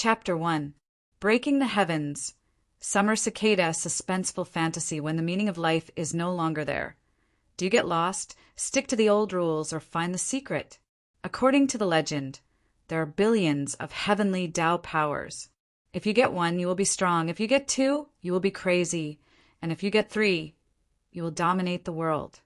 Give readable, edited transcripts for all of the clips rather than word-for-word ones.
Chapter 1. Breaking the Heavens. Summer cicada suspenseful fantasy when the meaning of life is no longer there. Do you get lost, stick to the old rules, or find the secret? According to the legend, there are billions of heavenly Tao powers. If you get one, you will be strong. If you get two, you will be crazy. And if you get three, you will dominate the world.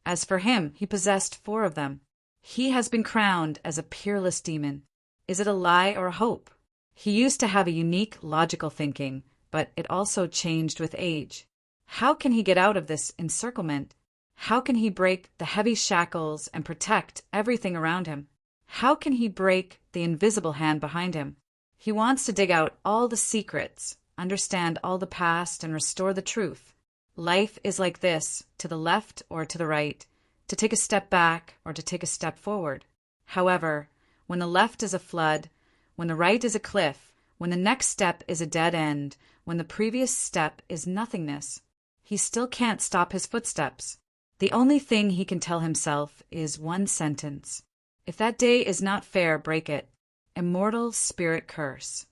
As for him, he possessed 4 of them. He has been crowned as a peerless demon. Is it a lie or a hope? He used to have a unique logical thinking, but it also changed with age. How can he get out of this encirclement? How can he break the heavy shackles and protect everything around him? How can he break the invisible hand behind him? He wants to dig out all the secrets, understand all the past, and restore the truth. Life is like this, to the left or to the right, to take a step back or to take a step forward. However, when the left is a flood, when the right is a cliff, when the next step is a dead end, when the previous step is nothingness, he still can't stop his footsteps. The only thing he can tell himself is one sentence. If that day is not fair, break it. Immortal Spirit Curse.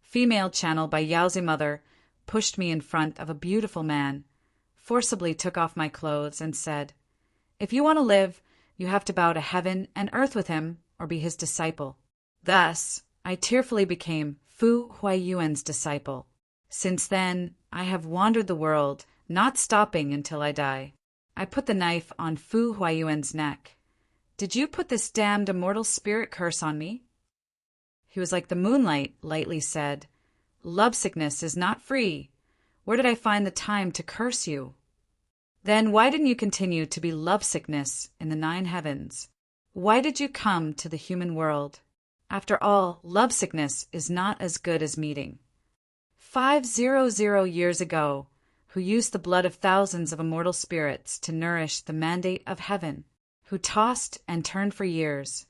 Female channel by Yowzy Mother pushed me in front of a beautiful man, forcibly took off my clothes, and said, "If you want to live, you have to bow to heaven and earth with him or be his disciple." Thus, I tearfully became Fu Huaiyuan's disciple. Since then, I have wandered the world, not stopping until I die. I put the knife on Fu Huaiyuan's neck. "Did you put this damned immortal spirit curse on me?" He was like the moonlight, lightly said, "Lovesickness is not free. Where did I find the time to curse you?" "Then why didn't you continue to be lovesickness in the 9 heavens? Why did you come to the human world? After all, lovesickness is not as good as meeting." 500 years ago, who used the blood of thousands of immortal spirits to nourish the mandate of heaven, who tossed and turned for years,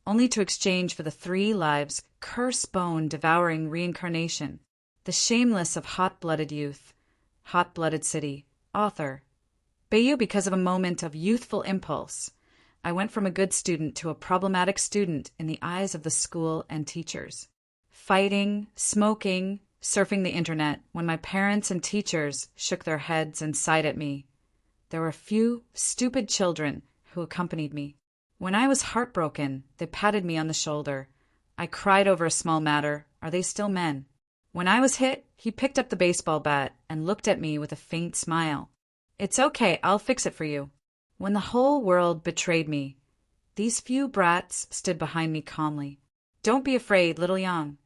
only to exchange for the 3 lives curse-bone devouring reincarnation, the shameless of hot-blooded youth, hot-blooded city, author. Bayou, because of a moment of youthful impulse, I went from a good student to a problematic student in the eyes of the school and teachers. Fighting, smoking, surfing the internet, when my parents and teachers shook their heads and sighed at me. There were a few stupid children who accompanied me. When I was heartbroken, they patted me on the shoulder. I cried over a small matter. Are they still men? When I was hit, he picked up the baseball bat and looked at me with a faint smile. "It's okay, I'll fix it for you." When the whole world betrayed me, these few brats stood behind me calmly. "Don't be afraid, little Yang.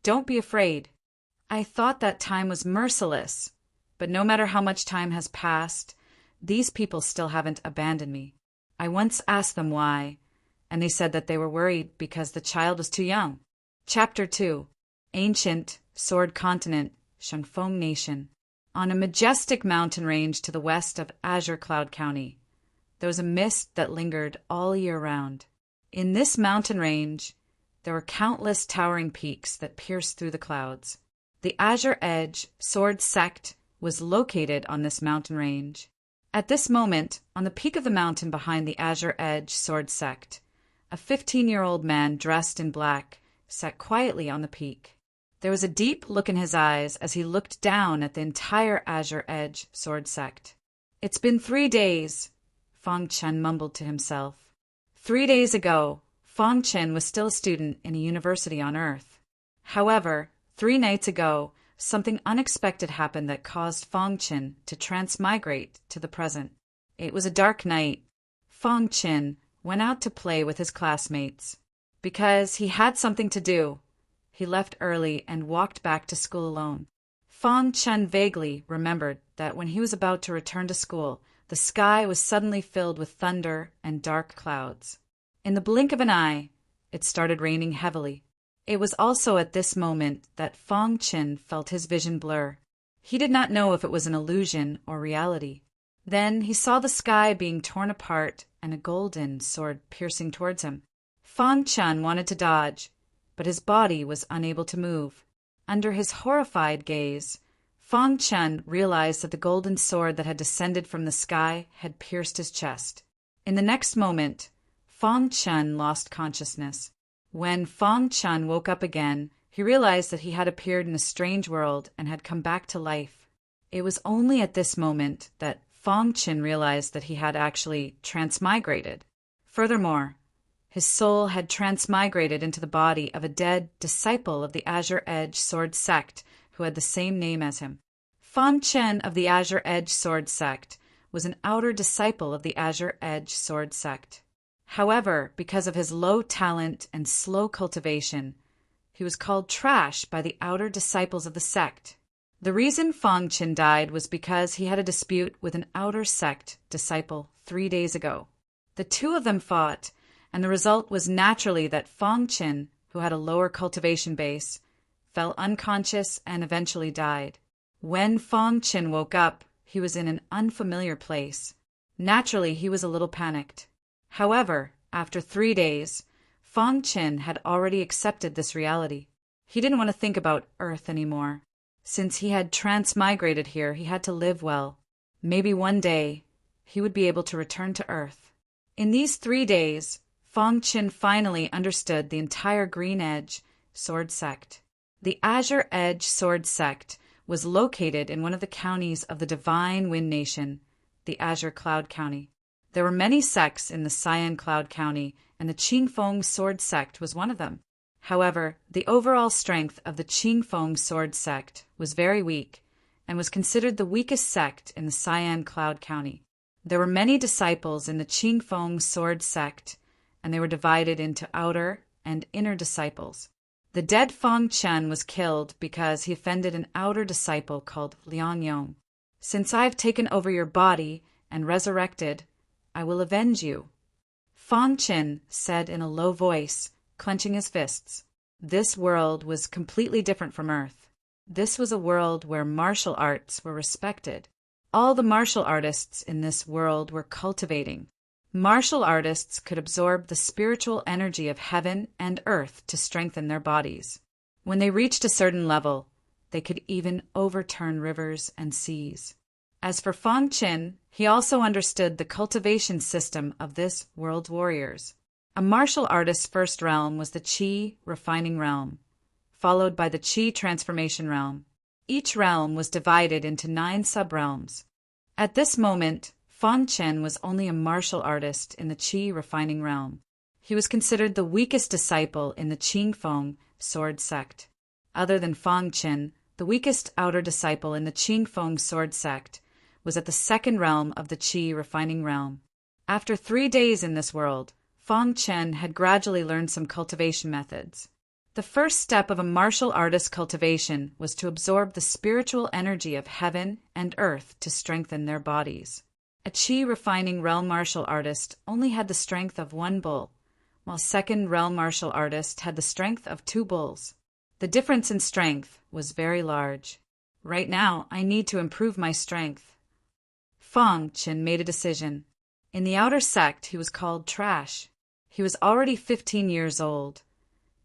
Don't be afraid." I thought that time was merciless, but no matter how much time has passed, these people still haven't abandoned me. I once asked them why, and they said that they were worried because the child was too young. Chapter 2. Ancient Sword Continent, Shanfeng Nation. On a majestic mountain range to the west of Azure Cloud County, there was a mist that lingered all year round. In this mountain range, there were countless towering peaks that pierced through the clouds. The Azure Edge Sword Sect was located on this mountain range. At this moment, on the peak of the mountain behind the Azure Edge Sword Sect, a 15-year-old man dressed in black sat quietly on the peak. There was a deep look in his eyes as he looked down at the entire Azure Edge Sword Sect. "It's been 3 days," Fang Chen mumbled to himself. 3 days ago, Fang Chen was still a student in a university on Earth. However, 3 nights ago, something unexpected happened that caused Fang Chen to transmigrate to the present. It was a dark night. Fang Chen went out to play with his classmates. Because he had something to do, he left early and walked back to school alone. Fang Chen vaguely remembered that when he was about to return to school, the sky was suddenly filled with thunder and dark clouds. In the blink of an eye, it started raining heavily. It was also at this moment that Fang Chen felt his vision blur. He did not know if it was an illusion or reality. Then he saw the sky being torn apart and a golden sword piercing towards him. Fang Chen wanted to dodge, but his body was unable to move. Under his horrified gaze, Fang Chen realized that the golden sword that had descended from the sky had pierced his chest. In the next moment, Fang Chen lost consciousness. When Fang Chen woke up again, He realized that he had appeared in a strange world and had come back to life. It was only at this moment that Fong Qin realized that he had actually transmigrated. Furthermore, his soul had transmigrated into the body of a dead disciple of the Azure Edge Sword sect who had the same name as him. Fong Chen of the Azure Edge Sword sect was an outer disciple of the Azure Edge Sword sect. However, because of his low talent and slow cultivation, he was called trash by the outer disciples of the sect. The reason Fong Chen died was because he had a dispute with an outer sect disciple 3 days ago. The two of them fought, and the result was naturally that Fong Chen, who had a lower cultivation base, fell unconscious and eventually died. When Fong Chen woke up, he was in an unfamiliar place. Naturally, he was a little panicked. However, after 3 days, Fong Chen had already accepted this reality. He didn't want to think about Earth anymore. Since he had transmigrated here, he had to live well. Maybe one day, he would be able to return to Earth. In these 3 days, Fong Chen finally understood the entire Green Edge Sword sect. The Azure Edge Sword sect was located in one of the counties of the Divine Wind Nation, the Azure Cloud County. There were many sects in the Cyan Cloud County, and the Qingfeng Sword sect was one of them. However, the overall strength of the Qingfeng Sword sect was very weak and was considered the weakest sect in the Cyan Cloud County. There were many disciples in the Qingfeng Sword sect, and they were divided into outer and inner disciples. The dead Fong Chen was killed because he offended an outer disciple called Liang Yong. "Since I have taken over your body and resurrected, I will avenge you," Fong Chen said in a low voice, clenching his fists. This world was completely different from Earth. This was a world where martial arts were respected. All the martial artists in this world were cultivating. Martial artists could absorb the spiritual energy of heaven and earth to strengthen their bodies. When they reached a certain level, they could even overturn rivers and seas. As for Fong Chen, he also understood the cultivation system of this world's warriors. A martial artist's first realm was the Qi refining realm, followed by the Qi transformation realm. Each realm was divided into 9 sub-realms. At this moment, Fong Chen was only a martial artist in the Qi refining realm. He was considered the weakest disciple in the Qingfeng Sword sect. Other than Fong Chen, the weakest outer disciple in the Qingfeng Sword sect was at the second realm of the Qi refining realm. After 3 days in this world, Fong Chen had gradually learned some cultivation methods. The first step of a martial artist's cultivation was to absorb the spiritual energy of heaven and earth to strengthen their bodies. A Qi refining realm martial artist only had the strength of 1 bull, while second realm martial artist had the strength of 2 bulls. The difference in strength was very large. Right now, I need to improve my strength. Fong Chen made a decision. In the outer sect, he was called trash. He was already 15 years old,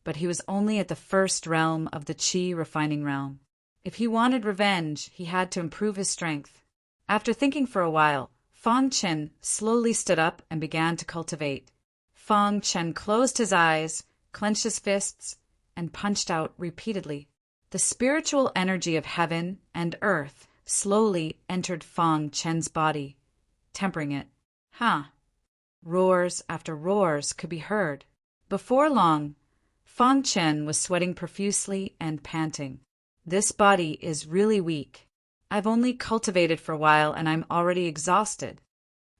but he was only at the first realm of the Qi refining realm. If he wanted revenge, he had to improve his strength. After thinking for a while, Fong Chen slowly stood up and began to cultivate. Fong Chen closed his eyes, clenched his fists, and punched out repeatedly. The spiritual energy of heaven and earth slowly entered Fong Chen's body, tempering it. Roars after roars could be heard. Before long, Fong Chen was sweating profusely and panting. This body is really weak. I've only cultivated for a while and I'm already exhausted.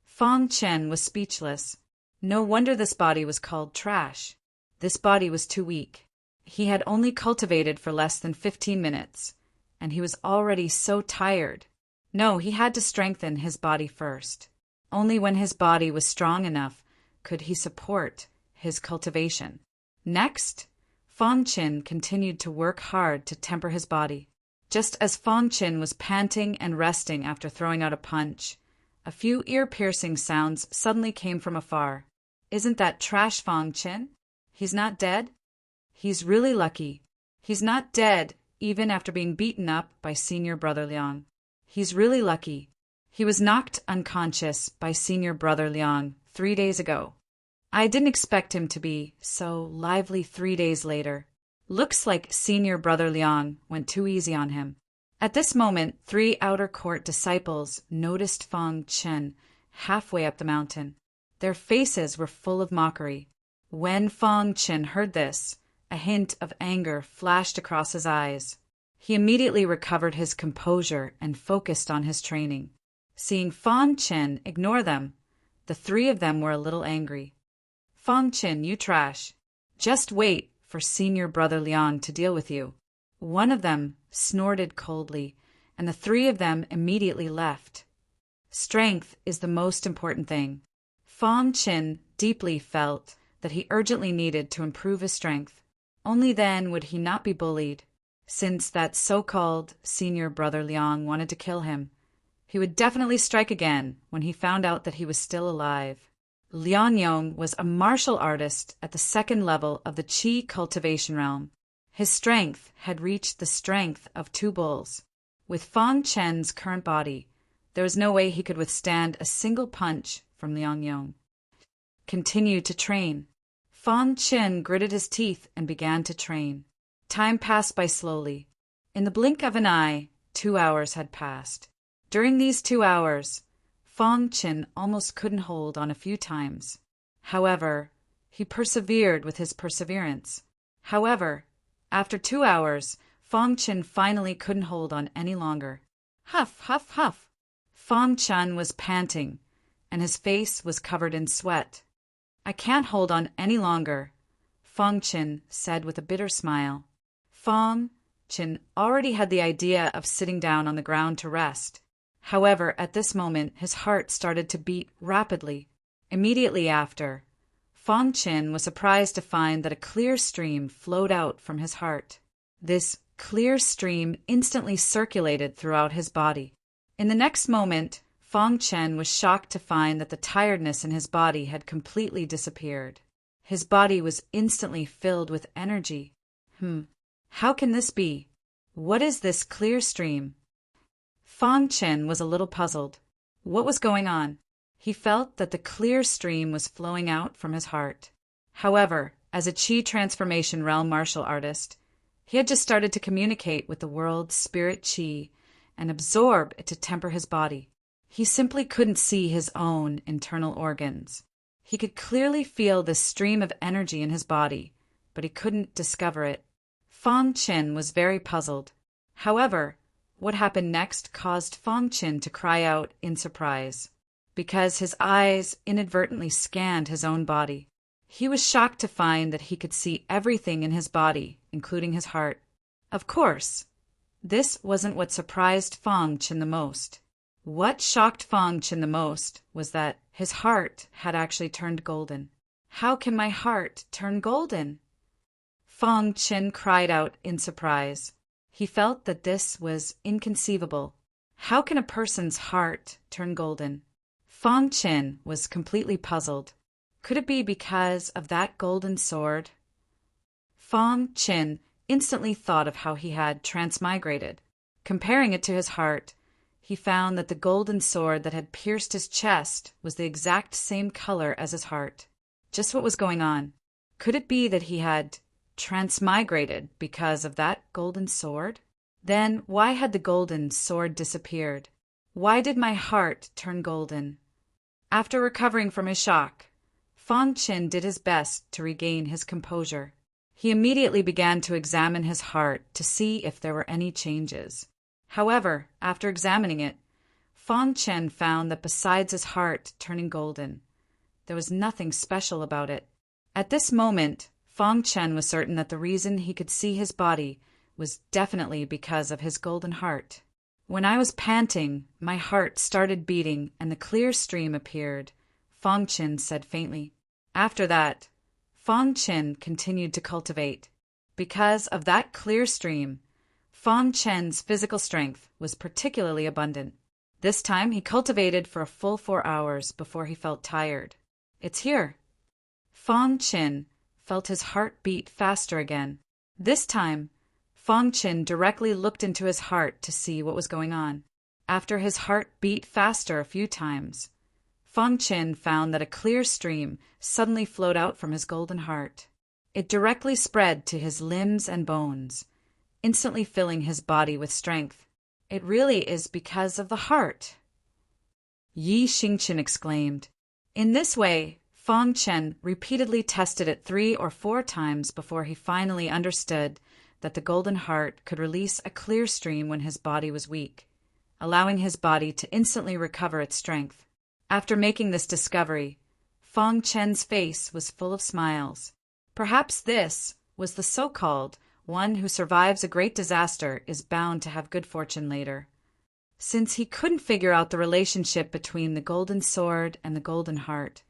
Fong Chen was speechless. No wonder this body was called trash. This body was too weak. He had only cultivated for less than 15 minutes, and he was already so tired. No, he had to strengthen his body first. Only when his body was strong enough could he support his cultivation. Next, Fong Chen continued to work hard to temper his body. Just as Fong Chen was panting and resting after throwing out a punch, a few ear-piercing sounds suddenly came from afar. Isn't that trash Fong Chen? He's not dead? He's really lucky. He's not dead even after being beaten up by senior brother Liang. He's really lucky. He was knocked unconscious by senior brother Liang 3 days ago. I didn't expect him to be so lively 3 days later. Looks like senior brother Liang went too easy on him. At this moment, 3 outer court disciples noticed Fang Chen halfway up the mountain. Their faces were full of mockery. When Fang Chen heard this, a hint of anger flashed across his eyes. He immediately recovered his composure and focused on his training. Seeing Fang Chen ignore them, the 3 of them were a little angry. "Fang Chen, you trash. Just wait for senior brother Liang to deal with you." One of them snorted coldly, and the 3 of them immediately left. Strength is the most important thing. Fang Chen deeply felt that he urgently needed to improve his strength. Only then would he not be bullied. Since that so-called senior brother Liang wanted to kill him, he would definitely strike again when he found out that he was still alive. Liang Yong was a martial artist at the 2nd level of the Qi cultivation realm. His strength had reached the strength of 2 bulls. With Fang Chen's current body, there was no way he could withstand a single punch from Liang Yong. Continue to train. Fang Chen gritted his teeth and began to train. Time passed by slowly. In the blink of an eye, 2 hours had passed. During these 2 hours, Fang Chen almost couldn't hold on a few times. However, he persevered with his perseverance. After 2 hours, Fang Chen finally couldn't hold on any longer. Huff, huff, huff. Fang Chen was panting, and his face was covered in sweat. "I can't hold on any longer," Fang Chen said with a bitter smile. Fang Chen already had the idea of sitting down on the ground to rest. However, at this moment, his heart started to beat rapidly. Immediately after, Fang Chen was surprised to find that a clear stream flowed out from his heart. This clear stream instantly circulated throughout his body. In the next moment, Fang Chen was shocked to find that the tiredness in his body had completely disappeared. His body was instantly filled with energy. How can this be? What is this clear stream? Fang Chen was a little puzzled. What was going on? He felt that the clear stream was flowing out from his heart. However, as a Qi transformation realm martial artist, he had just started to communicate with the world's spirit Qi and absorb it to temper his body. He simply couldn't see his own internal organs. He could clearly feel this stream of energy in his body, but he couldn't discover it. Fang Chen was very puzzled. However, what happened next caused Fang Chen to cry out in surprise, because his eyes inadvertently scanned his own body. He was shocked to find that he could see everything in his body, including his heart. Of course, this wasn't what surprised Fang Chen the most. What shocked Fang Chen the most was that his heart had actually turned golden. "How can my heart turn golden?" Fang Chen cried out in surprise. He felt that this was inconceivable. How can a person's heart turn golden? Fang Chen was completely puzzled. Could it be because of that golden sword? Fang Chen instantly thought of how he had transmigrated. Comparing it to his heart, he found that the golden sword that had pierced his chest was the exact same color as his heart. Just what was going on? Could it be that he had transmigrated because of that golden sword? Then why had the golden sword disappeared? Why did my heart turn golden? After recovering from his shock, Fang Chen did his best to regain his composure. He immediately began to examine his heart to see if there were any changes. However, after examining it, Fang Chen found that besides his heart turning golden, there was nothing special about it. At this moment, Fang Chen was certain that the reason he could see his body was definitely because of his golden heart. "When I was panting, my heart started beating and the clear stream appeared," Fang Chen said faintly. After that, Fang Chen continued to cultivate. Because of that clear stream, Fang Chen's physical strength was particularly abundant. This time he cultivated for a full 4 hours before he felt tired. "It's here." Fang Chen felt his heart beat faster again. This time, Fang Chen directly looked into his heart to see what was going on. After his heart beat faster a few times, Fang Chen found that a clear stream suddenly flowed out from his golden heart. It directly spread to his limbs and bones, instantly filling his body with strength. It really is because of the heart, Yi Xingqian exclaimed. In this way, Feng Chen repeatedly tested it 3 or 4 times before he finally understood that the golden heart could release a clear stream when his body was weak, allowing his body to instantly recover its strength. After making this discovery, Feng Chen's face was full of smiles. Perhaps this was the so-called one who survives a great disaster is bound to have good fortune later. Since he couldn't figure out the relationship between the golden sword and the golden heart,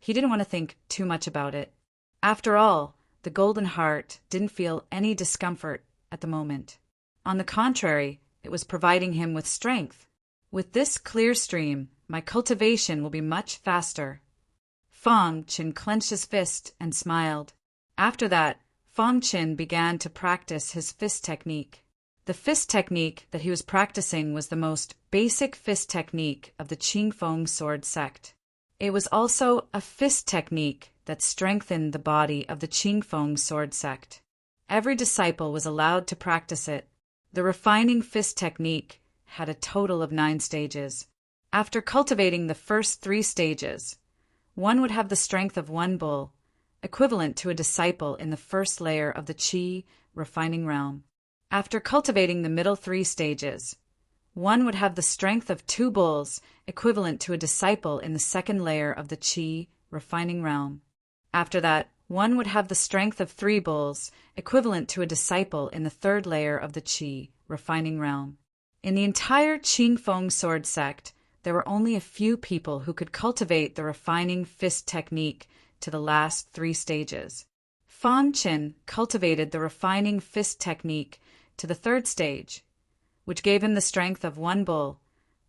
he didn't want to think too much about it. After all, the golden heart didn't feel any discomfort at the moment. On the contrary, it was providing him with strength. With this clear stream, my cultivation will be much faster. Feng Chen clenched his fist and smiled. After that, Feng Chen began to practice his fist technique. The fist technique that he was practicing was the most basic fist technique of the Qingfeng sword sect. It was also a fist technique that strengthened the body of the Qingfeng sword sect. Every disciple was allowed to practice it. The refining fist technique had a total of 9 stages. After cultivating the first 3 stages, one would have the strength of 1 bull, equivalent to a disciple in the first layer of the Qi refining realm. After cultivating the middle 3 stages, one would have the strength of 2 bulls, equivalent to a disciple in the second layer of the Qi refining realm. After that, one would have the strength of 3 bulls, equivalent to a disciple in the third layer of the Qi refining realm. In the entire Qingfeng sword sect, there were only a few people who could cultivate the refining fist technique to the last 3 stages. Feng Chen cultivated the refining fist technique to the 3rd stage, which gave him the strength of 1 bull,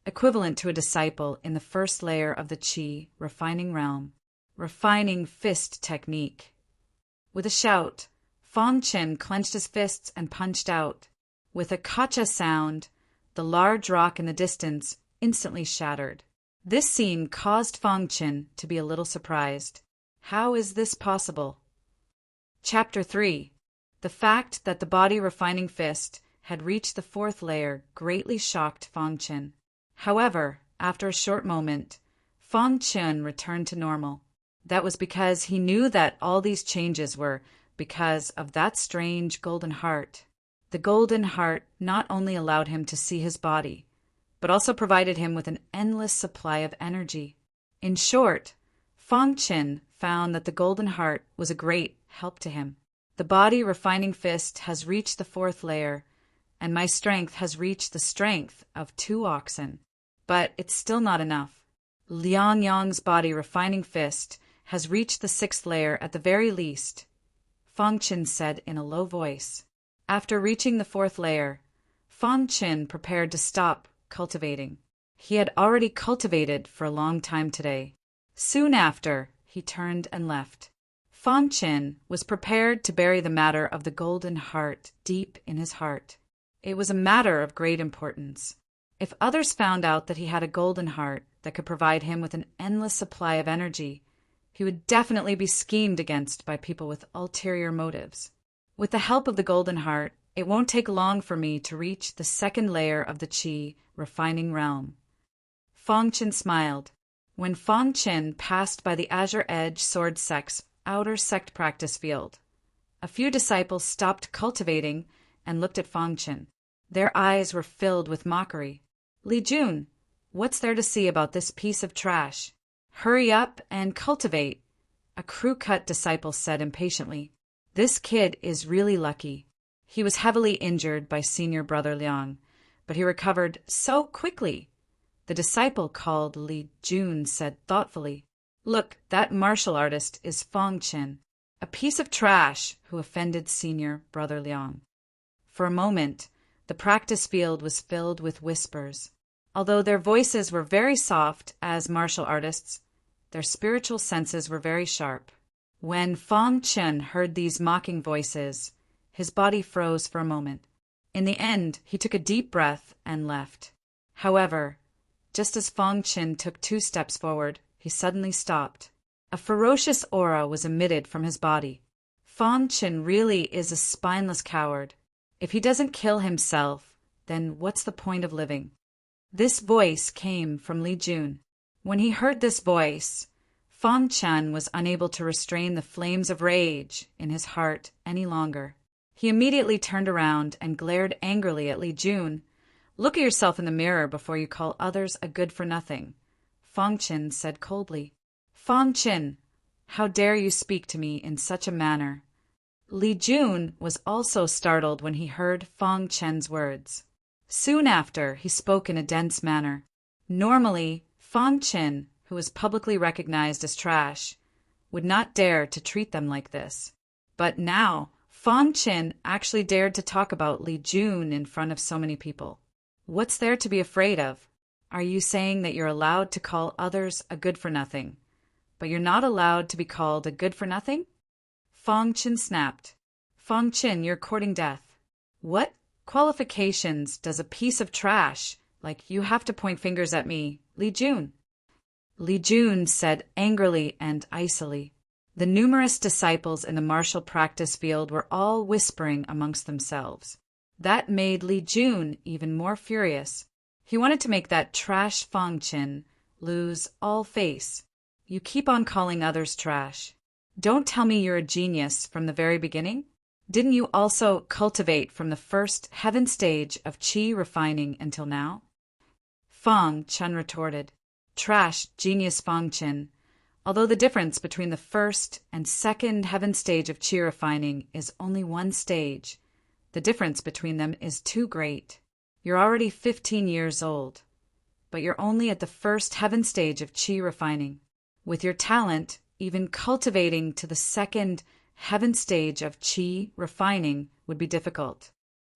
equivalent to a disciple in the first layer of the Qi refining realm. Refining fist technique. With a shout, Feng Chen clenched his fists and punched out. With a kacha sound, the large rock in the distance instantly shattered. This scene caused Feng Chen to be a little surprised. How is this possible? Chapter 3. The fact that the body refining fist had reached the 4th layer greatly shocked Feng Chen. However, after a short moment, Feng Chen returned to normal. That was because he knew that all these changes were because of that strange golden heart. The golden heart not only allowed him to see his body, but also provided him with an endless supply of energy. In short, Feng Chen found that the golden heart was a great help to him. The body refining fist has reached the 4th layer, and my strength has reached the strength of 2 oxen. But it's still not enough. Liang Yang's body refining fist has reached the 6th layer at the very least, Feng Chen said in a low voice. After reaching the 4th layer, Feng Chen prepared to stop cultivating. He had already cultivated for a long time today. Soon after, he turned and left. Feng Chen was prepared to bury the matter of the golden heart deep in his heart. It was a matter of great importance. If others found out that he had a golden heart that could provide him with an endless supply of energy, he would definitely be schemed against by people with ulterior motives. With the help of the golden heart, it won't take long for me to reach the 2nd layer of the Qi refining realm. Feng Chen smiled. When Feng Chen passed by the Azure Edge Sword Sect's outer sect practice field, a few disciples stopped cultivating and looked at Feng Chen. Their eyes were filled with mockery. Li Jun, what's there to see about this piece of trash? Hurry up and cultivate, a crew-cut disciple said impatiently. This kid is really lucky. He was heavily injured by senior brother Liang, but he recovered so quickly. The disciple called Li Jun said thoughtfully, Look, that martial artist is Feng Chen, a piece of trash who offended senior brother Liang. For a moment, the practice field was filled with whispers. Although their voices were very soft as martial artists, their spiritual senses were very sharp. When Feng Chen heard these mocking voices, his body froze for a moment. In the end, he took a deep breath and left. However, just as Feng Chen took 2 steps forward, he suddenly stopped. A ferocious aura was emitted from his body. Fang Chen really is a spineless coward. If he doesn't kill himself, then what's the point of living? This voice came from Li Jun. When he heard this voice, Fang Chen was unable to restrain the flames of rage in his heart any longer. He immediately turned around and glared angrily at Li Jun. "Look at yourself in the mirror before you call others a good-for-nothing," Fang Chen said coldly. "Fang Chen, how dare you speak to me in such a manner?" Li Jun was also startled when he heard Fang Chen's words. Soon after, he spoke in a dense manner. Normally, Fang Chen, who was publicly recognized as trash, would not dare to treat them like this. But now, Fang Chen actually dared to talk about Li Jun in front of so many people. What's there to be afraid of? Are you saying that you're allowed to call others a good-for-nothing, but you're not allowed to be called a good-for-nothing? Fang Chen snapped. "Fang Chen, you're courting death. What qualifications does a piece of trash like you have to point fingers at me, Li Jun?" Li Jun said angrily and icily. The numerous disciples in the martial practice field were all whispering amongst themselves. That made Li Jun even more furious. He wanted to make that trash Fang Chen lose all face. "You keep on calling others trash. Don't tell me you're a genius from the very beginning? Didn't you also cultivate from the first heaven stage of qi refining until now?" Fang Chen retorted. "Trash, genius Fang Chen. Although the difference between the first and second heaven stage of qi refining is only one stage, the difference between them is too great. You're already 15 years old, but you're only at the first heaven stage of qi refining. With your talent, even cultivating to the second heaven stage of qi refining would be difficult.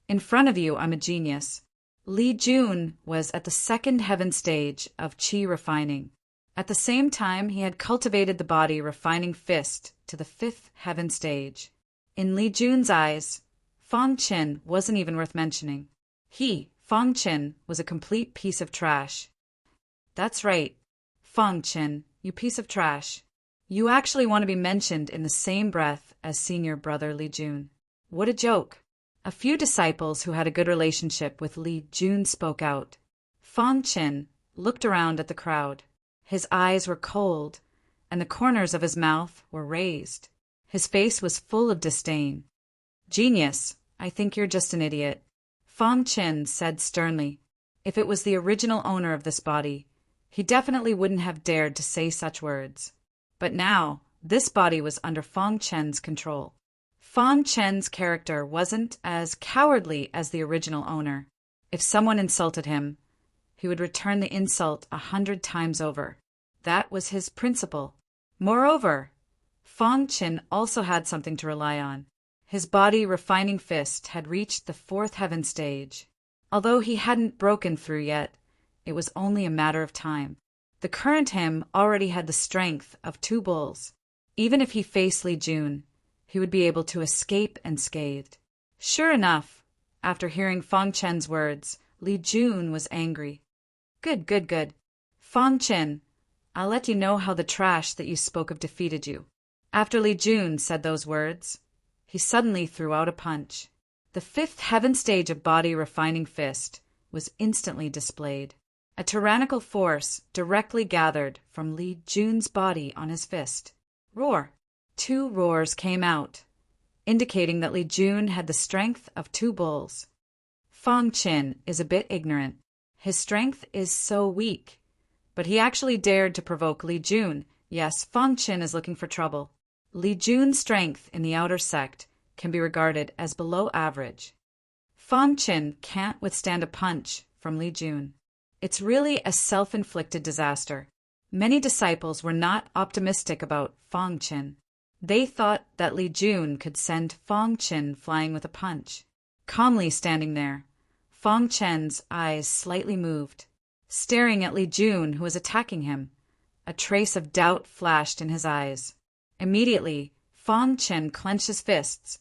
In front of you, I'm a genius." Li Jun was at the second heaven stage of qi refining. At the same time, he had cultivated the body refining fist to the fifth heaven stage. In Li Jun's eyes, Fang Chen wasn't even worth mentioning. He, Fang Chen, was a complete piece of trash. "That's right, Fang Chen, you piece of trash. You actually want to be mentioned in the same breath as senior brother Li Jun. What a joke." A few disciples who had a good relationship with Li Jun spoke out. Fang Chen looked around at the crowd. His eyes were cold, and the corners of his mouth were raised. His face was full of disdain. "Genius, I think you're just an idiot," Fang Chen said sternly. If it was the original owner of this body, he definitely wouldn't have dared to say such words. But now, this body was under Fang Chen's control. Fang Chen's character wasn't as cowardly as the original owner. If someone insulted him, he would return the insult 100 times over. That was his principle. Moreover, Fang Chen also had something to rely on. His body refining fist had reached the fourth heaven stage. Although he hadn't broken through yet, it was only a matter of time. The current him already had the strength of 2 bulls. Even if he faced Li Jun, he would be able to escape unscathed. Sure enough, after hearing Fang Chen's words, Li Jun was angry. Good. Fang Chen, I'll let you know how the trash that you spoke of defeated you." After Li Jun said those words, he suddenly threw out a punch. The fifth heaven stage of body refining fist was instantly displayed. A tyrannical force directly gathered from Li Jun's body on his fist. Roar! 2 roars came out, indicating that Li Jun had the strength of 2 bulls. Fang Chen is a bit ignorant. His strength is so weak, but he actually dared to provoke Li Jun. Yes, Fang Chen is looking for trouble. Li Jun's strength in the outer sect can be regarded as below average. Fang Chen can't withstand a punch from Li Jun. It's really a self-inflicted disaster. Many disciples were not optimistic about Fang Chen. They thought that Li Jun could send Fang Chen flying with a punch. Calmly standing there, Fang Chen's eyes slightly moved, staring at Li Jun, who was attacking him. A trace of doubt flashed in his eyes. Immediately, Fang Chen clenched his fists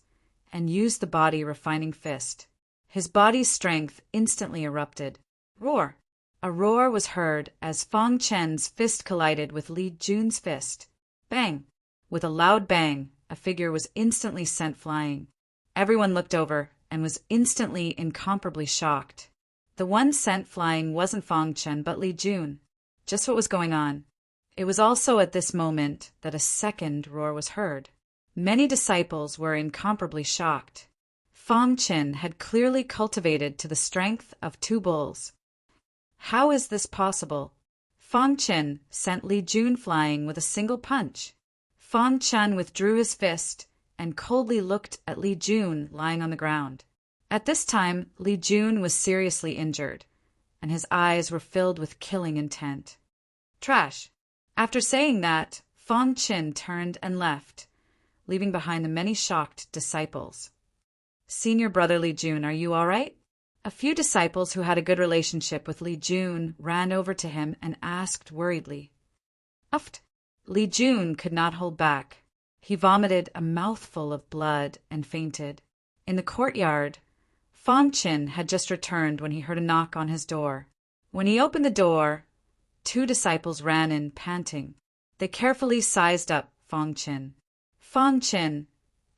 and used the body refining fist. His body's strength instantly erupted. Roar! A roar was heard as Fang Chen's fist collided with Li Jun's fist. Bang! With a loud bang, a figure was instantly sent flying. Everyone looked over and was instantly incomparably shocked. The one sent flying wasn't Fang Chen but Li Jun. Just what was going on? It was also at this moment that a second roar was heard. Many disciples were incomparably shocked. Fang Chen had clearly cultivated to the strength of 2 bulls. How is this possible? Fang Chen sent Li Jun flying with a single punch. Fang Chen withdrew his fist and coldly looked at Li Jun lying on the ground. At this time, Li Jun was seriously injured, and his eyes were filled with killing intent. Trash! After saying that, Fang Chen turned and left, leaving behind the many shocked disciples. Senior brother Li Jun, are you all right? A few disciples who had a good relationship with Li Jun ran over to him and asked worriedly. Uft! Li Jun could not hold back. He vomited a mouthful of blood and fainted. In the courtyard, Fang Chen had just returned when he heard a knock on his door. When he opened the door, 2 disciples ran in, panting. They carefully sized up Fang Chen. Fang Chen,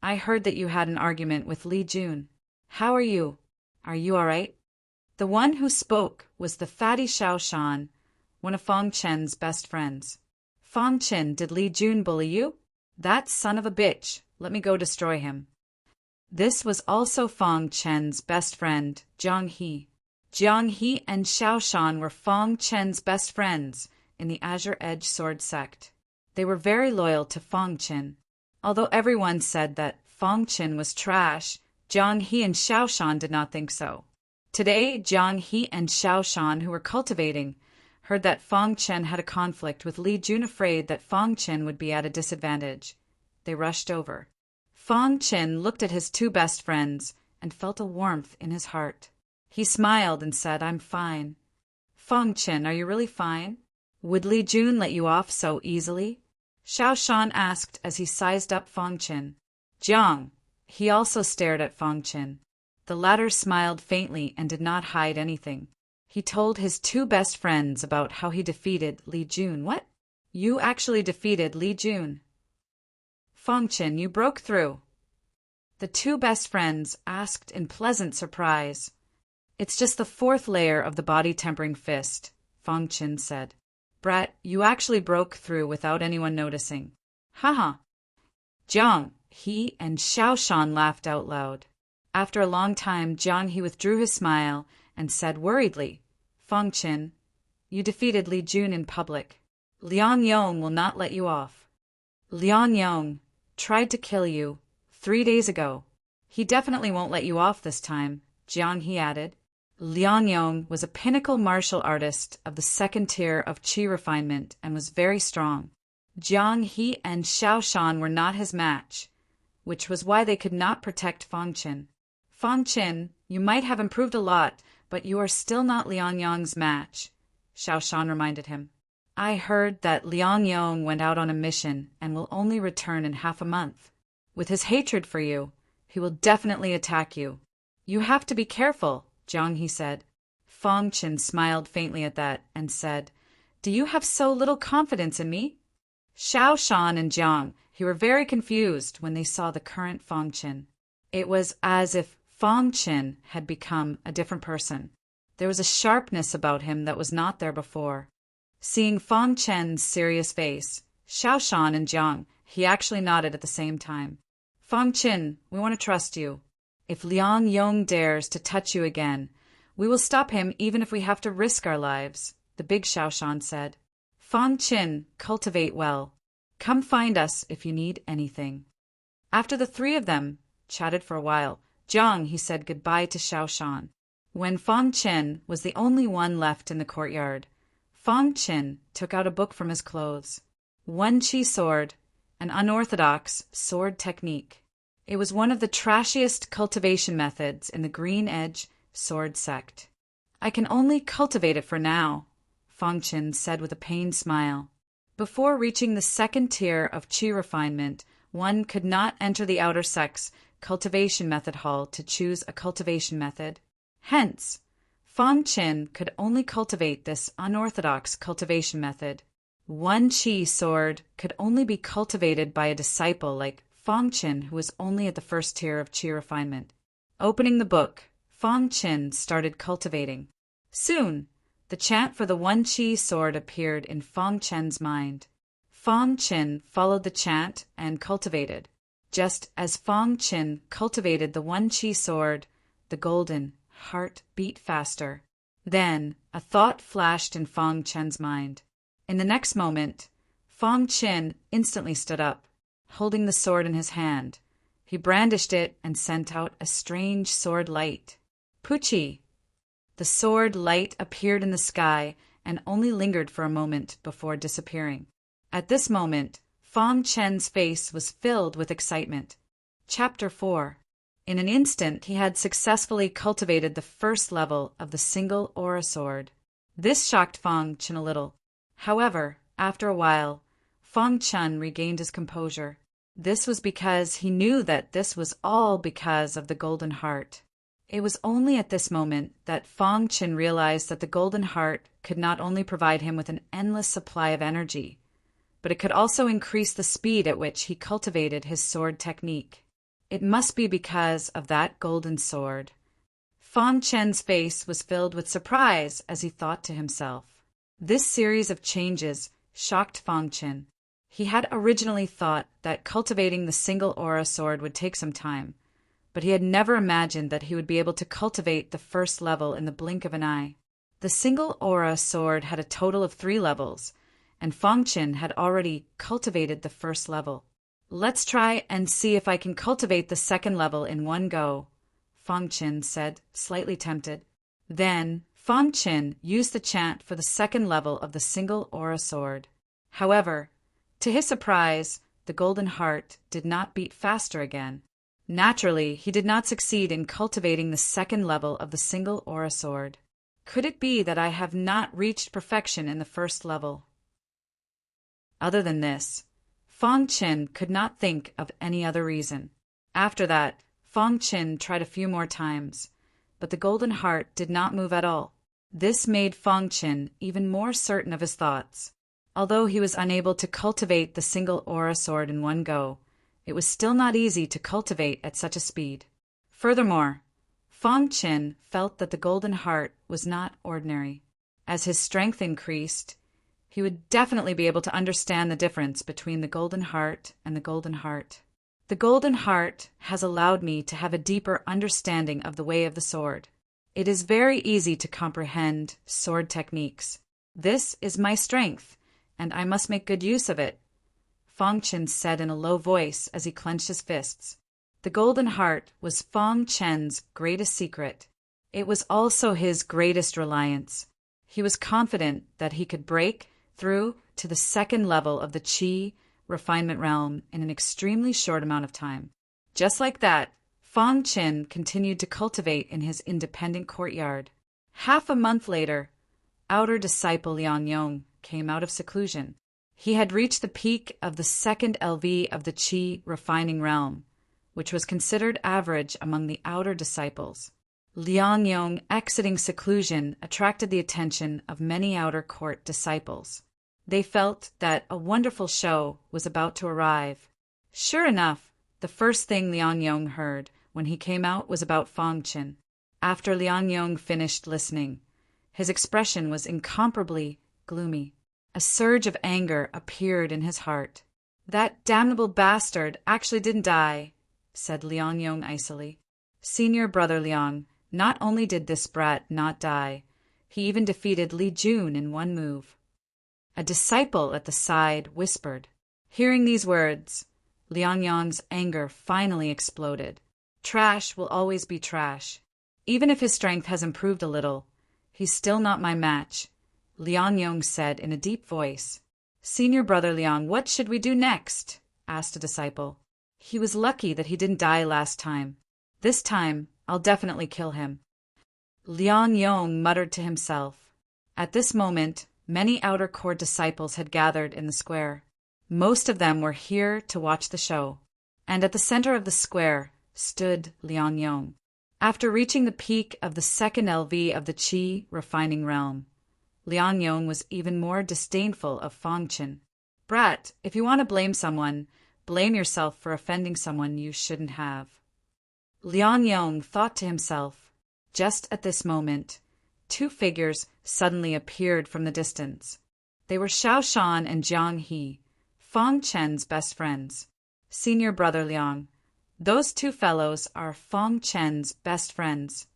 I heard that you had an argument with Li Jun. How are you? Are you all right? The one who spoke was the fatty Xiao Shan, one of Fang Chen's best friends. Fang Chen, did Li Jun bully you? That son of a bitch. Let me go destroy him. This was also Fang Chen's best friend, Jiang He. Jiang He and Xiao Shan were Fang Chen's best friends in the Azure Edge Sword sect. They were very loyal to Fang Chen. Although everyone said that Fang Chen was trash, Jiang He and Xiao Shan did not think so. Today, Jiang He and Xiao Shan, who were cultivating, heard that Fang Chen had a conflict with Li Jun, afraid that Fang Chen would be at a disadvantage. They rushed over. Fang Chen looked at his 2 best friends and felt a warmth in his heart. He smiled and said, I'm fine. Fang Chen, are you really fine? Would Li Jun let you off so easily? Xiao Shan asked as he sized up Fang Chen. Jiang. He also stared at Fang Chen. The latter smiled faintly and did not hide anything. He told his 2 best friends about how he defeated Li Jun. What? You actually defeated Li Jun? Fang Chen, you broke through. The 2 best friends asked in pleasant surprise. It's just the 4th layer of the body-tempering fist, Fang Chen said. Brat, you actually broke through without anyone noticing. Haha. Jiang, He and Xiao Shan laughed out loud. After a long time, Jiang He withdrew his smile and said worriedly, Fang Chen, you defeated Li Jun in public. Liang Yong will not let you off. Liang Yong tried to kill you 3 days ago. He definitely won't let you off this time, Jiang He added. Liang Yong was a pinnacle martial artist of the 2nd tier of Qi refinement and was very strong. Jiang He and Xiao Shan were not his match, which was why they could not protect Fang Chen. Fang Chen, you might have improved a lot, but you are still not Liang Yong's match, Xiao Shan reminded him. I heard that Liang Yong went out on a mission and will only return in half a month. With his hatred for you, he will definitely attack you. You have to be careful, Jiang He said. Fang Chen smiled faintly at that and said, Do you have so little confidence in me? Xiao Shan and Jiang He were very confused when they saw the current Fang Chen. It was as if Fang Chen had become a different person. There was a sharpness about him that was not there before. Seeing Fang Chen's serious face, Xiao Shan and Jiang He actually nodded at the same time. Fang Chen, we want to trust you. If Liang Yong dares to touch you again, we will stop him even if we have to risk our lives, the big Xiao Shan said. Fang Chen, cultivate well. Come find us if you need anything. After the 3 of them chatted for a while, Jiang He said goodbye to Xiao Shan. When Fang Chen was the only one left in the courtyard, Fang Chen took out a book from his clothes. One Qi sword, an unorthodox sword technique. It was one of the trashiest cultivation methods in the Green Edge Sword sect. I can only cultivate it for now, Fang Chen said with a pained smile. Before reaching the 2nd tier of Qi refinement, one could not enter the outer sect's cultivation method hall to choose a cultivation method. Hence, Fang Chen could only cultivate this unorthodox cultivation method. One Qi sword could only be cultivated by a disciple like Fong Qin, who was only at the first tier of qi refinement. Opening the book, Fong Qin started cultivating. Soon, the chant for the one qi sword appeared in Fong Qin's mind. Fong Qin followed the chant and cultivated. Just as Fong Qin cultivated the one qi sword, the golden heart beat faster. Then, a thought flashed in Fong Qin's mind. In the next moment, Fong Qin instantly stood up, holding the sword in his hand. He brandished it and sent out a strange sword light. Puchi! The sword light appeared in the sky and only lingered for a moment before disappearing. At this moment, Fong Qin's face was filled with excitement. Chapter 4. In an instant, he had successfully cultivated the first level of the single aura sword. This shocked Fong Qin a little. However, after a while, Fong Qin regained his composure. This was because he knew that this was all because of the golden heart. It was only at this moment that Fong Qin realized that the golden heart could not only provide him with an endless supply of energy, but it could also increase the speed at which he cultivated his sword technique. It must be because of that golden sword. Fong Qin's face was filled with surprise as he thought to himself. This series of changes shocked Fong Qin. He had originally thought that cultivating the single aura sword would take some time, but he had never imagined that he would be able to cultivate the first level in the blink of an eye. The single aura sword had a total of 3 levels, and Fong Qin had already cultivated the first level. Let's try and see if I can cultivate the second level in one go, Fong Qin said, slightly tempted. Then, Fong Qin used the chant for the second level of the single aura sword. However, to his surprise, the golden heart did not beat faster again. Naturally, he did not succeed in cultivating the second level of the single aura sword. Could it be that I have not reached perfection in the first level? Other than this, Fong Qin could not think of any other reason. After that, Fong Qin tried a few more times, but the golden heart did not move at all. This made Fong Qin even more certain of his thoughts. Although he was unable to cultivate the single aura sword in one go, it was still not easy to cultivate at such a speed. Furthermore, Fong Qin felt that the golden heart was not ordinary. As his strength increased, he would definitely be able to understand the difference between the golden heart and the golden heart. The golden heart has allowed me to have a deeper understanding of the way of the sword. It is very easy to comprehend sword techniques. This is my strength, and I must make good use of it, Fong Qin said in a low voice as he clenched his fists. The golden heart was Fong Qin's greatest secret. It was also his greatest reliance. He was confident that he could break through to the second level of the qi refinement realm in an extremely short amount of time. Just like that, Fong Qin continued to cultivate in his independent courtyard. Half a month later, outer disciple Liang Yong came out of seclusion. He had reached the peak of the second LV of the qi refining realm, which was considered average among the outer disciples. Liang Yong exiting seclusion attracted the attention of many outer court disciples. They felt that a wonderful show was about to arrive. Sure enough, the first thing Liang Yong heard when he came out was about Fong Qin. After Liang Yong finished listening, his expression was incomparably gloomy. A surge of anger appeared in his heart. That damnable bastard actually didn't die, said Liang Yong icily. Senior brother Liang, not only did this brat not die, he even defeated Li Jun in one move. A disciple at the side whispered. Hearing these words, Liang Yong's anger finally exploded. Trash will always be trash. Even if his strength has improved a little, he's still not my match, Liang Yong said in a deep voice. Senior brother Liang, what should we do next? Asked a disciple. He was lucky that he didn't die last time. This time, I'll definitely kill him. Liang Yong muttered to himself. At this moment, many outer court disciples had gathered in the square. Most of them were here to watch the show. And at the center of the square stood Liang Yong. After reaching the peak of the second LV of the qi refining realm, Liang Yong was even more disdainful of Fong Qin. Brat, if you want to blame someone, Blame yourself for offending someone you shouldn't have. Liang Yong thought to himself. Just at this moment, two figures suddenly appeared from the distance. They were Xiao Shan and Jiang He, Fang Chen's best friends. Senior brother Liang. Those two fellows are Fang Chen's best friends.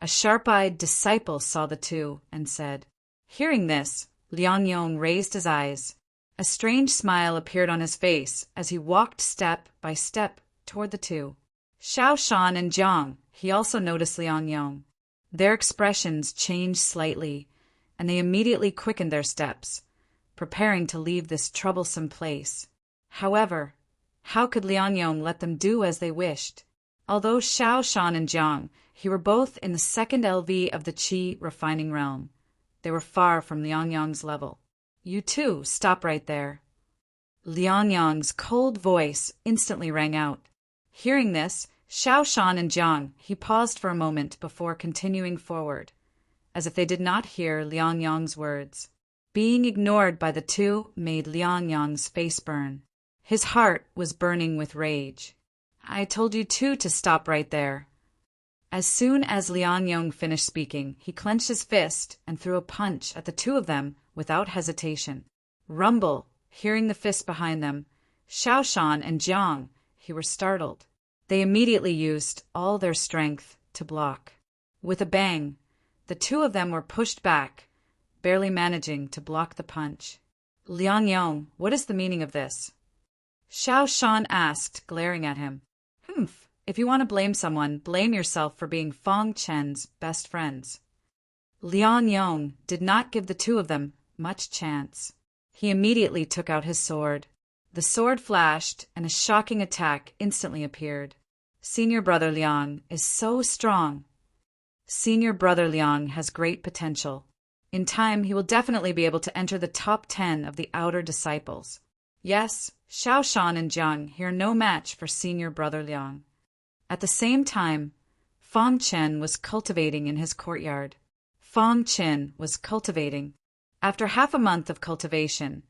A sharp-eyed disciple saw the two and said. Hearing this, Liang Yong raised his eyes. A strange smile appeared on his face as he walked step by step toward the two. Xiao Shan and Jiang, he also noticed Liang Yong. Their expressions changed slightly, and they immediately quickened their steps, preparing to leave this troublesome place. However, how could Liang Yong let them do as they wished? Although Xiao Shan and Jiang, he were both in the second LV of the Qi refining realm. They were far from Liang Yong's level. You too, stop right there. Liang Yong's cold voice instantly rang out. Hearing this, Xiao Shan and Jiang, he paused for a moment before continuing forward, as if they did not hear Liang Yong's words. Being ignored by the two made Liang Yong's face burn. His heart was burning with rage. I told you too to stop right there. As soon as Liang Yong finished speaking, he clenched his fist and threw a punch at the two of them without hesitation. Rumble, hearing the fist behind them, Xiao Shan and Jiang, he were startled. They immediately used all their strength to block. With a bang, the two of them were pushed back, barely managing to block the punch. Liang Yong, what is the meaning of this? Xiao Shan asked, glaring at him. Humph, if you want to blame someone, blame yourself for being Fang Chen's best friends. Liang Yong did not give the two of them much chance. He immediately took out his sword. The sword flashed, and a shocking attack instantly appeared. Senior brother Liang is so strong. Senior brother Liang has great potential. In time, he will definitely be able to enter the top 10 of the outer disciples. Yes, Xiao Shan and Jiang here no match for senior brother Liang. At the same time, Fang Chen was cultivating in his courtyard. Fang Chen was cultivating. After half a month of cultivation,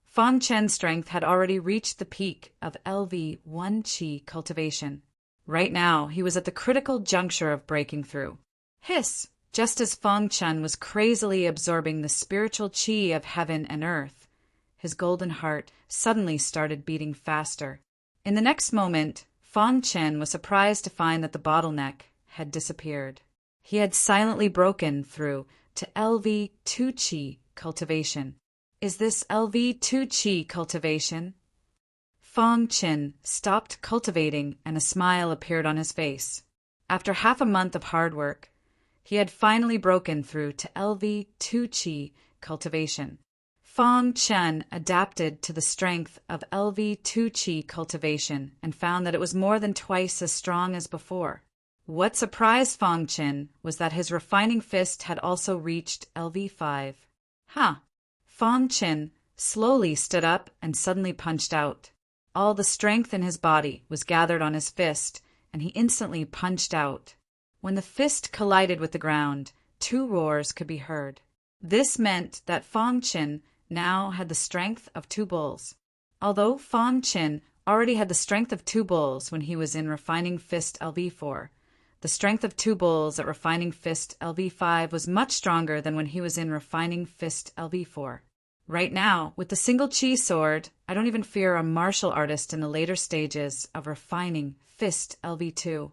Fang Chen's strength had already reached the peak of LV1 Qi cultivation. Right now, he was at the critical juncture of breaking through. Hiss! Just as Fang Chen was crazily absorbing the spiritual qi of heaven and earth, his golden heart suddenly started beating faster. In the next moment, Fang Chen was surprised to find that the bottleneck had disappeared. He had silently broken through to LV2 Qi cultivation. Is this LV2 Qi cultivation? Fang Chen stopped cultivating and a smile appeared on his face. After half a month of hard work, he had finally broken through to LV2 Qi cultivation. Fang Chen adapted to the strength of LV2 Qi cultivation and found that it was more than twice as strong as before. What surprised Fang Chen was that his refining fist had also reached LV5. Fang Chen slowly stood up and suddenly punched out. All the strength in his body was gathered on his fist, and he instantly punched out. When the fist collided with the ground, two roars could be heard. This meant that Fang Chen now had the strength of two bulls. Although Fang Chen already had the strength of two bulls when he was in Refining Fist LV4, the strength of two bulls at Refining Fist LV5 was much stronger than when he was in Refining Fist LV4. Right now, with the single Qi sword, I don't even fear a martial artist in the later stages of Refining Fist LV2.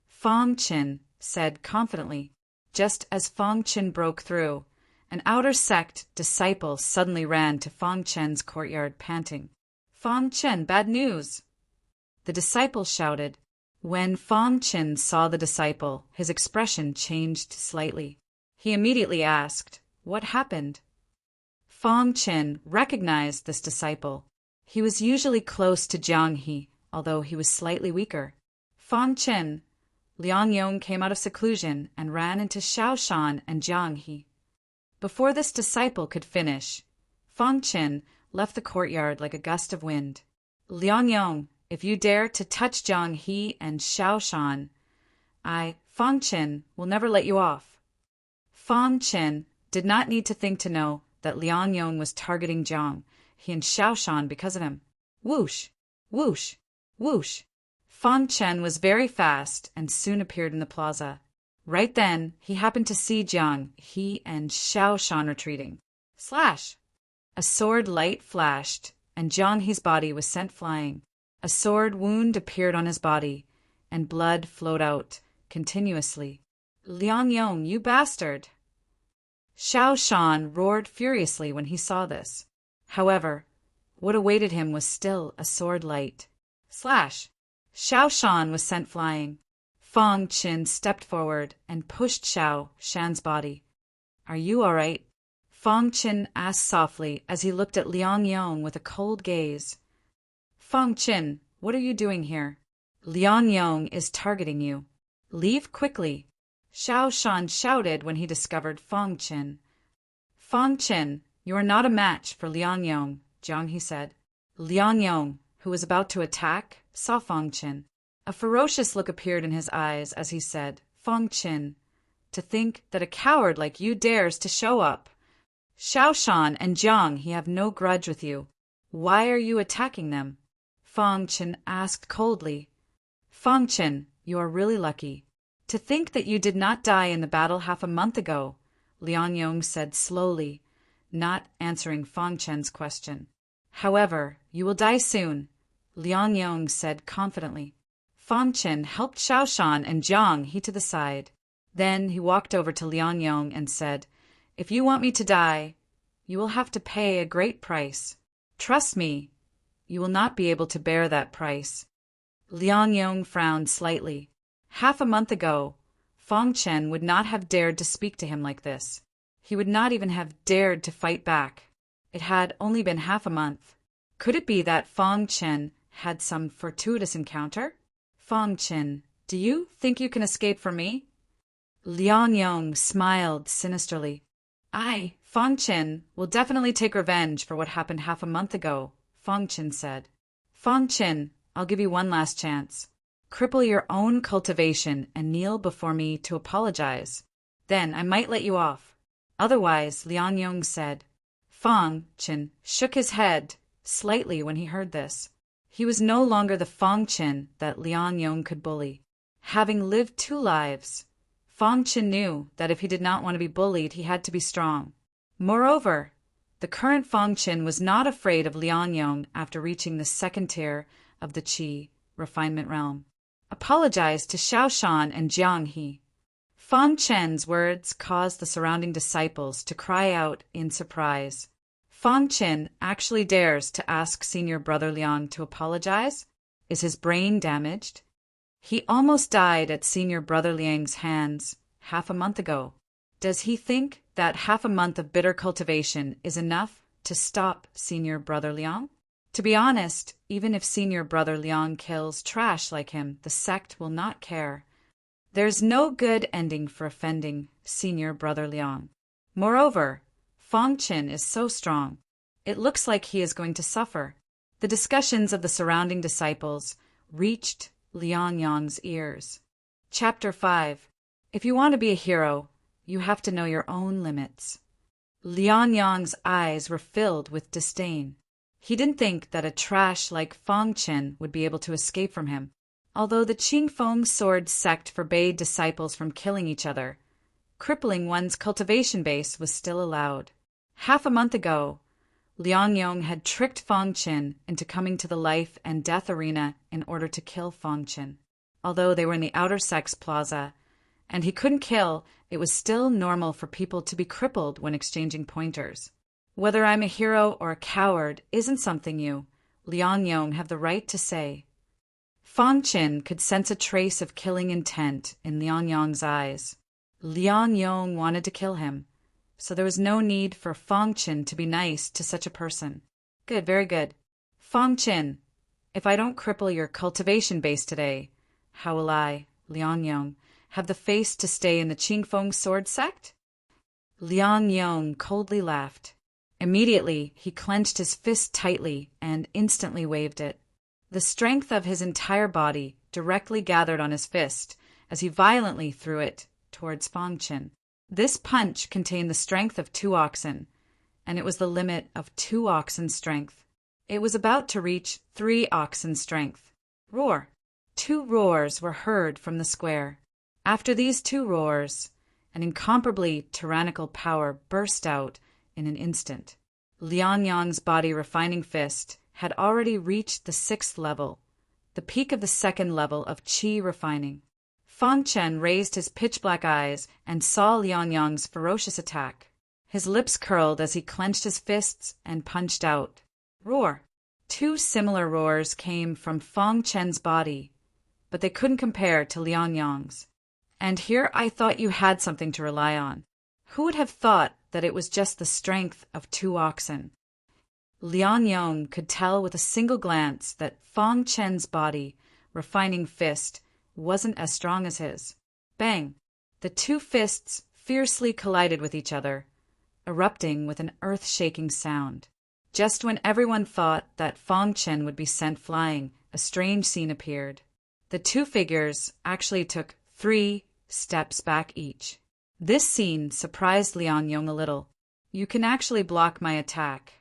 Fang Chen said confidently. Just as Fang Chen broke through, an outer sect disciple suddenly ran to Fang Chen's courtyard panting. Fang Chen, bad news! The disciple shouted. When Fang Chen saw the disciple, his expression changed slightly. He immediately asked, "What happened?" Fang Chen recognized this disciple. He was usually close to Jiang He, although he was slightly weaker. Fang Chen, Liang Yong came out of seclusion and ran into Xiao Shan and Jiang He. Before this disciple could finish, Fang Chen left the courtyard like a gust of wind. Liang Yong, if you dare to touch Jiang He and Xiao Shan, Fang Chen, will never let you off. Fang Chen did not need to think to know that Liang Yong was targeting Jiang He and Xiao Shan because of him. Whoosh! Whoosh! Whoosh! Fang Chen was very fast and soon appeared in the plaza. Right then, he happened to see Jiang He and Xiao Shan retreating. Slash! A sword light flashed, and Jiang He's body was sent flying. A sword wound appeared on his body, and blood flowed out continuously. Liang Yong, you bastard! Xiao Shan roared furiously when he saw this. However, what awaited him was still a sword light. Slash! Xiao Shan was sent flying. Fang Chen stepped forward and pushed Xiao Shan's body. Are you all right? Fang Chen asked softly as he looked at Liang Yong with a cold gaze. Fang Chen, what are you doing here? Liang Yong is targeting you. Leave quickly. Xiao Shan shouted when he discovered Fang Chen. Fang Chen, you are not a match for Liang Yong, Jiang He said. Liang Yong, who was about to attack, saw Fang Chen. A ferocious look appeared in his eyes as he said, Fang Chen, to think that a coward like you dares to show up. Xiao Shan and Jiang He have no grudge with you. Why are you attacking them? Fang Chen asked coldly. Fang Chen, you are really lucky. To think that you did not die in the battle half a month ago, Liang Yong said slowly, not answering Fang Chen's question. However, you will die soon, Liang Yong said confidently. Fang Chen helped Xiao Shan and Jiang He to the side. Then he walked over to Liang Yong and said, If you want me to die, you will have to pay a great price. Trust me, you will not be able to bear that price. Liang Yong frowned slightly. Half a month ago, Fang Chen would not have dared to speak to him like this. He would not even have dared to fight back. It had only been half a month. Could it be that Fang Chen had some fortuitous encounter? Fang Chen, do you think you can escape from me? Liang Yong smiled sinisterly. Fang Chen, will definitely take revenge for what happened half a month ago, Fang Chen said. Fang Chen, I'll give you one last chance. Cripple your own cultivation and kneel before me to apologize. Then I might let you off. Otherwise, Liang Yong said. Fang Chen shook his head slightly when he heard this. He was no longer the Fang Chen that Liang Yong could bully. Having lived 2 lives, Fang Chen knew that if he did not want to be bullied, he had to be strong. Moreover, the current Fang Chen was not afraid of Liang Yong after reaching the 2nd tier of the Qi refinement realm. Apologized to Xiao Shan and Jiang He. Fang Chen's words caused the surrounding disciples to cry out in surprise. Fang Chen actually dares to ask senior brother Liang to apologize? Is his brain damaged? He almost died at senior brother Liang's hands half a month ago. Does he think that half a month of bitter cultivation is enough to stop senior brother Liang? To be honest, even if senior brother Liang kills trash like him, the sect will not care. There's no good ending for offending senior brother Liang. Moreover, Fang Chen is so strong. It looks like he is going to suffer. The discussions of the surrounding disciples reached Liang Yong's ears. Chapter 5. If you want to be a hero, you have to know your own limits. Liang Yong's eyes were filled with disdain. He didn't think that a trash like Fang Chen would be able to escape from him. Although the Qingfeng sword sect forbade disciples from killing each other, crippling one's cultivation base was still allowed. Half a month ago, Liang Yong had tricked Fang Chen into coming to the life and death arena in order to kill Fang Chen. Although they were in the outer sects plaza, and he couldn't kill, it was still normal for people to be crippled when exchanging pointers. Whether I'm a hero or a coward isn't something you, Liang Yong, have the right to say. Fang Chen could sense a trace of killing intent in Liang Yong's eyes. Liang Yong wanted to kill him, so there was no need for Fang Chen to be nice to such a person. Good, very good. Fang Chen, if I don't cripple your cultivation base today, how will I, Liang Yong, have the face to stay in the Qingfeng sword sect? Liang Yong coldly laughed. Immediately, he clenched his fist tightly and instantly waved it. The strength of his entire body directly gathered on his fist as he violently threw it towards Fang Chen. This punch contained the strength of 2 oxen, and it was the limit of 2 oxen's strength. It was about to reach 3 oxen strength. Roar! 2 roars were heard from the square. After these 2 roars, an incomparably tyrannical power burst out in an instant. Liang Yang's body refining fist had already reached the 6th level, the peak of the 2nd level of qi refining. Fang Chen raised his pitch-black eyes and saw Liang Yang's ferocious attack. His lips curled as he clenched his fists and punched out. Roar! 2 similar roars came from Fang Chen's body, but they couldn't compare to Liang Yang's. And here I thought you had something to rely on. Who would have thought that it was just the strength of 2 oxen? Liang Yang could tell with a single glance that Fang Chen's body, refining fist, wasn't as strong as his. Bang! The 2 fists fiercely collided with each other, erupting with an earth-shaking sound. Just when everyone thought that Fang Chen would be sent flying, a strange scene appeared. The 2 figures actually took 3 steps back each. This scene surprised Liang Yang a little. You can actually block my attack.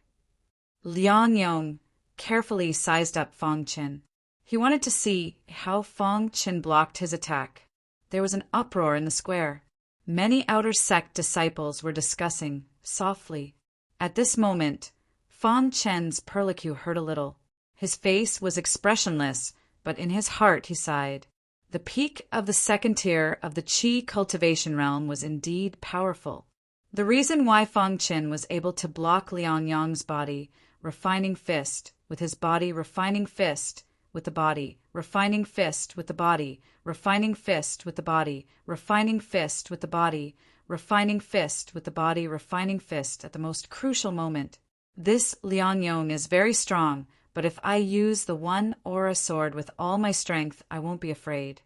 Liang Yang carefully sized up Fang Chen. He wanted to see how Fang Chen blocked his attack. There was an uproar in the square. Many outer sect disciples were discussing, softly. At this moment, Fang Chen's perlicue hurt a little. His face was expressionless, but in his heart he sighed. The peak of the 2nd tier of the qi cultivation realm was indeed powerful. The reason why Fang Chen was able to block Liang Yang's body, refining fist, with his body refining fist, with the body, refining fist with the body, refining fist with the body, refining fist with the body, refining fist with the body, refining fist at the most crucial moment. This Liang Yang is very strong, but if I use the 1 aura sword with all my strength, I won't be afraid.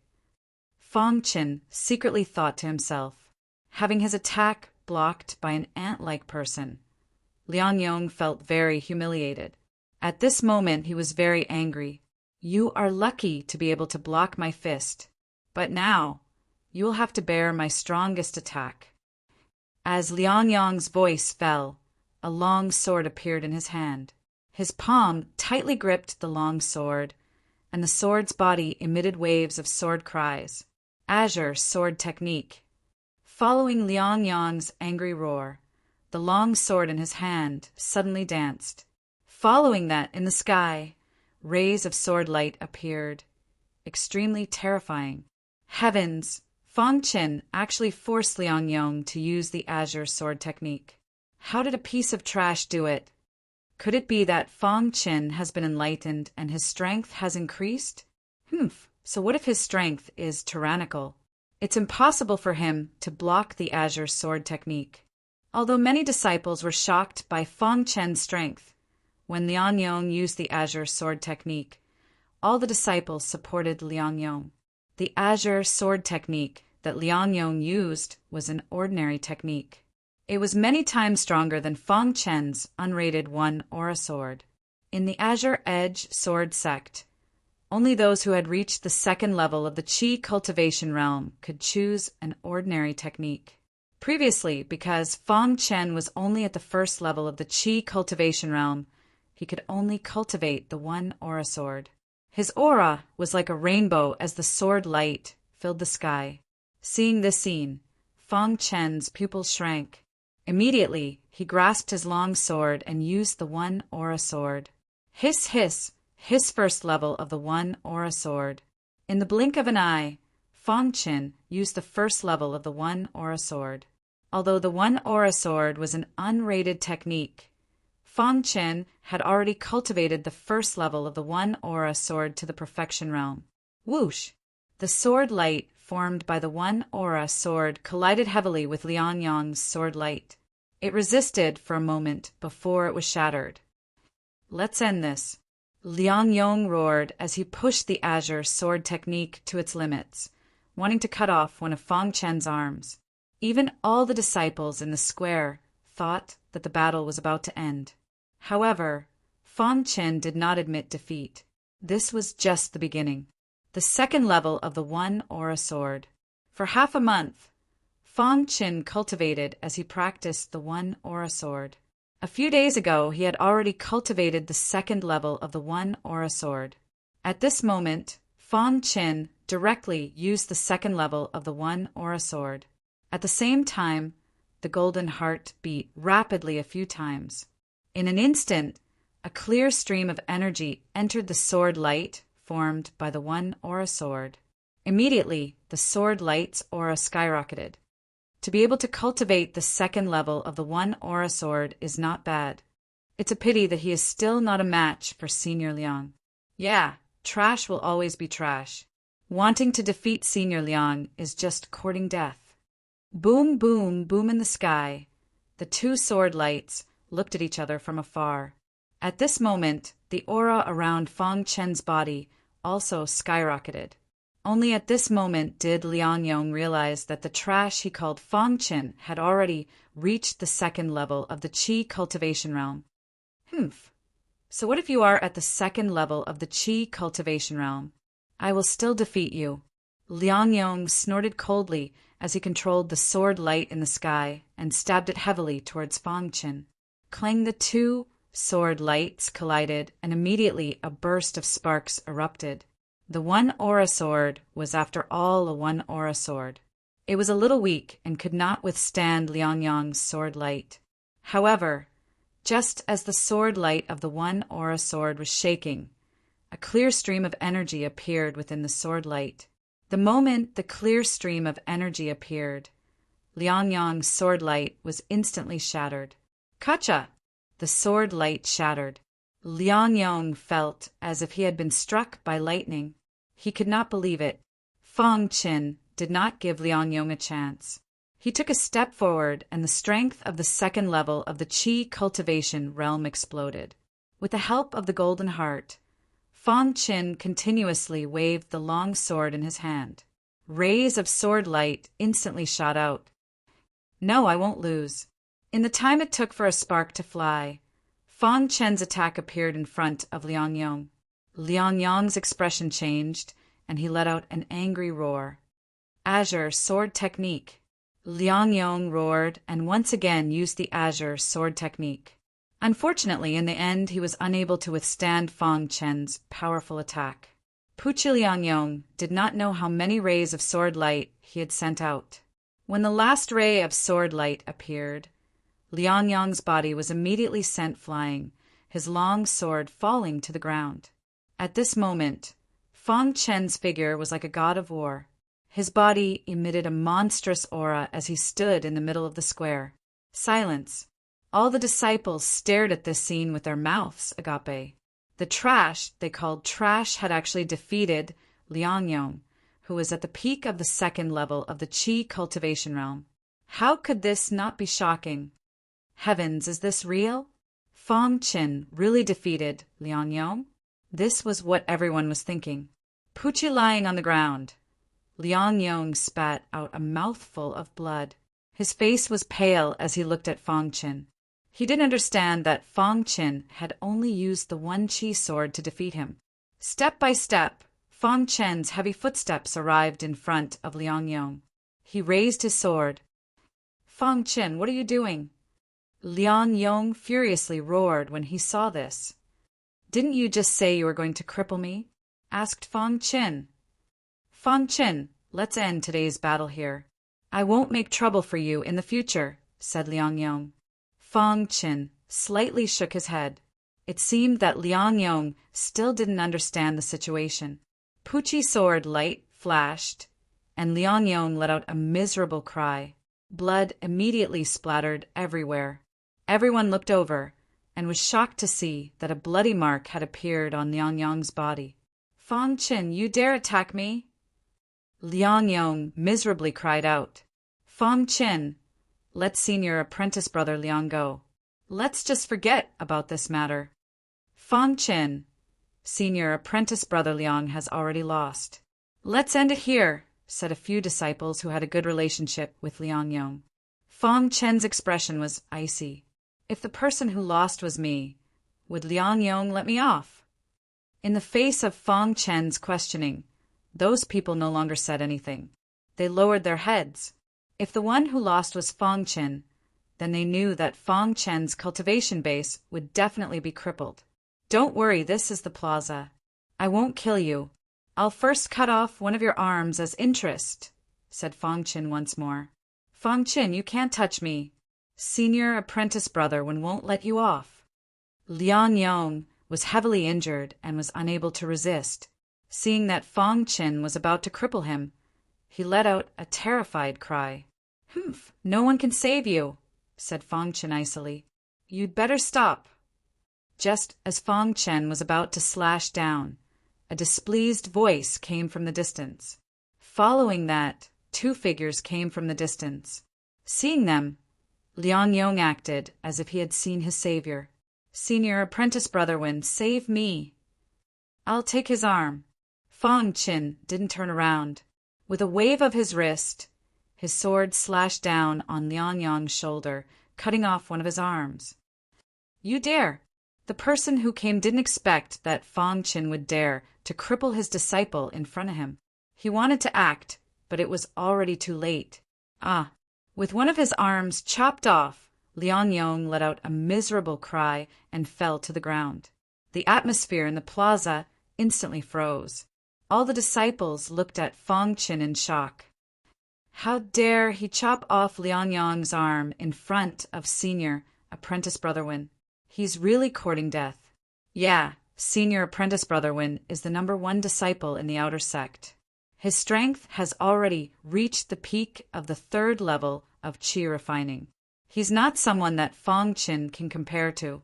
Fang Chen secretly thought to himself. Having his attack blocked by an ant-like person, Liang Yang felt very humiliated. At this moment he was very angry. You are lucky to be able to block my fist, but now you will have to bear my strongest attack. As Liang Yang's voice fell, a long sword appeared in his hand. His palm tightly gripped the long sword, and the sword's body emitted waves of sword cries. Azure sword technique. Following Liang Yang's angry roar, the long sword in his hand suddenly danced. Following that, in the sky, rays of sword light appeared, extremely terrifying. Heavens! Fang Chen actually forced Liang Yang to use the azure sword technique. How did a piece of trash do it? Could it be that Fang Chen has been enlightened and his strength has increased? So what if his strength is tyrannical? It's impossible for him to block the azure sword technique. Although many disciples were shocked by Fang Chen's strength, when Liang Yang used the azure sword technique, all the disciples supported Liang Yang. The azure sword technique that Liang Yang used was an ordinary technique. It was many times stronger than Fang Chen's unrated 1 aura sword. In the Azure Edge sword sect, only those who had reached the 2nd level of the qi cultivation realm could choose an ordinary technique. Previously, because Fang Chen was only at the 1st level of the qi cultivation realm, he could only cultivate the 1 aura sword. His aura was like a rainbow as the sword light filled the sky. Seeing this scene, Fang Chen's pupils shrank. Immediately, he grasped his long sword and used the 1 aura sword. Hiss, hiss, his 1st level of the 1 aura sword. In the blink of an eye, Fang Chen used the 1st level of the 1 aura sword. Although the 1 aura sword was an unrated technique, Fang Chen had already cultivated the 1st level of the 1 aura sword to the perfection realm. Whoosh! The sword light formed by the 1 aura sword collided heavily with Liang Yang's sword light. It resisted for a moment before it was shattered. Let's end this. Liang Yang roared as he pushed the azure sword technique to its limits, wanting to cut off one of Fang Chen's arms. Even all the disciples in the square thought that the battle was about to end. However, Fang Chen did not admit defeat. This was just the beginning. The 2nd level of the 1 aura sword. For half a month, Fang Chen cultivated as he practiced the 1 aura sword. A few days ago, he had already cultivated the second level of the one aura sword. At this moment, Fang Qin directly used the second level of the one aura sword. At the same time, the golden heart beat rapidly a few times. In an instant, a clear stream of energy entered the sword light formed by the one aura sword. Immediately, the sword light's aura skyrocketed. To be able to cultivate the second level of the one aura sword is not bad. It's a pity that he is still not a match for Senior Liang. Yeah, trash will always be trash. Wanting to defeat Senior Liang is just courting death. Boom, boom, boom in the sky. The two sword lights looked at each other from afar. At this moment, the aura around Fang Chen's body also skyrocketed. Only at this moment did Liang Yong realize that the trash he called Fang Chen had already reached the second level of the Qi cultivation realm. So what if you are at the second level of the Qi cultivation realm? I will still defeat you. Liang Yong snorted coldly as he controlled the sword light in the sky and stabbed it heavily towards Fang Chen. Clang, the two sword lights collided, and immediately a burst of sparks erupted. The one aura sword was after all a one aura sword. It was a little weak and could not withstand Liang Yong's sword light. However, just as the sword light of the one aura sword was shaking, a clear stream of energy appeared within the sword light. The moment the clear stream of energy appeared, Liang Yong's sword light was instantly shattered. Kacha! The sword light shattered. Liang Yong felt as if he had been struck by lightning. He could not believe it. Fang Qin did not give Liang Yong a chance. He took a step forward, and the strength of the second level of the Qi cultivation realm exploded. With the help of the golden heart, Fang Qin continuously waved the long sword in his hand. Rays of sword light instantly shot out. No, I won't lose. In the time it took for a spark to fly, Fang Chen's attack appeared in front of Liang Yong. Liang Yong's expression changed, and he let out an angry roar. Azure sword technique. Liang Yong roared and once again used the azure sword technique. Unfortunately, in the end, he was unable to withstand Fang Chen's powerful attack. Puchi Liang Yong did not know how many rays of sword light he had sent out. When the last ray of sword light appeared, Liang Yong's body was immediately sent flying, his long sword falling to the ground. At this moment, Fang Chen's figure was like a god of war. His body emitted a monstrous aura as he stood in the middle of the square. Silence. All the disciples stared at this scene with their mouths agape. The trash they called trash had actually defeated Liang Yong, who was at the peak of the second level of the Qi cultivation realm. How could this not be shocking? Heavens, is this real? Fang Qin really defeated Liang Yong? This was what everyone was thinking. Puchi lying on the ground. Liang Yong spat out a mouthful of blood. His face was pale as he looked at Fang Qin. He didn't understand that Fang Qin had only used the one Qi sword to defeat him. Step by step, Fang Chen's heavy footsteps arrived in front of Liang Yong. He raised his sword. Fang Qin, what are you doing? Liang Yong furiously roared when he saw this. Didn't you just say you were going to cripple me? Asked Fang Qin. Fang Qin, let's end today's battle here. I won't make trouble for you in the future, said Liang Yong. Fang Qin slightly shook his head. It seemed that Liang Yong still didn't understand the situation. Puchi's sword light flashed, and Liang Yong let out a miserable cry. Blood immediately splattered everywhere. Everyone looked over and was shocked to see that a bloody mark had appeared on Liang Yong's body. Fang Qin, you dare attack me? Liang Yong miserably cried out. Fang Qin, let's senior apprentice brother Liang go. Let's just forget about this matter. Fang Qin, senior apprentice brother Liang has already lost. Let's end it here, said a few disciples who had a good relationship with Liang Yong. Fang Chen's expression was icy. If the person who lost was me, would Liang Yong let me off? In the face of Fang Chen's questioning, those people no longer said anything. They lowered their heads. If the one who lost was Fang Chen, then they knew that Fong Chen's cultivation base would definitely be crippled. "Don't worry, this is the plaza. I won't kill you. I'll first cut off one of your arms as interest," said Fong Chen once more. "Fong Chen, you can't touch me. Senior apprentice brother won't let you off." Liang Yong was heavily injured and was unable to resist. Seeing that Fong Chen was about to cripple him, he let out a terrified cry. "Humph, no one can save you," said Fong Chen icily. "You'd better stop." Just as Fong Chen was about to slash down, a displeased voice came from the distance. Following that, two figures came from the distance. Seeing them, Liang Yong acted as if he had seen his savior. "Senior apprentice brother save me." "I'll take his arm." Fong Chen didn't turn around. With a wave of his wrist, his sword slashed down on Liang Yong's shoulder, cutting off one of his arms. "You dare!" The person who came didn't expect that Fong Chen would dare to cripple his disciple in front of him. He wanted to act, but it was already too late. With one of his arms chopped off, Liang Yong let out a miserable cry and fell to the ground. The atmosphere in the plaza instantly froze. All the disciples looked at Fong Chen in shock. How dare he chop off Liang Yong's arm in front of Senior Apprentice Brother Wen? He's really courting death. Yeah, Senior Apprentice Brother Wen is the #1 disciple in the outer sect. His strength has already reached the peak of the 3rd level of qi refining. He's not someone that Fong Chen can compare to.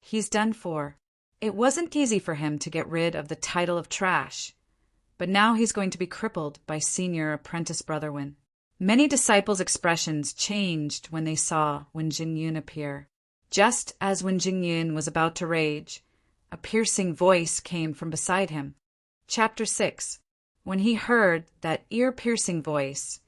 He's done for. It wasn't easy for him to get rid of the title of trash, but now he's going to be crippled by Senior Apprentice Brother Wen. Many disciples' expressions changed when they saw Wen Jingyun appear. Just as Wen Jingyun was about to rage, a piercing voice came from beside him. Chapter 6. When he heard that ear-piercing voice,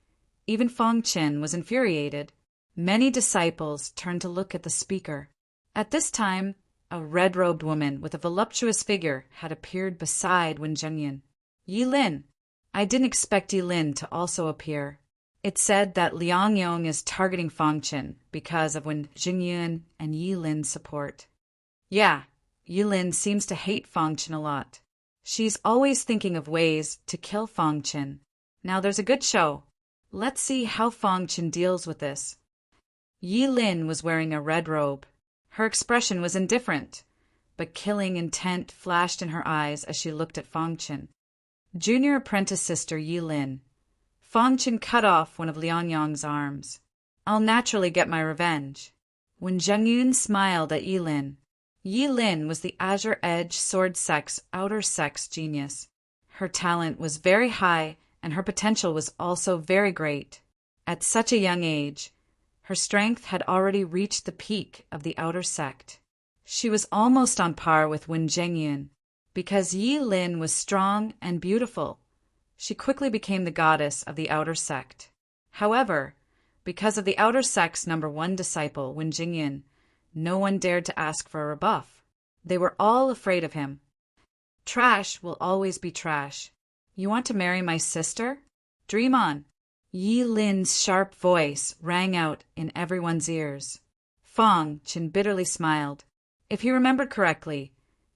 even Fong Chen was infuriated. Many disciples turned to look at the speaker. At this time, a red-robed woman with a voluptuous figure had appeared beside Wen Jingyun. "Yi Lin." I didn't expect Yi Lin to also appear. It said that Liang Yong is targeting Fong Chen because of Wen Jingyun and Yi Lin's support. Yeah, Yi Lin seems to hate Fong Chen a lot. She's always thinking of ways to kill Fong Chen. Now there's a good show. Let's see how Fong Chen deals with this. Yi Lin was wearing a red robe. Her expression was indifferent, but killing intent flashed in her eyes as she looked at Fong Chen. Junior apprentice sister Yi Lin. Fong Chen cut off one of Liang Yong's arms. "I'll naturally get my revenge." When Zhengyun smiled at Yi Lin, Yi Lin was the Azure Edge Sword Sect's outer sex genius. Her talent was very high and her potential was also very great. At such a young age, her strength had already reached the peak of the outer sect. She was almost on par with Wen Zhengyun. Because Yi Lin was strong and beautiful, she quickly became the goddess of the outer sect. However, because of the outer sect's #1 disciple, Wen Jingyun, no one dared to ask for a rebuff. They were all afraid of him. Trash will always be trash. You want to marry my sister? Dream on. Yi Lin's sharp voice rang out in everyone's ears. Fong Chen bitterly smiled. If he remembered correctly,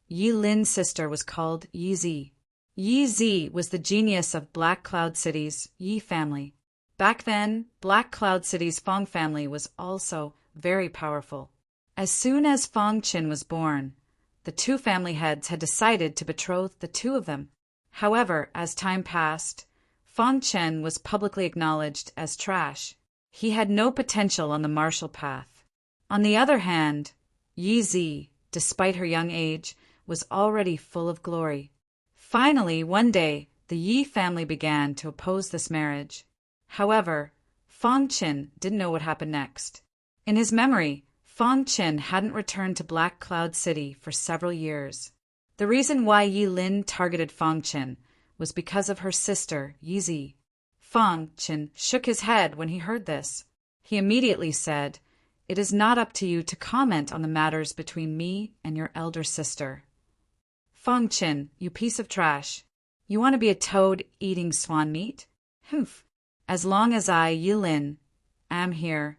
Yi Lin's sister was called Yi Zi. Yi Zi was the genius of Black Cloud City's Yi family. Back then, Black Cloud City's Fong family was also very powerful. As soon as Fong Chen was born, the two family heads had decided to betroth the two of them. However, as time passed, Fong Chen was publicly acknowledged as trash. He had no potential on the martial path. On the other hand, Yi Zi, despite her young age, was already full of glory. Finally, one day, the Yi family began to oppose this marriage. However, Fong Chen didn't know what happened next. In his memory, Fong Chen hadn't returned to Black Cloud City for several years. The reason why Yi Lin targeted Fong Chen was because of her sister, Yi Zi. Fong Chen shook his head when he heard this. He immediately said, "It is not up to you to comment on the matters between me and your elder sister." Fong Chen, you piece of trash. You want to be a toad eating swan meat? Humph. As long as I, Yi Lin, am here,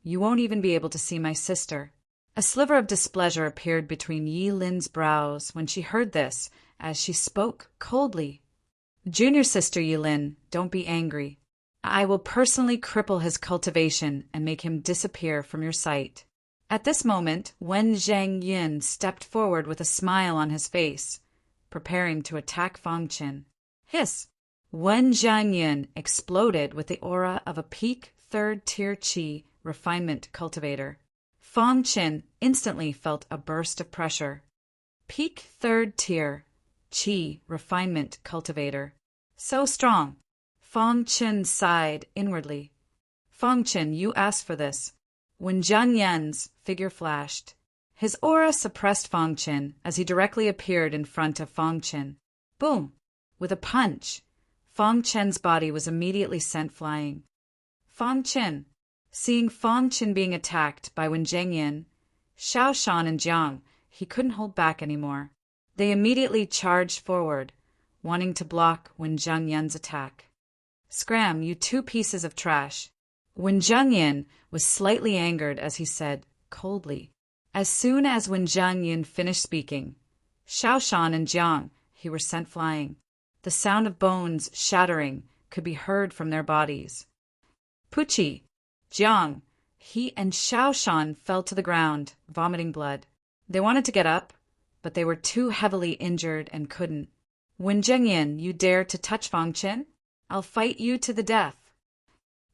You won't even be able to see my sister." A sliver of displeasure appeared between Yi Lin's brows when she heard this, as she spoke coldly. "Junior sister Yi Lin, don't be angry. I will personally cripple his cultivation and make him disappear from your sight." At this moment, Wen Zhangyin stepped forward with a smile on his face, preparing to attack Fang Qin. Hiss! Wen Zhangyin exploded with the aura of a peak third-tier qi refinement cultivator. Fang Qin instantly felt a burst of pressure. Peak third-tier qi refinement cultivator. So strong. Fang Qin sighed inwardly. "Fang Qin, you asked for this." When Zhang Yan's figure flashed, his aura suppressed Fang Qin as he directly appeared in front of Fang Qin. Boom! With a punch, Fang Qin's body was immediately sent flying. Fang Qin, seeing Fang Qin being attacked by Wen Zhangyin, Xiao Shan and Jiang, he couldn't hold back anymore. They immediately charged forward, wanting to block Wen Zhangyan's attack. "Scram, you two pieces of trash." Wen Zhangyin was slightly angered as he said, coldly. As soon as Wen Zhangyin finished speaking, Xiao Shan and Jiang, he were sent flying. The sound of bones shattering could be heard from their bodies. Puchi, Jiang, he and Xiao Shan fell to the ground, vomiting blood. They wanted to get up, but they were too heavily injured and couldn't. "Wen Zhangyin, you dare to touch Fang Qin? I'll fight you to the death."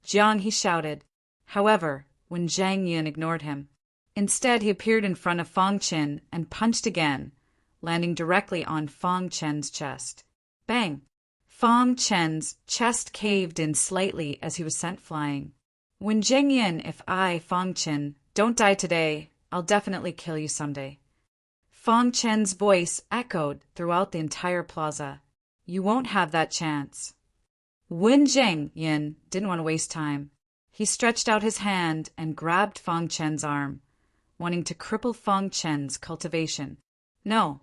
Jiang, he shouted. However, Wen Zhangyin ignored him. Instead, he appeared in front of Fang Qin and punched again, landing directly on Fang Qin's chest. Bang! Fang Qin's chest caved in slightly as he was sent flying. "Wen Zhangyin, if I, Fang Qin, don't die today, I'll definitely kill you someday." Fang Qin's voice echoed throughout the entire plaza. "You won't have that chance." Wen Zhangyin didn't want to waste time. He stretched out his hand and grabbed Fang Qin's arm, wanting to cripple Fang Qin's cultivation. "No!"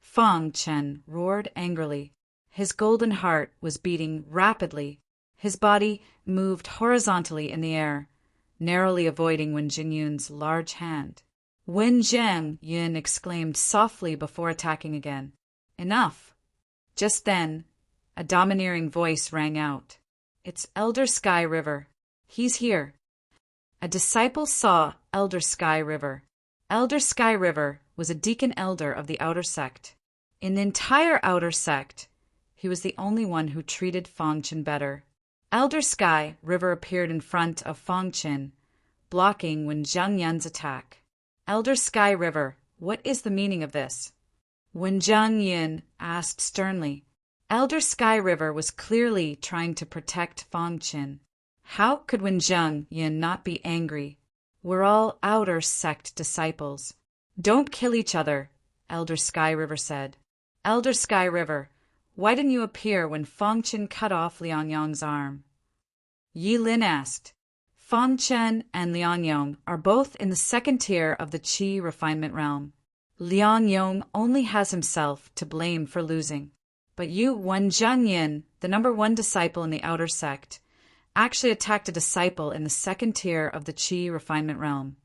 Fang Qin roared angrily. His golden heart was beating rapidly. His body moved horizontally in the air, narrowly avoiding Wen Zhangyun's large hand. Wen Zhangyin exclaimed softly before attacking again. "Enough!" Just then, a domineering voice rang out. "It's Elder Sky River. He's here." A disciple saw Elder Sky River. Elder Sky River was a deacon elder of the outer sect. In the entire outer sect, he was the only one who treated Fang Qin better. Elder Sky River appeared in front of Fang Qin, blocking Wen Zhangyan's attack. "Elder Sky River, what is the meaning of this?" Wen Zhangyin asked sternly. Elder Sky River was clearly trying to protect Fang Qin. How could Wen Zhangyin not be angry? We're all outer sect disciples. "Don't kill each other," Elder Sky River said. "Elder Sky River, why didn't you appear when Fang Qin cut off Liang Yong's arm?" Yi Lin asked. Fang Qin and Liang Yong are both in the second tier of the Qi refinement realm. Liang Yong only has himself to blame for losing. But you, Wen Zhangyin, the #1 disciple in the outer sect, actually attacked a disciple in the second tier of the Qi refinement realm,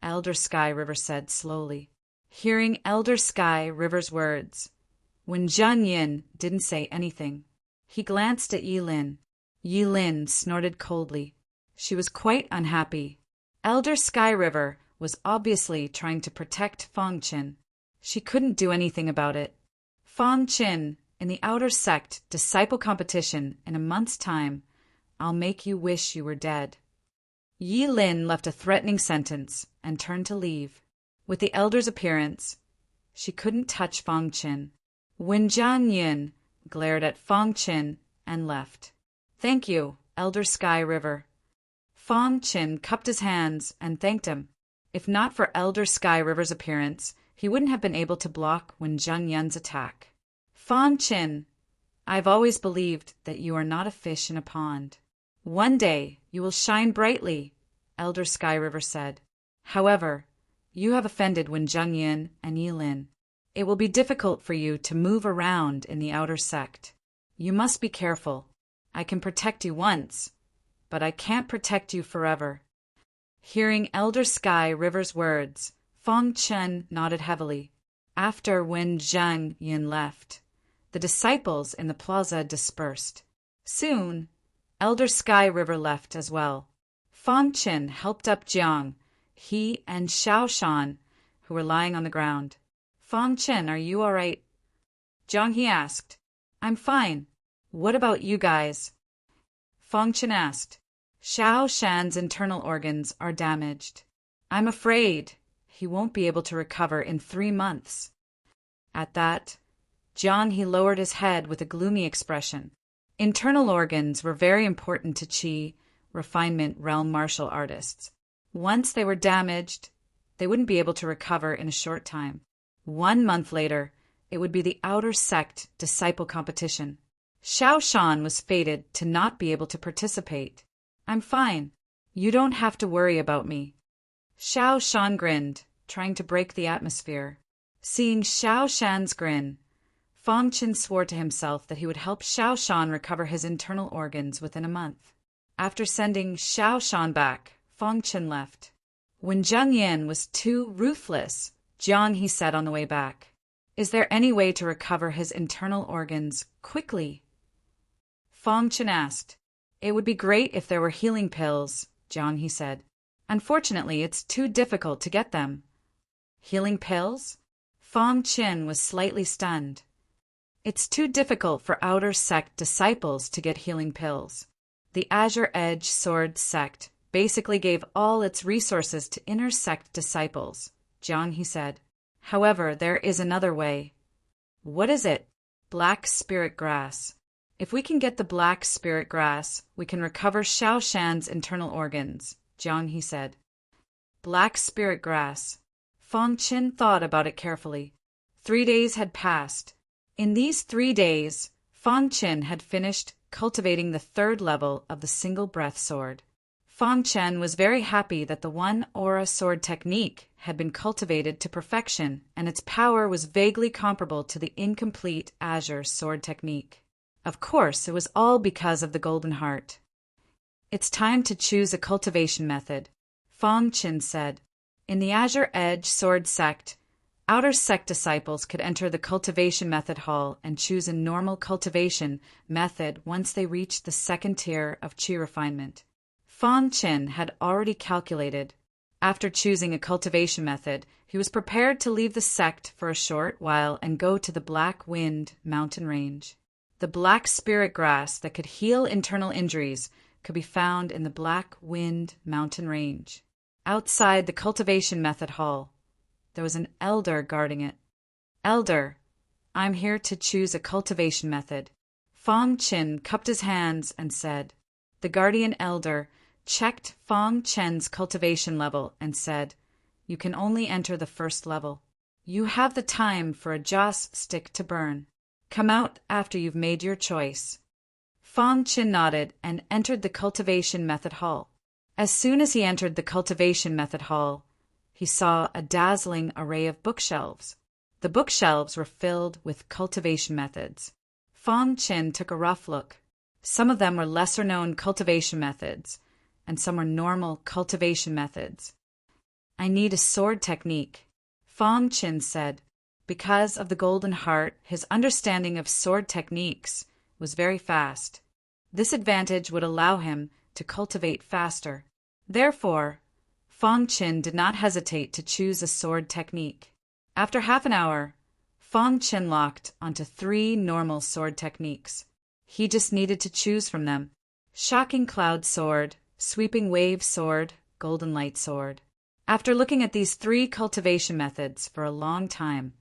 Elder Sky River said slowly. Hearing Elder Sky River's words, Wen Zhangyin didn't say anything. He glanced at Yi Lin. Yi Lin snorted coldly. She was quite unhappy. Elder Sky River was obviously trying to protect Fang Qin. She couldn't do anything about it. Fang Qin, in the outer sect disciple competition in a month's time, I'll make you wish you were dead. Yi Lin left a threatening sentence and turned to leave. With the elder's appearance, she couldn't touch Fang Qin. Wen Zhangyin glared at Fang Qin and left. Thank you, Elder Sky River. Fang Qin cupped his hands and thanked him. If not for Elder Sky River's appearance, he wouldn't have been able to block Wen Zhangyan's attack. Fang Qin, I've always believed that you are not a fish in a pond. One day you will shine brightly, Elder Sky River said. However, you have offended Wen Zhangyin and Yi Lin. It will be difficult for you to move around in the outer sect. You must be careful. I can protect you once, but I can't protect you forever. Hearing Elder Sky River's words, Fong Chen nodded heavily. After when Zhang Yin left, the disciples in the plaza dispersed. Soon, Elder Sky River left as well. Fong Chen helped up Jiang, he and Xiao Shan, who were lying on the ground. Fong Chen, are you all right? Jiang he asked. I'm fine. What about you guys? Fong Chen asked. Xiao Shan's internal organs are damaged. I'm afraid he won't be able to recover in 3 months. At that, Jiang he lowered his head with a gloomy expression. Internal organs were very important to Qi refinement realm martial artists. Once they were damaged, they wouldn't be able to recover in a short time. 1 month later, it would be the outer sect disciple competition. Xiao Shan was fated to not be able to participate. I'm fine. You don't have to worry about me. Xiao Shan grinned, trying to break the atmosphere. Seeing Xiao Shan's grin, Fong Chen swore to himself that he would help Xiao Shan recover his internal organs within a month. After sending Xiao Shan back, Fong Chen left. When Zhang Yin was too ruthless, Jiang he said on the way back, Is there any way to recover his internal organs quickly? Fong Chen asked. It would be great if there were healing pills, Jiang he said. Unfortunately, it's too difficult to get them. Healing pills? Fong Chen was slightly stunned. It's too difficult for outer sect disciples to get healing pills. The Azure Edge Sword sect basically gave all its resources to inner sect disciples, Jiang he said. However, there is another way. What is it? Black spirit grass. If we can get the black spirit grass, we can recover Xiao Shan's internal organs, Jiang he said. Black spirit grass. Fong Chen thought about it carefully. 3 days had passed. In these 3 days, Fong Chen had finished cultivating the 3rd level of the single breath sword. Fong Chen was very happy that the one aura sword technique had been cultivated to perfection, and its power was vaguely comparable to the incomplete Azure sword technique. Of course, it was all because of the golden heart. It's time to choose a cultivation method, Fong Chen said. In the Azure Edge sword sect, outer sect disciples could enter the cultivation method hall and choose a normal cultivation method once they reached the 2nd tier of Qi refinement. Fong Chen had already calculated. After choosing a cultivation method, he was prepared to leave the sect for a short while and go to the Black Wind mountain range. The black spirit grass that could heal internal injuries could be found in the Black Wind mountain range. Outside the cultivation method hall, there was an elder guarding it. Elder, I'm here to choose a cultivation method. Fong Chen cupped his hands and said. The guardian elder checked Fong Chen's cultivation level and said, You can only enter the 1st level. You have the time for a joss stick to burn. Come out after you've made your choice. Fong Chen nodded and entered the cultivation method hall. As soon as he entered the cultivation method hall, he saw a dazzling array of bookshelves. The bookshelves were filled with cultivation methods. Fong Chen took a rough look. Some of them were lesser-known cultivation methods, and some were normal cultivation methods. I need a sword technique, Fong Chen said. Because of the golden heart, his understanding of sword techniques was very fast. This advantage would allow him to cultivate faster. Therefore, Fong Chen did not hesitate to choose a sword technique. After half an hour, Fong Chen locked onto 3 normal sword techniques. He just needed to choose from them. Shocking Cloud Sword, Sweeping Wave Sword, Golden Light Sword. After looking at these 3 cultivation methods for a long time,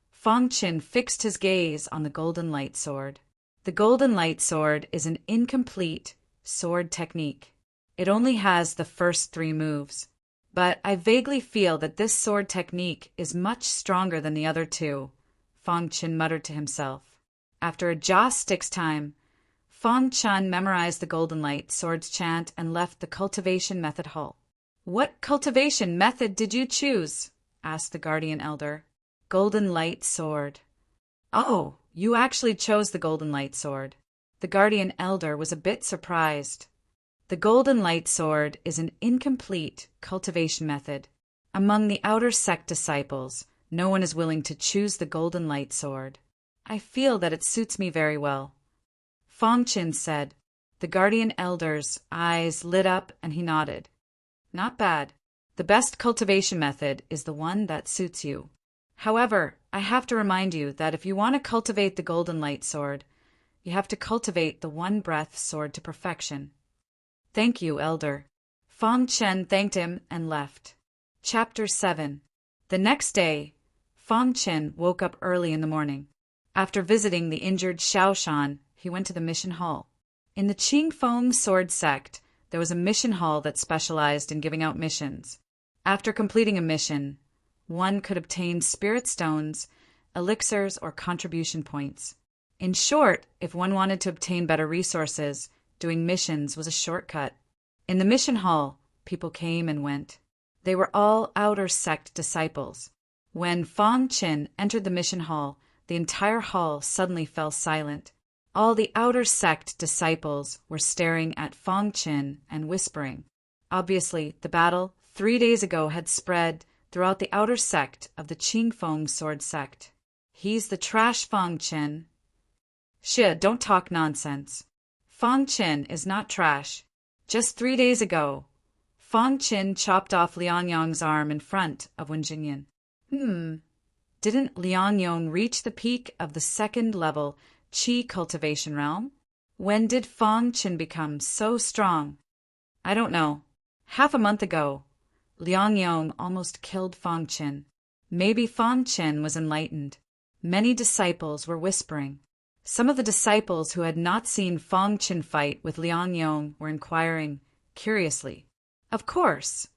Fong Chen fixed his gaze on the Golden Light Sword. The Golden Light Sword is an incomplete sword technique. It only has the first 3 moves. But I vaguely feel that this sword technique is much stronger than the other 2, Fong Chen muttered to himself. After a joss stick's time, Fong Chen memorized the Golden Light Sword's chant and left the cultivation method hall. What cultivation method did you choose? Asked the guardian elder. Golden Light Sword. Oh, you actually chose the Golden Light Sword. The guardian elder was a bit surprised. The Golden Light Sword is an incomplete cultivation method. Among the outer sect disciples, no one is willing to choose the Golden Light Sword. I feel that it suits me very well. Fong Qin said. The guardian elder's eyes lit up and he nodded. Not bad. The best cultivation method is the one that suits you. However, I have to remind you that if you want to cultivate the Golden Light Sword, you have to cultivate the One Breath Sword to perfection. Thank you, Elder. Fong Chen thanked him and left. Chapter 7. The next day, Fong Chen woke up early in the morning. After visiting the injured Xiaoshan, he went to the mission hall. In the Qingfeng Sword sect, there was a mission hall that specialized in giving out missions. After completing a mission, one could obtain spirit stones, elixirs, or contribution points. In short, if one wanted to obtain better resources, doing missions was a shortcut. In the mission hall, people came and went. They were all outer sect disciples. When Fong Qin entered the mission hall, the entire hall suddenly fell silent. All the outer sect disciples were staring at Fong Qin and whispering. Obviously, the battle 3 days ago had spread throughout the outer sect of the Qingfeng Sword sect. He's the trash Fong Qin. Xie, don't talk nonsense. Fong Qin is not trash. Just 3 days ago, Fong Qin chopped off Liang Yong's arm in front of Wen Jingyan. Didn't Liang Yong reach the peak of the second level Qi cultivation realm? When did Fong Qin become so strong? I don't know. Half a month ago, Liang Yong almost killed Fong Qin. Maybe Fong Qin was enlightened. Many disciples were whispering. Some of the disciples who had not seen Fong Qin fight with Liang Yong were inquiring curiously. Of course,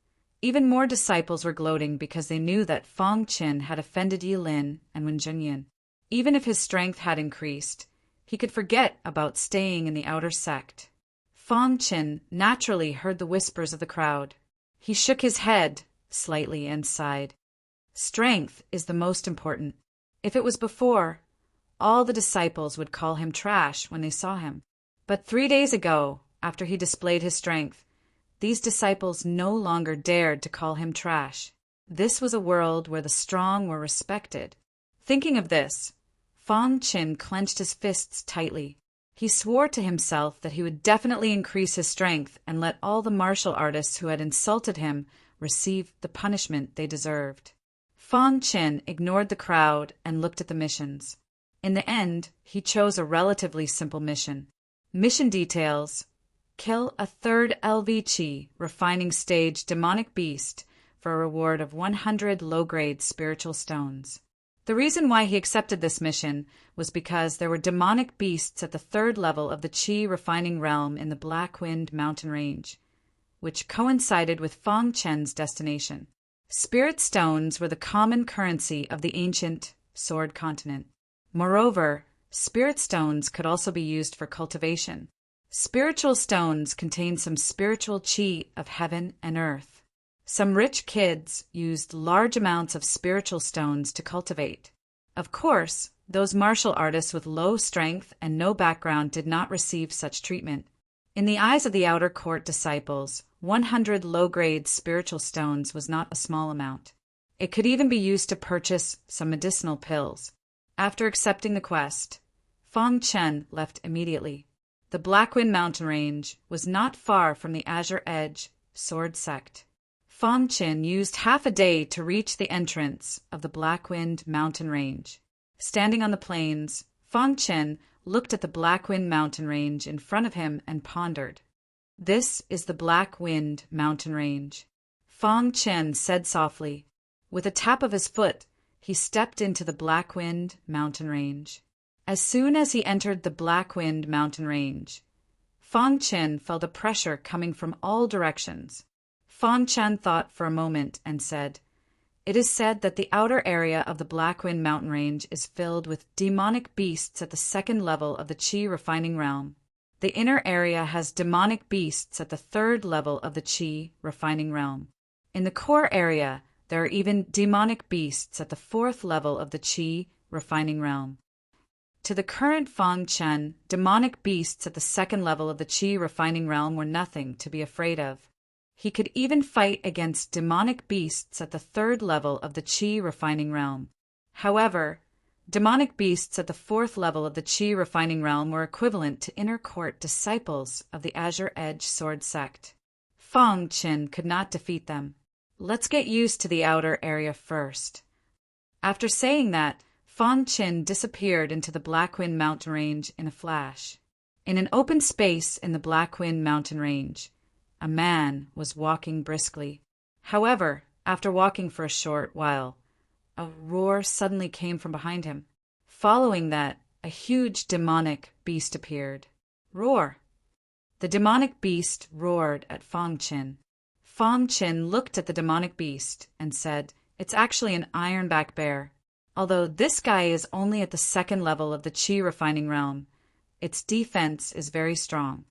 even more disciples were gloating because they knew that Fong Qin had offended Yi Lin and Wen Jingyan. Even if his strength had increased, he could forget about staying in the outer sect. Fong Qin naturally heard the whispers of the crowd. He shook his head slightly and sighed. Strength is the most important. If it was before, all the disciples would call him trash when they saw him. But 3 days ago, after he displayed his strength, these disciples no longer dared to call him trash. This was a world where the strong were respected. Thinking of this, Fong Qin clenched his fists tightly. He swore to himself that he would definitely increase his strength and let all the martial artists who had insulted him receive the punishment they deserved. Fong Qin ignored the crowd and looked at the missions. In the end, he chose a relatively simple mission. Mission details: kill a 3rd LV Qi refining stage demonic beast for a reward of 100 low-grade spiritual stones. The reason why he accepted this mission was because there were demonic beasts at the 3rd level of the Qi refining realm in the Black Wind mountain range, which coincided with Fong Chen's destination. Spirit stones were the common currency of the ancient Sword continent. Moreover, spirit stones could also be used for cultivation. Spiritual stones contain some spiritual Qi of heaven and earth. Some rich kids used large amounts of spiritual stones to cultivate. Of course, those martial artists with low strength and no background did not receive such treatment. In the eyes of the outer court disciples, 100 low-grade spiritual stones was not a small amount. It could even be used to purchase some medicinal pills. After accepting the quest, Fong Chen left immediately. The Blackwind mountain range was not far from the Azure Edge Sword sect. Fong Qin used half a day to reach the entrance of the Blackwind mountain range. Standing on the plains, Fong Qin looked at the Blackwind mountain range in front of him and pondered. This is the Blackwind mountain range. Fong Qin said softly. With a tap of his foot, he stepped into the Blackwind mountain range. As soon as he entered the Blackwind mountain range, Fong Qin felt a pressure coming from all directions. Fong Chen thought for a moment and said, "It is said that the outer area of the Blackwind mountain range is filled with demonic beasts at the 2nd level of the Qi refining realm. The inner area has demonic beasts at the 3rd level of the Qi refining realm. In the core area, there are even demonic beasts at the 4th level of the Qi refining realm. To the current Fang Chen, demonic beasts at the second level of the Qi refining realm were nothing to be afraid of. He could even fight against demonic beasts at the third level of the Qi refining realm. However, demonic beasts at the fourth level of the Qi refining realm were equivalent to inner court disciples of the Azure Edge Sword Sect. Fang Chen could not defeat them. Let's get used to the outer area first. After saying that, Fang Chen disappeared into the Blackwind mountain range in a flash. In an open space in the Blackwind mountain range, a man was walking briskly. However, after walking for a short while, a roar suddenly came from behind him. Following that, a huge demonic beast appeared. Roar! The demonic beast roared at Fang Chen. Fang Chen looked at the demonic beast and said, "It's actually an ironback bear. Although this guy is only at the second level of the Qi refining realm, its defense is very strong."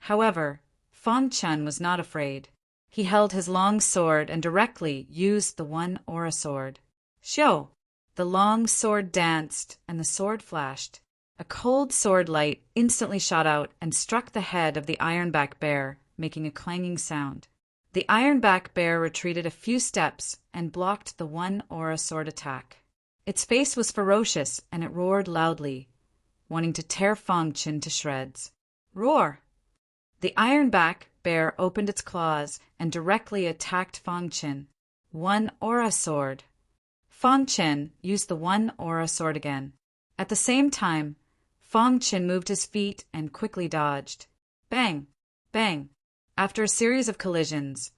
However, Fang Chen was not afraid. He held his long sword and directly used the one aura sword. Xiao! The long sword danced and the sword flashed. A cold sword light instantly shot out and struck the head of the ironback bear, making a clanging sound. The ironback bear retreated a few steps and blocked the one aura sword attack. Its face was ferocious and it roared loudly, wanting to tear Fang Chen to shreds. Roar! The ironback bear opened its claws and directly attacked Fang Chen. One aura sword. Fang Chen used the one aura sword again. At the same time, Fang Chen moved his feet and quickly dodged. Bang! Bang! After a series of collisions,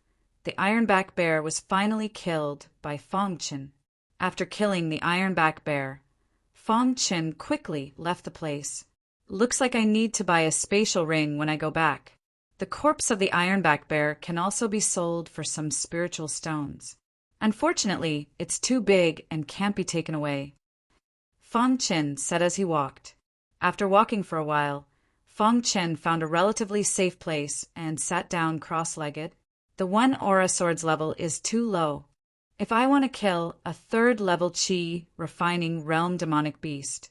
the ironback bear was finally killed by Fang Chen. After killing the ironback bear, Fang Chen quickly left the place. Looks like I need to buy a spatial ring when I go back. The corpse of the ironback bear can also be sold for some spiritual stones. Unfortunately, it's too big and can't be taken away. Fang Chen said as he walked. After walking for a while, Fang Chen found a relatively safe place and sat down cross-legged. The one aura sword's level is too low. If I want to kill a third-level Qi refining realm demonic beast,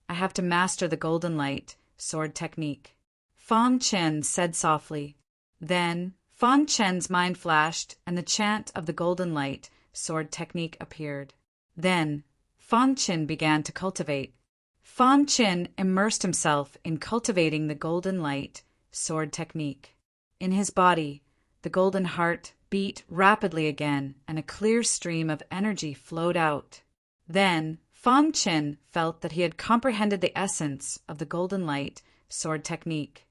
I have to master the golden light sword technique. Fang Chen said softly. Then, Fang Chen's mind flashed and the chant of the golden light sword technique appeared. Then, Fang Chen began to cultivate. Fang Chen immersed himself in cultivating the golden light sword technique. In his body, the golden heart beat rapidly again and a clear stream of energy flowed out. Then, Fang Chen felt that he had comprehended the essence of the golden light sword technique.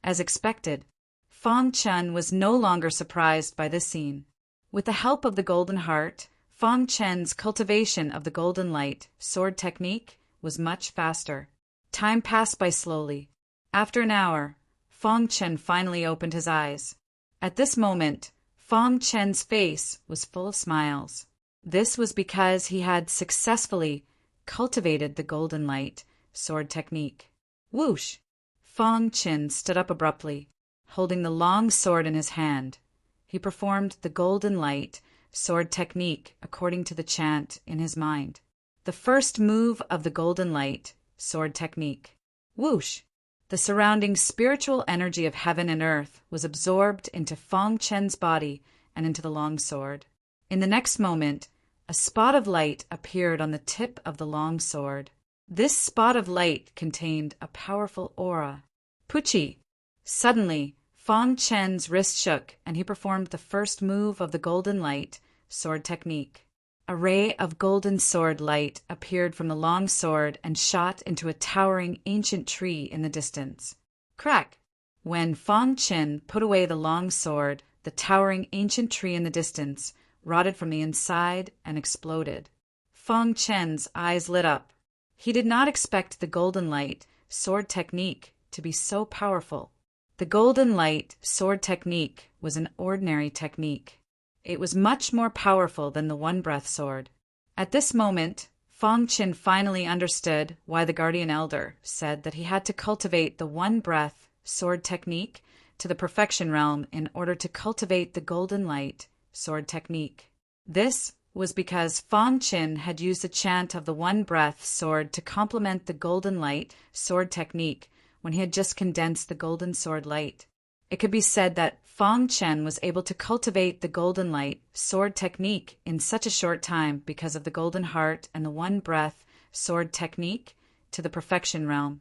As expected, Fang Chen was no longer surprised by this scene. With the help of the golden heart, Fang Chen's cultivation of the golden light sword technique was much faster. Time passed by slowly. After an hour, Fang Chen finally opened his eyes. At this moment, Fang Chen's face was full of smiles. This was because he had successfully cultivated the golden light sword technique. Whoosh! Fang Chen stood up abruptly, holding the long sword in his hand. He performed the golden light sword technique according to the chant in his mind. The first move of the golden light sword technique. Whoosh! The surrounding spiritual energy of heaven and earth was absorbed into Fang Chen's body and into the long sword. In the next moment, a spot of light appeared on the tip of the long sword. This spot of light contained a powerful aura. Puchi! Suddenly, Fang Chen's wrist shook and he performed the first move of the golden light sword technique. A ray of golden sword light appeared from the long sword and shot into a towering ancient tree in the distance. Crack! When Fang Chen put away the long sword, the towering ancient tree in the distance rotted from the inside and exploded. Fang Chen's eyes lit up. He did not expect the golden light sword technique to be so powerful. The golden light sword technique was an ordinary technique. It was much more powerful than the one-breath sword. At this moment, Fang Chen finally understood why the Guardian Elder said that he had to cultivate the one-breath sword technique to the perfection realm in order to cultivate the golden light sword technique. This was because Fong Qin had used the chant of the one-breath sword to complement the golden light sword technique when he had just condensed the golden sword light. It could be said that Fong Qin was able to cultivate the golden light sword technique in such a short time because of the golden heart and the one-breath sword technique to the perfection realm.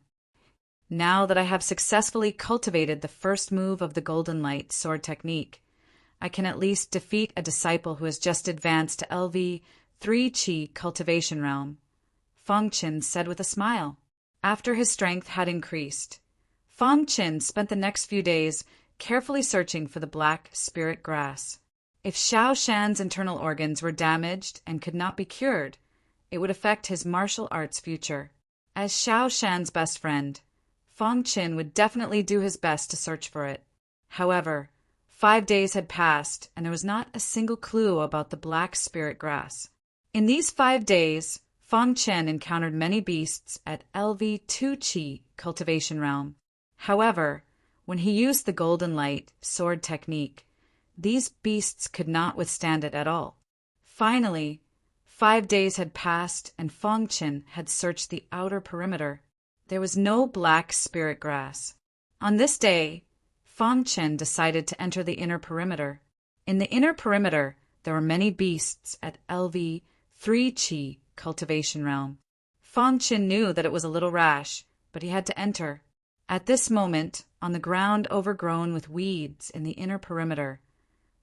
Now that I have successfully cultivated the first move of the golden light sword technique, I can at least defeat a disciple who has just advanced to LV3 Qi cultivation realm, Fong Qin said with a smile. After his strength had increased, Fong Qin spent the next few days carefully searching for the black spirit grass. If Xiao Shan's internal organs were damaged and could not be cured, it would affect his martial arts future. As Xiao Shan's best friend, Fong Qin would definitely do his best to search for it. However, 5 days had passed, and there was not a single clue about the black spirit grass. In these 5 days, Fong Qin encountered many beasts at LV2 Qi cultivation realm. However, when he used the golden light sword technique, these beasts could not withstand it at all. Finally, 5 days had passed, and Fong Qin had searched the outer perimeter. There was no black spirit grass. On this day, Fong Qin decided to enter the inner perimeter. In the inner perimeter, there were many beasts at LV3 Qi cultivation realm. Fong Qin knew that it was a little rash, but he had to enter. At this moment, on the ground overgrown with weeds in the inner perimeter,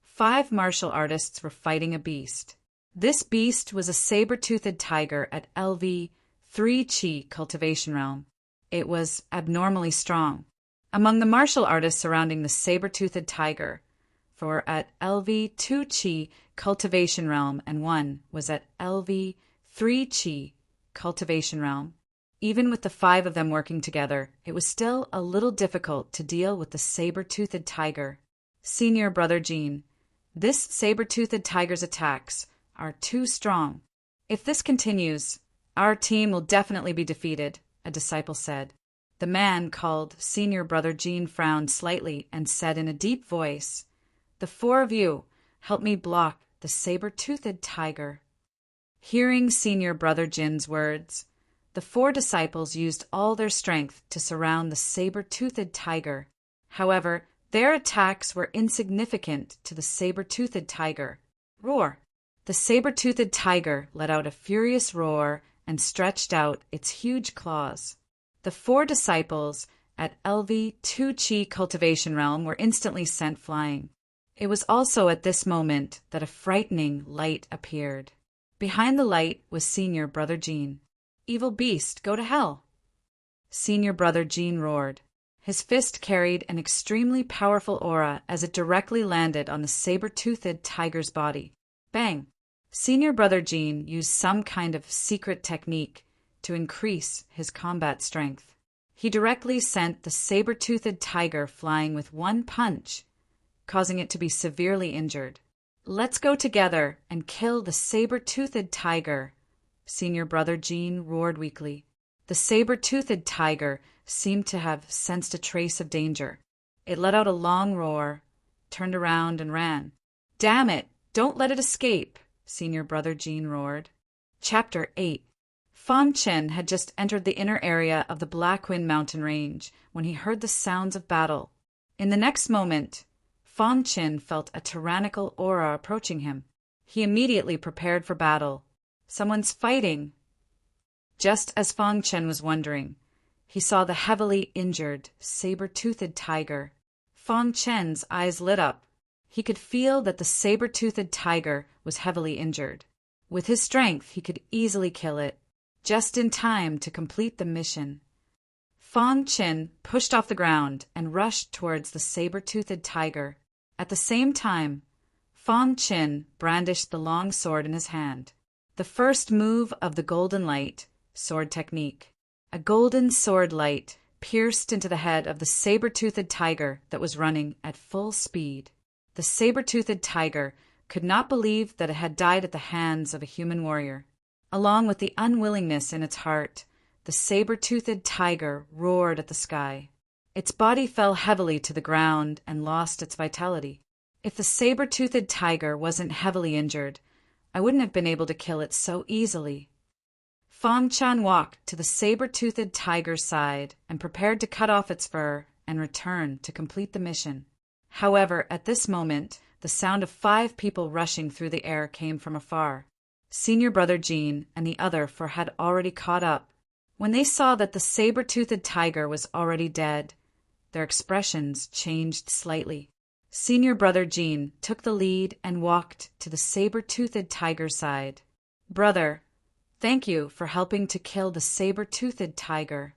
5 martial artists were fighting a beast. This beast was a saber-toothed tiger at LV3 Qi cultivation realm. It was abnormally strong. Among the martial artists surrounding the saber-toothed tiger, 4 at LV2 Qi cultivation realm and 1 was at LV3 Qi cultivation realm. Even with the 5 of them working together, it was still a little difficult to deal with the saber-toothed tiger. Senior Brother Jean, this saber-toothed tiger's attacks are too strong. If this continues, our team will definitely be defeated, a disciple said. The man called Senior Brother Jean frowned slightly and said in a deep voice, "The 4 of you help me block the saber-toothed tiger." Hearing Senior Brother Jin's words, the 4 disciples used all their strength to surround the saber-toothed tiger. However, their attacks were insignificant to the saber-toothed tiger. Roar! The saber-toothed tiger let out a furious roar and stretched out its huge claws. The 4 disciples at LV2 Qi cultivation realm were instantly sent flying. It was also at this moment that a frightening light appeared. Behind the light was Senior Brother Jean. "Evil beast, go to hell!" Senior Brother Jean roared. His fist carried an extremely powerful aura as it directly landed on the saber-toothed tiger's body. Bang! Senior Brother Jean used some kind of secret technique to increase his combat strength. He directly sent the saber-toothed tiger flying with one punch, causing it to be severely injured. "Let's go together and kill the saber-toothed tiger," Senior Brother Jean roared weakly. The saber-toothed tiger seemed to have sensed a trace of danger. It let out a long roar, turned around and ran. "Damn it! Don't let it escape!" Senior Brother Jean roared. Chapter 8. Fong Qin had just entered the inner area of the Blackwind mountain range when he heard the sounds of battle. In the next moment, Fong Qin felt a tyrannical aura approaching him. He immediately prepared for battle. Someone's fighting. Just as Fong Qin was wondering, he saw the heavily injured, saber-toothed tiger. Fong Qin's eyes lit up. He could feel that the saber-toothed tiger was heavily injured. With his strength, he could easily kill it, just in time to complete the mission. Fong Qin pushed off the ground and rushed towards the saber-toothed tiger. At the same time, Fong Qin brandished the long sword in his hand. The first move of the golden light sword technique. A golden sword light pierced into the head of the saber-toothed tiger that was running at full speed. The saber-toothed tiger could not believe that it had died at the hands of a human warrior. Along with the unwillingness in its heart, the saber-toothed tiger roared at the sky. Its body fell heavily to the ground and lost its vitality. If the saber-toothed tiger wasn't heavily injured, I wouldn't have been able to kill it so easily. Fang Chen walked to the saber-toothed tiger's side and prepared to cut off its fur and return to complete the mission. However, at this moment, the sound of 5 people rushing through the air came from afar. Senior brother Jean and the other 4 had already caught up. When they saw that the saber-toothed tiger was already dead, their expressions changed slightly. Senior brother Jean took the lead and walked to the saber-toothed tiger's side. "Brother, thank you for helping to kill the saber-toothed tiger."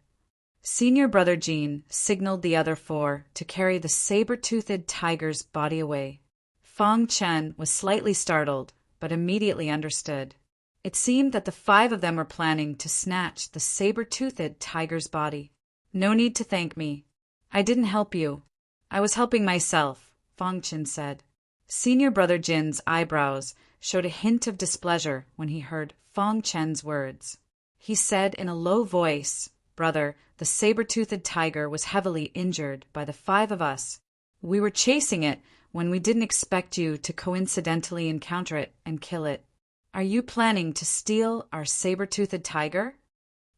Senior brother Jean signaled the other 4 to carry the saber-toothed tiger's body away. Fang Chen was slightly startled, but immediately understood. It seemed that the 5 of them were planning to snatch the saber-toothed tiger's body. "No need to thank me. I didn't help you. I was helping myself," Fang Chen said. Senior brother Jin's eyebrows showed a hint of displeasure when he heard Fang Chen's words. He said in a low voice, "Brother, the saber-toothed tiger was heavily injured by the 5 of us. We were chasing it when we didn't expect you to coincidentally encounter it and kill it. Are you planning to steal our saber-toothed tiger?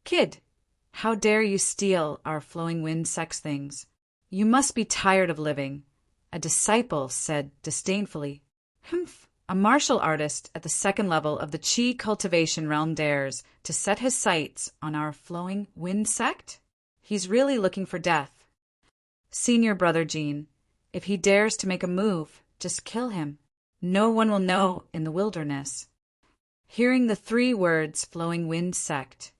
Kid, how dare you steal our flowing wind sex things? You must be tired of living," a disciple said disdainfully. "Humph, a martial artist at the 2nd level of the Qi cultivation realm dares to set his sights on our flowing wind sect? He's really looking for death. Senior brother Jean, if he dares to make a move, just kill him. No one will know in the wilderness." Hearing the 3 words flowing wind sect,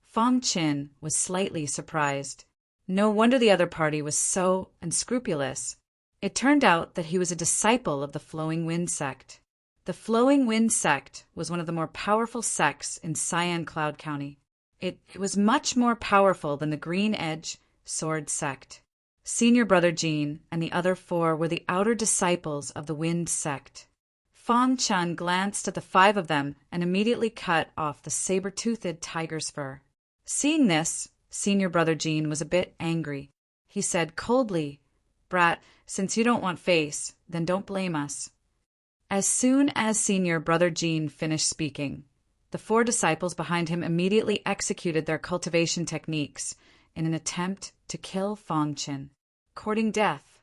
Fang Chen was slightly surprised. No wonder the other party was so unscrupulous. It turned out that he was a disciple of the Flowing Wind sect. The Flowing Wind sect was one of the more powerful sects in Cyan Cloud County. It was much more powerful than the Green Edge Sword sect. Senior brother Jean and the other 4 were the outer disciples of the Wind sect. Fang Chen glanced at the 5 of them and immediately cut off the saber-toothed tiger's fur. Seeing this, senior brother Jean was a bit angry. He said coldly, "Brat, since you don't want face, then don't blame us." As soon as senior brother Jean finished speaking, the 4 disciples behind him immediately executed their cultivation techniques in an attempt to kill Fang Chen, courting death.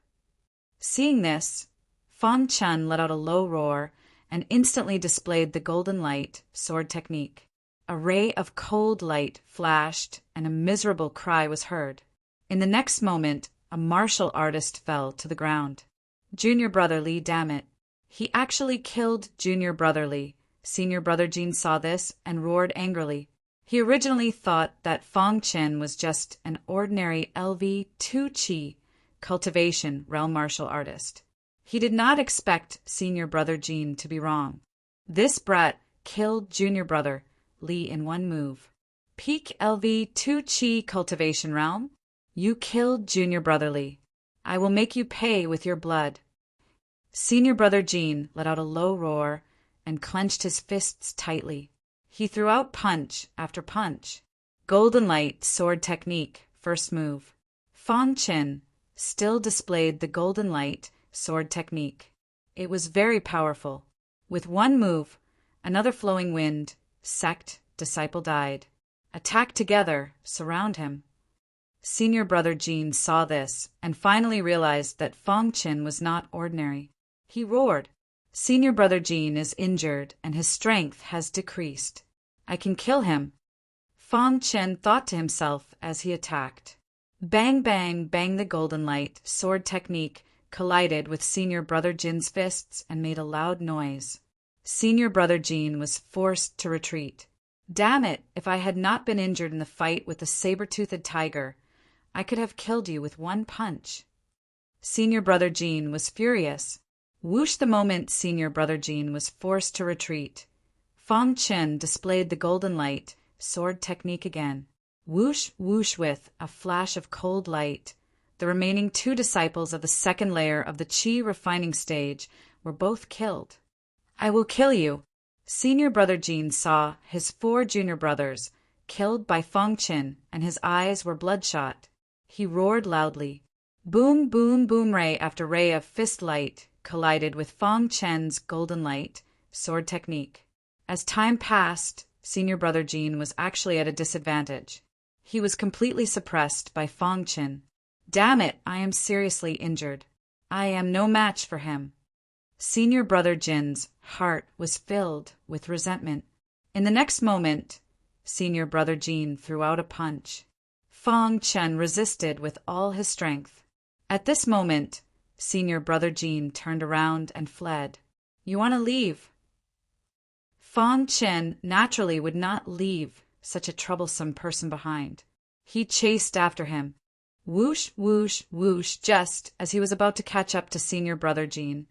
Seeing this, Fang Chen let out a low roar and instantly displayed the golden light sword technique. A ray of cold light flashed and a miserable cry was heard. In the next moment, a martial artist fell to the ground. Junior brother Li, damn it. He actually killed junior brother Li. Senior brother Jean saw this and roared angrily. He originally thought that Fang Chen was just an ordinary LV2 Qi cultivation realm martial artist. He did not expect senior brother Jean to be wrong. This brat killed junior brother Li in one move. Peak LV2 Qi cultivation realm? You killed junior brother Li. I will make you pay with your blood. Senior brother Jean let out a low roar and clenched his fists tightly. He threw out punch after punch. Golden light sword technique, first move. Fang Chen still displayed the golden light sword technique. It was very powerful. With one move, another flowing wind sect disciple died. Attack together, surround him. Senior brother Jean saw this and finally realized that Fang Chen was not ordinary. He roared, "Senior brother Jean is injured and his strength has decreased. I can kill him." Fang Chen thought to himself as he attacked. Bang, bang, bang, the golden light sword technique collided with senior brother Jin's fists and made a loud noise. Senior brother Jean was forced to retreat. Damn it, if I had not been injured in the fight with the saber-toothed tiger, I could have killed you with one punch. Senior brother Jean was furious. Whoosh, the moment senior brother Jean was forced to retreat, Fang Chen displayed the golden light sword technique again. Whoosh, whoosh, with a flash of cold light. The remaining 2 disciples of the 2nd layer of the Qi refining stage were both killed. I will kill you. Senior brother Jean saw his 4 junior brothers killed by Fang Chen and his eyes were bloodshot. He roared loudly. Boom, boom, boom, ray after ray of fist light collided with Fang Chen's golden light sword technique. As time passed, senior brother Jean was actually at a disadvantage. He was completely suppressed by Fong Qin. Damn it, I am seriously injured. I am no match for him. Senior brother Jin's heart was filled with resentment. In the next moment, senior brother Jean threw out a punch. Fong Chen resisted with all his strength. At this moment, senior brother Jean turned around and fled. You want to leave? Fong Chen naturally would not leave such a troublesome person behind. He chased after him. Whoosh, whoosh, whoosh, just as he was about to catch up to senior brother Jean,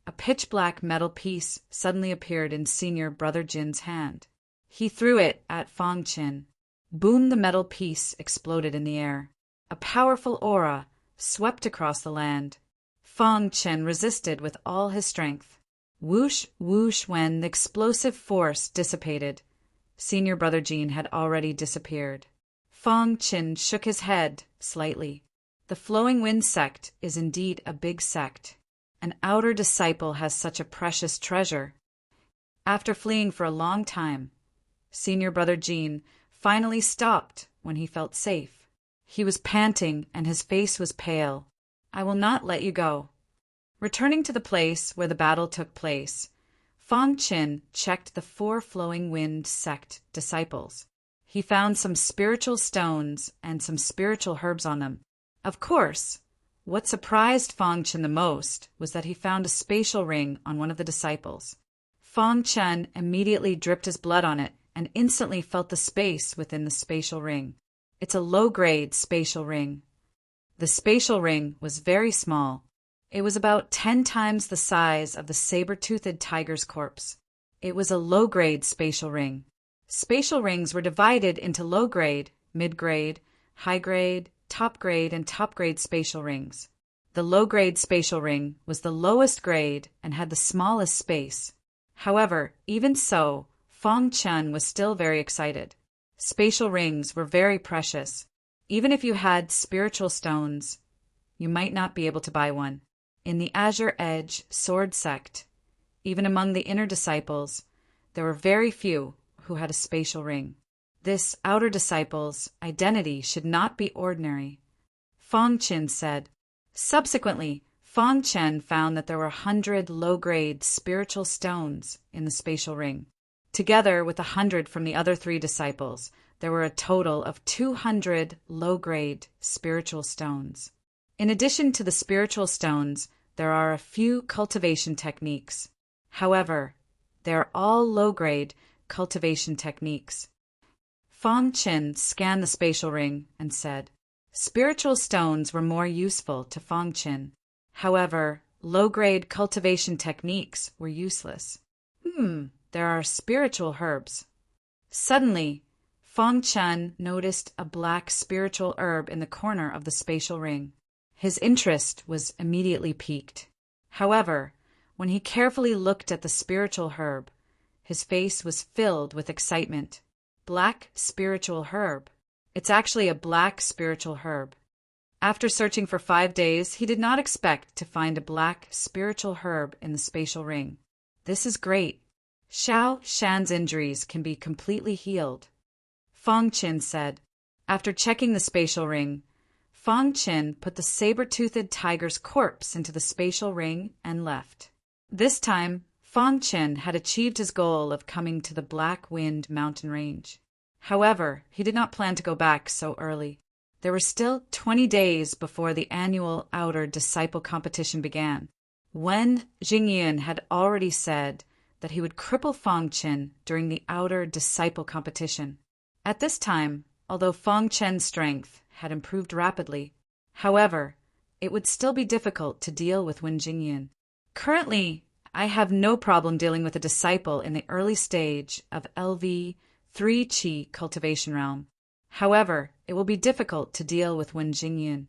a pitch-black metal piece suddenly appeared in senior brother Jin's hand. He threw it at Fong Chen. Boom, the metal piece exploded in the air. A powerful aura swept across the land. Fong Chen resisted with all his strength. Whoosh, whoosh, when the explosive force dissipated, senior brother Jean had already disappeared. Fong Chen shook his head slightly. The Flowing Wind sect is indeed a big sect. An outer disciple has such a precious treasure. After fleeing for a long time, senior brother Jean finally stopped when he felt safe. He was panting and his face was pale. I will not let you go. Returning to the place where the battle took place, Fong Qin checked the 4 Flowing Wind sect disciples. He found some spiritual stones and some spiritual herbs on them. Of course, what surprised Fong Qin the most was that he found a spatial ring on one of the disciples. Fong Qin immediately dripped his blood on it and instantly felt the space within the spatial ring. It's a low-grade spatial ring. The spatial ring was very small. It was about 10 times the size of the saber-toothed tiger's corpse. It was a low-grade spatial ring. Spatial rings were divided into low-grade, mid-grade, high-grade, top-grade, and top-grade spatial rings. The low-grade spatial ring was the lowest grade and had the smallest space. However, even so, Fong Chen was still very excited. Spatial rings were very precious. Even if you had spiritual stones, you might not be able to buy one. In the Azure Edge Sword sect, even among the inner disciples, there were very few who had a spatial ring. This outer disciple's identity should not be ordinary, Fong Qin said. Subsequently, Fong Chen found that there were 100 low-grade spiritual stones in the spatial ring. Together with 100 from the other 3 disciples, there were a total of 200 low-grade spiritual stones. In addition to the spiritual stones, there are a few cultivation techniques. However, they are all low-grade cultivation techniques. Fong Qin scanned the spatial ring and said, spiritual stones were more useful to Fong Qin. However, low-grade cultivation techniques were useless. There are spiritual herbs. Suddenly, Fong Chen noticed a black spiritual herb in the corner of the spatial ring. His interest was immediately piqued. However, when he carefully looked at the spiritual herb, his face was filled with excitement. Black spiritual herb. It's actually a black spiritual herb. After searching for 5 days, he did not expect to find a black spiritual herb in the spatial ring. This is great. Xiao Shan's injuries can be completely healed, Fong Qin said. After checking the spatial ring, Fong Qin put the saber-toothed tiger's corpse into the spatial ring and left. This time, Fong Qin had achieved his goal of coming to the Black Wind mountain range. However, he did not plan to go back so early. There were still 20 days before the annual Outer Disciple competition began. Wen Jingyan had already said that he would cripple Fong Qin during the Outer Disciple competition. At this time, although Fong Qin's strength had improved rapidly, however, it would still be difficult to deal with Wen Jingyan. Currently, I have no problem dealing with a disciple in the early stage of LV 3 Qi cultivation realm. However, it will be difficult to deal with Wen Jingyan.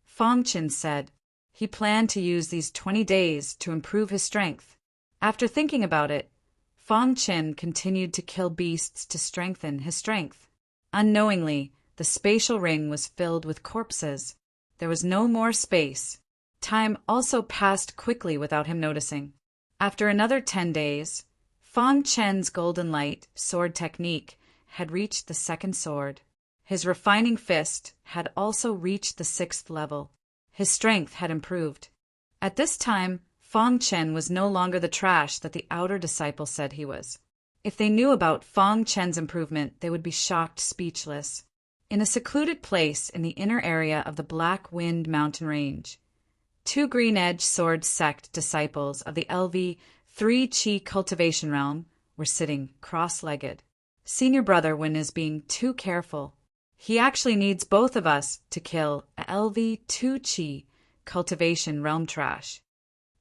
Fong Qin said he planned to use these 20 days to improve his strength. After thinking about it, Fong Qin continued to kill beasts to strengthen his strength. Unknowingly, the spatial ring was filled with corpses. There was no more space. Time also passed quickly without him noticing. After another 10 days, Fang Chen's golden light sword technique had reached the second sword. His refining fist had also reached the 6th level. His strength had improved. At this time, Fang Chen was no longer the trash that the outer disciple said he was. If they knew about Fang Chen's improvement, they would be shocked speechless. In a secluded place in the inner area of the Black Wind mountain range, 2 green-edge sword sect disciples of the LV3 Qi cultivation realm were sitting cross-legged. Senior brother Wen is being too careful. He actually needs both of us to kill a LV2 Qi cultivation realm trash.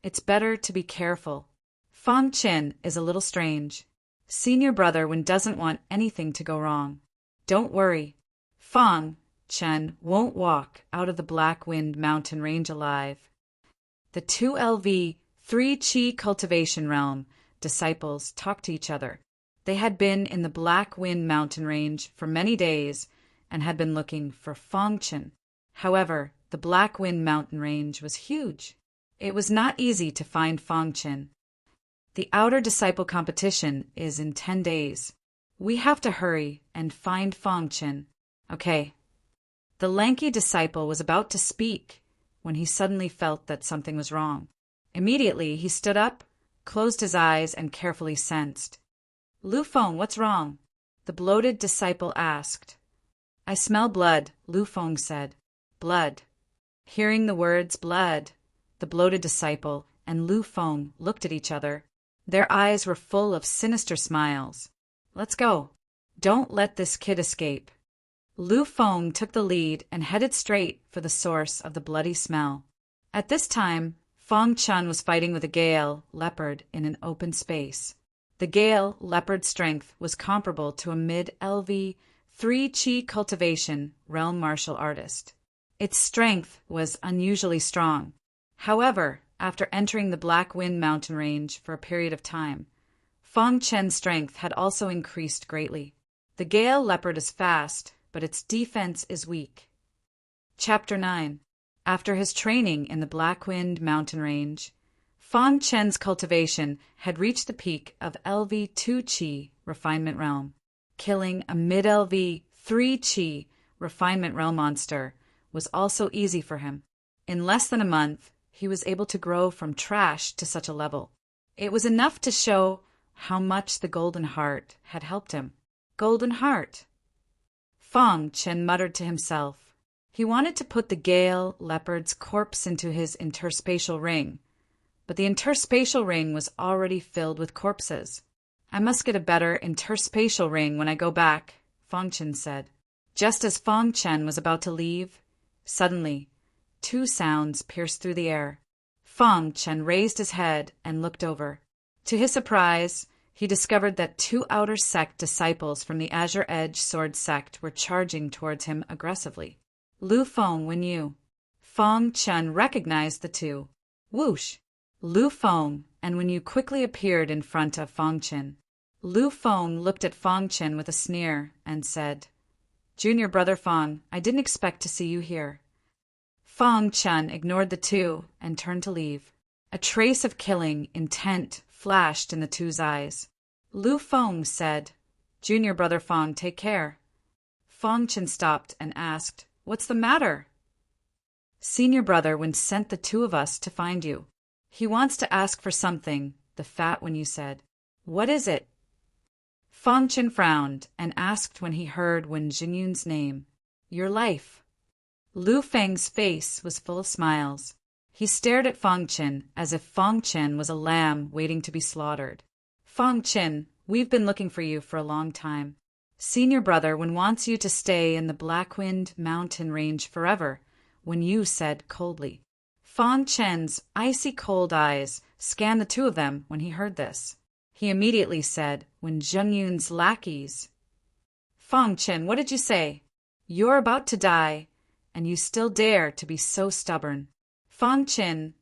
It's better to be careful. Fang Chen is a little strange. Senior brother Wen doesn't want anything to go wrong. Don't worry. Fang Chen won't walk out of the Black Wind mountain range alive. The 2 LV3 Qi cultivation realm disciples talked to each other. They had been in the Black Wind mountain range for many days and had been looking for Fang Chen. However, the Black Wind mountain range was huge. It was not easy to find Fang Chen. The outer disciple competition is in 10 days. We have to hurry and find Fang Chen. Okay. The lanky disciple was about to speak when he suddenly felt that something was wrong. Immediately, he stood up, closed his eyes, and carefully sensed. Lu Feng, what's wrong? The bloated disciple asked. I smell blood, Lu Feng said. Blood. Hearing the words blood, the bloated disciple and Lu Feng looked at each other. Their eyes were full of sinister smiles. Let's go. Don't let this kid escape. Lu Feng took the lead and headed straight for the source of the bloody smell. At this time, Fang Chen was fighting with a Gale leopard in an open space. The Gale leopard's strength was comparable to a mid-LV3 Qi cultivation realm martial artist. Its strength was unusually strong. However, after entering the Black Wind mountain range for a period of time, Fang Chen's strength had also increased greatly. The Gale leopard is fast, but its defense is weak. Chapter 9. After his training in the Black Wind mountain range, Fang Chen's cultivation had reached the peak of LV2 Qi refinement realm. Killing a mid-LV3 Qi refinement realm monster was also easy for him. In less than a month, he was able to grow from trash to such a level. It was enough to show how much the Golden Heart had helped him. Golden Heart! Fang Chen muttered to himself. He wanted to put the Gale leopard's corpse into his interspatial ring, but the interspatial ring was already filled with corpses. I must get a better interspatial ring when I go back, Fang Chen said. Just as Fang Chen was about to leave, suddenly, 2 sounds pierced through the air. Fang Chen raised his head and looked over. To his surprise, he discovered that 2 outer sect disciples from the Azure Edge sword sect were charging towards him aggressively. Lu Feng, Wen Yu. Fang Chen recognized the 2. Whoosh! Lu Feng and Wen Yu quickly appeared in front of Fang Chen. Lu Feng looked at Fang Chen with a sneer and said, Junior brother Fang, I didn't expect to see you here. Fang Chen ignored the 2 and turned to leave. A trace of killing intent flashed in the 2's eyes. Lu Feng said, Junior brother Fang, take care. Fang Chen stopped and asked, What's the matter? Senior brother Wen sent the 2 of us to find you. He wants to ask for something, the fat Wen Yu said. What is it? Fang Chen frowned and asked when he heard Wen Jinyun's name. Your life. Lu Feng's face was full of smiles. He stared at Fang Chen as if Fang Chen was a lamb waiting to be slaughtered. Fang Chen, we've been looking for you for a long time. Senior brother Wen wants you to stay in the Black Wind mountain range forever, Wen Yu said coldly. Fang Chen's icy cold eyes scanned the 2 of them when he heard this. He immediately said, Wen Zhengyun's lackeys. Fang Chen, what did you say? You're about to die, and you still dare to be so stubborn. Fang Chen,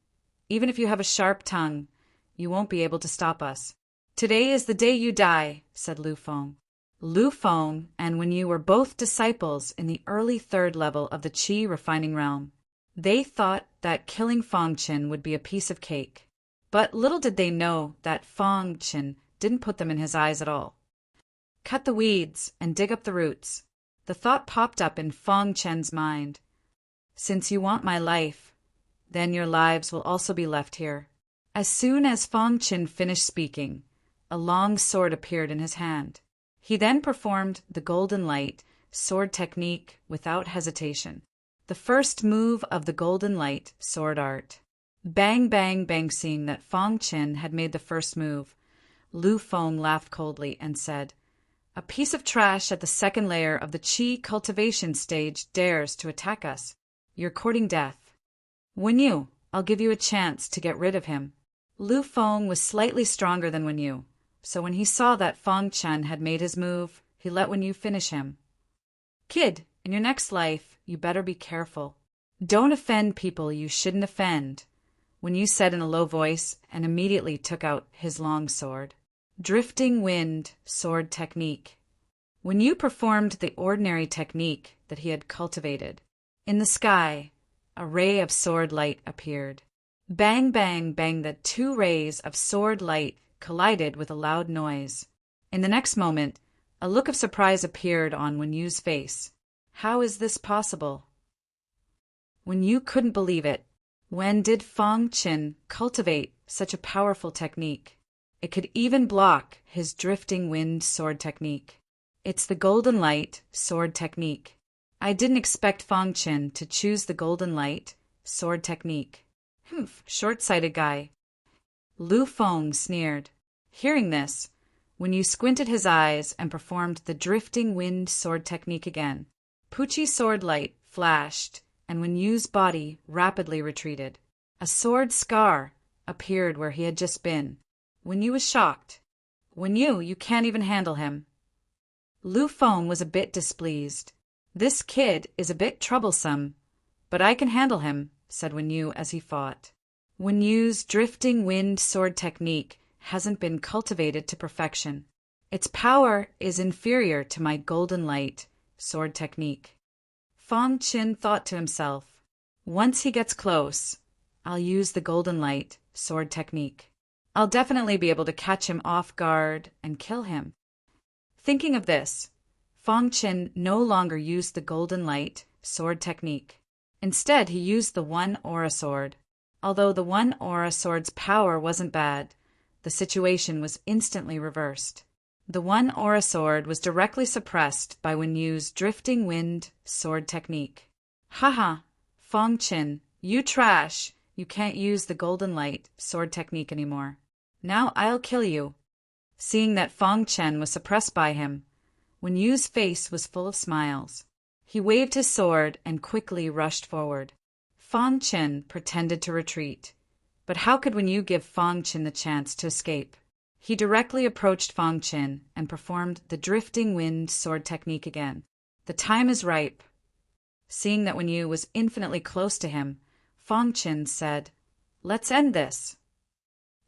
even if you have a sharp tongue, you won't be able to stop us. Today is the day you die, said Lu Feng. Lu Feng and Wen Yu were both disciples in the early 3rd level of the Qi refining realm. They thought that killing Fang Chen would be a piece of cake. But little did they know that Fang Chen didn't put them in his eyes at all. Cut the weeds and dig up the roots. The thought popped up in Fong Chen's mind. Since you want my life, then your lives will also be left here. As soon as Fong Chen finished speaking, a long sword appeared in his hand. He then performed the Golden Light sword technique without hesitation. The first move of the Golden Light sword art. Bang, bang, bang. Seeing that Fong Chen had made the first move, Lu Feng laughed coldly and said, "A piece of trash at the second layer of the Qi cultivation stage dares to attack us. You're courting death. Wen Yu, I'll give you a chance to get rid of him." Lu Feng was slightly stronger than Wen Yu, so when he saw that Fong Chen had made his move, he let Wen Yu finish him. "Kid, in your next life, you better be careful. Don't offend people you shouldn't offend," Wen Yu said in a low voice and immediately took out his long sword. Drifting Wind sword technique. Wen Yu performed the ordinary technique that he had cultivated. In the sky, a ray of sword light appeared. Bang, bang, bang. The two rays of sword light collided with a loud noise. In the next moment, a look of surprise appeared on Wen Yu's face. How is this possible? Wen Yu couldn't believe it. When did Fong Chen cultivate such a powerful technique? It could even block his drifting wind sword technique. It's the Golden Light sword technique. I didn't expect Fong Chen to choose the Golden Light sword technique. Short-sighted guy. Lu Feng sneered. Hearing this, Wen Yu squinted his eyes and performed the drifting wind sword technique again. Pucci sword light flashed, and Wen Yu's body rapidly retreated. A sword scar appeared where he had just been. Wen Yu was shocked. "Wen Yu, you can't even handle him." Lu Feng was a bit displeased. "This kid is a bit troublesome, but I can handle him," said Wen Yu as he fought. Wen Yu's drifting wind sword technique hasn't been cultivated to perfection. Its power is inferior to my Golden Light sword technique. Fong Chen thought to himself, "Once he gets close, I'll use the Golden Light sword technique. I'll definitely be able to catch him off guard and kill him." Thinking of this, Fong Chen no longer used the Golden Light sword technique. Instead, he used the One Aura sword. Although the One Aura sword's power wasn't bad, the situation was instantly reversed. The One Aura sword was directly suppressed by Wen Yu's drifting wind sword technique. "Haha, Fong Chen, you trash! You can't use the Golden Light sword technique anymore. Now I'll kill you." Seeing that Fong Chen was suppressed by him, Wen Yu's face was full of smiles. He waved his sword and quickly rushed forward. Fong Chen pretended to retreat, but how could Wen Yu give Fong Chen the chance to escape? He directly approached Fong Chen and performed the drifting wind sword technique again. "The time is ripe." Seeing that Wen Yu was infinitely close to him, Fong Chen said, "Let's end this."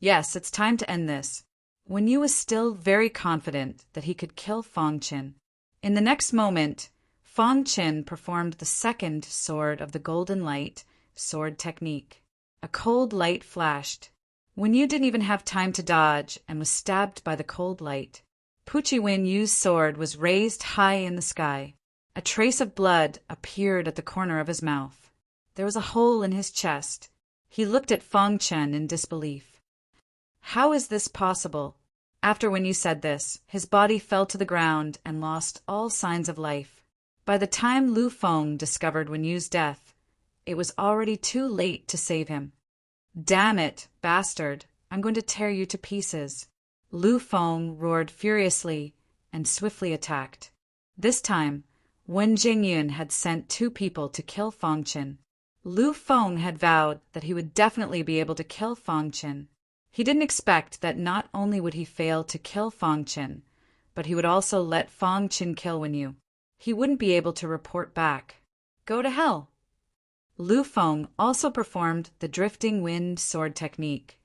Yes, it's time to end this. Wen Yu was still very confident that he could kill Fong Chen. In the next moment, Fong Chen performed the second sword of the Golden Light sword technique. A cold light flashed. Wen Yu didn't even have time to dodge and was stabbed by the cold light. Pucci Wen Yu's sword was raised high in the sky. A trace of blood appeared at the corner of his mouth. There was a hole in his chest. He looked at Fong Chen in disbelief. How is this possible? After Wen Yu said this, his body fell to the ground and lost all signs of life. By the time Lu Feng discovered Wen Yu's death, it was already too late to save him. "Damn it, bastard, I'm going to tear you to pieces." Lu Feng roared furiously and swiftly attacked. This time, Wen Jingyun had sent 2 people to kill Fong Chen. Lu Feng had vowed that he would definitely be able to kill Fong Chen. He didn't expect that not only would he fail to kill Fong Chen, but he would also let Fong Chen kill Wen Yu. He wouldn't be able to report back. Go to hell. Lu Feng also performed the drifting wind sword technique,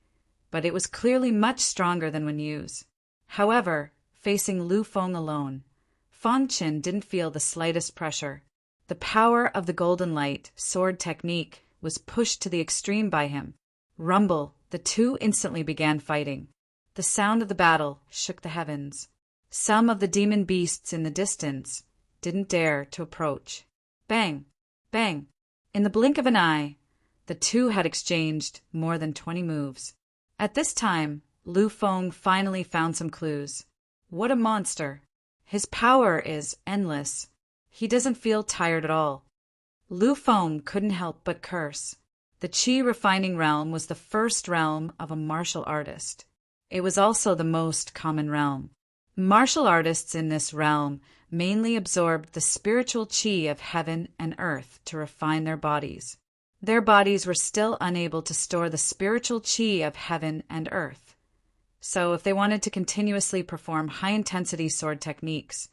but it was clearly much stronger than Wen Yu's. However, facing Lu Feng alone, Fong Chen didn't feel the slightest pressure. The power of the Golden Light sword technique was pushed to the extreme by him. Rumble, the two instantly began fighting. The sound of the battle shook the heavens. Some of the demon beasts in the distance didn't dare to approach. Bang! Bang! In the blink of an eye, the two had exchanged more than 20 moves. At this time, Lu Feng finally found some clues. What a monster! His power is endless. He doesn't feel tired at all. Lu Feng couldn't help but curse. The Qi refining realm was the first realm of a martial artist. It was also the most common realm. Martial artists in this realm mainly absorbed the spiritual Qi of heaven and earth to refine their bodies. Their bodies were still unable to store the spiritual Qi of heaven and earth. So if they wanted to continuously perform high-intensity sword techniques,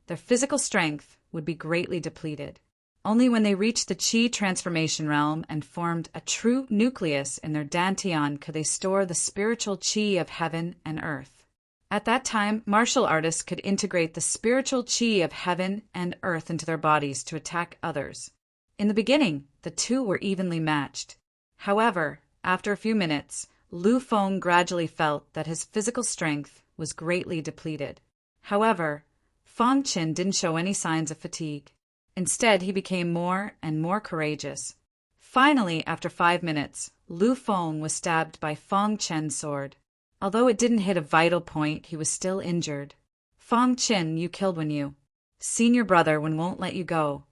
their physical strength would be greatly depleted. Only when they reached the Qi transformation realm and formed a true nucleus in their dantian could they store the spiritual Qi of heaven and earth. At that time, martial artists could integrate the spiritual Qi of heaven and earth into their bodies to attack others. In the beginning, the two were evenly matched. However, after a few minutes, Lu Feng gradually felt that his physical strength was greatly depleted. However, Fang Qin didn't show any signs of fatigue. Instead, he became more and more courageous. Finally, after 5 minutes, Lu Feng was stabbed by Fang Qian's sword. Although it didn't hit a vital point, he was still injured. Fang Qin, you killed when you seen your brother when won't let you go.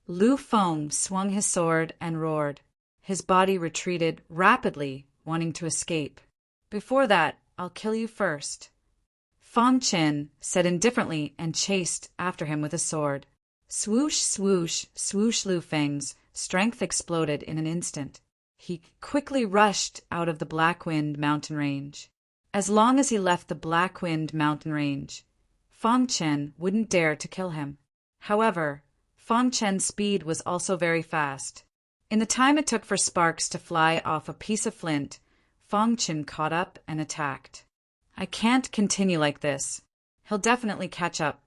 Lu Feng swung his sword and roared. His body retreated rapidly, wanting to escape. Before that, I'll kill you first. Fang Qin said indifferently and chased after him with his sword. Swoosh, swoosh, swoosh. Lu Feng's strength exploded in an instant. He quickly rushed out of the Black Wind mountain range. As long as he left the Black Wind mountain range, Fang Qin wouldn't dare to kill him. However, Fang Qian's speed was also very fast. In the time it took for sparks to fly off a piece of flint, Fang Qin caught up and attacked. I can't continue like this. He'll definitely catch up.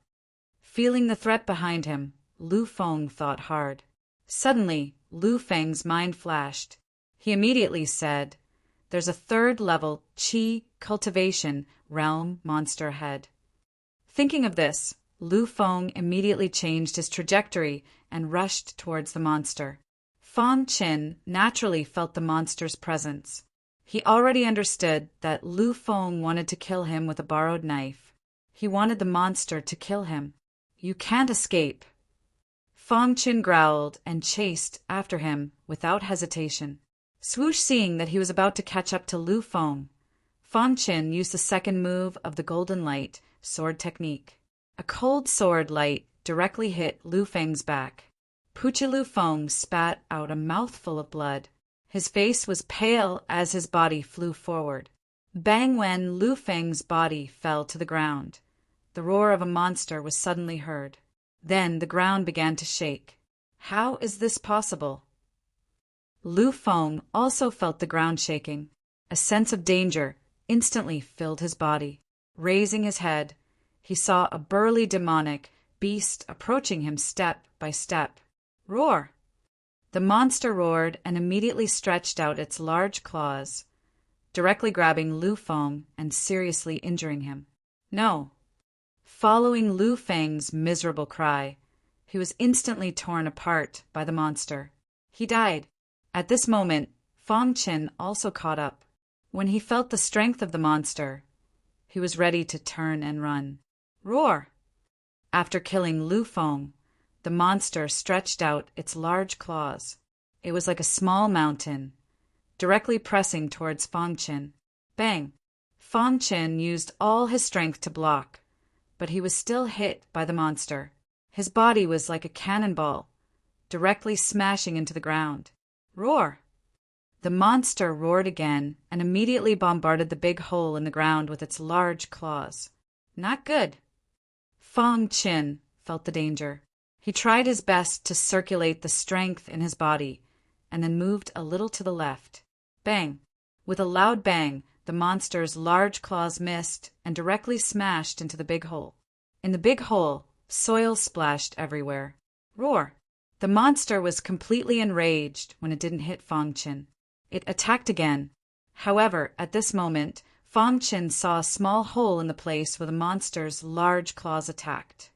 Feeling the threat behind him, Lu Feng thought hard. Suddenly, Lu Feng's mind flashed. He immediately said, "There's a third-level Qi cultivation realm monster ahead." Thinking of this, Lu Feng immediately changed his trajectory and rushed towards the monster. Fang Qin naturally felt the monster's presence. He already understood that Lu Feng wanted to kill him with a borrowed knife. He wanted the monster to kill him. You can't escape. Fang Qin growled and chased after him without hesitation. Swoosh, seeing that he was about to catch up to Lu Feng, Fang Qin used the second move of the Golden Light sword technique. A cold sword light directly hit Lu Feng's back. Puchi Lu Feng spat out a mouthful of blood. His face was pale as his body flew forward. Bang! When Lu Feng's body fell to the ground, the roar of a monster was suddenly heard. Then the ground began to shake. How is this possible? Lu Feng also felt the ground shaking. A sense of danger instantly filled his body. Raising his head, he saw a burly demonic beast approaching him step by step. Roar! The monster roared and immediately stretched out its large claws, directly grabbing Lu Feng and seriously injuring him. No! Following Lu Feng's miserable cry, he was instantly torn apart by the monster. He died. At this moment, Fang Qin also caught up. When he felt the strength of the monster, he was ready to turn and run. Roar! After killing Lu Feng, the monster stretched out its large claws. It was like a small mountain, directly pressing towards Fang Qin. Bang! Fang Qin used all his strength to block, but he was still hit by the monster. His body was like a cannonball, directly smashing into the ground. Roar! The monster roared again and immediately bombarded the big hole in the ground with its large claws. Not good. Fang Qin felt the danger. He tried his best to circulate the strength in his body and then moved a little to the left. Bang! With a loud bang, the monster's large claws missed and directly smashed into the big hole. In the big hole, soil splashed everywhere. Roar! The monster was completely enraged when it didn't hit Fang Qin. It attacked again. However, at this moment, Fang Qin saw a small hole in the place where the monster's large claws attacked.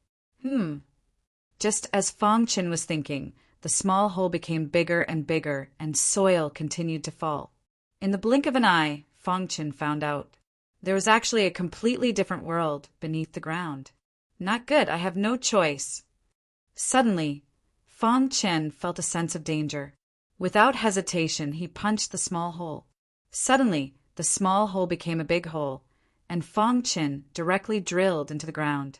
Just as Fang Qin was thinking, the small hole became bigger and bigger, and soil continued to fall. In the blink of an eye, Fang Qin found out. There was actually a completely different world beneath the ground. Not good, I have no choice. Suddenly, Fang Qin felt a sense of danger. Without hesitation, he punched the small hole. Suddenly, the small hole became a big hole, and Fang Qin directly drilled into the ground.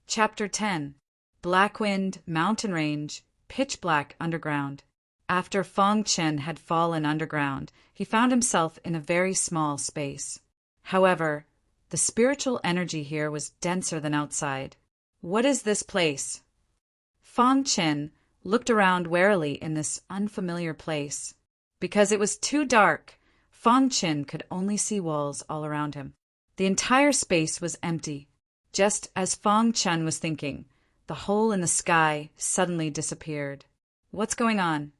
Chapter 10. Blackwind, Mountain Range, Pitch Black Underground. After Fang Qin had fallen underground, he found himself in a very small space. However, the spiritual energy here was denser than outside. What is this place? Fang Qin looked around warily in this unfamiliar place. Because it was too dark, Fang Qin could only see walls all around him. The entire space was empty. Just as Fang Qin was thinking, the hole in the sky suddenly disappeared. What's going on?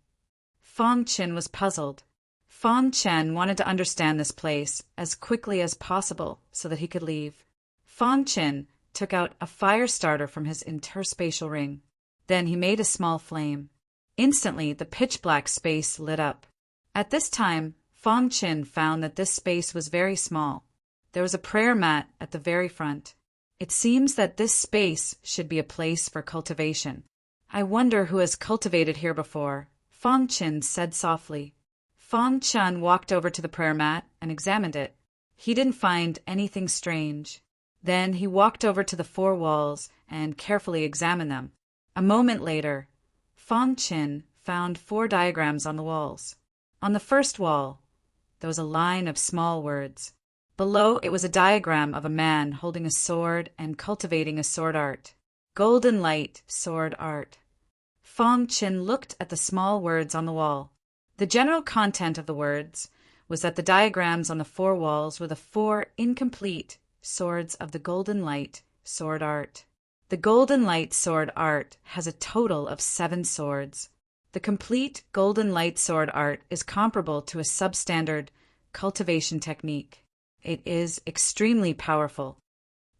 Fang Qin was puzzled. Fang Qin wanted to understand this place as quickly as possible so that he could leave. Fang Qin took out a fire starter from his interspatial ring. Then he made a small flame. Instantly, the pitch-black space lit up. At this time, Fang Qin found that this space was very small. There was a prayer mat at the very front. It seems that this space should be a place for cultivation. I wonder who has cultivated here before, Fang Qin said softly. Fang Qin walked over to the prayer mat and examined it. He didn't find anything strange. Then he walked over to the 4 walls and carefully examined them. A moment later, Fang Qin found 4 diagrams on the walls. On the first wall, there was a line of small words. Below it was a diagram of a man holding a sword and cultivating a sword art. Golden Light Sword Art. Fang Qin looked at the small words on the wall. The general content of the words was that the diagrams on the 4 walls were the 4 incomplete swords of the Golden Light Sword Art. The Golden Light Sword Art has a total of 7 swords. The complete Golden Light Sword Art is comparable to a substandard cultivation technique. It is extremely powerful.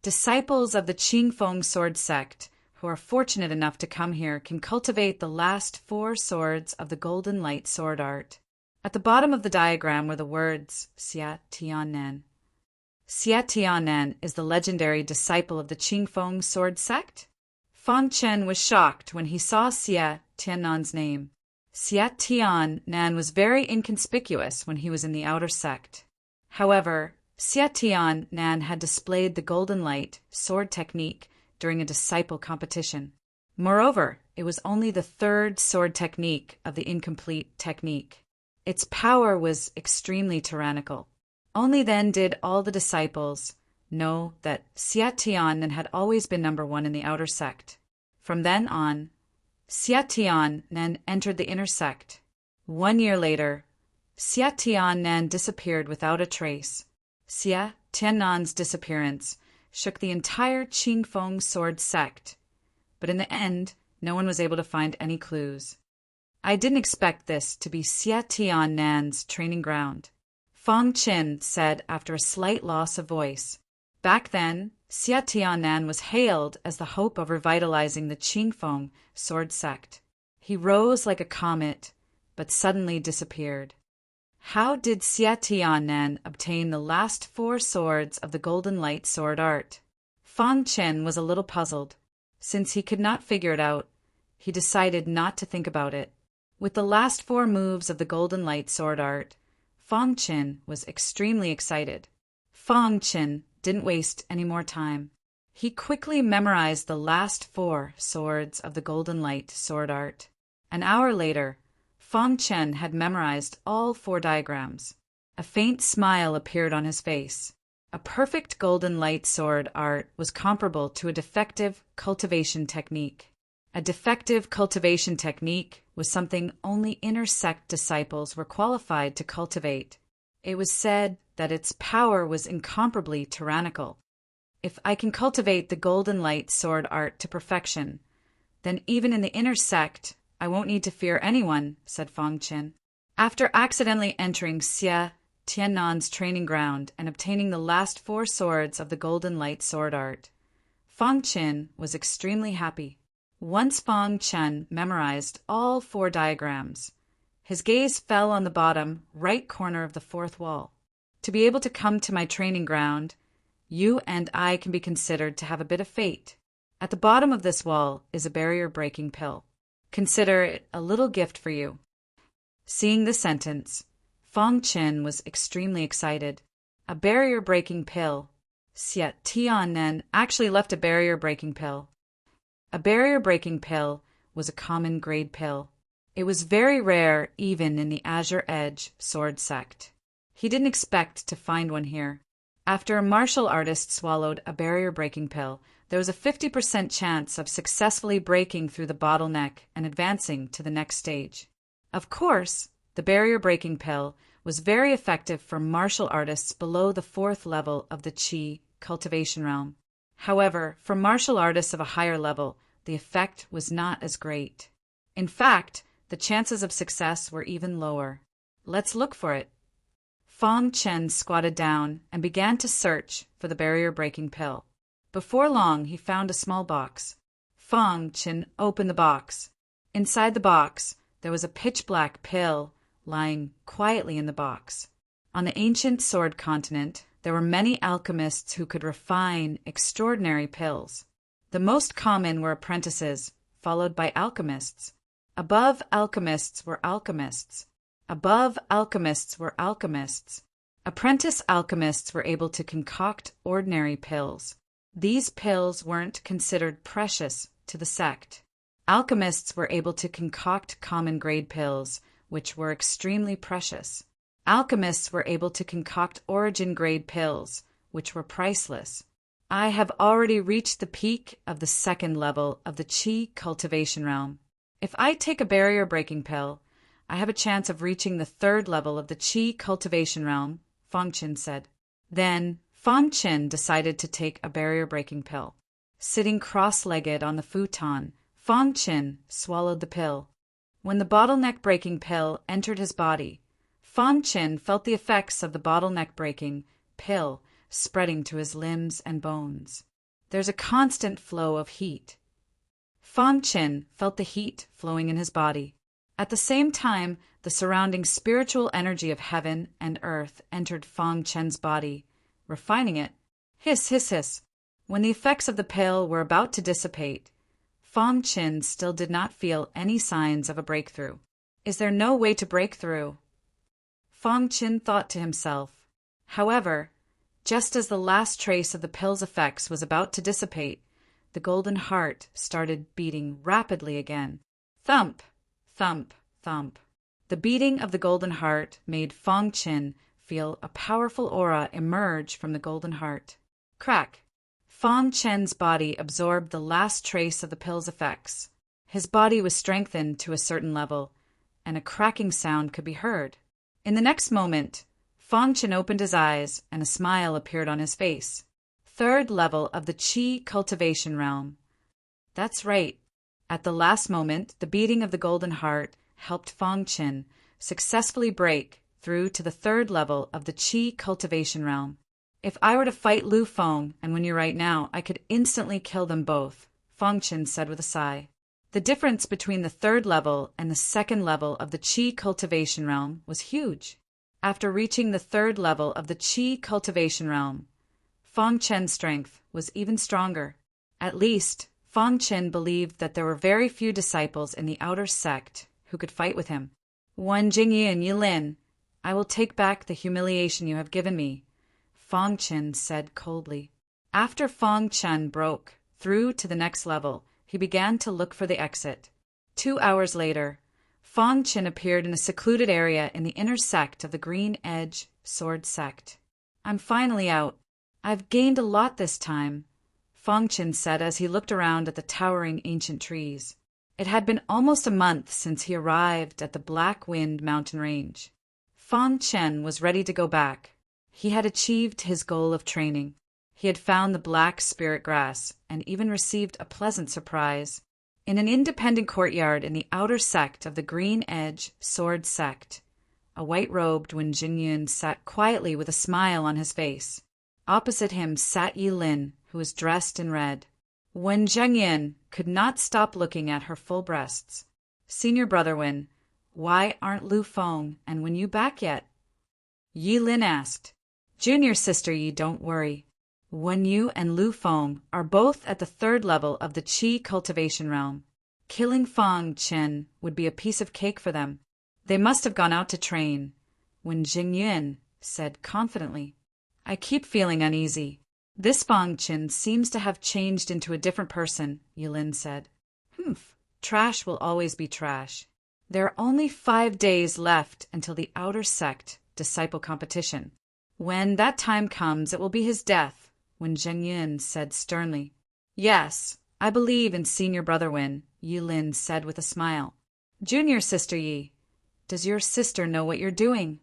Disciples of the Qingfeng Sword Sect who are fortunate enough to come here can cultivate the last 4 swords of the Golden Light Sword Art. At the bottom of the diagram were the words Xia Tianen. Xia Tianen is the legendary disciple of the Qingfeng Sword Sect. Fang Qin was shocked when he saw Xia Tiannan's name. Xia Tianen was very inconspicuous when he was in the outer sect. However, Xia Tianen had displayed the Golden Light sword technique during a disciple competition. Moreover, it was only the 3rd sword technique of the incomplete technique. Its power was extremely tyrannical. Only then did all the disciples know that Xia Tianen had always been number 1 in the outer sect. From then on, Xia Tianen entered the inner sect. 1 year later, Xia Tianen disappeared without a trace. Xia Tiannan's disappearance shook the entire Qingfeng Sword Sect, but in the end, no one was able to find any clues. I didn't expect this to be Xia Tiannan's training ground, Fang Qin said after a slight loss of voice. Back then, Xia Tianen was hailed as the hope of revitalizing the Qingfeng Sword Sect. He rose like a comet, but suddenly disappeared. How did Xia Tianen obtain the last 4 swords of the Golden Light Sword Art? Fang Qin was a little puzzled. Since he could not figure it out, he decided not to think about it. With the last 4 moves of the Golden Light Sword Art, Fang Qin was extremely excited. Fang Qin didn't waste any more time. He quickly memorized the last 4 swords of the Golden Light Sword Art. An hour later, Fang Qin had memorized all 4 diagrams. A faint smile appeared on his face. A perfect Golden Light Sword Art was comparable to a defective cultivation technique. A defective cultivation technique was something only inner sect disciples were qualified to cultivate. It was said that its power was incomparably tyrannical. If I can cultivate the Golden Light Sword Art to perfection, then even in the inner sect, I won't need to fear anyone, said Fang Qin. After accidentally entering Xia Tiannan's training ground and obtaining the last 4 swords of the Golden Light sword art. Fang Qin was extremely happy. Once Fang Chen memorized all 4 diagrams, his gaze fell on the bottom right corner of the 4th wall. To be able to come to my training ground, you and I can be considered to have a bit of fate. At the bottom of this wall is a barrier-breaking pill. Consider it a little gift for you. Seeing this sentence, Fang Chen was extremely excited. A barrier-breaking pill. Xie Tianen actually left a barrier-breaking pill. A barrier-breaking pill was a common grade pill. It was very rare even in the Azure Edge sword sect. He didn't expect to find one here. After a martial artist swallowed a barrier-breaking pill, there was a 50% chance of successfully breaking through the bottleneck and advancing to the next stage. Of course, the barrier-breaking pill was very effective for martial artists below the 4th level of the Qi cultivation realm. However, for martial artists of a higher level, the effect was not as great. In fact, the chances of success were even lower. Let's look for it. Fang Chen squatted down and began to search for the barrier-breaking pill. Before long, he found a small box. Fang Chen opened the box. Inside the box, there was a pitch-black pill lying quietly in the box. On the ancient sword continent, there were many alchemists who could refine extraordinary pills. The most common were apprentices, followed by alchemists. Above alchemists were alchemists. Above alchemists were alchemists. Apprentice alchemists were able to concoct ordinary pills. These pills weren't considered precious to the sect. Alchemists were able to concoct common grade pills, which were extremely precious. Alchemists were able to concoct origin grade pills, which were priceless. I have already reached the peak of the 2nd level of the Qi cultivation realm. If I take a barrier-breaking pill, I have a chance of reaching the 3rd level of the Qi cultivation realm, Fang Chen said. Then, Fang Chen decided to take a barrier-breaking pill. Sitting cross-legged on the futon, Fang Chen swallowed the pill. When the bottleneck-breaking pill entered his body, Fang Chen felt the effects of the bottleneck-breaking pill spreading to his limbs and bones. There's a constant flow of heat. Fang Chen felt the heat flowing in his body. At the same time, the surrounding spiritual energy of heaven and earth entered Fang Chen's body, refining it. Hiss, hiss, hiss. When the effects of the pill were about to dissipate, Fang Chen still did not feel any signs of a breakthrough. Is there no way to break through? Fang Chen thought to himself. However, just as the last trace of the pill's effects was about to dissipate, the golden heart started beating rapidly again. Thump, thump, thump. The beating of the golden heart made Fang Chen feel a powerful aura emerge from the golden heart. Crack. Fang Chen's body absorbed the last trace of the pill's effects. His body was strengthened to a certain level, and a cracking sound could be heard. In the next moment, Fang Chen opened his eyes and a smile appeared on his face. 3rd level of the Qi cultivation realm. That's right. At the last moment, the beating of the golden heart helped Fang Chen successfully break through to the 3rd level of the Qi cultivation realm. If I were to fight Lu Feng and Wen Yu right now, I could instantly kill them both, Fang Chen said with a sigh. The difference between the 3rd level and the 2nd level of the Qi cultivation realm was huge. After reaching the 3rd level of the Qi cultivation realm, Fang Chen's strength was even stronger. At least, Fang Chen believed that there were very few disciples in the outer sect who could fight with him. Wan Jingyi and Yilin, I will take back the humiliation you have given me, Fang Chen said coldly. After Fang Chen broke through to the next level, he began to look for the exit. 2 hours later, Fang Chen appeared in a secluded area in the inner sect of the Green Edge Sword Sect. I'm finally out. I've gained a lot this time, Fang Chen said as he looked around at the towering ancient trees. It had been almost a month since he arrived at the Black Wind mountain range. Fang Chen was ready to go back. He had achieved his goal of training. He had found the black spirit grass and even received a pleasant surprise. In an independent courtyard in the outer sect of the Green Edge Sword Sect, a white-robed Wen Jingyun sat quietly with a smile on his face. Opposite him sat Yi Lin, who was dressed in red. Wen Jingyun could not stop looking at her full breasts. "Senior brother Wen, why aren't Lu Feng and Wen Yu back yet?" Yi Lin asked. "Junior sister Yi, don't worry. Wen Yu and Lu Feng are both at the 3rd level of the Qi cultivation realm. Killing Fang Chen would be a piece of cake for them. They must have gone out to train," Wen Jingyun said confidently. "I keep feeling uneasy. This Fang Chen seems to have changed into a different person," Yi Lin said. "Humph, trash will always be trash. There are only 5 days left until the outer sect disciple competition. When that time comes, it will be his death," Wen Jingyun said sternly. "Yes, I believe in senior brother Wen," Yi Lin said with a smile. "Junior sister Yi, does your sister know what you're doing?"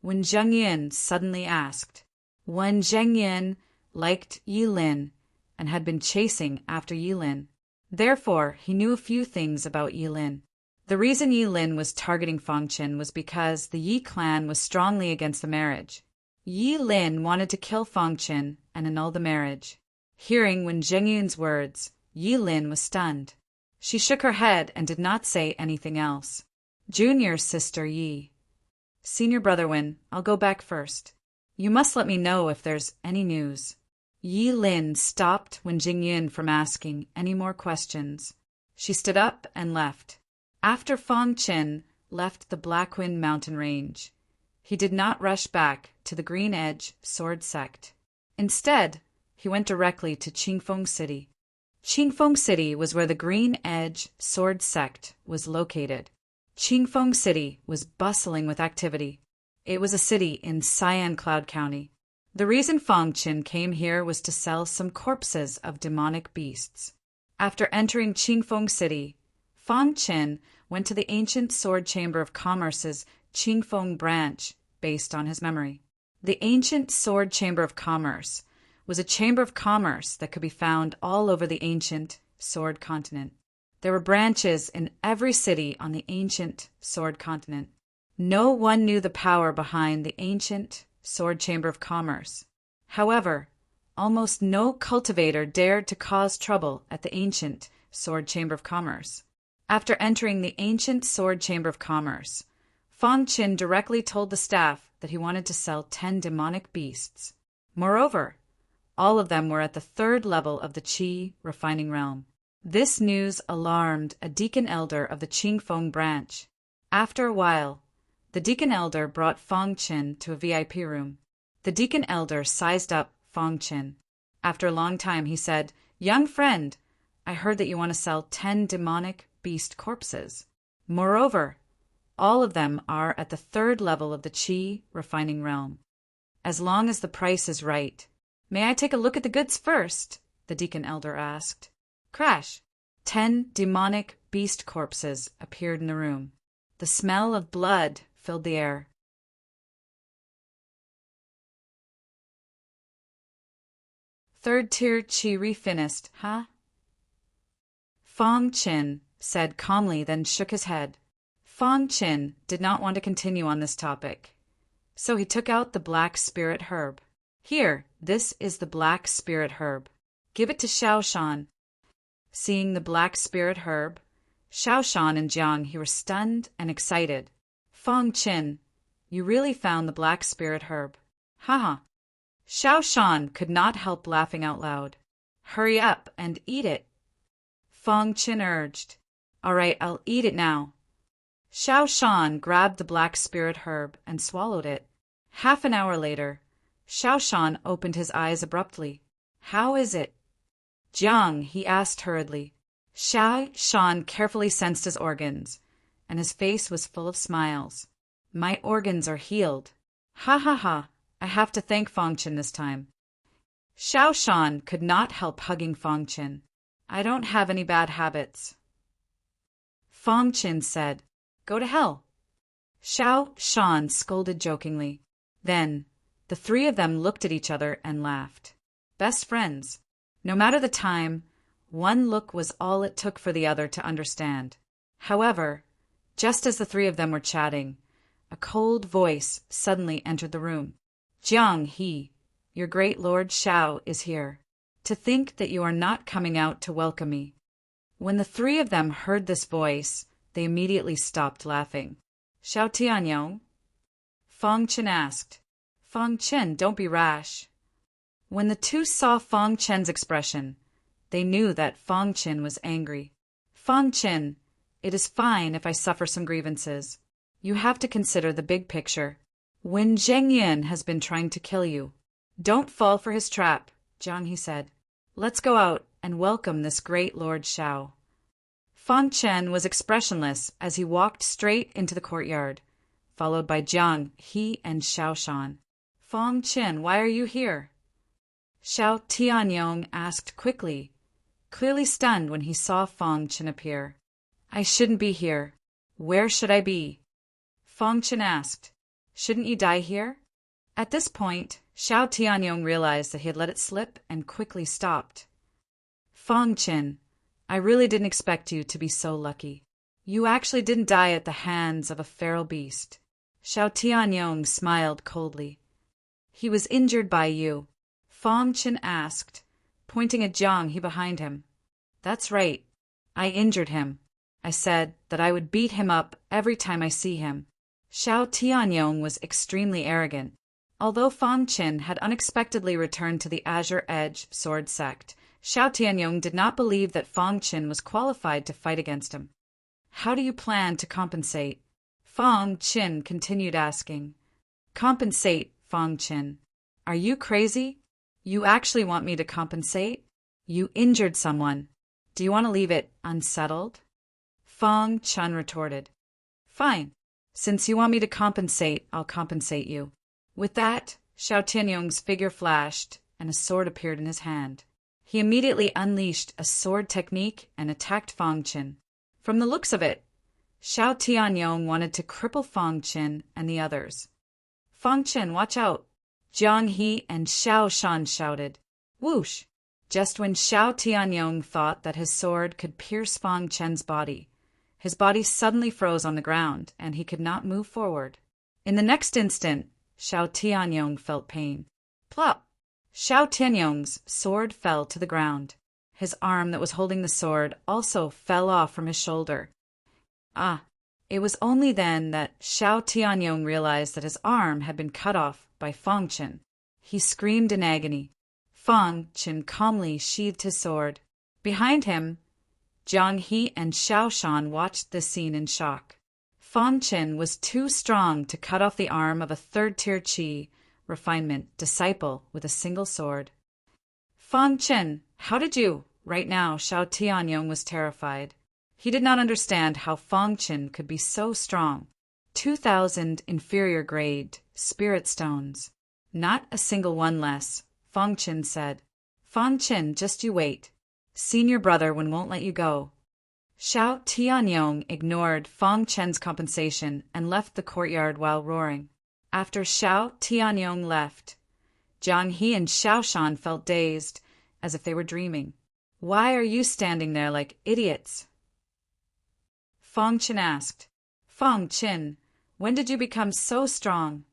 Wen Jingyun suddenly asked. Wen Jingyun liked Yi Lin and had been chasing after Yi Lin. Therefore, he knew a few things about Yi Lin. The reason Yi Lin was targeting Fang Chen was because the Yi clan was strongly against the marriage. Yi Lin wanted to kill Fang Chen and annul the marriage. Hearing Wen Jingyun's words, Yi Lin was stunned. She shook her head and did not say anything else. "Junior sister Yi. Senior brother Wen, I'll go back first. You must let me know if there's any news." Yi Lin stopped Wen Jingyun from asking any more questions. She stood up and left. After Fang Chen left the Blackwind mountain range, he did not rush back to the Green Edge Sword Sect. Instead, he went directly to Qingfeng City. Qingfeng City was where the Green Edge Sword Sect was located. Qingfeng City was bustling with activity. It was a city in Cyan Cloud County. The reason Fang Chen came here was to sell some corpses of demonic beasts. After entering Qingfeng City, Fang Chen went to the ancient Sword Chamber of Commerce's Qingfeng branch based on his memory. The ancient Sword Chamber of Commerce was a chamber of commerce that could be found all over the ancient Sword Continent. There were branches in every city on the ancient Sword Continent. No one knew the power behind the ancient Sword Chamber of Commerce. However, almost no cultivator dared to cause trouble at the ancient Sword Chamber of Commerce. After entering the ancient Sword Chamber of Commerce, Fang Chen directly told the staff that he wanted to sell 10 demonic beasts. Moreover, all of them were at the 3rd level of the Qi refining realm. This news alarmed a deacon elder of the Qingfeng branch. After a while, the deacon elder brought Fang Chen to a VIP room. The deacon elder sized up Fang Chen. After a long time, he said, "Young friend, I heard that you want to sell 10 demonic beast corpses. Moreover, all of them are at the 3rd level of the Qi refining realm. As long as the price is right. May I take a look at the goods first?" the deacon elder asked. Crash! 10 demonic beast corpses appeared in the room. The smell of blood filled the air. "Third tier Qi refinished, huh?" Fang Chen said calmly, then shook his head. Fang Chen did not want to continue on this topic, so he took out the black spirit herb. "Here, this is the black spirit herb. Give it to Xiao Shan." Seeing the black spirit herb, Xiao Shan and Jiang He were stunned and excited. "Fang Chen, you really found the black spirit herb. Haha." Xiao Shan could not help laughing out loud. "Hurry up and eat it," Fang Chen urged. "All right, I'll eat it now." Xiao Shan grabbed the black spirit herb and swallowed it. Half an hour later, Xiao Shan opened his eyes abruptly. "How is it?" "Jiang," he asked hurriedly. Xiao Shan carefully sensed his organs, and his face was full of smiles. "My organs are healed. Ha ha ha, I have to thank Fang Chen this time." Xiao Shan could not help hugging Fang Chen. "I don't have any bad habits." Fang Chen said, "Go to hell." Xiao Shan scolded jokingly. Then, the 3 of them looked at each other and laughed. Best friends. No matter the time, one look was all it took for the other to understand. However, just as the 3 of them were chatting, a cold voice suddenly entered the room. Jiang He, your great Lord Shao is here. To think that you are not coming out to welcome me. When the three of them heard this voice, they immediately stopped laughing. Shao Tianyong? Fang Chen asked. Fang Chen, don't be rash. When the two saw Fang Chen's expression, they knew that Fang Chen was angry. Fang Chen, it is fine if I suffer some grievances. You have to consider the big picture. Wen Zhengyan has been trying to kill you. Don't fall for his trap, Jiang He said. Let's go out and welcome this great Lord Shao. Fang Chen was expressionless as he walked straight into the courtyard, followed by Jiang He and Shao Shan. Fang Chen, why are you here? Shao Tianyong asked quickly, clearly stunned when he saw Fang Chen appear. I shouldn't be here. Where should I be? Fang Chen asked. Shouldn't you die here? At this point, Shao Tianyong realized that he had let it slip and quickly stopped. Fang Chen, I really didn't expect you to be so lucky. You actually didn't die at the hands of a feral beast. Shao Tianyong smiled coldly. He was injured by you, Fang Chen asked, pointing at Jiang He behind him. That's right. I injured him. I said that I would beat him up every time I see him. Shao Tianyong was extremely arrogant. Although Fang Chen had unexpectedly returned to the Azure Edge sword sect, Shao Tianyong did not believe that Fang Chen was qualified to fight against him. How do you plan to compensate? Fang Chen continued asking. Compensate, Fang Chen. Are you crazy? You actually want me to compensate? You injured someone. Do you want to leave it unsettled? Fang Chen retorted. Fine. Since you want me to compensate, I'll compensate you. With that, Shao Tianyong's figure flashed, and a sword appeared in his hand. He immediately unleashed a sword technique and attacked Fang Chen. From the looks of it, Shao Tianyong wanted to cripple Fang Chen and the others. Fang Chen, watch out! Jiang He and Shao Shan shouted. Whoosh! Just when Shao Tianyong thought that his sword could pierce Fang Chen's body, his body suddenly froze on the ground, and he could not move forward. In the next instant, Shao Tianyong felt pain. Plop! Shao Tianyong's sword fell to the ground. His arm that was holding the sword also fell off from his shoulder. Ah! It was only then that Shao Tianyong realized that his arm had been cut off by Fang Chen. He screamed in agony. Fang Chen calmly sheathed his sword. Behind him, Jiang He and Shao Shan watched this scene in shock. Fang Chen was too strong to cut off the arm of a third-tier Qi refinement disciple with a single sword. Fang Chen, how did you? Right now, Shao Tianyong was terrified. He did not understand how Fang Chen could be so strong. 2,000 inferior grade spirit stones. Not a single one less, Fang Chen said. Fang Chen, just you wait. Senior brother won't let you go. Shao Tianyong ignored Fang Chen's compensation and left the courtyard while roaring. After Shao Tianyong left, Jiang He and Shao Shan felt dazed, as if they were dreaming. Why are you standing there like idiots? Fang Chen asked. Fang Chen, when did you become so strong?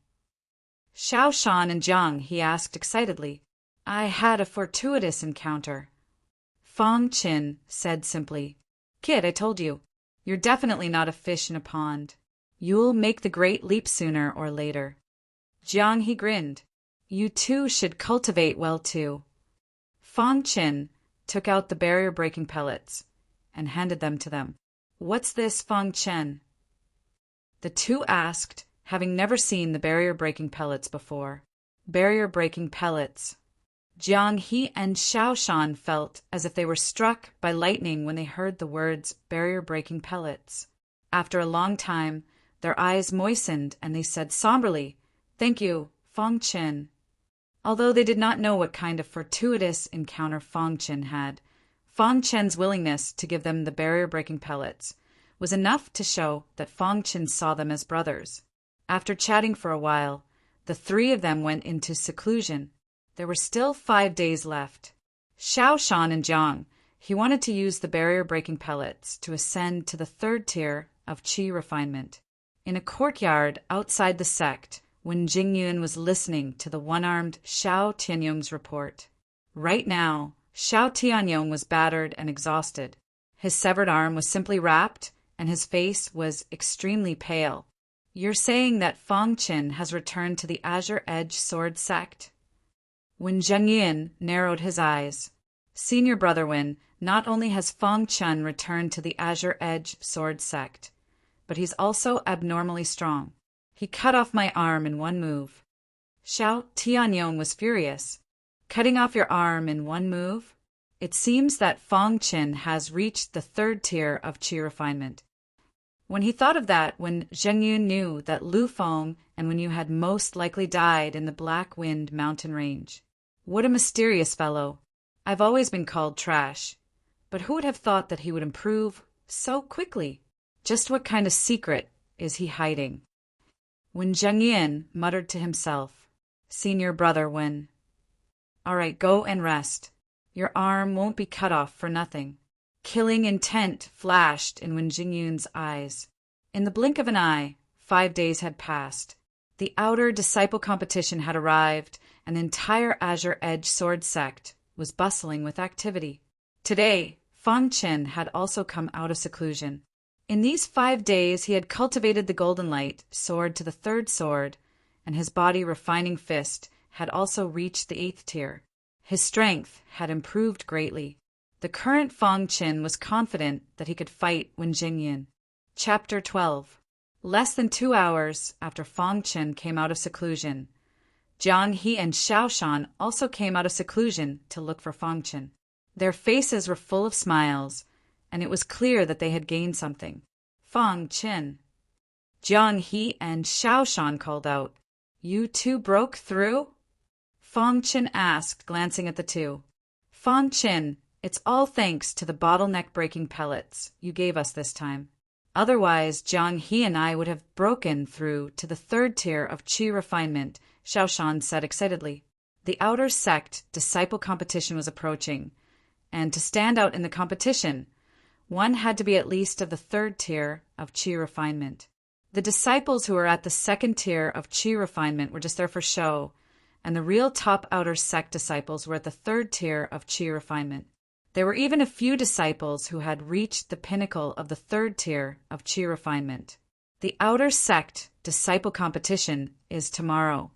Shao Shan and Jiang He asked excitedly. I had a fortuitous encounter. Fang Chen said simply. Kid, I told you. You're definitely not a fish in a pond. You'll make the great leap sooner or later. Jiang He grinned. You two should cultivate well too. Fang Chen took out the barrier-breaking pellets and handed them to them. What's this, Fang Chen? The two asked, having never seen the barrier-breaking pellets before. Barrier-breaking pellets. Jiang He and Shao Shan felt as if they were struck by lightning when they heard the words barrier-breaking pellets. After a long time, their eyes moistened and they said somberly, Thank you, Fang Chen. Although they did not know what kind of fortuitous encounter Fang Chen had, Fang Chen's willingness to give them the barrier-breaking pellets was enough to show that Fang Chen saw them as brothers. After chatting for a while, the three of them went into seclusion. There were still 5 days left. Shao Shan and Jiang, he wanted to use the barrier-breaking pellets to ascend to the third tier of Qi refinement. In a courtyard outside the sect, when Jingyun was listening to the one-armed Xiao Tianyong's report. Right now, Xiao Tianyong was battered and exhausted. His severed arm was simply wrapped, and his face was extremely pale. "You're saying that Fang Qin has returned to the Azure Edge Sword sect?" When Jingyun narrowed his eyes. "Senior Brother Wen, not only has Fang Qin returned to the Azure Edge Sword sect, but he's also abnormally strong. He cut off my arm in one move." Xiao Tianyong was furious. "Cutting off your arm in one move? It seems that Fang Qin has reached the third tier of qi refinement." When he thought of that, when Zhengyun knew that Lu Feng and Wenyu had most likely died in the Black Wind mountain range. What a mysterious fellow. I've always been called trash. But who would have thought that he would improve so quickly? Just what kind of secret is he hiding? When Zhengyun muttered to himself, "Senior Brother Wen. All right, go and rest. Your arm won't be cut off for nothing." Killing intent flashed in Wen Jingyun's eyes. In the blink of an eye, 5 days had passed. The outer disciple competition had arrived, and the entire Azure Edge Sword sect was bustling with activity. Today, Fang Qin had also come out of seclusion. In these 5 days he had cultivated the golden light, soared to the third sword, and his body refining fist had also reached the 8th tier. His strength had improved greatly. The current Fang Qin was confident that he could fight Wen Jingyun. Chapter 12. Less than 2 hours after Fang Qin came out of seclusion, Jiang He and Xiao Shan also came out of seclusion to look for Fang Qin. Their faces were full of smiles, and it was clear that they had gained something. "Fang Qin." Jiang He and Xiao Shan called out. "You two broke through?" Fang Qin asked, glancing at the two. "Fang Qin, it's all thanks to the bottleneck-breaking pellets you gave us this time. Otherwise, Jiang He and I would have broken through to the third tier of qi refinement," Xiao Shan said excitedly. The outer sect disciple competition was approaching, and to stand out in the competition, one had to be at least of the third tier of qi refinement. The disciples who were at the second tier of qi refinement were just there for show, and the real top outer sect disciples were at the third tier of qi refinement. There were even a few disciples who had reached the pinnacle of the third tier of qi refinement. The outer sect disciple competition is tomorrow.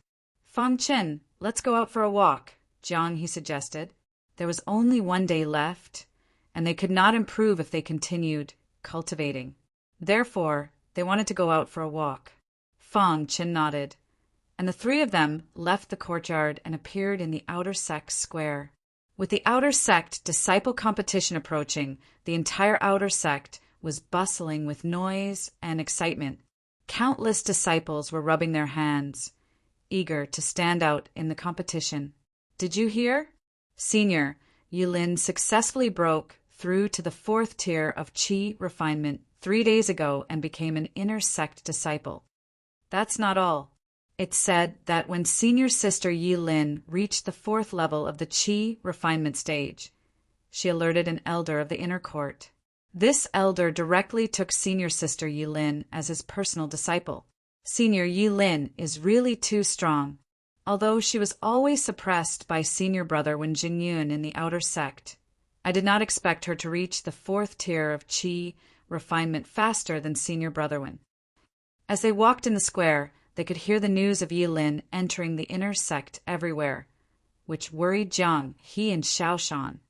"Fang Qin, let's go out for a walk," Jiang He suggested. There was only 1 day left, and they could not improve if they continued cultivating. Therefore, they wanted to go out for a walk. Fang Qin nodded, and the 3 of them left the courtyard and appeared in the outer sect square. With the outer sect disciple competition approaching, the entire outer sect was bustling with noise and excitement. Countless disciples were rubbing their hands, eager to stand out in the competition. "Did you hear? Senior, Yulin successfully broke through to the 4th tier of qi refinement 3 days ago and became an inner sect disciple." That's not all. It's said that when senior sister Yilin reached the 4th level of the qi refinement stage, she alerted an elder of the inner court. This elder directly took senior sister Yilin as his personal disciple. Senior Yilin is really too strong. Although she was always suppressed by senior brother Wen Jingyun in the outer sect, I did not expect her to reach the 4th tier of qi refinement faster than senior brother Wen. As they walked in the square, they could hear the news of Yilin entering the inner sect everywhere, which worried Jiang He and Xiao Shan.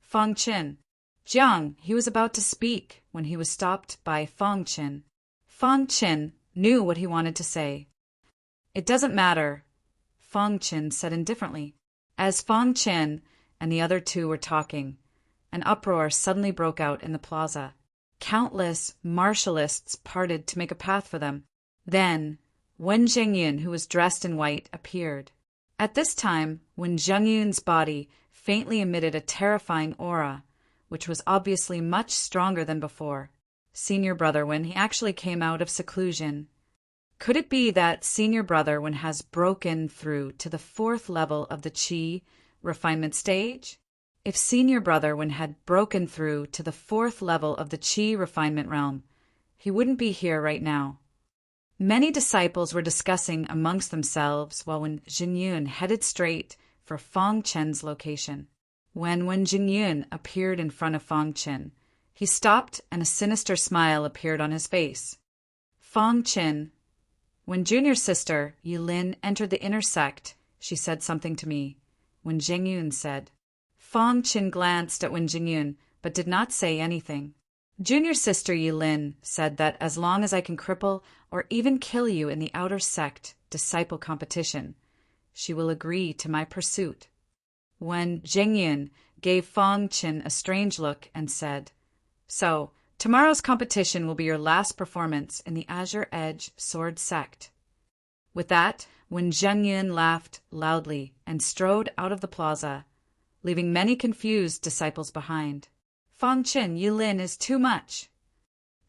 "Fang Qin." Jiang He was about to speak when he was stopped by Fang Qin. Fang Qin knew what he wanted to say. "It doesn't matter," Fang Qin said indifferently. As Fang Qin and the other 2 were talking, an uproar suddenly broke out in the plaza. Countless martialists parted to make a path for them. Then Wen Zhengyun, who was dressed in white, appeared. At this time, Wen Zhengyun's body faintly emitted a terrifying aura, which was obviously much stronger than before. Senior brother Wen, he actually came out of seclusion. Could it be that senior brother Wen has broken through to the 4th level of the qi refinement stage? If senior brother Wen had broken through to the 4th level of the qi refinement realm, he wouldn't be here right now. Many disciples were discussing amongst themselves when Jingyun headed straight for Fong Chen's location. When Jingyun appeared in front of Fong Chen, he stopped and a sinister smile appeared on his face. Fong Chen, when junior sister Yulin entered the inner sect, she said something to me. Wen Jingyun said. Fong Chen glanced at Wen Jingyun, but did not say anything. Junior sister Yulin said that as long as I can cripple or even kill you in the outer sect disciple competition, she will agree to my pursuit. Wen Jingyun gave Fong Chen a strange look and said, So, tomorrow's competition will be your last performance in the Azure Edge Sword Sect. With that, Wen Jingyun laughed loudly and strode out of the plaza, leaving many confused disciples behind. Fong Chen, Yulin is too much.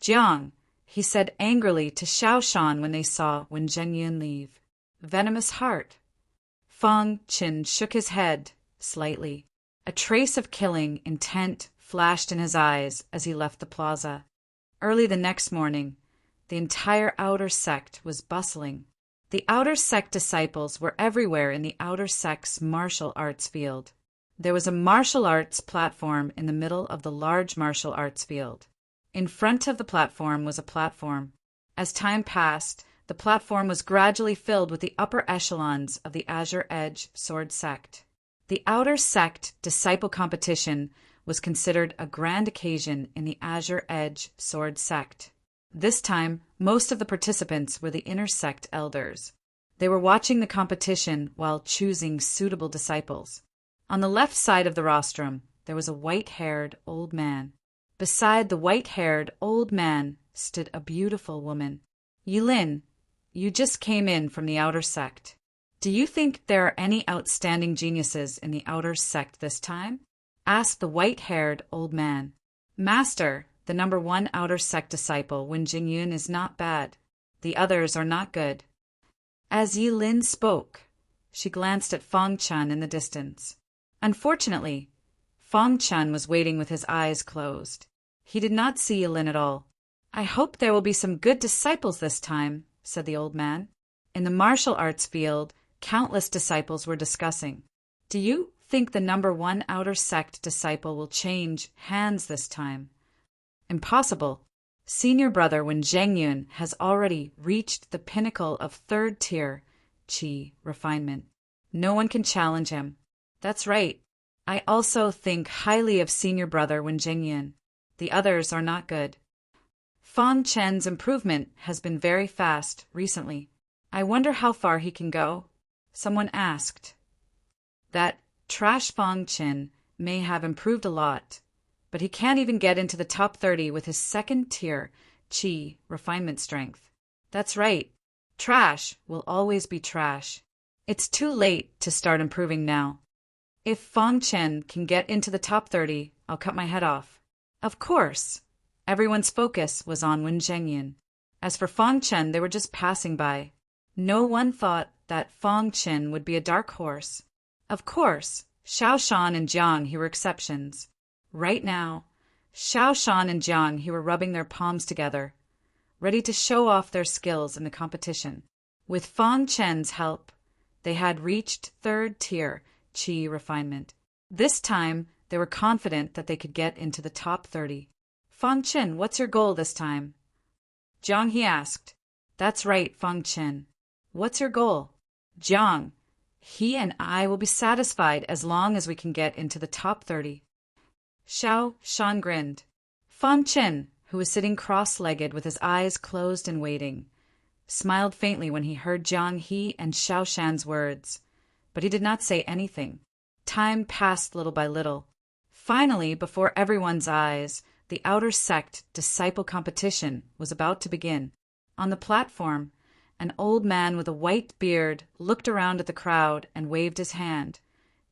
Jiang, he said angrily to Xiao Shan when they saw Wen Jingyun leave. Venomous heart. Fong Chen shook his head slightly. A trace of killing intent flashed in his eyes as he left the plaza. Early the next morning, the entire outer sect was bustling. The outer sect disciples were everywhere in the outer sect's martial arts field. There was a martial arts platform in the middle of the large martial arts field. In front of the platform was a platform. As time passed, the platform was gradually filled with the upper echelons of the Azure Edge Sword Sect. The outer sect disciple competition was considered a grand occasion in the Azure Edge Sword Sect. This time, most of the participants were the inner sect elders. They were watching the competition while choosing suitable disciples. On the left side of the rostrum, there was a white-haired old man. Beside the white-haired old man stood a beautiful woman. Yulin, you just came in from the outer sect. Do you think there are any outstanding geniuses in the outer sect this time? Asked the white-haired old man. Master, the number 1 outer sect disciple, Wen Jingyun, is not bad. The others are not good. As Yulin spoke, she glanced at Fong Chen in the distance. Unfortunately, Fong Chen was waiting with his eyes closed. He did not see Yulin at all. I hope there will be some good disciples this time, said the old man. In the martial arts field, countless disciples were discussing. Do you think the number 1 outer sect disciple will change hands this time? Impossible. Senior brother Wen Jingyun has already reached the pinnacle of 3rd tier Qi refinement. No one can challenge him. That's right. I also think highly of senior brother Wen Jingyun. The others are not good. Fong Chen's improvement has been very fast recently. I wonder how far he can go. Someone asked. That trash Fong Chen may have improved a lot, but he can't even get into the top 30 with his 2nd tier Qi refinement strength. That's right. Trash will always be trash. It's too late to start improving now. If Fong Chen can get into the top 30, I'll cut my head off. Of course. Everyone's focus was on Wen Jingyun. As for Fong Chen, they were just passing by. No one thought that Fong Chen would be a dark horse. Of course, Xiao Shan and Jiang, he were exceptions. Right now, Xiao Shan and Jiang, he were rubbing their palms together, ready to show off their skills in the competition. With Fong Chen's help, they had reached 3rd tier Qi refinement. This time, they were confident that they could get into the top 30. Fong Chen, what's your goal this time? Jiang, he asked. That's right, Fong Chen. What's your goal? Jiang, he and I will be satisfied as long as we can get into the top 30. Xiao Shan grinned. Fong Chen, who was sitting cross-legged with his eyes closed and waiting, smiled faintly when he heard Jiang He and Xiao Shan's words, but he did not say anything. Time passed little by little. Finally, before everyone's eyes, the outer sect disciple competition was about to begin. On the platform, an old man with a white beard looked around at the crowd and waved his hand,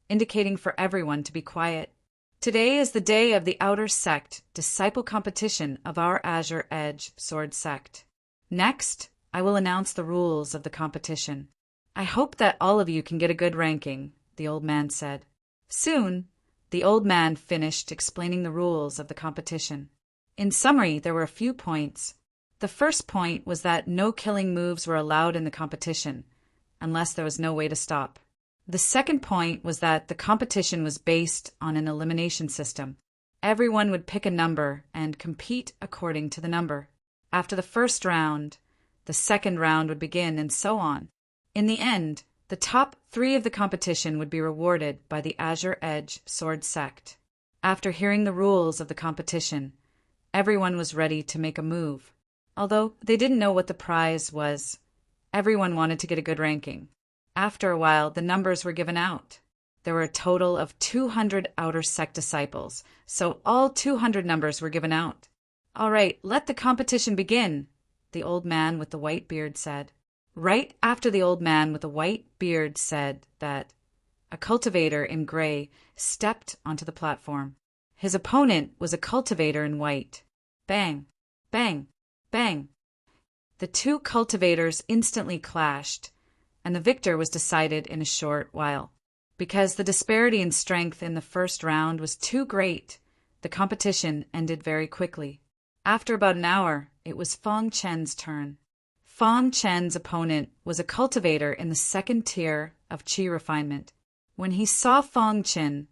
indicating for everyone to be quiet. Today is the day of the outer sect disciple competition of our Azure Edge Sword Sect. Next, I will announce the rules of the competition. I hope that all of you can get a good ranking, the old man said. Soon, the old man finished explaining the rules of the competition. In summary, there were a few points. The first point was that no killing moves were allowed in the competition, unless there was no way to stop. The second point was that the competition was based on an elimination system. Everyone would pick a number and compete according to the number. After the first round, the second round would begin, and so on. In the end, the top 3 of the competition would be rewarded by the Azure Edge Sword Sect. After hearing the rules of the competition, everyone was ready to make a move. Although they didn't know what the prize was, everyone wanted to get a good ranking. After a while, the numbers were given out. There were a total of 200 Outer Sect disciples, so all 200 numbers were given out. "All right, let the competition begin," the old man with the white beard said. Right after the old man with the white beard said that, a cultivator in gray stepped onto the platform. His opponent was a cultivator in white. Bang, bang, bang. The 2 cultivators instantly clashed, and the victor was decided in a short while. Because the disparity in strength in the first round was too great, the competition ended very quickly. After about an hour, it was Fong Chen's turn. Fong Chen's opponent was a cultivator in the second tier of Qi refinement. When he saw Fong Chen,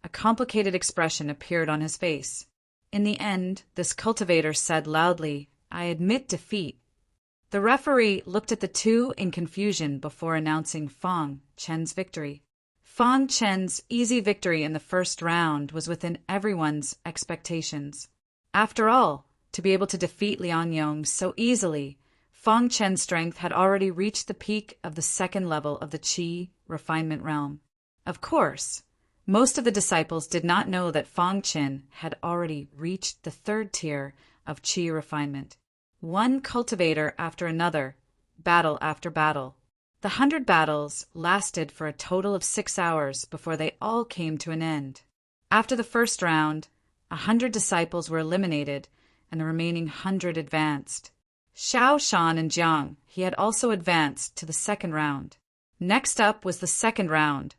a complicated expression appeared on his face. In the end, this cultivator said loudly, "I admit defeat." The referee looked at the 2 in confusion before announcing Fong Chen's victory. Fong Chen's easy victory in the first round was within everyone's expectations. After all, to be able to defeat Liang Yong so easily, Fong Chen's strength had already reached the peak of the second level of the Qi refinement realm. Of course, most of the disciples did not know that Fong Chen had already reached the third tier of Qi refinement. One cultivator after another, battle after battle. The 100 battles lasted for a total of 6 hours before they all came to an end. After the first round, 100 disciples were eliminated, and the remaining 100 advanced. Xiao Shan and Jiang, he had also advanced to the second round. Next up was the second round,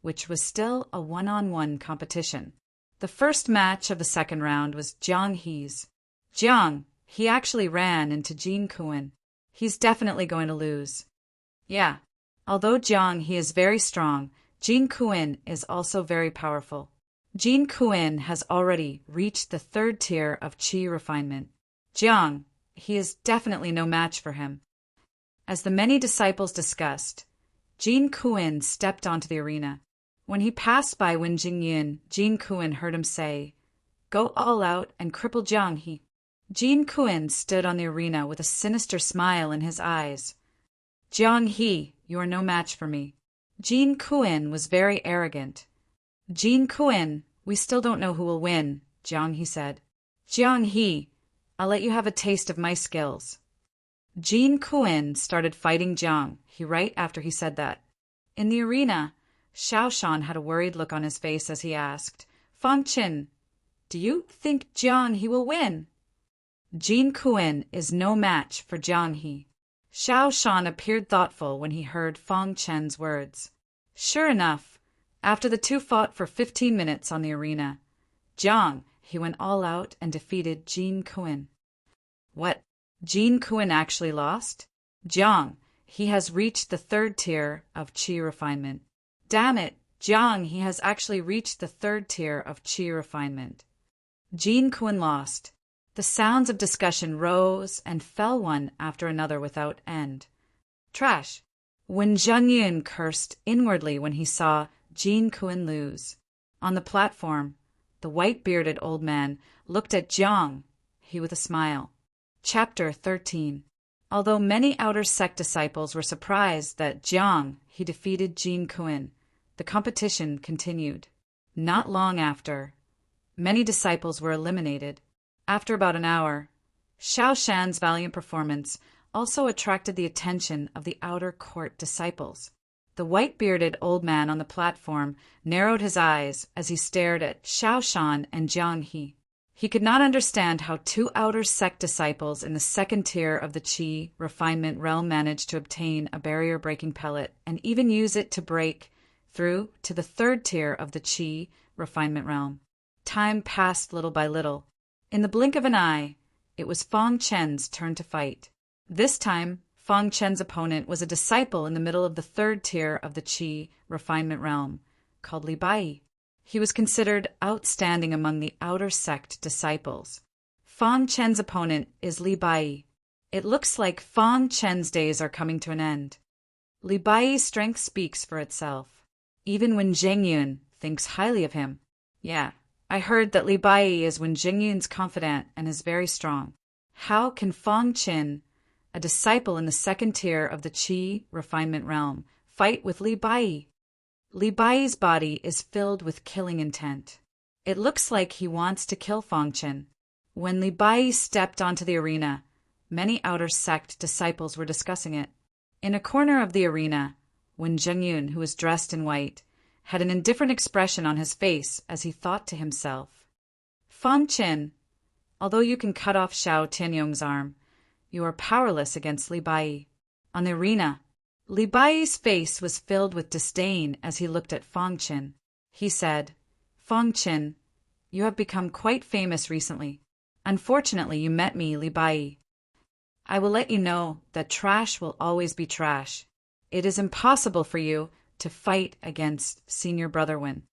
which was still a one-on-one competition. The first match of the second round was Jiang He's. Jiang, he actually ran into Jin Kuan. He's definitely going to lose. Yeah, although Jiang he is very strong, Jin Kuan is also very powerful. Jin Kuan has already reached the third tier of Qi refinement. Jiang, he is definitely no match for him. As the many disciples discussed, Jin Kuan stepped onto the arena. When he passed by Wen Jingyin, Jin Kuan heard him say, "Go all out and cripple Jiang He." Jin Kuan stood on the arena with a sinister smile in his eyes. "Jiang He, you are no match for me." Jin Kuan was very arrogant. "Jin Kuan, we still don't know who will win," Jiang He said. "Jiang He, I'll let you have a taste of my skills." Jin Kuan started fighting Jiang He right after he said that. In the arena, Xiao Shan had a worried look on his face as he asked, "Fong Chen, do you think Jiang He will win?" Jin Kuan is no match for Jiang He. Xiao Shan appeared thoughtful when he heard Fong Chen's words. Sure enough, after the 2 fought for 15 minutes on the arena, Jiang he went all out and defeated Jin Kuan. What? Jin Kuan actually lost? Jiang, he has reached the third tier of Qi refinement. Damn it, Jiang he has actually reached the third tier of Qi refinement. Jin Kuan lost. The sounds of discussion rose and fell one after another without end. Trash. Wen Zhengyin cursed inwardly when he saw Jin Kuan lose. On the platform, the white-bearded old man looked at Jiang he with a smile. Chapter 13. Although many Outer Sect disciples were surprised that Jiang he defeated Jin Kuan, the competition continued. Not long after, many disciples were eliminated. After about an hour, Xiao Shan's valiant performance also attracted the attention of the outer court disciples. The white-bearded old man on the platform narrowed his eyes as he stared at Xiao Shan and Jiang He. He could not understand how 2 Outer Sect disciples in the second tier of the Qi refinement realm managed to obtain a barrier-breaking pellet and even use it to break through to the third tier of the Qi refinement realm. Time passed little by little. In the blink of an eye, it was Fong Chen's turn to fight. This time, Fong Chen's opponent was a disciple in the middle of the third tier of the Qi refinement realm, called Li Bai. He was considered outstanding among the outer sect disciples. Fong Chen's opponent is Li Bai. It looks like Fong Chen's days are coming to an end. Li Bai's strength speaks for itself. Even Wen Zhengyun thinks highly of him. Yeah, I heard that Li Bai is Wen Zhengyun's confidant and is very strong. How can Fong Chen, a disciple in the second tier of the Qi refinement realm, fight with Li Bai? Li Bai's body is filled with killing intent. It looks like he wants to kill Fong Chen. When Li Bai stepped onto the arena, many outer sect disciples were discussing it. In a corner of the arena, Wen Zhengyun, who was dressed in white, had an indifferent expression on his face as he thought to himself, Fong Chen, although you can cut off Xiao Tianyong's arm, you are powerless against Li Bai. On the arena, Li Bai's face was filled with disdain as he looked at Fong Chen. He said, Fong Chen, you have become quite famous recently. Unfortunately, you met me, Li Bai. I will let you know that trash will always be trash. It is impossible for you to fight against Senior Brother Wen.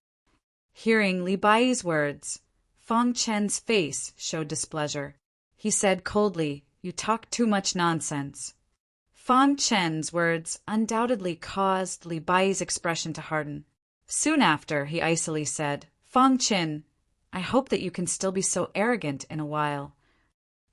Hearing Li Bai's words, Fong Chen's face showed displeasure. He said coldly, You talk too much nonsense. Fong Chen's words undoubtedly caused Li Bai's expression to harden. Soon after, he icily said, Fong Chen, I hope that you can still be so arrogant in a while.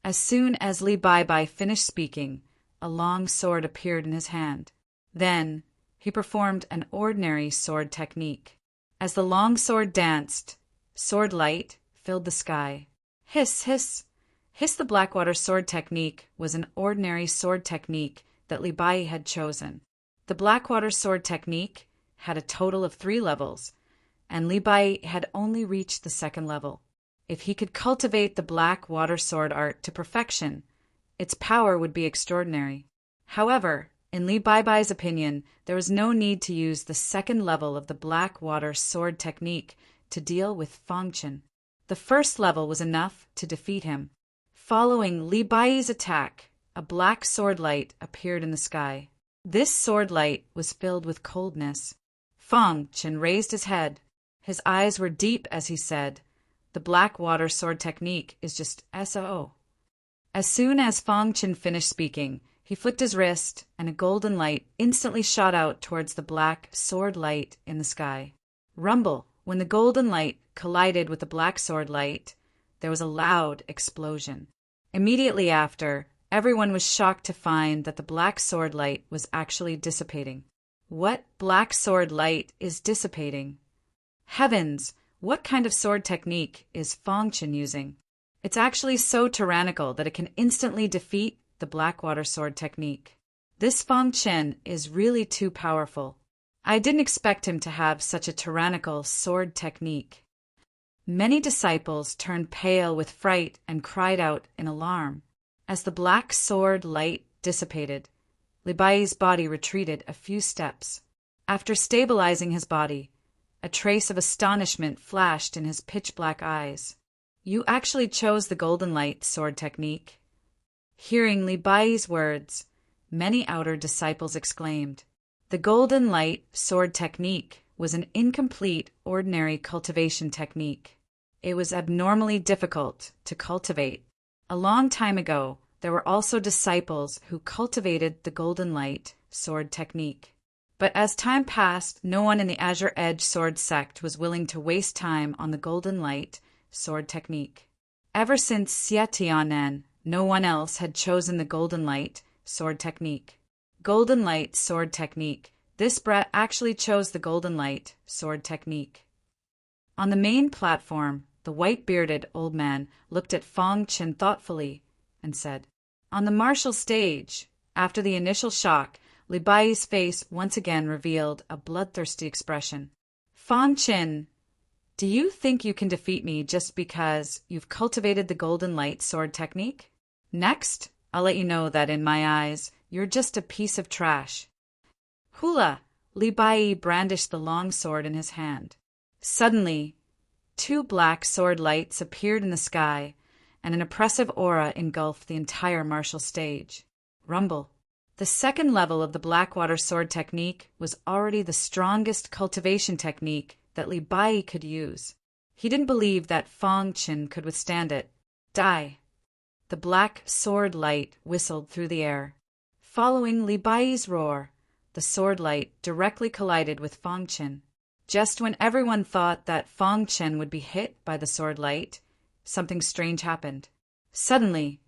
As soon as Li Bai finished speaking, a long sword appeared in his hand. Then, he performed an ordinary sword technique. As the long sword danced, sword light filled the sky. Hiss, hiss! Hiss the Blackwater sword technique was an ordinary sword technique that Li Bai had chosen. The Blackwater sword technique had a total of 3 levels, and Li Bai had only reached the 2nd level. If he could cultivate the Blackwater sword art to perfection, its power would be extraordinary. However, in Li Bai's opinion, there was no need to use the 2nd level of the Blackwater sword technique to deal with Fong Chen. The 1st level was enough to defeat him. Following Li Bai's attack, a black sword light appeared in the sky. This sword light was filled with coldness. Fong Chen raised his head. His eyes were deep as he said, The Blackwater sword technique is just SO. As soon as Fong Chen finished speaking, he flicked his wrist, and a golden light instantly shot out towards the black sword light in the sky. Rumble! When the golden light collided with the black sword light, there was a loud explosion. Immediately after, everyone was shocked to find that the black sword light was actually dissipating. What black sword light is dissipating? Heavens! What kind of sword technique is Fong Chen using? It's actually so tyrannical that it can instantly defeat the Blackwater sword technique. This Fong Chen is really too powerful. I didn't expect him to have such a tyrannical sword technique. Many disciples turned pale with fright and cried out in alarm. As the black sword light dissipated, Li Bai's body retreated a few steps. After stabilizing his body, a trace of astonishment flashed in his pitch-black eyes. You actually chose the golden light sword technique? Hearing Li Bai's words, many outer disciples exclaimed. The golden light sword technique was an incomplete ordinary cultivation technique. It was abnormally difficult to cultivate. A long time ago, there were also disciples who cultivated the golden light sword technique. But as time passed, no one in the Azure Edge sword sect was willing to waste time on the golden light sword technique. Ever since Xie Tianen, no one else had chosen the golden light sword technique. Golden light sword technique. This brat actually chose the golden light sword technique. On the main platform, the white-bearded old man looked at Fong Chen thoughtfully and said, On the martial stage, after the initial shock, Li Bai's face once again revealed a bloodthirsty expression. Fong Chen, do you think you can defeat me just because you've cultivated the golden light sword technique? Next, I'll let you know that in my eyes, you're just a piece of trash. Hula! Li Bai brandished the long sword in his hand. Suddenly, 2 black sword lights appeared in the sky, and an oppressive aura engulfed the entire martial stage. Rumble. The second level of the Blackwater sword technique was already the strongest cultivation technique that Li Bai could use. He didn't believe that Fang Qin could withstand it. Die. The black sword light whistled through the air. Following Li Bai's roar, the sword light directly collided with Fang Qin. Just when everyone thought that Fang Qin would be hit by the sword light, something strange happened. Suddenly,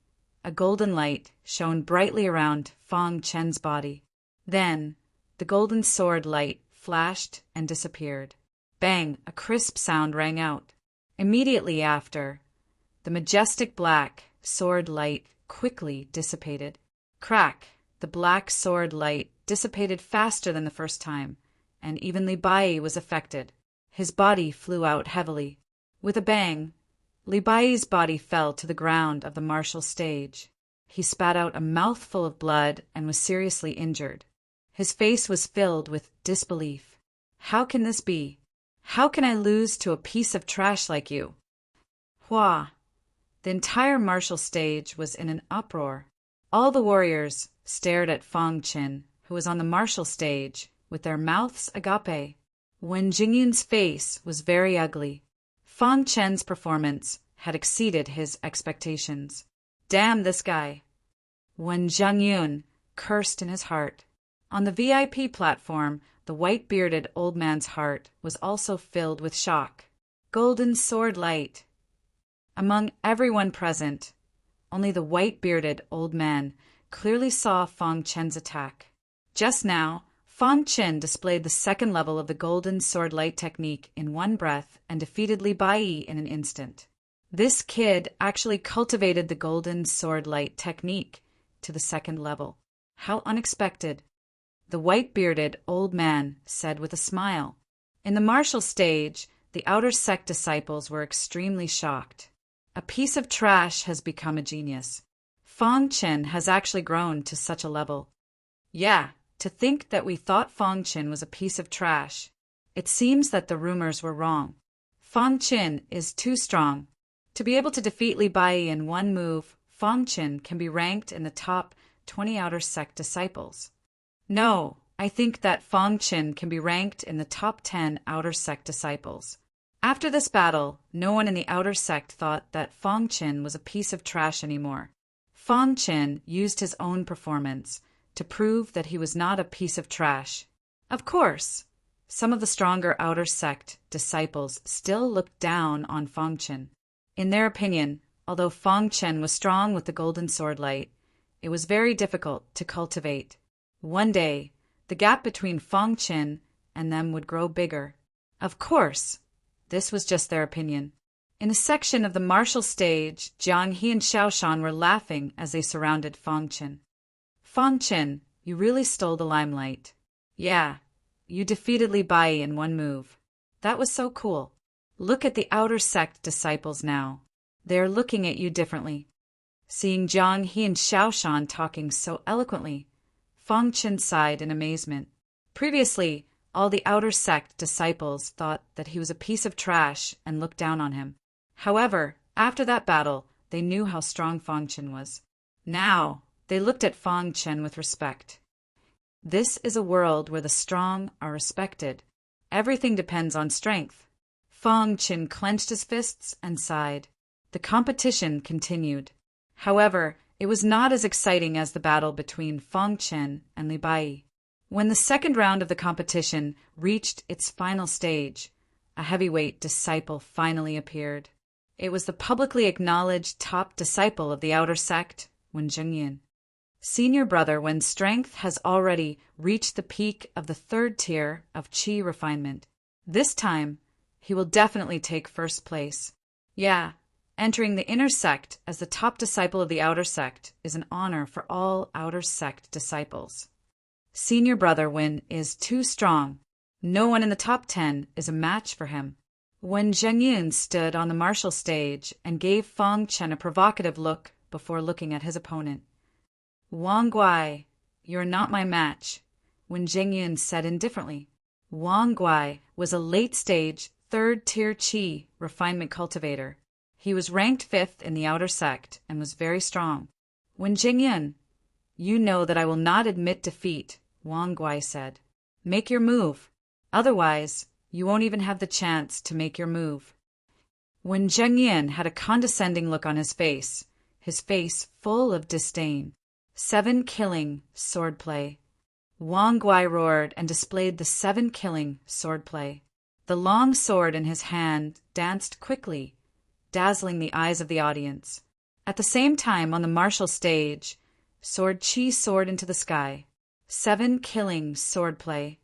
a golden light shone brightly around Fang Qin's body. Then, the golden sword light flashed and disappeared. Bang! A crisp sound rang out. Immediately after, the majestic black sword light quickly dissipated. Crack! The black sword light dissipated faster than the first time, and even Li Bai was affected. His body flew out heavily. With a bang, Li Bai's body fell to the ground of the martial stage. He spat out a mouthful of blood and was seriously injured. His face was filled with disbelief. How can this be? How can I lose to a piece of trash like you? Hua! The entire martial stage was in an uproar. All the warriors stared at Fang Qin, who was on the martial stage, with their mouths agape. Wen Jingyun's face was very ugly. Fang Qin's performance had exceeded his expectations. Damn this guy! Wen Jingyun cursed in his heart. On the VIP platform, the white-bearded old man's heart was also filled with shock. Golden sword light. Among everyone present, only the white-bearded old man clearly saw Fang Qin's attack. Just now, Fang Qin displayed the second level of the golden sword light technique in one breath and defeated Li Bai in an instant. This kid actually cultivated the golden sword light technique to the second level. How unexpected! The white-bearded old man said with a smile. In the martial stage, the outer sect disciples were extremely shocked. A piece of trash has become a genius. Fang Qin has actually grown to such a level. Yeah, to think that we thought Fang Qin was a piece of trash. It seems that the rumors were wrong. Fang Qin is too strong. To be able to defeat Li Bai in one move, Fang Qin can be ranked in the top 20 outer sect disciples. No, I think that Fang Qin can be ranked in the top 10 outer sect disciples. After this battle, no one in the outer sect thought that Fang Qin was a piece of trash anymore. Fang Qin used his own performance to prove that he was not a piece of trash. Of course, some of the stronger outer sect disciples still looked down on Fang Qin. In their opinion, although Fang Qin was strong with the golden sword light, it was very difficult to cultivate. One day, the gap between Fang Qin and them would grow bigger. Of course, this was just their opinion. In a section of the martial stage, Jiang He and Xiaoshan were laughing as they surrounded Fang Qin. Fang Qin, you really stole the limelight. Yeah, you defeated Li Bai in one move. That was so cool. Look at the outer sect disciples now. They are looking at you differently. Seeing Jiang He and Xiaoshan talking so eloquently, Fang Qin sighed in amazement. Previously, all the outer sect disciples thought that he was a piece of trash and looked down on him. However, after that battle, they knew how strong Fang Qin was. Now, they looked at Fang Qin with respect. This is a world where the strong are respected. Everything depends on strength. Fang Qin clenched his fists and sighed. The competition continued. However, it was not as exciting as the battle between Fang Qin and Li Bai. When the second round of the competition reached its final stage, a heavyweight disciple finally appeared. It was the publicly acknowledged top disciple of the outer sect, Wen Jingyun. Senior brother Wen's strength has already reached the peak of the third tier of qi refinement. This time, he will definitely take first place. Yeah, entering the inner sect as the top disciple of the outer sect is an honor for all outer sect disciples. Senior brother Wen is too strong. No one in the top 10 is a match for him. When Zhengyun stood on the martial stage and gave Fang Qin a provocative look before looking at his opponent. Wang Guai, you're not my match, Wen Zhengyun said indifferently. Wang Guai was a late-stage, third-tier qi refinement cultivator. He was ranked 5th in the outer sect and was very strong. Wen Jingyun, you know that I will not admit defeat, Wang Guai said. Make your move. Otherwise, you won't even have the chance to make your move. Wen Jingyun had a condescending look on his face full of disdain. 7 killing swordplay. Wang Guai roared and displayed the 7 killing swordplay. The long sword in his hand danced quickly, dazzling the eyes of the audience. At the same time, on the martial stage, Sword Chi soared into the sky. 7 killing swordplay.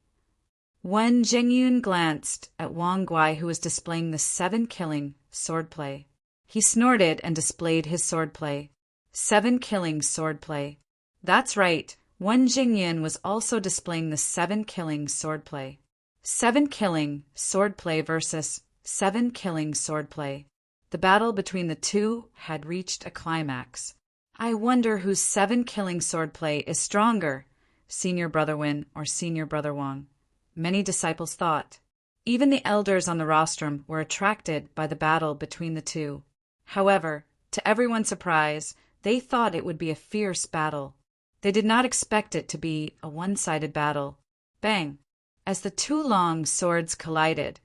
Wen Jingyun glanced at Wang Guai, who was displaying the 7 killing swordplay. He snorted and displayed his swordplay. 7 killing swordplay. That's right, Wen Jingyun was also displaying the 7 killing swordplay. 7 killing swordplay versus 7 killing swordplay. The battle between the two had reached a climax. I wonder whose 7 killing swordplay is stronger, Senior Brother Wen or Senior Brother Wang. Many disciples thought. Even the elders on the rostrum were attracted by the battle between the two. However, to everyone's surprise, they thought it would be a fierce battle. They did not expect it to be a one-sided battle. Bang! As the 2 long swords collided,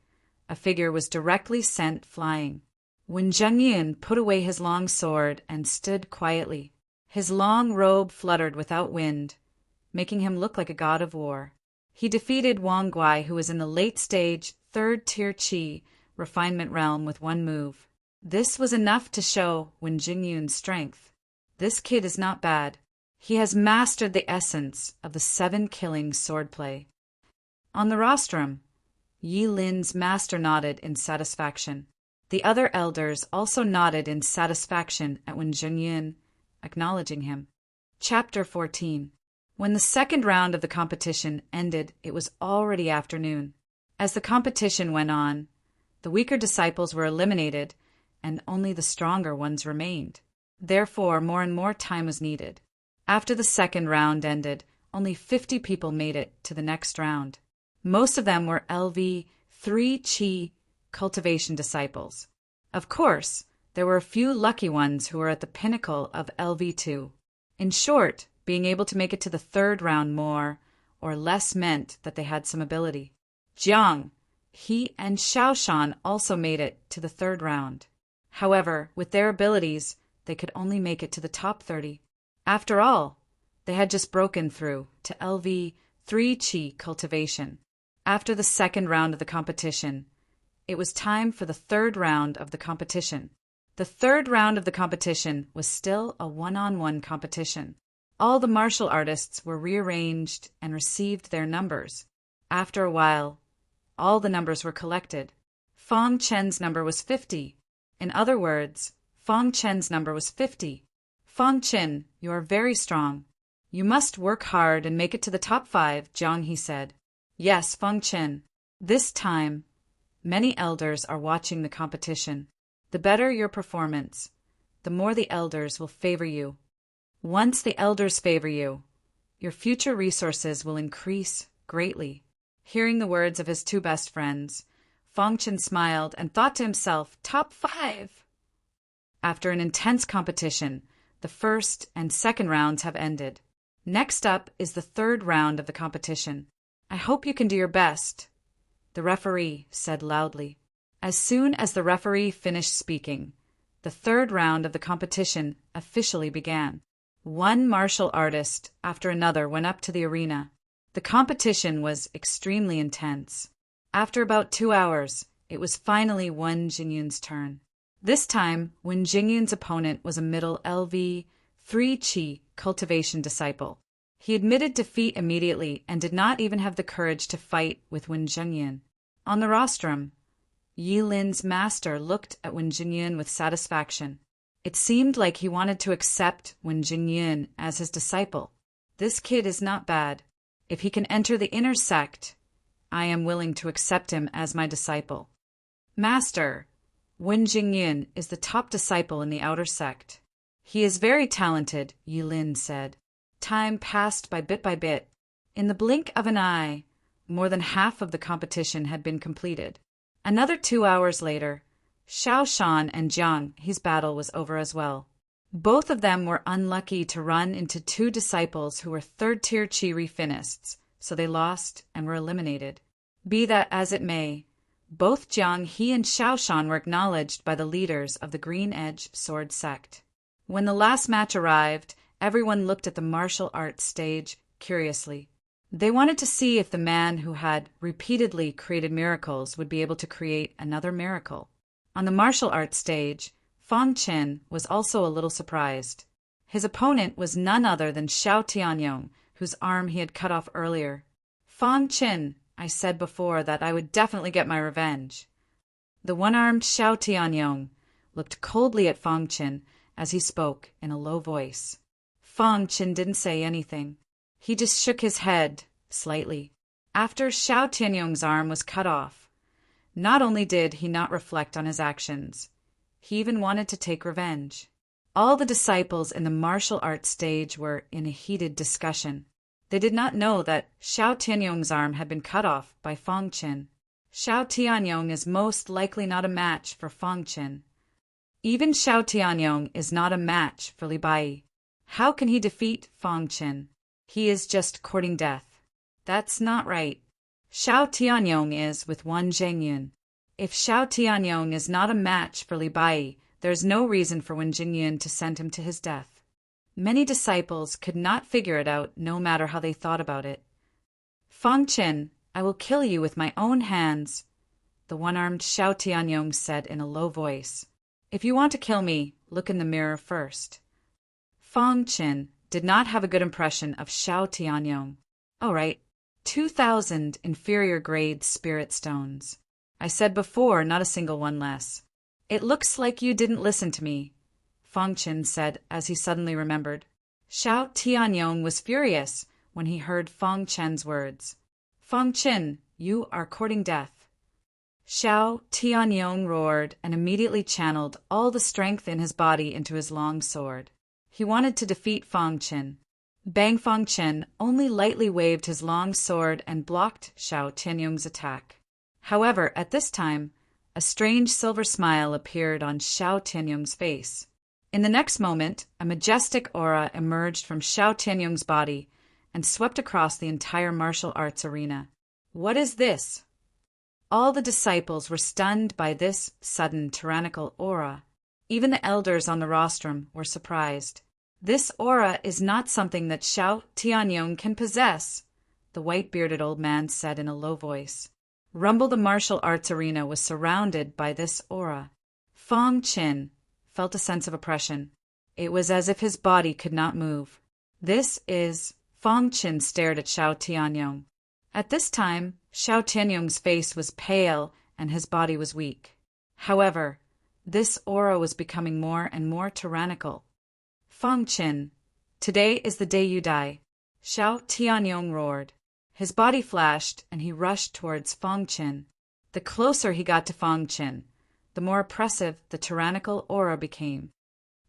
a figure was directly sent flying. Wen Jingyun put away his long sword and stood quietly. His long robe fluttered without wind, making him look like a god of war. He defeated Wang Guai, who was in the late-stage, 3rd-tier Qi refinement realm, with 1 move. This was enough to show Wen Jingyun's strength. This kid is not bad. He has mastered the essence of the 7 killing swordplay. On the rostrum, Yi Lin's master nodded in satisfaction. The other elders also nodded in satisfaction at Wen Jingyun, acknowledging him. Chapter 14. When the second round of the competition ended, it was already afternoon. As the competition went on, the weaker disciples were eliminated, and only the stronger ones remained. Therefore, more and more time was needed. After the second round ended, only 50 people made it to the next round. Most of them were LV 3 Qi cultivation disciples. Of course, there were a few lucky ones who were at the pinnacle of LV2. In short, being able to make it to the 3rd round more or less meant that they had some ability. Jiang, he and Xiaoshan also made it to the 3rd round. However, with their abilities, they could only make it to the top 30. After all, they had just broken through to LV 3 Qi cultivation. After the second round of the competition, it was time for the 3rd round of the competition. The 3rd round of the competition was still a one-on-one competition. All the martial artists were rearranged and received their numbers. After a while, all the numbers were collected. Fong Chen's number was 50. In other words, Fong Chen's number was 50. Fong Chen, you are very strong. You must work hard and make it to the top 5, Jiang He said. Yes, Fong Chen. This time, many elders are watching the competition. The better your performance, the more the elders will favor you. Once the elders favor you, your future resources will increase greatly. Hearing the words of his 2 best friends, Fong Chen smiled and thought to himself, top 5! After an intense competition, the 1st and 2nd rounds have ended. Next up is the 3rd round of the competition. I hope you can do your best, the referee said loudly. As soon as the referee finished speaking, the 3rd round of the competition officially began. One martial artist after another went up to the arena. The competition was extremely intense. After about 2 hours, it was finally Wen Jingyun's turn. This time, Wen Jingyun's opponent was a middle LV 3 Qi cultivation disciple. He admitted defeat immediately and did not even have the courage to fight with Wen Jingyun. On the rostrum, Yi Lin's master looked at Wen Jingyun with satisfaction. It seemed like he wanted to accept Wen Jingyun as his disciple. This kid is not bad. If he can enter the inner sect, I am willing to accept him as my disciple. Master, Wen Jingyun is the top disciple in the outer sect. He is very talented, Yi Lin said. Time passed by bit. In the blink of an eye, more than half of the competition had been completed. Another 2 hours later, Xiao Shan and Jiang, his battle was over as well. Both of them were unlucky to run into two disciples who were third-tier Qi Refinists, so they lost and were eliminated. Be that as it may, both Jiang He and Xiao Shan were acknowledged by the leaders of the Green Edge Sword Sect. When the last match arrived, everyone looked at the martial arts stage curiously. They wanted to see if the man who had repeatedly created miracles would be able to create another miracle. On the martial arts stage, Fang Qin was also a little surprised. His opponent was none other than Xiao Tianyong, whose arm he had cut off earlier. Fang Qin, I said before that I would definitely get my revenge. The one-armed Xiao Tianyong looked coldly at Fang Qin as he spoke in a low voice. Fang Qin didn't say anything. He just shook his head slightly. After Xiao Tianyong's arm was cut off, not only did he not reflect on his actions, he even wanted to take revenge. All the disciples in the martial arts stage were in a heated discussion. They did not know that Xiao Tianyong's arm had been cut off by Fang Qin. Xiao Tianyong is most likely not a match for Fang Qin. Even Xiao Tianyong is not a match for Li Bai. How can he defeat Fang Qin? He is just courting death. That's not right. Xiao Tianyong is with one Zhengyun. If Xiao Tianyong is not a match for Li Bai, there's no reason for Wen Jingyun to send him to his death. Many disciples could not figure it out no matter how they thought about it. Fang Qin, I will kill you with my own hands, the one-armed Xiao Tianyong said in a low voice. If you want to kill me, look in the mirror first. Fang Qin did not have a good impression of Xiao Tianyong. All right, 2,000 inferior grade spirit stones. I said before, not a single one less. It looks like you didn't listen to me, Fang Qin said as he suddenly remembered. Xiao Tianyong was furious when he heard Fang Qin's words. Fang Qin, you are courting death. Xiao Tianyong roared and immediately channeled all the strength in his body into his long sword. He wanted to defeat Fang Qin. Bang Fang Qin only lightly waved his long sword and blocked Xiao Tianyong's attack. However, at this time, a strange silver smile appeared on Xiao Tianyong's face. In the next moment, a majestic aura emerged from Xiao Tianyong's body and swept across the entire martial arts arena. What is this? All the disciples were stunned by this sudden tyrannical aura. Even the elders on the rostrum were surprised. This aura is not something that Xiao Tianyong can possess, the white-bearded old man said in a low voice. Rumble the martial arts arena was surrounded by this aura. Fang Qin felt a sense of oppression. It was as if his body could not move. This is... Fang Qin stared at Xiao Tianyong. At this time, Xiao Tianyong's face was pale and his body was weak. However, this aura was becoming more and more tyrannical. Fang Qin, today is the day you die, Xiao Tianyong roared. His body flashed and he rushed towards Fang Qin. The closer he got to Fang Qin, the more oppressive the tyrannical aura became.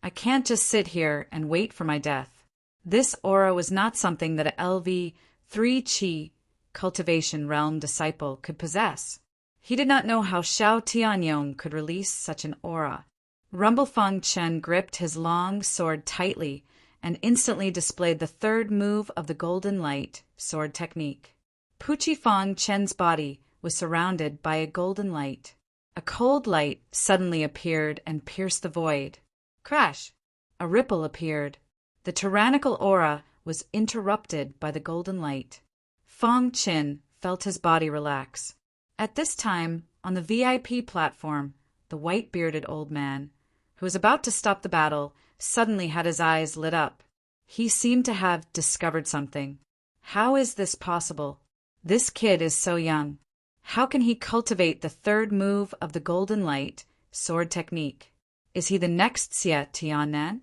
I can't just sit here and wait for my death. This aura was not something that a LV 3 Qi cultivation realm disciple could possess. He did not know how Xiao Tianyong could release such an aura. Rumble Fang Qin gripped his long sword tightly and instantly displayed the third move of the Golden Light sword technique. Puchi Fang Qin's body was surrounded by a golden light. A cold light suddenly appeared and pierced the void. Crash! A ripple appeared. The tyrannical aura was interrupted by the golden light. Fang Qin felt his body relax. At this time, on the VIP platform, the white-bearded old man, who was about to stop the battle, suddenly had his eyes lit up. He seemed to have discovered something. How is this possible? This kid is so young. How can he cultivate the third move of the golden light sword technique? Is he the next Xie Tianan?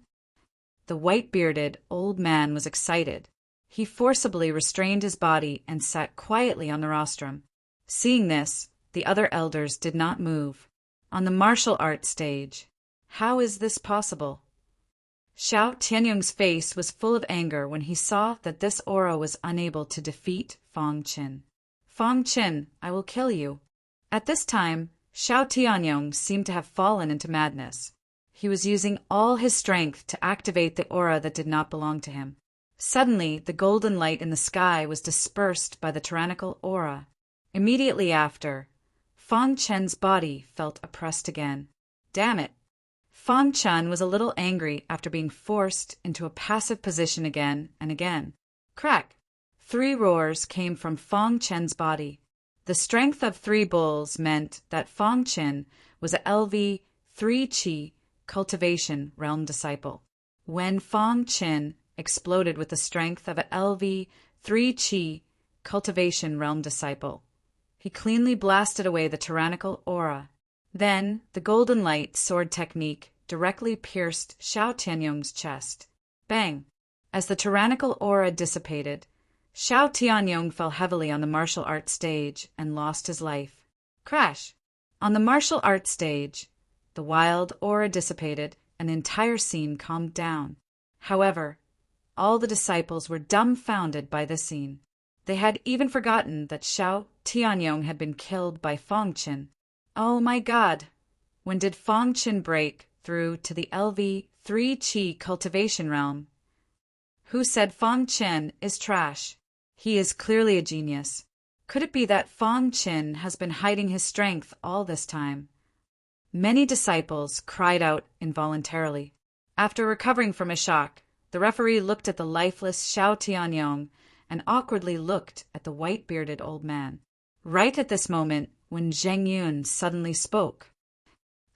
The white-bearded old man was excited. He forcibly restrained his body and sat quietly on the rostrum. Seeing this, the other elders did not move. On the martial arts stage, how is this possible? Xiao Tianyong's face was full of anger when he saw that this aura was unable to defeat Fang Qin. Fang Qin, I will kill you. At this time, Xiao Tianyong seemed to have fallen into madness. He was using all his strength to activate the aura that did not belong to him. Suddenly, the golden light in the sky was dispersed by the tyrannical aura. Immediately after, Fang Chen's body felt oppressed again. Damn it! Fang Chen was a little angry after being forced into a passive position again and again. Crack! 3 roars came from Fang Chen's body. The strength of 3 bulls meant that Fang Chen was a LV 3 Qi cultivation realm disciple. When Fang Chen exploded with the strength of a LV 3 Qi cultivation realm disciple, he cleanly blasted away the tyrannical aura. Then the golden light sword technique directly pierced Xiao Tianyong's chest. Bang! As the tyrannical aura dissipated, Xiao Tianyong fell heavily on the martial arts stage and lost his life. Crash! On the martial arts stage, the wild aura dissipated and the entire scene calmed down. However, all the disciples were dumbfounded by this scene. They had even forgotten that Xiao Tianyong had been killed by Fang Chen. Oh my God! When did Fang Chen break through to the LV 3 Qi cultivation realm? Who said Fang Chen is trash? He is clearly a genius. Could it be that Fang Chen has been hiding his strength all this time? Many disciples cried out involuntarily. After recovering from a shock, the referee looked at the lifeless Xiao Tianyong and awkwardly looked at the white-bearded old man. Right at this moment, when Zheng Yun suddenly spoke.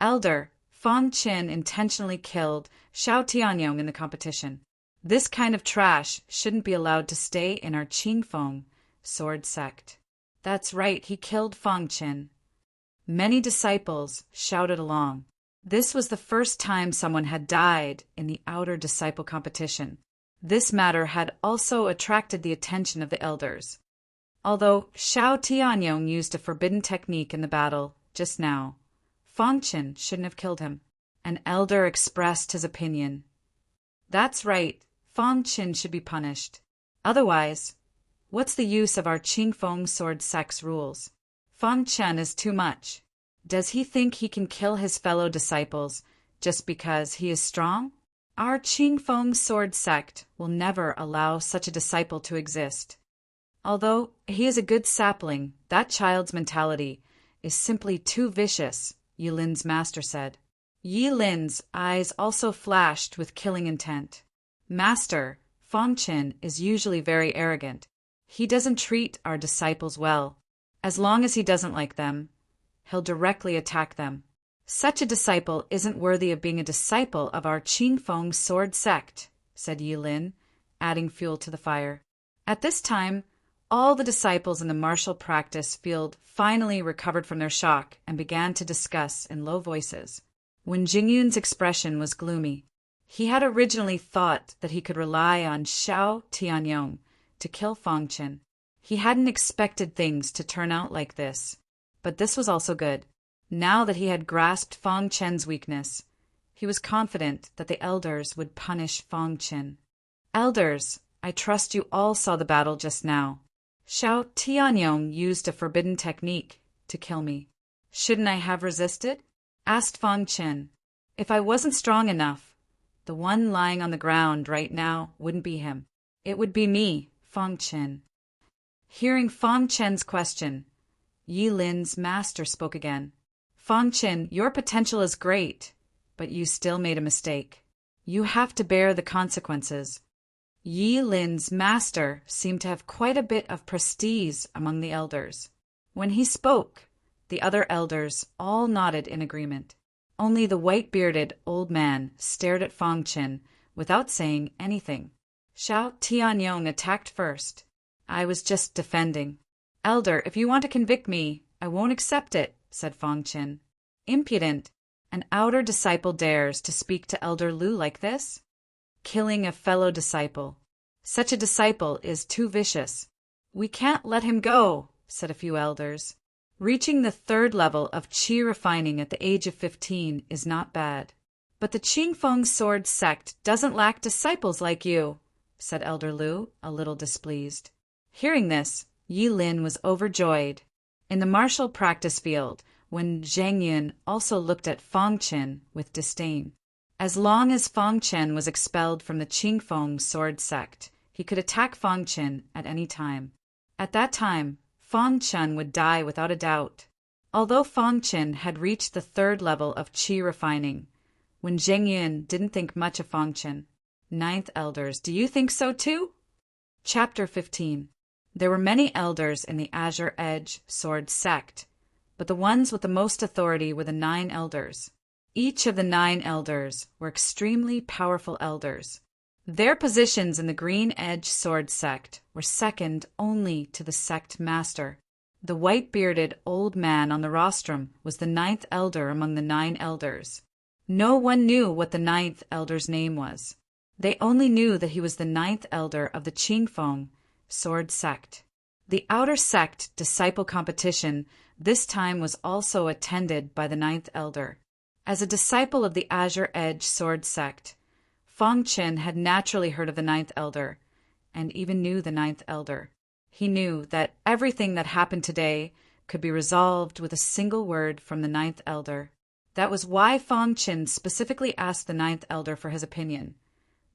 Elder, Fang Chen intentionally killed Xiao Tianyong in the competition. This kind of trash shouldn't be allowed to stay in our Qingfeng sword sect. That's right, he killed Fang Chen. Many disciples shouted along. This was the first time someone had died in the outer disciple competition. This matter had also attracted the attention of the elders. Although Xiao Tianyong used a forbidden technique in the battle just now, Fang Chen shouldn't have killed him. An elder expressed his opinion. That's right, Fang Chen should be punished. Otherwise, what's the use of our Qingfeng sword sect's rules? Fang Chen is too much. Does he think he can kill his fellow disciples just because he is strong? Our Qingfeng sword sect will never allow such a disciple to exist. Although he is a good sapling, that child's mentality is simply too vicious, Yilin's master said. Yilin's eyes also flashed with killing intent. Master, Fang Chen is usually very arrogant. He doesn't treat our disciples well. As long as he doesn't like them, he'll directly attack them. Such a disciple isn't worthy of being a disciple of our Qingfeng sword sect, said Yilin, adding fuel to the fire. At this time, all the disciples in the martial practice field finally recovered from their shock and began to discuss in low voices. When Jingyun's expression was gloomy, he had originally thought that he could rely on Xiao Tianyong to kill Fang Chen. He hadn't expected things to turn out like this, but this was also good. Now that he had grasped Fang Chen's weakness, he was confident that the elders would punish Fang Chen. Elders, I trust you all saw the battle just now. Xiao Tianyong used a forbidden technique to kill me. Shouldn't I have resisted? Asked Fang Chen. If I wasn't strong enough, the one lying on the ground right now wouldn't be him. It would be me, Fang Chen. Hearing Fang Chen's question, Yilin's master spoke again. Fang Chen, your potential is great, but you still made a mistake. You have to bear the consequences. Yilin's master seemed to have quite a bit of prestige among the elders. When he spoke, the other elders all nodded in agreement. Only the white-bearded old man stared at Fang Chen without saying anything. Xiao Tianyong attacked first. I was just defending. Elder, if you want to convict me, I won't accept it, said Fang Chen. Impudent! An outer disciple dares to speak to Elder Lu like this? Killing a fellow disciple. Such a disciple is too vicious. We can't let him go, said a few elders. Reaching the 3rd level of qi refining at the age of 15 is not bad. But the Qingfeng sword sect doesn't lack disciples like you, said Elder Lu, a little displeased. Hearing this, Yilin was overjoyed. In the martial practice field, Wen Zhengyun also looked at Fang Chen with disdain. As long as Fang Chen was expelled from the Qingfeng sword sect, he could attack Fang Chen at any time. At that time, Fang Chen would die without a doubt. Although Fang Chen had reached the 3rd level of qi refining, Wen Zhengyun didn't think much of Fang Chen. 9th Elders, do you think so too? Chapter 15. There were many elders in the Azure Edge sword sect, but the ones with the most authority were the 9 elders. Each of the 9 elders were extremely powerful elders. Their positions in the Green Edge sword sect were second only to the sect master. The white-bearded old man on the rostrum was the 9th elder among the 9 elders. No one knew what the 9th elder's name was. They only knew that he was the 9th elder of the Qingfeng sword sect. The outer sect disciple competition this time was also attended by the 9th elder. As a disciple of the Azure Edge sword sect, Fang Chen had naturally heard of the 9th elder, and even knew the 9th elder. He knew that everything that happened today could be resolved with a single word from the 9th elder. That was why Fang Chen specifically asked the 9th elder for his opinion,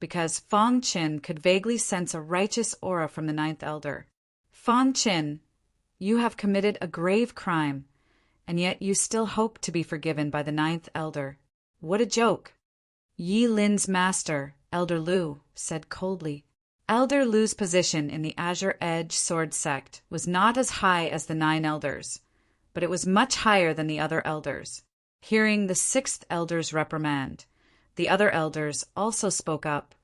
because Fang Chen could vaguely sense a righteous aura from the 9th elder. Fang Chen, you have committed a grave crime, and yet you still hope to be forgiven by the 9th elder. What a joke! Yi Lin's master, Elder Lu, said coldly. Elder Lu's position in the Azure Edge sword sect was not as high as the 9 elders, but it was much higher than the other elders. Hearing the 6th elder's reprimand, the other elders also spoke up,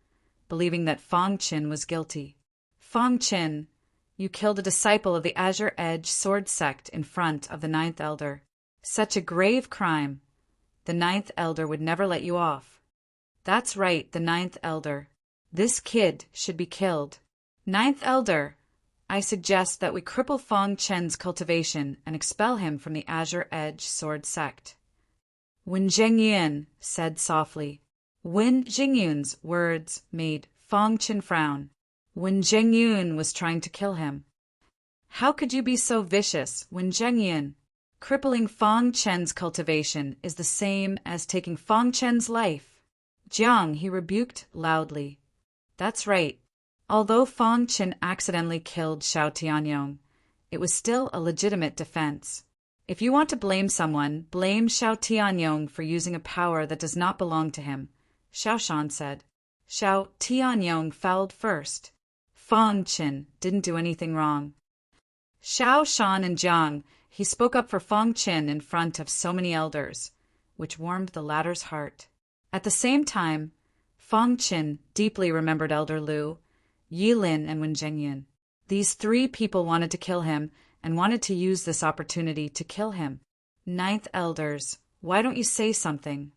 believing that Fang Chen was guilty. Fang Chen, you killed a disciple of the Azure Edge sword sect in front of the 9th elder. Such a grave crime. The 9th elder would never let you off. That's right, the 9th elder. This kid should be killed. 9th elder, I suggest that we cripple Fang Chen's cultivation and expel him from the Azure Edge sword sect. Wen Zhengyun said softly. Wen Zhengyun's words made Fang Chen frown. Wen Zhengyun was trying to kill him. How could you be so vicious, Wen Zhengyun? Crippling Fang Chen's cultivation is the same as taking Fang Chen's life. Jiang, he rebuked loudly. That's right. Although Fang Chen accidentally killed Xiao Tianyong, it was still a legitimate defense. If you want to blame someone, blame Xiao Tianyong for using a power that does not belong to him, Xiao Shan said. Xiao Tianyong fouled first. Fang Chen didn't do anything wrong. Xiao Shan and Jiang, he spoke up for Fang Chen in front of so many elders, which warmed the latter's heart. At the same time, Fang Chen deeply remembered Elder Lu, Yi Lin, and Wen Zhengyun. These 3 people wanted to kill him and wanted to use this opportunity to kill him. 9th elders, why don't you say something?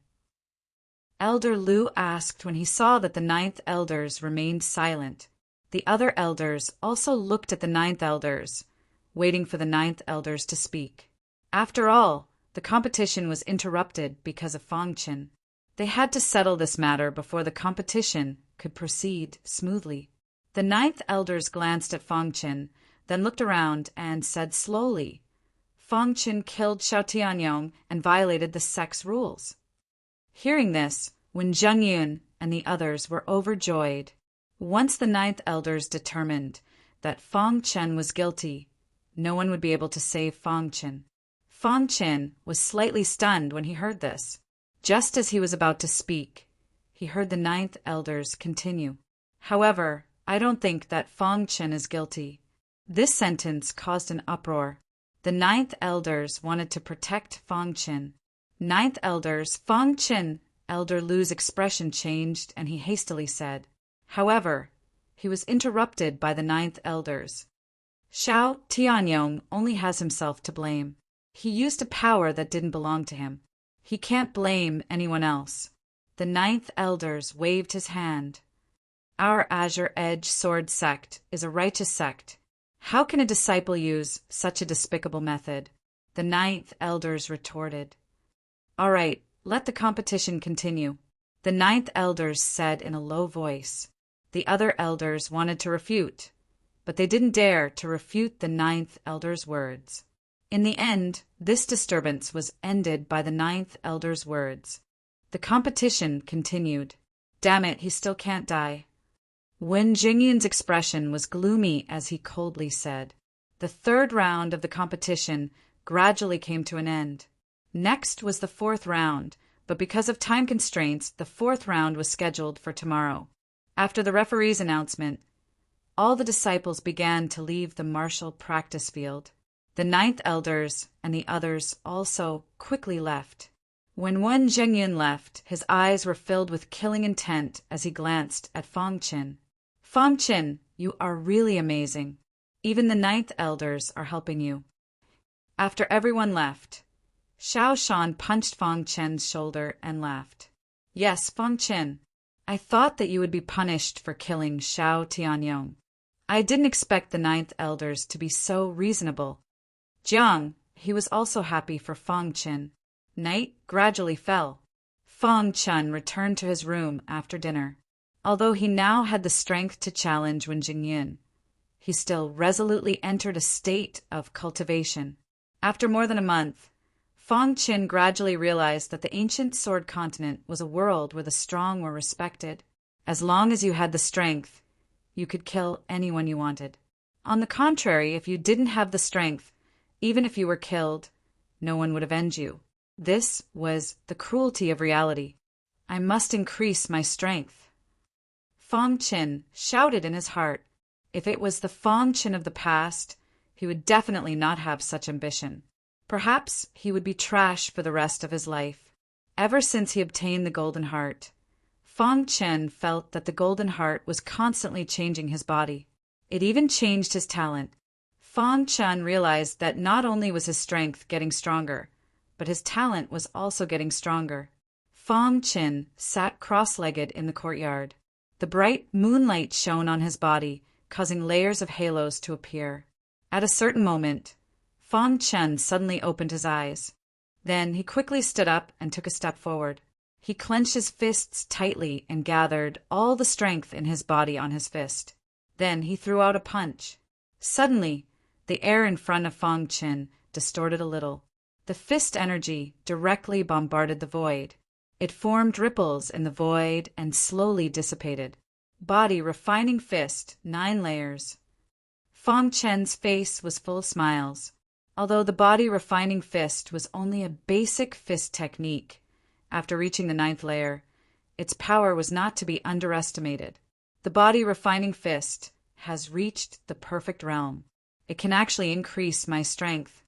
Elder Lu asked when he saw that the 9th elders remained silent. The other elders also looked at the 9th elders, waiting for the 9th elders to speak. After all, the competition was interrupted because of Fang Chen. They had to settle this matter before the competition could proceed smoothly. The 9th elders glanced at Fang Chen, then looked around and said slowly, Fang Chen killed Xiao Tianyong and violated the sect's rules. Hearing this, Wen Zhengyun and the others were overjoyed. Once the 9th elders determined that Fang Chen was guilty, no one would be able to save Fang Chen. Fang Chen was slightly stunned when he heard this. Just as he was about to speak, he heard the 9th elders continue. However, I don't think that Fang Chen is guilty. This sentence caused an uproar. The 9th elders wanted to protect Fang Chen. 9th elders, Fang Chen. Elder Lu's expression changed and he hastily said. However, he was interrupted by the 9th elders. Xiao Tianyong only has himself to blame. He used a power that didn't belong to him. He can't blame anyone else. The 9th elders waved his hand. Our Azure Edge sword sect is a righteous sect. How can a disciple use such a despicable method? The 9th elders retorted. All right, let the competition continue. The 9th elders said in a low voice. The other elders wanted to refute, but they didn't dare to refute the 9th elder's words. In the end, this disturbance was ended by the ninth elder's words. The competition continued. Damn it, he still can't die. Wen Jingyun's expression was gloomy as he coldly said. The third round of the competition gradually came to an end. Next was the fourth round, but because of time constraints, the fourth round was scheduled for tomorrow. After the referee's announcement, all the disciples began to leave the martial practice field. The ninth elders and the others also quickly left. When Wen Jingyun left, his eyes were filled with killing intent as he glanced at Fang Qin. Fang Qin, you are really amazing. Even the ninth elders are helping you. After everyone left, Xiao Shan punched Fang Qin's shoulder and laughed. Yes, Fang Qin, I thought that you would be punished for killing Xiao Tianyong. I didn't expect the ninth elders to be so reasonable. Jiang, he was also happy for Fang Qin. Night gradually fell. Fang Qin returned to his room after dinner. Although he now had the strength to challenge Wen Jingyun, he still resolutely entered a state of cultivation. After more than a month, Fang Qin gradually realized that the ancient sword continent was a world where the strong were respected. As long as you had the strength, you could kill anyone you wanted. On the contrary, if you didn't have the strength, even if you were killed, no one would avenge you. This was the cruelty of reality. I must increase my strength. Fang Qin shouted in his heart. If it was the Fang Qin of the past, he would definitely not have such ambition. Perhaps he would be trash for the rest of his life. Ever since he obtained the Golden Heart, Fang Qin felt that the Golden Heart was constantly changing his body. It even changed his talent. Fang Qin realized that not only was his strength getting stronger, but his talent was also getting stronger. Fang Qin sat cross-legged in the courtyard. The bright moonlight shone on his body, causing layers of halos to appear. At a certain moment, Fang Qin suddenly opened his eyes. Then he quickly stood up and took a step forward. He clenched his fists tightly and gathered all the strength in his body on his fist. Then he threw out a punch. Suddenly, the air in front of Fang Qin distorted a little. The fist energy directly bombarded the void. It formed ripples in the void and slowly dissipated. Body refining fist, 9 layers. Fang Qin's face was full of smiles. Although the body refining fist was only a basic fist technique, after reaching the 9th layer, its power was not to be underestimated. The body refining fist has reached the perfect realm. It can actually increase my strength.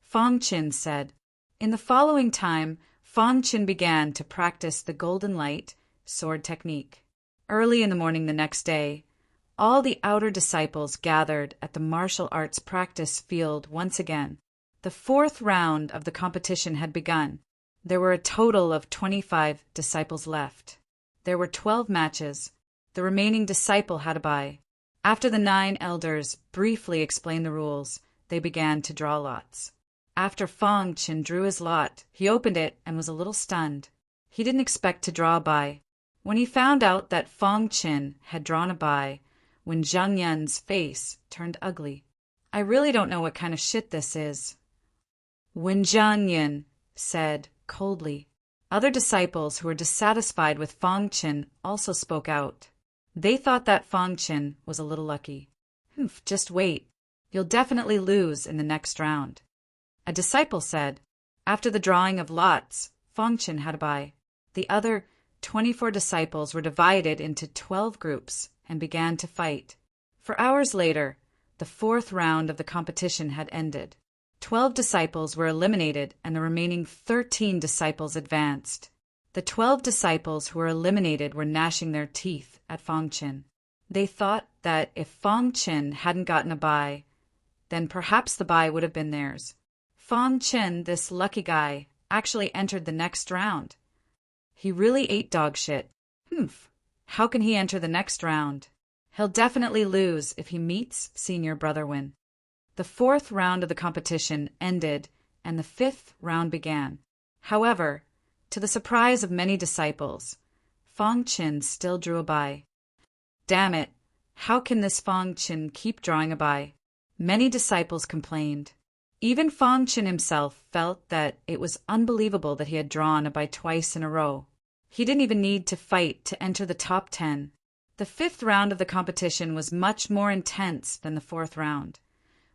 Fang Qin said. In the following time, Fang Qin began to practice the Golden Light sword technique. Early in the morning the next day, all the outer disciples gathered at the martial arts practice field once again. The 4th round of the competition had begun. There were a total of 25 disciples left. There were 12 matches. The remaining disciple had a bye. After the 9 elders briefly explained the rules, they began to draw lots. After Fang Qin drew his lot, he opened it and was a little stunned. He didn't expect to draw a bye. When he found out that Fang Qin had drawn a bye, Wen Jingyun's face turned ugly. I really don't know what kind of shit this is, Wen Jingyun said coldly. Other disciples who were dissatisfied with Fang Qin also spoke out. They thought that Fang Qin was a little lucky. Just wait. You'll definitely lose in the next round. A disciple said. After the drawing of lots, Fang Qin had a bye. The other 24 disciples were divided into 12 groups and began to fight. For hours later, the 4th round of the competition had ended. 12 disciples were eliminated and the remaining 13 disciples advanced. The 12 disciples who were eliminated were gnashing their teeth at Fang Qin. They thought that if Fang Qin hadn't gotten a bye, then perhaps the bye would have been theirs. Fang Qin, this lucky guy, actually entered the next round. He really ate dog shit. How can he enter the next round? He'll definitely lose if he meets Senior Brother Wen. The 4th round of the competition ended and the 5th round began. However, to the surprise of many disciples, Fang Qin still drew a bye. Damn it! How can this Fang Qin keep drawing a bye? Many disciples complained. Even Fong Chin himself felt that it was unbelievable that he had drawn a by twice in a row. He didn't even need to fight to enter the top 10. The 5th round of the competition was much more intense than the 4th round.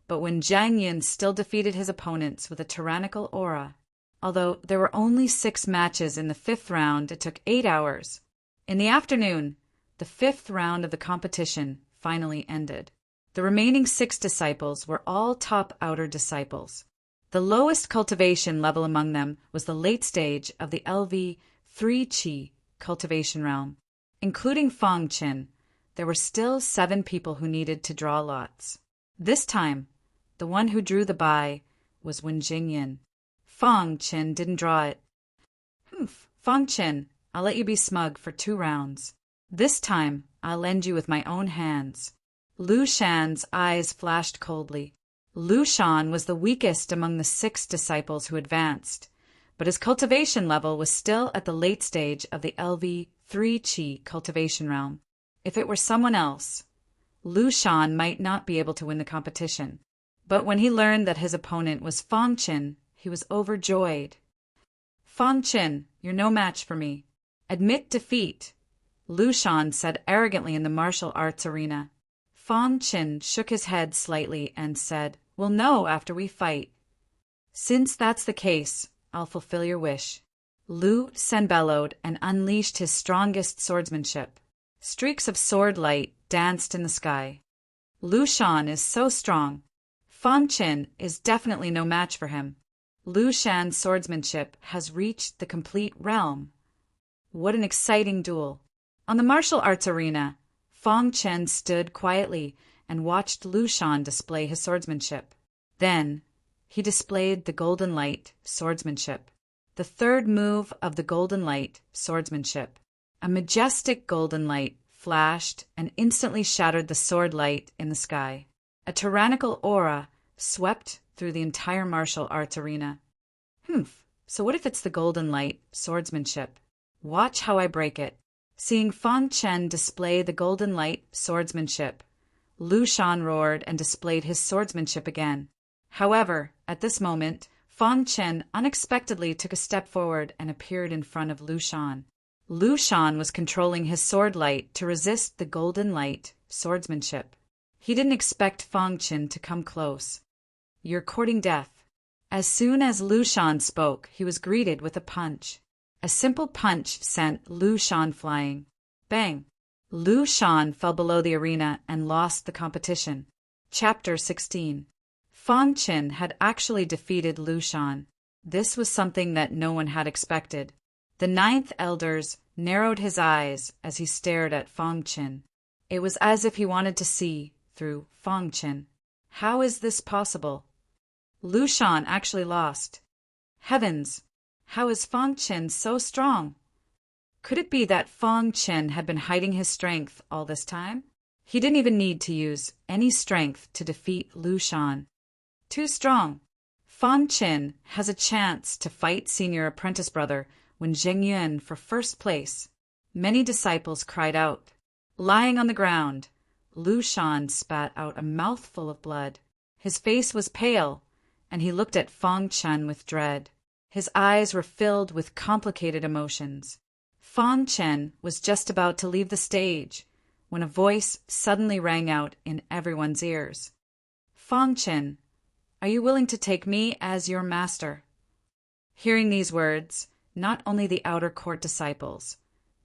But when Zhang Yun still defeated his opponents with a tyrannical aura, although there were only 6 matches in the 5th round, it took 8 hours. In the afternoon, the 5th round of the competition finally ended. The remaining 6 disciples were all top outer disciples. The lowest cultivation level among them was the late stage of the LV3 Qi cultivation realm. Including Fong Chin, there were still 7 people who needed to draw lots. This time, the one who drew the bye was Wen Jingyan. Fong Chin didn't draw it. Fong Chin, I'll let you be smug for 2 rounds. This time, I'll lend you with my own hands. Lu Shan's eyes flashed coldly. Lu Shan was the weakest among the 6 disciples who advanced, but his cultivation level was still at the late stage of the LV3 Qi cultivation realm. If it were someone else, Lu Shan might not be able to win the competition. But when he learned that his opponent was Fong Chin, he was overjoyed. Fong Chin, you're no match for me. Admit defeat, Lu Shan said arrogantly in the martial arts arena. Fong Chin shook his head slightly and said, We'll know after we fight. Since that's the case, I'll fulfill your wish. Lu Sen bellowed and unleashed his strongest swordsmanship. Streaks of sword light danced in the sky. Lu Shan is so strong. Fong Chin is definitely no match for him. Lu Shan's swordsmanship has reached the complete realm. What an exciting duel. On the martial arts arena, Fong Chin stood quietly and watched Lu Shan display his swordsmanship. Then, he displayed the Golden Light swordsmanship, the 3rd move of the Golden Light swordsmanship. A majestic golden light flashed and instantly shattered the sword light in the sky. A tyrannical aura swept through the entire martial arts arena. So what if it's the Golden Light swordsmanship? Watch how I break it. Seeing Fong Chin display the Golden Light swordsmanship, Lu Shan roared and displayed his swordsmanship again. However, at this moment, Fong Chin unexpectedly took a step forward and appeared in front of Lu Shan. Lu Shan was controlling his sword light to resist the Golden Light swordsmanship. He didn't expect Fong Chin to come close. You're courting death. As soon as Lu Shan spoke, he was greeted with a punch. A simple punch sent Lu Shan flying. Bang! Lu Shan fell below the arena and lost the competition. Chapter 16. Fong Chin had actually defeated Lu Shan. This was something that no one had expected. The 9th Elders narrowed his eyes as he stared at Fong Chin. It was as if he wanted to see through Fong Chin. How is this possible? Lu Shan actually lost. Heavens! How is Fong Chin so strong? Could it be that Fong Chin had been hiding his strength all this time? He didn't even need to use any strength to defeat Lu Shan. Too strong. Fong Chin has a chance to fight senior apprentice brother Wen Jingyan for first place. Many disciples cried out. Lying on the ground, Lu Shan spat out a mouthful of blood. His face was pale, and he looked at Fong Chin with dread. His eyes were filled with complicated emotions. Fong Chin was just about to leave the stage when a voice suddenly rang out in everyone's ears. Fong Chin, are you willing to take me as your master? Hearing these words, not only the outer court disciples,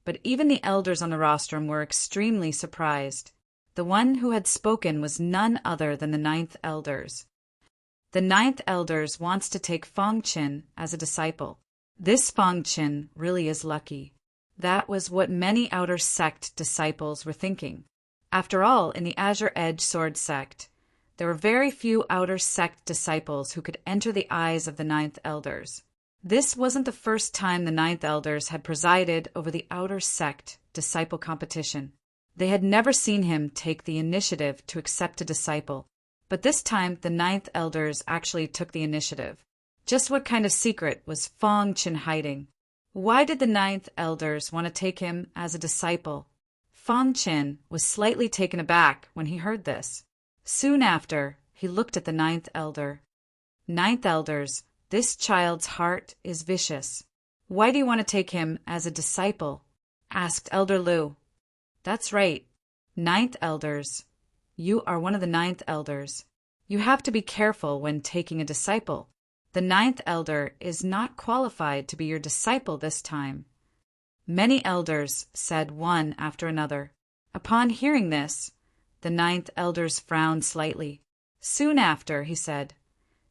but even the elders on the rostrum were extremely surprised. The one who had spoken was none other than the 9th Elders. The 9th Elders wants to take Fong Chin as a disciple. This Fong Chin really is lucky. That was what many outer sect disciples were thinking. After all, in the Azure Edge Sword sect, there were very few outer sect disciples who could enter the eyes of the 9th Elders. This wasn't the first time the 9th Elders had presided over the outer sect disciple competition. They had never seen him take the initiative to accept a disciple. But this time, the 9th Elders actually took the initiative. Just what kind of secret was Fong Chin hiding? Why did the 9th Elders want to take him as a disciple? Fong Chin was slightly taken aback when he heard this. Soon after, he looked at the 9th Elder. Ninth Elders, this child's heart is vicious. Why do you want to take him as a disciple? Asked Elder Lu. That's right. Ninth Elders. You are one of the Ninth Elders. You have to be careful when taking a disciple. The Ninth Elder is not qualified to be your disciple this time. Many elders said one after another. Upon hearing this, the Ninth Elders frowned slightly. Soon after, he said,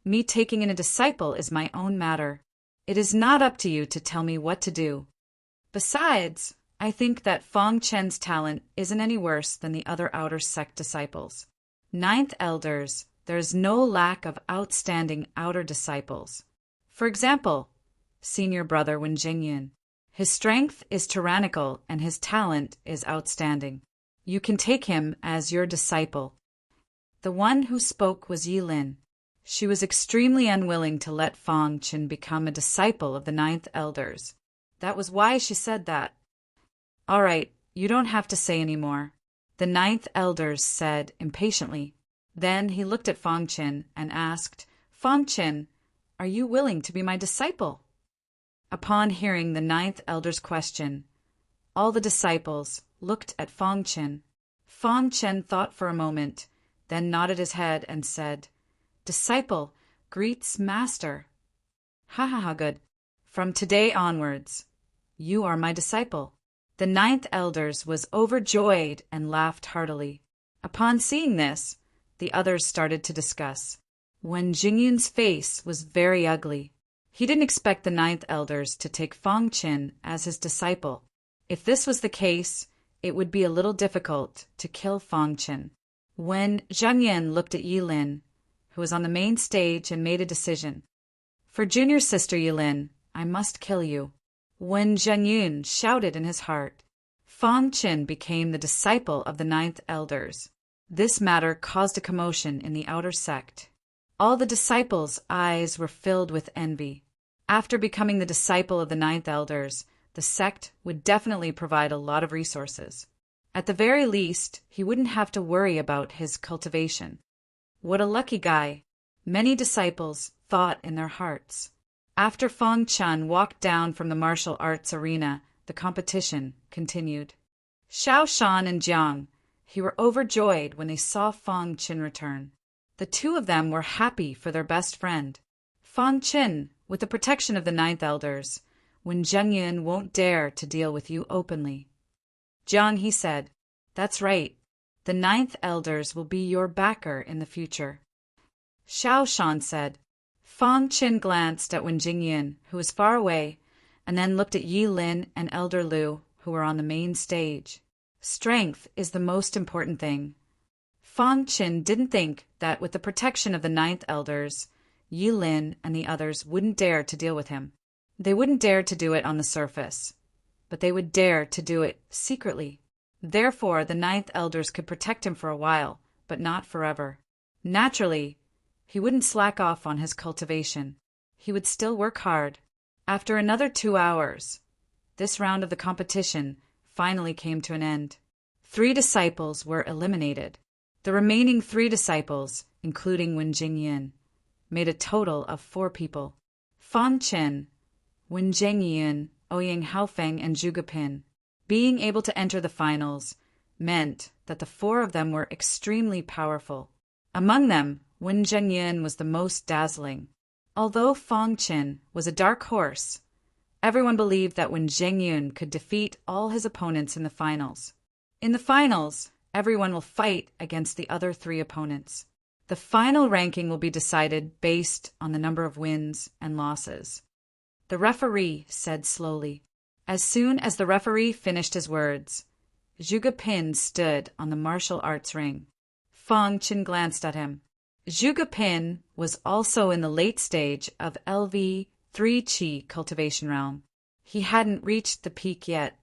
Me taking in a disciple is my own matter. It is not up to you to tell me what to do. Besides, I think that Fong Chen's talent isn't any worse than the other outer sect disciples. Ninth Elders, there is no lack of outstanding outer disciples. For example, Senior Brother Wen Jingyun. His strength is tyrannical and his talent is outstanding. You can take him as your disciple. The one who spoke was Yilin. She was extremely unwilling to let Fong Chen become a disciple of the Ninth Elders. That was why she said that. All right, you don't have to say any more, the Ninth Elders said impatiently. Then he looked at Fong Chen and asked, Fong Chen, are you willing to be my disciple? Upon hearing the Ninth Elder's question, all the disciples looked at Fong Chen. Fong Chen thought for a moment, then nodded his head and said, Disciple greets master. Ha ha ha, good. From today onwards, you are my disciple. The Ninth Elders was overjoyed and laughed heartily. Upon seeing this, the others started to discuss. Wen Jingyun's face was very ugly. He didn't expect the Ninth Elders to take Fong Chen as his disciple. If this was the case, it would be a little difficult to kill Fong Chen. When Zhang Yan looked at Yilin, who was on the main stage, and made a decision. For junior sister Yilin, I must kill you. When Zhang Yun shouted in his heart, Fong Chen became the disciple of the Ninth Elders. This matter caused a commotion in the outer sect. All the disciples' eyes were filled with envy. After becoming the disciple of the Ninth Elders, the sect would definitely provide a lot of resources. At the very least, he wouldn't have to worry about his cultivation. What a lucky guy, many disciples thought in their hearts. After Fong Chen walked down from the martial arts arena, the competition continued. Xiao Shan and Jiang, were overjoyed when they saw Fong Chen return. The two of them were happy for their best friend. Fong Chen, with the protection of the Ninth Elders, when Zheng Yun won't dare to deal with you openly. Jiang, he said, that's right. The Ninth Elders will be your backer in the future. Xiao Shan said. Fong Chen glanced at Wen Jingyun, who was far away, and then looked at Yi Lin and Elder Lu, who were on the main stage. Strength is the most important thing. Fong Chen didn't think that with the protection of the Ninth Elders, Yi Lin and the others wouldn't dare to deal with him. They wouldn't dare to do it on the surface, but they would dare to do it secretly. Therefore, the Ninth Elders could protect him for a while, but not forever. Naturally, he wouldn't slack off on his cultivation. He would still work hard. After another 2 hours, this round of the competition finally came to an end. 3 disciples were eliminated. The remaining 3 disciples, including Wen Jingyin, made a total of 4 people. Fong Chen, Wen Jingyin, Ouyang Haofeng, and Zhuge Pin. Being able to enter the finals meant that the 4 of them were extremely powerful. Among them, Wen Zhengyin was the most dazzling. Although Fong Chen was a dark horse, everyone believed that Wen Zhengyun could defeat all his opponents in the finals. In the finals, everyone will fight against the other 3 opponents. The final ranking will be decided based on the number of wins and losses. The referee said slowly. As soon as the referee finished his words, Zhuge Pin stood on the martial arts ring. Fong Chen glanced at him. Zhuge Pin was also in the late stage of LV 3 Qi cultivation realm. He hadn't reached the peak yet.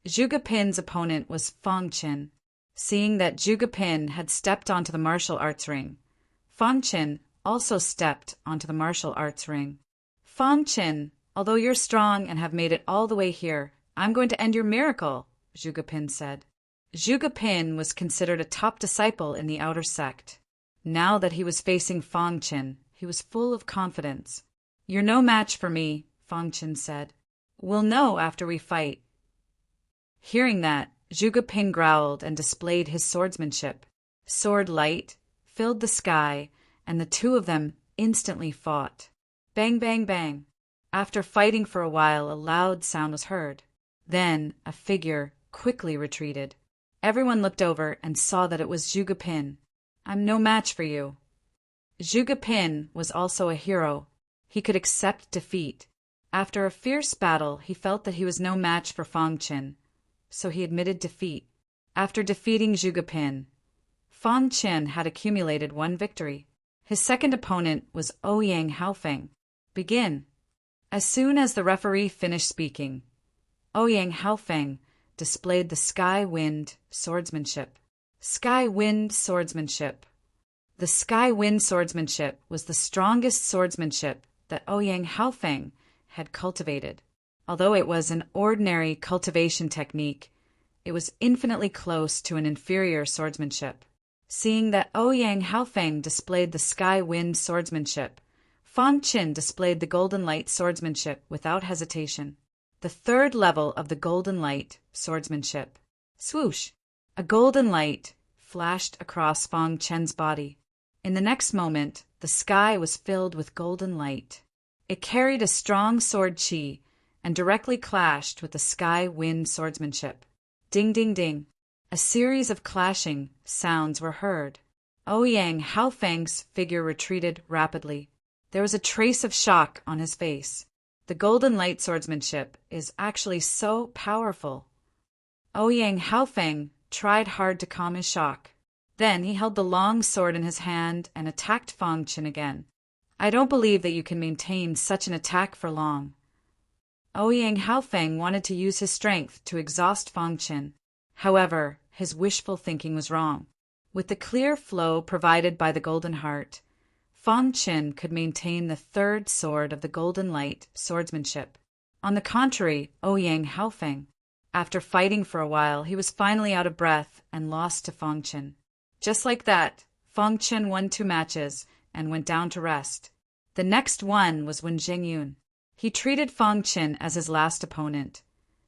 Zhuge Pin's opponent was Fong Chen. Seeing that Zhuge Pin had stepped onto the martial arts ring, Fong Chen also stepped onto the martial arts ring. Fong Chen, although you're strong and have made it all the way here, I'm going to end your miracle, Zhuge Pin said. Zhuge Pin was considered a top disciple in the outer sect. Now that he was facing Fong Chen, He was full of confidence. "You're no match for me," Fang Chen said. "We'll know after we fight." Hearing that, Zhuge Ping growled and displayed his swordsmanship. Sword light filled the sky, and the two of them instantly fought. Bang, bang, bang. After fighting for a while, a loud sound was heard. Then a figure quickly retreated. Everyone looked over and saw that it was Zhuge Pin. "I'm no match for you." Zhuge Pin was also a hero. He could accept defeat. After a fierce battle, he felt that he was no match for Fang Chen, so he admitted defeat. After defeating Zhuge Pin, Fang Chen had accumulated 1 victory. His second opponent was Ouyang Haofeng. Begin. As soon as the referee finished speaking, Ouyang Haofeng displayed the Sky-Wind swordsmanship. Sky-Wind swordsmanship. The Sky-Wind swordsmanship was the strongest swordsmanship that Ouyang Haofeng had cultivated. Although it was an ordinary cultivation technique, it was infinitely close to an inferior swordsmanship. Seeing that Ouyang Haofeng displayed the Sky-Wind swordsmanship, Fang Chen displayed the Golden Light swordsmanship without hesitation. The third level of the Golden Light swordsmanship. Swoosh! A golden light flashed across Fang Chen's body. In the next moment, the sky was filled with golden light. It carried a strong sword chi and directly clashed with the Sky-Wind swordsmanship. Ding, ding, ding. A series of clashing sounds were heard. Ouyang Haofeng's figure retreated rapidly. There was a trace of shock on his face. The Golden Light swordsmanship is actually so powerful. Ouyang Haofeng tried hard to calm his shock. Then he held the long sword in his hand and attacked Fang Chen again. "I don't believe that you can maintain such an attack for long." Ouyang Haofeng wanted to use his strength to exhaust Fang Chen. However, his wishful thinking was wrong. With the clear flow provided by the Golden Heart, Fang Chen could maintain the third sword of the Golden Light swordsmanship. On the contrary, Ouyang Haofeng, after fighting for a while, he was finally out of breath and lost to Fang Chen. Just like that, Fang Chen won 2 matches and went down to rest. The next one was Wen Jingyun. He treated Fang Chen as his last opponent,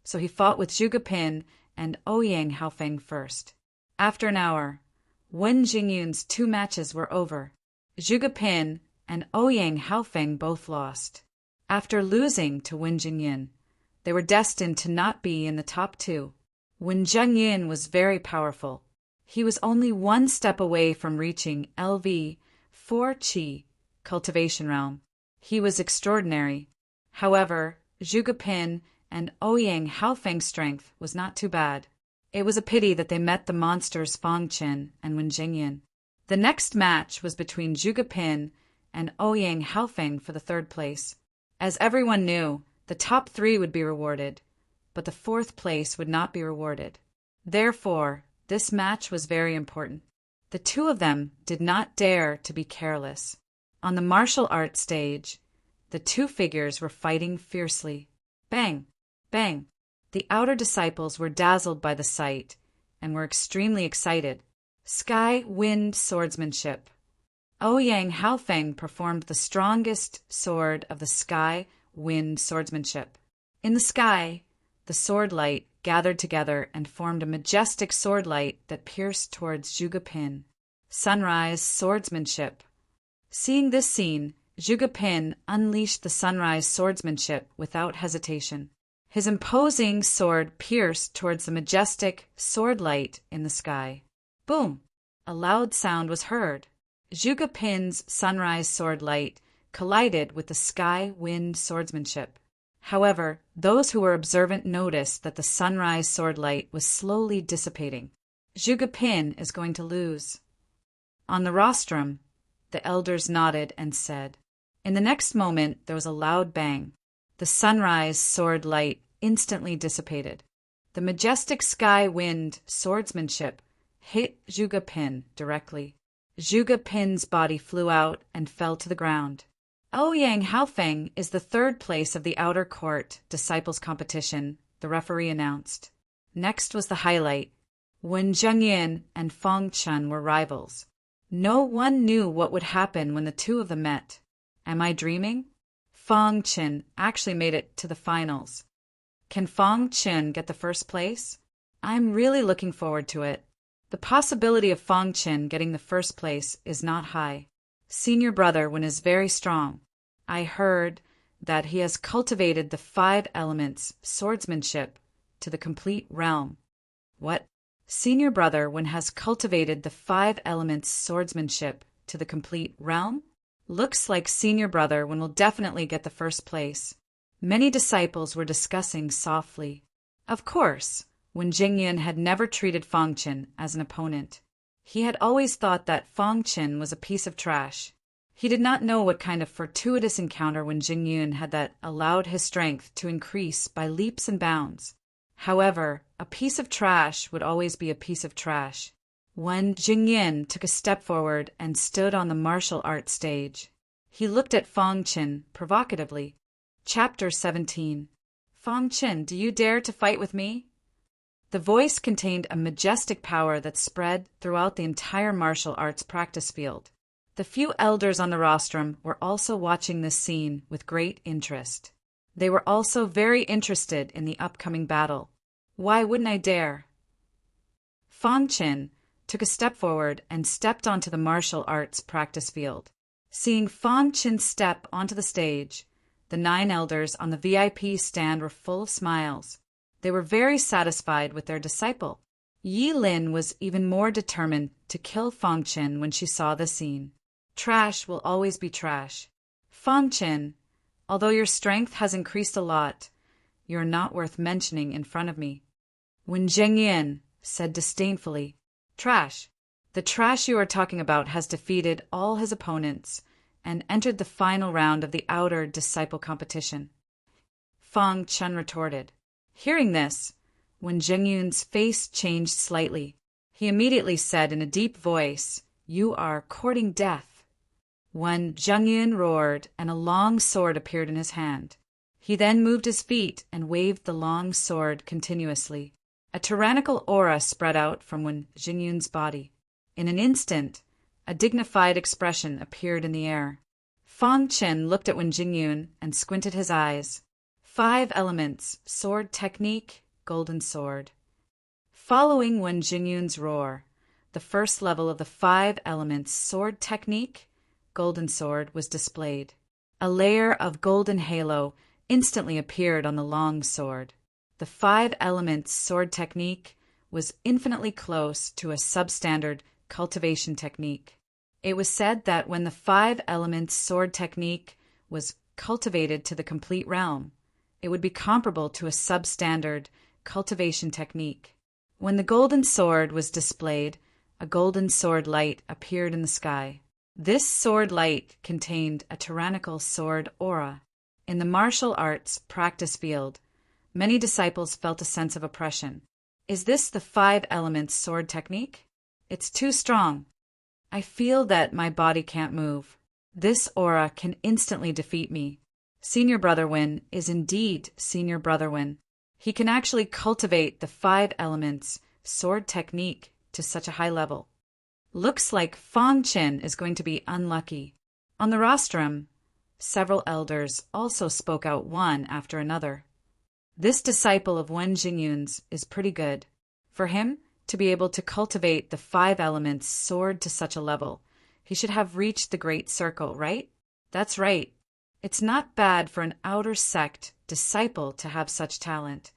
so he fought with Zhuge Pin and Ouyang Haofeng first. After an hour, Wen Jingyun's 2 matches were over. Zhuge Pin and Ouyang Haofeng both lost. After losing to Wen Jingyun, they were destined to not be in the top 2. Wen Jingyun was very powerful. He was only 1 step away from reaching LV 4 Qi cultivation realm. He was extraordinary. However, Zhuge Pin and Ouyang Haofeng's strength was not too bad. It was a pity that they met the monsters Fang Chen and Wen Jingyun. The next match was between Zhuge Pin and Ouyang Haofeng for the 3rd place. As everyone knew, the top 3 would be rewarded, but the 4th place would not be rewarded. Therefore, this match was very important. The 2 of them did not dare to be careless. On the martial arts stage, the 2 figures were fighting fiercely. Bang! Bang! The outer disciples were dazzled by the sight and were extremely excited. Sky-Wind swordsmanship. Ouyang Haofeng performed the strongest sword of the Sky-Wind swordsmanship. In the sky, the sword light gathered together and formed a majestic sword light that pierced towards Zhuge Pin. Sunrise swordsmanship. Seeing this scene, Zhuge Pin unleashed the sunrise swordsmanship without hesitation. His imposing sword pierced towards the majestic sword light in the sky. Boom! A loud sound was heard. Zhuge Pin's sunrise sword light collided with the Sky-Wind swordsmanship. However, those who were observant noticed that the sunrise sword light was slowly dissipating. Zhuge Pin is going to lose. On the rostrum, the elders nodded and said. In the next moment, there was a loud bang. The sunrise sword light instantly dissipated. The majestic Sky-Wind swordsmanship hit Zhuge Pin directly. Zhuge Pin's body flew out and fell to the ground. Ouyang Haofeng is the 3rd place of the outer court disciples competition, the referee announced. Next was the highlight. Wen Jingyun and Fang Chen were rivals. No one knew what would happen when the 2 of them met. Am I dreaming? Fang Qin actually made it to the finals. Can Fang Qin get the first place? I'm really looking forward to it. The possibility of Fang Qin getting the first place is not high. Senior brother Wen is very strong. I heard that he has cultivated the 5 elements swordsmanship to the complete realm. What? Senior brother Wen has cultivated the 5 elements swordsmanship to the complete realm? Looks like senior brother Wen will definitely get the first place. Many disciples were discussing softly. Of course, when Jingyun had never treated Fang Qin as an opponent. He had always thought that Fang Qin was a piece of trash. He did not know what kind of fortuitous encounter when Jingyun had that allowed his strength to increase by leaps and bounds. However, a piece of trash would always be a piece of trash. When Jingyun took a step forward and stood on the martial arts stage, he looked at Fang Qin provocatively. Chapter 17. Fang Qin, do you dare to fight with me? The voice contained a majestic power that spread throughout the entire martial arts practice field. The few elders on the rostrum were also watching this scene with great interest. They were also very interested in the upcoming battle. Why wouldn't I dare? Fang Qin took a step forward and stepped onto the martial arts practice field. Seeing Fang Qin step onto the stage, the 9 elders on the VIP stand were full of smiles. They were very satisfied with their disciple. Yi Lin was even more determined to kill Fang Qin when she saw the scene. Trash will always be trash. Fang Qin, although your strength has increased a lot, you're not worth mentioning in front of me. When Zhengyan said disdainfully, Trash. The trash you are talking about has defeated all his opponents and entered the final round of the outer disciple competition. Fang Qin retorted. Hearing this, when Zhengyun's face changed slightly, he immediately said in a deep voice, You are courting death. When Zhengyun roared and a long sword appeared in his hand, he then moved his feet and waved the long sword continuously. A tyrannical aura spread out from Wen Zhengyun's body. In an instant, a dignified expression appeared in the air. Fang Qin looked at Wen Zhengyun and squinted his eyes. 5 elements, sword technique, golden sword. Following Wen Zhengyun's roar, the first level of the 5 elements sword technique, golden sword, was displayed. A layer of golden halo instantly appeared on the long sword. The 5 elements sword technique was infinitely close to a substandard cultivation technique. It was said that when the 5 elements sword technique was cultivated to the complete realm, it would be comparable to a substandard cultivation technique. When the golden sword was displayed, a golden sword light appeared in the sky. This sword light contained a tyrannical sword aura. In the martial arts practice field, many disciples felt a sense of oppression. Is this the 5 elements sword technique? It's too strong. I feel that my body can't move. This aura can instantly defeat me. Senior Brother Wen is indeed Senior Brother Wen. He can actually cultivate the 5 elements sword technique to such a high level. Looks like Fang Qin is going to be unlucky. On the rostrum, several elders also spoke out one after another. This disciple of Wen Zhengyun's is pretty good. For him to be able to cultivate the 5 elements sword to such a level, he should have reached the Great Circle, right? That's right. It's not bad for an outer sect disciple to have such talent.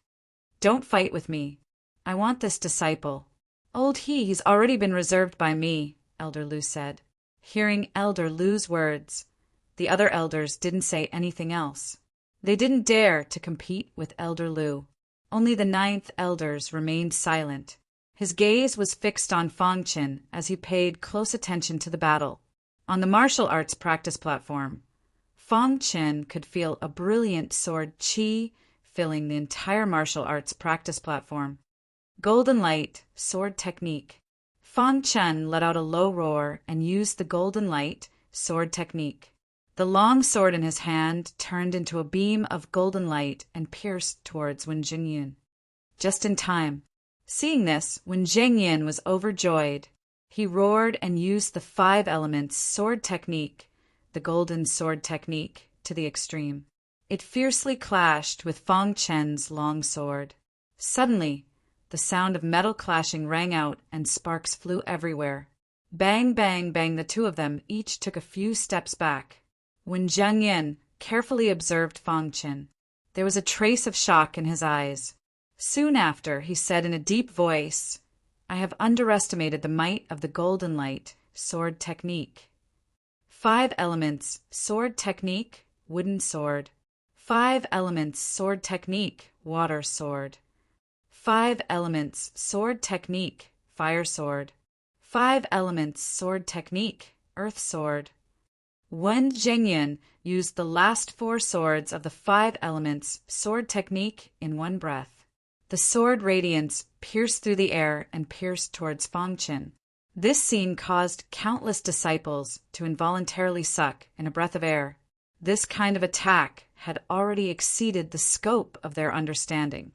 Don't fight with me. I want this disciple. Old he's already been reserved by me, Elder Lu said. Hearing Elder Lu's words, the other elders didn't say anything else. They didn't dare to compete with Elder Lu. Only the 9th elders remained silent. His gaze was fixed on Fang Qin as he paid close attention to the battle. On the martial arts practice platform, Fang Qin could feel a brilliant sword qi filling the entire martial arts practice platform. Golden light, sword technique. Fang Qin let out a low roar and used the golden light, sword technique. The long sword in his hand turned into a beam of golden light and pierced towards Wen Zhengyun. Just in time. Seeing this, Wen Zhengyun was overjoyed. He roared and used the 5 elements sword technique. the golden sword technique, to the extreme. It fiercely clashed with Fang Chen's long sword. Suddenly, the sound of metal clashing rang out and sparks flew everywhere. Bang, bang, bang, the two of them each took a few steps back. When Zheng Yin carefully observed Fang Chen, there was a trace of shock in his eyes. Soon after, he said in a deep voice, "I have underestimated the might of the Golden Light sword technique. 5 elements, sword technique, wooden sword. 5 elements, sword technique, water sword. 5 elements, sword technique, fire sword. 5 elements, sword technique, earth sword." Wen Zhengyan used the last 4 swords of the 5 elements sword technique in one breath. The sword radiance pierced through the air and pierced towards Fang Chen. This scene caused countless disciples to involuntarily suck in a breath of air. This kind of attack had already exceeded the scope of their understanding.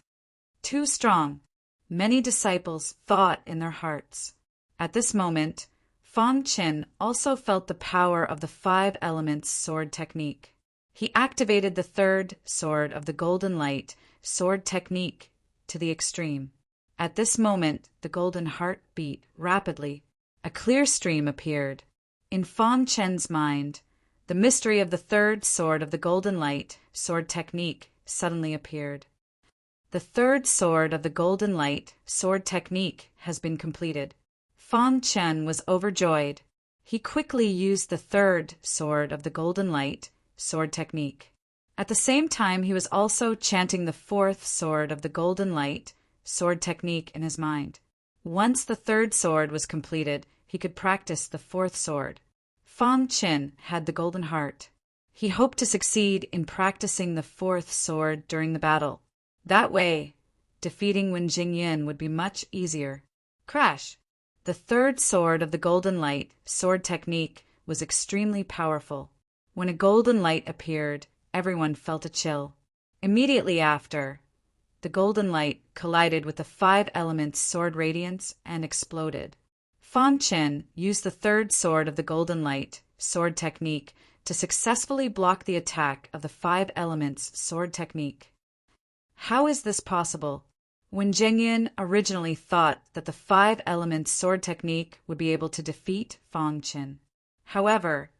Too strong, many disciples thought in their hearts. At this moment, Fang Chen also felt the power of the 5 elements sword technique. He activated the 3rd sword of the Golden Light sword technique to the extreme. At this moment, the golden heart beat rapidly. A clear stream appeared. In Fang Chen's mind, the mystery of the 3rd sword of the Golden Light sword technique suddenly appeared. The 3rd sword of the Golden Light sword technique has been completed. Fang Chen was overjoyed. He quickly used the 3rd sword of the Golden Light sword technique. At the same time, he was also chanting the 4th sword of the Golden Light sword technique in his mind. Once the 3rd sword was completed, he could practice the 4th sword. Fang Chen had the golden heart. He hoped to succeed in practicing the 4th sword during the battle. That way, defeating Wen Jingyin would be much easier. Crash! The 3rd sword of the Golden Light sword technique was extremely powerful. When a golden light appeared, everyone felt a chill. Immediately after, the golden light collided with the 5 elements sword radiance and exploded. Fang Chen used the 3rd sword of the Golden Light sword technique to successfully block the attack of the 5 elements sword technique. How is this possible? When Zhengyan originally thought that the 5 elements sword technique would be able to defeat Fang Chen. However,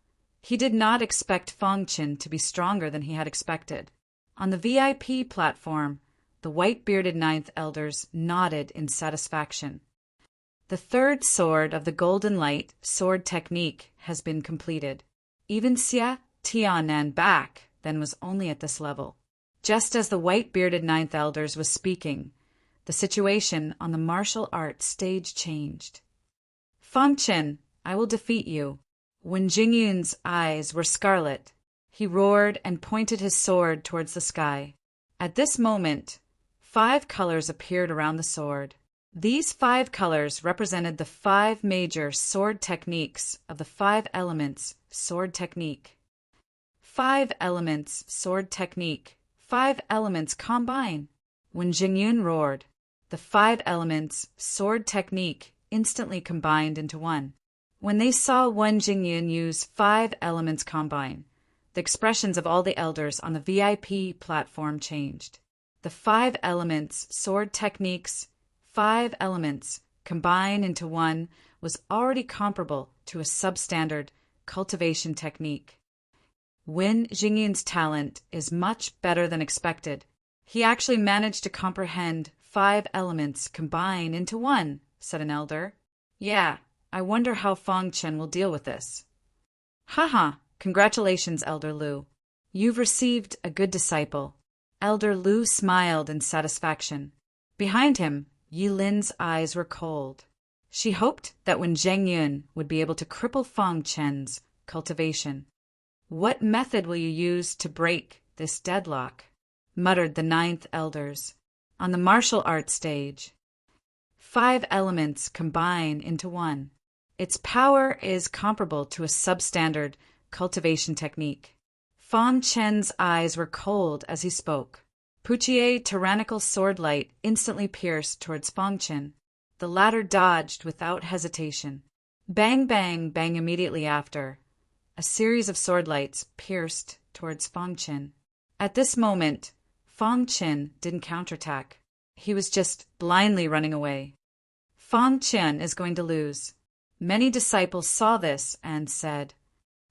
he did not expect Fang Chen to be stronger than he had expected. On the VIP platform, the white-bearded 9th elders nodded in satisfaction. The 3rd sword of the Golden Light sword technique has been completed. Even Xia Tianan back then was only at this level. Just as the white-bearded 9th elders was speaking, the situation on the martial arts stage changed. "Fang Chen, I will defeat you." When Jingyun's eyes were scarlet, he roared and pointed his sword towards the sky. At this moment, 5 colors appeared around the sword. These 5 colors represented the 5 major sword techniques of the 5 elements sword technique. 5 elements sword technique. 5 elements combine. When Jingyun roared, the 5 elements sword technique instantly combined into one. When they saw Wen Jingyun use 5 elements combine, the expressions of all the elders on the VIP platform changed. The 5 elements sword techniques, 5 elements combine into one, was already comparable to a substandard cultivation technique. Wen Jingyun's talent is much better than expected. He actually managed to comprehend 5 elements combine into one, said an elder. Yeah, I wonder how Fang Chen will deal with this. Haha, congratulations, Elder Lu. You've received a good disciple. Elder Lu smiled in satisfaction. Behind him, Yi Lin's eyes were cold. She hoped that when Zheng Yun would be able to cripple Fang Chen's cultivation. What method will you use to break this deadlock? Muttered the 9th elders. On the martial arts stage, 5 elements combine into one. Its power is comparable to a substandard cultivation technique. Fang Chen's eyes were cold as he spoke. Puchier's tyrannical sword light instantly pierced towards Fang Chen. The latter dodged without hesitation. Bang, bang, bang immediately after. a series of sword lights pierced towards Fang Qin. At this moment, Fang Qin didn't counterattack. He was just blindly running away. Fang Qin is going to lose. Many disciples saw this and said,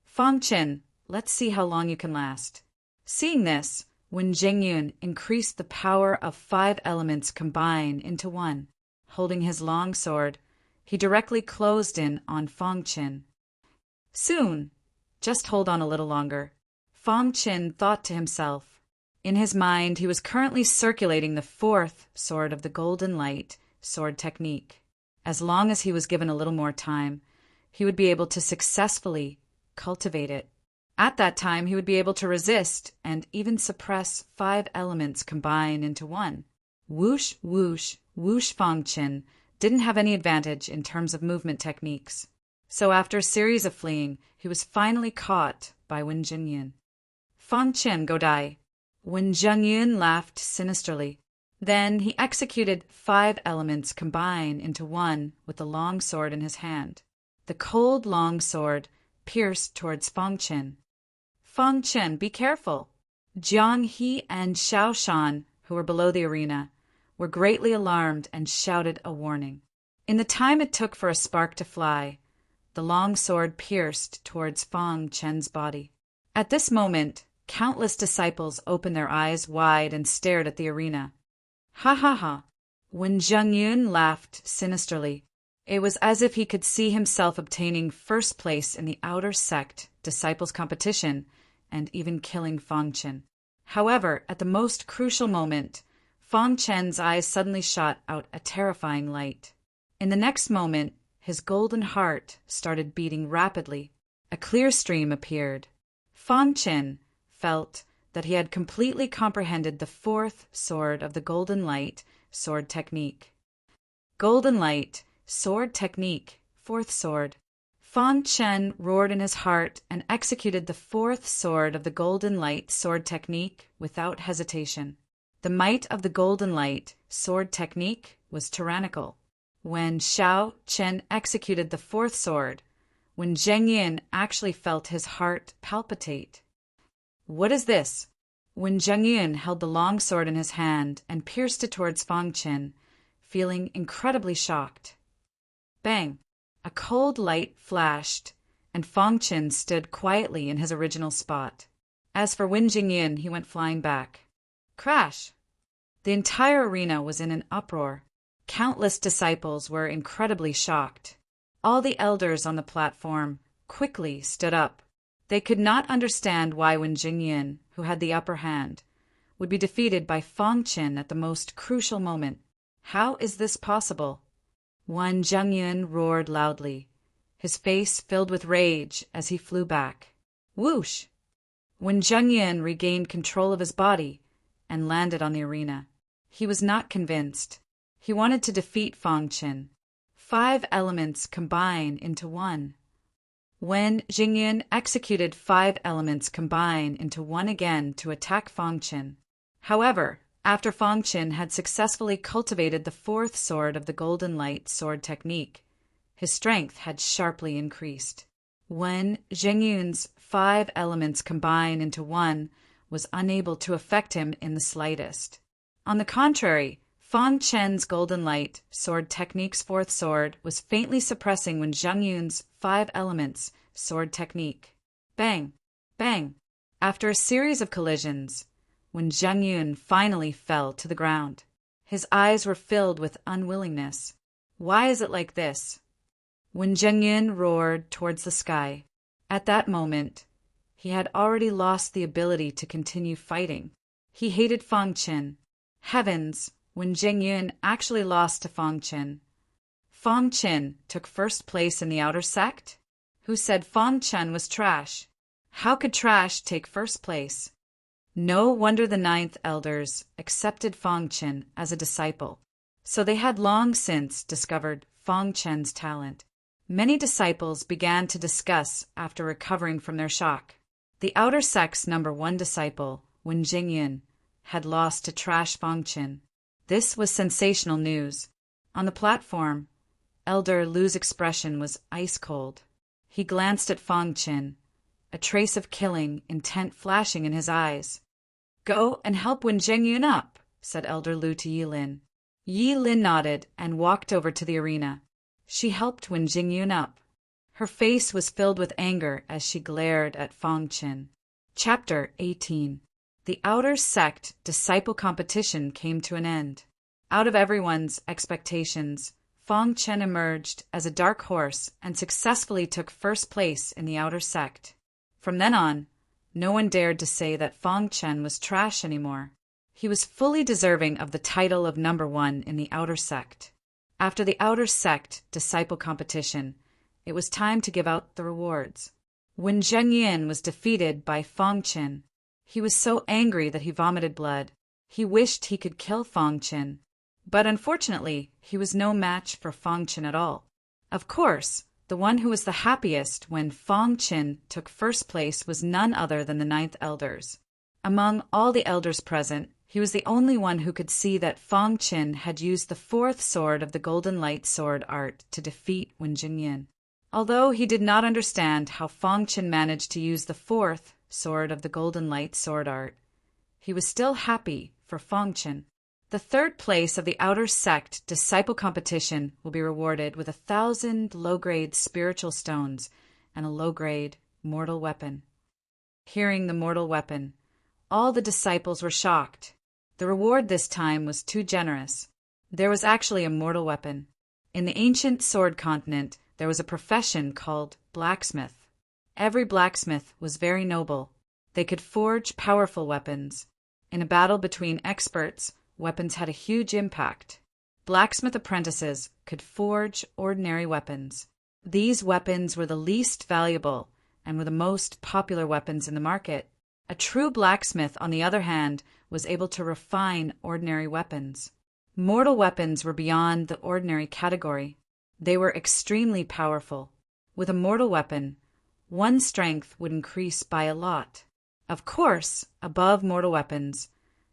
Fang Qin, let's see how long you can last. Seeing this, Wen Jingyun increased the power of 5 elements combined into one. Holding his long sword, he directly closed in on Fang Qin. Soon, just hold on a little longer, Fang Qin thought to himself. In his mind, he was currently circulating the 4th sword of the Golden Light sword technique. As long as he was given a little more time, he would be able to successfully cultivate it. At that time, he would be able to resist and even suppress 5 elements combined into one. Whoosh, whoosh, whoosh. Fang Qin didn't have any advantage in terms of movement techniques. So after a series of fleeing, he was finally caught by Wen Jingyun. Fang Qin, go die. Wen Jingyun laughed sinisterly. Then he executed 5 elements combined into one with the long sword in his hand. The cold long sword pierced towards Fang Qin. Fang Qin, be careful. Jiang He and Xiao Shan, who were below the arena, were greatly alarmed and shouted a warning. In the time it took for a spark to fly, the long sword pierced towards Fang Qin's body. At this moment, countless disciples opened their eyes wide and stared at the arena. Ha ha ha! Wen Jingyun laughed sinisterly. It was as if he could see himself obtaining first place in the outer sect disciples competition and even killing Fang Qin. However, at the most crucial moment, Fang Qin's eyes suddenly shot out a terrifying light. In the next moment, his golden heart started beating rapidly. A clear stream appeared. Fang Qin felt that he had completely comprehended the 4th sword of the Golden Light sword technique. Golden Light sword technique, 4th sword. Fang Qin roared in his heart and executed the 4th sword of the Golden Light sword technique without hesitation. The might of the Golden Light sword technique was tyrannical. When Xiao Chen executed the 4th sword, Wen Jingyun actually felt his heart palpitate. What is this? Wen Jingyun held the long sword in his hand and pierced it towards Fang Qin, feeling incredibly shocked. Bang! A cold light flashed, and Fang Qin stood quietly in his original spot. As for Wen Jingyun, he went flying back. Crash! The entire arena was in an uproar. Countless disciples were incredibly shocked. All the elders on the platform quickly stood up. They could not understand why Wen Jingyun, who had the upper hand, would be defeated by Fang Qin at the most crucial moment. How is this possible? Wen Jingyun roared loudly, his face filled with rage as he flew back. Whoosh! Wen Jingyun regained control of his body and landed on the arena. He was not convinced. He wanted to defeat Fang Qin. 5 elements combine into one. Wen Jingyun executed 5 elements combined into one again to attack Fang Qin. However, after Fang Qin had successfully cultivated the 4th sword of the Golden Light sword technique, his strength had sharply increased. Wen Jingyun's 5 elements combined into one was unable to affect him in the slightest. On the contrary, Fang Qin's Golden Light sword technique's 4th sword was faintly suppressing Wen Jingyun's 5 elements sword technique. Bang! Bang! After a series of collisions, Wen Jingyun finally fell to the ground. His eyes were filled with unwillingness. Why is it like this? Wen Jingyun roared towards the sky. At that moment, he had already lost the ability to continue fighting. He hated Fang Qin. Heavens! Wen Jingyun actually lost to Fang Qin. Fang Qin took first place in the outer sect? Who said Fang Qin was trash? How could trash take first place? No wonder the 9th elders accepted Fang Qin as a disciple. So they had long since discovered Fang Qin's talent. Many disciples began to discuss after recovering from their shock. The outer sect's number 1 disciple, Wen Jingyun, had lost to trash Fang Qin. This was sensational news. On the platform, Elder Lu's expression was ice cold. He glanced at Fang Qin, a trace of killing intent flashing in his eyes. "Go and help Wen Zhengyun up," said Elder Lu to Yi Lin. Yi Lin nodded and walked over to the arena. She helped Wen Zhengyun up. Her face was filled with anger as she glared at Fang Qin. Chapter 18. The Outer Sect Disciple Competition came to an end. Out of everyone's expectations, Fang Chen emerged as a dark horse and successfully took first place in the Outer Sect. From then on, no one dared to say that Fang Chen was trash anymore. He was fully deserving of the title of number one in the Outer Sect. After the Outer Sect Disciple Competition, it was time to give out the rewards. Wen Zhengyun was defeated by Fang Chen. He was so angry that he vomited blood. He wished he could kill Fang Chen. But unfortunately, he was no match for Fang Chen at all. Of course, the one who was the happiest when Fang Chen took first place was none other than the 9th Elders. Among all the elders present, he was the only one who could see that Fang Chen had used the 4th sword of the Golden Light Sword art to defeat Wen Zhengyun. Although he did not understand how Fang Chen managed to use the 4th sword of the Golden Light Sword art, he was still happy for Fang Chen. The 3rd place of the Outer Sect Disciple Competition will be rewarded with 1,000 low-grade spiritual stones and a low-grade mortal weapon. Hearing the mortal weapon, all the disciples were shocked. The reward this time was too generous. There was actually a mortal weapon. In the ancient sword continent, there was a profession called blacksmith. Every blacksmith was very noble. They could forge powerful weapons. In a battle between experts, weapons had a huge impact. Blacksmith apprentices could forge ordinary weapons. These weapons were the least valuable and were the most popular weapons in the market. A true blacksmith, on the other hand, was able to refine ordinary weapons. Mortal weapons were beyond the ordinary category. They were extremely powerful. With a mortal weapon, one's strength would increase by a lot. Of course, above mortal weapons,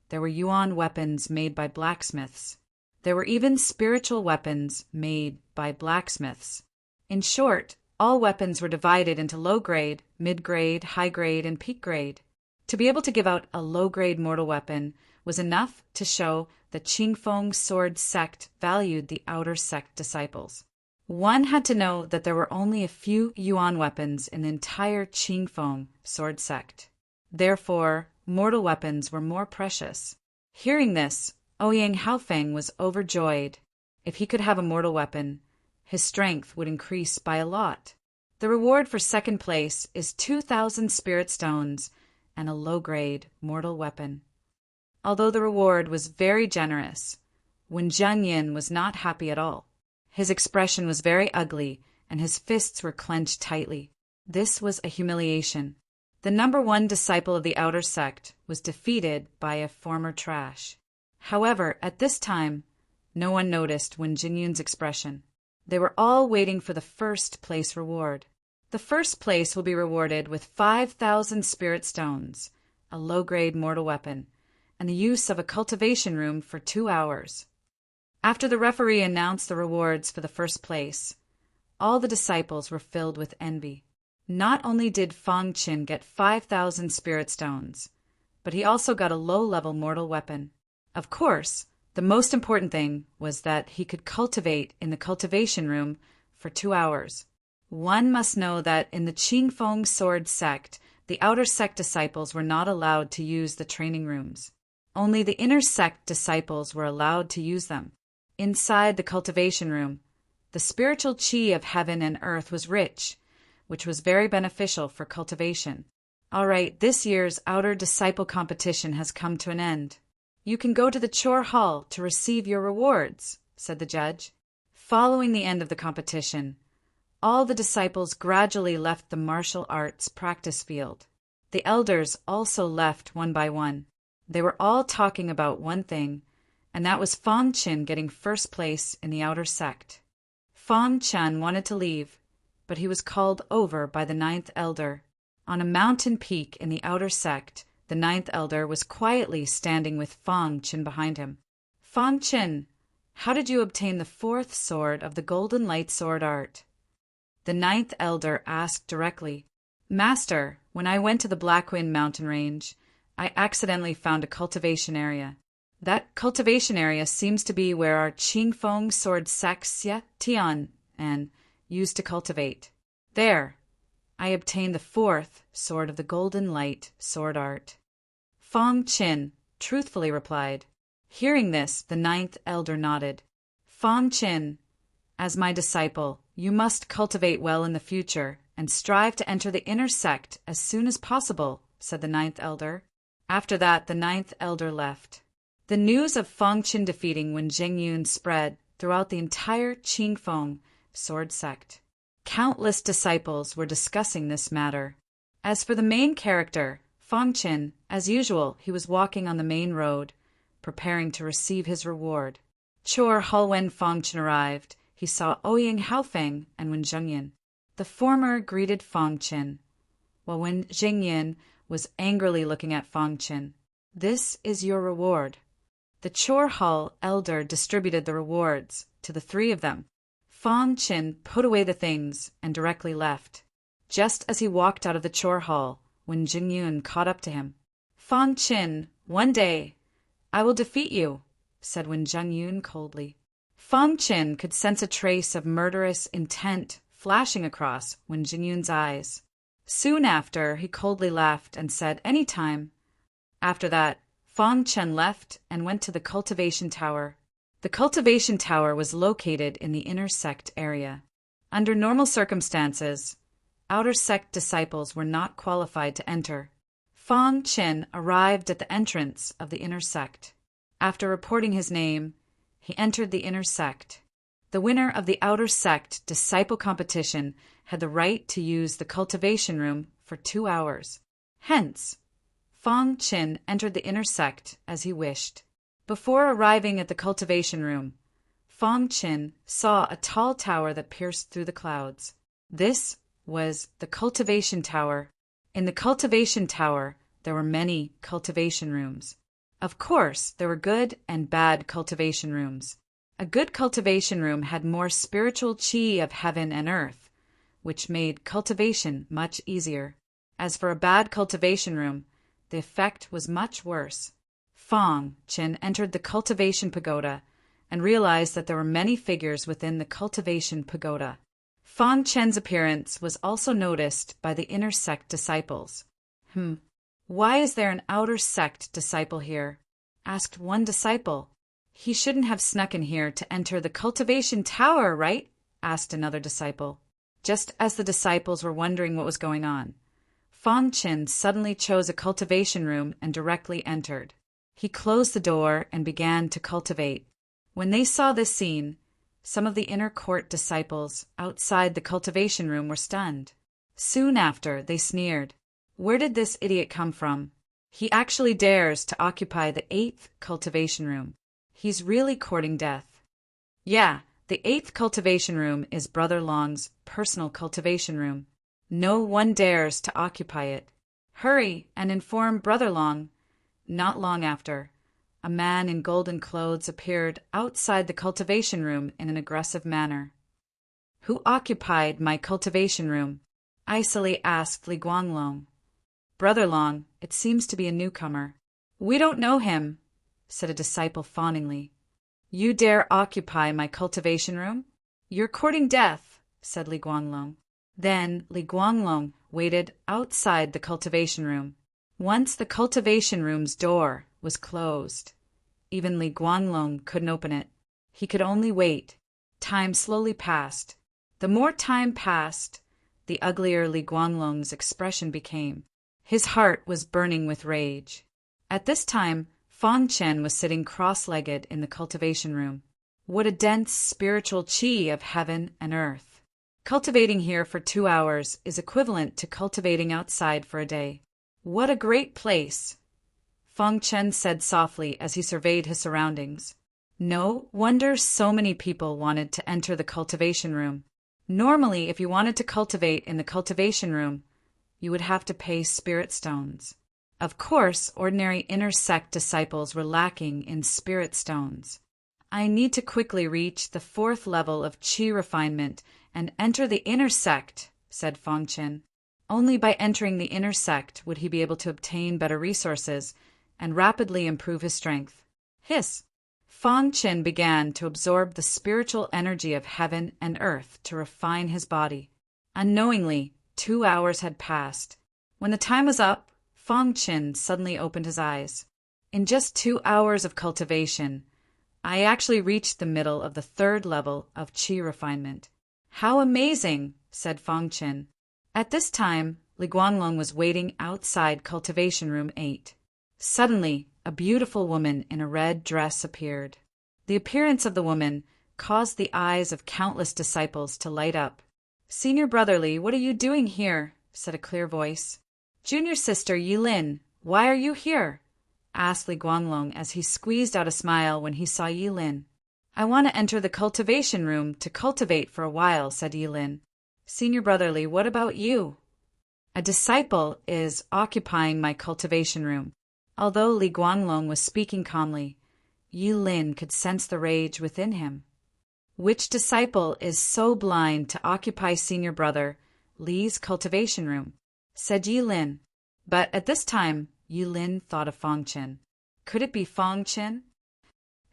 there were yuan weapons made by blacksmiths. There were even spiritual weapons made by blacksmiths. In short, all weapons were divided into low-grade, mid-grade, high-grade, and peak-grade. To be able to give out a low-grade mortal weapon was enough to show that Qingfeng Sword Sect valued the Outer Sect disciples. One had to know that there were only a few yuan weapons in the entire Qingfeng Sword Sect. Therefore, mortal weapons were more precious. Hearing this, Ouyang Haofeng was overjoyed. If he could have a mortal weapon, his strength would increase by a lot. The reward for 2nd place is 2,000 spirit stones and a low-grade mortal weapon. Although the reward was very generous, Wen Zhengyun was not happy at all. His expression was very ugly, and his fists were clenched tightly. This was a humiliation. The number one disciple of the Outer Sect was defeated by a former trash. However, at this time, no one noticed Wen Zhengyun's expression. They were all waiting for the 1st place reward. The 1st place will be rewarded with 5,000 spirit stones, a low-grade mortal weapon, and the use of a cultivation room for 2 hours. After the referee announced the rewards for the 1st place, all the disciples were filled with envy. Not only did Fang Chen get 5,000 spirit stones, but he also got a low-level mortal weapon. Of course, the most important thing was that he could cultivate in the cultivation room for 2 hours. One must know that in the Qingfeng Sword Sect, the Outer Sect disciples were not allowed to use the training rooms. Only the Inner Sect disciples were allowed to use them. Inside the cultivation room, the spiritual qi of heaven and earth was rich, which was very beneficial for cultivation. All right, this year's Outer Disciple Competition has come to an end. You can go to the Chore Hall to receive your rewards, said the judge. Following the end of the competition, all the disciples gradually left the martial arts practice field. The elders also left one by one. They were all talking about one thing, and that was Fang Chen getting 1st place in the Outer Sect. Fang Chen wanted to leave, but he was called over by the 9th Elder. On a mountain peak in the Outer Sect, the 9th Elder was quietly standing with Fang Chen behind him. Fang Chen, how did you obtain the 4th sword of the Golden Light Sword art? The 9th Elder asked directly. Master, When I went to the Blackwind mountain range, I accidentally found a cultivation area. That cultivation area seems to be where our Qingfeng sword Saxia Tian and used to cultivate. There, I obtained the 4th sword of the golden light sword art. Fong Qin truthfully replied. Hearing this, the 9th elder nodded. Fong Qin, as my disciple, you must cultivate well in the future and strive to enter the inner sect as soon as possible, said the 9th elder. After that, the 9th elder left. The news of Fong Qin defeating Wen Zhengyun spread throughout the entire Qingfeng sword sect. Countless disciples were discussing this matter. As for the main character, Fong Qin, as usual, he was walking on the main road, preparing to receive his reward. Chor Hall when Fong Qin arrived, he saw Ouyang Haofeng and Wen Zhengyun. The former greeted Fong Qin, while Wen Zhengyun was angrily looking at Fong Qin. This is your reward. The Chor Hall elder distributed the rewards to the 3 of them. Fong Qin put away the things and directly left. Just as he walked out of the Chor Hall, Wen Zhengyun caught up to him. Fong Qin, one day I will defeat you, said Wen Zhengyun coldly. Fong Qin could sense a trace of murderous intent flashing across Wen Zhengyun's eyes. Soon after, he coldly laughed and said, "Any time." After that, Fong Qin left and went to the cultivation tower. The cultivation tower was located in the inner sect area. Under normal circumstances, outer sect disciples were not qualified to enter. Fong Qin arrived at the entrance of the inner sect. After reporting his name, he entered the inner sect. The winner of the outer sect disciple competition had the right to use the cultivation room for 2 hours. Hence, Fong Qin entered the inner sect as he wished. Before arriving at the cultivation room, Fong Qin saw a tall tower that pierced through the clouds. This was the cultivation tower. In the cultivation tower, there were many cultivation rooms. Of course, there were good and bad cultivation rooms. A good cultivation room had more spiritual qi of heaven and earth, which made cultivation much easier. As for a bad cultivation room, the effect was much worse. Fong Qin entered the cultivation pagoda and realized that there were many figures within the cultivation pagoda. Fong Qin's appearance was also noticed by the inner sect disciples. Why is there an outer sect disciple here? Asked one disciple. He shouldn't have snuck in here to enter the cultivation tower, right? Asked another disciple. Just as the disciples were wondering what was going on, Fong Qin suddenly chose a cultivation room and directly entered. He closed the door and began to cultivate. When they saw this scene, some of the inner court disciples outside the cultivation room were stunned. Soon after, they sneered. Where did this idiot come from? He actually dares to occupy the 8th cultivation room. He's really courting death. Yeah, the 8th cultivation room is Brother Long's personal cultivation room. No one dares to occupy it. Hurry and inform Brother Long. Not long after, a man in golden clothes appeared outside the cultivation room in an aggressive manner. Who occupied my cultivation room? Icily asked Li Guanglong. Brother Long, it seems to be a newcomer. We don't know him, said a disciple fawningly. You dare occupy my cultivation room? You're courting death, said Li Guanglong. Then Li Guanglong waited outside the cultivation room. Once the cultivation room's door was closed, even Li Guanglong couldn't open it. He could only wait. Time slowly passed. The more time passed, the uglier Li Guanglong's expression became. His heart was burning with rage. At this time, Fong Qin was sitting cross-legged in the cultivation room. What a dense spiritual qi of heaven and earth. Cultivating here for 2 hours is equivalent to cultivating outside for a day. What a great place, Fong Qin said softly as he surveyed his surroundings. No wonder so many people wanted to enter the cultivation room. Normally, if you wanted to cultivate in the cultivation room, you would have to pay spirit stones. Of course, ordinary inner sect disciples were lacking in spirit stones. I need to quickly reach the 4th level of qi refinement and enter the inner sect, said Fong Qin. Only by entering the inner sect would he be able to obtain better resources and rapidly improve his strength. Hiss! Fang Qin began to absorb the spiritual energy of heaven and earth to refine his body. Unknowingly, 2 hours had passed. When the time was up, Fang Qin suddenly opened his eyes. In just 2 hours of cultivation, I actually reached the middle of the 3rd level of qi refinement. How amazing, said Fang Qin. At this time, Li Guanglong was waiting outside Cultivation Room 8. Suddenly, a beautiful woman in a red dress appeared. The appearance of the woman caused the eyes of countless disciples to light up. Senior Brother Li, what are you doing here? Said a clear voice. Junior Sister Yilin, why are you here? Asked Li Guanglong as he squeezed out a smile when he saw Yilin. I want to enter the cultivation room to cultivate for a while, said Yilin. Senior Brother Li, what about you? A disciple is occupying my cultivation room. Although Li Guanglong was speaking calmly, Yilin could sense the rage within him. Which disciple is so blind to occupy Senior Brother Li's cultivation room? Said Yilin. But at this time, Yilin thought of Fang Qin. Could it be Fang Qin?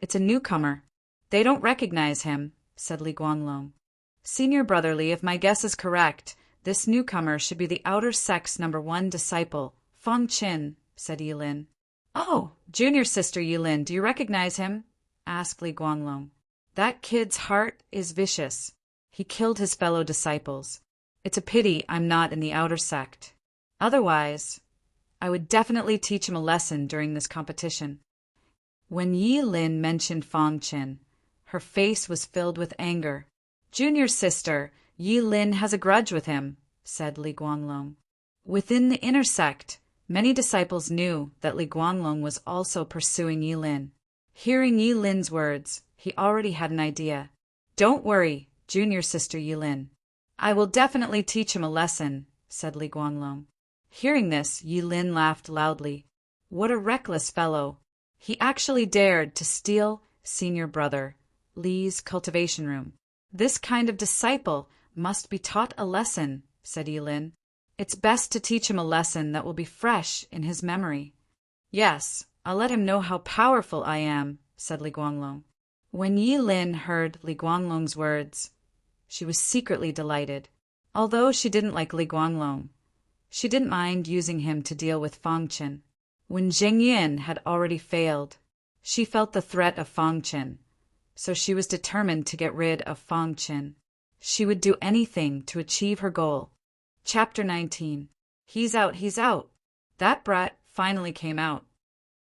It's a newcomer. They don't recognize him, said Li Guanglong. Senior Brother Li, if my guess is correct, this newcomer should be the outer sect's #1 disciple, Fang Qin, said Yilin. Oh, Junior Sister Yilin, do you recognize him? Asked Li Guanglong. That kid's heart is vicious. He killed his fellow disciples. It's a pity I'm not in the outer sect. Otherwise, I would definitely teach him a lesson during this competition. When Yilin mentioned Fang Qin, her face was filled with anger. Junior Sister, Yilin has a grudge with him, said Li Guanglong. Within the inner sect, many disciples knew that Li Guanglong was also pursuing Yilin. Hearing Yilin's words, he already had an idea. Don't worry, Junior Sister Yilin. I will definitely teach him a lesson, said Li Guanglong. Hearing this, Yilin laughed loudly. What a reckless fellow. He actually dared to steal Senior Brother Li's cultivation room. This kind of disciple must be taught a lesson, said Yilin. It's best to teach him a lesson that will be fresh in his memory. Yes, I'll let him know how powerful I am, said Li Guanglong. When Yilin heard Li Guanglong's words, she was secretly delighted. Although she didn't like Li Guanglong, she didn't mind using him to deal with Fang Qin. When Zheng Yin had already failed, she felt the threat of Fang Qin, so she was determined to get rid of Fang Qin. She would do anything to achieve her goal. Chapter 19. He's out, he's out. That brat finally came out.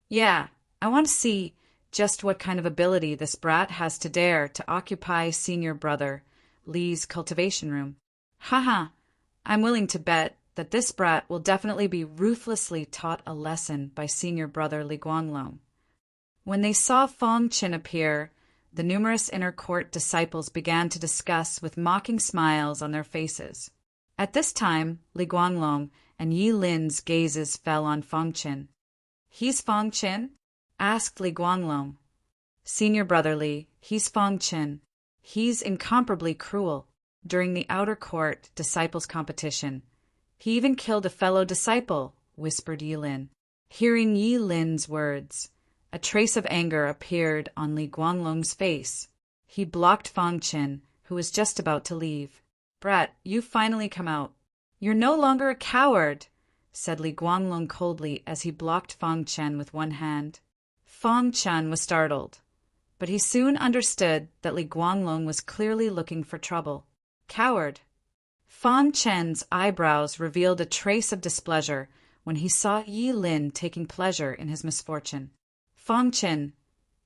Yeah, I want to see just what kind of ability this brat has to dare to occupy Senior Brother Li's cultivation room. Haha, I'm willing to bet that this brat will definitely be ruthlessly taught a lesson by Senior Brother Li Guanglong. When they saw Fang Qin appear, the numerous inner court disciples began to discuss with mocking smiles on their faces. At this time, Li Guanglong and Yilin's gazes fell on Fang Qin. He's Fang Qin? Asked Li Guanglong. Senior Brother Li, he's Fang Qin. He's incomparably cruel. During the outer court disciples competition, he even killed a fellow disciple, whispered Yilin. Hearing Yilin's words, a trace of anger appeared on Li Guanglong's face. He blocked Fang Qin, who was just about to leave. Brat, you've finally come out. You're no longer a coward, said Li Guanglong coldly as he blocked Fang Qin with one hand. Fang Qin was startled, but he soon understood that Li Guanglong was clearly looking for trouble. Coward. Fang Qin's eyebrows revealed a trace of displeasure when he saw Yilin taking pleasure in his misfortune. Fang Qin,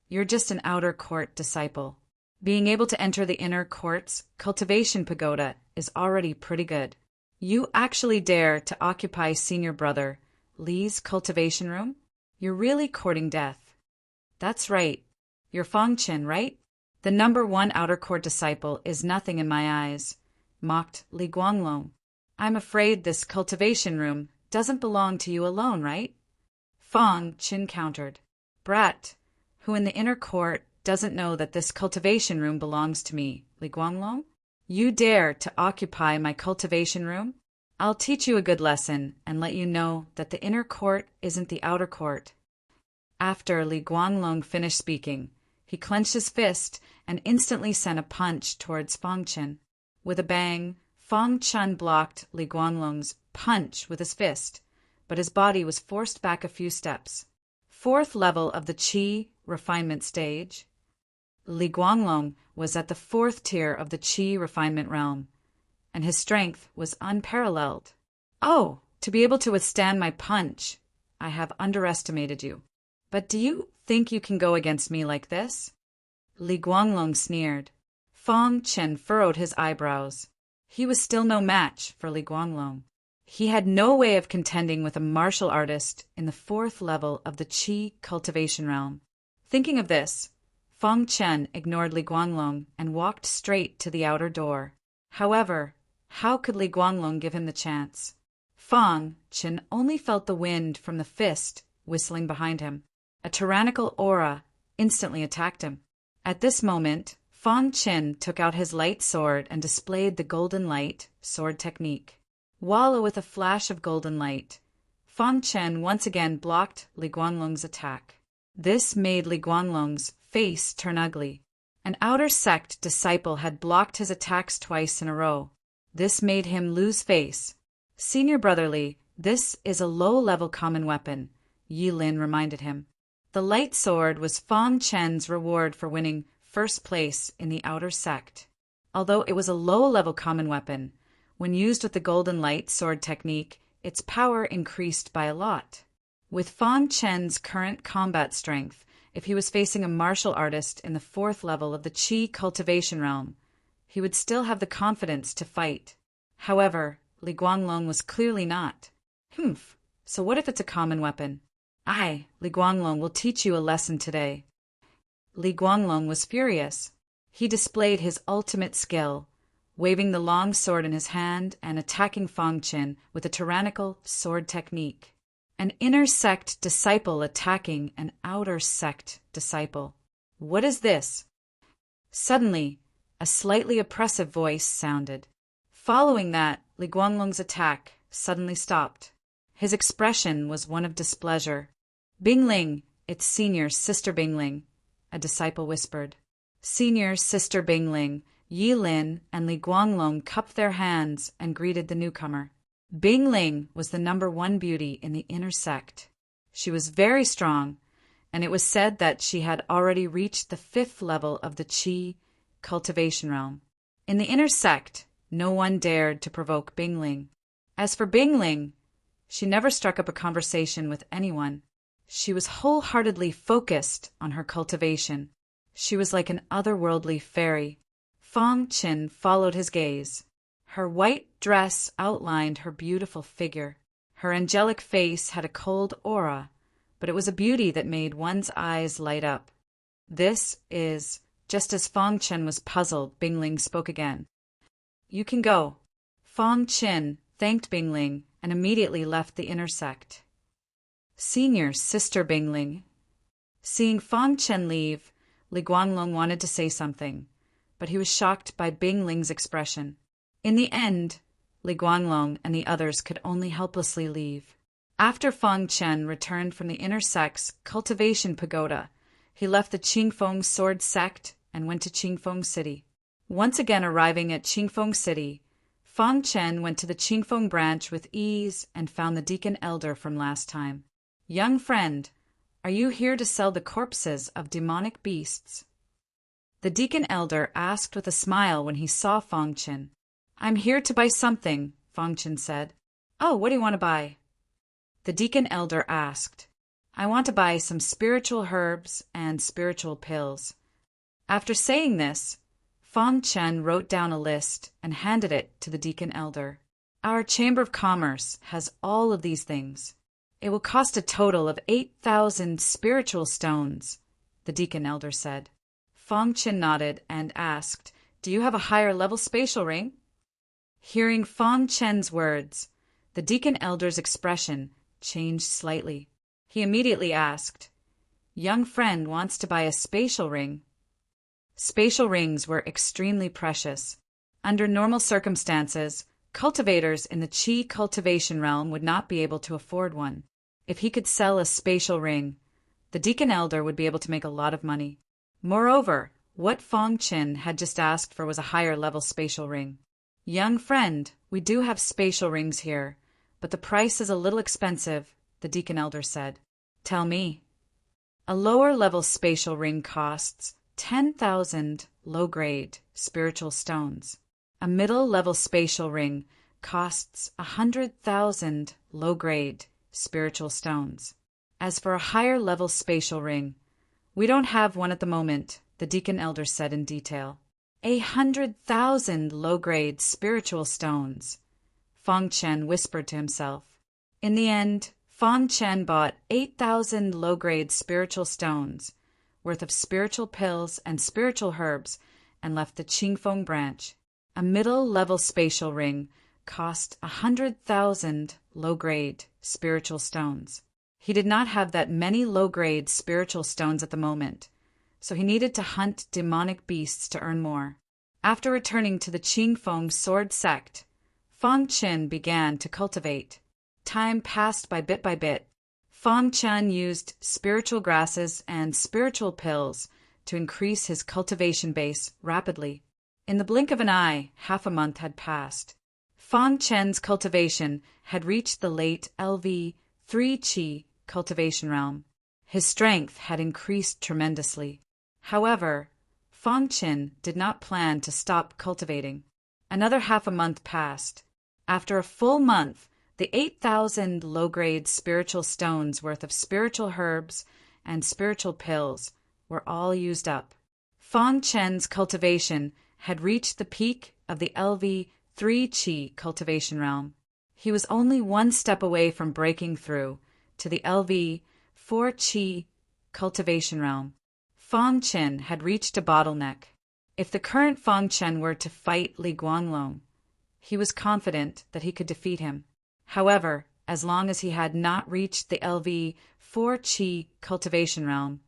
you're just an outer court disciple. Being able to enter the inner court's cultivation pagoda is already pretty good. You actually dare to occupy Senior Brother Li's cultivation room? You're really courting death. That's right. You're Fang Qin, right? The #1 outer court disciple is nothing in my eyes, mocked Li Guanglong. I'm afraid this cultivation room doesn't belong to you alone, right? Fang Qin countered. Brat, who in the inner court doesn't know that this cultivation room belongs to me, Li Guanglong? You dare to occupy my cultivation room? I'll teach you a good lesson and let you know that the inner court isn't the outer court. After Li Guanglong finished speaking, he clenched his fist and instantly sent a punch towards Fang Chen. With a bang, Fang Chen blocked Li Guanglong's punch with his fist, but his body was forced back a few steps. Fourth level of the Qi refinement stage. Li Guanglong was at the fourth tier of the Qi refinement realm, and his strength was unparalleled. Oh, to be able to withstand my punch, I have underestimated you. But do you think you can go against me like this? Li Guanglong sneered. Fang Chen furrowed his eyebrows. He was still no match for Li Guanglong. He had no way of contending with a martial artist in the fourth level of the Qi cultivation realm. Thinking of this, Fang Chen ignored Li Guanglong and walked straight to the outer door. However, how could Li Guanglong give him the chance? Fang Chen only felt the wind from the fist whistling behind him. A tyrannical aura instantly attacked him. At this moment, Fang Chen took out his light sword and displayed the golden light sword technique. While with a flash of golden light, Fang Chen once again blocked Li Guanglong's attack. This made Li Guanglong's face turn ugly. An outer sect disciple had blocked his attacks twice in a row. This made him lose face. Senior Brother Li, this is a low-level common weapon, Yi Lin reminded him. The light sword was Fang Chen's reward for winning first place in the outer sect. Although it was a low-level common weapon, when used with the golden light sword technique, its power increased by a lot. With Fang Chen's current combat strength, if he was facing a martial artist in the fourth level of the Qi cultivation realm, he would still have the confidence to fight. However, Li Guanglong was clearly not. So what if it's a common weapon? Li Guanglong will teach you a lesson today. Li Guanglong was furious. He displayed his ultimate skill, waving the long sword in his hand and attacking Fang Chen with a tyrannical sword technique. An inner sect disciple attacking an outer sect disciple. What is this? Suddenly, a slightly oppressive voice sounded. Following that, Li Guanglong's attack suddenly stopped. His expression was one of displeasure. Bingling, it's Senior Sister Bingling, a disciple whispered. Senior Sister Bingling, Yi Lin, and Li Guanglong cupped their hands and greeted the newcomer. Bingling was the #1 beauty in the inner sect. She was very strong, and it was said that she had already reached the 5th level of the Qi cultivation realm. In the inner sect, no one dared to provoke Bingling. As for Bingling, she never struck up a conversation with anyone. She was wholeheartedly focused on her cultivation. She was like an otherworldly fairy. Fang Chen followed his gaze. Her white dress outlined her beautiful figure. Her angelic face had a cold aura, but it was a beauty that made one's eyes light up. This is... Just as Fang Chen was puzzled, Bingling spoke again. You can go. Fang Chen thanked Bingling and immediately left the inner sect. Senior Sister Bingling. Seeing Fang Chen leave, Li Guanglong wanted to say something, but he was shocked by Bingling's expression. In the end, Li Guanglong and the others could only helplessly leave. After Fang Chen returned from the inner sect's cultivation pagoda, he left the Qingfeng sword sect and went to Qingfeng City. Once again arriving at Qingfeng City, Fang Chen went to the Qingfeng branch with ease and found the deacon elder from last time. Young friend, are you here to sell the corpses of demonic beasts? The deacon elder asked with a smile when he saw Fang Chen. I'm here to buy something, Fang Chen said. Oh, what do you want to buy? The deacon elder asked. I want to buy some spiritual herbs and spiritual pills. After saying this, Fang Chen wrote down a list and handed it to the deacon elder. Our Chamber of Commerce has all of these things. It will cost a total of 8,000 spiritual stones, the deacon elder said. Fang Chen nodded and asked, Do you have a higher level spatial ring? Hearing Fang Chen's words, the deacon elder's expression changed slightly. He immediately asked, Young friend wants to buy a spatial ring. Spatial rings were extremely precious. Under normal circumstances, Cultivators in the Qi cultivation realm would not be able to afford one. If he could sell a spatial ring, the Deacon Elder would be able to make a lot of money. Moreover, what Fong Qin had just asked for was a higher-level spatial ring. "Young friend, we do have spatial rings here, but the price is a little expensive," the Deacon Elder said. "Tell me." "A lower-level spatial ring costs 10,000 low-grade spiritual stones. A middle-level spatial ring costs 100,000 low-grade spiritual stones. As for a higher-level spatial ring, we don't have one at the moment," the Deacon Elder said in detail. 100,000 low-grade spiritual stones, Fong Chen whispered to himself. In the end, Fong Chen bought 8,000 low-grade spiritual stones, worth of spiritual pills and spiritual herbs, and left the Qingfeng branch. A middle-level spatial ring cost 100,000 low-grade spiritual stones. He did not have that many low-grade spiritual stones at the moment, so he needed to hunt demonic beasts to earn more. After returning to the Qingfeng sword sect, Fong Chen began to cultivate. Time passed by bit. Fong Chen used spiritual grasses and spiritual pills to increase his cultivation base rapidly. In the blink of an eye, half a month had passed. Fong Chen's cultivation had reached the late LV 3 Qi cultivation realm. His strength had increased tremendously. However, Fong Chen did not plan to stop cultivating. Another half a month passed. After a full month, the 8,000 low-grade spiritual stones worth of spiritual herbs and spiritual pills were all used up. Fong Chen's cultivation had reached the peak of the LV 3 Qi cultivation realm. He was only one step away from breaking through to the LV 4 Qi cultivation realm. Fong Chen had reached a bottleneck. If the current Fong Chen were to fight Li Guanglong, he was confident that he could defeat him. However, as long as he had not reached the LV 4 Qi cultivation realm,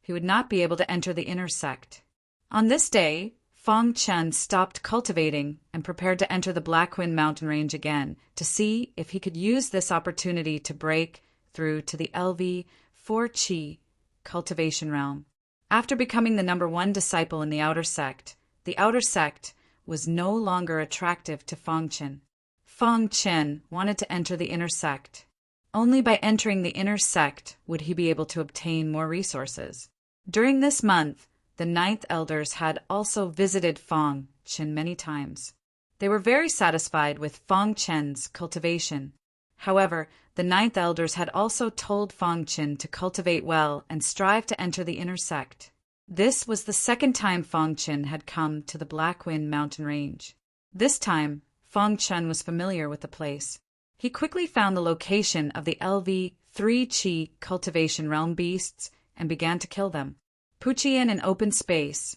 he would not be able to enter the inner sect. On this day, Fong Chen stopped cultivating and prepared to enter the Blackwind mountain range again to see if he could use this opportunity to break through to the LV 4 Qi cultivation realm. After becoming the #1 disciple in the outer sect was no longer attractive to Fong Chen. Fong Chen wanted to enter the inner sect. Only by entering the inner sect would he be able to obtain more resources. During this month, the 9th elders had also visited Fong Chen many times. They were very satisfied with Fong Chen's cultivation. However, the 9th elders had also told Fong Chen to cultivate well and strive to enter the inner sect. This was the second time Fong Chen had come to the Blackwind mountain range. This time, Fong Chen was familiar with the place. He quickly found the location of the LV 3 Qi cultivation realm beasts and began to kill them. Pucci in an open space,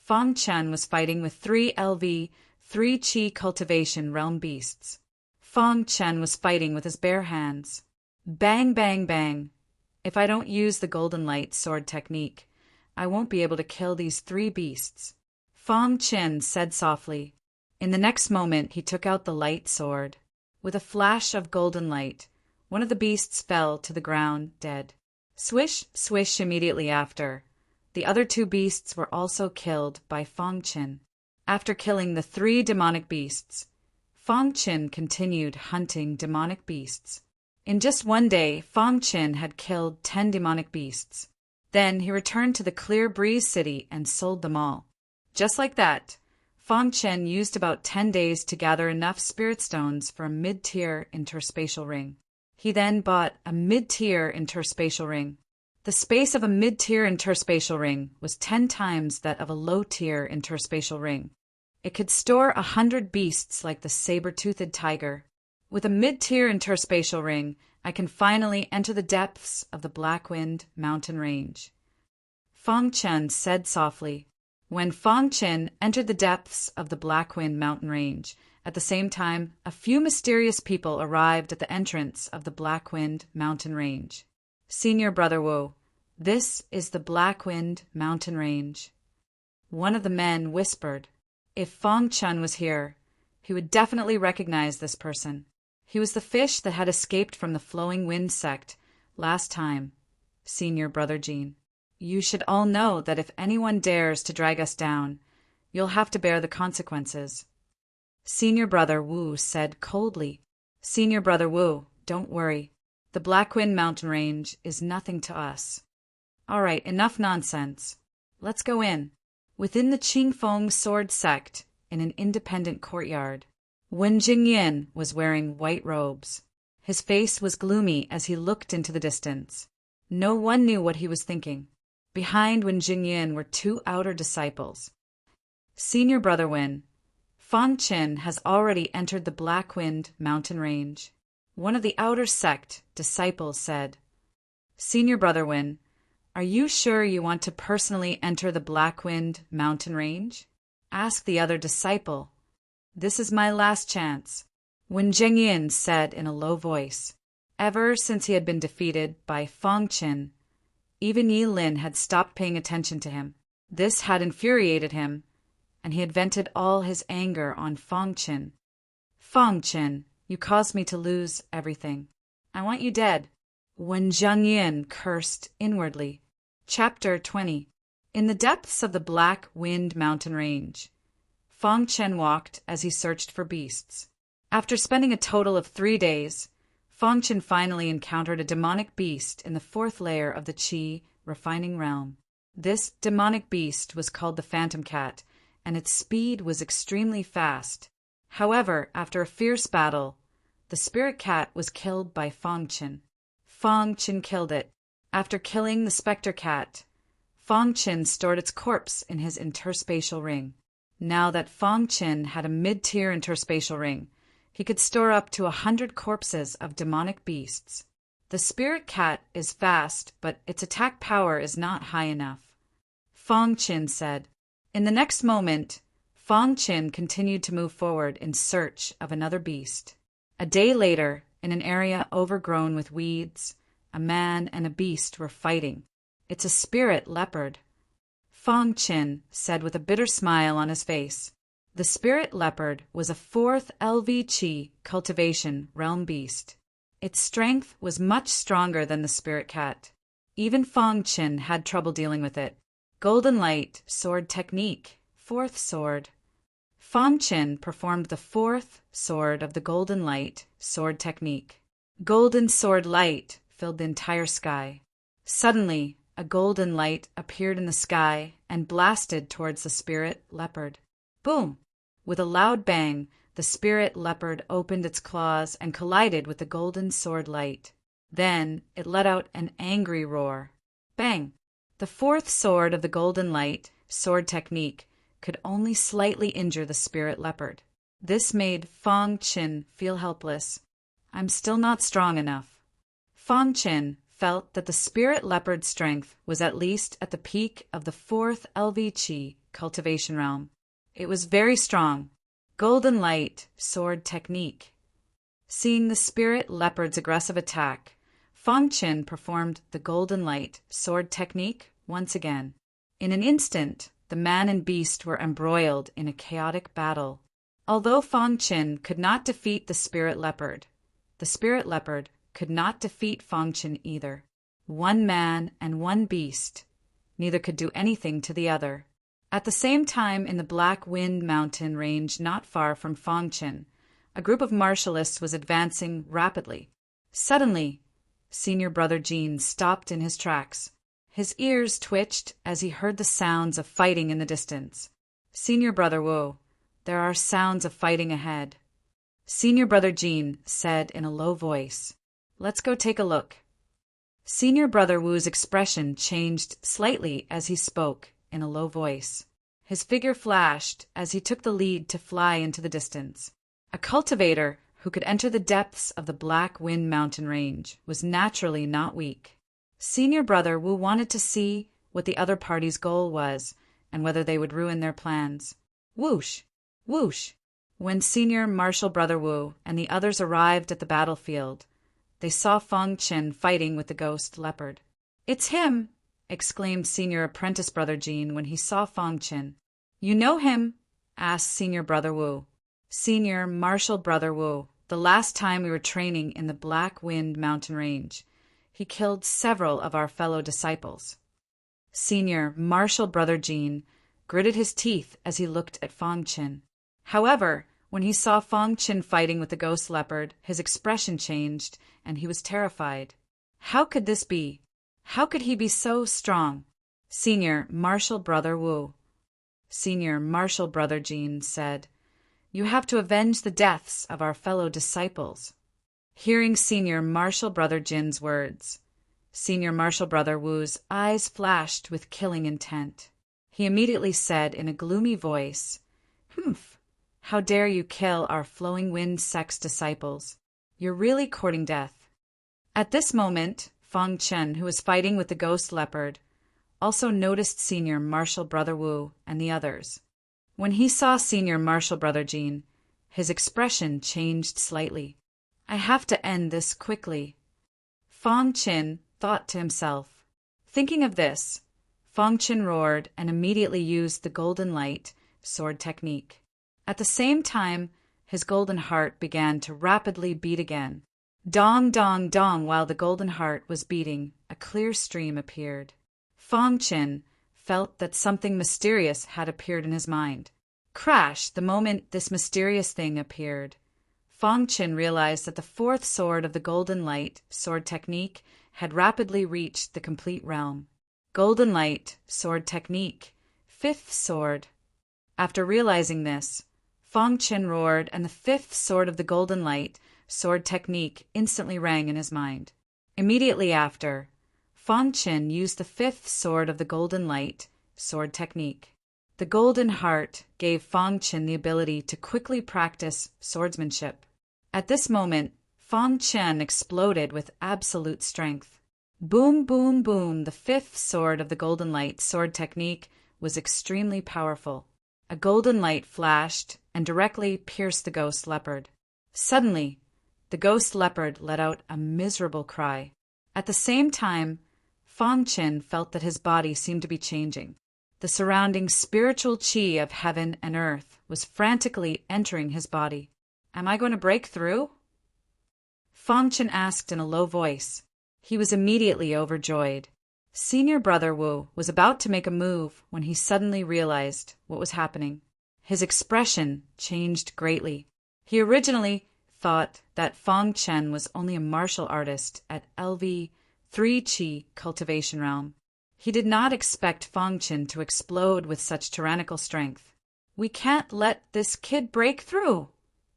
Fong Chen was fighting with 3 LV 3 Qi cultivation realm beasts. Fong Chen was fighting with his bare hands. Bang, bang, bang. If I don't use the golden light sword technique, I won't be able to kill these 3 beasts, Fong Chen said softly. In the next moment, he took out the light sword. With a flash of golden light, one of the beasts fell to the ground, dead. Swish, swish immediately after. The other 2 beasts were also killed by Fong Chen. After killing the 3 demonic beasts, Fong Chen continued hunting demonic beasts. In just one day, Fong Chen had killed 10 demonic beasts. Then he returned to the Clear Breeze City and sold them all. Just like that, Fong Chen used about 10 days to gather enough spirit stones for a mid-tier interspatial ring. He then bought a mid-tier interspatial ring. The space of a mid-tier interspatial ring was 10 times that of a low-tier interspatial ring. It could store 100 beasts like the saber-toothed tiger. With a mid-tier interspatial ring, I can finally enter the depths of the Blackwind mountain range, Fong Chen said softly. When Fong Chen entered the depths of the Blackwind mountain range, at the same time, a few mysterious people arrived at the entrance of the Blackwind mountain range. Senior Brother Wu, this is the Blackwind mountain range. One of the men whispered. If Fong Chen was here, He would definitely recognize this person. He was the fish that had escaped from the Flowing Wind sect last time, Senior Brother Jean. You should all know that if anyone dares to drag us down, you'll have to bear the consequences. Senior Brother Wu said coldly. Senior Brother Wu, don't worry. The Black Wind mountain range is nothing to us. All right, enough nonsense. Let's go in. Within the Qingfeng sword sect, in an independent courtyard, Wen Jingyin was wearing white robes. His face was gloomy as he looked into the distance. No one knew what he was thinking. Behind Wen Jingyin were two outer disciples. Senior Brother Wen, Fang Qin has already entered the Black Wind mountain range. One of the outer sect disciples said, Senior Brother Wen, are you sure you want to personally enter the Black Wind mountain range? Asked the other disciple. This is my last chance, Wen Jingyin said in a low voice. Ever since he had been defeated by Fang Qin, even Yi Lin had stopped paying attention to him. This had infuriated him, and he had vented all his anger on Fang Qin. Fang Qin, you caused me to lose everything. I want you dead. Wen Jingyin cursed inwardly. Chapter 20. In the depths of the Black Wind mountain range, Fang Qin walked as he searched for beasts. After spending a total of 3 days, Fang Qin finally encountered a demonic beast in the 4th layer of the Qi refining realm. This demonic beast was called the Phantom Cat, and its speed was extremely fast. However, after a fierce battle, the spirit cat was killed by Fang Qin. Fang Qin killed it. After killing the specter cat, Fang Qin stored its corpse in his interspatial ring. Now that Fang Qin had a mid-tier interspatial ring, he could store up to 100 corpses of demonic beasts. The spirit cat is fast, but its attack power is not high enough, Fang Qin said. In the next moment, Fang Qin continued to move forward in search of another beast. A day later, in an area overgrown with weeds, a man and a beast were fighting. It's a spirit leopard, Fang Qin said with a bitter smile on his face. The spirit leopard was a 4th LV Qi cultivation realm beast. Its strength was much stronger than the spirit cat. Even Fang Qin had trouble dealing with it. Golden Light Sword Technique, 4th Sword. Fang Qin performed the 4th sword of the Golden Light Sword Technique. Golden Sword Light filled the entire sky. Suddenly, a golden light appeared in the sky and blasted towards the spirit leopard. Boom! With a loud bang, the spirit leopard opened its claws and collided with the golden sword light. Then it let out an angry roar. Bang! The 4th sword of the Golden Light Sword Technique could only slightly injure the spirit leopard. This made Fang Qin feel helpless. I'm still not strong enough. Fang Qin felt that the spirit leopard's strength was at least at the peak of the 4th LV Qi cultivation realm. It was very strong. Golden Light Sword Technique. Seeing the spirit leopard's aggressive attack, Fang Qin performed the Golden Light Sword Technique once again. In an instant, the man and beast were embroiled in a chaotic battle. Although Fang Qin could not defeat the spirit leopard could not defeat Fang Qin either. One man and one beast. Neither could do anything to the other. At the same time, in the Black Wind mountain range not far from Fang Qin, a group of martialists was advancing rapidly. Suddenly, Senior Brother Jean stopped in his tracks. His ears twitched as he heard the sounds of fighting in the distance. Senior Brother Wu, there are sounds of fighting ahead. Senior Brother Jean said in a low voice. Let's go take a look. Senior Brother Wu's expression changed slightly as he spoke in a low voice. His figure flashed as he took the lead to fly into the distance. A cultivator who could enter the depths of the Black Wind mountain range was naturally not weak. Senior Brother Wu wanted to see what the other party's goal was and whether they would ruin their plans. Whoosh! Whoosh! When Senior Martial Brother Wu and the others arrived at the battlefield, they saw Fang Qin fighting with the ghost leopard. It's him! Exclaimed Senior Apprentice Brother Jean when he saw Fang Qin. You know him? Asked Senior Brother Wu. Senior Martial Brother Wu, the last time we were training in the Black Wind mountain range, he killed several of our fellow disciples. Senior Martial Brother Jean gritted his teeth as he looked at Fang Qin. However, when he saw Fang Qin fighting with the ghost leopard, his expression changed, and he was terrified. How could this be? How could he be so strong? Senior Martial Brother Wu. Senior Martial Brother Jean said, "You have to avenge the deaths of our fellow disciples." Hearing Senior Martial Brother Jin's words, Senior Martial Brother Wu's eyes flashed with killing intent. He immediately said in a gloomy voice, "Humph! How dare you kill our Flowing Wind sect's disciples? You're really courting death." At this moment, Fang Chen, who was fighting with the ghost leopard, also noticed Senior Martial Brother Wu and the others. When he saw Senior Martial Brother Jean, his expression changed slightly. "I have to end this quickly," Fang Chen thought to himself. Thinking of this, Fang Chen roared and immediately used the golden light sword technique. At the same time, his golden heart began to rapidly beat again. Dong, dong, dong. While the golden heart was beating, a clear stream appeared. Fang Chen felt that something mysterious had appeared in his mind. Crash! The moment this mysterious thing appeared, Fang Chen realized that the fourth sword of the golden light sword technique had rapidly reached the complete realm. Golden light sword technique, fifth sword. After realizing this, Fang Chen roared, and the fifth sword of the golden light sword technique instantly rang in his mind. Immediately after, Fang Chen used the fifth sword of the golden light sword technique. The golden heart gave Fang Chen the ability to quickly practice swordsmanship. At this moment, Fang Chen exploded with absolute strength. Boom, boom, boom. The fifth sword of the golden light sword technique was extremely powerful. A golden light flashed and directly pierced the ghost leopard. Suddenly, the ghost leopard let out a miserable cry. At the same time, Fang Chen felt that his body seemed to be changing. The surrounding spiritual qi of heaven and earth was frantically entering his body. "Am I going to break through?" Fang Chen asked in a low voice. He was immediately overjoyed. Senior Brother Wu was about to make a move when he suddenly realized what was happening. His expression changed greatly. He originally thought that Fang Chen was only a martial artist at LV 3 Qi cultivation realm. He did not expect Fang Chen to explode with such tyrannical strength. "We can't let this kid break through!"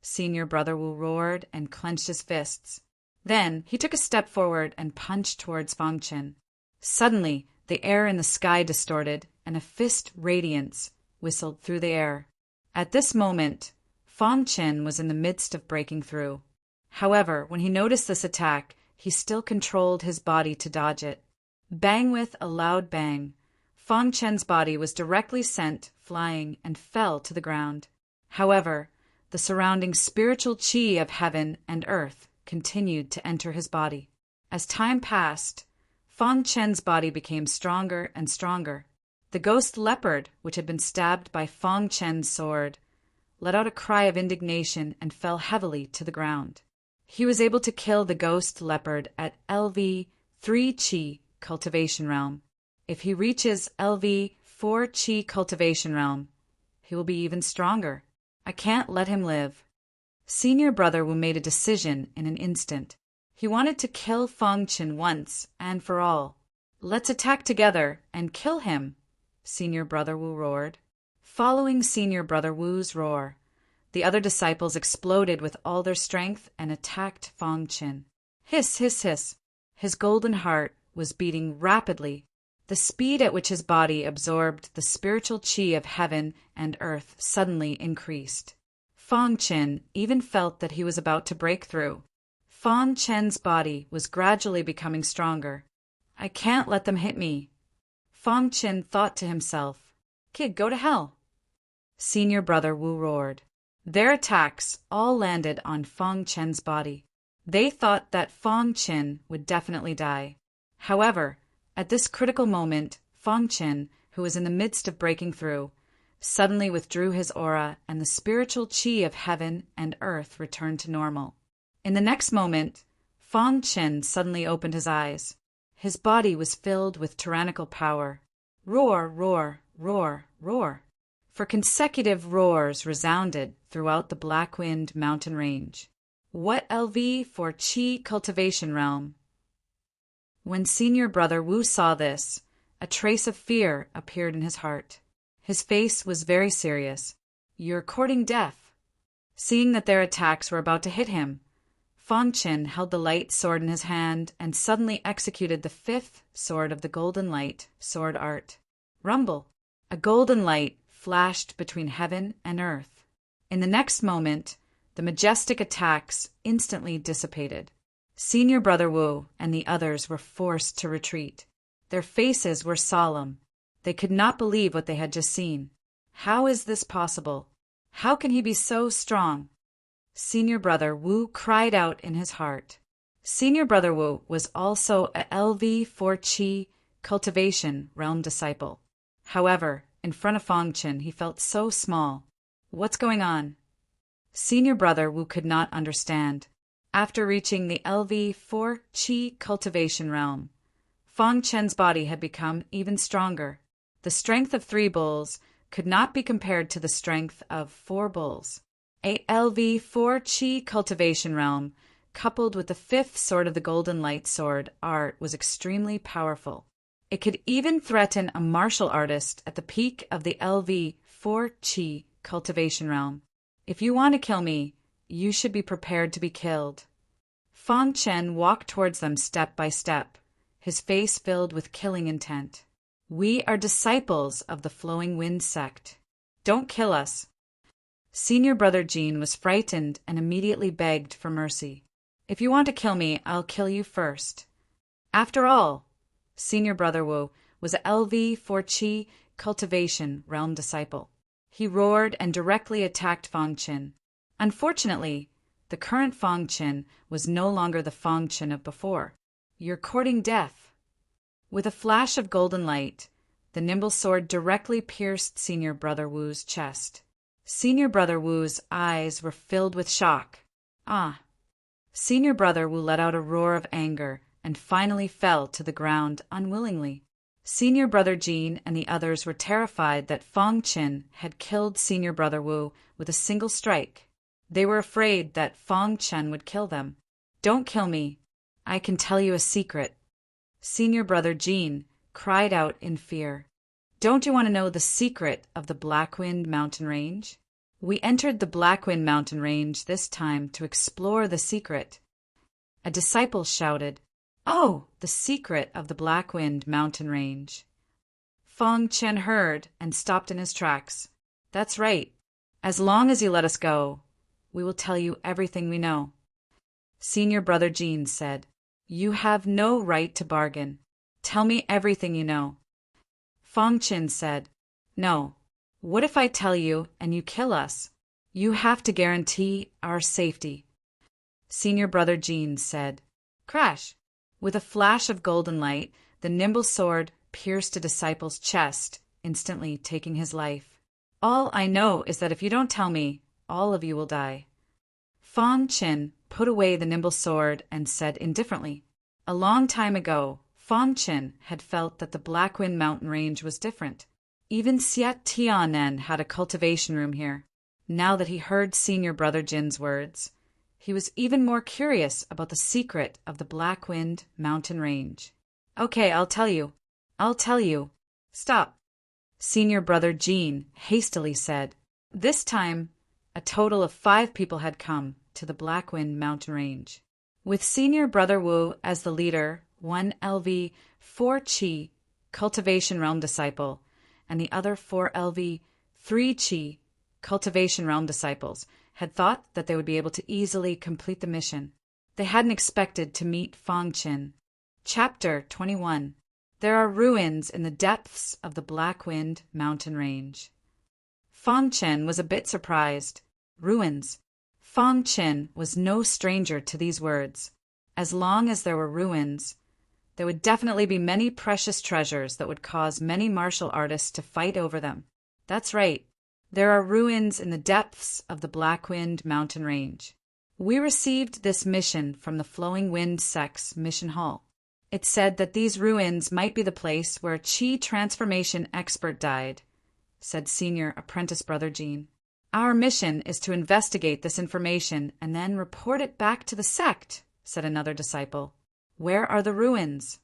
Senior Brother Wu roared and clenched his fists. Then he took a step forward and punched towards Fang Chen. Suddenly, the air in the sky distorted, and a fist radiance whistled through the air. At this moment, Fang Chen was in the midst of breaking through. However, when he noticed this attack, he still controlled his body to dodge it. Bang! With a loud bang, Fang Chen's body was directly sent flying and fell to the ground. However, the surrounding spiritual qi of heaven and earth continued to enter his body. As time passed, Fang Chen's body became stronger and stronger. The ghost leopard, which had been stabbed by Fang Chen's sword, let out a cry of indignation and fell heavily to the ground. He was able to kill the ghost leopard at LV 3 Qi cultivation realm. If he reaches LV 4 Qi cultivation realm, he will be even stronger. I can't let him live. Senior Brother Wu made a decision in an instant. He wanted to kill Fang Chen once and for all. "Let's attack together and kill him," Senior Brother Wu roared. Following Senior Brother Wu's roar, the other disciples exploded with all their strength and attacked Fang Chen. Hiss, hiss, hiss. His golden heart was beating rapidly. The speed at which his body absorbed the spiritual qi of heaven and earth suddenly increased. Fang Chen even felt that he was about to break through. Fang Chen's body was gradually becoming stronger. "I can't let them hit me," Fang Chen thought to himself. "Kid, go to hell." Senior Brother Wu roared. Their attacks all landed on Fang Chen's body. They thought that Fang Chen would definitely die. However, at this critical moment, Fang Chen, who was in the midst of breaking through, suddenly withdrew his aura, and the spiritual chi of heaven and earth returned to normal. In the next moment, Fang Chen suddenly opened his eyes. His body was filled with tyrannical power. Roar, roar, roar, roar. For consecutive roars resounded throughout the Blackwind mountain range. What LV for Qi cultivation realm? When Senior Brother Wu saw this, a trace of fear appeared in his heart. His face was very serious. You're courting death. Seeing that their attacks were about to hit him, Fang Chen held the light sword in his hand and suddenly executed the fifth sword of the golden light sword art. Rumble! A golden light flashed between heaven and earth. In the next moment, the majestic attacks instantly dissipated. Senior Brother Wu and the others were forced to retreat. Their faces were solemn. They could not believe what they had just seen. How is this possible? How can he be so strong? Senior Brother Wu cried out in his heart. Senior Brother Wu was also a LV4 Qi cultivation realm disciple. However, in front of Fang Chen, he felt so small. What's going on? Senior Brother Wu could not understand. After reaching the LV4 Qi cultivation realm, Fang Chen's body had become even stronger. The strength of 3 bulls could not be compared to the strength of 4 bulls. A LV4 Qi cultivation realm, coupled with the 5th sword of the Golden Light Sword art, was extremely powerful. It could even threaten a martial artist at the peak of the LV4 Qi cultivation realm. If you want to kill me, you should be prepared to be killed. Fang Chen walked towards them step by step, his face filled with killing intent. We are disciples of the Flowing Wind sect. Don't kill us. Senior Brother Jean was frightened and immediately begged for mercy. If you want to kill me, I'll kill you first. After all, Senior Brother Wu was a LV4 Qi cultivation realm disciple. He roared and directly attacked Fang Chen. Unfortunately, the current Fang Chen was no longer the Fang Chen of before. You're courting death. With a flash of golden light, the nimble sword directly pierced Senior Brother Wu's chest. Senior Brother Wu's eyes were filled with shock. Ah! Senior Brother Wu let out a roar of anger and finally fell to the ground unwillingly. Senior Brother Jean and the others were terrified that Fang Chen had killed Senior Brother Wu with a single strike. They were afraid that Fang Chen would kill them. Don't kill me. I can tell you a secret. Senior Brother Jean cried out in fear. Don't you want to know the secret of the Blackwind mountain range? We entered the Blackwind mountain range this time to explore the secret. A disciple shouted, Oh, the secret of the Blackwind mountain range. Fang Chen heard and stopped in his tracks. That's right. As long as you let us go, we will tell you everything we know. Senior Brother Jean said, You have no right to bargain. Tell me everything you know. Fang Chen said, No. What if I tell you and you kill us? You have to guarantee our safety. Senior Brother Jean said, Crash! With a flash of golden light, the nimble sword pierced a disciple's chest, instantly taking his life. All I know is that if you don't tell me, all of you will die. Fang Chen put away the nimble sword and said indifferently, A long time ago, Fang Chen had felt that the Blackwind mountain range was different. Even Xie Tianen had a cultivation room here. Now that he heard Senior Brother Jin's words, he was even more curious about the secret of the Blackwind mountain range. Okay, I'll tell you. I'll tell you. Stop. Senior Brother Jean hastily said. This time, a total of 5 people had come to the Blackwind mountain range. With Senior Brother Wu as the leader, 1 LV 4 Qi cultivation realm disciple, and the other 4 LV 3 Qi cultivation realm disciples had thought that they would be able to easily complete the mission. They hadn't expected to meet Fang Chen. Chapter 21. There are ruins in the depths of the Blackwind mountain range. Fang Chen was a bit surprised. Ruins. Fang Chen was no stranger to these words. As long as there were ruins, there would definitely be many precious treasures that would cause many martial artists to fight over them. That's right. There are ruins in the depths of the Blackwind mountain range. We received this mission from the Flowing Wind Sect's mission hall. It said that these ruins might be the place where a chi transformation expert died, said Senior Apprentice Brother Jean. Our mission is to investigate this information and then report it back to the sect, said another disciple. Where are the ruins?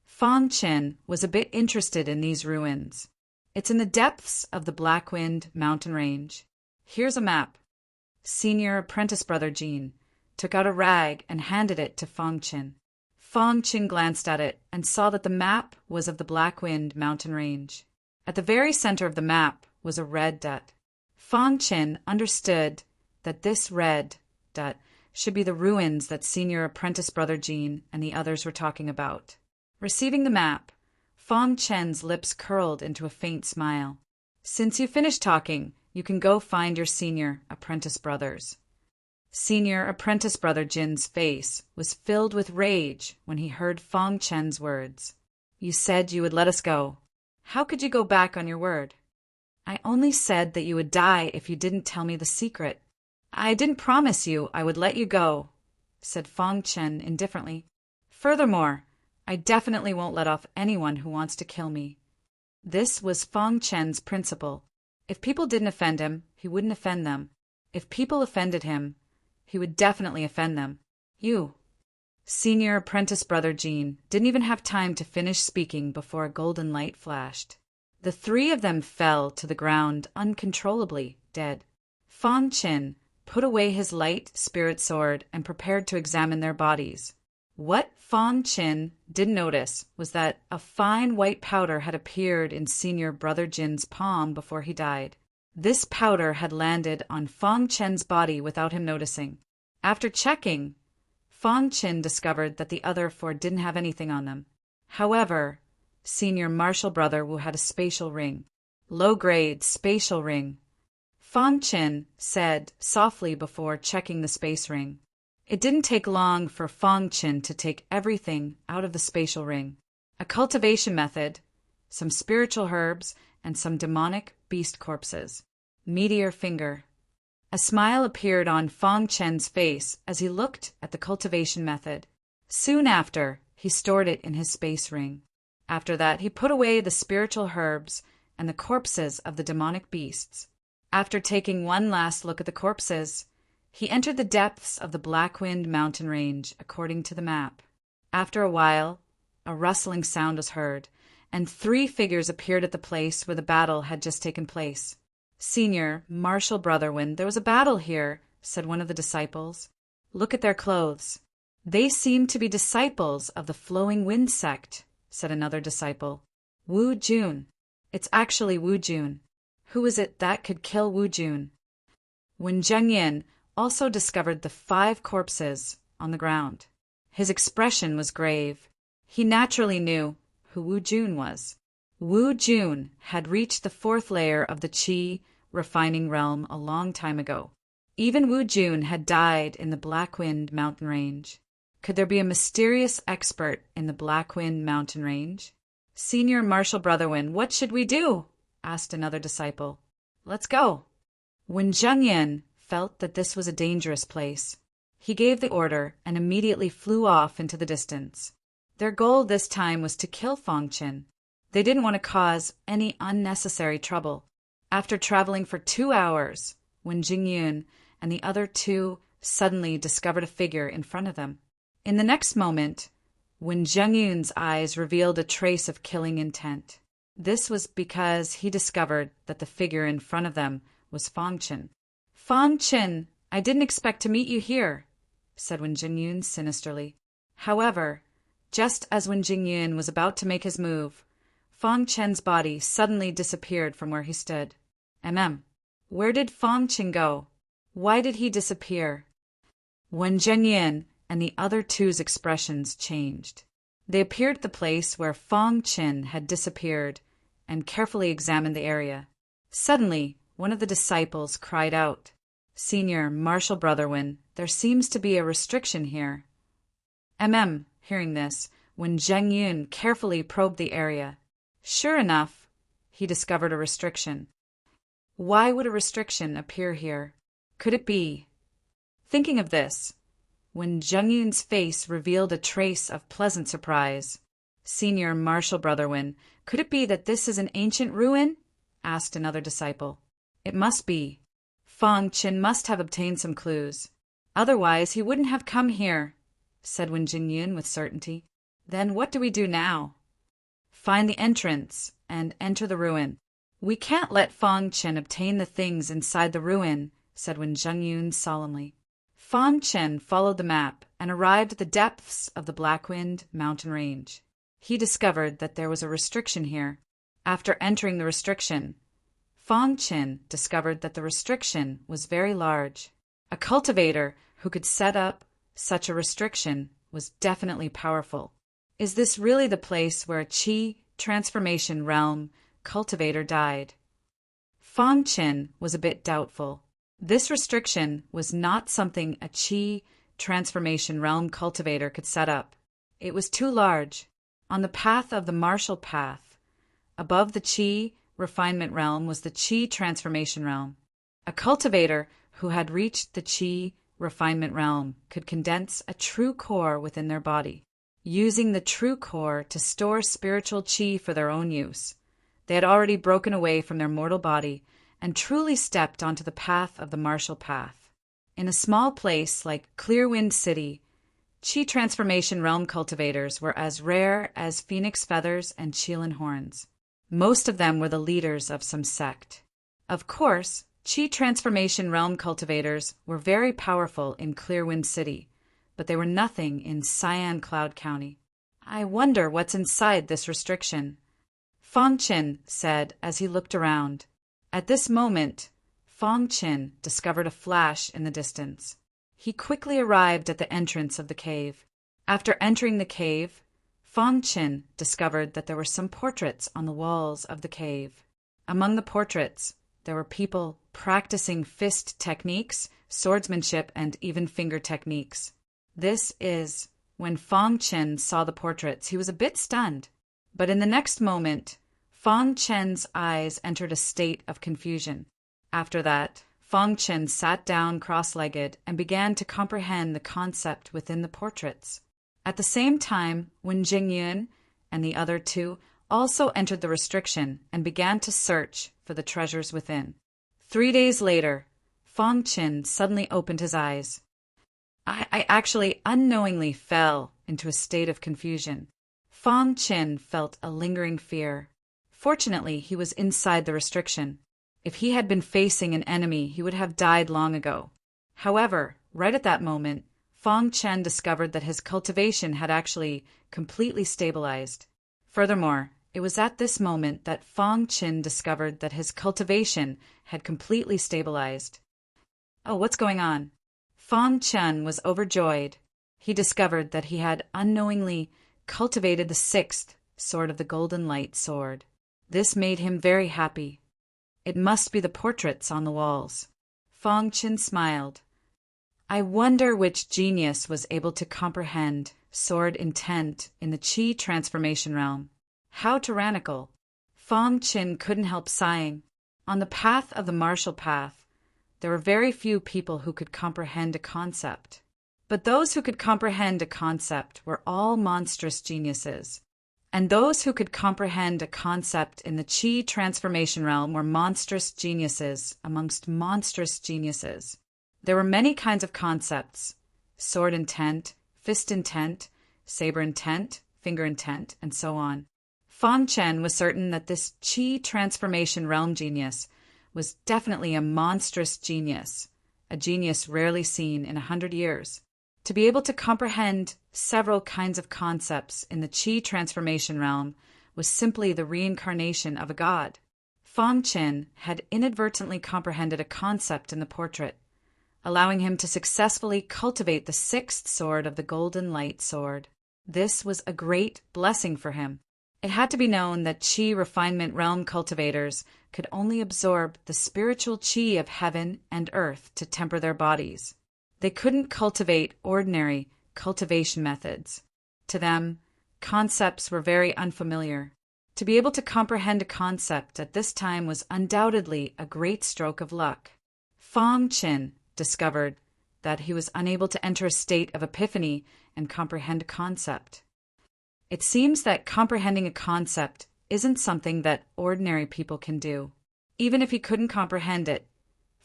Fong Chen was a bit interested in these ruins. It's in the depths of the Blackwind mountain range. Here's a map. Senior Apprentice Brother Jean took out a rag and handed it to Fong Chen. Fong Chen glanced at it and saw that the map was of the Blackwind mountain range. At the very center of the map was a red dot. Fong Chen understood that this red dot should be the ruins that Senior Apprentice Brother Jean and the others were talking about. Receiving the map, Fong Chen's lips curled into a faint smile. Since you finished talking, you can go find your Senior Apprentice brothers. Senior Apprentice Brother Jin's face was filled with rage when he heard Fong Chen's words. You said you would let us go. How could you go back on your word? I only said that you would die if you didn't tell me the secret. I didn't promise you I would let you go, said Fong Chen indifferently. Furthermore, I definitely won't let off anyone who wants to kill me. This was Fong Chen's principle. If people didn't offend him, he wouldn't offend them. If people offended him, he would definitely offend them. You. Senior Apprentice Brother Jean didn't even have time to finish speaking before a golden light flashed. The three of them fell to the ground uncontrollably, dead. Fong Chen put away his light spirit sword and prepared to examine their bodies. What Fong Chen didn't notice was that a fine white powder had appeared in Senior Brother Jin's palm before he died. This powder had landed on Fong Chen's body without him noticing. After checking, Fong Chen discovered that the other four didn't have anything on them. However, Senior Martial Brother Wu had a spatial ring. Low-grade spatial ring. Fong Chen said softly before checking the space ring. It didn't take long for Fong Chen to take everything out of the spatial ring. A cultivation method, some spiritual herbs, and some demonic beast corpses. Meteor finger. A smile appeared on Fong Chen's face as he looked at the cultivation method. Soon after, he stored it in his space ring. After that, he put away the spiritual herbs and the corpses of the demonic beasts. After taking one last look at the corpses, he entered the depths of the Blackwind mountain range according to the map. After a while, a rustling sound was heard, and three figures appeared at the place where the battle had just taken place. Senior Martial Brotherwind, there was a battle here, said one of the disciples. Look at their clothes. They seem to be disciples of the Flowing Wind Sect, said another disciple. Wu Jun. It's actually Wu Jun. Who is it that could kill Wu Jun? When Zheng Yin also discovered the 5 corpses on the ground. His expression was grave. He naturally knew who Wu Jun was. Wu Jun had reached the 4th layer of the Qi refining realm a long time ago. Even Wu Jun had died in the Blackwind mountain range. Could there be a mysterious expert in the Blackwind mountain range? Senior Martial Brotherwind, what should we do? Asked another disciple. Let's go. When Zheng Yin felt that this was a dangerous place, he gave the order and immediately flew off into the distance. Their goal this time was to kill Fong Chen. They didn't want to cause any unnecessary trouble. After traveling for 2 hours, when Jing Yun and the other 2 suddenly discovered a figure in front of them. In the next moment, when Zheng Yun's eyes revealed a trace of killing intent. This was because he discovered that the figure in front of them was Fong Chen. Fong Chen, I didn't expect to meet you here, said Wen Jingyun sinisterly. However, just as Wen Jingyun was about to make his move, Fong Chen's body suddenly disappeared from where he stood. Where did Fong Chen go? Why did he disappear? Wen Jingyun and the other 2's expressions changed. They appeared at the place where Fong Chen had disappeared and carefully examined the area. Suddenly, one of the disciples cried out, Senior Martial Brotherwin, there seems to be a restriction here. Hearing this, when Zheng Yun carefully probed the area. Sure enough, he discovered a restriction. Why would a restriction appear here? Could it be? Thinking of this, when Jungyun's face revealed a trace of pleasant surprise. Senior Marshal Brotherwin, could it be that this is an ancient ruin? Asked another disciple. It must be. Fang Qin must have obtained some clues. Otherwise he wouldn't have come here, said Wen Jingyun with certainty. Then what do we do now? Find the entrance and enter the ruin. We can't let Fang Qin obtain the things inside the ruin, said Wen Jingyun solemnly. Fang Qin followed the map and arrived at the depths of the Blackwind mountain range. He discovered that there was a restriction here. After entering the restriction, Fang Qin discovered that the restriction was very large. A cultivator who could set up such a restriction was definitely powerful. Is this really the place where a Qi transformation realm cultivator died? Fang Qin was a bit doubtful. This restriction was not something a Qi transformation realm cultivator could set up. It was too large. On the path of the martial path, above the Qi refinement realm was the Qi transformation realm. A cultivator who had reached the Qi refinement realm could condense a true core within their body, using the true core to store spiritual Qi for their own use. They had already broken away from their mortal body and truly stepped onto the path of the martial path. In a small place like Clearwind City, Qi transformation realm cultivators were as rare as phoenix feathers and Qilin horns. Most of them were the leaders of some sect. Of course, Qi transformation realm cultivators were very powerful in Clearwind City, but they were nothing in Cyan Cloud County. I wonder what's inside this restriction, Fang Qin said as he looked around. At this moment, Fang Qin discovered a flash in the distance. He quickly arrived at the entrance of the cave. After entering the cave, Fang Qin discovered that there were some portraits on the walls of the cave. Among the portraits, there were people practicing fist techniques, swordsmanship, and even finger techniques. When Fang Qin saw the portraits, he was a bit stunned. But in the next moment, Fang Qin's eyes entered a state of confusion. After that, Fang Qin sat down cross-legged and began to comprehend the concept within the portraits. At the same time, Wen Jingyun and the other two also entered the restriction and began to search for the treasures within. 3 days later, Fang Qin suddenly opened his eyes. I actually unknowingly fell into a state of confusion. Fang Qin felt a lingering fear. Fortunately, he was inside the restriction. If he had been facing an enemy, he would have died long ago. However, right at that moment, Fang Qin discovered that his cultivation had actually completely stabilized. Furthermore, it was at this moment that Fang Qin discovered that his cultivation had completely stabilized. Oh, what's going on? Fang Qin was overjoyed. He discovered that he had unknowingly cultivated the 6th sword of the Golden Light sword. This made him very happy. It must be the portraits on the walls. Fang Qin smiled. I wonder which genius was able to comprehend sword intent in the Qi transformation realm. How tyrannical. Fang Qin couldn't help sighing. On the path of the martial path, there were very few people who could comprehend a concept. But those who could comprehend a concept were all monstrous geniuses. And those who could comprehend a concept in the Qi transformation realm were monstrous geniuses amongst monstrous geniuses. There were many kinds of concepts: sword intent, fist intent, saber intent, finger intent, and so on. Fang Qin was certain that this Qi transformation realm genius was definitely a monstrous genius, a genius rarely seen in 100 years. To be able to comprehend several kinds of concepts in the Qi transformation realm was simply the reincarnation of a god. Fang Qin had inadvertently comprehended a concept in the portrait, allowing him to successfully cultivate the 6th sword of the Golden Light sword. This was a great blessing for him. It had to be known that Qi refinement realm cultivators could only absorb the spiritual Qi of heaven and earth to temper their bodies. They couldn't cultivate ordinary cultivation methods. To them, concepts were very unfamiliar. To be able to comprehend a concept at this time was undoubtedly a great stroke of luck. Fang Qin discovered that he was unable to enter a state of epiphany and comprehend a concept. It seems that comprehending a concept isn't something that ordinary people can do. Even if he couldn't comprehend it,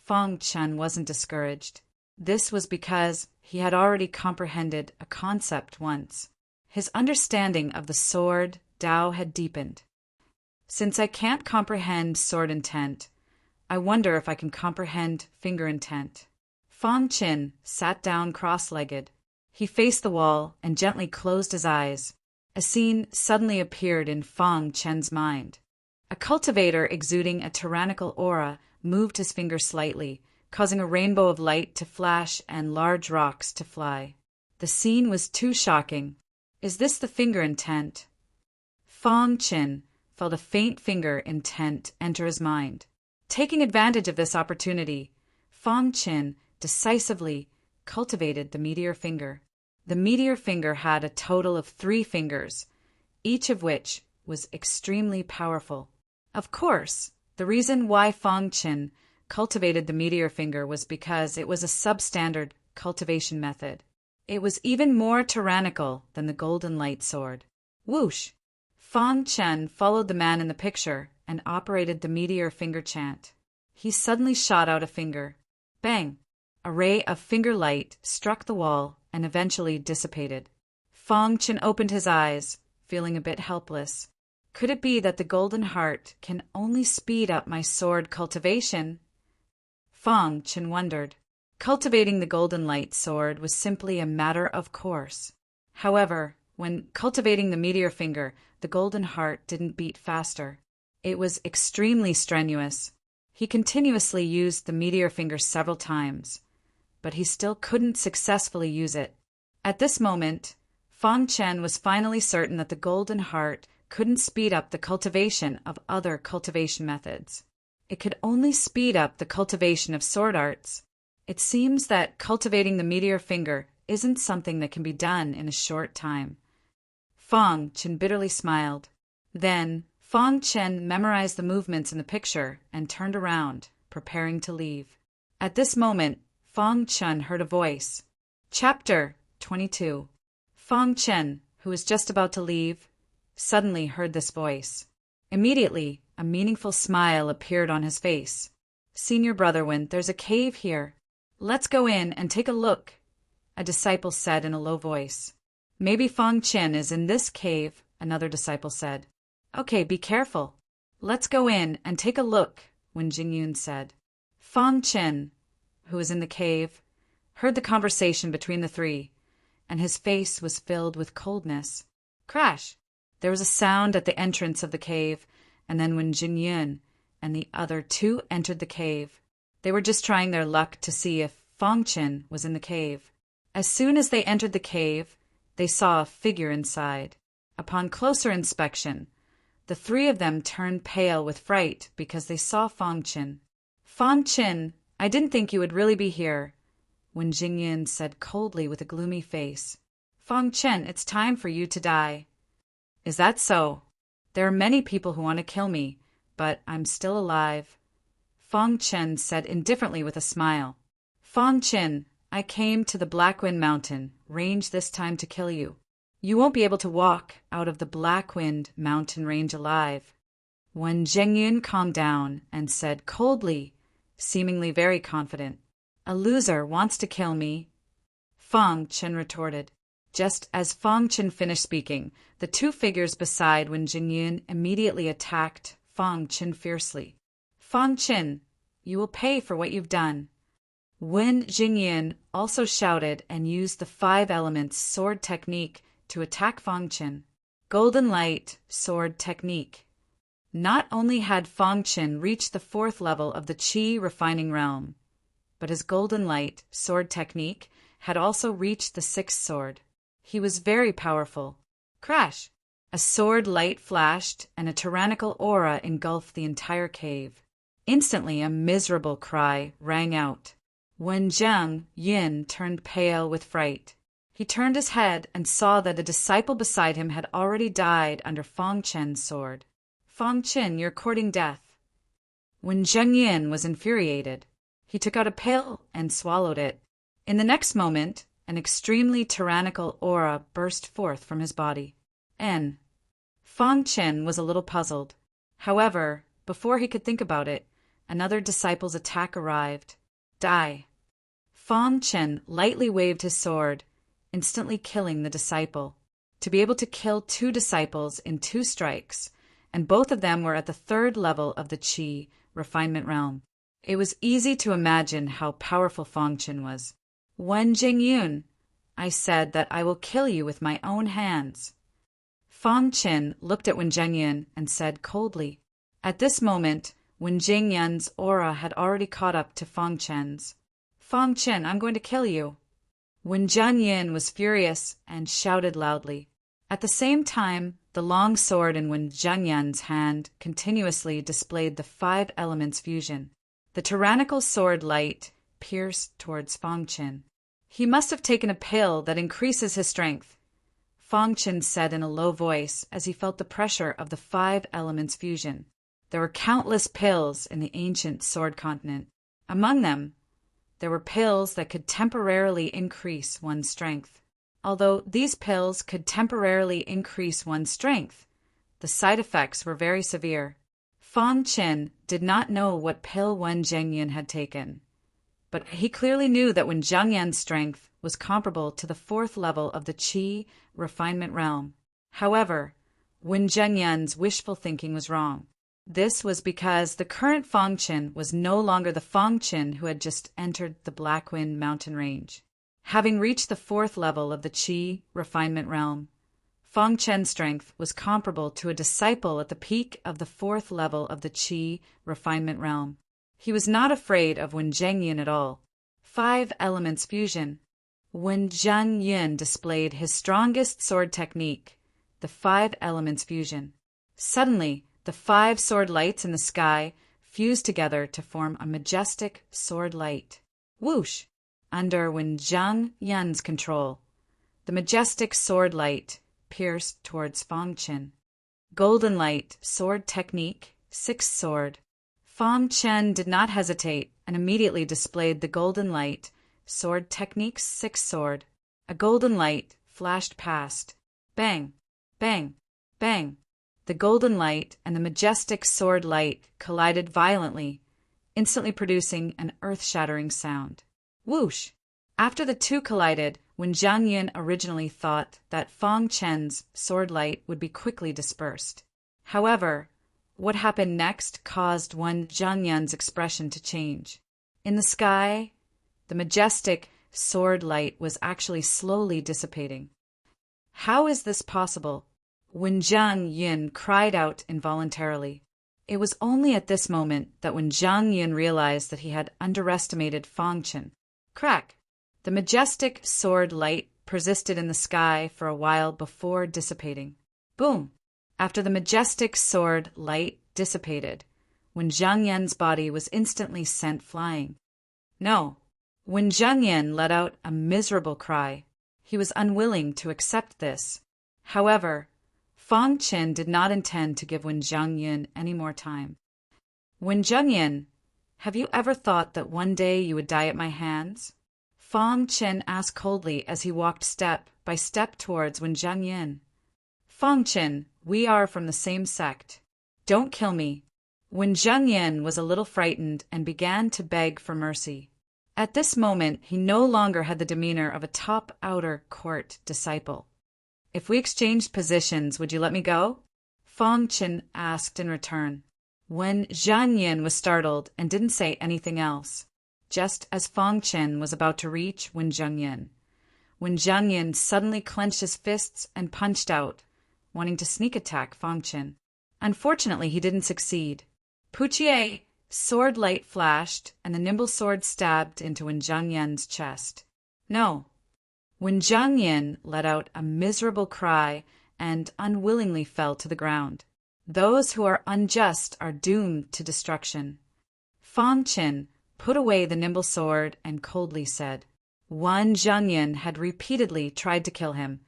Fang Chen wasn't discouraged. This was because he had already comprehended a concept once. His understanding of the sword Dao had deepened. Since I can't comprehend sword intent, I wonder if I can comprehend finger intent. Fang Qin sat down cross-legged. He faced the wall and gently closed his eyes. A scene suddenly appeared in Fang Chen's mind. A cultivator exuding a tyrannical aura moved his finger slightly, causing a rainbow of light to flash and large rocks to fly. The scene was too shocking. Is this the finger intent? Fang Qin felt a faint finger intent enter his mind. Taking advantage of this opportunity, Fang Qin decisively cultivated the meteor finger. The meteor finger had a total of 3 fingers, each of which was extremely powerful. Of course, the reason why Fang Qin cultivated the meteor finger was because it was a substandard cultivation method. It was even more tyrannical than the golden light sword. Whoosh! Fang Chen followed the man in the picture and operated the meteor finger chant. He suddenly shot out a finger. Bang! A ray of finger light struck the wall and eventually dissipated. Fang Chen opened his eyes, feeling a bit helpless. Could it be that the golden heart can only speed up my sword cultivation? Fang Chen wondered. Cultivating the golden light sword was simply a matter of course. However, when cultivating the meteor finger, the golden heart didn't beat faster. It was extremely strenuous. He continuously used the meteor finger several times, but he still couldn't successfully use it. At this moment, Fang Chen was finally certain that the golden heart couldn't speed up the cultivation of other cultivation methods. It could only speed up the cultivation of sword arts. It seems that cultivating the meteor finger isn't something that can be done in a short time. Fang Chen bitterly smiled. Then, Fang Chen memorized the movements in the picture and turned around, preparing to leave. At this moment, Fang Chen heard a voice. Chapter 22. Fang Chen, who was just about to leave, suddenly heard this voice. Immediately, a meaningful smile appeared on his face. Senior Brotherwind, there's a cave here. Let's go in and take a look, a disciple said in a low voice. Maybe Fang Chen is in this cave, another disciple said. Okay, be careful. Let's go in and take a look, Wen Jingyun said. Fang Chen, who was in the cave, heard the conversation between the 3, and his face was filled with coldness. Crash! There was a sound at the entrance of the cave, and then Wen Jingyun and the other 2 entered the cave. They were just trying their luck to see if Fang Chen was in the cave. As soon as they entered the cave, they saw a figure inside. Upon closer inspection, the 3 of them turned pale with fright because they saw Fang Chen. Fang Chen, I didn't think you would really be here, Wen Jingyun said coldly with a gloomy face. Fang Chen, it's time for you to die. Is that so? There are many people who want to kill me, but I'm still alive, Fang Chen said indifferently with a smile. Fang Chen, I came to the Blackwind Mountain range this time to kill you. You won't be able to walk out of the Blackwind Mountain range alive. Wen Jingyun calmed down and said coldly, seemingly very confident, A loser wants to kill me. Fang Chen retorted. Just as Fang Chen finished speaking, the 2 figures beside Wen Jingyun immediately attacked Fang Chen fiercely. Fang Chen, you will pay for what you've done. Wen Jingyun also shouted and used the 5 elements sword technique to attack Fang Chen. Golden Light sword technique. Not only had Fang Chen reached the 4th level of the Qi refining realm, but his Golden Light sword technique had also reached the 6th sword. He was very powerful. Crash! A sword light flashed and a tyrannical aura engulfed the entire cave. Instantly a miserable cry rang out. Wen Jingyun turned pale with fright. He turned his head and saw that a disciple beside him had already died under Fang Chen's sword. Fang Qin, you're courting death." When Zheng Yin was infuriated, he took out a pill and swallowed it. In the next moment, an extremely tyrannical aura burst forth from his body. Fang Qin was a little puzzled. However, before he could think about it, another disciple's attack arrived. Die! Fang Qin lightly waved his sword, instantly killing the disciple. To be able to kill 2 disciples in 2 strikes, and both of them were at the 3rd level of the Qi refinement realm. It was easy to imagine how powerful Fang Qin was. "Wen Jingyun, I said that I will kill you with my own hands." Fang Qin looked at Wen Jingyun and said coldly. At this moment, Wen Jingyun's aura had already caught up to Fang Qin's. "Fang Qin, I'm going to kill you." Wen Jingyun was furious and shouted loudly. At the same time, the long sword in Wen Jingyun's hand continuously displayed the 5 elements fusion. The tyrannical sword light pierced towards Fang Qin. "He must have taken a pill that increases his strength," Fang Qin said in a low voice as he felt the pressure of the 5 elements fusion. There were countless pills in the ancient sword continent. Among them, there were pills that could temporarily increase one's strength. Although these pills could temporarily increase one's strength, the side effects were very severe. Fang Qin did not know what pill Wen Jingyun had taken, but he clearly knew that Wen Jingyun's strength was comparable to the 4th level of the Qi refinement realm. However, Wen Jingyun's wishful thinking was wrong. This was because the current Fang Qin was no longer the Fang Qin who had just entered the Blackwind mountain range. Having reached the 4th level of the Qi refinement realm, Fang Qin's strength was comparable to a disciple at the peak of the 4th level of the Qi refinement realm. He was not afraid of Wen Jingyun at all. 5 elements fusion. Wen Jingyun displayed his strongest sword technique, the 5 elements fusion. Suddenly, the 5 sword lights in the sky fused together to form a majestic sword light. Whoosh! Under Wen Jingyun's control, the majestic sword light pierced towards Fang Qin. Golden light, sword technique, 6th sword. Fang Qin did not hesitate and immediately displayed the golden light, sword technique, 6th sword. A golden light flashed past. Bang! Bang! Bang! The golden light and the majestic sword light collided violently, instantly producing an earth-shattering sound. Whoosh! After the 2 collided, Wen Jingyun originally thought that Fang Qin's sword light would be quickly dispersed. However, what happened next caused Wen Jingyun's expression to change. In the sky, the majestic sword light was actually slowly dissipating. "How is this possible?" Wen Jingyun cried out involuntarily. It was only at this moment that Wen Jingyun realized that he had underestimated Fang Qin. Crack! The majestic sword light persisted in the sky for a while before dissipating. Boom! After the majestic sword light dissipated, Wen Jingyun's body was instantly sent flying. No! Wen Jingyun let out a miserable cry. He was unwilling to accept this. However, Fang Qin did not intend to give Wen Jingyun any more time. "Wen Jingyun, have you ever thought that one day you would die at my hands?" Fang Qin asked coldly as he walked step by step towards Wen Jingyun. "Fang Qin, we are from the same sect. Don't kill me." Wen Jingyun was a little frightened and began to beg for mercy. At this moment, he no longer had the demeanor of a top outer court disciple. "If we exchanged positions, would you let me go?" Fang Qin asked in return. Wen Jingyun was startled and didn't say anything else. Just as Fang Qin was about to reach Wen Jingyun suddenly clenched his fists and punched out, wanting to sneak attack Fang Qin. Unfortunately, he didn't succeed. Puchie! Sword light flashed, and the nimble sword stabbed into Wen Jingyun's chest. No! Wen Jingyun let out a miserable cry and unwillingly fell to the ground. Those who are unjust are doomed to destruction. Fang Qin put away the nimble sword and coldly said, Wen Jingyun had repeatedly tried to kill him,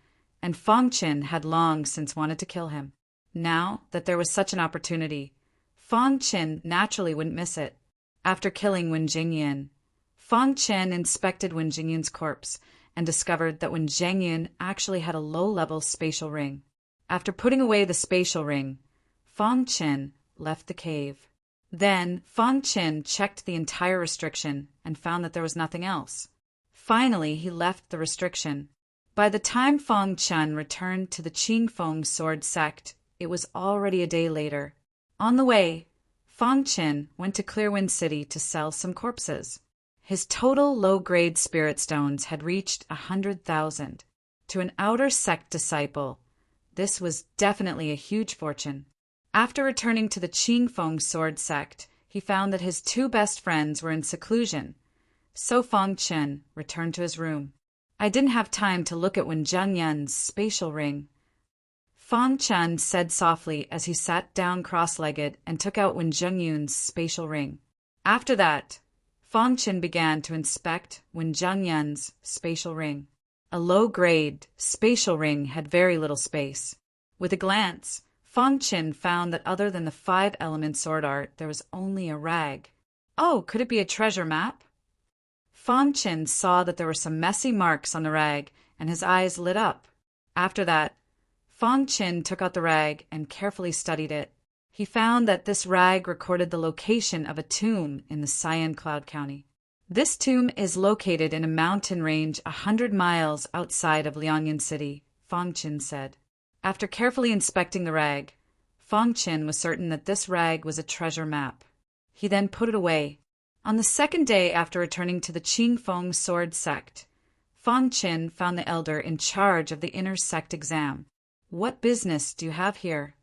and Fang Qin had long since wanted to kill him. Now that there was such an opportunity, Fang Qin naturally wouldn't miss it. After killing Wen Jingyan, Fang Qin inspected Wen Jingyan's corpse and discovered that Wen Jingyan actually had a low-level spatial ring. After putting away the spatial ring, Fang Qin left the cave. Then Fang Qin checked the entire restriction and found that there was nothing else. Finally, he left the restriction. By the time Fang Qin returned to the Qingfeng sword sect, it was already a day later. On the way, Fang Qin went to Clearwind City to sell some corpses. His total low-grade spirit stones had reached 100,000. To an outer sect disciple, this was definitely a huge fortune. After returning to the Qingfeng sword sect, he found that his two best friends were in seclusion. So Fang Qin returned to his room. I didn't have time to look at Wen Jingyan's spatial ring. Fang Qin said softly as he sat down cross-legged and took out Wen Jingyan's spatial ring. After that, Fang Qin began to inspect Wen Jingyan's spatial ring. A low-grade spatial ring had very little space. With a glance, Fang Qin found that other than the 5-element sword art, there was only a rag. Oh, could it be a treasure map? Fang Qin saw that there were some messy marks on the rag, and his eyes lit up. After that, Fang Qin took out the rag and carefully studied it. He found that this rag recorded the location of a tomb in the Cyan Cloud County. This tomb is located in a mountain range 100 miles outside of Liangyan City, Fang Qin said. After carefully inspecting the rag, Fang Qin was certain that this rag was a treasure map. He then put it away. On the second day after returning to the Qingfeng sword sect, Fang Qin found the elder in charge of the inner sect exam. What business do you have here?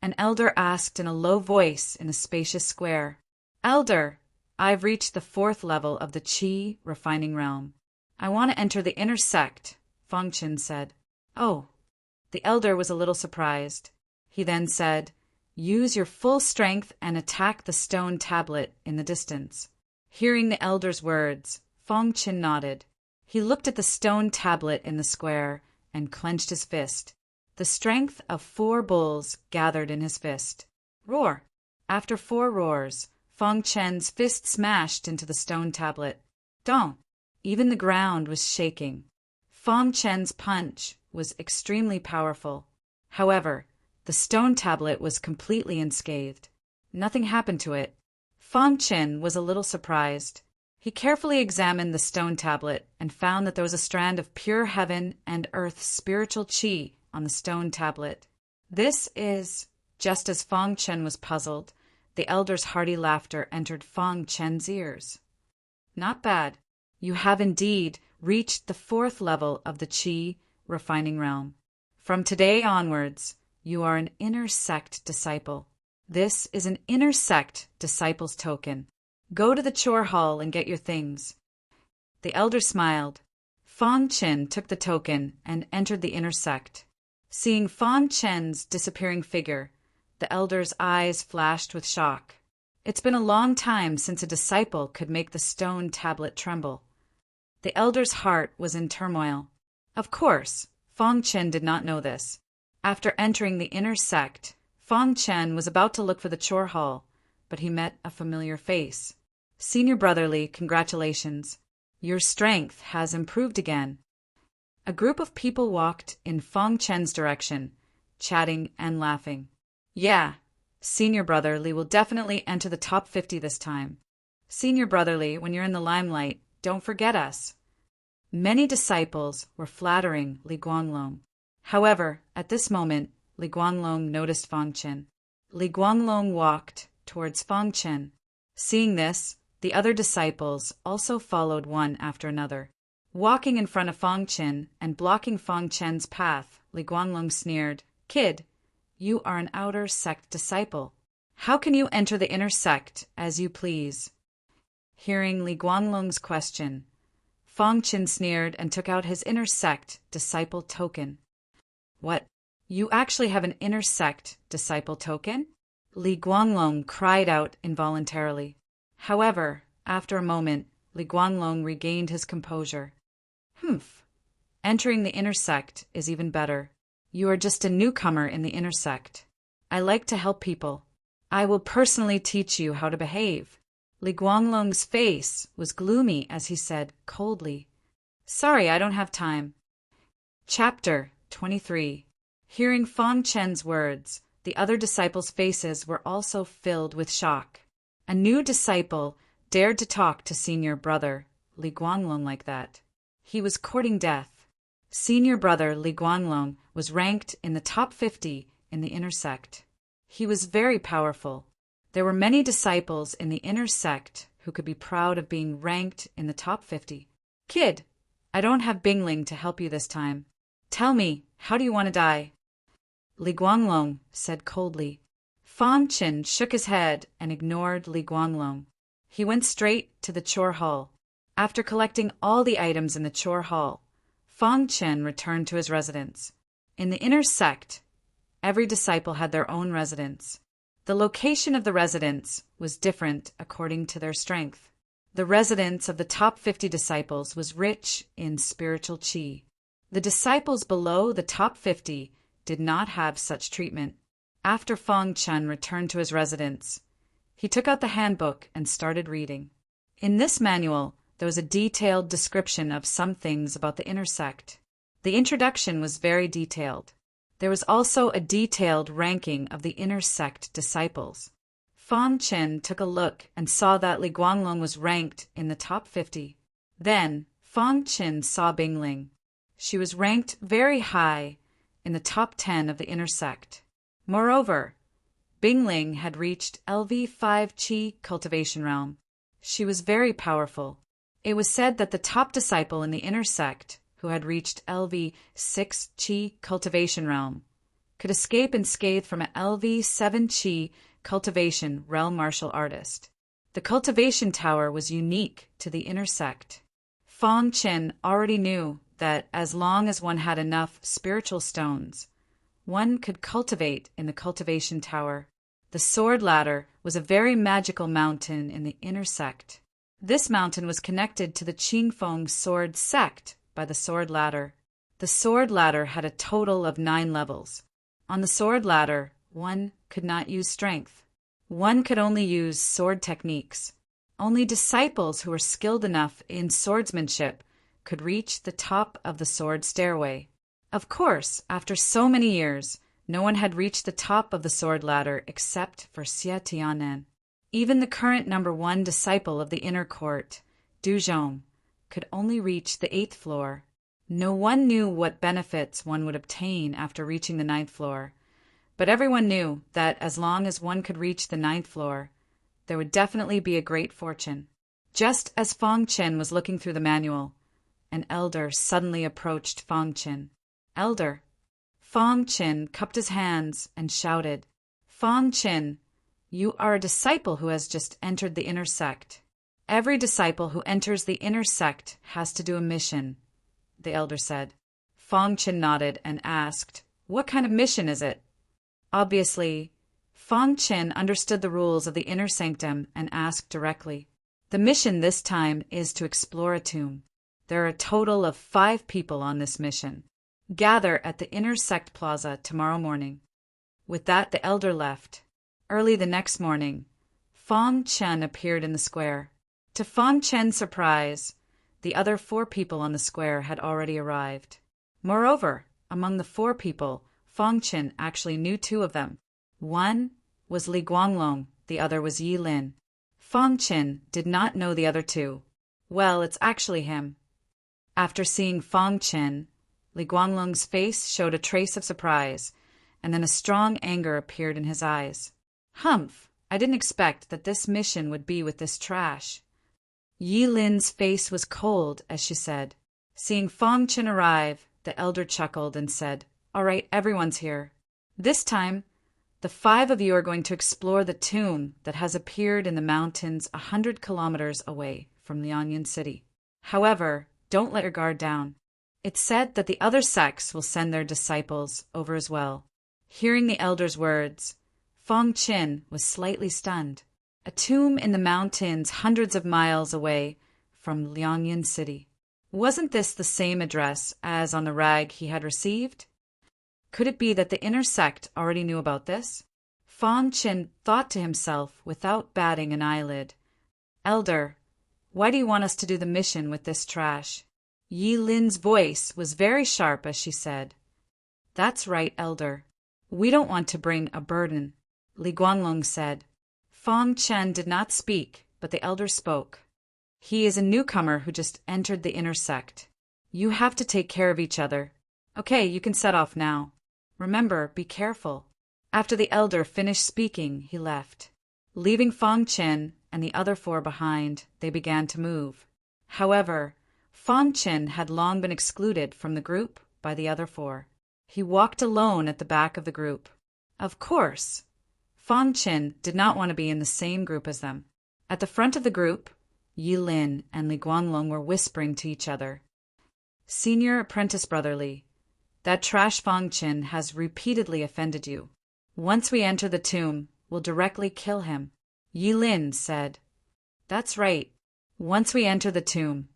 An elder asked in a low voice in a spacious square. Elder, I've reached the 4th level of the Qi refining realm. I want to enter the inner sect, Fang Qin said. Oh. The elder was a little surprised. He then said, Use your full strength and attack the stone tablet in the distance. Hearing the elder's words, Fang Qin nodded. He looked at the stone tablet in the square and clenched his fist. The strength of 4 bulls gathered in his fist. Roar! After 4 roars, Fang Qin's fist smashed into the stone tablet. Dong! Even the ground was shaking. Fang Qin's punch was extremely powerful. However, the stone tablet was completely unscathed. Nothing happened to it. Fang Qin was a little surprised. He carefully examined the stone tablet and found that there was a strand of pure heaven and earth spiritual qi on the stone tablet. This is... Just as Fang Qin was puzzled, the elder's hearty laughter entered Fang Qin's ears. Not bad. You have indeed reached the 4th level of the Qi refining realm. From today onwards, you are an inner sect disciple. This is an inner sect disciple's token. Go to the chore hall and get your things. The elder smiled. Fang Qin took the token and entered the inner sect. Seeing Fang Qin's disappearing figure, the elder's eyes flashed with shock. It's been a long time since a disciple could make the stone tablet tremble. The elder's heart was in turmoil. Of course, Fang Qin did not know this. After entering the inner sect, Fang Qin was about to look for the chore hall, but he met a familiar face. Senior Brotherly, congratulations. Your strength has improved again. A group of people walked in Fang Qin's direction, chatting and laughing. Yeah, Senior Brotherly will definitely enter the top 50 this time. Senior Brotherly, when you're in the limelight, don't forget us. Many disciples were flattering Li Guanglong. However, at this moment, Li Guanglong noticed Fang Qin. Li Guanglong walked towards Fang Qin. Seeing this, the other disciples also followed one after another. Walking in front of Fang Qin and blocking Fang Qin's path, Li Guanglong sneered, Kid, you are an outer sect disciple. How can you enter the inner sect as you please? Hearing Li Guanglong's question, Fang Qin sneered and took out his inner sect disciple token. What? You actually have an inner sect disciple token? Li Guanglong cried out involuntarily. However, after a moment, Li Guanglong regained his composure. Entering the inner sect is even better. You are just a newcomer in the inner sect. I like to help people. I will personally teach you how to behave." Li Guanglong's face was gloomy as he said, coldly, "Sorry, I don't have time." Chapter 23. Hearing Fang Chen's words, the other disciples' faces were also filled with shock. A new disciple dared to talk to senior brother Li Guanglong like that. He was courting death. Senior brother Li Guanglong was ranked in the top 50 in the inner sect. He was very powerful. There were many disciples in the inner sect who could be proud of being ranked in the top 50. "Kid, I don't have Bingling to help you this time. Tell me, how do you want to die?" Li Guanglong said coldly. Fang Chen shook his head and ignored Li Guanglong. He went straight to the chore hall. After collecting all the items in the chore hall, Fang Chen returned to his residence. In the inner sect, every disciple had their own residence. The location of the residence was different according to their strength. The residence of the top 50 disciples was rich in spiritual qi. The disciples below the top 50 did not have such treatment. After Fang Chen returned to his residence, he took out the handbook and started reading. In this manual, there was a detailed description of some things about the inner sect. The introduction was very detailed. There was also a detailed ranking of the inner sect disciples. Fang Chen took a look and saw that Li Guanglong was ranked in the top 50. Then, Fang Chen saw Bingling. She was ranked very high in the top 10 of the inner sect. Moreover, Bingling had reached LV5 Qi cultivation realm. She was very powerful. It was said that the top disciple in the inner sect, who had reached LV6 Qi cultivation realm, could escape unscathed from an LV7 Qi cultivation realm martial artist. The cultivation tower was unique to the inner sect. Fang Chen already knew that as long as one had enough spiritual stones, one could cultivate in the cultivation tower. The sword ladder was a very magical mountain in the inner sect. This mountain was connected to the Qingfeng sword sect by the sword ladder. The sword ladder had a total of 9 levels. On the sword ladder, one could not use strength. One could only use sword techniques. Only disciples who were skilled enough in swordsmanship could reach the top of the sword stairway. Of course, after so many years, no one had reached the top of the sword ladder except for Xie Tianen. Even the current number 1 disciple of the inner court, Du Zhong, could only reach the 8th floor. No one knew what benefits one would obtain after reaching the 9th floor, but everyone knew that as long as one could reach the 9th floor, there would definitely be a great fortune. Just as Fang Chen was looking through the manual, an elder suddenly approached Fang Chen. "Elder." Fang Chen cupped his hands and shouted, "Fang Chen, you are a disciple who has just entered the inner sect. Every disciple who enters the inner sect has to do a mission," the elder said. Fang Chen nodded and asked, "What kind of mission is it?" Obviously, Fang Chen understood the rules of the inner sanctum and asked directly. "The mission this time is to explore a tomb. There are a total of 5 people on this mission. Gather at the inner sect plaza tomorrow morning." With that, the elder left. Early the next morning, Fang Chen appeared in the square. To Fang Chen's surprise, the other 4 people on the square had already arrived. Moreover, among the 4 people, Fang Chen actually knew 2 of them. One was Li Guanglong, the other was Yi Lin. Fang Chen did not know the other 2. "Well, it's actually him." After seeing Fang Chen, Li Guanglong's face showed a trace of surprise, and then a strong anger appeared in his eyes. "Humph, I didn't expect that this mission would be with this trash." Yi Lin's face was cold as she said. Seeing Fang Chen arrive, the elder chuckled and said, "All right, everyone's here. This time, the 5 of you are going to explore the tomb that has appeared in the mountains 100 kilometers away from Liangyan City. However, don't let your guard down. It's said that the other sects will send their disciples over as well." Hearing the elder's words, Fang Chen was slightly stunned. A tomb in the mountains hundreds of miles away from Liangyan City. Wasn't this the same address as on the rag he had received? Could it be that the inner sect already knew about this? Fang Qin thought to himself without batting an eyelid. Elder, why do you want us to do the mission with this trash? Yi Lin's voice was very sharp as she said. That's right, Elder. We don't want to bring a burden, Li Guanglong said. Fang Chen did not speak, but the elder spoke. He is a newcomer who just entered the inner sect. You have to take care of each other. Okay, you can set off now. Remember, be careful. After the elder finished speaking, he left. Leaving Fang Chen and the other 4 behind, they began to move. However, Fang Chen had long been excluded from the group by the other 4. He walked alone at the back of the group. Of course, Fang Chen did not want to be in the same group as them. At the front of the group, Yi Lin and Li Guanglong were whispering to each other. Senior apprentice brotherly, that trash Fang Chen has repeatedly offended you. Once we enter the tomb, we'll directly kill him, Yi Lin said. That's right. Once we enter the tomb,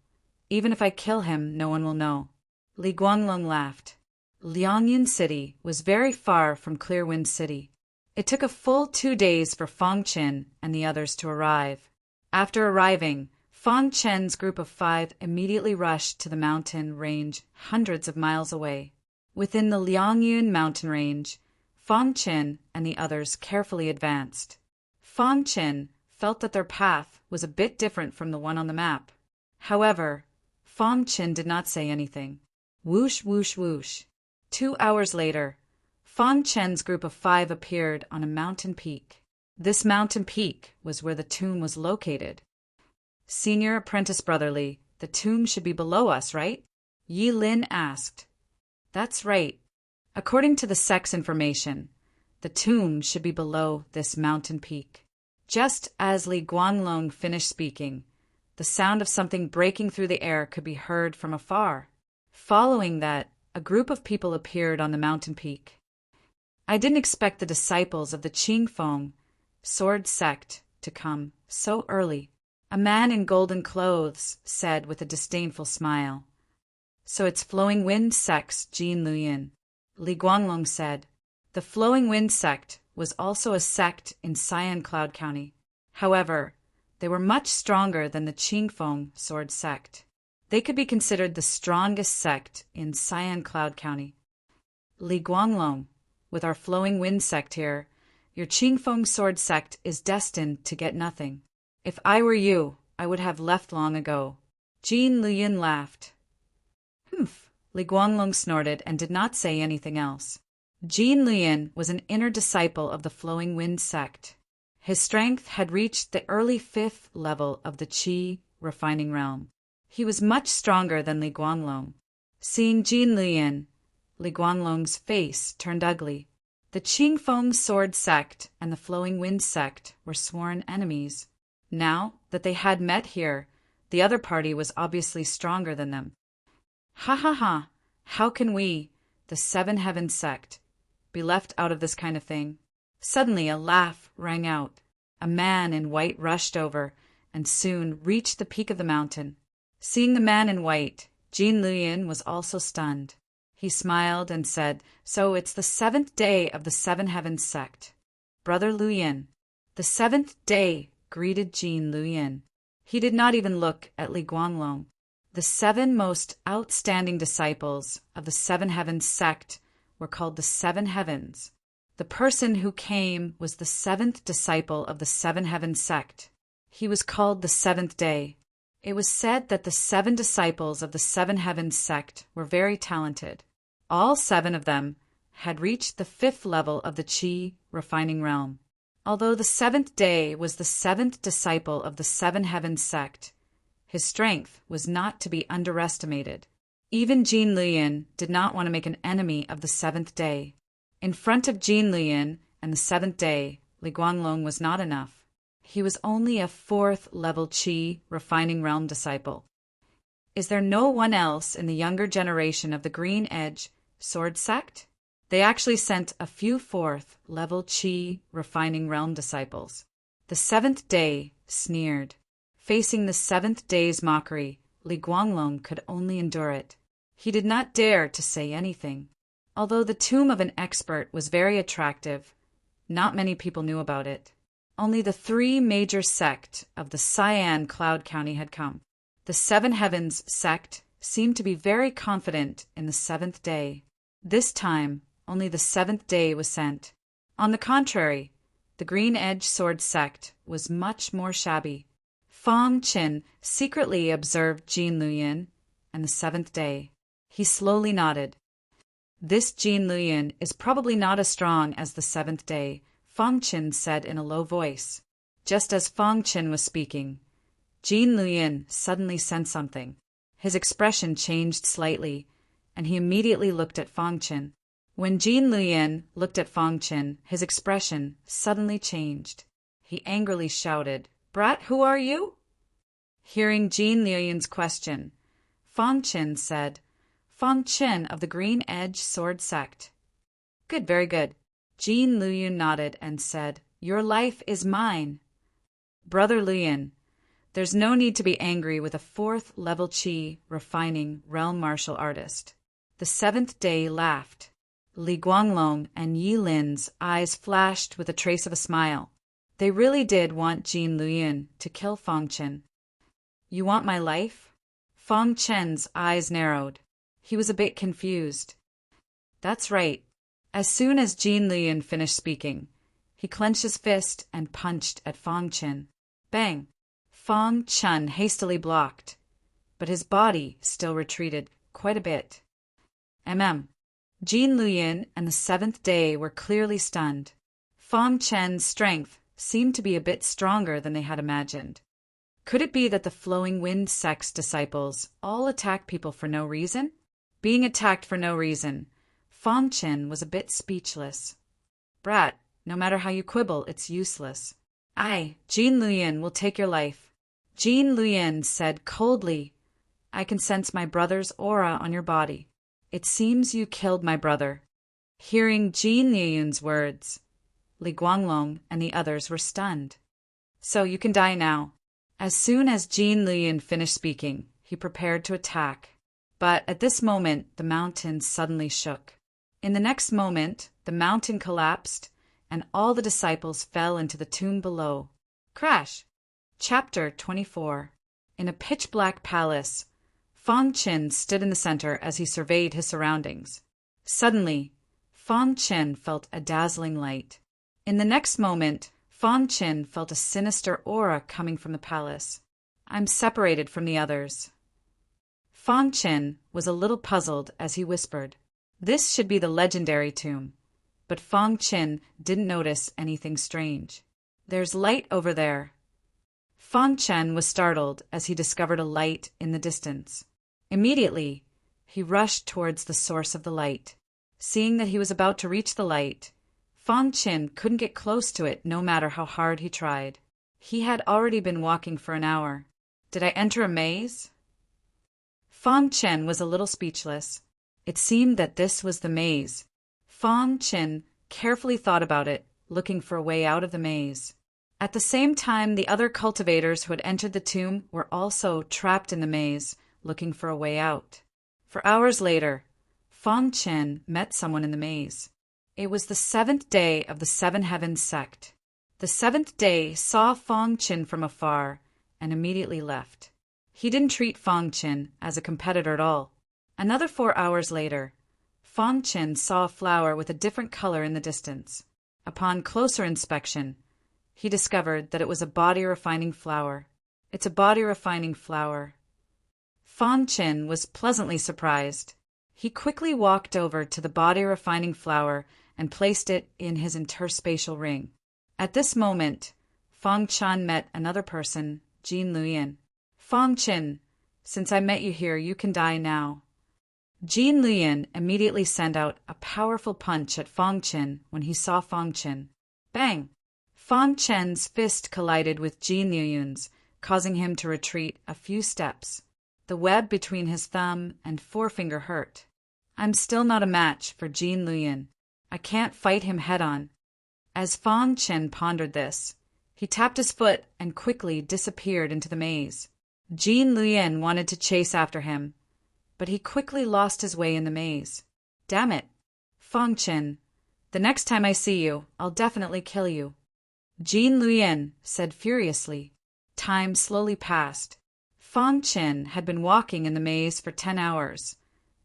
even if I kill him, no one will know. Li Guanglong laughed. Liangyin City was very far from Clearwind City. It took a full 2 days for Fang Chen and the others to arrive. After arriving, Fang Chen's group of 5 immediately rushed to the mountain range hundreds of miles away. Within the Liangyun mountain range, Fang Chen and the others carefully advanced. Fang Chen felt that their path was a bit different from the one on the map. However, Fang Chen did not say anything. Whoosh, whoosh, whoosh. 2 hours later, Fang Chen's group of 5 appeared on a mountain peak. This mountain peak was where the tomb was located. Senior apprentice brotherly, the tomb should be below us, right? Yi Lin asked. That's right. According to the sect's information, the tomb should be below this mountain peak. Just as Li Guanglong finished speaking, the sound of something breaking through the air could be heard from afar. Following that, a group of people appeared on the mountain peak. I didn't expect the disciples of the Qingfeng sword sect to come so early, a man in golden clothes said with a disdainful smile. So it's Flowing Wind sect's Jin Luyin, Li Guanglong said. The Flowing Wind sect was also a sect in Xian Cloud County. However, they were much stronger than the Qingfeng sword sect. They could be considered the strongest sect in Xian Cloud County. Li Guanglong, with our Flowing Wind sect here, your Qingfeng sword sect is destined to get nothing. If I were you, I would have left long ago. Jin Luyin laughed. Humph, Li Guanglong snorted and did not say anything else. Jin Luyin was an inner disciple of the Flowing Wind sect. His strength had reached the early 5th level of the Qi refining realm. He was much stronger than Li Guanglong. Seeing Jin Luyin, Li Guanglong's face turned ugly. The Qingfeng sword sect and the Flowing Wind sect were sworn enemies. Now that they had met here, the other party was obviously stronger than them. Ha ha ha! How can we, the Seven Heavens sect, be left out of this kind of thing? Suddenly a laugh rang out. A man in white rushed over and soon reached the peak of the mountain. Seeing the man in white, Jin Luyin was also stunned. He smiled and said, So it's the 7th day of the Seven Heavens sect. Brother Luyin. The 7th day, greeted Jin Luyin. He did not even look at Li Guanglong. The 7 most outstanding disciples of the Seven Heavens sect were called the Seven Heavens. The person who came was the 7th disciple of the Seven Heavens sect. He was called the 7th day. It was said that the 7 disciples of the Seven Heavens sect were very talented. All 7 of them had reached the 5th level of the Qi refining realm. Although the 7th day was the 7th disciple of the Seven Heavens sect, his strength was not to be underestimated. Even Jin Luyin did not want to make an enemy of the 7th day. In front of Jin Luyin and the 7th day, Li Guanglong was not enough. He was only a 4th level Qi refining realm disciple. Is there no one else in the younger generation of the Green Edge sword sect? They actually sent a few 4th level Qi refining realm disciples. The 7th day sneered. Facing the 7th day's mockery, Li Guanglong could only endure it. He did not dare to say anything. Although the tomb of an expert was very attractive, not many people knew about it. Only the three major sects of the Cyan Cloud County had come. The Seven Heavens sect seemed to be very confident in the seventh day. This time, only the seventh day was sent. On the contrary, the Green Edge Sword sect was much more shabby. Fong Qin secretly observed Jin Luyin and the seventh day. He slowly nodded. This Jin Luyin is probably not as strong as the seventh day, Fong Qin said in a low voice. Just as Fong Qin was speaking, Jin Luyin suddenly sensed something. His expression changed slightly, and he immediately looked at Fong Qin. When Jin Luyin looked at Fong Qin, his expression suddenly changed. He angrily shouted, "Brat, who are you?" Hearing Jin Luyin's question, Fong Qin said, "Fong Qin of the Green Edge Sword sect." "Good, very good." Jin Luyin nodded and said, "Your life is mine." "Brother Luyin, there's no need to be angry with a fourth-level Qi refining realm martial artist." The seventh day laughed. Li Guanglong and Yi Lin's eyes flashed with a trace of a smile. They really did want Jin Luyin to kill Fong Qin. "You want my life?" Fong Qin's eyes narrowed. He was a bit confused. "That's right." As soon as Jin Luyin finished speaking, he clenched his fist and punched at Fong Qin. Bang! Fong Qin hastily blocked, but his body still retreated quite a bit. Jin Luyin and the seventh day were clearly stunned. Fong Qin's strength seemed to be a bit stronger than they had imagined. Could it be that the Flowing Wind sect's disciples all attack people for no reason? Being attacked for no reason, Fong Qin was a bit speechless. "Brat, no matter how you quibble, it's useless." Jin Luyin will take your life." Jin Luyin said coldly, "I can sense my brother's aura on your body. It seems you killed my brother." Hearing Jin Luyin's words, Li Guanglong and the others were stunned. "So you can die now." As soon as Jin Luyin finished speaking, he prepared to attack. But at this moment, the mountain suddenly shook. In the next moment, the mountain collapsed, and all the disciples fell into the tomb below. Crash! Chapter 24. In a pitch-black palace, Fong Qin stood in the center as he surveyed his surroundings. Suddenly, Fong Qin felt a dazzling light. In the next moment, Fong Qin felt a sinister aura coming from the palace. "I'm separated from the others." Fong Qin was a little puzzled as he whispered, "This should be the legendary tomb." But Fong Qin didn't notice anything strange. "There's light over there." Fong Qin was startled as he discovered a light in the distance. Immediately, he rushed towards the source of the light. Seeing that he was about to reach the light, Fong Qin couldn't get close to it no matter how hard he tried. He had already been walking for an hour. "Did I enter a maze?" Fong Qin was a little speechless. It seemed that this was the maze. Fong Qin carefully thought about it, looking for a way out of the maze. At the same time, the other cultivators who had entered the tomb were also trapped in the maze, looking for a way out. For hours later, Fong Qin met someone in the maze. It was the seventh day of the Seven Heavens sect. The seventh day saw Fong Qin from afar and immediately left. He didn't treat Fong Qin as a competitor at all. Another 4 hours later, Fong Qin saw a flower with a different color in the distance. Upon closer inspection, he discovered that it was a body-refining flower. "It's a body-refining flower." Fong Qin was pleasantly surprised. He quickly walked over to the body-refining flower and placed it in his interspatial ring. At this moment, Fong Qin met another person, Jin Luyin. "Fong Qin, since I met you here, you can die now." Jin Luyin immediately sent out a powerful punch at Fong Qin when he saw Fong Qin. Bang! Fong Qin's fist collided with Jin Luyin's, causing him to retreat a few steps. The web between his thumb and forefinger hurt. "I'm still not a match for Jin Luyin. I can't fight him head-on." As Fong Qin pondered this, he tapped his foot and quickly disappeared into the maze. Jin Luyin wanted to chase after him, but he quickly lost his way in the maze. "Damn it! Fangchen, the next time I see you, I'll definitely kill you. Jin Luyan said furiously. Time slowly passed. Fangchen had been walking in the maze for 10 hours,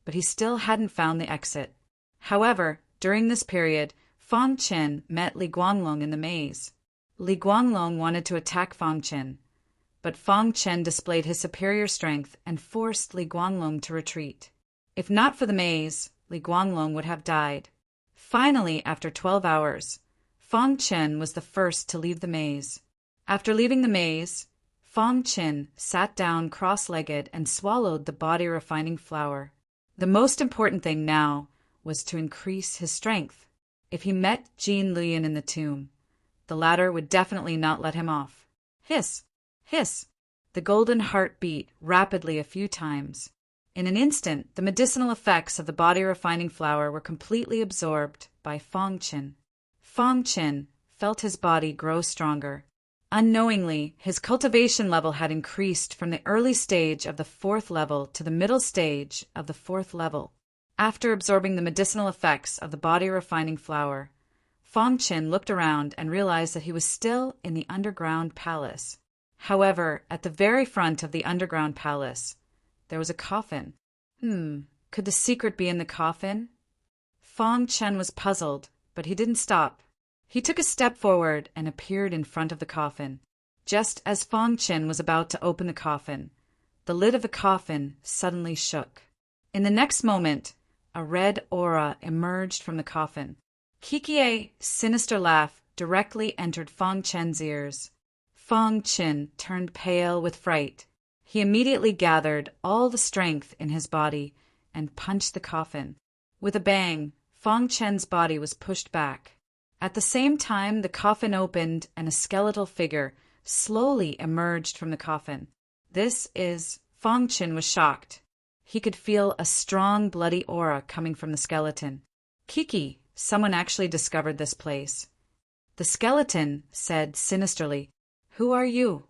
but he still hadn't found the exit. However, during this period, Fangchen met Li Guanglong in the maze. Li Guanglong wanted to attack Fangchen, but Fangchen displayed his superior strength and forced Li Guanglong to retreat. If not for the maze, Li Guanglong would have died. Finally, after 12 hours, Fangchen was the first to leave the maze. After leaving the maze, Fangchen sat down cross-legged and swallowed the body-refining flower. The most important thing now was to increase his strength. If he met Jin Luyan in the tomb, the latter would definitely not let him off. Hiss! Hiss! The golden heart beat rapidly a few times. In an instant, the medicinal effects of the body-refining flower were completely absorbed by Fangchen. Fangchen felt his body grow stronger. Unknowingly, his cultivation level had increased from the early stage of the 4th level to the middle stage of the 4th level. After absorbing the medicinal effects of the body-refining flower, Fangchen looked around and realized that he was still in the underground palace. However, at the very front of the underground palace, there was a coffin. Could the secret be in the coffin? Fangchen was puzzled, but he didn't stop. He took a step forward and appeared in front of the coffin. Just as Fangchen was about to open the coffin, the lid of the coffin suddenly shook. In the next moment, a red aura emerged from the coffin. Kikie's sinister laugh directly entered Fangchen's ears. Fangchen turned pale with fright. He immediately gathered all the strength in his body and punched the coffin. With a bang, Fangchen's body was pushed back. At the same time, the coffin opened and a skeletal figure slowly emerged from the coffin. Fangchen was shocked. He could feel a strong bloody aura coming from the skeleton. Kiki, someone actually discovered this place. The skeleton said sinisterly, "Who are you?"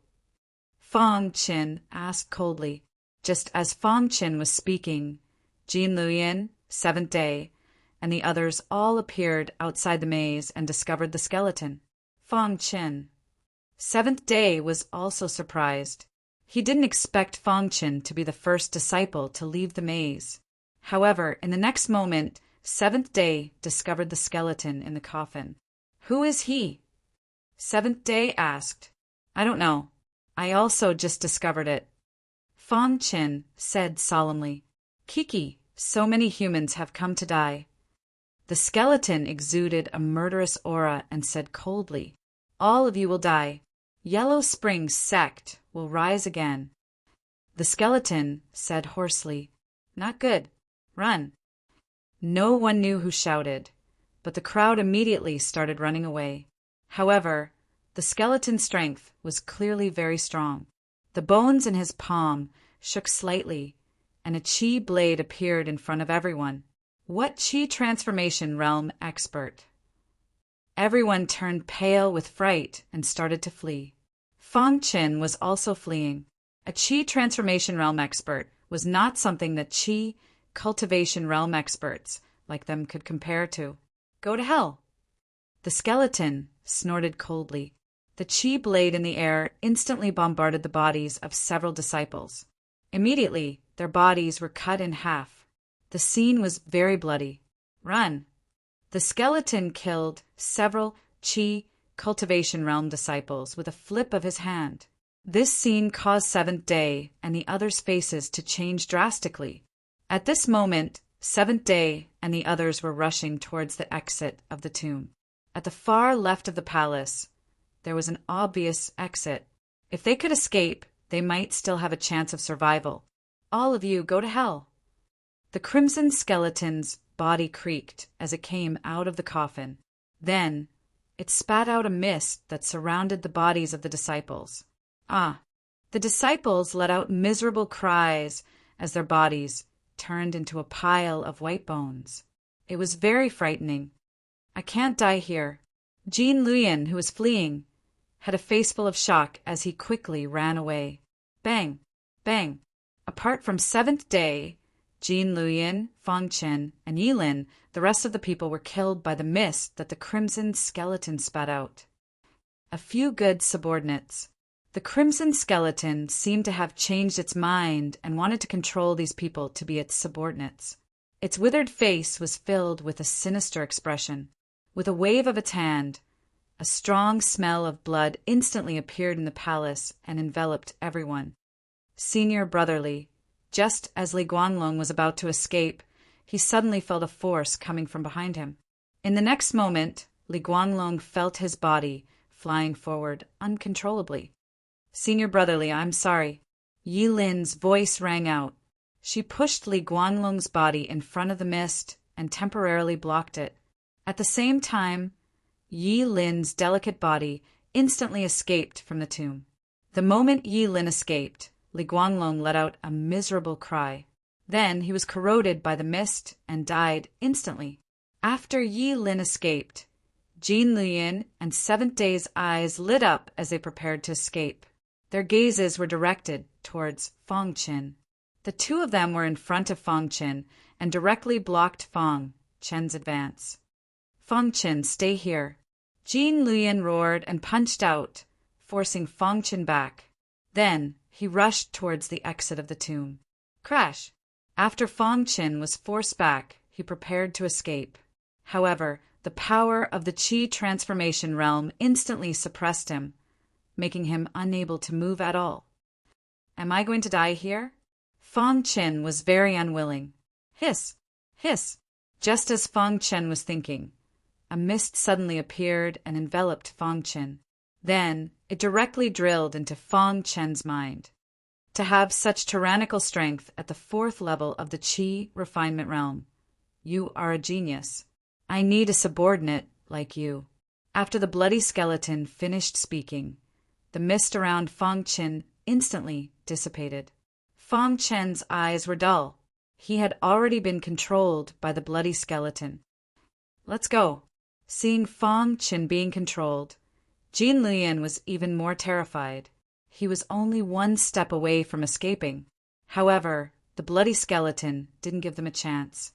Fangchen asked coldly. Just as Fangchen was speaking, Jin Luyan, 7th Day, and the others all appeared outside the maze and discovered the skeleton. Fangchen. 7th Day was also surprised. He didn't expect Fangchen to be the first disciple to leave the maze. However, in the next moment, 7th Day discovered the skeleton in the coffin. "Who is he?" 7th Day asked. "I don't know. I also just discovered it." Fangchen said solemnly. "Kiki, so many humans have come to die." The skeleton exuded a murderous aura and said coldly, "All of you will die. Yellow Spring sect will rise again." The skeleton said hoarsely, "Not good. Run." No one knew who shouted, but the crowd immediately started running away. However, the skeleton's strength was clearly very strong. The bones in his palm shook slightly, and a chi blade appeared in front of everyone. What chi transformation realm expert? Everyone turned pale with fright and started to flee. Fangchen was also fleeing. A chi transformation realm expert was not something that chi cultivation realm experts like them could compare to. "Go to hell." The skeleton snorted coldly. The chi blade in the air instantly bombarded the bodies of several disciples. Immediately, their bodies were cut in half. The scene was very bloody. "Run." The skeleton killed several chi cultivation realm disciples with a flip of his hand. This scene caused 7th Day and the others' faces to change drastically. At this moment, 7th Day and the others were rushing towards the exit of the tomb. At the far left of the palace, there was an obvious exit. If they could escape, they might still have a chance of survival. "All of you, go to hell." The crimson skeleton's body creaked as it came out of the coffin. Then, it spat out a mist that surrounded the bodies of the disciples. The disciples let out miserable cries as their bodies turned into a pile of white bones. It was very frightening. "I can't die here." Jin Luyan, who was fleeing, had a face full of shock as he quickly ran away. Bang! Bang! Apart from 7th Day, Jin Luyin, Fang Chen, and Yilin, the rest of the people were killed by the mist that the Crimson Skeleton spat out. A few good subordinates. The Crimson Skeleton seemed to have changed its mind and wanted to control these people to be its subordinates. Its withered face was filled with a sinister expression. With a wave of its hand, a strong smell of blood instantly appeared in the palace and enveloped everyone. Senior Brotherly, just as Li Guanglong was about to escape, he suddenly felt a force coming from behind him. In the next moment, Li Guanglong felt his body flying forward uncontrollably. Senior Brotherly, I'm sorry. Yilin's voice rang out. She pushed Li Guanglong's body in front of the mist and temporarily blocked it. At the same time, Yilin's delicate body instantly escaped from the tomb. The moment Yilin escaped, Li Guanglong let out a miserable cry. Then he was corroded by the mist and died instantly. After Yilin escaped, Jin Luyin and Seventh Day's eyes lit up as they prepared to escape. Their gazes were directed towards Fang Chen. The two of them were in front of Fang Chen and directly blocked Fang Chen's advance. Fang Chen, stay here. Jin Luyin roared and punched out, forcing Fang Chen back. Then he rushed towards the exit of the tomb. Crash! After Fang Chen was forced back, he prepared to escape. However, the power of the Qi transformation realm instantly suppressed him, making him unable to move at all. Am I going to die here? Fang Chen was very unwilling. Hiss! Hiss! Just as Fang Chen was thinking, a mist suddenly appeared and enveloped Fang Chen. Then it directly drilled into Fang Chen's mind. To have such tyrannical strength at the 4th level of the Qi refinement realm. You are a genius. I need a subordinate like you. After the bloody skeleton finished speaking, the mist around Fang Chen instantly dissipated. Fang Chen's eyes were dull. He had already been controlled by the bloody skeleton. Let's go. Seeing Fang Chen being controlled, Jin Luyin was even more terrified. He was only one step away from escaping. However, the bloody skeleton didn't give them a chance.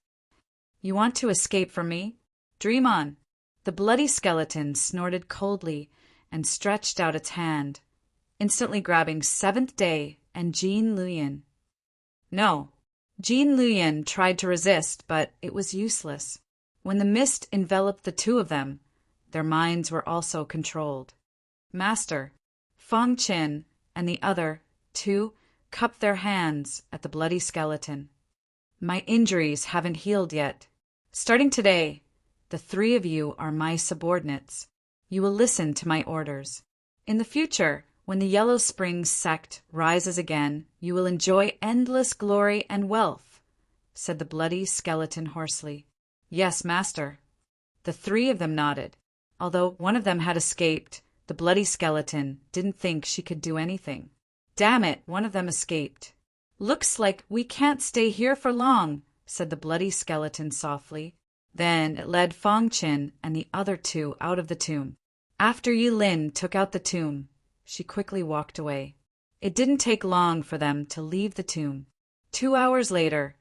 You want to escape from me? Dream on. The bloody skeleton snorted coldly and stretched out its hand, instantly grabbing Seventh Day and Jin Luyin. No. Jin Luyin tried to resist, but it was useless. When the mist enveloped the two of them, their minds were also controlled. Master, Fang Chen and the other two cupped their hands at the bloody skeleton. My injuries haven't healed yet. Starting today, the 3 of you are my subordinates. You will listen to my orders. In the future, when the Yellow Springs sect rises again, you will enjoy endless glory and wealth, said the bloody skeleton hoarsely. Yes, master. The 3 of them nodded. Although one of them had escaped, the bloody skeleton didn't think she could do anything. Damn it, one of them escaped. Looks like we can't stay here for long, said the bloody skeleton softly. Then it led Fang Chen and the other 2 out of the tomb. After Yilin took out the tomb, she quickly walked away. It didn't take long for them to leave the tomb. 2 hours later,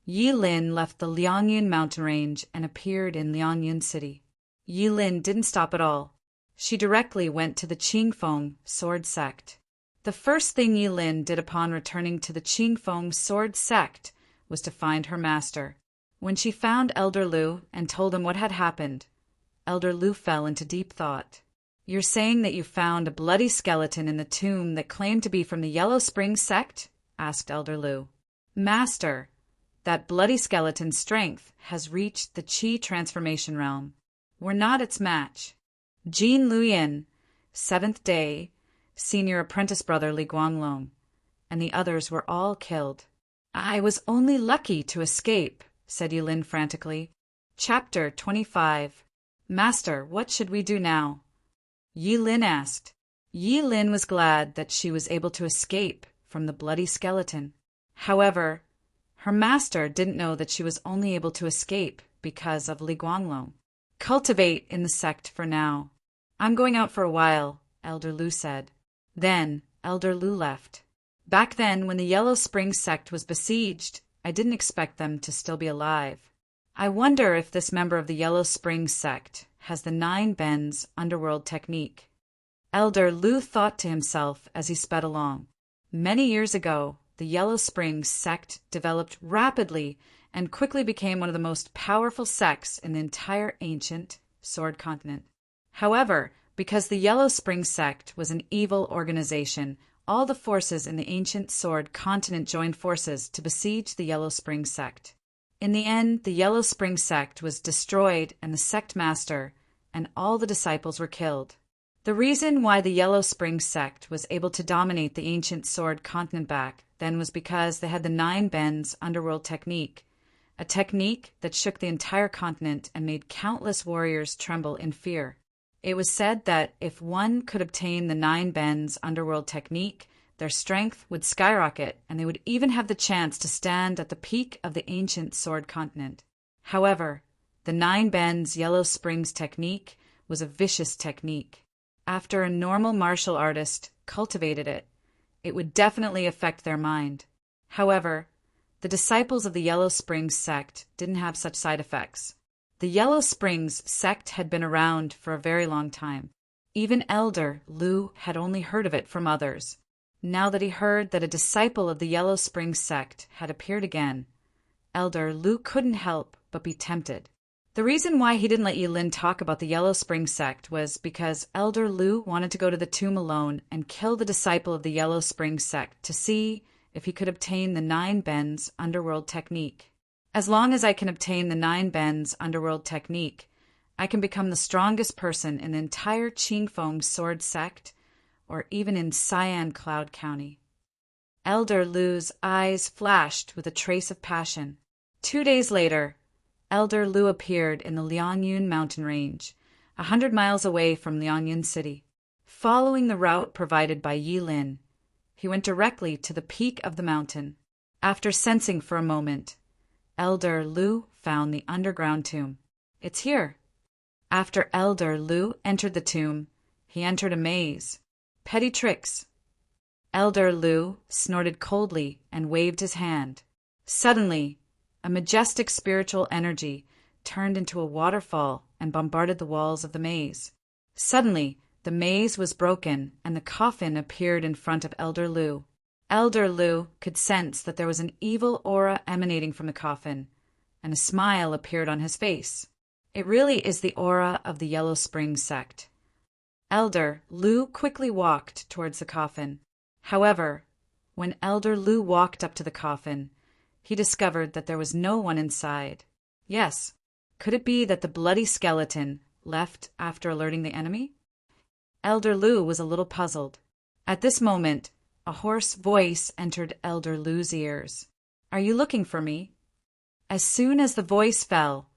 Yilin left the Liangyun mountain range and appeared in Liangyun city. Yilin didn't stop at all. She directly went to the Qingfeng sword sect. The first thing Yilin did upon returning to the Qingfeng sword sect was to find her master. When she found Elder Lu and told him what had happened, Elder Lu fell into deep thought. You're saying that you found a bloody skeleton in the tomb that claimed to be from the Yellow Spring sect? Asked Elder Lu. Master, that bloody skeleton's strength has reached the Qi transformation realm. We're not its match. Jin Luyin, 7th Day, senior apprentice brother Li Guanglong, and the others were all killed. I was only lucky to escape, said Yilin frantically. Chapter 25. Master, what should we do now? Yilin asked. Yilin was glad that she was able to escape from the bloody skeleton. However, her master didn't know that she was only able to escape because of Li Guanglong. Cultivate in the sect for now. I'm going out for a while, Elder Lu said. Then Elder Lu left. Back then, when the Yellow Spring sect was besieged, I didn't expect them to still be alive. I wonder if this member of the Yellow Springs sect has the 9 bends underworld technique. Elder Lu thought to himself as he sped along. Many years ago, the Yellow Springs sect developed rapidly and quickly became one of the most powerful sects in the entire ancient Sword Continent. However, because the Yellow Springs sect was an evil organization, all the forces in the ancient Sword Continent joined forces to besiege the Yellow Springs sect. In the end, the Yellow Springs sect was destroyed and the sect master and all the disciples were killed. The reason why the Yellow Springs sect was able to dominate the ancient Sword Continent back then was because they had the 9 bends underworld technique, a technique that shook the entire continent and made countless warriors tremble in fear. It was said that if one could obtain the 9 bends underworld technique, their strength would skyrocket and they would even have the chance to stand at the peak of the ancient Sword Continent. However, the 9 bends Yellow Springs technique was a vicious technique. After a normal martial artist cultivated it, it would definitely affect their mind. However, the disciples of the Yellow Springs sect didn't have such side effects. The Yellow Springs sect had been around for a very long time. Even Elder Lu had only heard of it from others. Now that he heard that a disciple of the Yellow Springs sect had appeared again, Elder Lu couldn't help but be tempted. The reason why he didn't let Yilin talk about the Yellow Springs sect was because Elder Lu wanted to go to the tomb alone and kill the disciple of the Yellow Springs sect to see if he could obtain the 9 bends underworld technique. As long as I can obtain the 9 bends underworld technique, I can become the strongest person in the entire Qingfeng sword sect or even in Cyan Cloud County. Elder Lu's eyes flashed with a trace of passion. 2 days later, Elder Lu appeared in the Liangyun mountain range, 100 miles away from Liangyun City. Following the route provided by Yilin, he went directly to the peak of the mountain. After sensing for a moment, Elder Lu found the underground tomb. It's here. After Elder Lu entered the tomb, he entered a maze. Petty tricks. Elder Lu snorted coldly and waved his hand. Suddenly, a majestic spiritual energy turned into a waterfall and bombarded the walls of the maze. Suddenly, the maze was broken and the coffin appeared in front of Elder Lu. Elder Lu could sense that there was an evil aura emanating from the coffin, and a smile appeared on his face. It really is the aura of the Yellow Springs sect. Elder Lu quickly walked towards the coffin. However, when Elder Lu walked up to the coffin, he discovered that there was no one inside. Yes, could it be that the bloody skeleton left after alerting the enemy? Elder Lu was a little puzzled. At this moment, a hoarse voice entered Elder Lu's ears. "Are you looking for me?" As soon as the voice fell,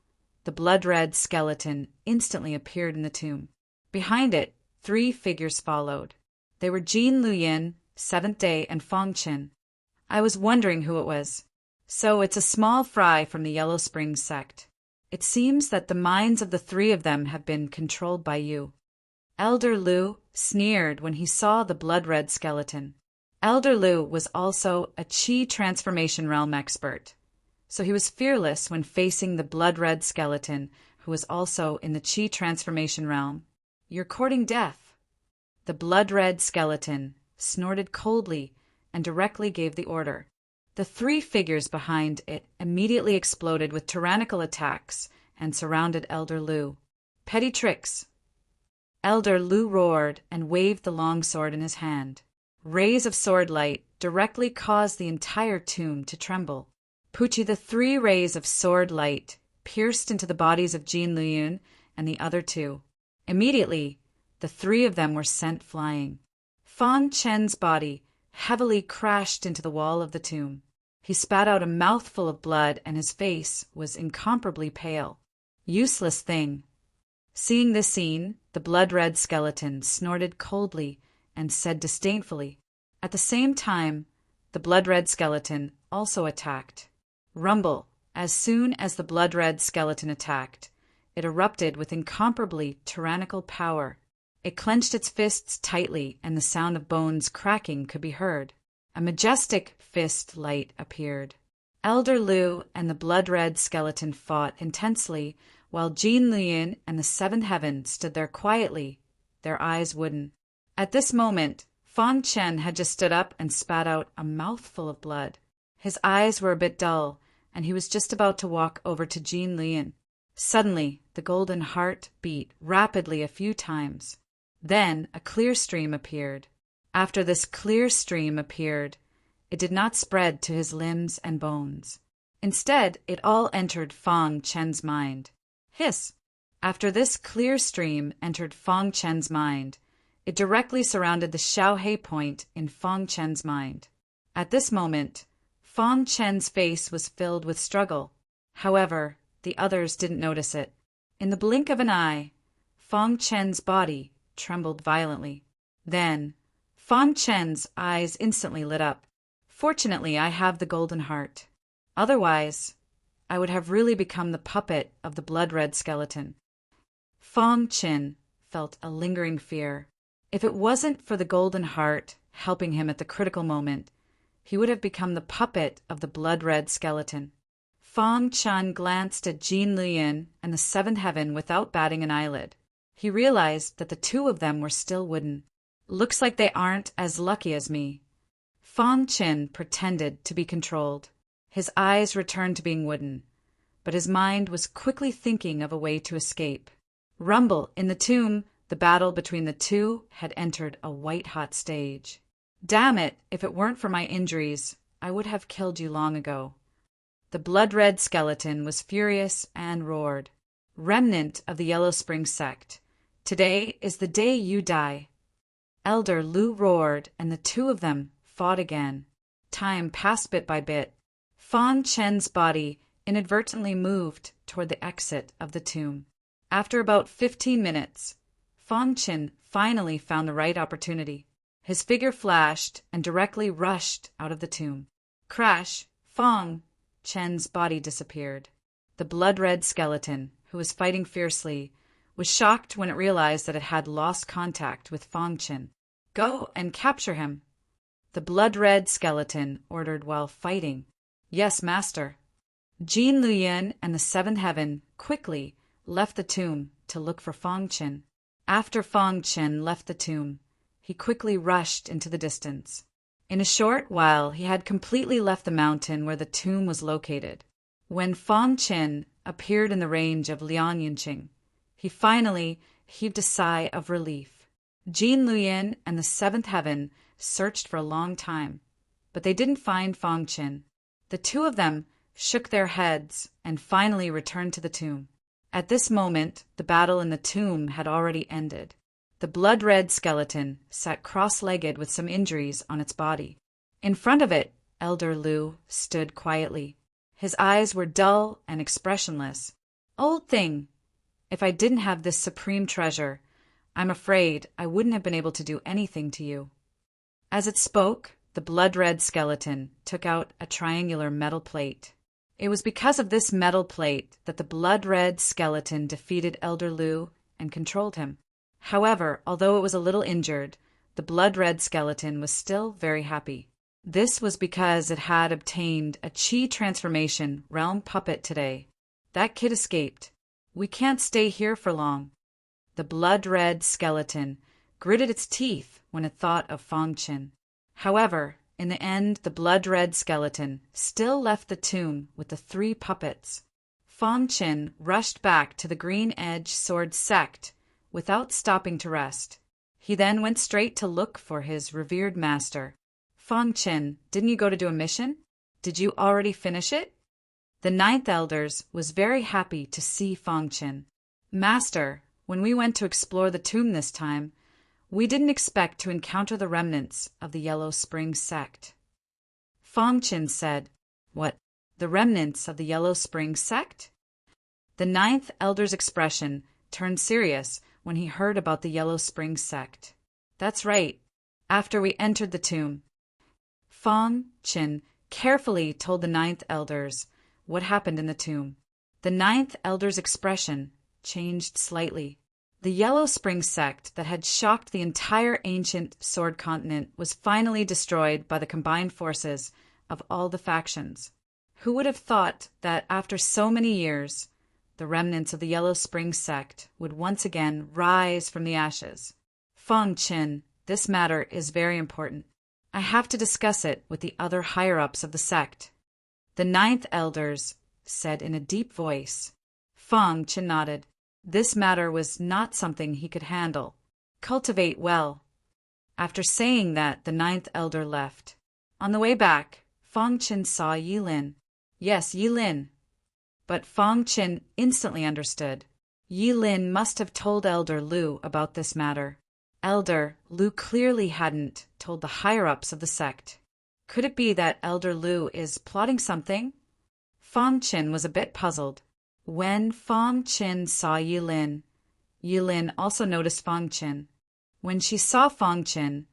the blood-red skeleton instantly appeared in the tomb. Behind it, 3 figures followed. They were Jin Luyin, 7th Day, and Fong Qin. I was wondering who it was. So it's a small fry from the Yellow Springs sect. It seems that the minds of the 3 of them have been controlled by you. Elder Lu sneered when he saw the blood-red skeleton. Elder Lu was also a Qi transformation realm expert, so he was fearless when facing the blood-red skeleton, who was also in the Qi transformation realm. "You're courting death." The blood-red skeleton snorted coldly and directly gave the order. The 3 figures behind it immediately exploded with tyrannical attacks and surrounded Elder Lu. Petty tricks. Elder Lu roared and waved the long sword in his hand. Rays of sword light directly caused the entire tomb to tremble. Pucci, the 3 rays of sword light pierced into the bodies of Jin Luyun and the other 2. Immediately, the 3 of them were sent flying. Fong Chen's body heavily crashed into the wall of the tomb. He spat out a mouthful of blood and his face was incomparably pale. Useless thing. Seeing this scene, the blood-red skeleton snorted coldly and said disdainfully. At the same time, the blood-red skeleton also attacked. Rumble. As soon as the blood-red skeleton attacked, it erupted with incomparably tyrannical power. It clenched its fists tightly, and the sound of bones cracking could be heard. A majestic fist light appeared. Elder Lu and the blood-red skeleton fought intensely, while Jean Lian and the Seventh Heaven stood there quietly, their eyes wooden. At this moment, Fang Chen had just stood up and spat out a mouthful of blood. His eyes were a bit dull, and he was just about to walk over to Jean Lian. Suddenly, the golden heart beat rapidly a few times. Then a clear stream appeared. After this clear stream appeared, it did not spread to his limbs and bones. Instead, it all entered Fang Chen's mind. Hiss! After this clear stream entered Fang Chen's mind, it directly surrounded the Xiaohe point in Fang Chen's mind. At this moment, Fang Chen's face was filled with struggle. However, the others didn't notice it. In the blink of an eye, Fang Chen's body trembled violently. Then, Fang Chen's eyes instantly lit up. Fortunately, I have the golden heart. Otherwise, I would have really become the puppet of the blood-red skeleton. Fang Chen felt a lingering fear. If it wasn't for the golden heart helping him at the critical moment, he would have become the puppet of the blood-red skeleton. Fang Chen glanced at Jean Lian and the Seventh Heaven without batting an eyelid. He realized that the two of them were still wooden. Looks like they aren't as lucky as me. Fang Chen pretended to be controlled. His eyes returned to being wooden, but his mind was quickly thinking of a way to escape. Rumble, in the tomb, the battle between the two had entered a white-hot stage. Damn it, if it weren't for my injuries, I would have killed you long ago. The blood-red skeleton was furious and roared. Remnant of the Yellow Spring sect, today is the day you die. Elder Lu roared, and the two of them fought again. Time passed bit by bit. Fang Chen's body inadvertently moved toward the exit of the tomb. After about 15 minutes, Fang Chen finally found the right opportunity. His figure flashed and directly rushed out of the tomb. Crash! Fang Chen's body disappeared. The blood-red skeleton, who was fighting fiercely, was shocked when it realized that it had lost contact with Fang Chen. Go and capture him, the blood-red skeleton ordered while fighting. Yes, master. Jean Lian and the Seventh Heaven quickly left the tomb to look for Fang Chen. After Fang Chen left the tomb, he quickly rushed into the distance. In a short while, he had completely left the mountain where the tomb was located. When Fang Chen appeared in the range of Liang Yunqing, he finally heaved a sigh of relief. Jean Lian and the Seventh Heaven searched for a long time, but they didn't find Fang Chen. The two of them shook their heads and finally returned to the tomb. At this moment, the battle in the tomb had already ended. The blood-red skeleton sat cross-legged with some injuries on its body. In front of it, Elder Lu stood quietly. His eyes were dull and expressionless. Old thing, if I didn't have this supreme treasure, I'm afraid I wouldn't have been able to do anything to you. As it spoke, the blood-red skeleton took out a triangular metal plate. It was because of this metal plate that the blood-red skeleton defeated Elder Lu and controlled him. However, although it was a little injured, the blood-red skeleton was still very happy. This was because it had obtained a Qi transformation realm puppet today. That kid escaped. We can't stay here for long. The blood-red skeleton gritted its teeth when it thought of Fang Chen. However, in the end, the blood-red skeleton still left the tomb with the three puppets. Fang Chen rushed back to the Green Edge Sword sect without stopping to rest. He then went straight to look for his revered master. Fang Chen, didn't you go to do a mission? Did you already finish it? The Ninth Elders was very happy to see Fang Chen. Master, when we went to explore the tomb this time, we didn't expect to encounter the remnants of the Yellow Spring sect. Fang Chen said, What, the remnants of the Yellow Spring sect? The Ninth Elder's expression turned serious when he heard about the Yellow Spring sect. That's right. After we entered the tomb, Fang Chen carefully told the Ninth Elders what happened in the tomb. The Ninth Elder's expression changed slightly. The Yellow Spring sect that had shocked the entire ancient Sword Continent was finally destroyed by the combined forces of all the factions. Who would have thought that after so many years, the remnants of the Yellow Spring sect would once again rise from the ashes? Feng Qin, this matter is very important. I have to discuss it with the other higher-ups of the sect. The 9th elders said in a deep voice. Feng Qin nodded. This matter was not something he could handle. Cultivate well. After saying that, the 9th elder left. On the way back, Feng Qin saw Yilin. Yes, Yilin. But Feng Qin instantly understood. Yilin must have told Elder Lu about this matter. Elder Lu clearly hadn't told the higher-ups of the sect. Could it be that Elder Lu is plotting something? Feng Qin was a bit puzzled. When Feng Qin saw Yilin, Yilin also noticed Feng Qin. When she saw Feng Qin,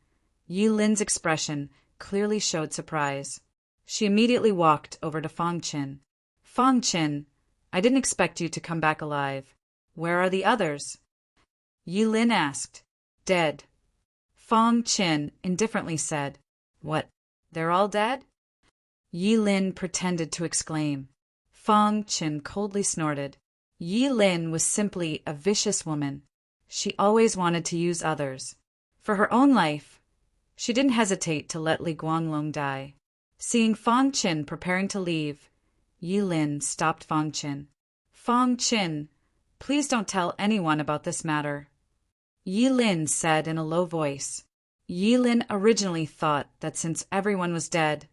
Yilin's expression clearly showed surprise. She immediately walked over to Feng Qin. Feng Qin, I didn't expect you to come back alive. Where are the others? Yilin asked. Dead. Feng Qin indifferently said. What? They're all dead? Yilin pretended to exclaim. Feng Qin coldly snorted. Yilin was simply a vicious woman. She always wanted to use others. For her own life, she didn't hesitate to let Li Guanglong die. Seeing Feng Qin preparing to leave, Yilin stopped Feng Qin. Feng Qin, please don't tell anyone about this matter. Yilin said in a low voice. Yilin originally thought that since everyone was dead,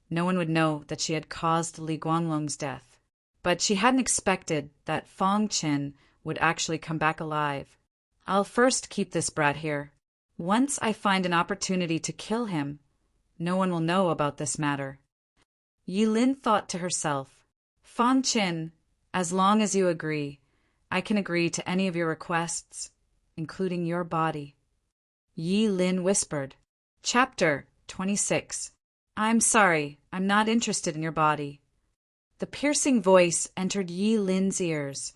no one would know that she had caused Li Guanglong's death. But she hadn't expected that Feng Qin would actually come back alive. I'll first keep this brat here. Once I find an opportunity to kill him, no one will know about this matter. Yilin thought to herself, Feng Qin, as long as you agree, I can agree to any of your requests, including your body. Yilin whispered. Chapter 26. I'm sorry, I'm not interested in your body. The piercing voice entered Yilin's ears,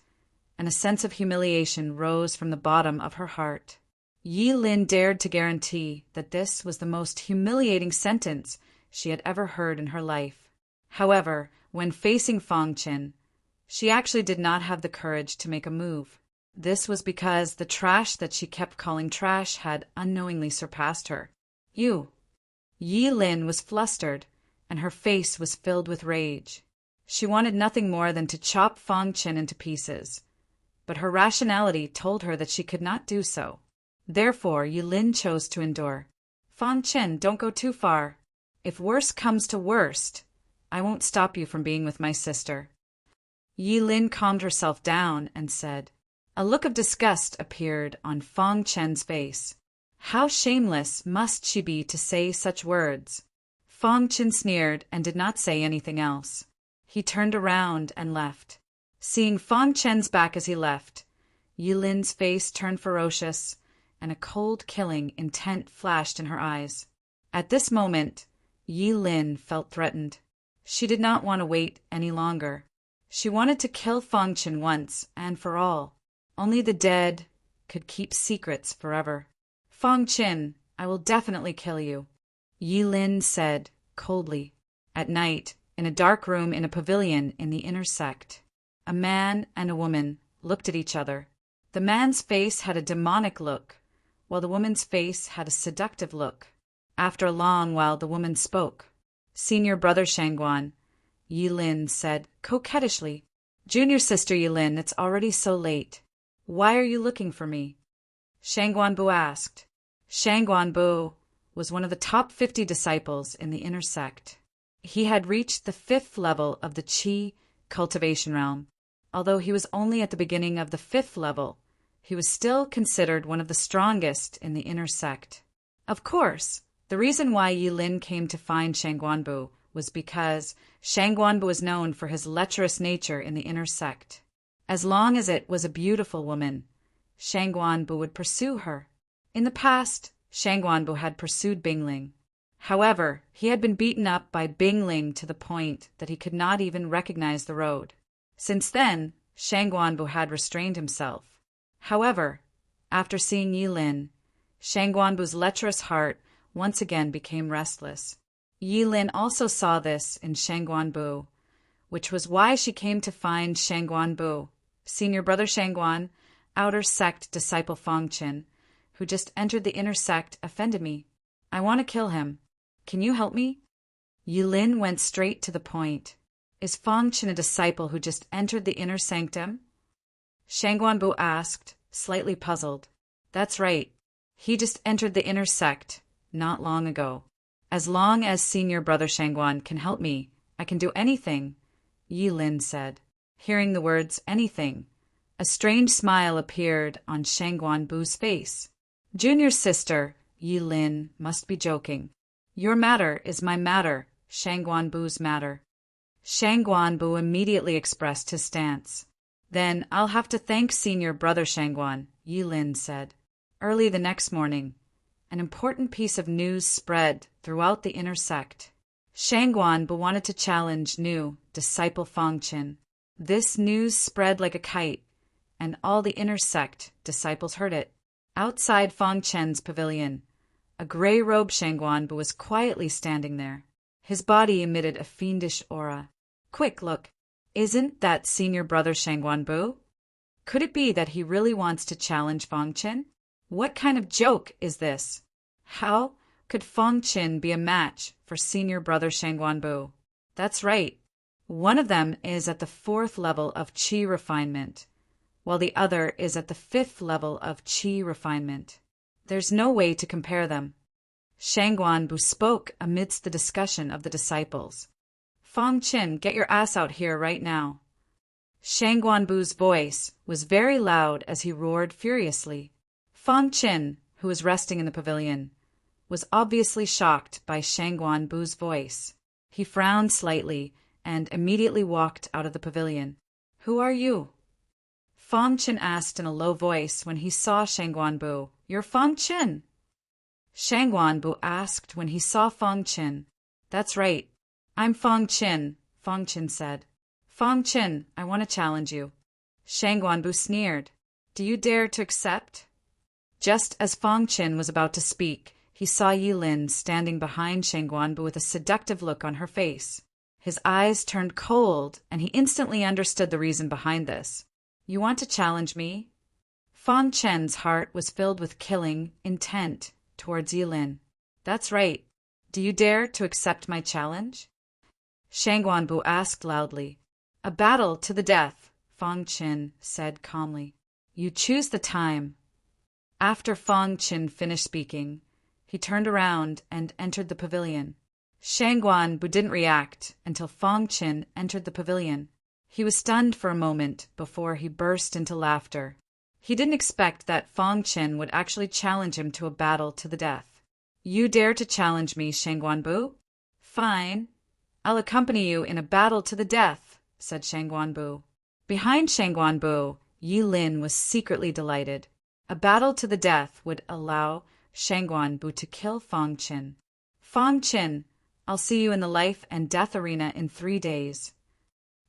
and a sense of humiliation rose from the bottom of her heart. Yilin dared to guarantee that this was the most humiliating sentence she had ever heard in her life. However, when facing Feng Qin, she actually did not have the courage to make a move. This was because the trash that she kept calling trash had unknowingly surpassed her. You. Yilin was flustered, and her face was filled with rage. She wanted nothing more than to chop Feng Qin into pieces, but her rationality told her that she could not do so. Therefore, Yilin chose to endure. Feng Qin, don't go too far. If worst comes to worst, I won't stop you from being with my sister. Yilin calmed herself down and said. A look of disgust appeared on Feng Qin's face. How shameless must she be to say such words? Feng Qin sneered and did not say anything else. He turned around and left. Seeing Feng Qin's back as he left, Yilin's face turned ferocious, and a cold, killing intent flashed in her eyes. At this moment, Yilin felt threatened. She did not want to wait any longer. She wanted to kill Feng Qin once and for all. Only the dead could keep secrets forever. Feng Qin, I will definitely kill you, Yilin said coldly. At night, in a dark room in a pavilion in the inner sect, a man and a woman looked at each other. The man's face had a demonic look, while the woman's face had a seductive look. After a long while, the woman spoke. Senior brother Shangguan, Yilin said coquettishly. Junior sister Yilin, it's already so late. Why are you looking for me? Shangguanbu asked. Shangguanbu was one of the top 50 disciples in the inner sect. He had reached the 5th level of the Qi cultivation realm. Although he was only at the beginning of the 5th level, he was still considered one of the strongest in the inner sect. Of course, the reason why Yilin came to find Shangguanbu was because Shangguanbu was known for his lecherous nature in the inner sect. As long as it was a beautiful woman, Shangguanbu would pursue her. In the past, Shangguanbu had pursued Bingling. However, he had been beaten up by Bingling to the point that he could not even recognize the road. Since then, Shangguanbu had restrained himself. However, after seeing Yilin, Shangguanbu's lecherous heart once again became restless. Yilin also saw this in Shangguanbu, which was why she came to find Shangguan Bu, senior brother Shangguan, outer sect disciple Fangchen, who just entered the inner sect, offended me. I want to kill him. Can you help me? Yulin went straight to the point. Is Fangchen a disciple who just entered the inner sanctum? Shangguan Bu asked, slightly puzzled. That's right. He just entered the inner sect, not long ago. As long as senior brother Shangguan can help me, I can do anything, Yilin said. Hearing the words anything, a strange smile appeared on Shangguan Bu's face. Junior sister, Yilin must be joking. Your matter is my matter, Shangguan Bu's matter. Shangguan Bu immediately expressed his stance. Then I'll have to thank senior brother Shangguan, Yilin said. Early the next morning, an important piece of news spread throughout the inner sect. Shangguan Bu wanted to challenge new disciple Fangchen. This news spread like a kite, and all the inner sect disciples heard it. Outside Fangchen's pavilion, a gray-robed Shangguan Bu was quietly standing there. His body emitted a fiendish aura. Quick, look. Isn't that senior brother Shangguan Bu? Could it be that he really wants to challenge Fangchen? What kind of joke is this? How could Fangchen be a match for senior brother Shangguan Bu? That's right. One of them is at the 4th level of qi refinement, while the other is at the 5th level of qi refinement. There's no way to compare them. Shangguan Bu spoke amidst the discussion of the disciples. Fangchen, get your ass out here right now. Shangguan Bu's voice was very loud as he roared furiously. Fangchen, who was resting in the pavilion, was obviously shocked by Shangguan Bu's voice. He frowned slightly and immediately walked out of the pavilion. Who are you? Fangchen asked in a low voice when he saw Shangguan Bu. You're Fangchen? Shangguan Bu asked when he saw Fangchen. That's right. I'm Fangchen, Fangchen said. Fangchen, I want to challenge you. Shangguan Bu sneered. Do you dare to accept? Just as Fangchen was about to speak, he saw Yilin standing behind Shangguan Bu with a seductive look on her face. His eyes turned cold, and he instantly understood the reason behind this. You want to challenge me? Fangchen's heart was filled with killing intent towards Yilin. That's right. Do you dare to accept my challenge? Shangguan Bu asked loudly. A battle to the death, Fangchen said calmly. You choose the time. After Fangchen finished speaking, he turned around and entered the pavilion. Shangguan Bu didn't react until Fangchen entered the pavilion. He was stunned for a moment before he burst into laughter. He didn't expect that Fangchen would actually challenge him to a battle to the death. You dare to challenge me, Shangguan Bu? Fine. I'll accompany you in a battle to the death, said Shangguan Bu. Behind Shangguan Bu, Yilin was secretly delighted. A battle to the death would allow Shangguan Bu to kill Fangchen. Fangchen, I'll see you in the life and death arena in 3 days.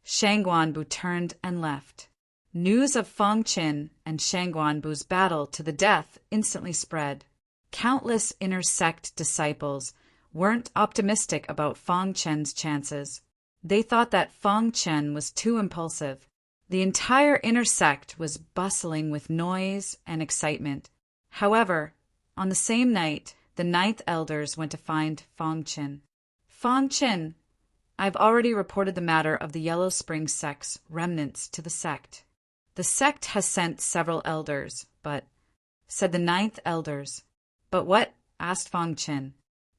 Shangguan Bu turned and left. News of Fangchen and Shangguan Bu's battle to the death instantly spread. Countless inner sect disciples weren't optimistic about Fangchen's chances. They thought that Fangchen was too impulsive. The entire inner sect was bustling with noise and excitement. However, on the same night, the 9th elders went to find Fangchen. Fangchen, I've already reported the matter of the Yellow Spring sect's remnants to the sect. The sect has sent several elders, said the 9th elders. But what? Asked Fangchen.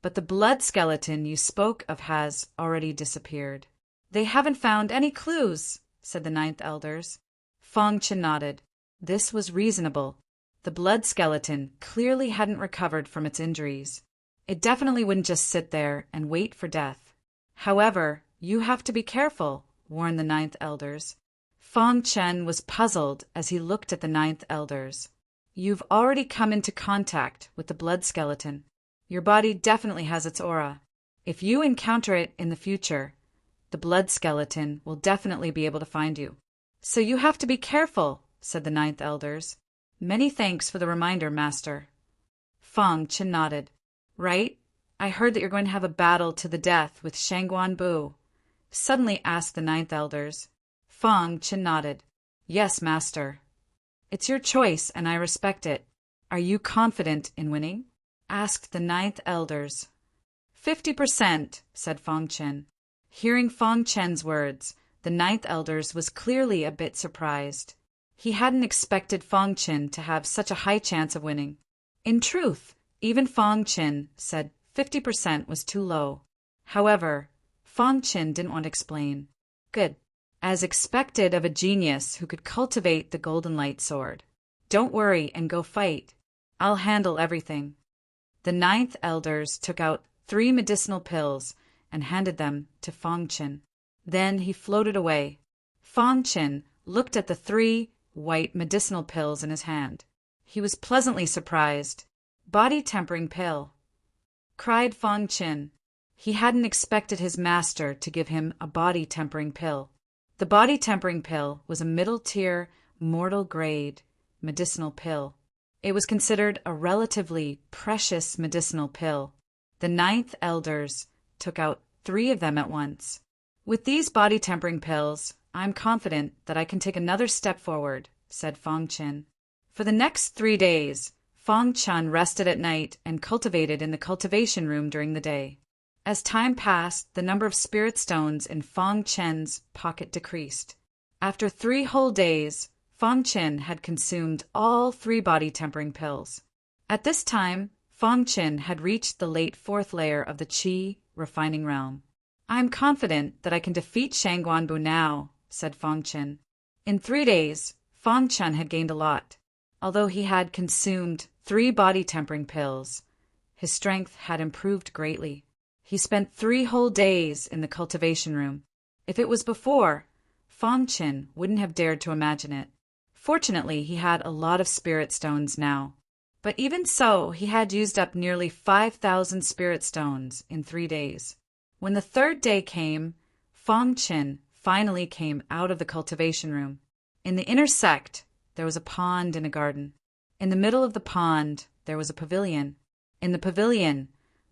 But the blood skeleton you spoke of has already disappeared. They haven't found any clues, said the 9th elders. Fangchen nodded. This was reasonable. The blood skeleton clearly hadn't recovered from its injuries. It definitely wouldn't just sit there and wait for death. However, you have to be careful, warned the 9th elders. Fangchen was puzzled as he looked at the 9th elders. You've already come into contact with the blood skeleton. Your body definitely has its aura. If you encounter it in the future, the blood skeleton will definitely be able to find you. So you have to be careful, said the 9th elders. Many thanks for the reminder, Master. Fangchen nodded. Right? I heard that you're going to have a battle to the death with Shangguan Bu. suddenly asked the ninth elders. Fang Chen nodded. Yes, master. It's your choice, and I respect it. Are you confident in winning? Asked the ninth elders. 50%, said Fang Chen. Hearing Fang Chen's words, the ninth elders was clearly a bit surprised. He hadn't expected Fang Chen to have such a high chance of winning. In truth, even Fang Chen said 50% was too low. However, Fang Chen didn't want to explain. Good. As expected of a genius who could cultivate the golden light sword. Don't worry and go fight. I'll handle everything. The ninth elders took out 3 medicinal pills and handed them to Fang Chen. Then he floated away. Fang Chen looked at the 3 white medicinal pills in his hand. He was pleasantly surprised. Body-tempering pill, cried Fang Chen. He hadn't expected his master to give him a body-tempering pill. The body-tempering pill was a middle-tier, mortal-grade medicinal pill. It was considered a relatively precious medicinal pill. The ninth elders took out 3 of them at once. With these body-tempering pills, I'm confident that I can take another step forward, said Fang Chen. For the next 3 days, Fang Chen rested at night and cultivated in the cultivation room during the day. As time passed, the number of spirit stones in Fang Chen's pocket decreased. After 3 whole days, Fang Chen had consumed all 3 body-tempering pills. At this time, Fang Chen had reached the late 4th layer of the Qi refining realm. I'm confident that I can defeat Shangguanbu now, said Fang Chen. In 3 days, Fang Chen had gained a lot. Although he had consumed 3 body-tempering pills, his strength had improved greatly. He spent 3 whole days in the cultivation room. If it was before, Fang Chen wouldn't have dared to imagine it. Fortunately, he had a lot of spirit stones now. But even so, he had used up nearly 5,000 spirit stones in 3 days. When the 3rd day came, Fang Chen finally came out of the cultivation room. In the inner sect, there was a pond in a garden. In the middle of the pond, there was a pavilion. In the pavilion,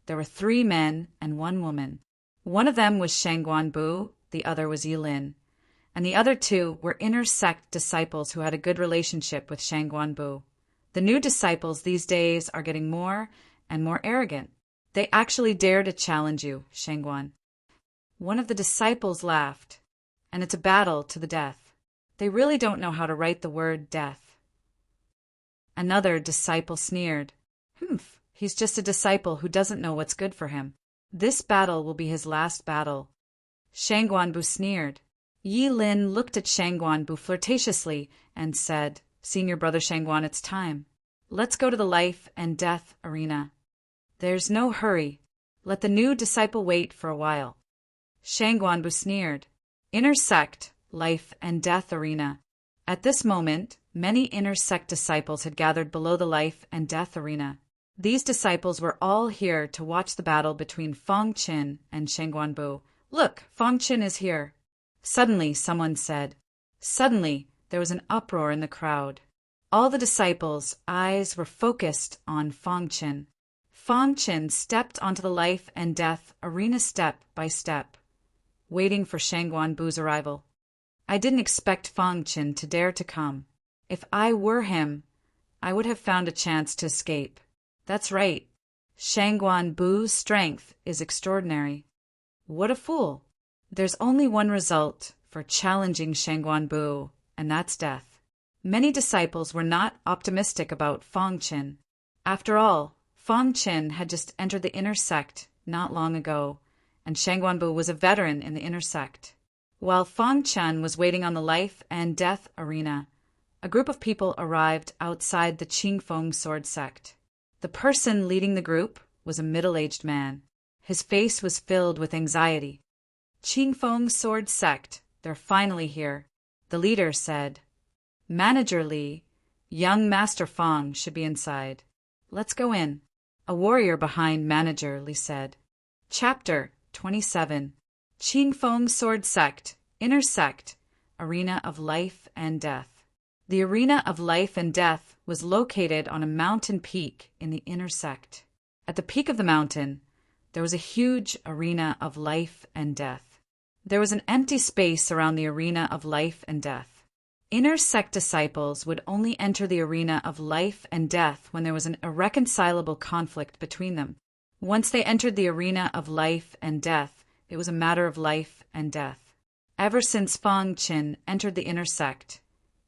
there were 3 men and 1 woman. One of them was Shangguanbu, the other was Yilin, and the other 2 were inner sect disciples who had a good relationship with Shangguanbu. The new disciples these days are getting more and more arrogant. They actually dare to challenge you, Shangguan. One of the disciples laughed, and it's a battle to the death. They really don't know how to write the word death. Another disciple sneered. Humph, he's just a disciple who doesn't know what's good for him. This battle will be his last battle. Shangguanbu sneered. Yi Lin looked at Shangguanbu flirtatiously and said, Senior brother Shangguan, it's time. Let's go to the life and death arena. There's no hurry. Let the new disciple wait for a while. Shangguanbu sneered. Inner sect, life and death arena. At this moment, many inner sect disciples had gathered below the life and death arena. These disciples were all here to watch the battle between Fang Chen and Shangguanbu. Look, Fang Chen is here. Suddenly, someone said. Suddenly, there was an uproar in the crowd. All the disciples' eyes were focused on Fang Chen. Fang Chen stepped onto the life and death arena step by step, waiting for Shangguanbu's arrival. I didn't expect Fang Chen to dare to come. If I were him, I would have found a chance to escape. That's right. Shangguanbu's strength is extraordinary. What a fool. There's only one result for challenging Shangguanbu, and that's death. Many disciples were not optimistic about Fang Chen. After all, Fang Chen had just entered the inner sect not long ago, and Shangguanbu was a veteran in the inner sect. While Fang Chen was waiting on the life and death arena, a group of people arrived outside the Qingfeng sword sect. The person leading the group was a middle-aged man. His face was filled with anxiety. Qingfeng sword sect, they're finally here, the leader said. Manager Li, young Master Fang should be inside. Let's go in. A warrior behind Manager Li said. Chapter 27. Qingfeng sword sect, inner sect, arena of life and death. The arena of life and death was located on a mountain peak in the inner sect. At the peak of the mountain, there was a huge arena of life and death. There was an empty space around the arena of life and death. Inner sect disciples would only enter the arena of life and death when there was an irreconcilable conflict between them. Once they entered the arena of life and death, it was a matter of life and death. Ever since Fang Qin entered the inner sect,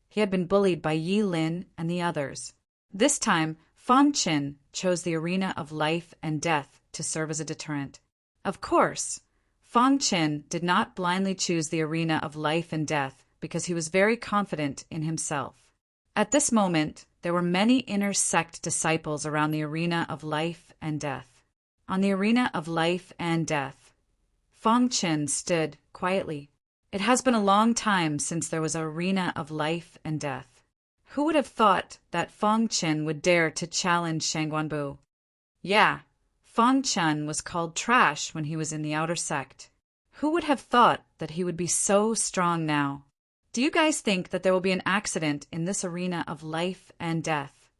he had been bullied by Yi Lin and the others. This time, Fang Qin chose the arena of life and death to serve as a deterrent. Of course, Fang Qin did not blindly choose the arena of life and death because he was very confident in himself. At this moment, there were many inner sect disciples around the arena of life and death. On the arena of life and death, Fang Qin stood quietly. It has been a long time since there was an arena of life and death. Who would have thought that Fang Qin would dare to challenge Shangguanbu? Yeah, Fang Qin was called trash when he was in the outer sect. Who would have thought that he would be so strong now? Do you guys think that there will be an accident in this arena of life and death?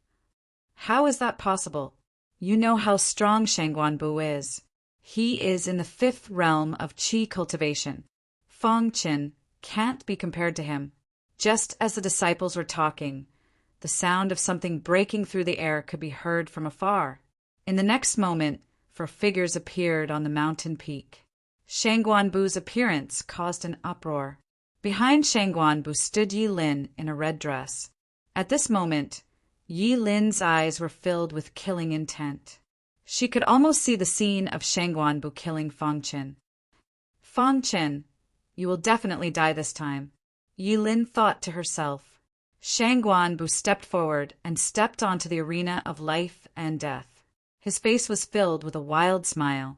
How is that possible? You know how strong Shangguanbu is. He is in the 5th realm of qi cultivation. Fang Qin can't be compared to him. Just as the disciples were talking, the sound of something breaking through the air could be heard from afar. In the next moment, 4 figures appeared on the mountain peak. Shangguanbu's appearance caused an uproar. Behind Shangguanbu stood Yi Lin in a red dress. At this moment, Yi Lin's eyes were filled with killing intent. She could almost see the scene of Shangguanbu killing Fang Qin. Fang Qin, you will definitely die this time, Yi Lin thought to herself. Shangguanbu stepped forward and stepped onto the arena of life and death. His face was filled with a wild smile.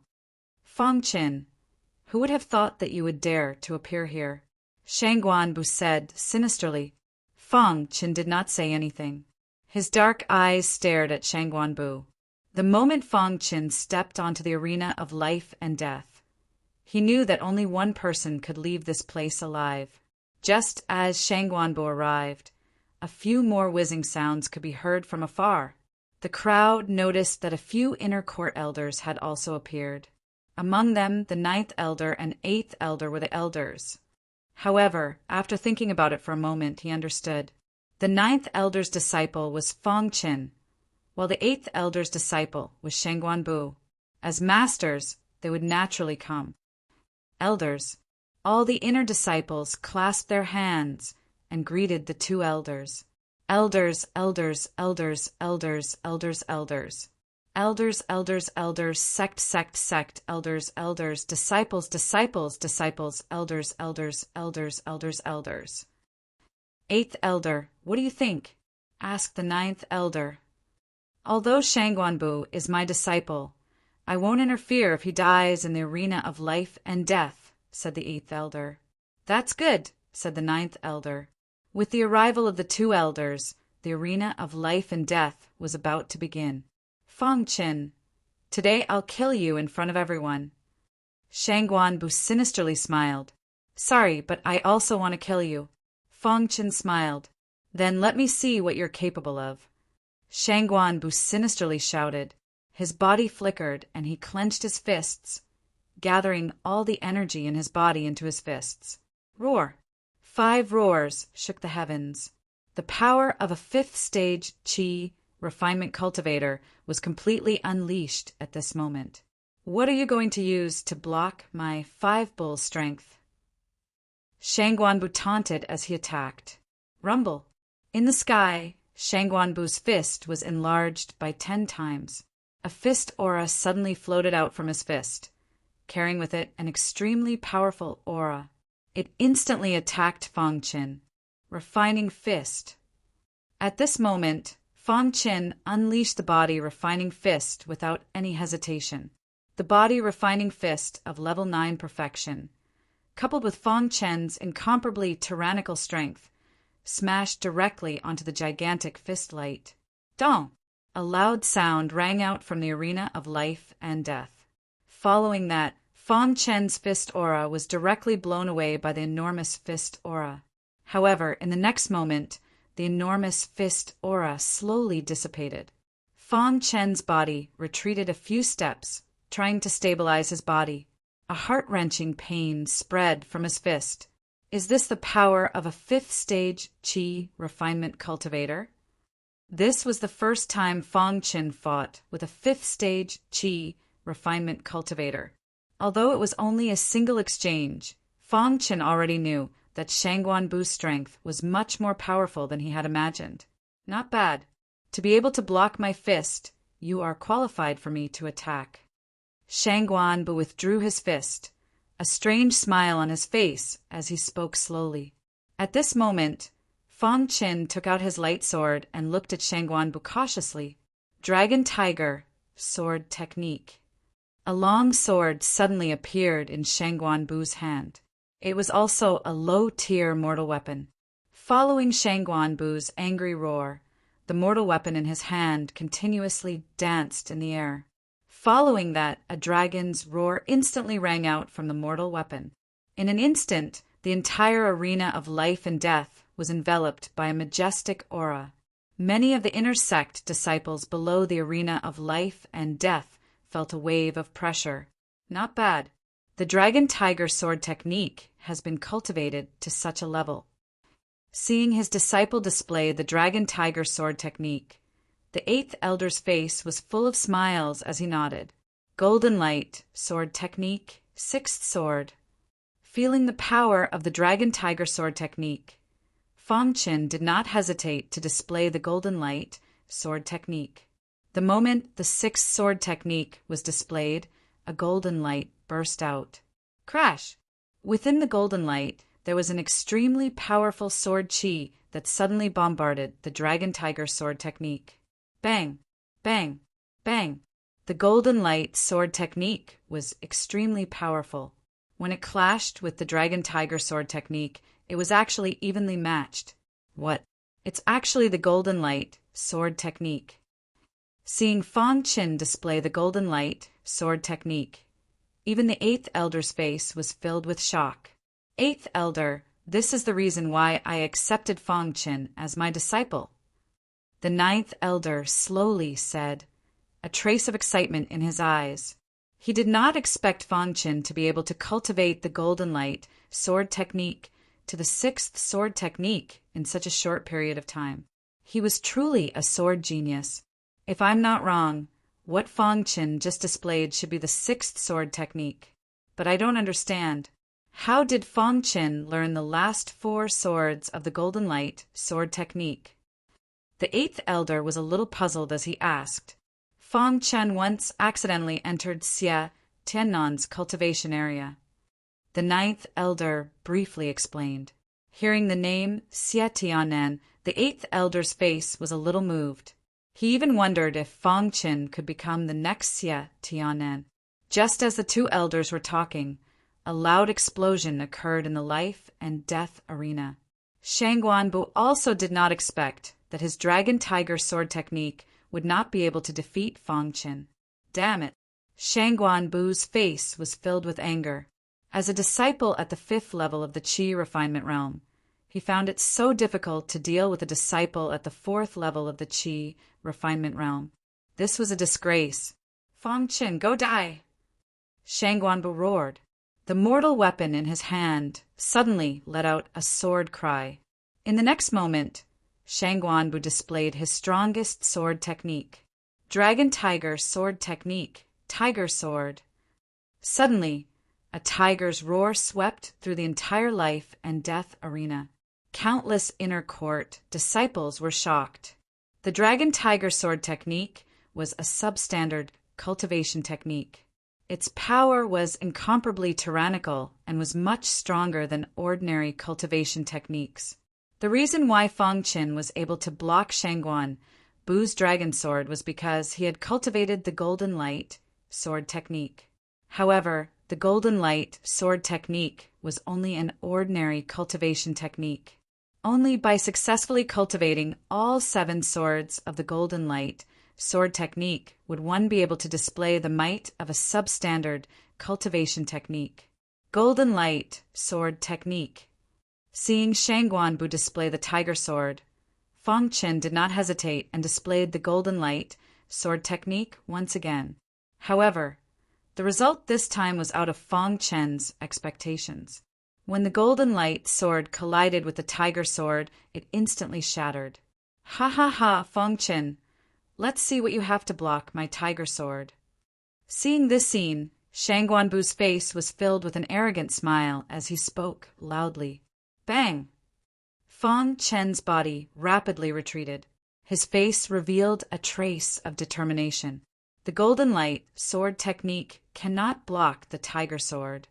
Fang Qin, who would have thought that you would dare to appear here? Shangguanbu said sinisterly. Fang Qin did not say anything. His dark eyes stared at Shangguanbu. The moment Fang Qin stepped onto the arena of life and death, he knew that only one person could leave this place alive. Just as Shangguanbu arrived, a few more whizzing sounds could be heard from afar. The crowd noticed that a few inner court elders had also appeared. Among them, the 9th elder and 8th elder were the elders. However, after thinking about it for a moment, he understood. The 9th elder's disciple was Fang Qin, while the 8th elder's disciple was Shangguanbu. As masters, they would naturally come. Elders, all the inner disciples clasped their hands and greeted the 2 elders. Elders, elders, elders, elders, elders, elders. Elders, elders, elders, sect, sect, sect, elders, elders, disciples, disciples, disciples, elders, elders, elders, elders, elders. 8th elder, what do you think? Asked the 9th elder. Although Shangguanbu is my disciple, I won't interfere if he dies in the arena of life and death, said the 8th elder. That's good, said the 9th elder. With the arrival of the 2 elders, the arena of life and death was about to begin. Fang Qin, today I'll kill you in front of everyone. Shangguanbu sinisterly smiled. Sorry, but I also want to kill you. Fang Qin smiled. Then let me see what you're capable of. Shangguanbu sinisterly shouted. His body flickered and he clenched his fists, gathering all the energy in his body into his fists. Roar! 5 roars shook the heavens. The power of a 5th stage qi refinement cultivator was completely unleashed at this moment. What are you going to use to block my 5-bull strength? Shangguanbu taunted as he attacked. Rumble! In the sky, Shangguanbu's fist was enlarged by 10 times. A fist aura suddenly floated out from his fist, carrying with it an extremely powerful aura. It instantly attacked Fang Qin. Refining fist. At this moment, Fang Qin unleashed the body refining fist without any hesitation. The body refining fist of level 9 perfection, coupled with Fang Qin's incomparably tyrannical strength, smashed directly onto the gigantic fist light. Dong! A loud sound rang out from the arena of life and death. Following that, Fang Qin's fist aura was directly blown away by the enormous fist aura. However, in the next moment, the enormous fist aura slowly dissipated. Fang Qin's body retreated a few steps, trying to stabilize his body. A heart-wrenching pain spread from his fist. Is this the power of a fifth-stage qi refinement cultivator? This was the first time Fang Qin fought with a fifth-stage qi refinement cultivator. Although it was only a single exchange, Fang Qin already knew that Shangguanbu's strength was much more powerful than he had imagined. Not bad. To be able to block my fist, you are qualified for me to attack. Shangguanbu withdrew his fist, a strange smile on his face as he spoke slowly. At this moment, Fang Qin took out his light sword and looked at Shangguanbu cautiously. Dragon Tiger Sword Technique. A long sword suddenly appeared in Shangguanbu's hand. It was also a low-tier mortal weapon. Following Shangguanbu's angry roar, the mortal weapon in his hand continuously danced in the air. Following that, a dragon's roar instantly rang out from the mortal weapon. In an instant, the entire arena of life and death was enveloped by a majestic aura. Many of the inner sect disciples below the arena of life and death felt a wave of pressure. Not bad. The Dragon Tiger Sword Technique has been cultivated to such a level. Seeing his disciple display the Dragon Tiger Sword Technique, the eighth elder's face was full of smiles as he nodded. Golden Light Sword Technique, sixth sword. Feeling the power of the Dragon Tiger Sword Technique, Fang Qin did not hesitate to display the Golden Light Sword Technique. The moment the sixth sword technique was displayed, a golden light burst out. Crash! Within the golden light, there was an extremely powerful sword qi that suddenly bombarded the Dragon Tiger Sword Technique. Bang! Bang! Bang! The Golden Light Sword Technique was extremely powerful. When it clashed with the Dragon Tiger Sword Technique, it was actually evenly matched. What? It's actually the Golden Light Sword Technique. Seeing Fang Qin display the Golden Light Sword Technique, even the eighth elder's face was filled with shock. Eighth elder, this is the reason why I accepted Fang Qin as my disciple. The ninth elder slowly said, a trace of excitement in his eyes. He did not expect Fang Qin to be able to cultivate the Golden Light Sword Technique to the sixth sword technique in such a short period of time. He was truly a sword genius. If I'm not wrong, what Fang Qin just displayed should be the sixth sword technique. But I don't understand. How did Fang Qin learn the last four swords of the Golden Light Sword Technique? The eighth elder was a little puzzled as he asked. Fang Qin once accidentally entered Xie Tiannan's cultivation area. The ninth elder briefly explained. Hearing the name Xie Tiannan, the eighth elder's face was a little moved. He even wondered if Fang Qin could become the next Xie Tiannan. Just as the two elders were talking, a loud explosion occurred in the life and death arena. Shangguanbu also did not expect that his Dragon Tiger Sword Technique would not be able to defeat Fang Qin. Damn it! Shangguanbu's face was filled with anger. As a disciple at the fifth level of the Qi refinement realm, he found it so difficult to deal with a disciple at the fourth level of the Qi refinement realm. This was a disgrace. Fang Qin, go die! Shangguanbu roared. The mortal weapon in his hand suddenly let out a sword cry. In the next moment, Shangguanbu displayed his strongest sword technique. Dragon Tiger Sword Technique, Tiger Sword. Suddenly, a tiger's roar swept through the entire life and death arena. Countless inner court disciples were shocked. The Dragon Tiger Sword Technique was a substandard cultivation technique. Its power was incomparably tyrannical and was much stronger than ordinary cultivation techniques. The reason why Fang Qin was able to block Shangguanbu's dragon sword was because he had cultivated the Golden Light Sword Technique. However, the Golden Light Sword Technique was only an ordinary cultivation technique. Only by successfully cultivating all 7 swords of the Golden Light Sword Technique would one be able to display the might of a substandard cultivation technique. Golden Light Sword Technique. Seeing Shangguanbu display the tiger sword, Fang Qin did not hesitate and displayed the Golden Light Sword Technique once again. However, the The result this time was out of Fong Chen's expectations. When the golden light sword collided with the tiger sword, it instantly shattered. "Ha ha ha, Fong Chen! Let's see what you have to block my tiger sword." Seeing this scene, Shang Guanbu's face was filled with an arrogant smile as he spoke loudly. Bang! Fong Chen's body rapidly retreated. His face revealed a trace of determination. The golden light sword technique cannot block the tiger sword,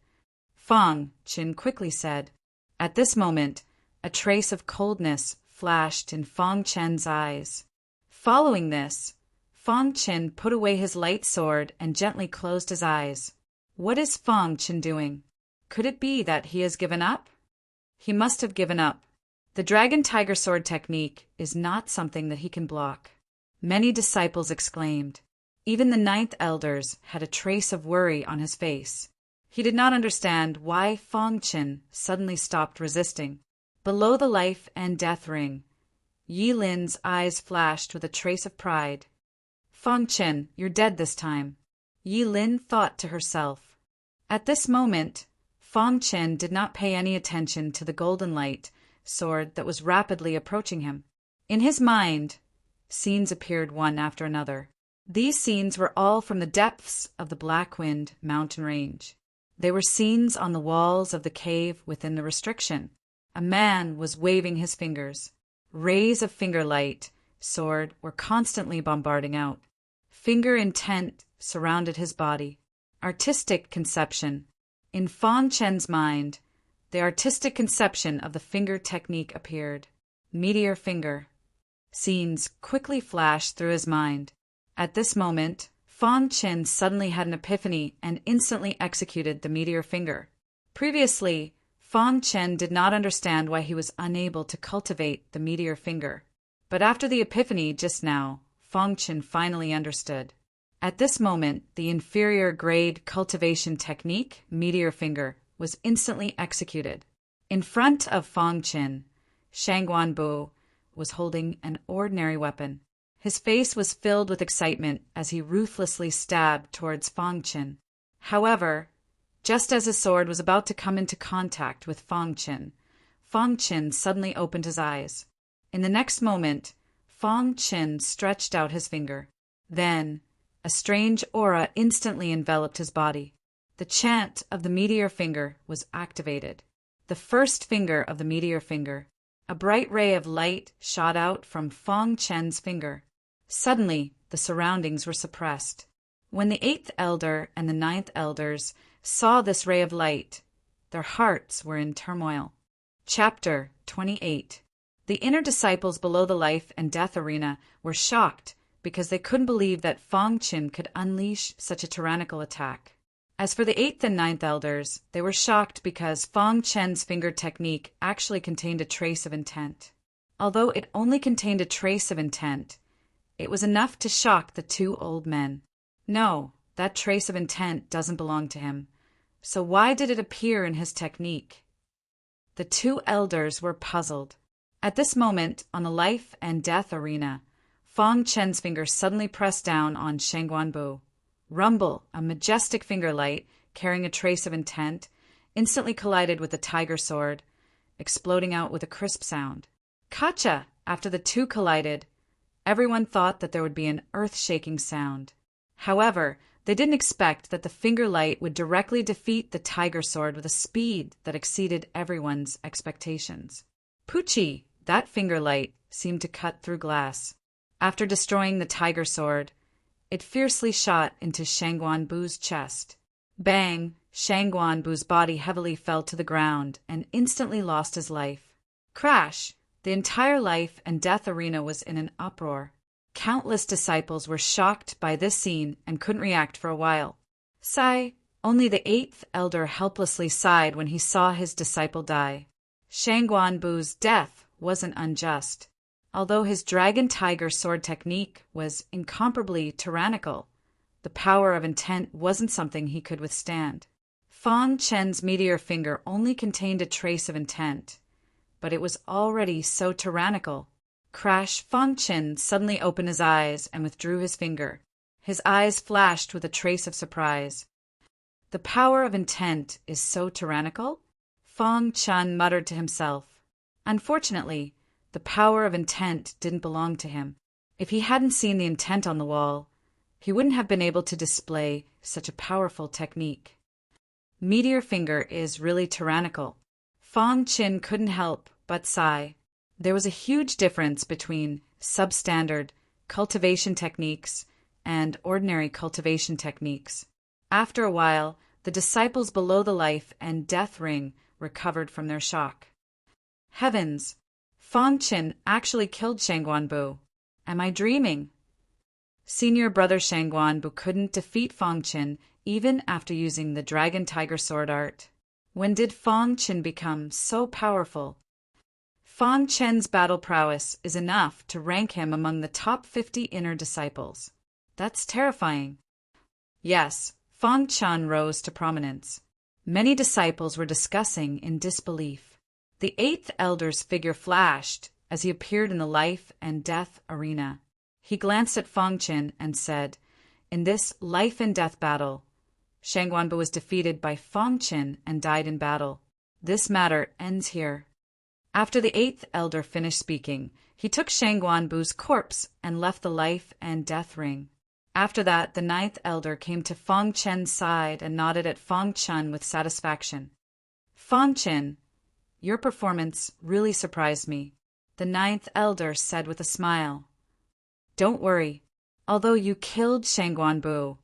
Fong Chen quickly said. At this moment, a trace of coldness flashed in Fong Chen's eyes. Following this, Fong Chen put away his light sword and gently closed his eyes. What is Fong Chen doing? Could it be that he has given up? He must have given up. The Dragon Tiger Sword technique is not something that he can block. Many disciples exclaimed. Even the 9th elders had a trace of worry on his face. He did not understand why Fong Chen suddenly stopped resisting. Below the life and death ring, Yi Lin's eyes flashed with a trace of pride. Fong Chen, you're dead this time, Yi Lin thought to herself. At this moment, Fong Chen did not pay any attention to the golden light sword that was rapidly approaching him. In his mind, scenes appeared one after another. These scenes were all from the depths of the Blackwind mountain range. They were scenes on the walls of the cave within the restriction. A man was waving his fingers. Rays of finger light sword were constantly bombarding out. Finger intent surrounded his body. Artistic conception. In Fong Chen's mind, the artistic conception of the finger technique appeared. Meteor finger. Scenes quickly flashed through his mind. At this moment, Fong Chen suddenly had an epiphany and instantly executed the meteor finger. Previously, Fong Chen did not understand why he was unable to cultivate the meteor finger. But after the epiphany just now, Fong Chen finally understood. At this moment, the inferior grade cultivation technique, meteor finger, was instantly executed. In front of Fong Chen, Shang Guanbu was holding an ordinary weapon. His face was filled with excitement as he ruthlessly stabbed towards Fong Chen. However, just as his sword was about to come into contact with Fong Chen suddenly opened his eyes. In the next moment, Fong Chen stretched out his finger. Then, a strange aura instantly enveloped his body. The chant of the meteor finger was activated. The first finger of the meteor finger. A bright ray of light shot out from Fong Chen's finger. Suddenly, the surroundings were suppressed. When the 8th elder and the 9th elders saw this ray of light, their hearts were in turmoil. Chapter 28. The inner disciples below the life and death arena were shocked because they couldn't believe that Fong Chen could unleash such a tyrannical attack. As for the 8th and 9th elders, they were shocked because Fong Chen's finger technique actually contained a trace of intent. Although it only contained a trace of intent, it was enough to shock the 2 old men. No, that trace of intent doesn't belong to him. So why did it appear in his technique? The 2 elders were puzzled. At this moment, on the life and death arena, Fong Chen's finger suddenly pressed down on Shang Guanbu. Rumble, a majestic finger light, carrying a trace of intent, instantly collided with the tiger sword, exploding out with a crisp sound. Kacha! After the 2 collided, everyone thought that there would be an earth-shaking sound. However, they didn't expect that the finger light would directly defeat the tiger sword with a speed that exceeded everyone's expectations. Poochie! That finger light seemed to cut through glass. After destroying the tiger sword, it fiercely shot into Shang Guanbu's chest. Bang! Shang Guanbu's body heavily fell to the ground and instantly lost his life. Crash! The entire life and death arena was in an uproar. Countless disciples were shocked by this scene and couldn't react for a while. Sigh! Only the 8th elder helplessly sighed when he saw his disciple die. Shang Guanbu's death wasn't unjust. Although his dragon tiger sword technique was incomparably tyrannical, the power of intent wasn't something he could withstand. Fong Chen's meteor finger only contained a trace of intent, but it was already so tyrannical. Crash! Fong Chen suddenly opened his eyes and withdrew his finger. His eyes flashed with a trace of surprise. The power of intent is so tyrannical? Fong Chun muttered to himself. Unfortunately, the power of intent didn't belong to him. If he hadn't seen the intent on the wall, he wouldn't have been able to display such a powerful technique. Meteor Finger is really tyrannical. Fong Chin couldn't help but sigh. There was a huge difference between substandard cultivation techniques and ordinary cultivation techniques. After a while, the disciples below the life and death ring recovered from their shock. Heavens! Fong Chin actually killed Shangguanbu. Am I dreaming? Senior brother Shangguanbu couldn't defeat Fong Chin even after using the Dragon Tiger Sword art. When did Fong Chin become so powerful? Fong Chen's battle prowess is enough to rank him among the top 50 inner disciples. That's terrifying. Yes, Fong Chan rose to prominence. Many disciples were discussing in disbelief. The eighth elder's figure flashed as he appeared in the life and death arena. He glanced at Fong Chin and said, "In this life and death battle, Shangguanbu was defeated by Fong Chin and died in battle. This matter ends here." After the eighth elder finished speaking, he took Shangguanbu's corpse and left the life and death ring. After that, the ninth elder came to Fong Chen's side and nodded at Fong Chun with satisfaction. "Fong Chin, your performance really surprised me," the ninth elder said with a smile. "Don't worry. Although you killed Shangguanbu,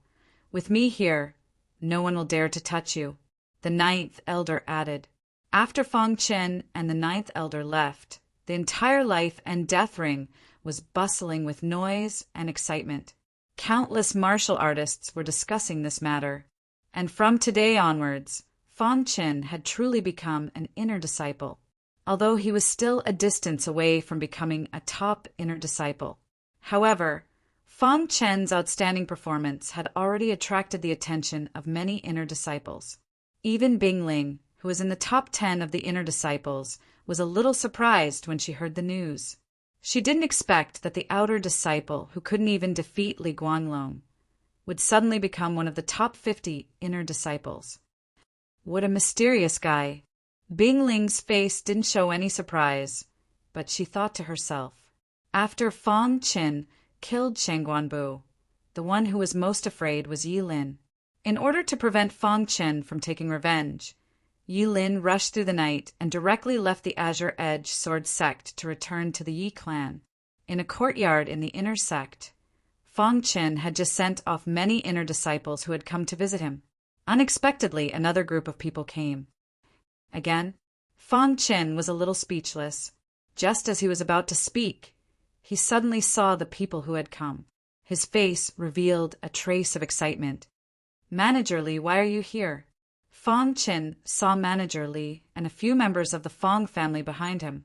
with me here, no one will dare to touch you," the ninth elder added. After Fong Chen and the ninth elder left, the entire life and death ring was bustling with noise and excitement. Countless martial artists were discussing this matter, and from today onwards, Fong Chen had truly become an inner disciple, although he was still a distance away from becoming a top inner disciple. However, Fong Chen's outstanding performance had already attracted the attention of many inner disciples. Even Bing Ling, who was in the top 10 of the inner disciples, was a little surprised when she heard the news. She didn't expect that the outer disciple, who couldn't even defeat Li Guanglong, would suddenly become one of the top 50 inner disciples. What a mysterious guy. Bing Ling's face didn't show any surprise, but she thought to herself, after Fong Chin killed Shangguanbu, the one who was most afraid was Yi Lin. In order to prevent Fong Chen from taking revenge, Yi Lin rushed through the night and directly left the Azure Edge sword sect to return to the Yi clan. In a courtyard in the inner sect, Fong Chen had just sent off many inner disciples who had come to visit him. Unexpectedly, another group of people came. Again, Fong Chen was a little speechless. Just as he was about to speak, he suddenly saw the people who had come. His face revealed a trace of excitement. "Manager Li, why are you here?" Fong Chen saw Manager Li and a few members of the Fong family behind him.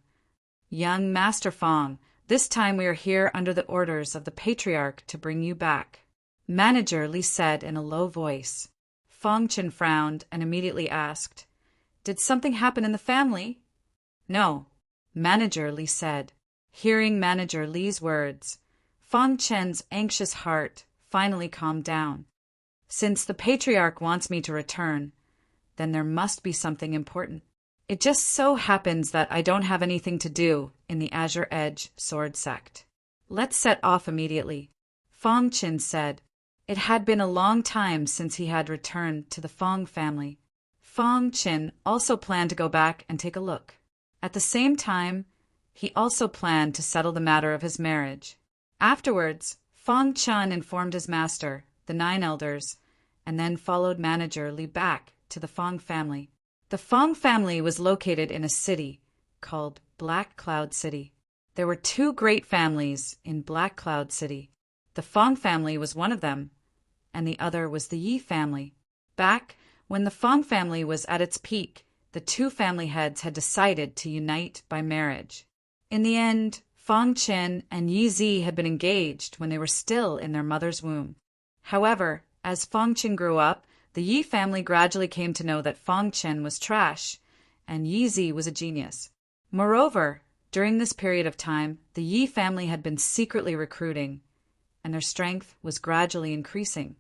"Young Master Fong, this time we are here under the orders of the Patriarch to bring you back," Manager Li said in a low voice. Fong Chen frowned and immediately asked, "Did something happen in the family?" "No," Manager Li said. Hearing Manager Li's words, Fong Chen's anxious heart finally calmed down. "Since the Patriarch wants me to return, then there must be something important. It just so happens that I don't have anything to do in the Azure Edge sword sect. Let's set off immediately," Fong Chin said. It had been a long time since he had returned to the Fong family. Fong Chin also planned to go back and take a look. At the same time, he also planned to settle the matter of his marriage. Afterwards, Fong Chun informed his master, the 9 elders, and then followed Manager Li back to the Fong family. The Fong family was located in a city called Black Cloud City. There were 2 great families in Black Cloud City. The Fong family was one of them, and the other was the Yi family. Back when the Fong family was at its peak, the 2 family heads had decided to unite by marriage. In the end, Fong Chen and Yi Zi had been engaged when they were still in their mother's womb. However, as Fong Chen grew up, the Yi family gradually came to know that Fong Chen was trash and Yi Zi was a genius. Moreover, during this period of time, the Yi family had been secretly recruiting, and their strength was gradually increasing.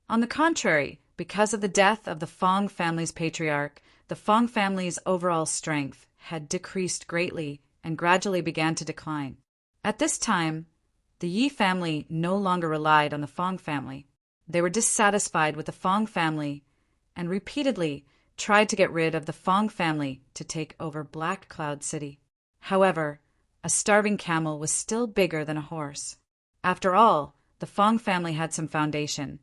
On the contrary, Because of the death of the Fong family's patriarch, the Fong family's overall strength had decreased greatly and gradually began to decline. At this time, the Yi family no longer relied on the Fong family. They were dissatisfied with the Fong family and repeatedly tried to get rid of the Fong family to take over Black Cloud City. However, a starving camel was still bigger than a horse. After all, the Fong family had some foundation,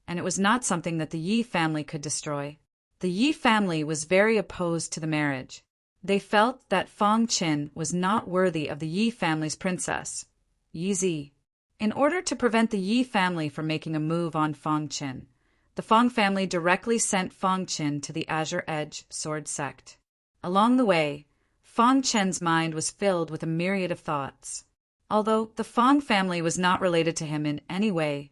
and it was not something that the Yi family could destroy. The Yi family was very opposed to the marriage. They felt that Fong Qin was not worthy of the Yi family's princess, Yi Zi. In order to prevent the Yi family from making a move on Fong Qin, the Fong family directly sent Fong Qin to the Azure Edge sword sect. Along the way, Fong Qin's mind was filled with a myriad of thoughts. Although the Fong family was not related to him in any way,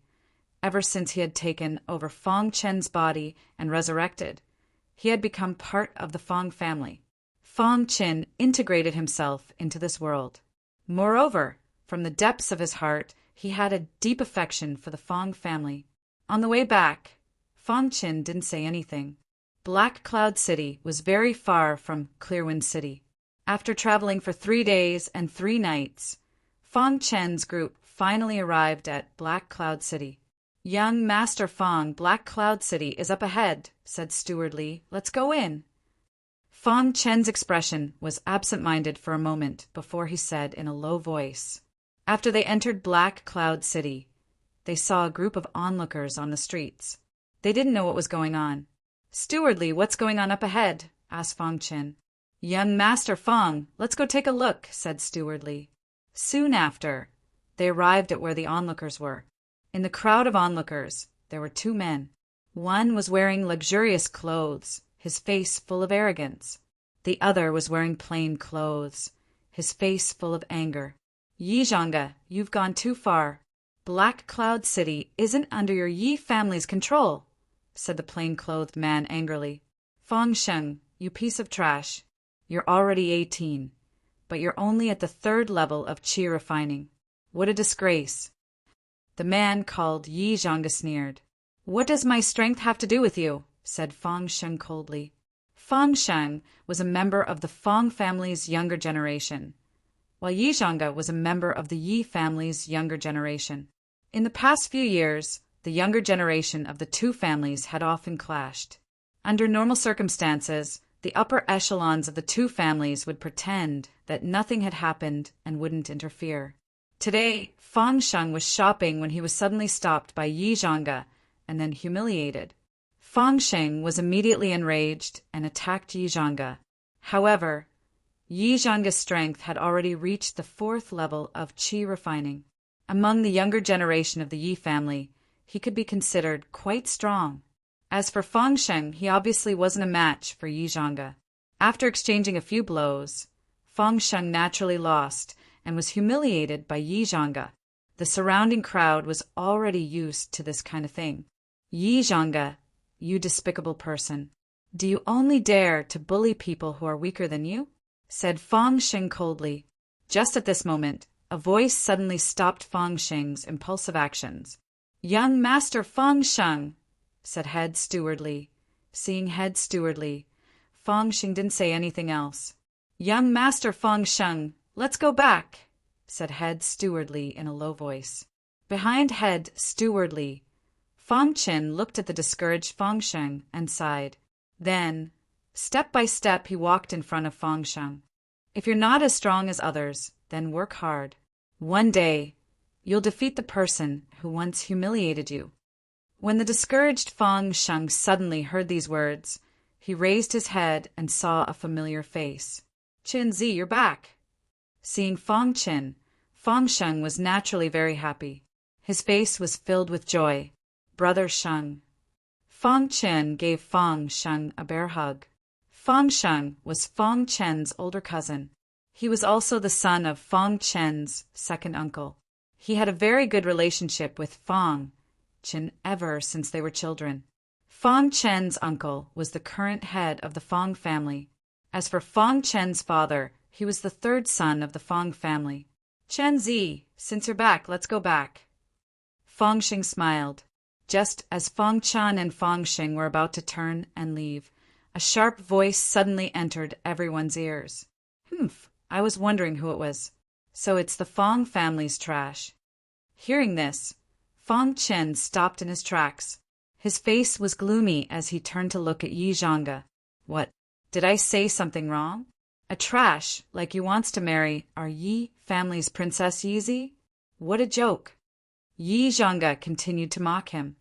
ever since he had taken over Fong Qin's body and resurrected, he had become part of the Fong family. Fong Qin integrated himself into this world. Moreover, from the depths of his heart, he had a deep affection for the Fong family. On the way back, Fong Qin didn't say anything. Black Cloud City was very far from Clearwind City. After traveling for 3 days and 3 nights, Fong Qin's group finally arrived at Black Cloud City. "Young Master Fong, Black Cloud City is up ahead," said Steward Li. "Let's go in." Fong Qin's expression was absent-minded for a moment before he said in a low voice. After they entered Black Cloud City, they saw a group of onlookers on the streets. They didn't know what was going on. "Steward Li, what's going on up ahead?" asked Fong Qin. "Young Master Fong, let's go take a look," said Steward Li. Soon after, they arrived at where the onlookers were. In the crowd of onlookers, there were 2 men. One was wearing luxurious clothes, his face full of arrogance. The other was wearing plain clothes, his face full of anger. "Yi Zhanga, you've gone too far. Black Cloud City isn't under your Yi family's control," said the plain-clothed man angrily. "Fong Sheng, you piece of trash. You're already 18, but you're only at the 3rd level of qi refining. What a disgrace." The man called Yi Zhanga sneered. "What does my strength have to do with you?" said Fong Sheng coldly. Fong Sheng was a member of the Fong family's younger generation, while Yi Zhanga was a member of the Yi family's younger generation. In the past few years, the younger generation of the 2 families had often clashed. Under normal circumstances, the upper echelons of the 2 families would pretend that nothing had happened and wouldn't interfere. Today, Fong Sheng was shopping when he was suddenly stopped by Yi Zhanga and then humiliated. Fong Sheng was immediately enraged and attacked Yi Zhanga. However, Yi Zhanga's strength had already reached the 4th level of qi refining. Among the younger generation of the Yi family, he could be considered quite strong. As for Fong Sheng, he obviously wasn't a match for Yi Zhanga. After exchanging a few blows, Fong Sheng naturally lost and was humiliated by Yi Zhanga. The surrounding crowd was already used to this kind of thing. "Yi Zhanga, you despicable person. Do you only dare to bully people who are weaker than you?" said Fong Sheng coldly. Just at this moment, a voice suddenly stopped Fong Sheng's impulsive actions. "Young Master Fong Sheng," said Head Steward Li. Seeing Head Steward Li, Fong Sheng didn't say anything else. "Young Master Fong Sheng, let's go back," said Head Steward Li in a low voice. Behind Head Steward Li, Fong Qin looked at the discouraged Fong Sheng and sighed. Then, step by step, he walked in front of Fong Sheng. "If you're not as strong as others, then work hard. One day, you'll defeat the person who once humiliated you." When the discouraged Fong Sheng suddenly heard these words, he raised his head and saw a familiar face. "Qin Zi, you're back." Seeing Fong Qin, Fong Sheng was naturally very happy. His face was filled with joy. "Brother Sheng." Fong Qin gave Fong Sheng a bear hug. Fong Sheng was Fong Chen's older cousin. He was also the son of Fong Chen's second uncle. He had a very good relationship with Fong Qin ever since they were children. Fong Chen's uncle was the current head of the Fong family. As for Fong Chen's father, he was the 3rd son of the Fong family. "Chen Zi, since you're back, let's go back." Fong Sheng smiled. Just as Fang Chan and Fang Sheng were about to turn and leave, a sharp voice suddenly entered everyone's ears. Humph, I was wondering who it was. So it's the Fang family's trash. Hearing this, Fang Chen stopped in his tracks. His face was gloomy as he turned to look at Yi Zhanga. What? Did I say something wrong? A trash like you wants to marry our Yi family's Princess Yizi? What a joke! Yi Zhanga continued to mock him.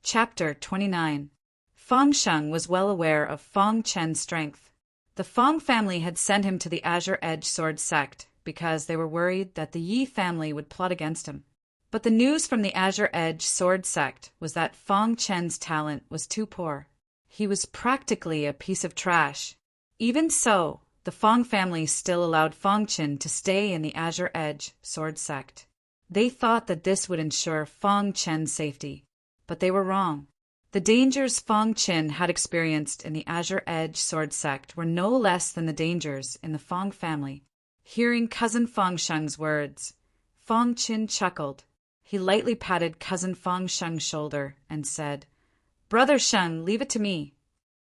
Chapter 29. Fang Sheng was well aware of Fang Chen's strength. The Fang family had sent him to the Azure Edge Sword sect because they were worried that the Yi family would plot against him. But the news from the Azure Edge Sword sect was that Fang Chen's talent was too poor. He was practically a piece of trash. Even so, the Fang family still allowed Fang Chen to stay in the Azure Edge Sword sect. They thought that this would ensure Fang Chen's safety, but they were wrong. The dangers Fang Chen had experienced in the Azure Edge Sword sect were no less than the dangers in the Fang family. Hearing cousin Fang Sheng's words, Fang Chen chuckled. He lightly patted cousin Fang Sheng's shoulder and said, "Brother Sheng, leave it to me."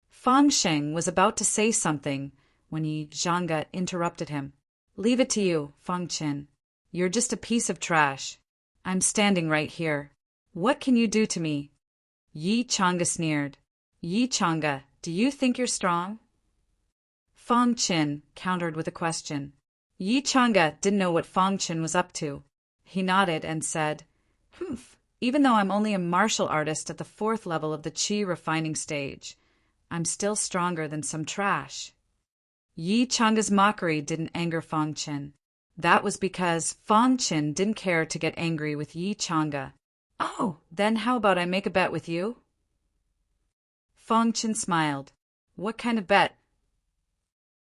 Fang Sheng was about to say something when Yi Zhanga interrupted him. "Leave it to you, Fang Chen. You're just a piece of trash. I'm standing right here. What can you do to me?" Yi Changa sneered. "Yi Changa, do you think you're strong?" Fang Chen countered with a question. Yi Changa didn't know what Fang Chen was up to. He nodded and said, "Humph, even though I'm only a martial artist at the 4th level of the Qi refining stage, I'm still stronger than some trash." Yi Changa's mockery didn't anger Fang Chen. That was because Fang Chen didn't care to get angry with Yi Changa. "Oh, then how about I make a bet with you?" Fang Chen smiled. "What kind of bet?"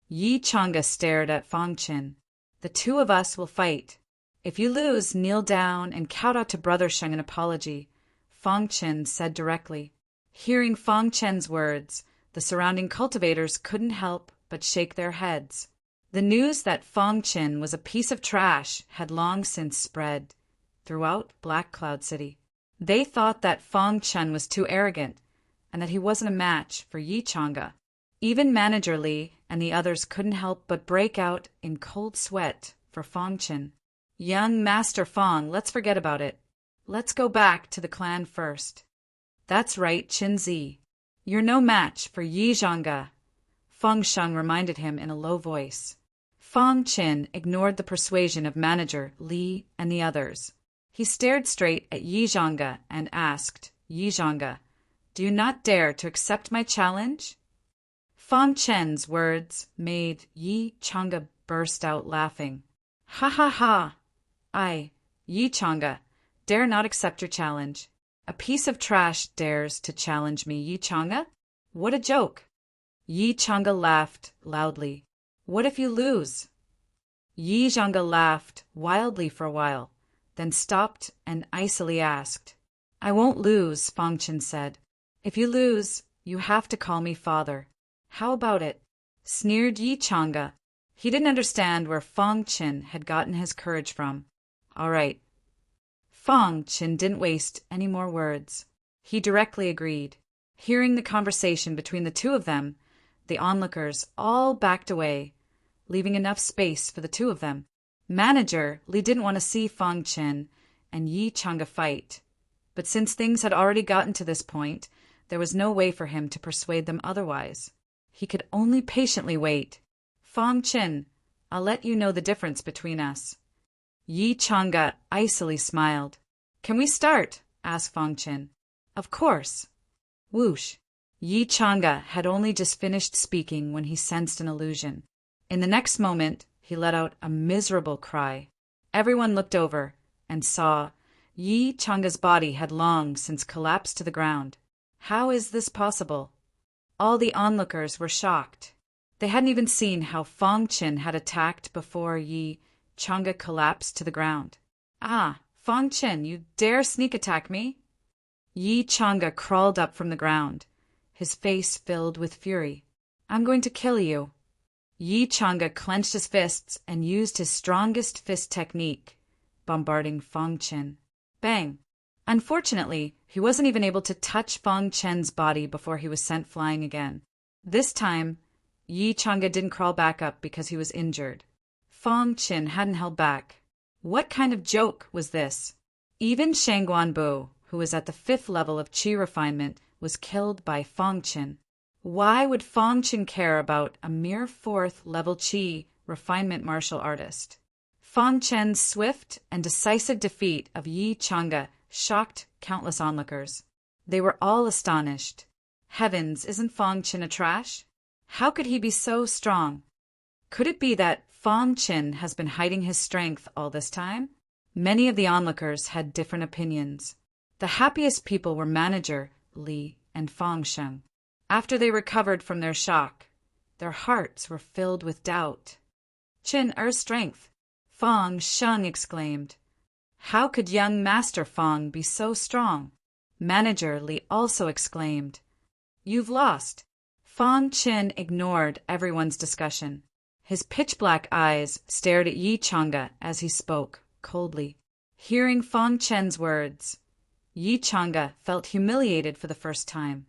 Yi Changa stared at Fang Chen. "The two of us will fight. If you lose, kneel down and count out to Brother Sheng an apology," Fang Chen said directly. Hearing Fang Chen's words, the surrounding cultivators couldn't help but shake their heads. The news that Fang Chen was a piece of trash had long since spread throughout Black Cloud City. They thought that Fang Chen was too arrogant and that he wasn't a match for Yi Changa. Even Manager Li and the others couldn't help but break out in cold sweat for Fang Chen. "Young Master Fang, let's forget about it. Let's go back to the clan first." "That's right, Qinzi. You're no match for Yi Zhanga," Fang Sheng reminded him in a low voice. Fang Chen ignored the persuasion of Manager Li and the others. He stared straight at Yi Zhanga and asked, "Yi Zhanga, do you not dare to accept my challenge?" Fang Chen's words made Yi Changa burst out laughing. "Ha ha ha! I, Yi Changa, dare not accept your challenge. A piece of trash dares to challenge me, Yi Changa? What a joke!" Yi Changa laughed loudly. "What if you lose?" Yi Zhanga laughed wildly for a while, then stopped and icily asked. "I won't lose," Fang Chen said. "If you lose, you have to call me father. How about it?" Sneered Yi Changa. He didn't understand where Fang Chen had gotten his courage from. "All right." Fang Chen didn't waste any more words. He directly agreed. Hearing the conversation between the two of them, the onlookers all backed away, leaving enough space for the two of them. Manager Li didn't want to see Fang Chen and Yi Changa fight, but since things had already gotten to this point, there was no way for him to persuade them otherwise. He could only patiently wait. "Fang Chen, I'll let you know the difference between us." Yi Changa icily smiled. "Can we start?" asked Fang Chen. "Of course." Whoosh! Yi Changa had only just finished speaking when he sensed an illusion. In the next moment, he let out a miserable cry. Everyone looked over and saw Yi Changa's body had long since collapsed to the ground. How is this possible? All the onlookers were shocked. They hadn't even seen how Fang Chen had attacked before Yi Changa collapsed to the ground. "Ah, Fang Chen, you dare sneak attack me?" Yi Changa crawled up from the ground, his face filled with fury. "I'm going to kill you." Yi Changa clenched his fists and used his strongest fist technique, bombarding Fang Chen. Bang! Unfortunately, he wasn't even able to touch Fong Chen's body before he was sent flying again. This time, Yi Chang'e didn't crawl back up because he was injured. Fong Chen hadn't held back. What kind of joke was this? Even Shang Guanbu, who was at the 5th level of qi refinement, was killed by Fong Chen. Why would Fong Chen care about a mere 4th level qi refinement martial artist? Fong Chen's swift and decisive defeat of Yi Chang'e shocked countless onlookers. They were all astonished. Heavens, isn't Fong Chen a trash? How could he be so strong? Could it be that Fong Chen has been hiding his strength all this time? Many of the onlookers had different opinions. The happiest people were Manager Li and Fong Sheng. After they recovered from their shock, their hearts were filled with doubt. Qin Er's strength, Fong Sheng exclaimed. How could young Master Fong be so strong? Manager Li also exclaimed. You've lost. Fong Chen ignored everyone's discussion. His pitch-black eyes stared at Yi Chang'e as he spoke, coldly. Hearing Fong Chen's words, Yi Chang'e felt humiliated for the first time.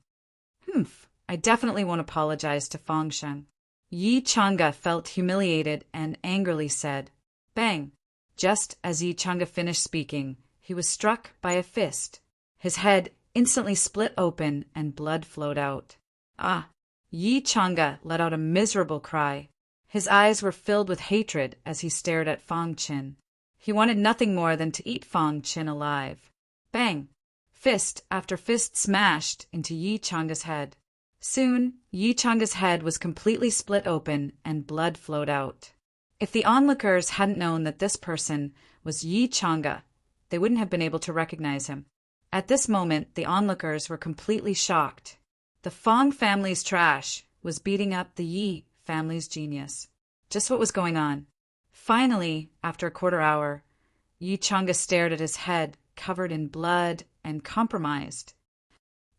I definitely won't apologize to Fong Sheng. Yi Chang'e felt humiliated and angrily said, Bang! Just as Yi Chang'e finished speaking, he was struck by a fist. His head instantly split open and blood flowed out. Ah! Yi Chang'e let out a miserable cry. His eyes were filled with hatred as he stared at Fong Chen. He wanted nothing more than to eat Fong Chen alive. Bang! Fist after fist smashed into Yi Chang'e's head. Soon, Yi Chang'e's head was completely split open and blood flowed out. If the onlookers hadn't known that this person was Yi Chang'e, they wouldn't have been able to recognize him. At this moment, the onlookers were completely shocked. The Fong family's trash was beating up the Yi family's genius. Just what was going on? Finally, after a quarter hour, Yi Chang'e stared at his head, covered in blood and compromised.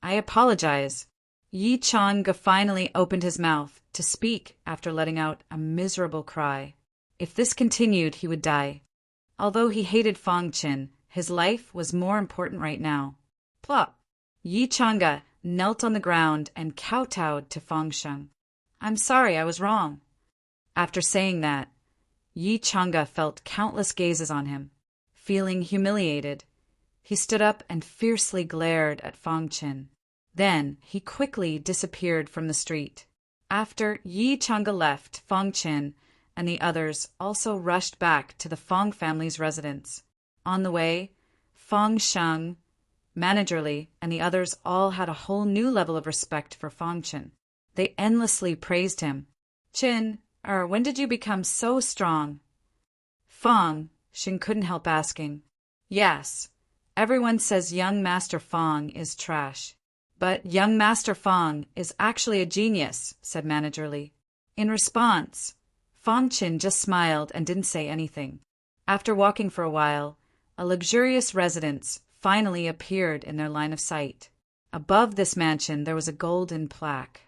I apologize. Yi Chang'e finally opened his mouth to speak after letting out a miserable cry. If this continued, he would die. Although he hated Fong Chen, his life was more important right now. Plop! Yi Chang'e knelt on the ground and kowtowed to Fong Sheng. I'm sorry, I was wrong. After saying that, Yi Chang'e felt countless gazes on him. Feeling humiliated, he stood up and fiercely glared at Fong Chen. Then he quickly disappeared from the street. After Yi Chang'e left, Fong Chen and the others also rushed back to the Fong family's residence. On the way, Fong Sheng, Manager Li, and the others all had a whole new level of respect for Fong Chen. They endlessly praised him. Chen, when did you become so strong? Fong Sheng couldn't help asking. Yes, everyone says young Master Fong is trash. But young Master Fong is actually a genius, said Manager Li. In response, Fong Chen just smiled and didn't say anything. After walking for a while, a luxurious residence finally appeared in their line of sight. Above this mansion there was a golden plaque.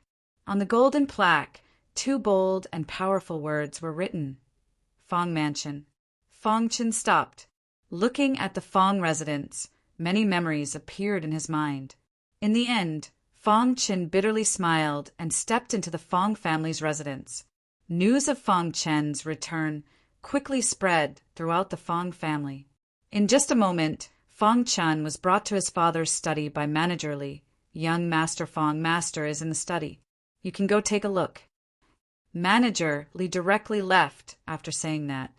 On the golden plaque, 2 bold and powerful words were written. Fong Mansion. Fong Chen stopped. Looking at the Fong residence, many memories appeared in his mind. In the end, Fong Chen bitterly smiled and stepped into the Fong family's residence. News of Fong Chen's return quickly spread throughout the Fong family. In just a moment, Fong Chen was brought to his father's study by Manager Li. Young Master Fong Master is in the study. You can go take a look. Manager Li directly left after saying that.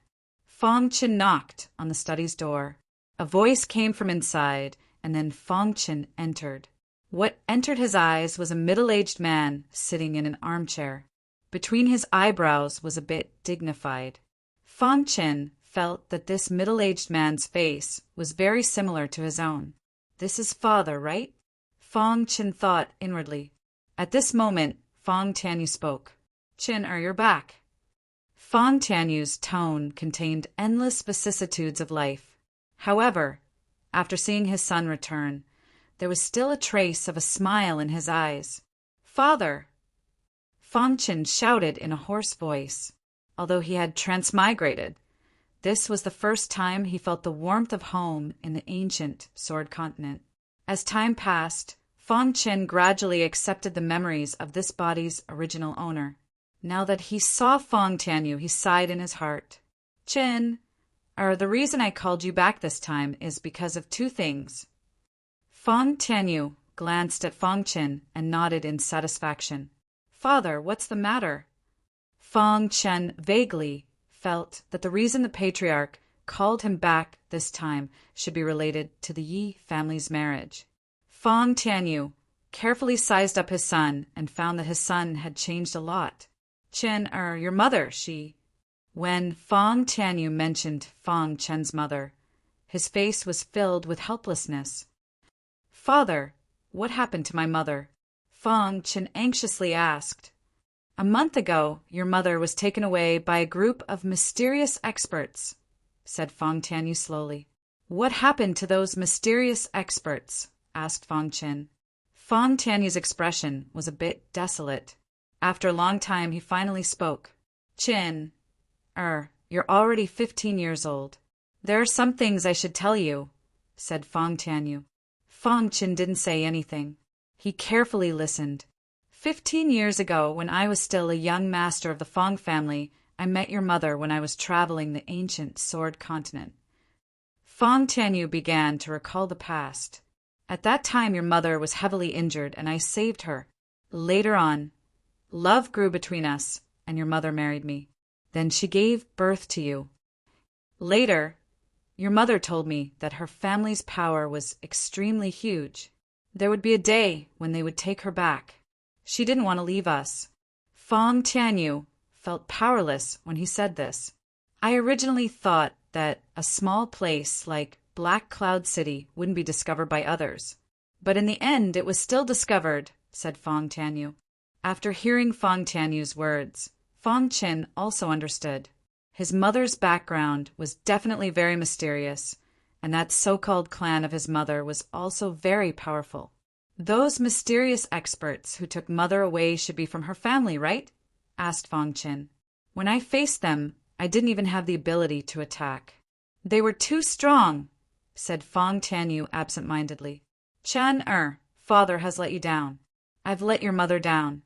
Fong Chen knocked on the study's door. A voice came from inside, and then Fong Chen entered. What entered his eyes was a middle-aged man sitting in an armchair. Between his eyebrows was a bit dignified. Fong Chen felt that this middle-aged man's face was very similar to his own. This is father, right? Fong Chen thought inwardly. At this moment, Fong Tianyu spoke. Chen, you're back. Fong Tianyu's tone contained endless vicissitudes of life. However, after seeing his son return, there was still a trace of a smile in his eyes. Father! Fong Chen shouted in a hoarse voice. Although he had transmigrated, This was the first time he felt the warmth of home in the ancient Sword Continent. As time passed, Fong Qin gradually accepted the memories of this body's original owner. Now that he saw Fong Tianyu, he sighed in his heart. Qin, the reason I called you back this time is because of two things. Fong Tianyu glanced at Fong Qin and nodded in satisfaction. Father, what's the matter? Fong Qin vaguely felt that the reason the patriarch called him back this time should be related to the Yi family's marriage. Fong Tianyu carefully sized up his son and found that his son had changed a lot. Qin, your mother, she... When Fong Tianyu mentioned Fong Qin's mother, his face was filled with helplessness. Father, what happened to my mother? Fong Qin anxiously asked. A month ago, your mother was taken away by a group of mysterious experts, said Fong Tianyu slowly. What happened to those mysterious experts? Asked Fong Qin. Fong Tianyu's expression was a bit desolate. After a long time, he finally spoke. Qin, you're already 15 years old. There are some things I should tell you, said Fong Tianyu. Fong Qin didn't say anything. He carefully listened. 15 years ago, when I was still a young master of the Fong family, I met your mother when I was traveling the ancient Sword Continent. Fong Tianyu began to recall the past. At that time, your mother was heavily injured, and I saved her. Later on, love grew between us, and your mother married me. Then she gave birth to you. Later, your mother told me that her family's power was extremely huge. There would be a day when they would take her back. She didn't want to leave us. Fong Tianyu felt powerless when he said this. I originally thought that a small place like Black Cloud City wouldn't be discovered by others. But in the end, it was still discovered, said Fong Tianyu. After hearing Fong Tianyu's words, Fong Qin also understood. His mother's background was definitely very mysterious, and that so-called clan of his mother was also very powerful. Those mysterious experts who took mother away should be from her family, right? Asked Fong Qin. When I faced them, I didn't even have the ability to attack. They were too strong, said Fong Tianyu absent-mindedly. Qin, father has let you down. I've let your mother down.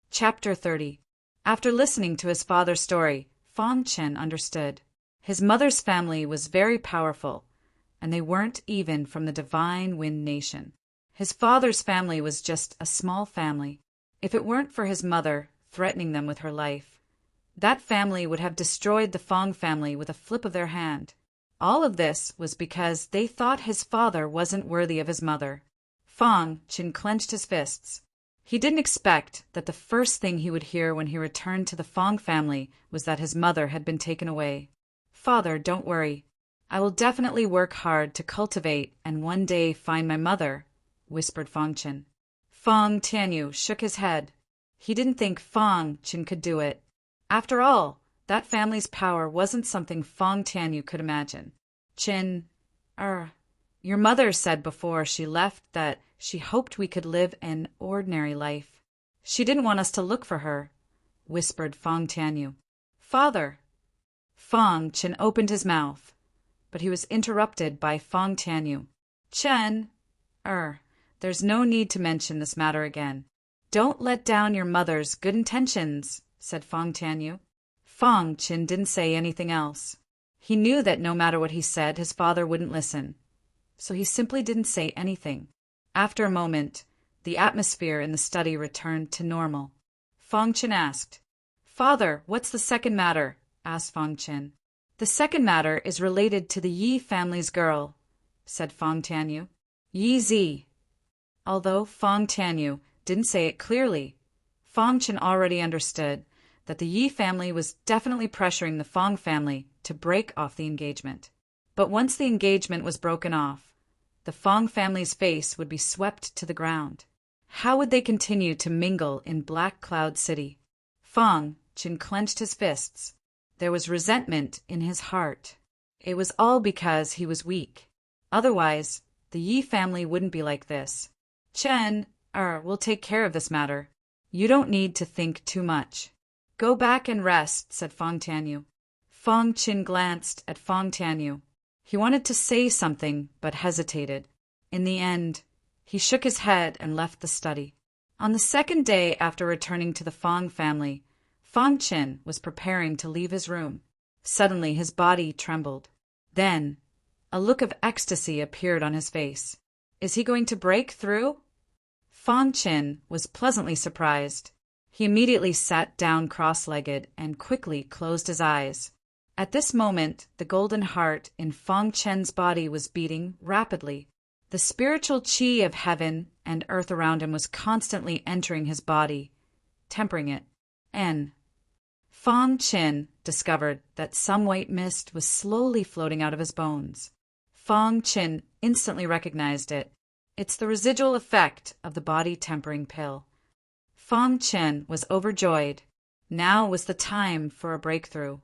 Chapter 30. After listening to his father's story, Fong Qin understood. His mother's family was very powerful, and they weren't even from the Divine Wind Nation. His father's family was just a small family. If it weren't for his mother threatening them with her life, that family would have destroyed the Fong family with a flip of their hand. All of this was because they thought his father wasn't worthy of his mother. Fong Qin clenched his fists. He didn't expect that the first thing he would hear when he returned to the Fong family was that his mother had been taken away. Father, don't worry. I will definitely work hard to cultivate and one day find my mother, whispered Fong Qin. Fong Tianyu shook his head. He didn't think Fong Qin could do it. After all, that family's power wasn't something Fong Tianyu could imagine. Qin, your mother said before she left that she hoped we could live an ordinary life. She didn't want us to look for her, whispered Fong Tianyu. Father. Fong Qin opened his mouth, but he was interrupted by Fong Tianyu. Qin, there's no need to mention this matter again. Don't let down your mother's good intentions, said Fong Tianyu. Fong Qin didn't say anything else. He knew that no matter what he said, his father wouldn't listen, so he simply didn't say anything. After a moment, the atmosphere in the study returned to normal. Fong Qin asked, Father, what's the second matter? Asked Fong Qin. The second matter is related to the Yi family's girl, said Fong Tianyu. Yi Zi. Although Fong Tianyu didn't say it clearly, Fong Qin already understood that the Yi family was definitely pressuring the Fong family to break off the engagement. But once the engagement was broken off, the Fong family's face would be swept to the ground. How would they continue to mingle in Black Cloud City? Fong Qin clenched his fists. There was resentment in his heart. It was all because he was weak. Otherwise, the Yi family wouldn't be like this. Qin, we'll take care of this matter. You don't need to think too much. Go back and rest, said Fong Tianyu. Fong Qin glanced at Fong Tianyu. He wanted to say something, but hesitated. In the end, he shook his head and left the study. On the second day after returning to the Fong family, Fong Qin was preparing to leave his room. Suddenly his body trembled. Then, a look of ecstasy appeared on his face. Is he going to break through? Fong Qin was pleasantly surprised. He immediately sat down cross-legged and quickly closed his eyes. At this moment, the golden heart in Fong Qin's body was beating rapidly. The spiritual qi of heaven and earth around him was constantly entering his body, tempering it. Fong Qin discovered that some white mist was slowly floating out of his bones. Fong Qin instantly recognized it. It's the residual effect of the body-tempering pill. Fong Qin was overjoyed. Now was the time for a breakthrough.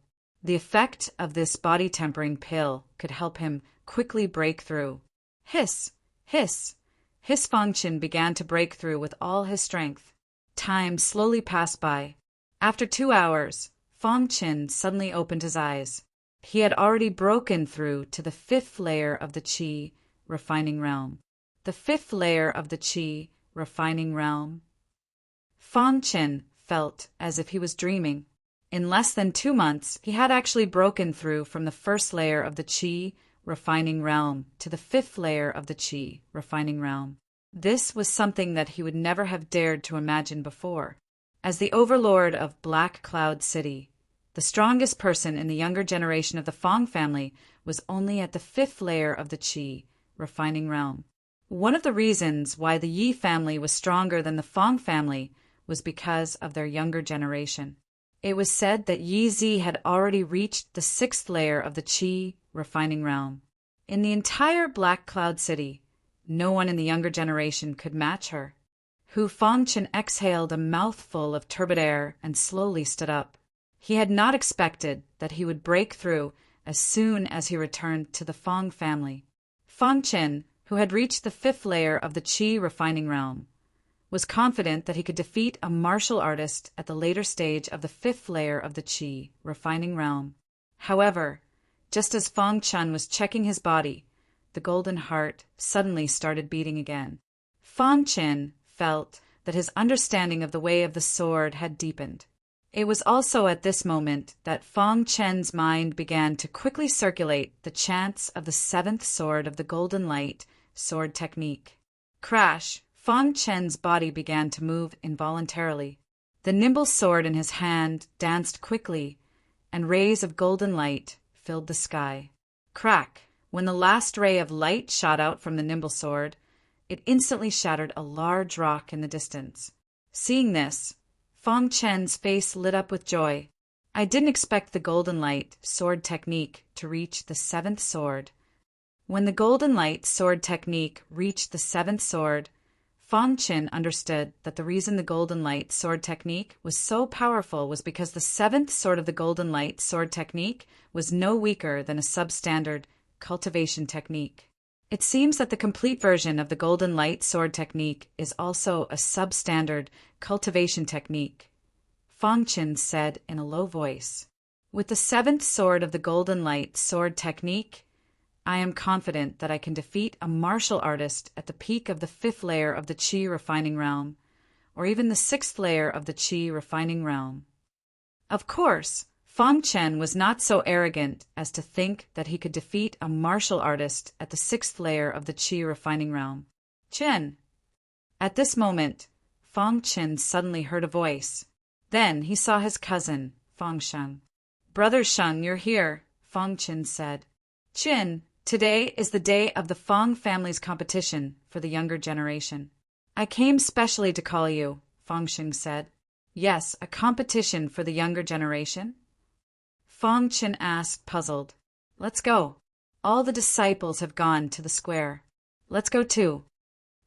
The effect of this body-tempering pill could help him quickly break through. Hiss! Hiss! Hiss! Fong Qin began to break through with all his strength. Time slowly passed by. After 2 hours, Fong Qin suddenly opened his eyes. He had already broken through to the 5th layer of the qi refining realm. The 5th layer of the qi refining realm. Fong Qin felt as if he was dreaming. In less than 2 months, he had actually broken through from the 1st layer of the qi refining realm to the 5th layer of the qi refining realm. This was something that he would never have dared to imagine before. As the overlord of Black Cloud City, the strongest person in the younger generation of the Fong family was only at the 5th layer of the qi refining realm. One of the reasons why the Yi family was stronger than the Fong family was because of their younger generation. It was said that Yi Zi had already reached the 6th layer of the qi refining realm. In the entire Black Cloud City, no one in the younger generation could match her. Fong Qin exhaled a mouthful of turbid air and slowly stood up. He had not expected that he would break through as soon as he returned to the Fong family. Fong Qin, who had reached the 5th layer of the qi refining realm, was confident that he could defeat a martial artist at the later stage of the 5th layer of the qi refining realm. However, just as Fong Qin was checking his body, the golden heart suddenly started beating again. Fong Qin felt that his understanding of the way of the sword had deepened. It was also at this moment that Fong Qin's mind began to quickly circulate the chants of the 7th sword of the golden light sword technique. Crash! Fong Qin's body began to move involuntarily. The nimble sword in his hand danced quickly, and rays of golden light filled the sky. Crack! When the last ray of light shot out from the nimble sword, it instantly shattered a large rock in the distance. Seeing this, Fong Qin's face lit up with joy. I didn't expect the golden light sword technique to reach the 7th sword. When the golden light sword technique reached the 7th sword, Fong Qin understood that the reason the golden light sword technique was so powerful was because the 7th sword of the golden light sword technique was no weaker than a substandard cultivation technique. It seems that the complete version of the golden light sword technique is also a substandard cultivation technique, Fong Qin said in a low voice. With the 7th sword of the golden light sword technique, I am confident that I can defeat a martial artist at the peak of the 5th layer of the qi refining realm, or even the 6th layer of the qi refining realm. Of course, Fong Qin was not so arrogant as to think that he could defeat a martial artist at the 6th layer of the qi refining realm. Qin! At this moment, Fong Qin suddenly heard a voice. Then he saw his cousin, Fong Sheng. Brother Sheng, you're here, Fong Qin said. Qin, today is the day of the Fong family's competition for the younger generation. I came specially to call you, Fong Sheng said. Yes, a competition for the younger generation? Fong Qin asked, puzzled. Let's go. All the disciples have gone to the square. Let's go too.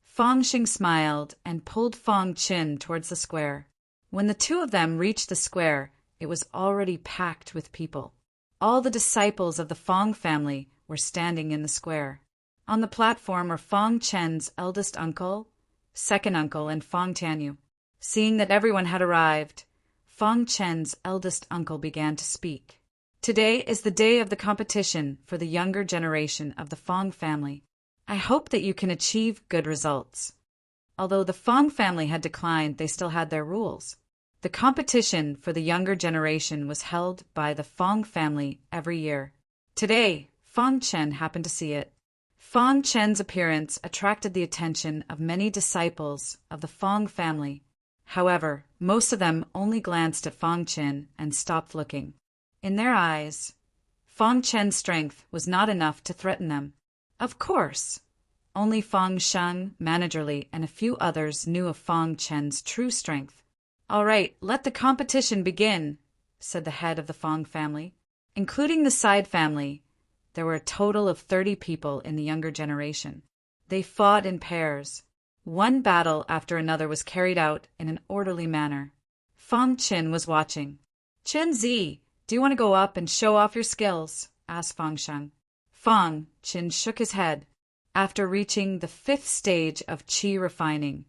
Fong Sheng smiled and pulled Fong Qin towards the square. When the two of them reached the square, it was already packed with people. All the disciples of the Fong family were standing in the square. On the platform were Fong Qin's eldest uncle, second uncle, and Fong Tianyu. Seeing that everyone had arrived, Fong Qin's eldest uncle began to speak. Today is the day of the competition for the younger generation of the Fong family. I hope that you can achieve good results. Although the Fong family had declined, they still had their rules. The competition for the younger generation was held by the Fong family every year. Today, Fong Chen happened to see it. Fong Chen's appearance attracted the attention of many disciples of the Fong family. However, most of them only glanced at Fong Chen and stopped looking. In their eyes, Fong Chen's strength was not enough to threaten them. Of course, only Fong Sheng, Managerly, and a few others knew of Fong Chen's true strength. "All right, let the competition begin," said the head of the Fong family. Including the side family, there were a total of 30 people in the younger generation. They fought in pairs. One battle after another was carried out in an orderly manner. Fong Chen was watching. "Chen Zi, do you want to go up and show off your skills?" asked Fong Sheng. Fong Chen shook his head. After reaching the 5th stage of qi refining,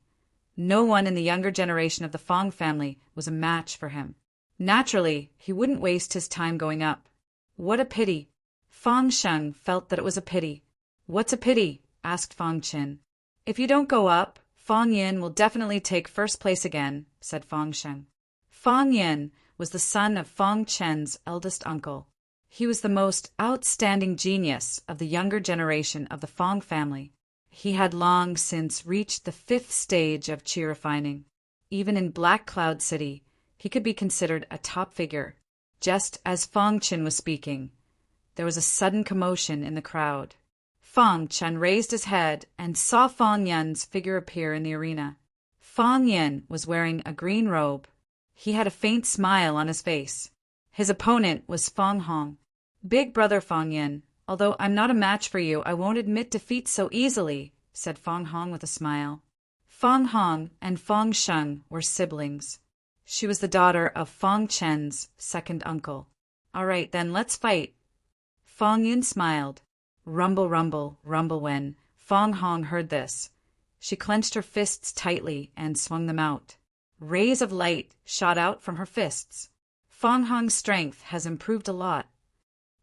no one in the younger generation of the Fong family was a match for him. Naturally, he wouldn't waste his time going up. What a pity! Fong Sheng felt that it was a pity. "What's a pity?" asked Fong Chen. "If you don't go up, Fong Yin will definitely take first place again," said Fong Sheng. Fong Yin was the son of Fong Chen's eldest uncle. He was the most outstanding genius of the younger generation of the Fong family. He had long since reached the 5th stage of qi refining. Even in Black Cloud City, he could be considered a top figure. Just as Fong Chen was speaking, there was a sudden commotion in the crowd. Fong Chen raised his head and saw Fong Yin's figure appear in the arena. Fong Yin was wearing a green robe. He had a faint smile on his face. His opponent was Fong Hong. "Big brother Fong Yin, although I'm not a match for you, I won't admit defeat so easily," said Fong Hong with a smile. Fong Hong and Fong Sheng were siblings. She was the daughter of Fong Chen's second uncle. "All right, then let's fight." Fong Yin smiled. Rumble, rumble, rumble. When Fong Hong heard this, she clenched her fists tightly and swung them out. Rays of light shot out from her fists. Fong Hong's strength has improved a lot.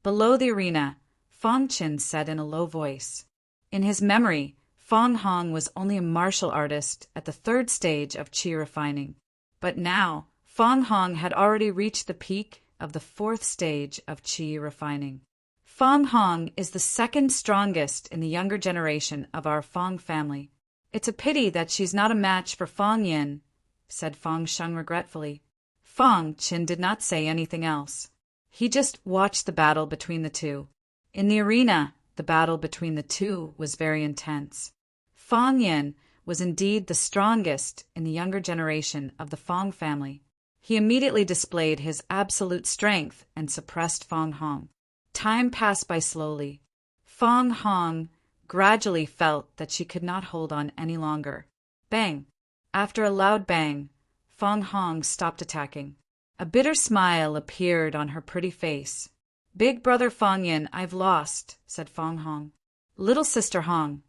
Below the arena, Fong Chen said in a low voice. In his memory, Fong Hong was only a martial artist at the 3rd stage of qi refining. But now, Fong Hong had already reached the peak of the 4th stage of qi refining. Fong Hong is the 2nd strongest in the younger generation of our Fong family. "It's a pity that she's not a match for Fong Yin," said Fong Sheng regretfully. Fong Chen did not say anything else. He just watched the battle between the two. In the arena, the battle between the two was very intense. Fong Yin was indeed the strongest in the younger generation of the Fong family. He immediately displayed his absolute strength and suppressed Fong Hong. Time passed by slowly. Fong Hong gradually felt that she could not hold on any longer. Bang! After a loud bang, Fong Hong stopped attacking. A bitter smile appeared on her pretty face. "Big brother Fong Yin, I've lost," said Fong Hong. "Little sister Hong,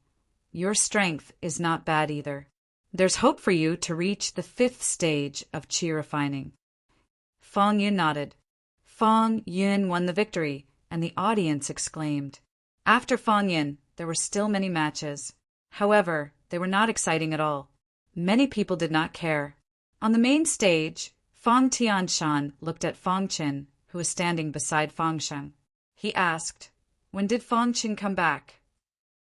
your strength is not bad either. There's hope for you to reach the 5th stage of qi refining." Fong Yin nodded. Fong Yin won the victory, and the audience exclaimed. After Fong Yin, there were still many matches. However, they were not exciting at all. Many people did not care. On the main stage, Fong Tianshan looked at Fong Chen, who was standing beside Fong Sheng. He asked, "When did Fong Chen come back?"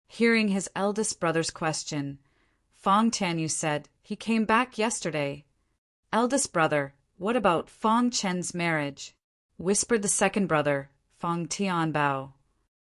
Hearing his eldest brother's question, Fong Tianyu said, "He came back yesterday." "Eldest brother, what about Fong Chen's marriage?" whispered the second brother, Fong Tianbao.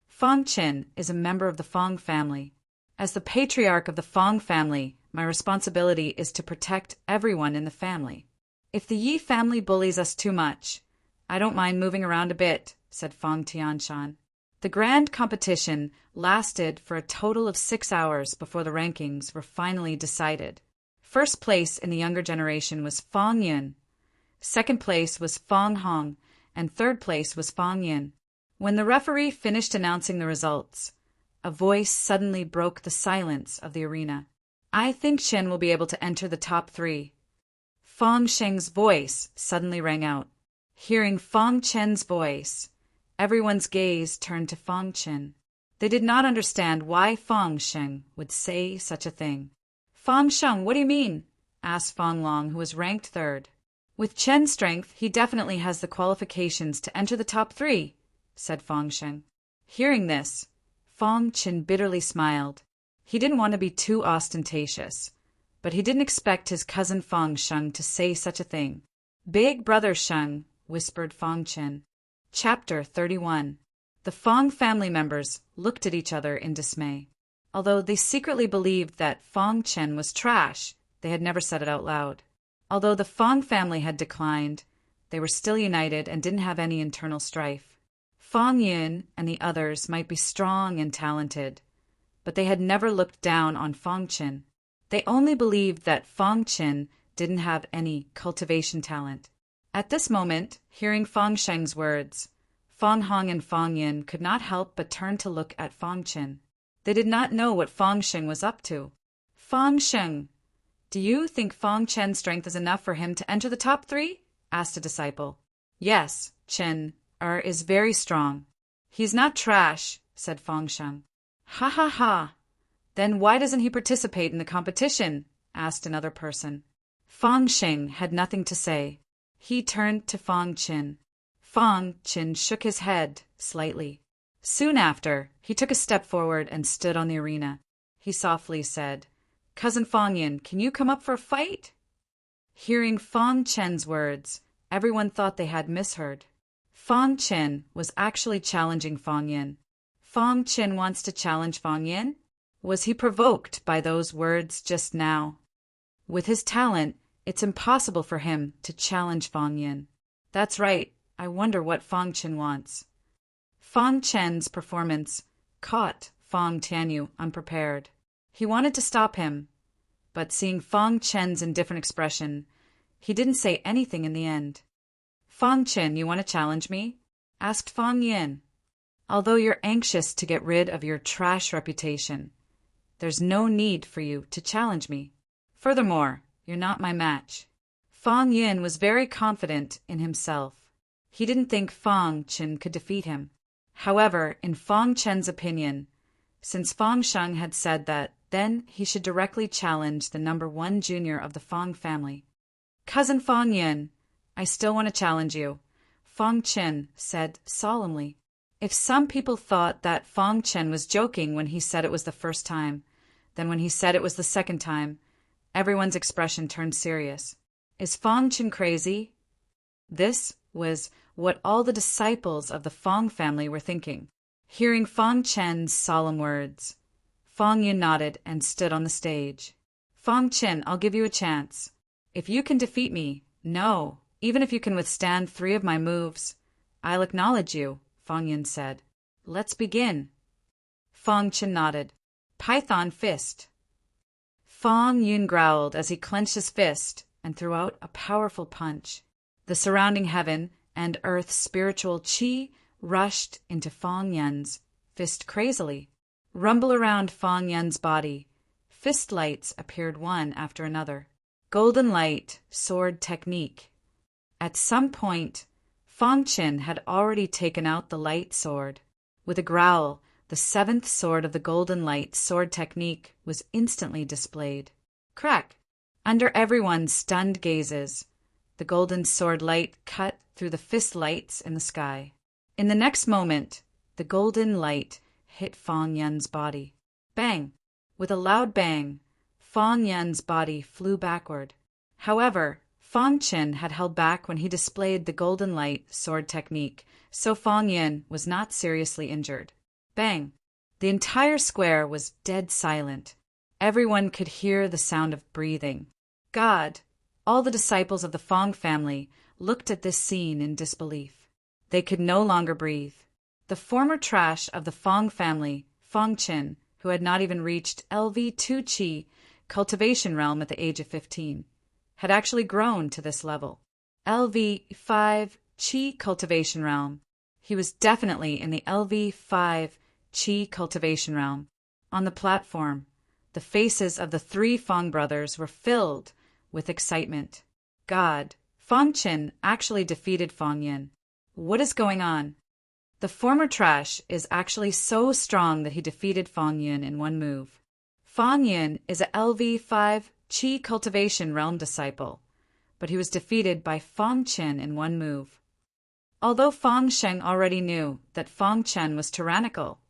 "Fong Chen is a member of the Fong family. As the patriarch of the Fong family, my responsibility is to protect everyone in the family. If the Yi family bullies us too much, I don't mind moving around a bit," said Fong Tianshan. The grand competition lasted for a total of 6 hours before the rankings were finally decided. First place in the younger generation was Fong Yin. Second place was Fong Hong, and third place was Fong Yin. When the referee finished announcing the results, a voice suddenly broke the silence of the arena. "I think Shen will be able to enter the top 3. Fong Sheng's voice suddenly rang out. Hearing Fong Chen's voice, Everyone's gaze turned to Fang Chen. They did not understand why Fang Sheng would say such a thing. "Fang Sheng, what do you mean?" asked Fang Long, who was ranked third. "With Chen's strength, he definitely has the qualifications to enter the top 3, said Fang Sheng. Hearing this, Fang Chen bitterly smiled. He didn't want to be too ostentatious, but he didn't expect his cousin Fang Sheng to say such a thing. "Big brother Sheng," whispered Fang Chen. Chapter 31. The Fang family members looked at each other in dismay. Although they secretly believed that Fang Chen was trash, they had never said it out loud. Although the Fang family had declined, they were still united and didn't have any internal strife. Fang Yun and the others might be strong and talented, but they had never looked down on Fang Chen. They only believed that Fang Chen didn't have any cultivation talent. At this moment, hearing Fang Sheng's words, Fang Hong and Fang Yin could not help but turn to look at Fang Chen. They did not know what Fang Sheng was up to. "Fang Sheng, do you think Fang Chen's strength is enough for him to enter the top 3? Asked a disciple. "Yes, Chen is very strong. He's not trash," said Fang Sheng. "Ha ha ha! Then why doesn't he participate in the competition?" asked another person. Fang Sheng had nothing to say. He turned to Fang Chen. Fang Chen shook his head slightly. Soon after, he took a step forward and stood on the arena. He softly said, "Cousin Fang Yin, can you come up for a fight?" Hearing Fang Chen's words, everyone thought they had misheard. Fang Chen was actually challenging Fang Yin. Fang Chen wants to challenge Fang Yin? Was he provoked by those words just now? With his talent, it's impossible for him to challenge Fang Yin. That's right. I wonder what Fang Chen wants. Fang Chen's performance caught Fang Tianyu unprepared. He wanted to stop him, but seeing Fang Chen's indifferent expression, he didn't say anything in the end. "Fang Chen, you want to challenge me?" asked Fang Yin. "Although you're anxious to get rid of your trash reputation, there's no need for you to challenge me. Furthermore, you're not my match." Fang Yin was very confident in himself. He didn't think Fang Chen could defeat him. However, in Fang Chen's opinion, since Fang Sheng had said that, then he should directly challenge the number 1 junior of the Fang family. "Cousin Fang Yin, I still want to challenge you," Fang Chen said solemnly. If some people thought that Fang Chen was joking when he said it was the first time, then when he said it was the second time, everyone's expression turned serious. Is Fang Chen crazy? This was what all the disciples of the Fang family were thinking. Hearing Fang Chen's solemn words, Fang Yin nodded and stood on the stage. "Fang Chen, I'll give you a chance. If you can defeat me, no, even if you can withstand 3 of my moves, I'll acknowledge you," Fang Yin said. "Let's begin." Fang Chen nodded. "Python fist." Fang Yin growled as he clenched his fist and threw out a powerful punch. The surrounding heaven and earth's spiritual qi rushed into Fang Yin's fist crazily. Rumble around Fang Yin's body, fist lights appeared one after another. Golden light, sword technique. At some point, Fang Chen had already taken out the light sword. With a growl, the 7th sword of the golden light sword technique was instantly displayed. Crack! Under everyone's stunned gazes, the golden sword light cut through the fist lights in the sky. In the next moment, the golden light hit Fang Yin's body. Bang! With a loud bang, Fang Yin's body flew backward. However, Fang Chen had held back when he displayed the golden light sword technique, so Fang Yin was not seriously injured. Bang! The entire square was dead silent. Everyone could hear the sound of breathing. God! All the disciples of the Fang family looked at this scene in disbelief. They could no longer breathe. The former trash of the Fang family, Fang Chen, who had not even reached LV2 Qi cultivation realm at the age of 15, had actually grown to this level. LV5 Qi cultivation realm. He was definitely in the LV5 Qi cultivation realm. On the platform, the faces of the 3 Fang brothers were filled with excitement. God, Fang Chen actually defeated Fang Yin. What is going on? The former trash is actually so strong that he defeated Fang Yun in one move. Fang Yun is a LV5 Qi Cultivation Realm disciple, but he was defeated by Fang Chen in one move. Although Fang Sheng already knew that Fang Chen was tyrannical,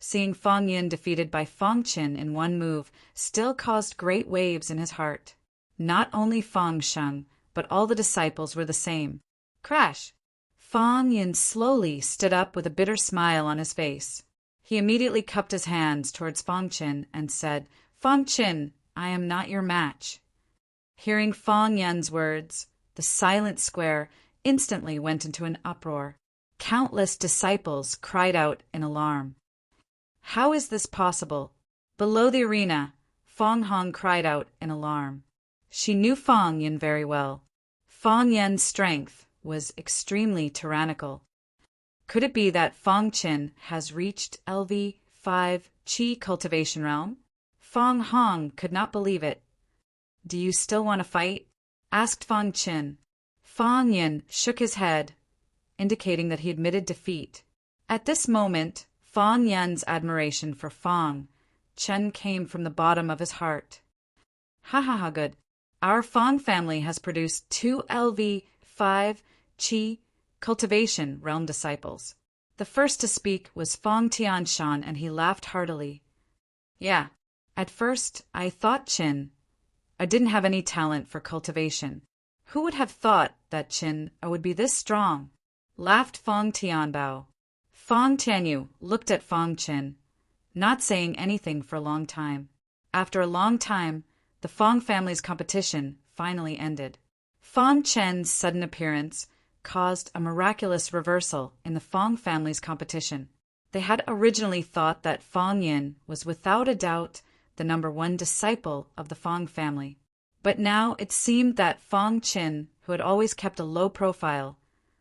seeing Fang Yun defeated by Fang Chen in one move still caused great waves in his heart. Not only Fang Sheng, but all the disciples were the same. Crash! Fang Yun slowly stood up with a bitter smile on his face. He immediately cupped his hands towards Fang Chen and said, "Fang Chen, I am not your match." Hearing Fang Yun's words, the silent square instantly went into an uproar. Countless disciples cried out in alarm. How is this possible? Below the arena, Fang Hong cried out in alarm. She knew Fang Yun very well. Fang Yun's strength was extremely tyrannical. Could it be that Fang Chen has reached LV5 Qi Cultivation Realm? Fang Hong could not believe it. "Do you still want to fight?" asked Fang Chen. Fang Yun shook his head, indicating that he admitted defeat. At this moment, Fang Yun's admiration for Fang Chen came from the bottom of his heart. "Ha ha ha, good. Our Fang family has produced 2 LV5 Qi Cultivation Realm disciples." The first to speak was Fang Tianshan, and he laughed heartily. "Yeah, at first I thought Qin I didn't have any talent for cultivation. Who would have thought that Qin would be this strong?" laughed Fang Tianbao. Fang Tianyu looked at Fang Qin, not saying anything for a long time. After a long time, the Fang family's competition finally ended. Fang Chen's sudden appearance caused a miraculous reversal in the Fang family's competition. They had originally thought that Fang Yin was without a doubt the #1 disciple of the Fang family. But now it seemed that Fang Qin, who had always kept a low profile,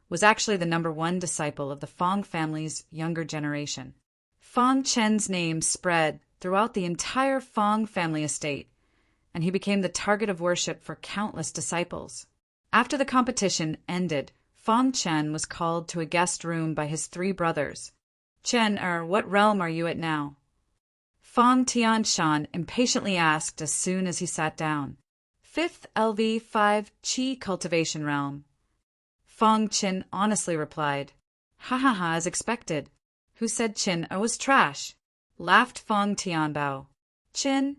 was actually the #1 disciple of the Fang family's younger generation. Fang Chen's name spread throughout the entire Fang family estate, and he became the target of worship for countless disciples. After the competition ended, Fang Chen was called to a guest room by his 3 brothers. "Chen, what realm are you at now?" Fang Tianshan impatiently asked as soon as he sat down. "5th LV5 Qi Cultivation Realm." Fang Qin honestly replied. "Ha ha ha, as expected. Who said Qin was trash?" laughed Fang Tianbao. "Qin,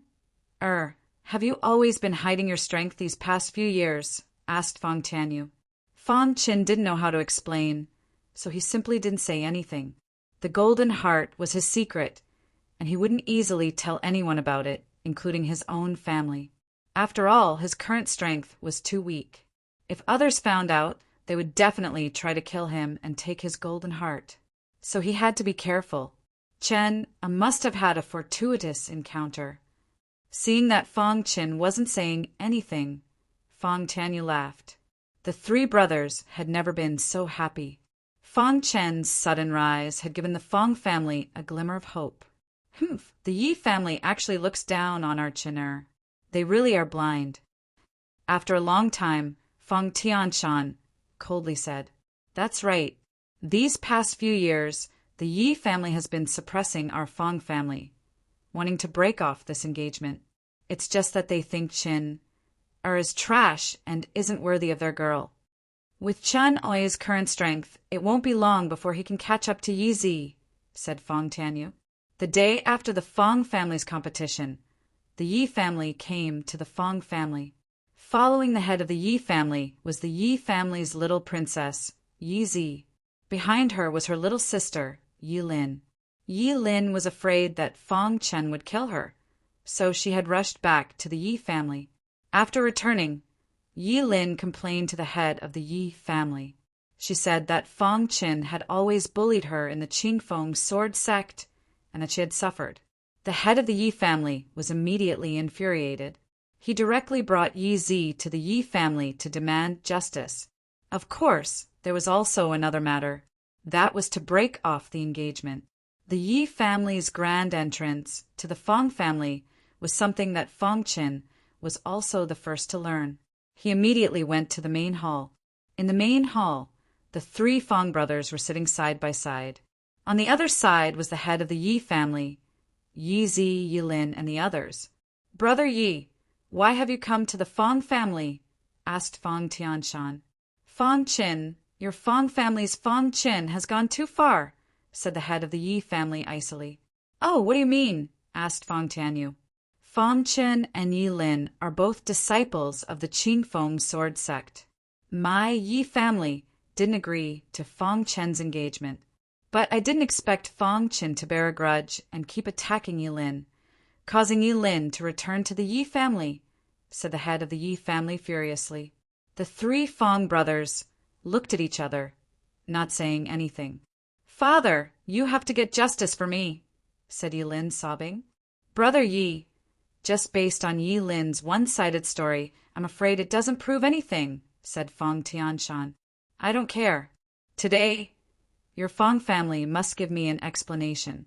have you always been hiding your strength these past few years?" asked Fang Tianyu. Fang Qin didn't know how to explain, so he simply didn't say anything. The golden heart was his secret, and he wouldn't easily tell anyone about it, including his own family. After all, his current strength was too weak. If others found out, they would definitely try to kill him and take his golden heart. So he had to be careful. Chen must have had a fortuitous encounter. Seeing that Fang Qin wasn't saying anything, Fang Tianyu laughed. The 3 brothers had never been so happy. Fang Chen's sudden rise had given the Fang family a glimmer of hope. "Humph, the Yi family actually looks down on our Qin. They really are blind." After a long time, Fang Tianshan coldly said, "That's right. These past few years, the Yi family has been suppressing our Fang family, wanting to break off this engagement. It's just that they think Qin is trash and isn't worthy of their girl. With Chen Oi's current strength, it won't be long before he can catch up to Yi Zi," said Fang Tianyu. The day after the Fang family's competition, the Yi family came to the Fang family. Following the head of the Yi family was the Yi family's little princess, Yi Zi. Behind her was her little sister, Yi Lin. Yi Lin was afraid that Fang Chen would kill her, so she had rushed back to the Yi family. After returning, Yi Lin complained to the head of the Yi family. She said that Fang Qin had always bullied her in the Qingfeng sword sect and that she had suffered. The head of the Yi family was immediately infuriated. He directly brought Yi Zi to the Yi family to demand justice. Of course, there was also another matter. That was to break off the engagement. The Yi family's grand entrance to the Fang family was something that Fang Qin was also the first to learn. He immediately went to the main hall. In the main hall, The three Fong brothers were sitting side by side. On the other side was the head of the Yi family, Yi Zi, Yi Lin, and the others. "Brother Yi, why have you come to the Fong family?" asked Fong Tianshan. "Fong Qin, your Fong family's Fong Qin has gone too far," said the head of the Yi family icily. "Oh, what do you mean?" asked Fong Tianyu. "Fong Qin and Yi Lin are both disciples of the Qingfeng sword sect. My Yi family didn't agree to Fong Chen's engagement. But I didn't expect Fong Qin to bear a grudge and keep attacking Yi Lin, causing Yi Lin to return to the Yi family," said the head of the Yi family furiously. The three Fong brothers looked at each other, not saying anything. "Father, you have to get justice for me," said Yi Lin, sobbing. "Brother Yi, just based on Yi Lin's one-sided story, I'm afraid it doesn't prove anything," said Fong Tianshan. "I don't care. Today, your Fong family must give me an explanation.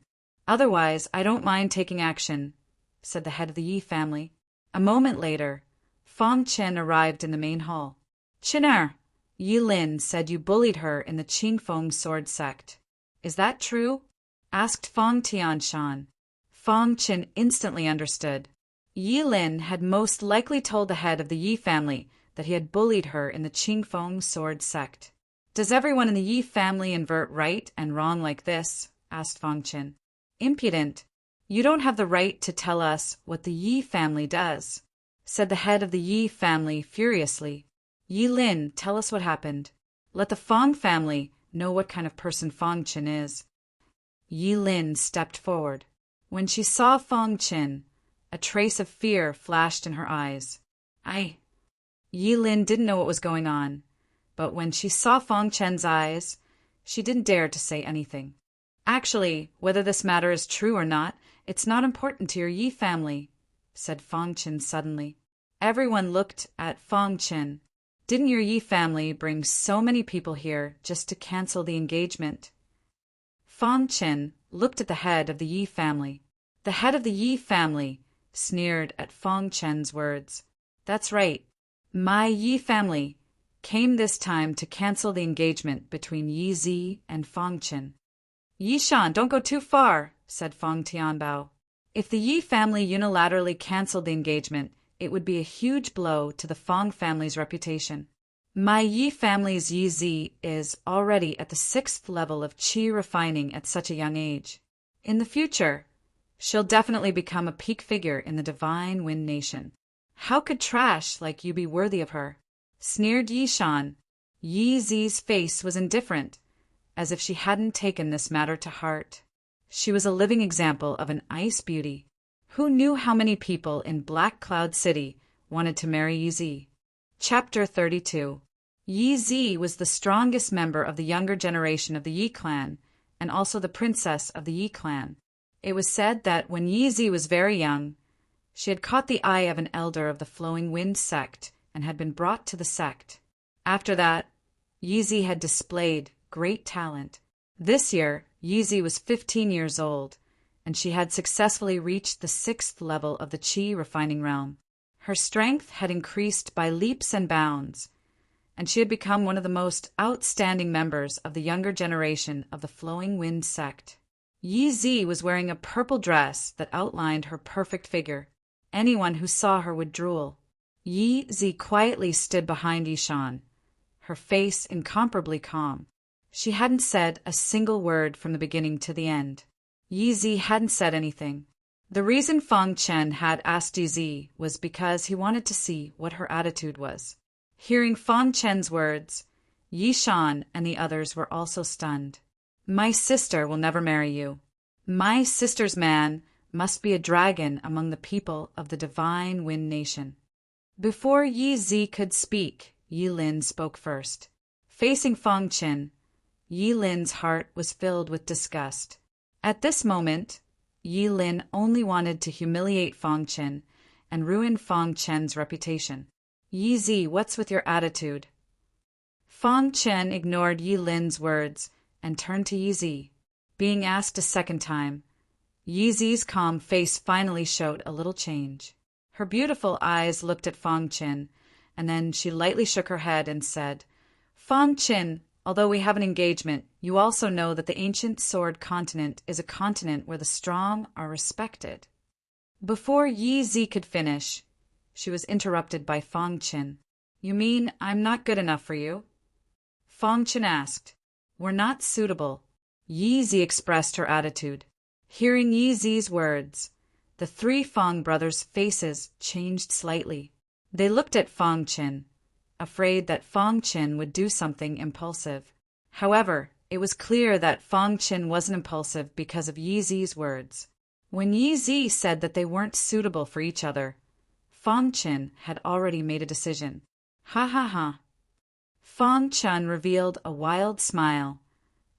Otherwise, I don't mind taking action," said the head of the Yi family. A moment later, Fong Chen arrived in the main hall. "Qiner, Yi Lin said you bullied her in the Qingfeng sword sect. Is that true?" asked Fong Tianshan. Fong Chen instantly understood. Yi Lin had most likely told the head of the Yi family that he had bullied her in the Qingfeng sword sect. "Does everyone in the Yi family invert right and wrong like this?" asked Fong Chen. "Impudent! You don't have the right to tell us what the Yi family does," said the head of the Yi family furiously. "Yi Lin, tell us what happened. Let the Fong family know what kind of person Fong Chen is." Yi Lin stepped forward. When she saw Fong Chen, a trace of fear flashed in her eyes. Yi Lin didn't know what was going on, but when she saw Fong Chen's eyes, she didn't dare to say anything. "Actually, whether this matter is true or not, it's not important to your Yi family," said Fong Chen suddenly. Everyone looked at Fong Chen. "Didn't your Yi family bring so many people here just to cancel the engagement?" Fong Chen looked at the head of the Yi family. The head of the Yi family sneered at Fong Chen's words. "That's right. My Yi family came this time to cancel the engagement between Yi Zi and Fong Chen." "Yi Shan, don't go too far," said Fong Tianbao. "If the Yi family unilaterally canceled the engagement, it would be a huge blow to the Fong family's reputation. My Yi family's Yi Zi is already at the 6th level of qi refining at such a young age. In the future, she'll definitely become a peak figure in the Divine Wind Nation. How could trash like you be worthy of her?" sneered Yi Shan. Yi Zi's face was indifferent, as if she hadn't taken this matter to heart. She was a living example of an ice beauty. Who knew how many people in Black Cloud City wanted to marry Yi Zi? Chapter 32. Yi Zi was the strongest member of the younger generation of the Yi clan, and also the princess of the Yi clan. It was said that when Yi Zi was very young, she had caught the eye of an elder of the Flowing Wind sect and had been brought to the sect. After that, Yi Zi had displayed great talent. This year, Yi Zi was 15 years old, and she had successfully reached the 6th level of the qi refining realm. Her strength had increased by leaps and bounds, and she had become one of the most outstanding members of the younger generation of the Flowing Wind sect. Yi Zi was wearing a purple dress that outlined her perfect figure. Anyone who saw her would drool. Yi Zi quietly stood behind Yi Shan, her face incomparably calm. She hadn't said a single word from the beginning to the end. Yi Zi hadn't said anything. The reason Fong Chen had asked Yi Zi was because he wanted to see what her attitude was. Hearing Fong Chen's words, Yi Shan and the others were also stunned. "My sister will never marry you. My sister's man must be a dragon among the people of the Divine Wind Nation." Before Yi Zi could speak, Yi Lin spoke first. Facing Fong Chen, Yi Lin's heart was filled with disgust. At this moment, Yi Lin only wanted to humiliate Fong Chen and ruin Fong Chen's reputation. "Yi Zi, what's with your attitude?" Fong Chen ignored Yi Lin's words and turned to Yi Zi. Being asked a second time, Yi Zi's calm face finally showed a little change. Her beautiful eyes looked at Fong Chen, and then she lightly shook her head and said, "Fong Chen, Although we have an engagement, you also know that the ancient sword continent is a continent where the strong are respected." Before Yi Zi could finish, she was interrupted by Fang Qin. "You mean I'm not good enough for you?" Fang Qin asked. "We're not suitable." Yi Zi expressed her attitude. Hearing Yi Zi's words, the three Fang brothers' faces changed slightly. They looked at Fang Qin, afraid that Fang Qin would do something impulsive. However, it was clear that Fang Qin wasn't impulsive because of Yi Zi's words. When Yi Zi said that they weren't suitable for each other, Fang Qin had already made a decision. "Ha ha ha." Fang Qin revealed a wild smile,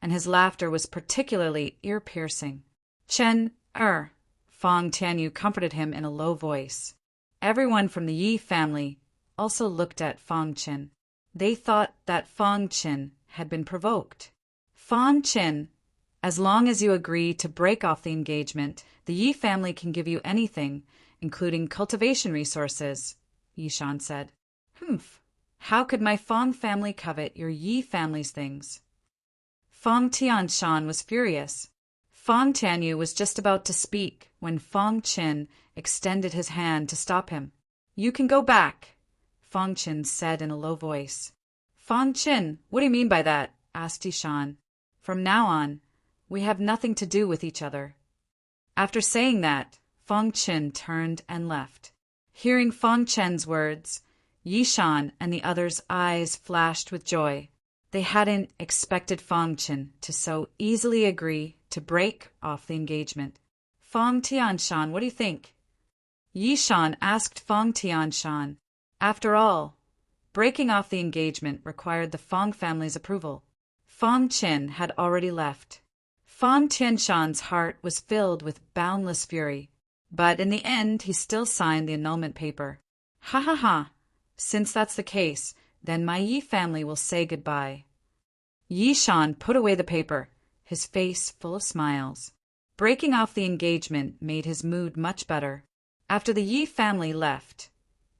and his laughter was particularly ear-piercing. "Chen, Fang Tianyu comforted him in a low voice. Everyone from the Yi family also looked at Fang Qin. They thought that Fang Qin had been provoked. "Fang Qin, as long as you agree to break off the engagement, the Yi family can give you anything, including cultivation resources," Yishan said. "Humph. How could my Fang family covet your Yi family's things?" Fang Tianshan was furious. Fang Tianyu was just about to speak when Fang Qin extended his hand to stop him. "You can go back," Fang Qin said in a low voice. "Fang Qin, what do you mean by that?" asked Yishan. "From now on, we have nothing to do with each other." After saying that, Fang Qin turned and left. Hearing Fang Qin's words, Yishan and the others' eyes flashed with joy. They hadn't expected Fang Qin to so easily agree to break off the engagement. "Fang Tianshan, what do you think?" Yishan asked Fang Tianshan. After all, breaking off the engagement required the Fang family's approval. Fang Qin had already left. Fang Tianshan's heart was filled with boundless fury, but in the end he still signed the annulment paper. "Ha ha ha! Since that's the case, then my Yi family will say goodbye." Yishan put away the paper, his face full of smiles. Breaking off the engagement made his mood much better. After the Yi family left,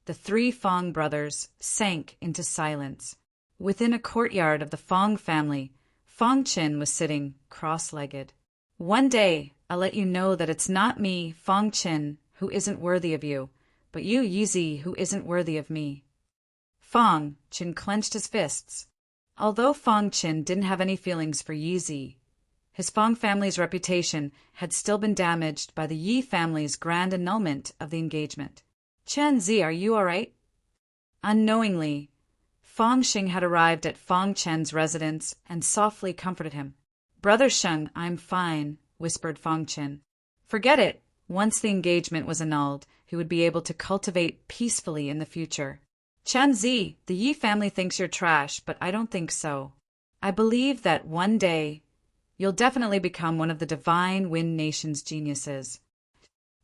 the three Fang brothers sank into silence. Within a courtyard of the Fang family, Fang Qin was sitting cross-legged. "One day, I'll let you know that it's not me, Fang Qin, who isn't worthy of you, but you, Yi Zi, who isn't worthy of me." Fang Qin clenched his fists. Although Fang Qin didn't have any feelings for Yi Zi, his Fang family's reputation had still been damaged by the Yi family's grand annulment of the engagement. "Chen Zi, are you all right?" Unknowingly, Fang Xing had arrived at Fang Chen's residence and softly comforted him. "Brother Sheng, I'm fine," whispered Fang Qin. Forget it. Once the engagement was annulled, he would be able to cultivate peacefully in the future. "Chen Zi, the Yi family thinks you're trash, but I don't think so. I believe that one day you'll definitely become one of the divine Wind Nation's geniuses."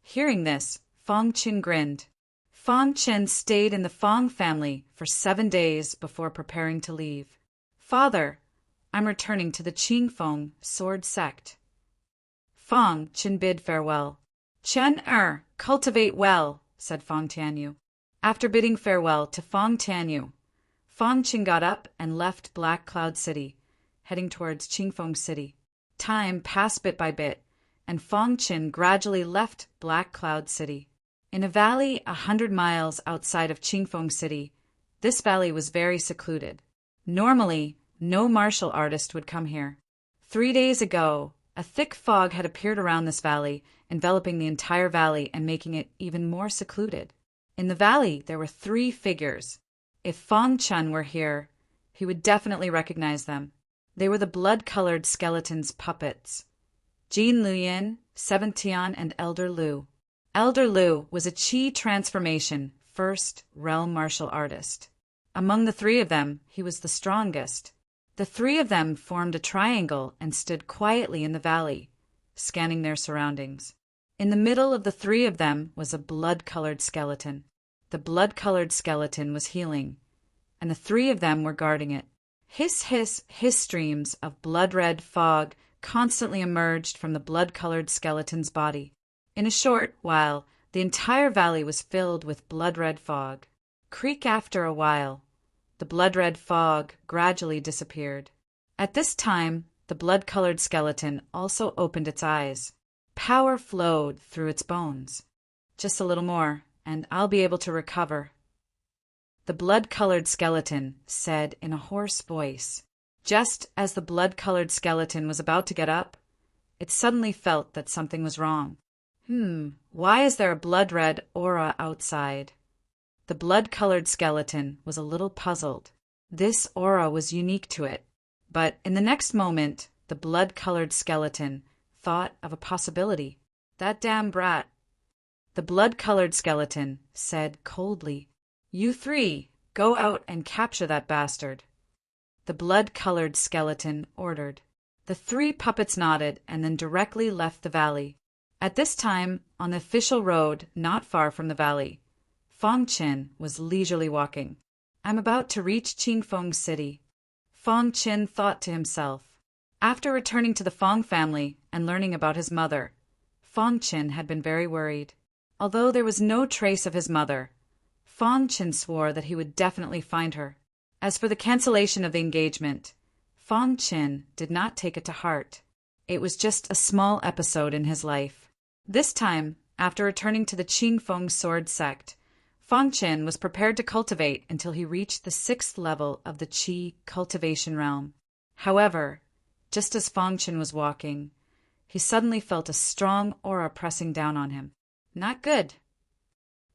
Hearing this, Fang Qin grinned. Fang Qin stayed in the Fang family for 7 days before preparing to leave. "Father, I'm returning to the Qingfeng sword sect." Fang Qin bid farewell. "Chen cultivate well," said Fang Tianyu. After bidding farewell to Fang Tianyu, Fang Qin got up and left Black Cloud City, heading towards Qingfeng City. Time passed bit by bit, and Fang Qin gradually left Black Cloud City. In a valley 100 miles outside of Qingfeng City, this valley was very secluded. Normally, no martial artist would come here. 3 days ago, a thick fog had appeared around this valley, enveloping the entire valley and making it even more secluded. In the valley, there were 3 figures. If Fang Qin were here, he would definitely recognize them. They were the blood-colored skeleton's puppets: Jin Luyin, Seventh Tian, and Elder Lu. Elder Lu was a Qi transformation, first realm martial artist. Among the 3 of them, he was the strongest. The 3 of them formed a triangle and stood quietly in the valley, scanning their surroundings. In the middle of the 3 of them was a blood-colored skeleton. The blood-colored skeleton was healing, and the 3 of them were guarding it. Hiss, hiss, hiss streams of blood-red fog constantly emerged from the blood-colored skeleton's body. In a short while, the entire valley was filled with blood-red fog. Creak after a while, the blood-red fog gradually disappeared. At this time, the blood-colored skeleton also opened its eyes. Power flowed through its bones. Just a little more, and I'll be able to recover. The blood-colored skeleton said in a hoarse voice. Just as the blood-colored skeleton was about to get up, it suddenly felt that something was wrong. Why is there a blood-red aura outside? The blood-colored skeleton was a little puzzled. This aura was unique to it. But in the next moment, the blood-colored skeleton thought of a possibility. That damn brat. The blood-colored skeleton said coldly, "You three, go out and capture that bastard." The blood-colored skeleton ordered. The three puppets nodded and then directly left the valley. At this time, on the official road not far from the valley, Fong Qin was leisurely walking. "I'm about to reach Qingfeng City," Fong Qin thought to himself. After returning to the Fong family and learning about his mother, Fong Qin had been very worried. Although there was no trace of his mother, Fong Qin swore that he would definitely find her. As for the cancellation of the engagement, Fong Qin did not take it to heart. It was just a small episode in his life. This time, after returning to the Qingfeng sword sect, Fong Qin was prepared to cultivate until he reached the 6th level of the Qi cultivation realm. However, just as Fong Qin was walking, he suddenly felt a strong aura pressing down on him. Not good.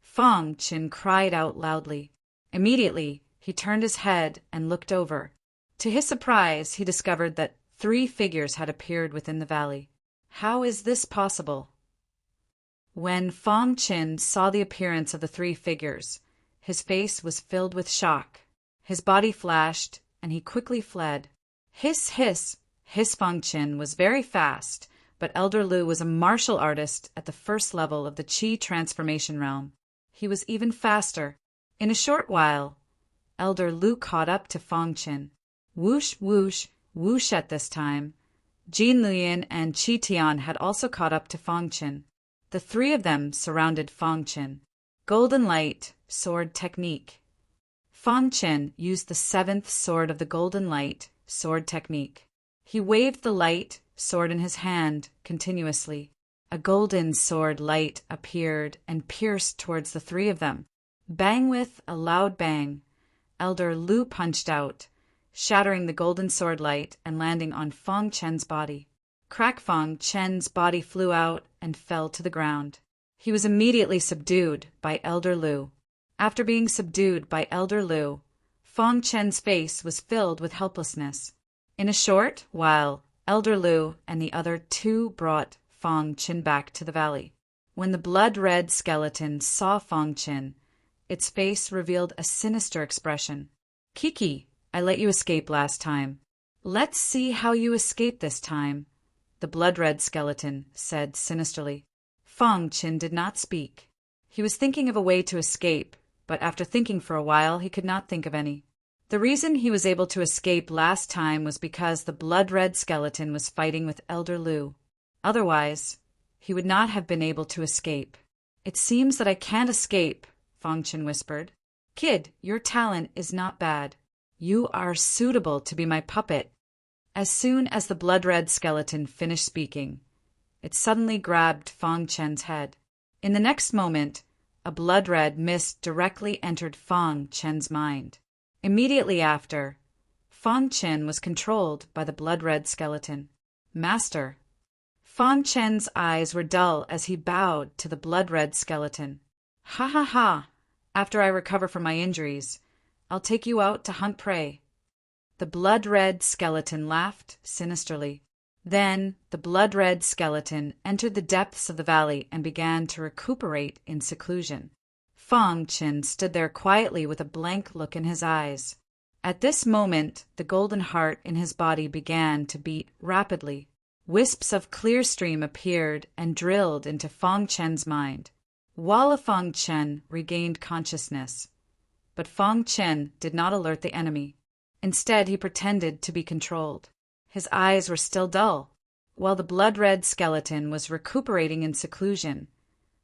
Fong Qin cried out loudly. Immediately, he turned his head and looked over. To his surprise, he discovered that 3 figures had appeared within the valley. How is this possible? When Fong Qin saw the appearance of the 3 figures, his face was filled with shock. His body flashed, and he quickly fled. Hiss, hiss! His Fong Qin was very fast, but Elder Lu was a martial artist at the 1st level of the Qi transformation realm. He was even faster. In a short while, Elder Lu caught up to Fong Qin. Whoosh, whoosh, whoosh at this time. Jin Lian and Qi Tian had also caught up to Fong Qin. The 3 of them surrounded Fong Qin. Golden Light Sword Technique. Fong Qin used the 7th sword of the Golden Light Sword Technique. He waved the light sword in his hand continuously. A golden sword light appeared and pierced towards the 3 of them. Bang with a loud bang, Elder Lu punched out, shattering the golden sword light and landing on Fong Qin's body. Crack! Fong Qin's body flew out and fell to the ground. He was immediately subdued by Elder Lu. After being subdued by Elder Lu, Fong Qin's face was filled with helplessness. In a short while, Elder Lu and the other 2 brought Fong Qin back to the valley. When the blood-red skeleton saw Fong Qin, its face revealed a sinister expression. "Kiki, I let you escape last time. Let's see how you escape this time," the blood-red skeleton said sinisterly. Fong Qin did not speak. He was thinking of a way to escape, but after thinking for a while, he could not think of any. The reason he was able to escape last time was because the blood-red skeleton was fighting with Elder Lu. Otherwise, he would not have been able to escape. "It seems that I can't escape," Fong Qin whispered. "Kid, your talent is not bad. You are suitable to be my puppet." As soon as the blood-red skeleton finished speaking, it suddenly grabbed Fong Qin's head. In the next moment, a blood-red mist directly entered Fong Qin's mind. Immediately after, Fong Qin was controlled by the blood-red skeleton. "Master." Fong Qin's eyes were dull as he bowed to the blood-red skeleton. "Ha ha ha! After I recover from my injuries, I'll take you out to hunt prey." The blood-red skeleton laughed sinisterly. Then the blood-red skeleton entered the depths of the valley and began to recuperate in seclusion. Fong Qin stood there quietly with a blank look in his eyes. At this moment, the golden heart in his body began to beat rapidly. Wisps of clear stream appeared and drilled into Fong Qin's mind. Walla Fong Qin regained consciousness. But Fong Qin did not alert the enemy. Instead, he pretended to be controlled. His eyes were still dull. While the blood-red skeleton was recuperating in seclusion,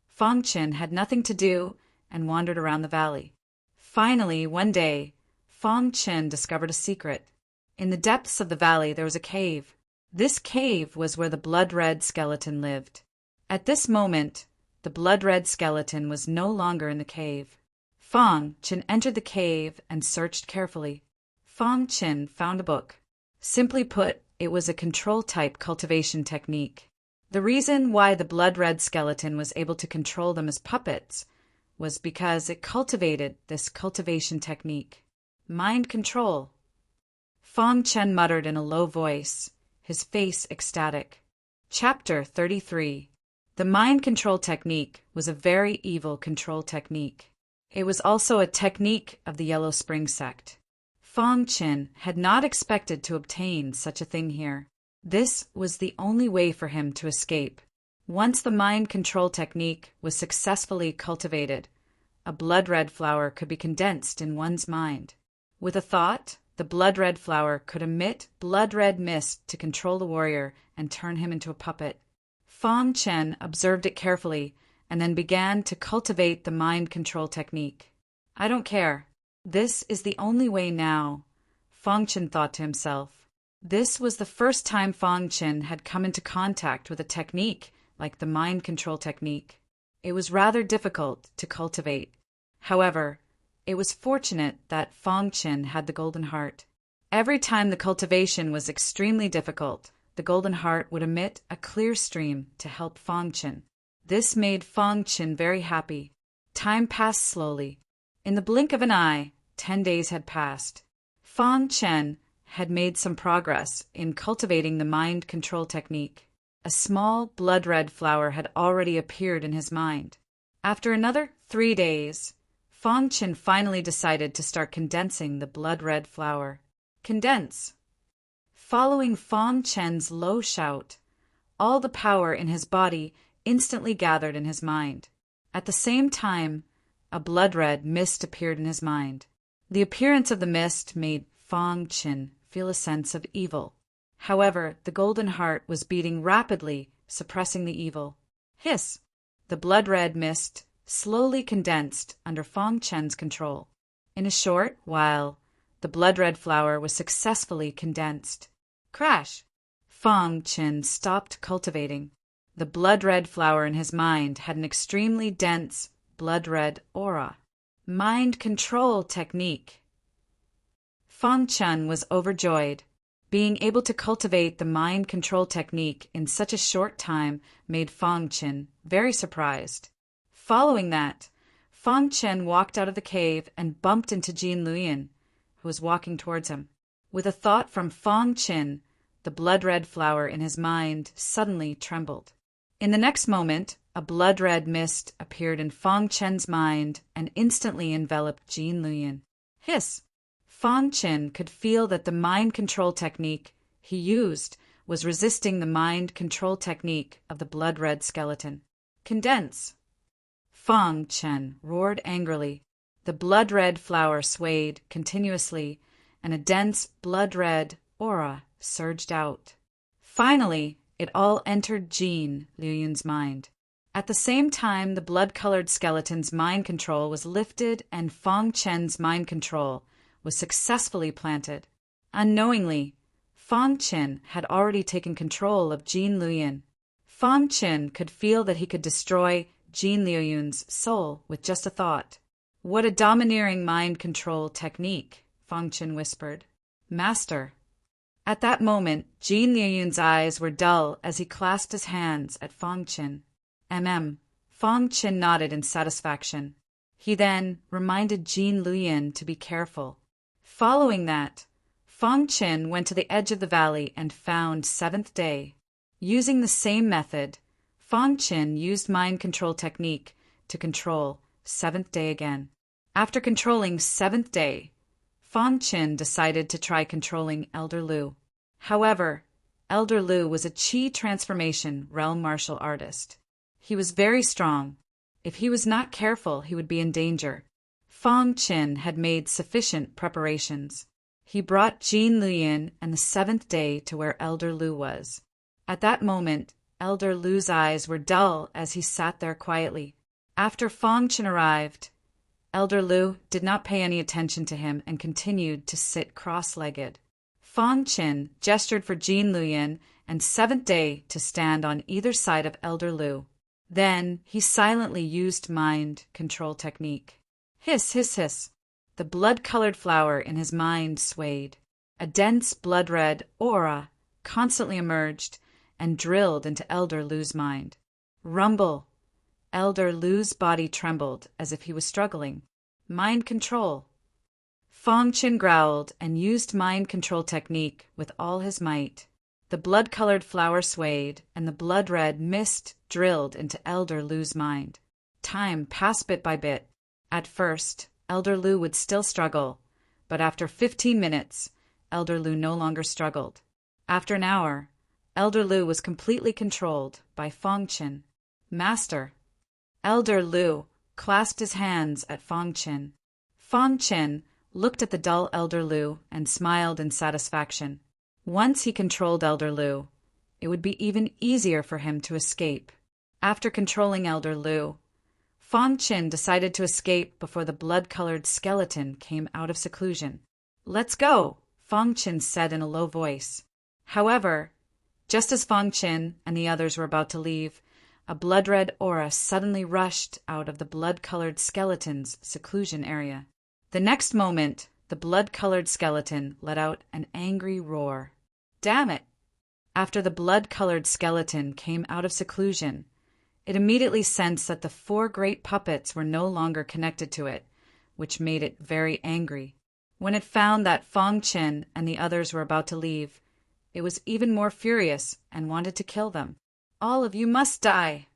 Fong Qin had nothing to do and wandered around the valley. Finally, one day, Fong Qin discovered a secret. In the depths of the valley there was a cave. This cave was where the blood-red skeleton lived. At this moment, the blood-red skeleton was no longer in the cave. Fang Qin entered the cave and searched carefully. Fang Qin found a book. Simply put, it was a control-type cultivation technique. The reason why the blood-red skeleton was able to control them as puppets was because it cultivated this cultivation technique. Mind control. Fang Chen muttered in a low voice, his face ecstatic. Chapter 33. The mind control technique was a very evil control technique. It was also a technique of the Yellow Spring sect. Fang Chen had not expected to obtain such a thing here. This was the only way for him to escape. Once the mind control technique was successfully cultivated, a blood-red flower could be condensed in one's mind. With a thought, the blood-red flower could emit blood-red mist to control the warrior and turn him into a puppet. Fang Chen observed it carefully and then began to cultivate the mind control technique. I don't care. This is the only way now, Fang Chen thought to himself. This was the first time Fang Chen had come into contact with a technique like the mind control technique. It was rather difficult to cultivate. However, it was fortunate that Fang Chen had the golden heart. Every time the cultivation was extremely difficult, the golden heart would emit a clear stream to help Fang Chen. This made Fang Chen very happy. Time passed slowly. In the blink of an eye, 10 days had passed. Fang Chen had made some progress in cultivating the mind control technique. A small blood-red flower had already appeared in his mind. After another 3 days, Fang Chen finally decided to start condensing the blood-red flower. Condense. Following Fang Chen's low shout, all the power in his body instantly gathered in his mind. At the same time, a blood-red mist appeared in his mind. The appearance of the mist made Fang Chen feel a sense of evil. However, the golden heart was beating rapidly, suppressing the evil. Hiss! The blood-red mist slowly condensed under Fang Chen's control. In a short while, the blood-red flower was successfully condensed. Crash! Fang Chen stopped cultivating. The blood-red flower in his mind had an extremely dense blood-red aura. Mind control technique. Fang Chen was overjoyed. Being able to cultivate the mind control technique in such a short time made Fang Chen very surprised. Following that, Fang Chen walked out of the cave and bumped into Jin Luyan, who was walking towards him. With a thought from Fang Chen, the blood-red flower in his mind suddenly trembled. In the next moment, a blood-red mist appeared in Fang Chen's mind and instantly enveloped Jin Luyan. Hiss! Fang Chen could feel that the mind control technique he used was resisting the mind control technique of the blood-red skeleton. Condense! Fang Chen roared angrily. The blood-red flower swayed continuously, and a dense blood-red aura surged out. Finally, it all entered Jin Luyan's mind. At the same time, the blood-colored skeleton's mind control was lifted and Fang Chen's mind control was successfully planted. Unknowingly, Fang Chen had already taken control of Jin Luyan. Fang Chen could feel that he could destroy Jin Luyan's soul with just a thought. What a domineering mind control technique, Fang Chen whispered. Master. At that moment, Jin Luyan's eyes were dull as he clasped his hands at Fang Chen. Fang Chen nodded in satisfaction. He then reminded Jin Luyan to be careful. Following that, Fang Chen went to the edge of the valley and found Seventh Day. Using the same method, Fang Chen used mind control technique to control Seventh Day again. After controlling Seventh Day, Fang Chen decided to try controlling Elder Lu. However, Elder Lu was a Qi transformation realm martial artist. He was very strong. If he was not careful, he would be in danger. Fang Chen had made sufficient preparations. He brought Jin Luyan and the Seventh Day to where Elder Lu was. At that moment, Elder Lu's eyes were dull as he sat there quietly. After Fang Chen arrived, Elder Lu did not pay any attention to him and continued to sit cross-legged. Fang Qin gestured for Jin Luyan and Seventh Day to stand on either side of Elder Lu. Then he silently used mind control technique. Hiss, hiss, hiss. The blood-colored flower in his mind swayed. A dense blood-red aura constantly emerged and drilled into Elder Lu's mind. Rumble. Elder Lu's body trembled as if he was struggling. Mind control. Fang Qin growled and used mind control technique with all his might. The blood-colored flower swayed, and the blood-red mist drilled into Elder Lu's mind. Time passed bit by bit. At first, Elder Lu would still struggle, but after 15 minutes, Elder Lu no longer struggled. After an hour, Elder Lu was completely controlled by Fang Qin. Master. Elder Lu clasped his hands at Fang Qin. Fang Qin looked at the dull Elder Lu and smiled in satisfaction. Once he controlled Elder Lu, it would be even easier for him to escape. After controlling Elder Lu, Fang Qin decided to escape before the blood-colored skeleton came out of seclusion. "Let's go," Fang Qin said in a low voice. However, just as Fang Qin and the others were about to leave, a blood-red aura suddenly rushed out of the blood-colored skeleton's seclusion area. The next moment, the blood-colored skeleton let out an angry roar. Damn it! After the blood-colored skeleton came out of seclusion, it immediately sensed that the 4 great puppets were no longer connected to it, which made it very angry. When it found that Fang Qin and the others were about to leave, it was even more furious and wanted to kill them. "All of you must die!"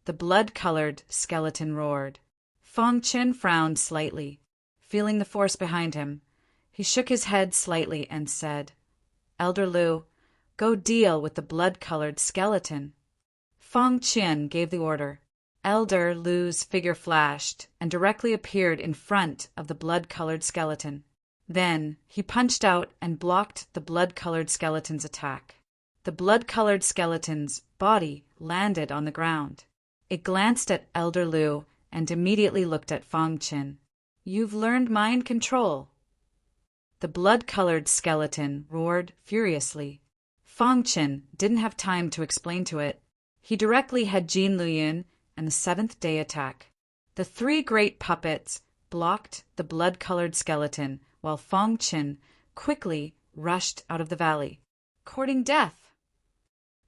The blood-colored skeleton roared. Fang Qin frowned slightly. Feeling the force behind him, he shook his head slightly and said, "Elder Lu, go deal with the blood-colored skeleton." Fang Qin gave the order. Elder Lu's figure flashed and directly appeared in front of the blood-colored skeleton. Then he punched out and blocked the blood-colored skeleton's attack. The blood-colored skeleton's body landed on the ground. It glanced at Elder Lu and immediately looked at Fang Qin. "You've learned mind control." The blood-colored skeleton roared furiously. Fang Qin didn't have time to explain to it. He directly had Jin Luyan and the Seventh Day attack. The 3 great puppets blocked the blood-colored skeleton while Fang Qin quickly rushed out of the valley, courting death.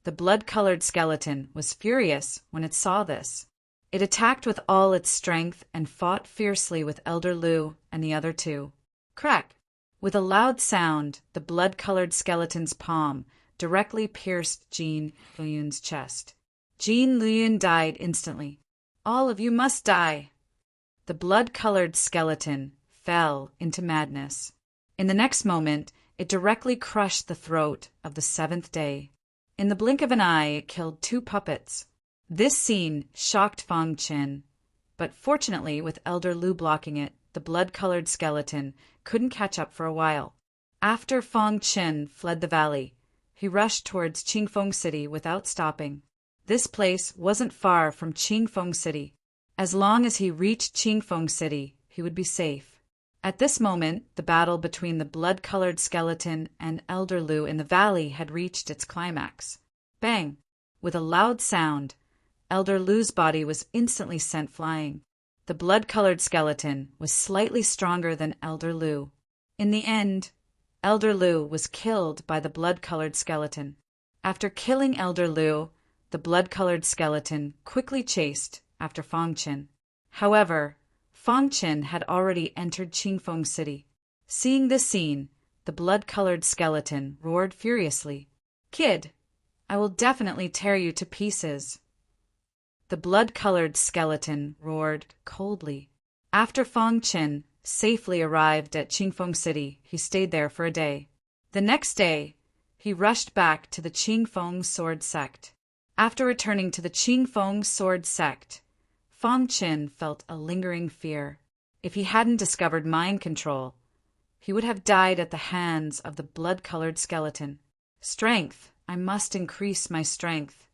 The blood-colored skeleton was furious when it saw this. It attacked with all its strength and fought fiercely with Elder Lu and the other 2. Crack! With a loud sound, the blood-colored skeleton's palm directly pierced Jin Luyan's chest. Jin Luyan died instantly. "All of you must die!" The blood-colored skeleton fell into madness. In the next moment, it directly crushed the throat of the Seventh Day. In the blink of an eye, it killed 2 puppets. This scene shocked Fang Qin, but fortunately, with Elder Lu blocking it, the blood-colored skeleton couldn't catch up for a while. After Fang Qin fled the valley, he rushed towards Qingfeng City without stopping. This place wasn't far from Qingfeng City. As long as he reached Qingfeng City, he would be safe. At this moment, the battle between the blood-colored skeleton and Elder Lu in the valley had reached its climax. Bang! With a loud sound, Elder Lu's body was instantly sent flying. The blood-colored skeleton was slightly stronger than Elder Lu. In the end, Elder Lu was killed by the blood-colored skeleton. After killing Elder Lu, the blood-colored skeleton quickly chased after Fang Qin. However, Fang Qin had already entered Qingfeng City. Seeing this scene, the blood-colored skeleton roared furiously. "Kid, I will definitely tear you to pieces." The blood-colored skeleton roared coldly. After Fang Qin safely arrived at Qingfeng City, he stayed there for a day. The next day, he rushed back to the Qingfeng Sword Sect. After returning to the Qingfeng Sword Sect, Fang Qin felt a lingering fear. If he hadn't discovered mind control, he would have died at the hands of the blood-colored skeleton. Strength. I must increase my strength.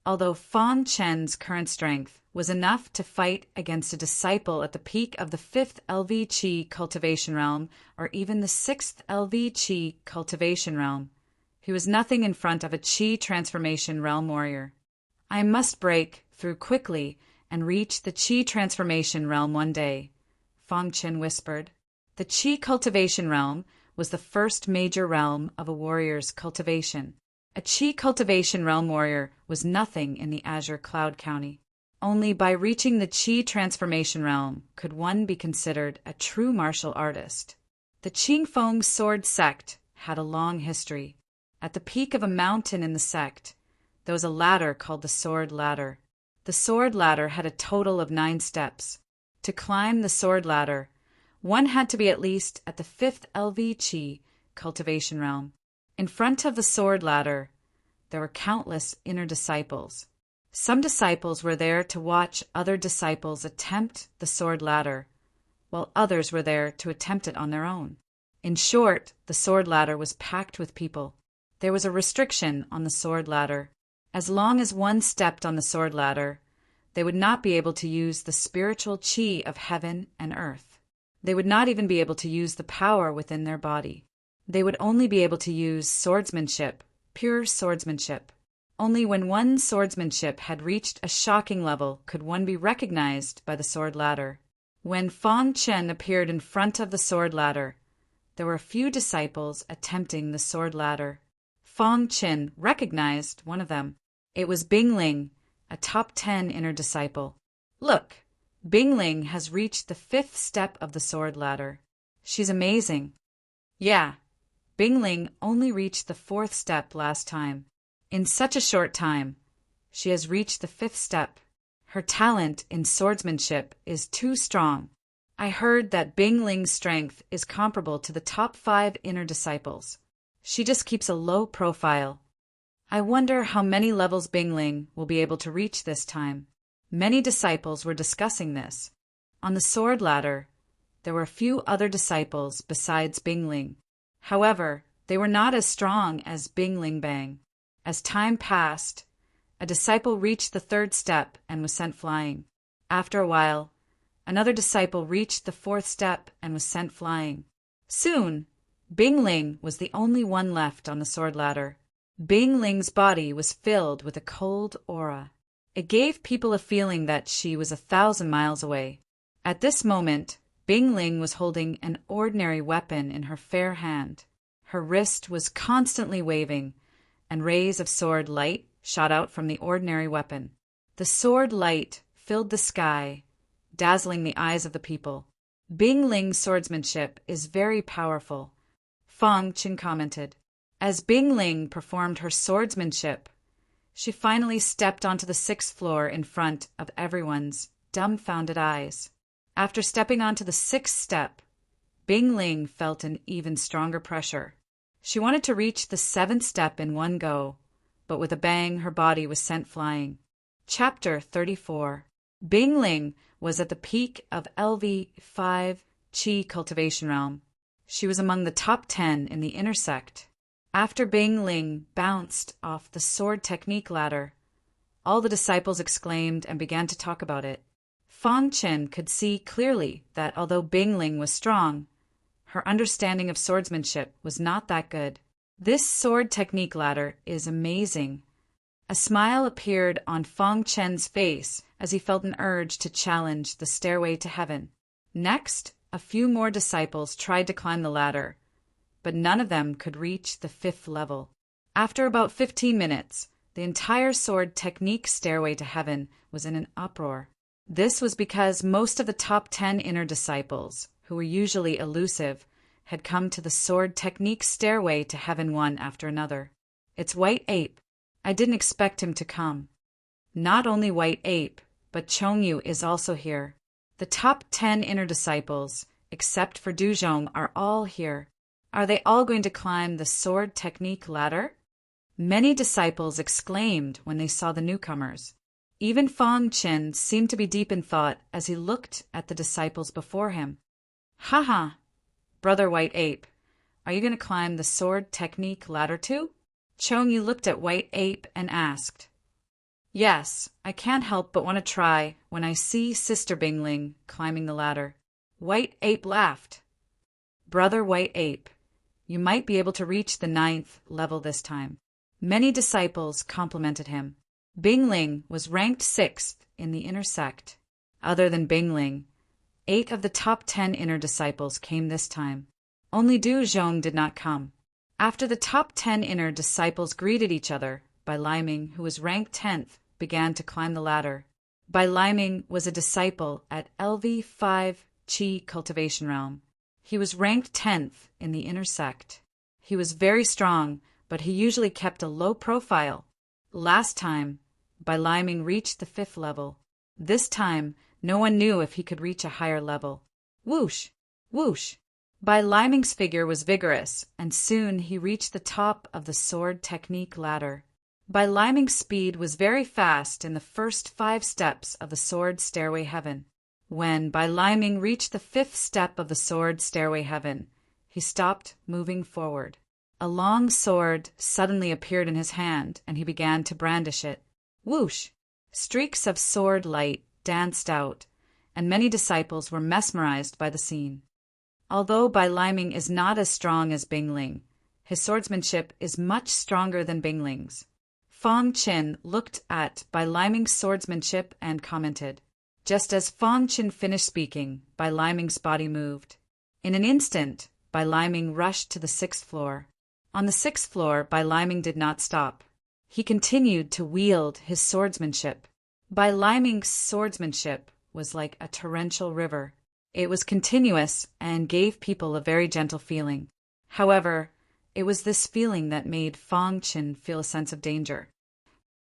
although Fang Chen's current strength was enough to fight against a disciple at the peak of the 5th LV Qi cultivation realm or even the 6th LV Qi cultivation realm, he was nothing in front of a Qi transformation realm warrior. I must break through quickly and reach the Qi transformation realm one day, Fang Chen whispered. The Qi cultivation realm was the first major realm of a warrior's cultivation. A Qi cultivation realm warrior was nothing in the Azure Cloud County. Only by reaching the Qi transformation realm could one be considered a true martial artist. The Qingfeng sword sect had a long history. At the peak of a mountain in the sect, there was a ladder called the Sword Ladder. The Sword Ladder had a total of 9 steps. To climb the Sword Ladder, one had to be at least at the 5th LV Qi cultivation realm. In front of the Sword Ladder, there were countless inner disciples. Some disciples were there to watch other disciples attempt the Sword Ladder, while others were there to attempt it on their own. In short, the Sword Ladder was packed with people. There was a restriction on the Sword Ladder. As long as one stepped on the Sword Ladder, they would not be able to use the spiritual Qi of heaven and earth. They would not even be able to use the power within their body. They would only be able to use swordsmanship, pure swordsmanship. Only when one's swordsmanship had reached a shocking level could one be recognized by the Sword Ladder. When Fang Chen appeared in front of the Sword Ladder, there were a few disciples attempting the Sword Ladder. Fang Chen recognized one of them. It was Bingling, a top 10 inner disciple. Look, Bingling has reached the 5th step of the Sword Ladder. She's amazing. Yeah, Bingling only reached the 4th step last time. In such a short time, she has reached the 5th step. Her talent in swordsmanship is too strong. I heard that Bingling's strength is comparable to the top 5 inner disciples. She just keeps a low profile. I wonder how many levels Bingling will be able to reach this time. Many disciples were discussing this. On the Sword Ladder, there were a few other disciples besides Bingling. However, they were not as strong as Bingling Bang. As time passed, a disciple reached the 3rd step and was sent flying. After a while, another disciple reached the 4th step and was sent flying. Soon, Bingling was the only one left on the Sword Ladder. Bingling's body was filled with a cold aura. It gave people a feeling that she was 1,000 miles away. At this moment, Bingling was holding an ordinary weapon in her fair hand. Her wrist was constantly waving, and rays of sword light shot out from the ordinary weapon. The sword light filled the sky, dazzling the eyes of the people. Bingling's swordsmanship is very powerful, Fang Chen commented. As Bingling performed her swordsmanship, she finally stepped onto the 6th floor in front of everyone's dumbfounded eyes. After stepping onto the 6th step, Bingling felt an even stronger pressure. She wanted to reach the 7th step in one go, but with a bang her body was sent flying. Chapter 34. Bingling was at the peak of LV5 Qi cultivation realm. She was among the top 10 in the inner sect. After Bingling bounced off the sword technique ladder, all the disciples exclaimed and began to talk about it. Fang Chen could see clearly that although Bingling was strong, her understanding of swordsmanship was not that good. This sword technique ladder is amazing. A smile appeared on Fang Chen's face as he felt an urge to challenge the stairway to heaven. Next, a few more disciples tried to climb the ladder, but none of them could reach the 5th level. After about 15 minutes, the entire sword technique stairway to heaven was in an uproar. This was because most of the top 10 inner disciples, who were usually elusive, had come to the sword technique stairway to heaven one after another. It's White Ape. I didn't expect him to come. Not only White Ape, but Chongyu is also here. The top 10 inner disciples, except for Duzhong, are all here. Are they all going to climb the sword technique ladder? Many disciples exclaimed when they saw the newcomers. Even Fang Chen seemed to be deep in thought as he looked at the disciples before him. Haha, Brother White Ape, are you going to climb the sword technique ladder too? Chongyu looked at White Ape and asked. Yes, I can't help but want to try when I see Sister Bingling climbing the ladder. White Ape laughed. Brother White Ape, you might be able to reach the 9th level this time. Many disciples complimented him. Bingling was ranked 6th in the inner sect. Other than Bingling, 8 of the top 10 inner disciples came this time. Only Du Zhong did not come. After the top 10 inner disciples greeted each other, Bai Liming, who was ranked 10th, began to climb the ladder. Bai Liming was a disciple at LV5 Qi Cultivation Realm. He was ranked 10th in the inner sect. He was very strong, but he usually kept a low profile. Last time, Bai Liming reached the 5th level. This time, no one knew if he could reach a higher level. Whoosh! Whoosh! Bai Liming's figure was vigorous, and soon he reached the top of the sword technique ladder. Bai Liming's speed was very fast in the first 5 steps of the sword stairway heaven. When Bai Liming reached the 5th step of the sword stairway heaven, he stopped moving forward. A long sword suddenly appeared in his hand, and he began to brandish it. Whoosh! Streaks of sword light danced out, and many disciples were mesmerized by the scene. Although Bai Liming is not as strong as Bingling, his swordsmanship is much stronger than Bingling's. Fong Qin looked at Bai Liming's swordsmanship and commented. Just as Fong Qin finished speaking, Bai Liming's body moved. In an instant, Bai Liming rushed to the 6th floor. On the 6th floor, Bai Liming did not stop. He continued to wield his swordsmanship. Bai Liming's swordsmanship was like a torrential river. It was continuous and gave people a very gentle feeling. However, it was this feeling that made Fong Qin feel a sense of danger.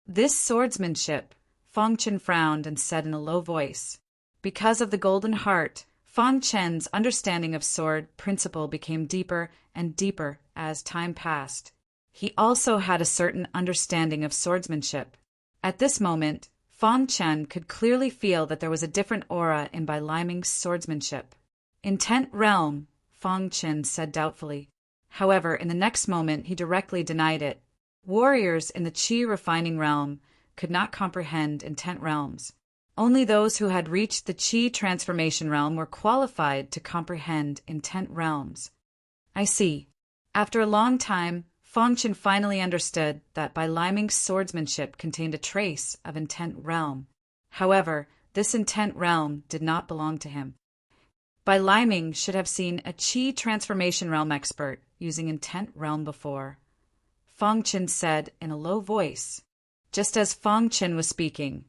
This swordsmanship, Fong Qin frowned and said in a low voice. Because of the golden heart, Fong Qin's understanding of sword principle became deeper and deeper as time passed. He also had a certain understanding of swordsmanship. At this moment, Fong Qin could clearly feel that there was a different aura in Bai Liming's swordsmanship. In 10th realm, Fong Qin said doubtfully. However, in the next moment, he directly denied it. Warriors in the Qi refining realm could not comprehend intent realms. Only those who had reached the Qi transformation realm were qualified to comprehend intent realms. I see. After a long time, Fong Qin finally understood that Bai Liming's swordsmanship contained a trace of intent realm. However, this intent realm did not belong to him. Bai Liming should have seen a Qi transformation realm expert using intent realm before. Fong Qin said in a low voice. Just as Fong Qin was speaking,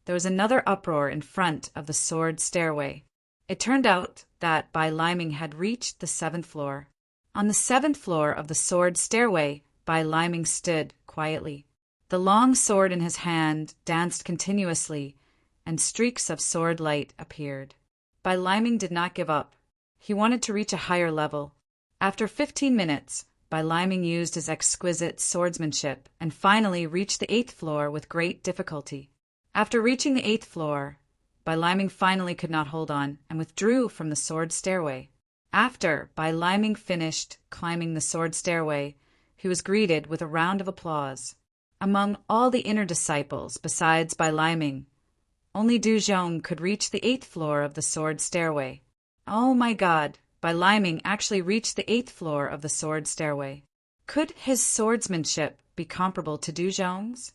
there was another uproar in front of the sword stairway. It turned out that Bai Liming had reached the 7th floor. On the 7th floor of the sword stairway, Bai Liming stood quietly. The long sword in his hand danced continuously, and streaks of sword light appeared. Bai Liming did not give up. He wanted to reach a higher level. After 15 minutes, Bai Liming used his exquisite swordsmanship and finally reached the 8th floor with great difficulty. After reaching the 8th floor, Bai Liming finally could not hold on and withdrew from the sword stairway. After Bai Liming finished climbing the sword stairway, he was greeted with a round of applause. Among all the inner disciples besides Bai Liming, only Du Zhong could reach the 8th floor of the sword stairway. Oh my God! Bai Liming actually reached the 8th floor of the sword stairway. Could his swordsmanship be comparable to Du Zhong's?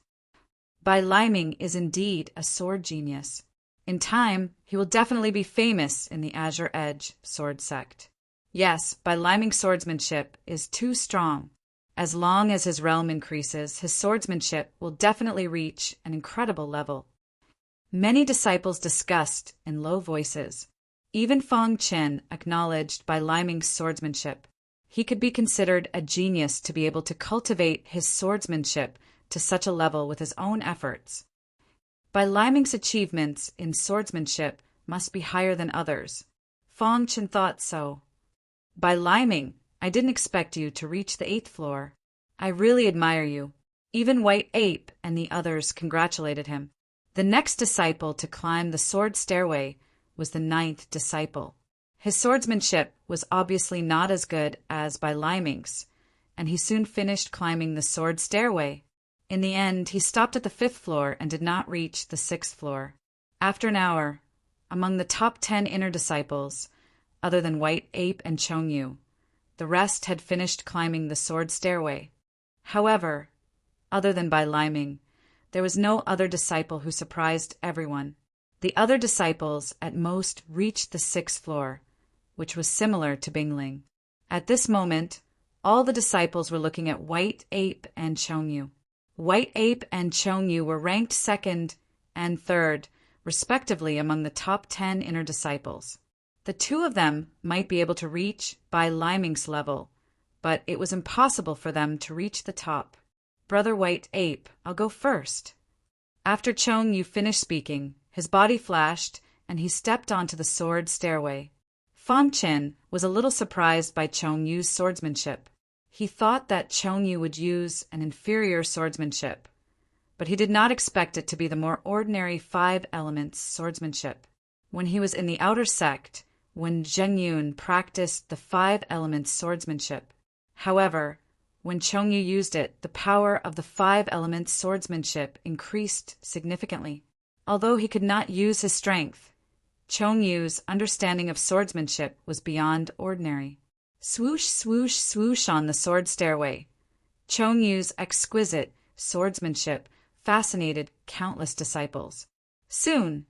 Bai Liming is indeed a sword genius. In time, he will definitely be famous in the Azure Edge sword sect. Yes, Bai Liming's swordsmanship is too strong. As long as his realm increases, his swordsmanship will definitely reach an incredible level. Many disciples discussed in low voices. Even Fong Qin acknowledged Bai Liming's swordsmanship. He could be considered a genius to be able to cultivate his swordsmanship to such a level with his own efforts. Bai Liming's achievements in swordsmanship must be higher than others. Fong Qin thought so. Bai Liming, I didn't expect you to reach the 8th floor. I really admire you. Even White Ape and the others congratulated him. The next disciple to climb the sword stairway was the 9th disciple. His swordsmanship was obviously not as good as Bai Liming's, and he soon finished climbing the sword stairway. In the end, he stopped at the 5th floor and did not reach the 6th floor. After an hour, among the top 10 inner disciples, other than White Ape and Chongyu, the rest had finished climbing the sword stairway. However, other than by liming, there was no other disciple who surprised everyone. The other disciples at most reached the 6th floor, which was similar to Bingling. At this moment, all the disciples were looking at White Ape and Chongyu. White Ape and Chongyu were ranked 2nd and 3rd, respectively, among the top 10 inner disciples. The two of them might be able to reach Bai Liming's level, but it was impossible for them to reach the top. Brother White Ape, I'll go first. After Chongyu finished speaking, his body flashed, and he stepped onto the sword stairway. Fang Chen was a little surprised by Chongyu's swordsmanship. He thought that Chongyu would use an inferior swordsmanship, but he did not expect it to be the more ordinary 5 elements swordsmanship. When he was in the outer sect, when Zhengyun practiced the 5 elements swordsmanship. However, when Chongyu used it, the power of the 5 elements swordsmanship increased significantly. Although he could not use his strength, Chongyu's understanding of swordsmanship was beyond ordinary. Swoosh, swoosh, swoosh on the sword stairway. Chongyu's exquisite swordsmanship fascinated countless disciples. Soon,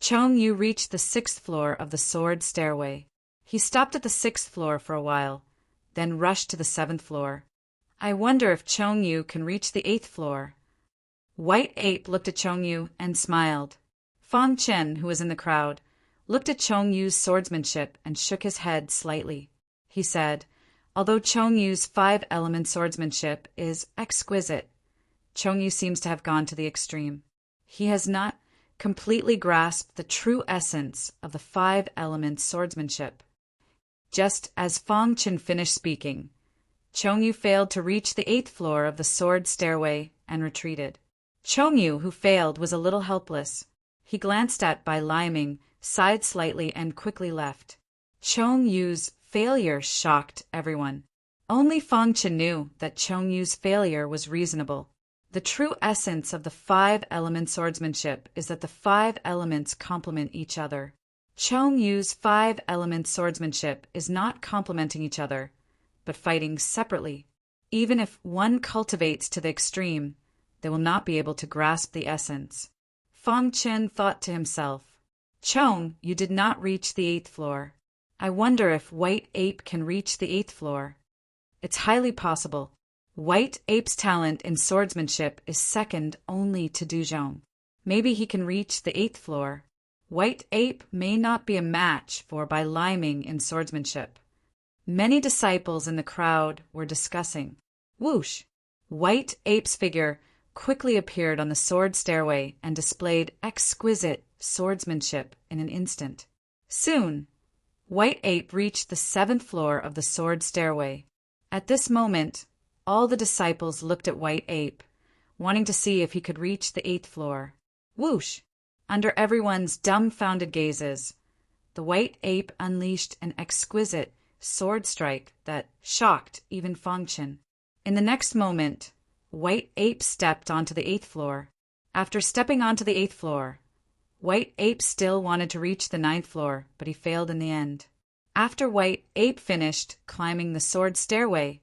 Chongyu reached the 6th floor of the sword stairway. He stopped at the 6th floor for a while, then rushed to the 7th floor. I wonder if Chongyu can reach the 8th floor. White Ape looked at Chongyu and smiled. Fang Chen, who was in the crowd, looked at Chongyu's swordsmanship and shook his head slightly. He said, although Chongyu's 5-element swordsmanship is exquisite, Chongyu seems to have gone to the extreme. He has not completely grasped the true essence of the 5-element swordsmanship. Just as Fang Chen finished speaking, Chongyu failed to reach the 8th floor of the sword stairway and retreated. Chongyu, who failed, was a little helpless. He glanced at Bai Liming, sighed slightly, and quickly left. Chongyu's failure shocked everyone. Only Fang Chen knew that Chongyu's failure was reasonable. The true essence of the 5-element swordsmanship is that the 5 elements complement each other. Chongyu's 5-element swordsmanship is not complementing each other, but fighting separately. Even if one cultivates to the extreme, they will not be able to grasp the essence. Fang Chen thought to himself, Chong, you did not reach the 8th floor. I wonder if White Ape can reach the 8th floor. It's highly possible. White Ape's talent in swordsmanship is second only to Duzhong. Maybe he can reach the 8th floor. White Ape may not be a match for Bai Liming in swordsmanship. Many disciples in the crowd were discussing. Whoosh! White Ape's figure quickly appeared on the sword stairway and displayed exquisite swordsmanship in an instant. Soon, White Ape reached the 7th floor of the sword stairway. At this moment, all the disciples looked at White Ape, wanting to see if he could reach the 8th floor. Whoosh! Under everyone's dumbfounded gazes, the White Ape unleashed an exquisite sword strike that shocked even Fang Chen. In the next moment, White Ape stepped onto the 8th floor. After stepping onto the 8th floor, White Ape still wanted to reach the 9th floor, but he failed in the end. After White Ape finished climbing the sword stairway,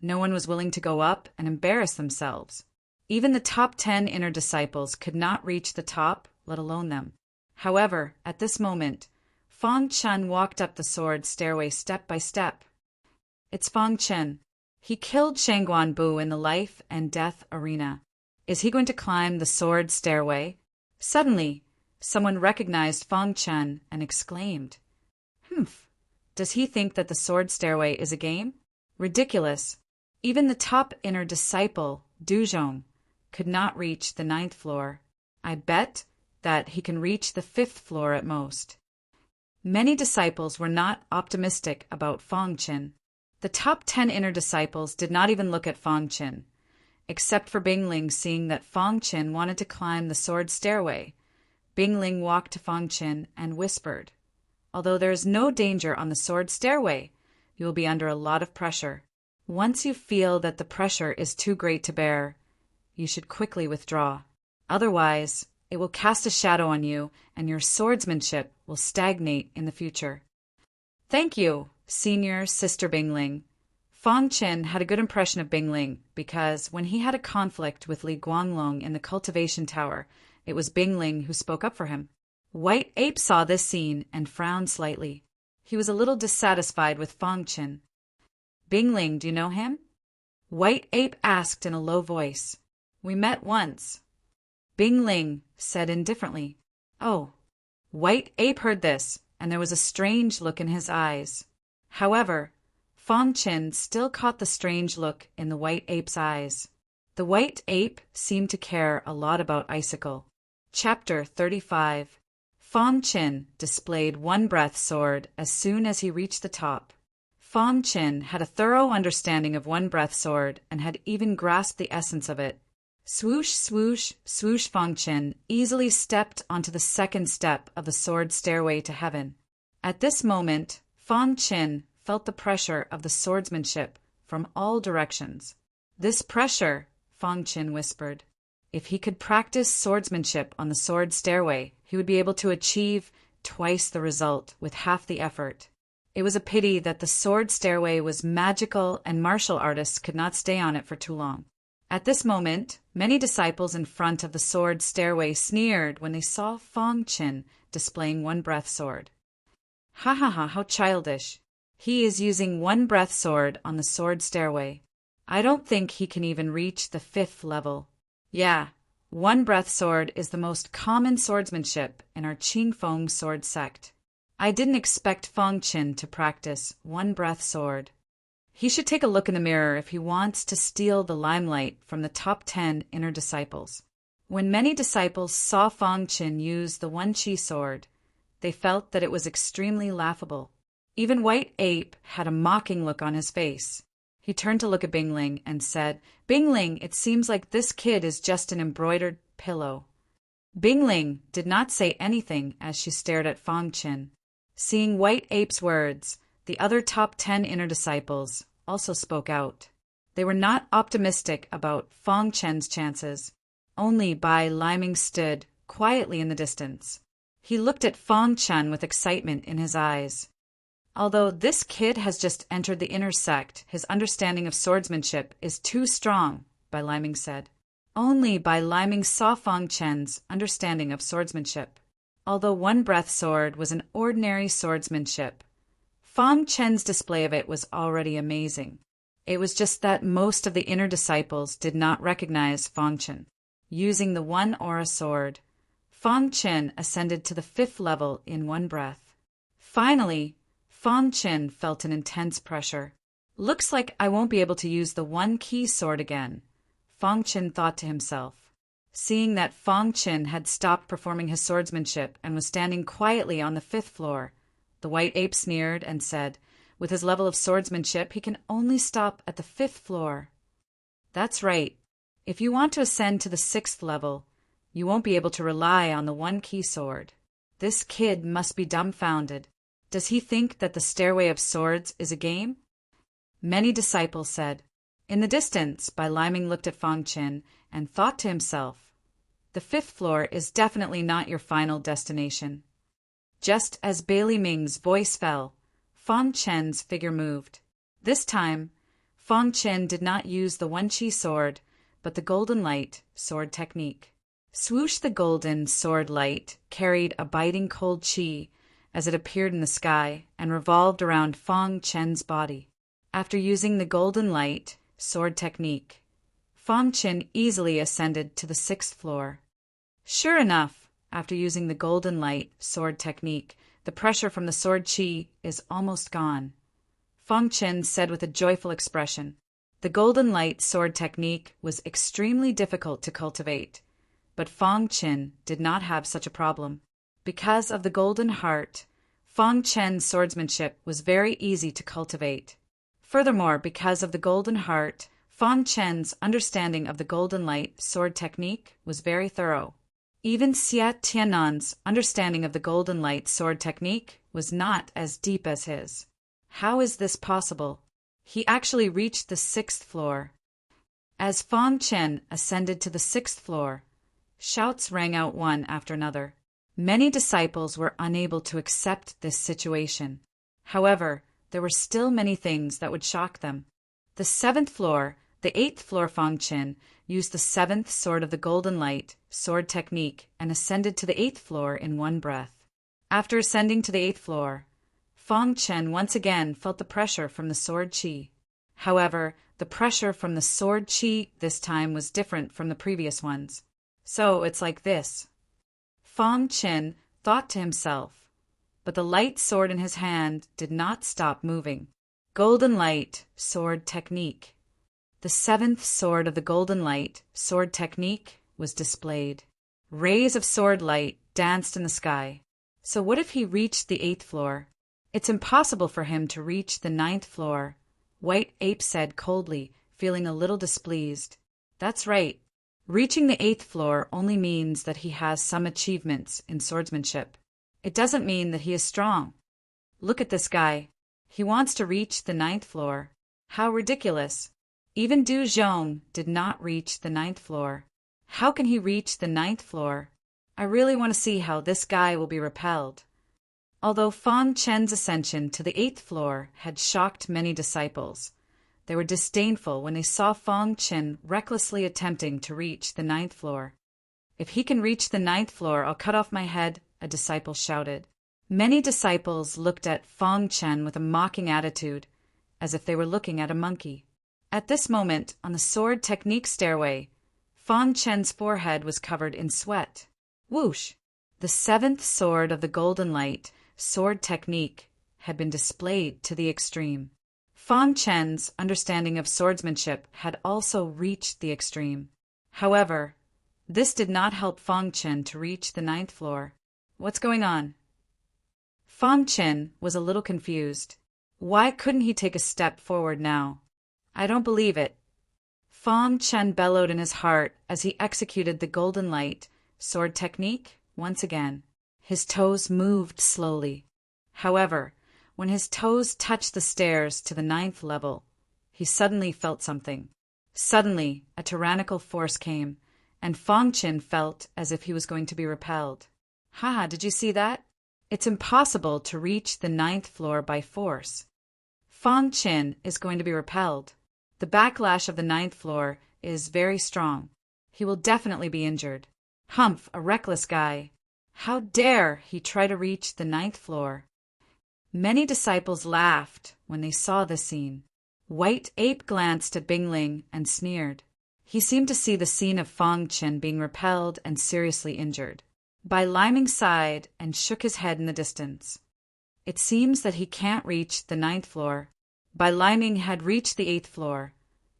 no one was willing to go up and embarrass themselves. Even the top 10 inner disciples could not reach the top, let alone them. However, at this moment, Fang Chen walked up the sword stairway step by step. It's Fang Chen. He killed Shangguan Bu in the life and death arena. Is he going to climb the sword stairway? Suddenly, someone recognized Fang Chen and exclaimed, Humph! Does he think that the sword stairway is a game? Ridiculous. Even the top inner disciple, Duzhong, could not reach the 9th floor. I bet that he can reach the 5th floor at most. Many disciples were not optimistic about Fang Chen. The top 10 inner disciples did not even look at Fang Chen, except for Bingling. Seeing that Fang Chen wanted to climb the sword stairway, Bingling walked to Fang Chen and whispered, although there is no danger on the sword stairway, you will be under a lot of pressure. Once you feel that the pressure is too great to bear, you should quickly withdraw. Otherwise, it will cast a shadow on you, and your swordsmanship will stagnate in the future. Thank you, Senior Sister Bingling. Fang Chen had a good impression of Bingling because when he had a conflict with Li Guanglong in the cultivation tower, it was Bingling who spoke up for him. White Ape saw this scene and frowned slightly. He was a little dissatisfied with Fang Chen. Bingling, do you know him? White Ape asked in a low voice. We met once. Bingling said indifferently. Oh. White Ape heard this, and there was a strange look in his eyes. However, Fang Chen still caught the strange look in the White Ape's eyes. The White Ape seemed to care a lot about Icicle. Chapter 35. Fang Chen displayed one-breath sword as soon as he reached the top. Fang Chen had a thorough understanding of one-breath sword and had even grasped the essence of it. Swoosh, swoosh, swoosh. Fang Chen easily stepped onto the second step of the sword stairway to heaven. At this moment, Fang Chen felt the pressure of the swordsmanship from all directions. This pressure, Fang Chen whispered. If he could practice swordsmanship on the sword stairway, he would be able to achieve twice the result with half the effort. It was a pity that the sword stairway was magical and martial artists could not stay on it for too long. At this moment, many disciples in front of the sword stairway sneered when they saw Fang Chen displaying one-breath sword. Ha ha ha, how childish. He is using one-breath sword on the sword stairway. I don't think he can even reach the 5th level. Yeah, one-breath sword is the most common swordsmanship in our Qingfeng sword sect. I didn't expect Fang Chen to practice one-breath sword. He should take a look in the mirror if he wants to steal the limelight from the top 10 inner disciples. When many disciples saw Fang Chen use the one-chi sword, they felt that it was extremely laughable. Even White Ape had a mocking look on his face. He turned to look at Bingling and said, Bingling, it seems like this kid is just an embroidered pillow. Bingling did not say anything as she stared at Fang Chen. Seeing White Ape's words, the other top 10 inner disciples also spoke out. They were not optimistic about Fang Chen's chances. Only Bai Liming stood quietly in the distance. He looked at Fang Chen with excitement in his eyes. Although this kid has just entered the inner sect, his understanding of swordsmanship is too strong, Bai Liming said. Only Bai Liming saw Fang Chen's understanding of swordsmanship. Although one-breath sword was an ordinary swordsmanship, Fang Chen's display of it was already amazing. It was just that most of the inner disciples did not recognize Fang Chen. Using the one-aura sword, Fang Chen ascended to the 5th level in one breath. Finally, Fang Chen felt an intense pressure. Looks like I won't be able to use the one-key sword again, Fang Chen thought to himself. Seeing that Fang Chen had stopped performing his swordsmanship and was standing quietly on the 5th floor, the White Ape sneered and said, with his level of swordsmanship, he can only stop at the 5th floor. That's right. If you want to ascend to the 6th level, you won't be able to rely on the one-key sword. This kid must be dumbfounded. Does he think that the Stairway of Swords is a game? Many disciples said. In the distance, Bai Liming looked at Fang Chen and thought to himself, the 5th floor is definitely not your final destination. Just as Bailey Ming's voice fell, Fang Chen's figure moved. This time, Fang Chen did not use the one-chi sword, but the golden light sword technique. Swoosh, the golden sword light carried a biting cold chi as it appeared in the sky and revolved around Fang Chen's body. After using the golden light sword technique, Fang Chen easily ascended to the 6th floor. Sure enough, after using the golden light sword technique, the pressure from the sword chi is almost gone. Fang Chen said with a joyful expression. The golden light sword technique was extremely difficult to cultivate, but Fang Chen did not have such a problem. Because of the golden heart, Fang Chen's swordsmanship was very easy to cultivate. Furthermore, because of the golden heart, Fang Chen's understanding of the golden light sword technique was very thorough. Even Xia Tiannan's understanding of the golden light sword technique was not as deep as his. How is this possible? He actually reached the 6th floor. As Fong Chen ascended to the 6th floor, shouts rang out one after another. Many disciples were unable to accept this situation. However, there were still many things that would shock them. The 7th floor, the 8th floor Fong Chen, used the 7th Sword of the Golden Light, sword technique, and ascended to the 8th floor in one breath. After ascending to the 8th floor, Fong Chen once again felt the pressure from the sword qi. However, the pressure from the sword qi this time was different from the previous ones. So it's like this. Fong Chen thought to himself, but the light sword in his hand did not stop moving. Golden Light, sword technique. The 7th Sword of the Golden Light, sword technique, was displayed. Rays of sword light danced in the sky. So what if he reached the 8th floor? It's impossible for him to reach the 9th floor, White Ape said coldly, feeling a little displeased. That's right. Reaching the 8th floor only means that he has some achievements in swordsmanship. It doesn't mean that he is strong. Look at this guy. He wants to reach the 9th floor. How ridiculous. Even Du Zhong did not reach the 9th floor. How can he reach the 9th floor? I really want to see how this guy will be repelled. Although Fong Chen's ascension to the 8th floor had shocked many disciples, they were disdainful when they saw Fong Chen recklessly attempting to reach the 9th floor. If he can reach the 9th floor, I'll cut off my head, a disciple shouted. Many disciples looked at Fong Chen with a mocking attitude, as if they were looking at a monkey. At this moment, on the sword technique stairway, Fong Chen's forehead was covered in sweat. Whoosh! The 7th Sword of the Golden Light, sword technique, had been displayed to the extreme. Fong Chen's understanding of swordsmanship had also reached the extreme. However, this did not help Fong Chen to reach the 9th floor. What's going on? Fong Chen was a little confused. Why couldn't he take a step forward now? I don't believe it. Fong Chen bellowed in his heart as he executed the Golden Light sword technique once again. His toes moved slowly. However, when his toes touched the stairs to the 9th level, he suddenly felt something. Suddenly, a tyrannical force came, and Fong Chen felt as if he was going to be repelled. Haha, did you see that? It's impossible to reach the 9th floor by force. Fong Chen is going to be repelled. The backlash of the 9th floor is very strong. He will definitely be injured. Humph, a reckless guy. How dare he try to reach the 9th floor? Many disciples laughed when they saw this scene. White Ape glanced at Bingling and sneered. He seemed to see the scene of Fong Chen being repelled and seriously injured. Bai Liming sighed and shook his head in the distance. It seems that he can't reach the 9th floor. Bai Liming had reached the 8th floor,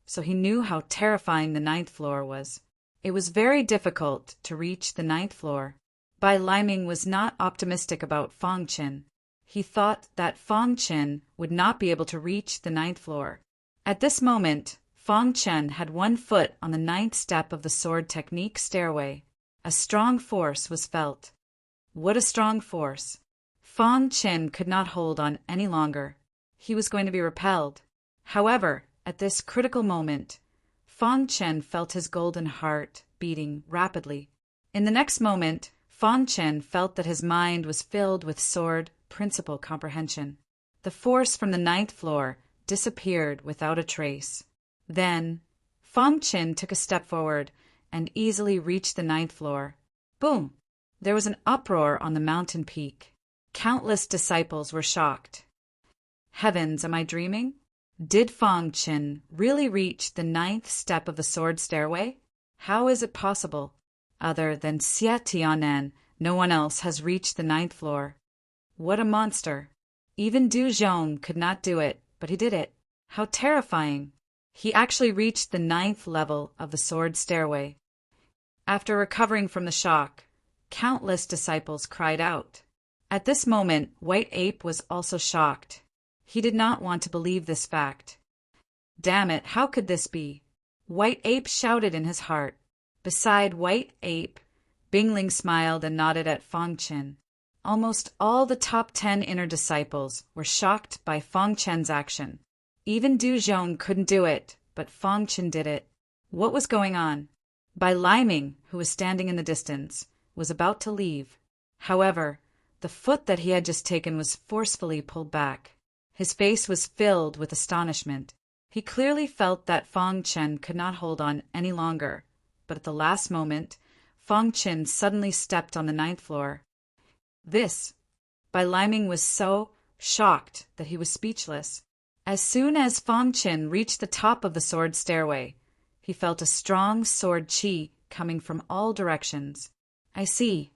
so he knew how terrifying the 9th floor was. It was very difficult to reach the 9th floor. Bai Liming was not optimistic about Fong Chen. He thought that Fong Chen would not be able to reach the 9th floor. At this moment, Fong Chen had one foot on the 9th step of the sword technique stairway. A strong force was felt. What a strong force! Fong Chen could not hold on any longer. He was going to be repelled. However, at this critical moment, Fong Chen felt his golden heart beating rapidly. In the next moment, Fong Chen felt that his mind was filled with sword principle comprehension. The force from the 9th floor disappeared without a trace. Then, Fong Chen took a step forward and easily reached the 9th floor. Boom! There was an uproar on the mountain peak. Countless disciples were shocked. Heavens, am I dreaming? Did Fong Chen really reach the 9th step of the sword stairway? How is it possible? Other than Xie Tianan, no one else has reached the 9th floor. What a monster! Even Du Zhong could not do it, but he did it. How terrifying! He actually reached the 9th level of the sword stairway. After recovering from the shock, countless disciples cried out. At this moment, White Ape was also shocked. He did not want to believe this fact. Damn it, how could this be? White Ape shouted in his heart. Beside White Ape, Bingling smiled and nodded at Fong Chen. Almost all the top 10 inner disciples were shocked by Fong Chen's action. Even Du Zhong couldn't do it, but Fong Chen did it. What was going on? Bai Liming, who was standing in the distance, was about to leave. However, the foot that he had just taken was forcefully pulled back. His face was filled with astonishment. He clearly felt that Fang Chen could not hold on any longer, but at the last moment, Fang Chen suddenly stepped on the 9th floor. Bai Liming was so shocked that he was speechless. As soon as Fang Chen reached the top of the sword stairway, he felt a strong sword qi coming from all directions. I see.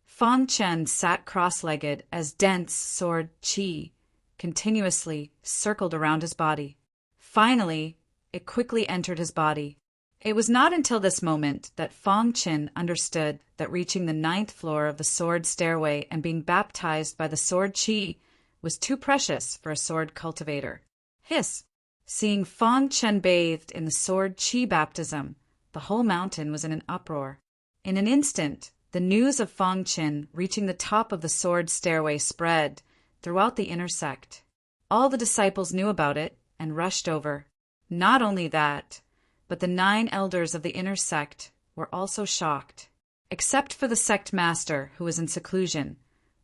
Fang Chen sat cross-legged as dense sword qi continuously circled around his body. Finally, it quickly entered his body. It was not until this moment that Fang Chen understood that reaching the 9th floor of the sword stairway and being baptized by the sword qi was too precious for a sword cultivator. Hiss! Seeing Fang Chen bathed in the sword qi baptism, the whole mountain was in an uproar. In an instant, the news of Fang Chen reaching the top of the sword stairway spread throughout the inner sect. All the disciples knew about it and rushed over. Not only that, but the 9 elders of the inner sect were also shocked. Except for the sect master, who was in seclusion,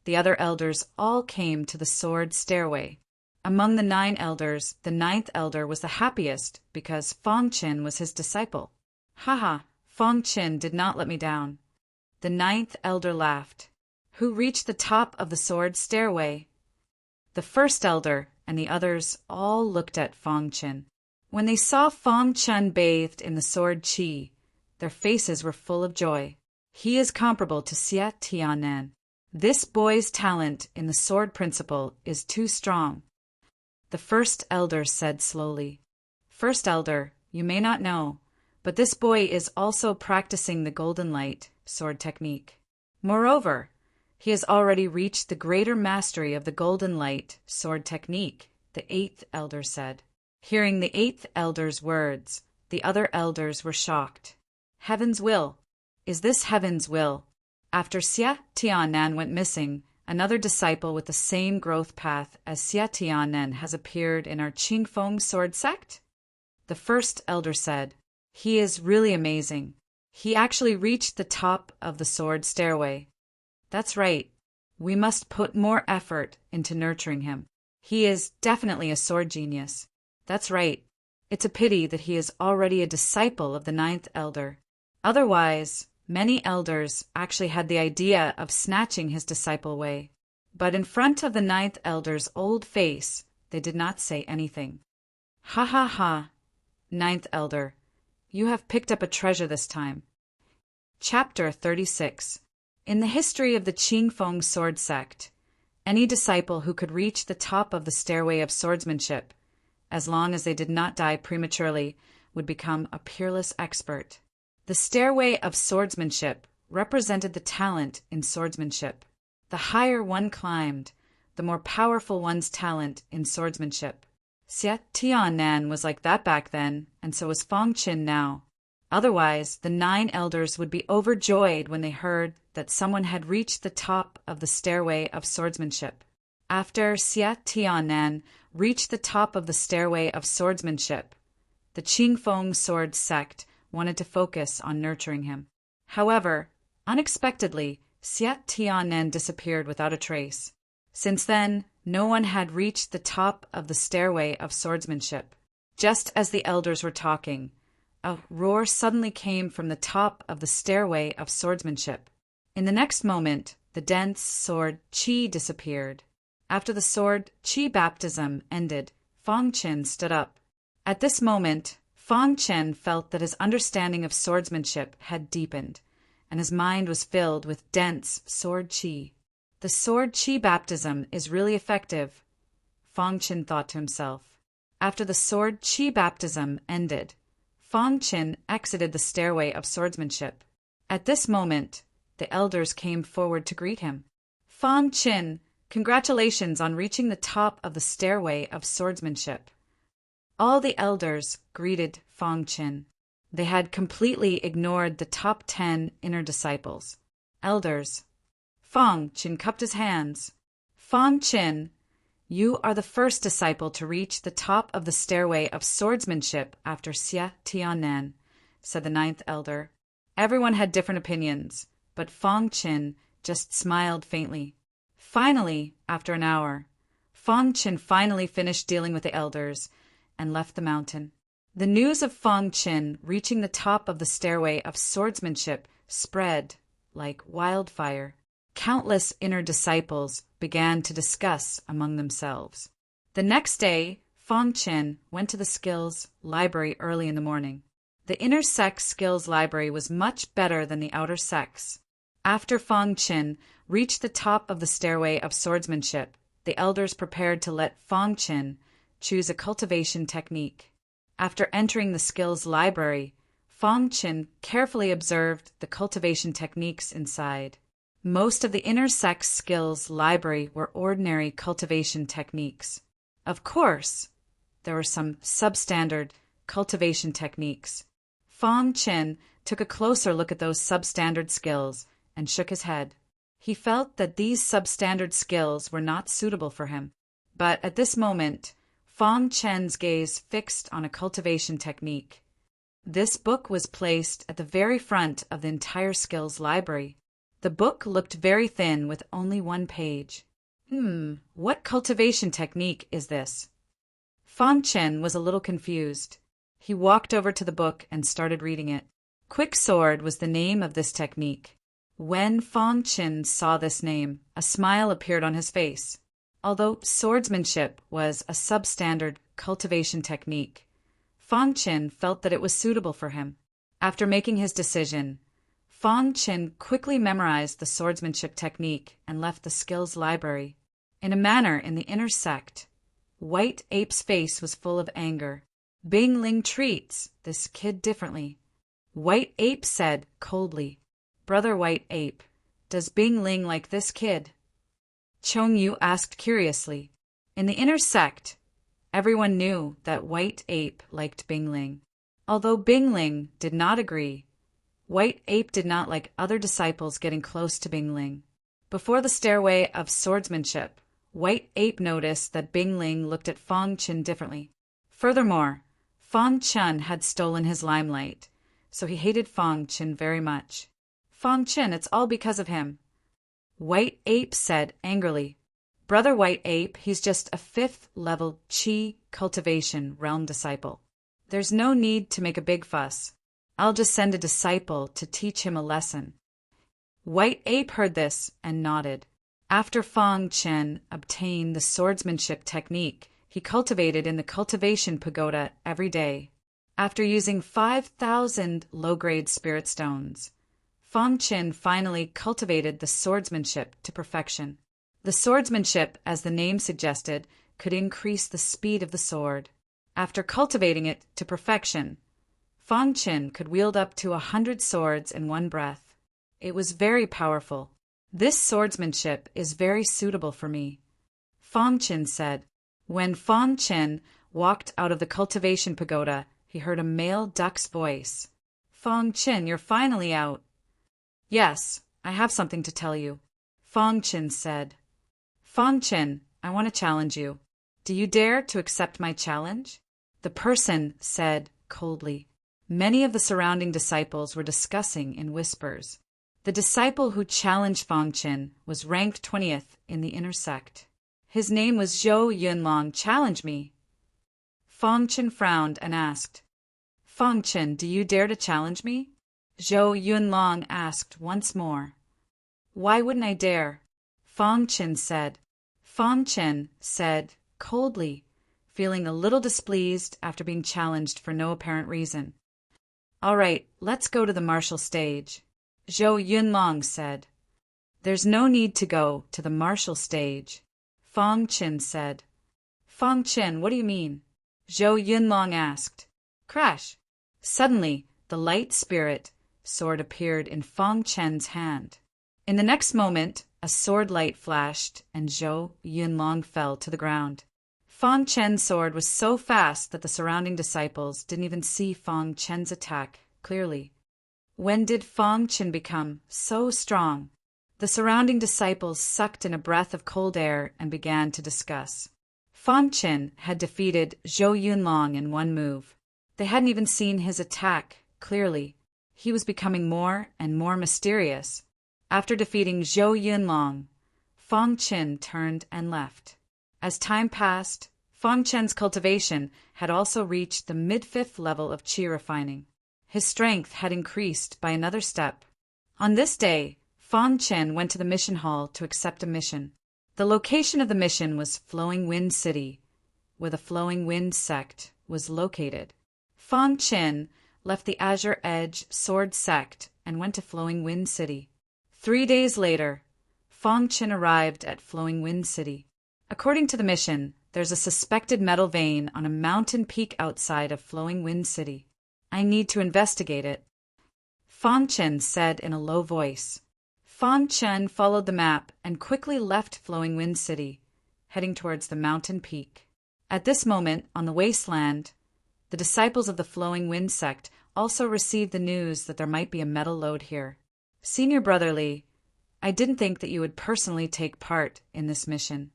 the other elders all came to the sword stairway. Among the 9 elders, the 9th elder was the happiest because Fang Chen was his disciple. Haha, Fang Chen did not let me down. The 9th elder laughed. Who reached the top of the sword stairway? The 1st elder and the others all looked at Fang Chen. When they saw Fang Chen bathed in the sword qi, their faces were full of joy. He is comparable to Xie Tianan. This boy's talent in the sword principle is too strong. The 1st elder said slowly. 1st elder, you may not know, but this boy is also practicing the golden light sword technique. Moreover, he has already reached the greater mastery of the golden light sword technique, the 8th elder said. Hearing the 8th elder's words, the other elders were shocked. Heaven's will. Is this heaven's will? After Xie Tianan went missing, another disciple with the same growth path as Xie Tianan has appeared in our Qingfeng sword sect? The 1st elder said, he is really amazing. He actually reached the top of the sword stairway. That's right. We must put more effort into nurturing him. He is definitely a sword genius. That's right. It's a pity that he is already a disciple of the 9th elder. Otherwise, many elders actually had the idea of snatching his disciple away. But in front of the 9th elder's old face, they did not say anything. Ha ha ha, 9th elder. You have picked up a treasure this time. Chapter 36. In the history of the Qingfeng sword sect, any disciple who could reach the top of the stairway of swordsmanship, as long as they did not die prematurely, would become a peerless expert. The stairway of swordsmanship represented the talent in swordsmanship. The higher one climbed, the more powerful one's talent in swordsmanship. Xie Tianan was like that back then, and so was Fang Chen now. Otherwise, the 9 elders would be overjoyed when they heard that someone had reached the top of the stairway of swordsmanship. After Xie Tianan reached the top of the stairway of swordsmanship, the Qingfeng sword sect wanted to focus on nurturing him. However, unexpectedly, Xie Tianan disappeared without a trace. Since then, no one had reached the top of the stairway of swordsmanship. Just as the elders were talking, a roar suddenly came from the top of the stairway of swordsmanship. In the next moment, the dense sword qi disappeared. After the sword qi baptism ended, Fang Chen stood up. At this moment, Fang Chen felt that his understanding of swordsmanship had deepened, and his mind was filled with dense sword qi. The sword qi baptism is really effective, Fang Chen thought to himself. After the sword qi baptism ended, Fang Chen exited the stairway of swordsmanship. At this moment, the elders came forward to greet him. Fang Chen, congratulations on reaching the top of the stairway of swordsmanship. All the elders greeted Fang Chen. They had completely ignored the top 10 inner disciples. Elders. Fang Chen cupped his hands. Fang Chen, you are the first disciple to reach the top of the stairway of swordsmanship after Xie Tianan. said the ninth elder. Everyone had different opinions, but Fong Qin just smiled faintly. Finally, after an hour, Fong Qin finally finished dealing with the elders and left the mountain. The news of Fong Qin reaching the top of the stairway of swordsmanship spread like wildfire. Countless inner disciples began to discuss among themselves. The next day, Fong Qin went to the skills library early in the morning. The inner sex skills library was much better than the outer sex. After Fong Qin reached the top of the stairway of swordsmanship, the elders prepared to let Fong Qin choose a cultivation technique. After entering the skills library, Fong Qin carefully observed the cultivation techniques inside. Most of the inner sex skills library were ordinary cultivation techniques. Of course, there were some substandard cultivation techniques. Fong Qin took a closer look at those substandard skills and shook his head. He felt that these substandard skills were not suitable for him. But at this moment, Fong Qin's gaze fixed on a cultivation technique. This book was placed at the very front of the entire skills library. The book looked very thin with only one page. What cultivation technique is this? Fong Qin was a little confused. He walked over to the book and started reading it. Quick Sword was the name of this technique. When Fong Qin saw this name, a smile appeared on his face. Although swordsmanship was a substandard cultivation technique, Fong Qin felt that it was suitable for him. After making his decision, Fong Qin quickly memorized the swordsmanship technique and left the skills library. In a manner in the inner sect, White Ape's face was full of anger. Bing Ling treats this kid differently. White Ape said coldly, "Brother White Ape, does Bing Ling like this kid?" Chong Yu asked curiously. In the inner sect, everyone knew that White Ape liked Bing Ling. Although Bing Ling did not agree, White Ape did not like other disciples getting close to Bing Ling. Before the stairway of swordsmanship, White Ape noticed that Bing Ling looked at Fong Qin differently. Furthermore, Fong Qin had stolen his limelight, so he hated Fong Qin very much. "Fong Qin, it's all because of him," White Ape said angrily. "Brother White Ape, he's just a 5th level Qi cultivation realm disciple. There's no need to make a big fuss. I'll just send a disciple to teach him a lesson." White Ape heard this and nodded. After Fong Qin obtained the swordsmanship technique, he cultivated in the cultivation pagoda every day. After using 5,000 low-grade spirit stones, Fong Qin finally cultivated the swordsmanship to perfection. The swordsmanship, as the name suggested, could increase the speed of the sword. After cultivating it to perfection, Fong Qin could wield up to 100 swords in one breath. It was very powerful. "This swordsmanship is very suitable for me," Fong Qin said. When Fong Qin walked out of the cultivation pagoda, he heard a male duck's voice. "Fong Qin, you're finally out." "Yes, I have something to tell you," Fong Qin said. "Fong Qin, I want to challenge you. Do you dare to accept my challenge?" The person said coldly. Many of the surrounding disciples were discussing in whispers. The disciple who challenged Fong Qin was ranked 20th in the inner sect. His name was Zhou Yunlong. "Challenge me." Fong Qin frowned and asked, "Fong Qin, do you dare to challenge me?" Zhou Yunlong asked once more. "Why wouldn't I dare?" Fong Qin said. Fong Qin said coldly, feeling a little displeased after being challenged for no apparent reason. "All right, let's go to the martial stage," Zhou Yunlong said. "There's no need to go to the martial stage," Fong Qin said. "Fong Qin, what do you mean?" Zhou Yunlong asked. Crash! Suddenly, the light spirit sword appeared in Fong Qin's hand. In the next moment, a sword light flashed and Zhou Yunlong fell to the ground. Fong Qin's sword was so fast that the surrounding disciples didn't even see Fong Qin's attack clearly. When did Fong Qin become so strong? The surrounding disciples sucked in a breath of cold air and began to discuss. Fong Qin had defeated Zhou Yunlong in one move. They hadn't even seen his attack Clearly, he was becoming more and more mysterious. After defeating Zhou Yunlong, Fang Qin turned and left. As time passed, Fang Chen's cultivation had also reached the mid-fifth level of qi refining. His strength had increased by another step. On this day, Fang Chen went to the mission hall to accept a mission. The location of the mission was Flowing Wind City, where the Flowing Wind sect was located. Fang Chen left the Azure Edge Sword sect and went to Flowing Wind City. 3 days later, Fang Chen arrived at Flowing Wind City. According to the mission, there's a suspected metal vein on a mountain peak outside of Flowing Wind City. I need to investigate it, Fang Chen said in a low voice. Fang Chen followed the map and quickly left Flowing Wind City, heading towards the mountain peak. At this moment, on the wasteland, the disciples of the Flowing Wind sect also received the news that there might be a metal lode here. Senior Brother Li, I didn't think that you would personally take part in this mission.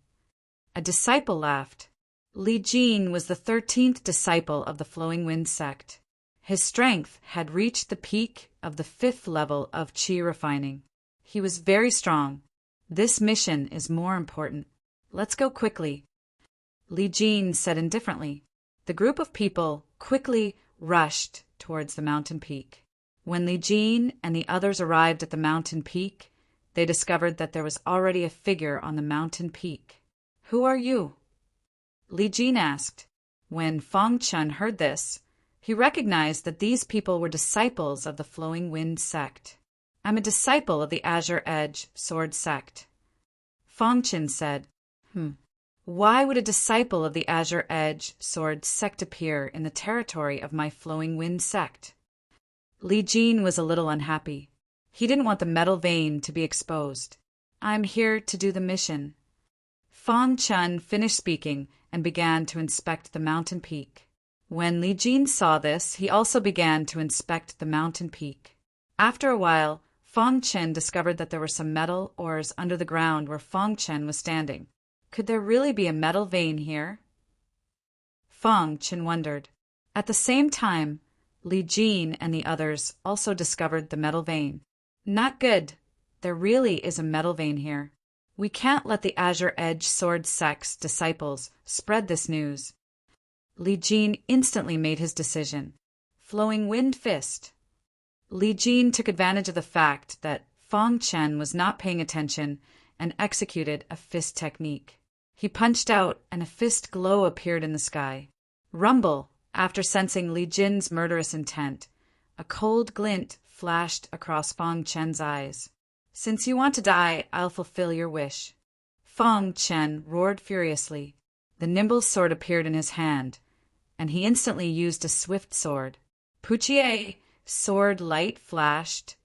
A disciple laughed. Li Jin was the 13th disciple of the Flowing Wind sect. His strength had reached the peak of the 5th level of qi refining. He was very strong. This mission is more important. Let's go quickly, Li Jin said indifferently. The group of people quickly rushed towards the mountain peak. When Li Jin and the others arrived at the mountain peak, they discovered that there was already a figure on the mountain peak. Who are you? Li Jin asked. When Fang Chen heard this, he recognized that these people were disciples of the Flowing Wind sect. I'm a disciple of the Azure Edge Sword sect. Fang Chen said, Why would a disciple of the Azure Edge Sword sect appear in the territory of my Flowing Wind sect? Li Jin was a little unhappy. He didn't want the metal vein to be exposed. I'm here to do the mission. Fang Chen finished speaking and began to inspect the mountain peak. When Li Jin saw this, he also began to inspect the mountain peak. After a while, Fang Chen discovered that there were some metal ores under the ground where Fang Chen was standing. Could there really be a metal vein here? Fang Chen wondered. At the same time, Li Jin and the others also discovered the metal vein. Not good. There really is a metal vein here. We can't let the Azure Edge Sword sect's disciples spread this news. Li Jin instantly made his decision. Flowing Wind Fist. Li Jin took advantage of the fact that Fang Chen was not paying attention and executed a fist technique. He punched out and a fist glow appeared in the sky. Rumble, after sensing Li Jin's murderous intent, a cold glint flashed across Fang Chen's eyes. Since you want to die, I'll fulfill your wish. Fang Chen roared furiously. The nimble sword appeared in his hand, and he instantly used a swift sword. Puchie! Sword light flashed,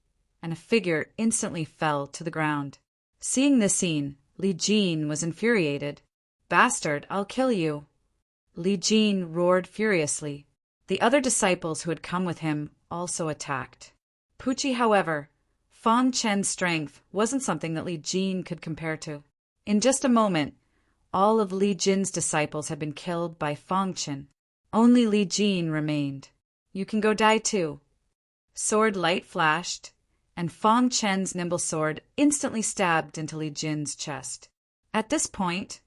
and a figure instantly fell to the ground. Seeing this scene, Li Jin was infuriated. Bastard, I'll kill you! Li Jin roared furiously. The other disciples who had come with him also attacked. Puchi, however, Fang Chen's strength wasn't something that Li Jin could compare to. In just a moment, all of Li Jin's disciples had been killed by Fang Chen. Only Li Jin remained. You can go die too. Sword light flashed, and Fang Chen's nimble sword instantly stabbed into Li Jin's chest. At this point,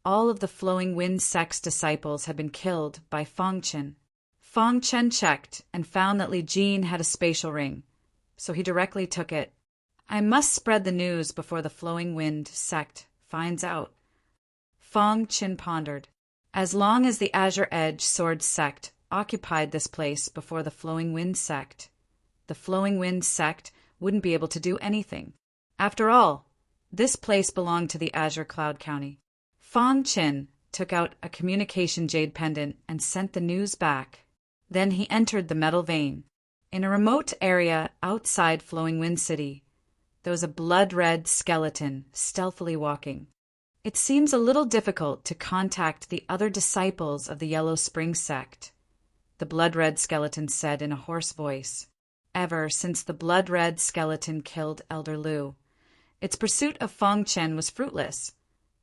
all of the Flowing Wind sect's disciples had been killed by Fang Chen. Fang Chen checked and found that Li Jin had a spatial ring, so he directly took it. I must spread the news before the Flowing Wind sect finds out. Fang Chen pondered. As long as the Azure Edge Sword sect occupied this place before the Flowing Wind sect, the Flowing Wind sect wouldn't be able to do anything. After all, this place belonged to the Azure Cloud County. Fang Chen took out a communication jade pendant and sent the news back. Then he entered the metal vein. In a remote area outside Flowing Wind City, there was a blood-red skeleton stealthily walking. It seems a little difficult to contact the other disciples of the Yellow Spring sect, the blood-red skeleton said in a hoarse voice. Ever since the blood-red skeleton killed Elder Lu, its pursuit of Fang Chen was fruitless,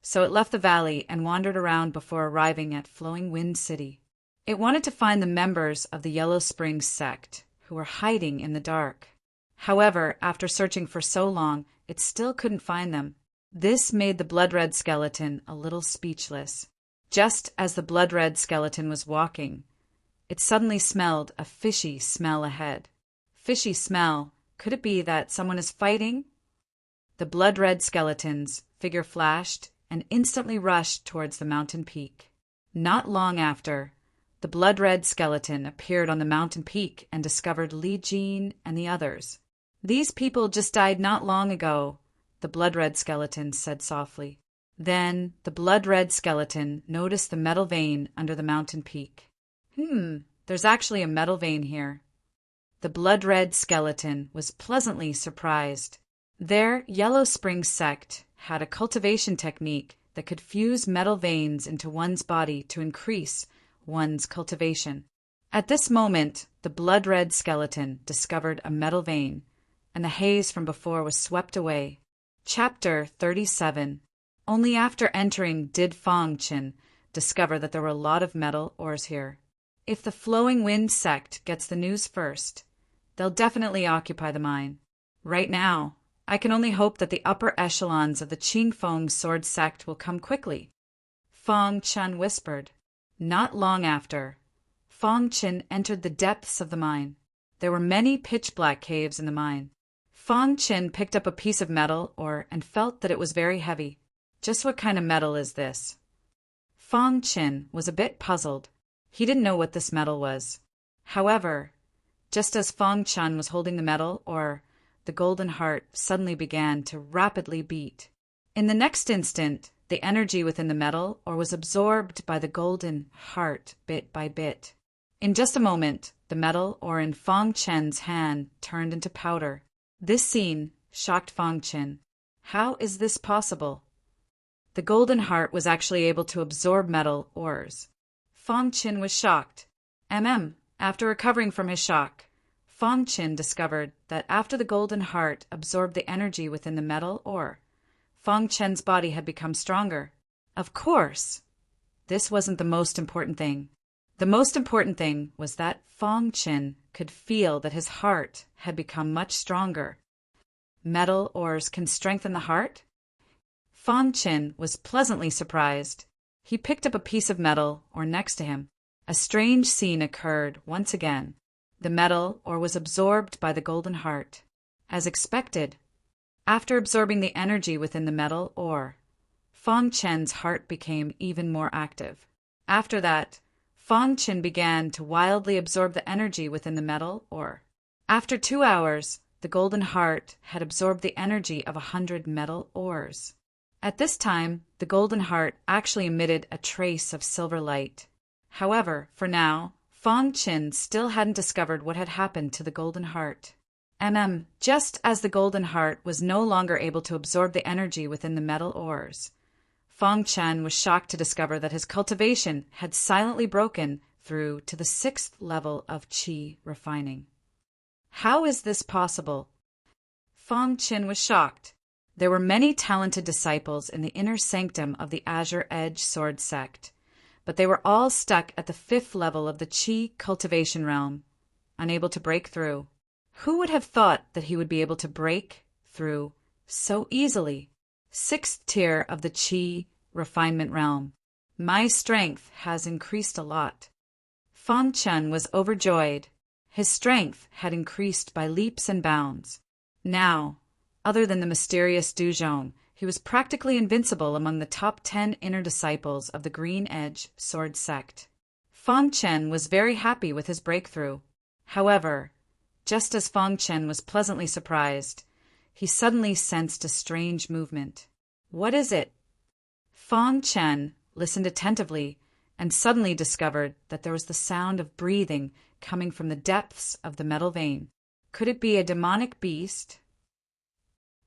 so it left the valley and wandered around before arriving at Flowing Wind City. It wanted to find the members of the Yellow Spring sect, who were hiding in the dark. However, after searching for so long, it still couldn't find them. This made the blood-red skeleton a little speechless. Just as the blood-red skeleton was walking, it suddenly smelled a fishy smell ahead. Fishy smell? Could it be that someone is fighting? The blood-red skeleton's figure flashed and instantly rushed towards the mountain peak. Not long after, the blood-red skeleton appeared on the mountain peak and discovered Li Jin and the others. "These people just died not long ago," the blood-red skeleton said softly. Then the blood-red skeleton noticed the metal vein under the mountain peak. There's actually a metal vein here." The blood-red skeleton was pleasantly surprised. Their Yellow Spring sect had a cultivation technique that could fuse metal veins into one's body to increase one's cultivation. At this moment, the blood-red skeleton discovered a metal vein, and the haze from before was swept away. Chapter 37. Only after entering did Fong Qin discover that there were a lot of metal ores here. If the Flowing Wind sect gets the news first, they'll definitely occupy the mine. Right now, I can only hope that the upper echelons of the Qingfeng sword sect will come quickly, Fong Qin whispered. Not long after, Fong Qin entered the depths of the mine. There were many pitch-black caves in the mine. Fong Qin picked up a piece of metal ore and felt that it was very heavy. Just what kind of metal is this? Fong Qin was a bit puzzled. He didn't know what this metal was. However, just as Fong Qin was holding the metal ore, the golden heart suddenly began to rapidly beat. In the next instant, the energy within the metal ore was absorbed by the golden heart bit by bit. In just a moment, the metal ore in Fong Qin's hand turned into powder. This scene shocked Fong Qin. How is this possible? The golden heart was actually able to absorb metal ores. Fong Qin was shocked. After recovering from his shock, Fong Qin discovered that after the golden heart absorbed the energy within the metal ore, Fong Qin's body had become stronger. Of course, this wasn't the most important thing. The most important thing was that Fong Qin could feel that his heart had become much stronger. Metal ores can strengthen the heart? Fong Qin was pleasantly surprised. He picked up a piece of metal ore next to him. A strange scene occurred once again. The metal ore was absorbed by the golden heart. As expected, after absorbing the energy within the metal ore, Fong Qin's heart became even more active. After that, Fong Qin began to wildly absorb the energy within the metal ore. After 2 hours, the golden heart had absorbed the energy of 100 metal ores. At this time, the golden heart actually emitted a trace of silver light. However, for now, Fong Qin still hadn't discovered what had happened to the golden heart. Just as the golden heart was no longer able to absorb the energy within the metal ores, Fong Qin was shocked to discover that his cultivation had silently broken through to the 6th level of qi refining. How is this possible? Fong Qin was shocked. There were many talented disciples in the inner sanctum of the Azure Edge Sword sect, but they were all stuck at the 5th level of the qi cultivation realm, unable to break through. Who would have thought that he would be able to break through so easily? 6th tier of the qi refinement realm. My strength has increased a lot. Fong Qin was overjoyed. His strength had increased by leaps and bounds. Now, other than the mysterious Du Zhong, he was practically invincible among the top 10 inner disciples of the Green Edge Sword sect. Fong Qin was very happy with his breakthrough. However, just as Fong Qin was pleasantly surprised, he suddenly sensed a strange movement. What is it? Fong Qin listened attentively and suddenly discovered that there was the sound of breathing coming from the depths of the metal vein. Could it be a demonic beast?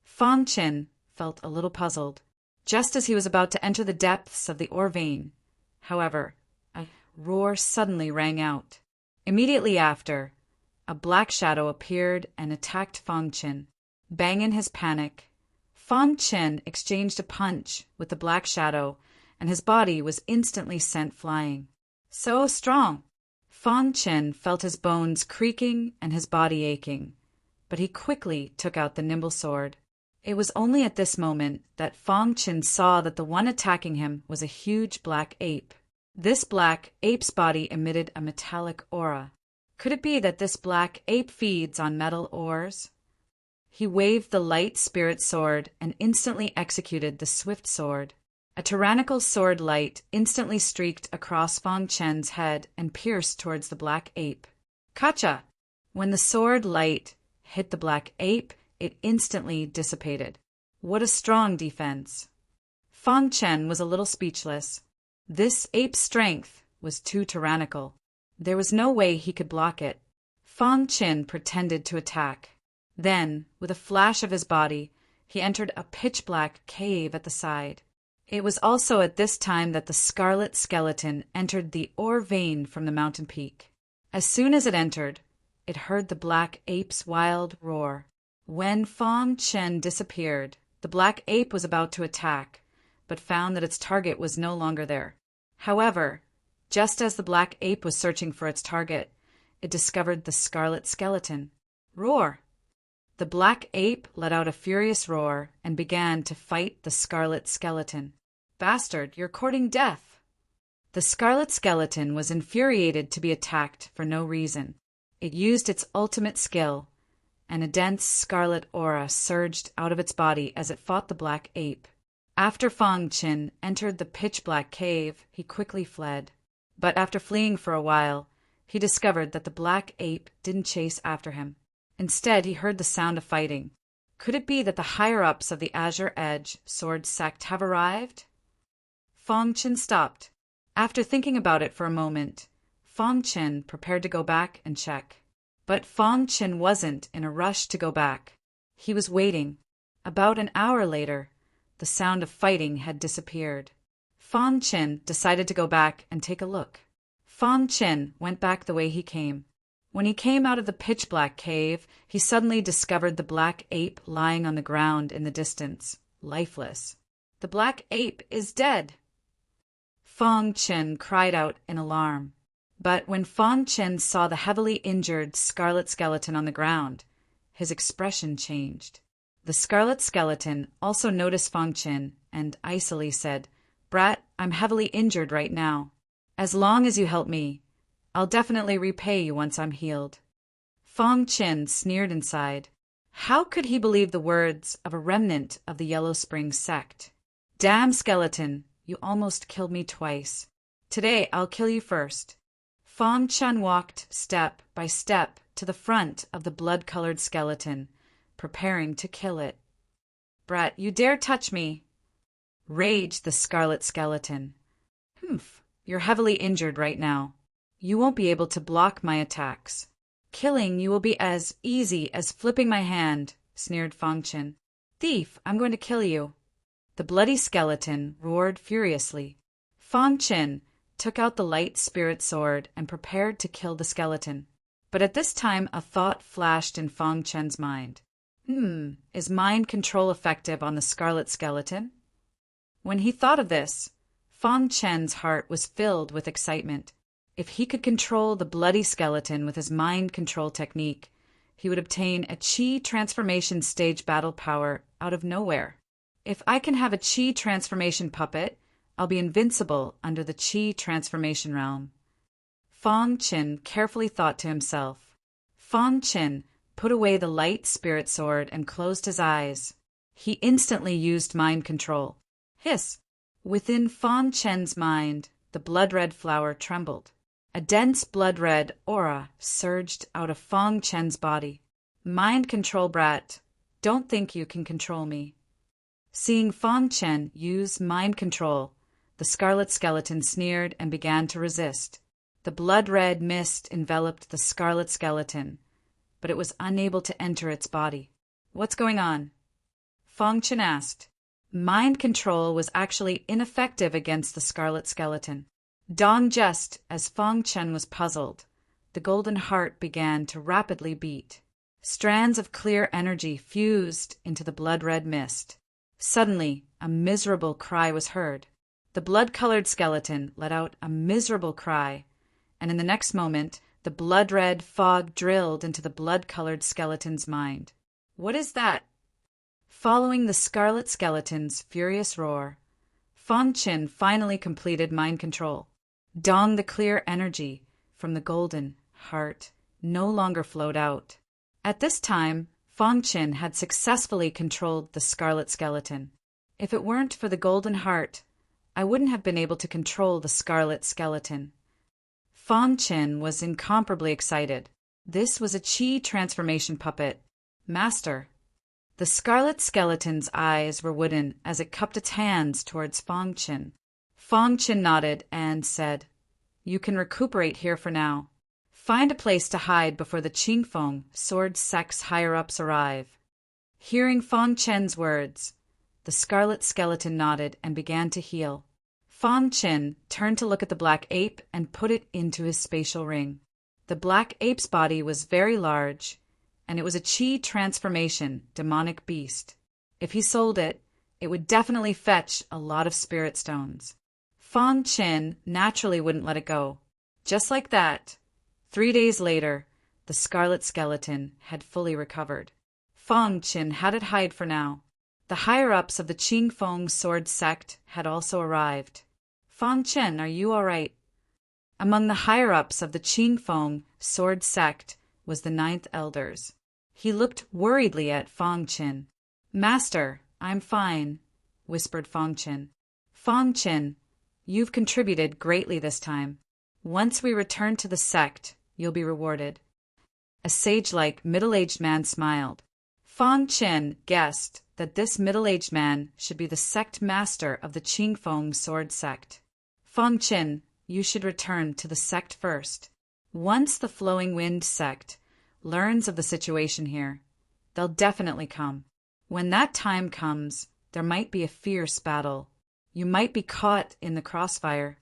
Fong Qin felt a little puzzled. Just as he was about to enter the depths of the ore vein, however, a roar suddenly rang out. Immediately after, a black shadow appeared and attacked Fong Qin. Bang in his panic, Fong Qin exchanged a punch with the black shadow, and his body was instantly sent flying. So strong! Fang Chen felt his bones creaking and his body aching, but he quickly took out the nimble sword. It was only at this moment that Fang Chen saw that the one attacking him was a huge black ape. This black ape's body emitted a metallic aura. Could it be that this black ape feeds on metal ores? He waved the light spirit sword and instantly executed the swift sword. A tyrannical sword light instantly streaked across Fang Chen's head and pierced towards the black ape. Kacha! When the sword light hit the black ape, it instantly dissipated. What a strong defense! Fang Chen was a little speechless. This ape's strength was too tyrannical. There was no way he could block it. Fang Chen pretended to attack. Then, with a flash of his body, he entered a pitch-black cave at the side. It was also at this time that the scarlet skeleton entered the ore vein from the mountain peak. As soon as it entered, it heard the black ape's wild roar. When Fang Chen disappeared, the black ape was about to attack, but found that its target was no longer there. However, just as the black ape was searching for its target, it discovered the scarlet skeleton. Roar! The black ape let out a furious roar and began to fight the scarlet skeleton. Bastard, you're courting death! The scarlet skeleton was infuriated to be attacked for no reason. It used its ultimate skill, and a dense scarlet aura surged out of its body as it fought the black ape. After Fang Chen entered the pitch-black cave, he quickly fled. But after fleeing for a while, he discovered that the black ape didn't chase after him. Instead, he heard the sound of fighting. Could it be that the higher-ups of the Azure Edge sword sect have arrived? Fang Chen stopped. After thinking about it for a moment, Fang Chen prepared to go back and check. But Fang Chen wasn't in a rush to go back. He was waiting. About an hour later, the sound of fighting had disappeared. Fang Chen decided to go back and take a look. Fang Chen went back the way he came. When he came out of the pitch-black cave, he suddenly discovered the black ape lying on the ground in the distance, lifeless. The black ape is dead! Fang Chen cried out in alarm. But when Fang Chen saw the heavily injured scarlet skeleton on the ground, his expression changed. The scarlet skeleton also noticed Fang Chen and icily said, "Brat, I'm heavily injured right now. As long as you help me, I'll definitely repay you once I'm healed." Fang Chen sneered inside. How could he believe the words of a remnant of the Yellow Spring sect? Damn skeleton, you almost killed me twice. Today I'll kill you first. Fang Chen walked step by step to the front of the blood-colored skeleton, preparing to kill it. "Brat, you dare touch me!" raged the scarlet skeleton. "Humph, you're heavily injured right now. You won't be able to block my attacks. Killing you will be as easy as flipping my hand," sneered Fang Chen. "Thief, I'm going to kill you." The bloody skeleton roared furiously. Fang Chen took out the light spirit sword and prepared to kill the skeleton. But at this time a thought flashed in Fang Chen's mind. Is mind control effective on the scarlet skeleton? When he thought of this, Fang Chen's heart was filled with excitement. If he could control the bloody skeleton with his mind control technique, he would obtain a Qi transformation stage battle power out of nowhere. If I can have a Qi transformation puppet, I'll be invincible under the Qi transformation realm. Fang Chen carefully thought to himself. Fang Chen put away the light spirit sword and closed his eyes. He instantly used mind control. Hiss! Within Fang Chen's mind, the blood-red flower trembled. A dense blood-red aura surged out of Fang Chen's body. "Mind control, brat. Don't think you can control me." Seeing Fang Chen use mind control, the scarlet skeleton sneered and began to resist. The blood-red mist enveloped the scarlet skeleton, but it was unable to enter its body. "What's going on?" Fang Chen asked. Mind control was actually ineffective against the scarlet skeleton. Just as Fang Chen was puzzled, the golden heart began to rapidly beat. Strands of clear energy fused into the blood-red mist. Suddenly, a miserable cry was heard. The blood-colored skeleton let out a miserable cry, and in the next moment, the blood-red fog drilled into the blood-colored skeleton's mind. What is that? Following the scarlet skeleton's furious roar, Fang Qin finally completed mind control. The clear energy from the golden heart no longer flowed out. At this time, Fang Qin had successfully controlled the scarlet skeleton. If it weren't for the golden heart, I wouldn't have been able to control the scarlet skeleton. Fang Qin was incomparably excited. This was a chi transformation puppet. Master. The scarlet skeleton's eyes were wooden as it cupped its hands towards Fang Qin. Fang Qin nodded and said, "You can recuperate here for now. Find a place to hide before the Qingfeng sword sect's higher-ups arrive." Hearing Fang Qin's words, the scarlet skeleton nodded and began to heal. Fang Qin turned to look at the black ape and put it into his spatial ring. The black ape's body was very large, and it was a chi transformation demonic beast. If he sold it, it would definitely fetch a lot of spirit stones. Fang Qin naturally wouldn't let it go. Just like that, 3 days later, the scarlet skeleton had fully recovered. Fang Qin had it hide for now. The higher-ups of the Qingfeng sword sect had also arrived. "Fang Qin, are you all right?" Among the higher-ups of the Qingfeng sword sect was the 9th elders. He looked worriedly at Fang Qin. "Master, I'm fine," whispered Fang Qin. "Fang Qin, you've contributed greatly this time. Once we return to the sect, you'll be rewarded." A sage-like middle-aged man smiled. Fang Qin guessed that this middle-aged man should be the sect master of the Qingfeng sword sect. "Fang Qin, you should return to the sect first. Once the Flowing Wind sect learns of the situation here, they'll definitely come. When that time comes, there might be a fierce battle. You might be caught in the crossfire."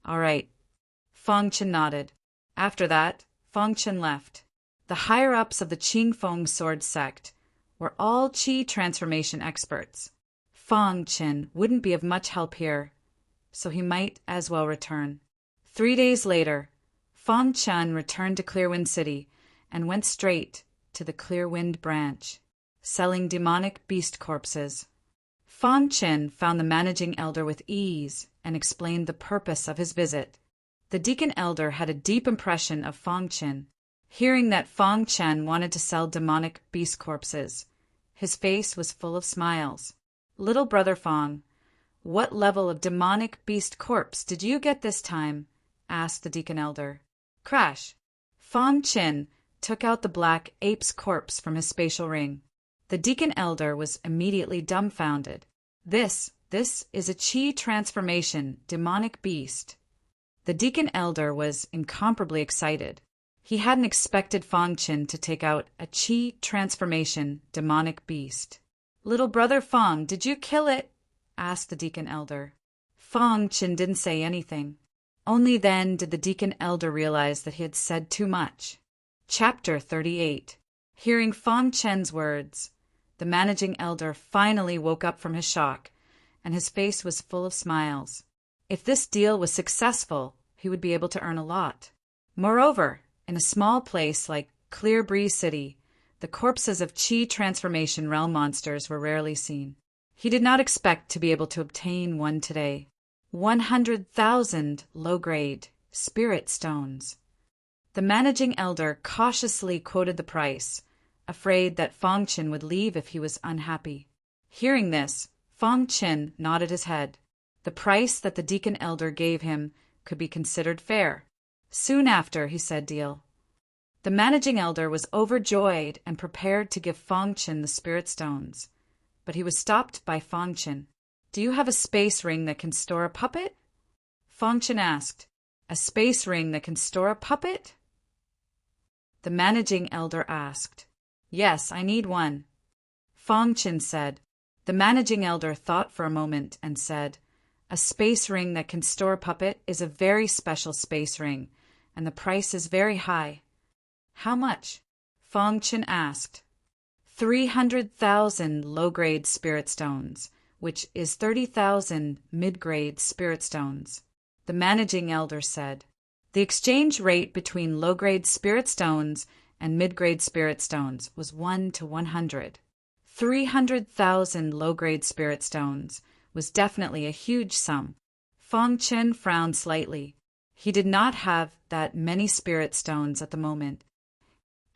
"All right." Fang Qin nodded. After that, Fang Qin left. The higher-ups of the Qingfeng sword sect were all chi transformation experts. Fang Qin wouldn't be of much help here, so he might as well return. 3 days later, Fang Qin returned to Clearwind City and went straight to the Clearwind branch, selling demonic beast corpses. Fang Qin found the managing elder with ease and explained the purpose of his visit. The deacon elder had a deep impression of Fang Qin. Hearing that Fang Qin wanted to sell demonic beast corpses, his face was full of smiles. "Little brother Fang, what level of demonic beast corpse did you get this time?" asked the deacon elder. Crash! Fang Qin took out the black ape's corpse from his spatial ring. The deacon elder was immediately dumbfounded. This is a chi transformation demonic beast." The deacon elder was incomparably excited. He hadn't expected Fang Qin to take out a chi transformation demonic beast. "Little brother Fang, did you kill it?" asked the deacon elder. Fang Qin didn't say anything. Only then did the deacon elder realize that he had said too much. Chapter 38. Hearing Fang Qin's words, the managing elder finally woke up from his shock, and his face was full of smiles. If this deal was successful, he would be able to earn a lot. Moreover, in a small place like Clear Breeze City, the corpses of chi transformation realm monsters were rarely seen. He did not expect to be able to obtain one today. 100,000 low-grade spirit stones. The managing elder cautiously quoted the price, afraid that Fang Qin would leave if he was unhappy. Hearing this, Fang Qin nodded his head. The price that the deacon elder gave him could be considered fair. Soon after, he said deal. The managing elder was overjoyed and prepared to give Fang Qin the spirit stones, but he was stopped by Fang Qin. "Do you have a space ring that can store a puppet?" Fang Qin asked. "A space ring that can store a puppet?" The managing elder asked. "Yes, I need one." Fang Qin said. The managing elder thought for a moment and said, "A space ring that can store a puppet is a very special space ring, and the price is very high." "How much?" Fang Qin asked. 300,000 low-grade spirit stones, which is 30,000 mid-grade spirit stones. The managing elder said. The exchange rate between low-grade spirit stones and mid-grade spirit stones was 1 to 100. 300,000 low-grade spirit stones was definitely a huge sum. Fong Chen frowned slightly. He did not have that many spirit stones at the moment.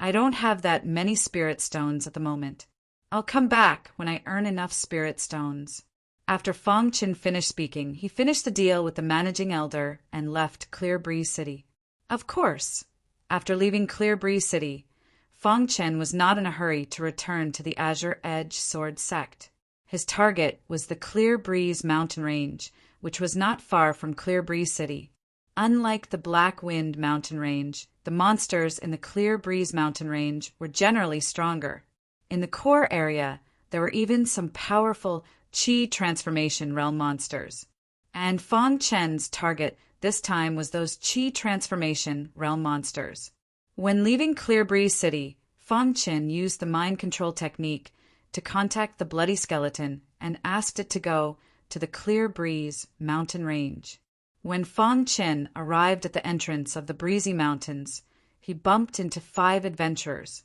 I don't have that many spirit stones at the moment. I'll come back when I earn enough spirit stones. After Fong Chen finished speaking, he finished the deal with the managing elder and left Clear Breeze City. Of course, after leaving Clear Breeze City, Fong Chen was not in a hurry to return to the Azure Edge Sword sect. His target was the Clear Breeze mountain range, which was not far from Clear Breeze City. Unlike the Black Wind mountain range, the monsters in the Clear Breeze mountain range were generally stronger. In the core area, there were even some powerful Qi transformation realm monsters. And Fong Chen's target this time was those Qi transformation realm monsters. When leaving Clear Breeze City, Fong Chen used the mind control technique to contact the Bloody Skeleton and asked it to go to the Clear Breeze mountain range. When Fong Chen arrived at the entrance of the Breezy Mountains, he bumped into 5 adventurers.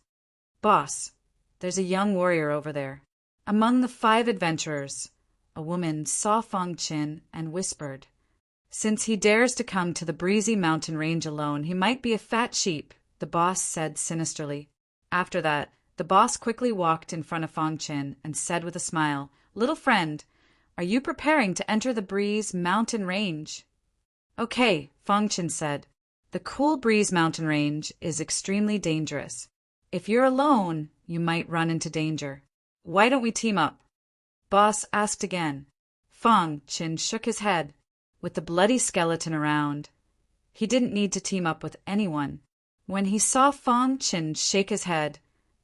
"Boss, there's a young warrior over there." Among the 5 adventurers, a woman saw Fong Chen and whispered, "Since he dares to come to the Breezy Mountain Range alone, he might be a fat sheep," the boss said sinisterly. After that, the boss quickly walked in front of Fong Chen and said with a smile, "Little friend, are you preparing to enter the Breeze Mountain Range?" "Okay," Fong Chen said. "The Cool Breeze Mountain Range is extremely dangerous. If you're alone, you might run into danger. Why don't we team up?" Boss asked again. Fong Chen shook his head. With the Bloody Skeleton around, he didn't need to team up with anyone. When he saw Fong Chen shake his head,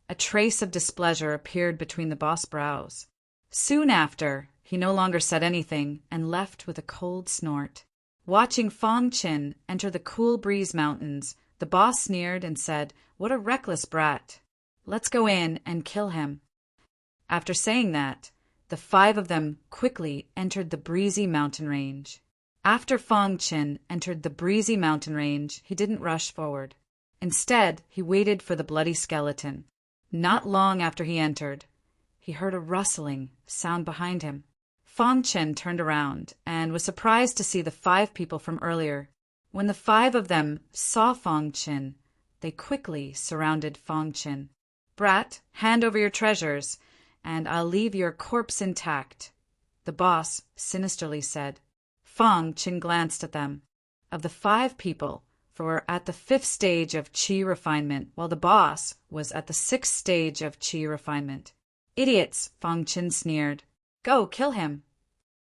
a trace of displeasure appeared between the boss' brows. Soon after, he no longer said anything and left with a cold snort. Watching Fong Chen enter the Cool Breeze Mountains, the boss sneered and said, "What a reckless brat. Let's go in and kill him." After saying that, the 5 of them quickly entered the Breezy Mountain Range. After Fong Chen entered the Breezy Mountain Range, he didn't rush forward. Instead, he waited for the Bloody Skeleton. Not long after he entered, he heard a rustling sound behind him. Fong Chen turned around and was surprised to see the 5 people from earlier. When the 5 of them saw Fong Chen, they quickly surrounded Fong Chen. "Brat, hand over your treasures, and I'll leave your corpse intact," the boss sinisterly said. Fong Chen glanced at them. Of the 5 people, 4 were at the 5th stage of Qi refinement, while the boss was at the 6th stage of Qi refinement. "Idiots," Fong Chen sneered. "Go, kill him."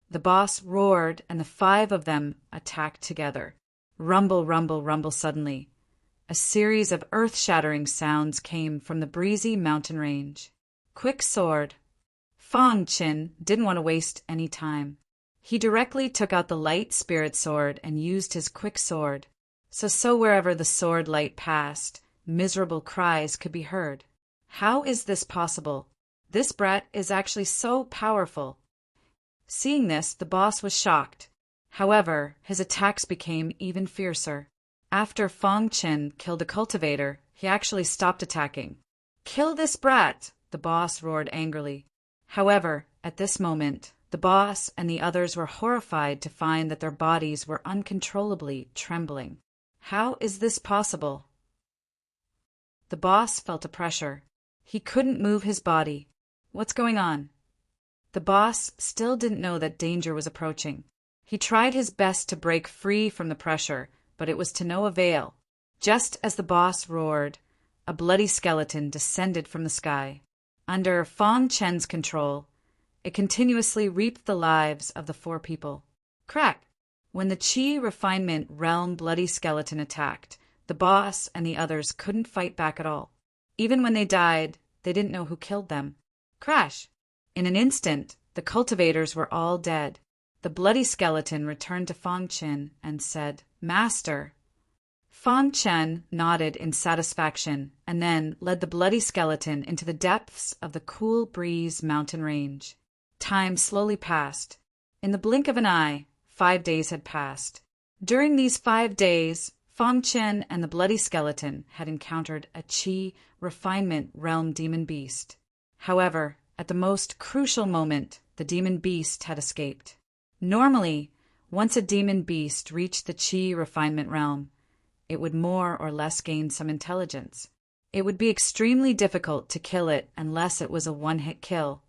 The boss roared, and the 5 of them attacked together. Rumble, rumble, rumble suddenly. A series of earth-shattering sounds came from the Breezy Mountain Range. Quick sword. Fong Chen didn't want to waste any time. He directly took out the light spirit sword and used his quick sword. So wherever the sword light passed, miserable cries could be heard. How is this possible? This brat is actually so powerful. Seeing this, the boss was shocked. However, his attacks became even fiercer. After Fong Chen killed a cultivator, he actually stopped attacking. "Kill this brat!" the boss roared angrily. However, at this moment, the boss and the others were horrified to find that their bodies were uncontrollably trembling. How is this possible? The boss felt a pressure. He couldn't move his body. What's going on? The boss still didn't know that danger was approaching. He tried his best to break free from the pressure, but it was to no avail. Just as the boss roared, a bloody skeleton descended from the sky. Under Fong Chen's control, it continuously reaped the lives of the 4 people. Crack! When the Qi refinement realm bloody skeleton attacked, the boss and the others couldn't fight back at all. Even when they died, they didn't know who killed them. Crash! In an instant, the cultivators were all dead. The bloody skeleton returned to Fong Chen and said, "Master." Fong Chen nodded in satisfaction and then led the bloody skeleton into the depths of the Cool Breeze mountain range. Time slowly passed. In the blink of an eye, 5 days had passed. During these 5 days, Fang Chen and the Bloody Skeleton had encountered a Qi refinement realm demon beast. However, at the most crucial moment, the demon beast had escaped. Normally, once a demon beast reached the Qi refinement realm, it would more or less gain some intelligence. It would be extremely difficult to kill it unless it was a one-hit kill.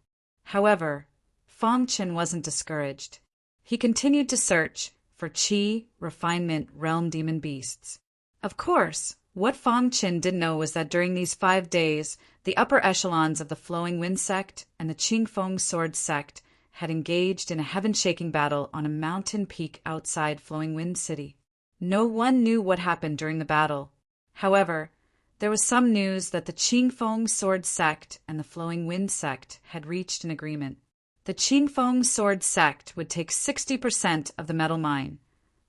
However, Fang Chen wasn't discouraged. He continued to search for Qi refinement realm demon beasts. Of course, what Fang Chen didn't know was that during these 5 days, the upper echelons of the Flowing Wind sect and the Qingfeng Sword sect had engaged in a heaven-shaking battle on a mountain peak outside Flowing Wind City. No one knew what happened during the battle. However, there was some news that the Qingfeng Sword sect and the Flowing Wind sect had reached an agreement. The Qingfeng Sword sect would take 60% of the metal mine,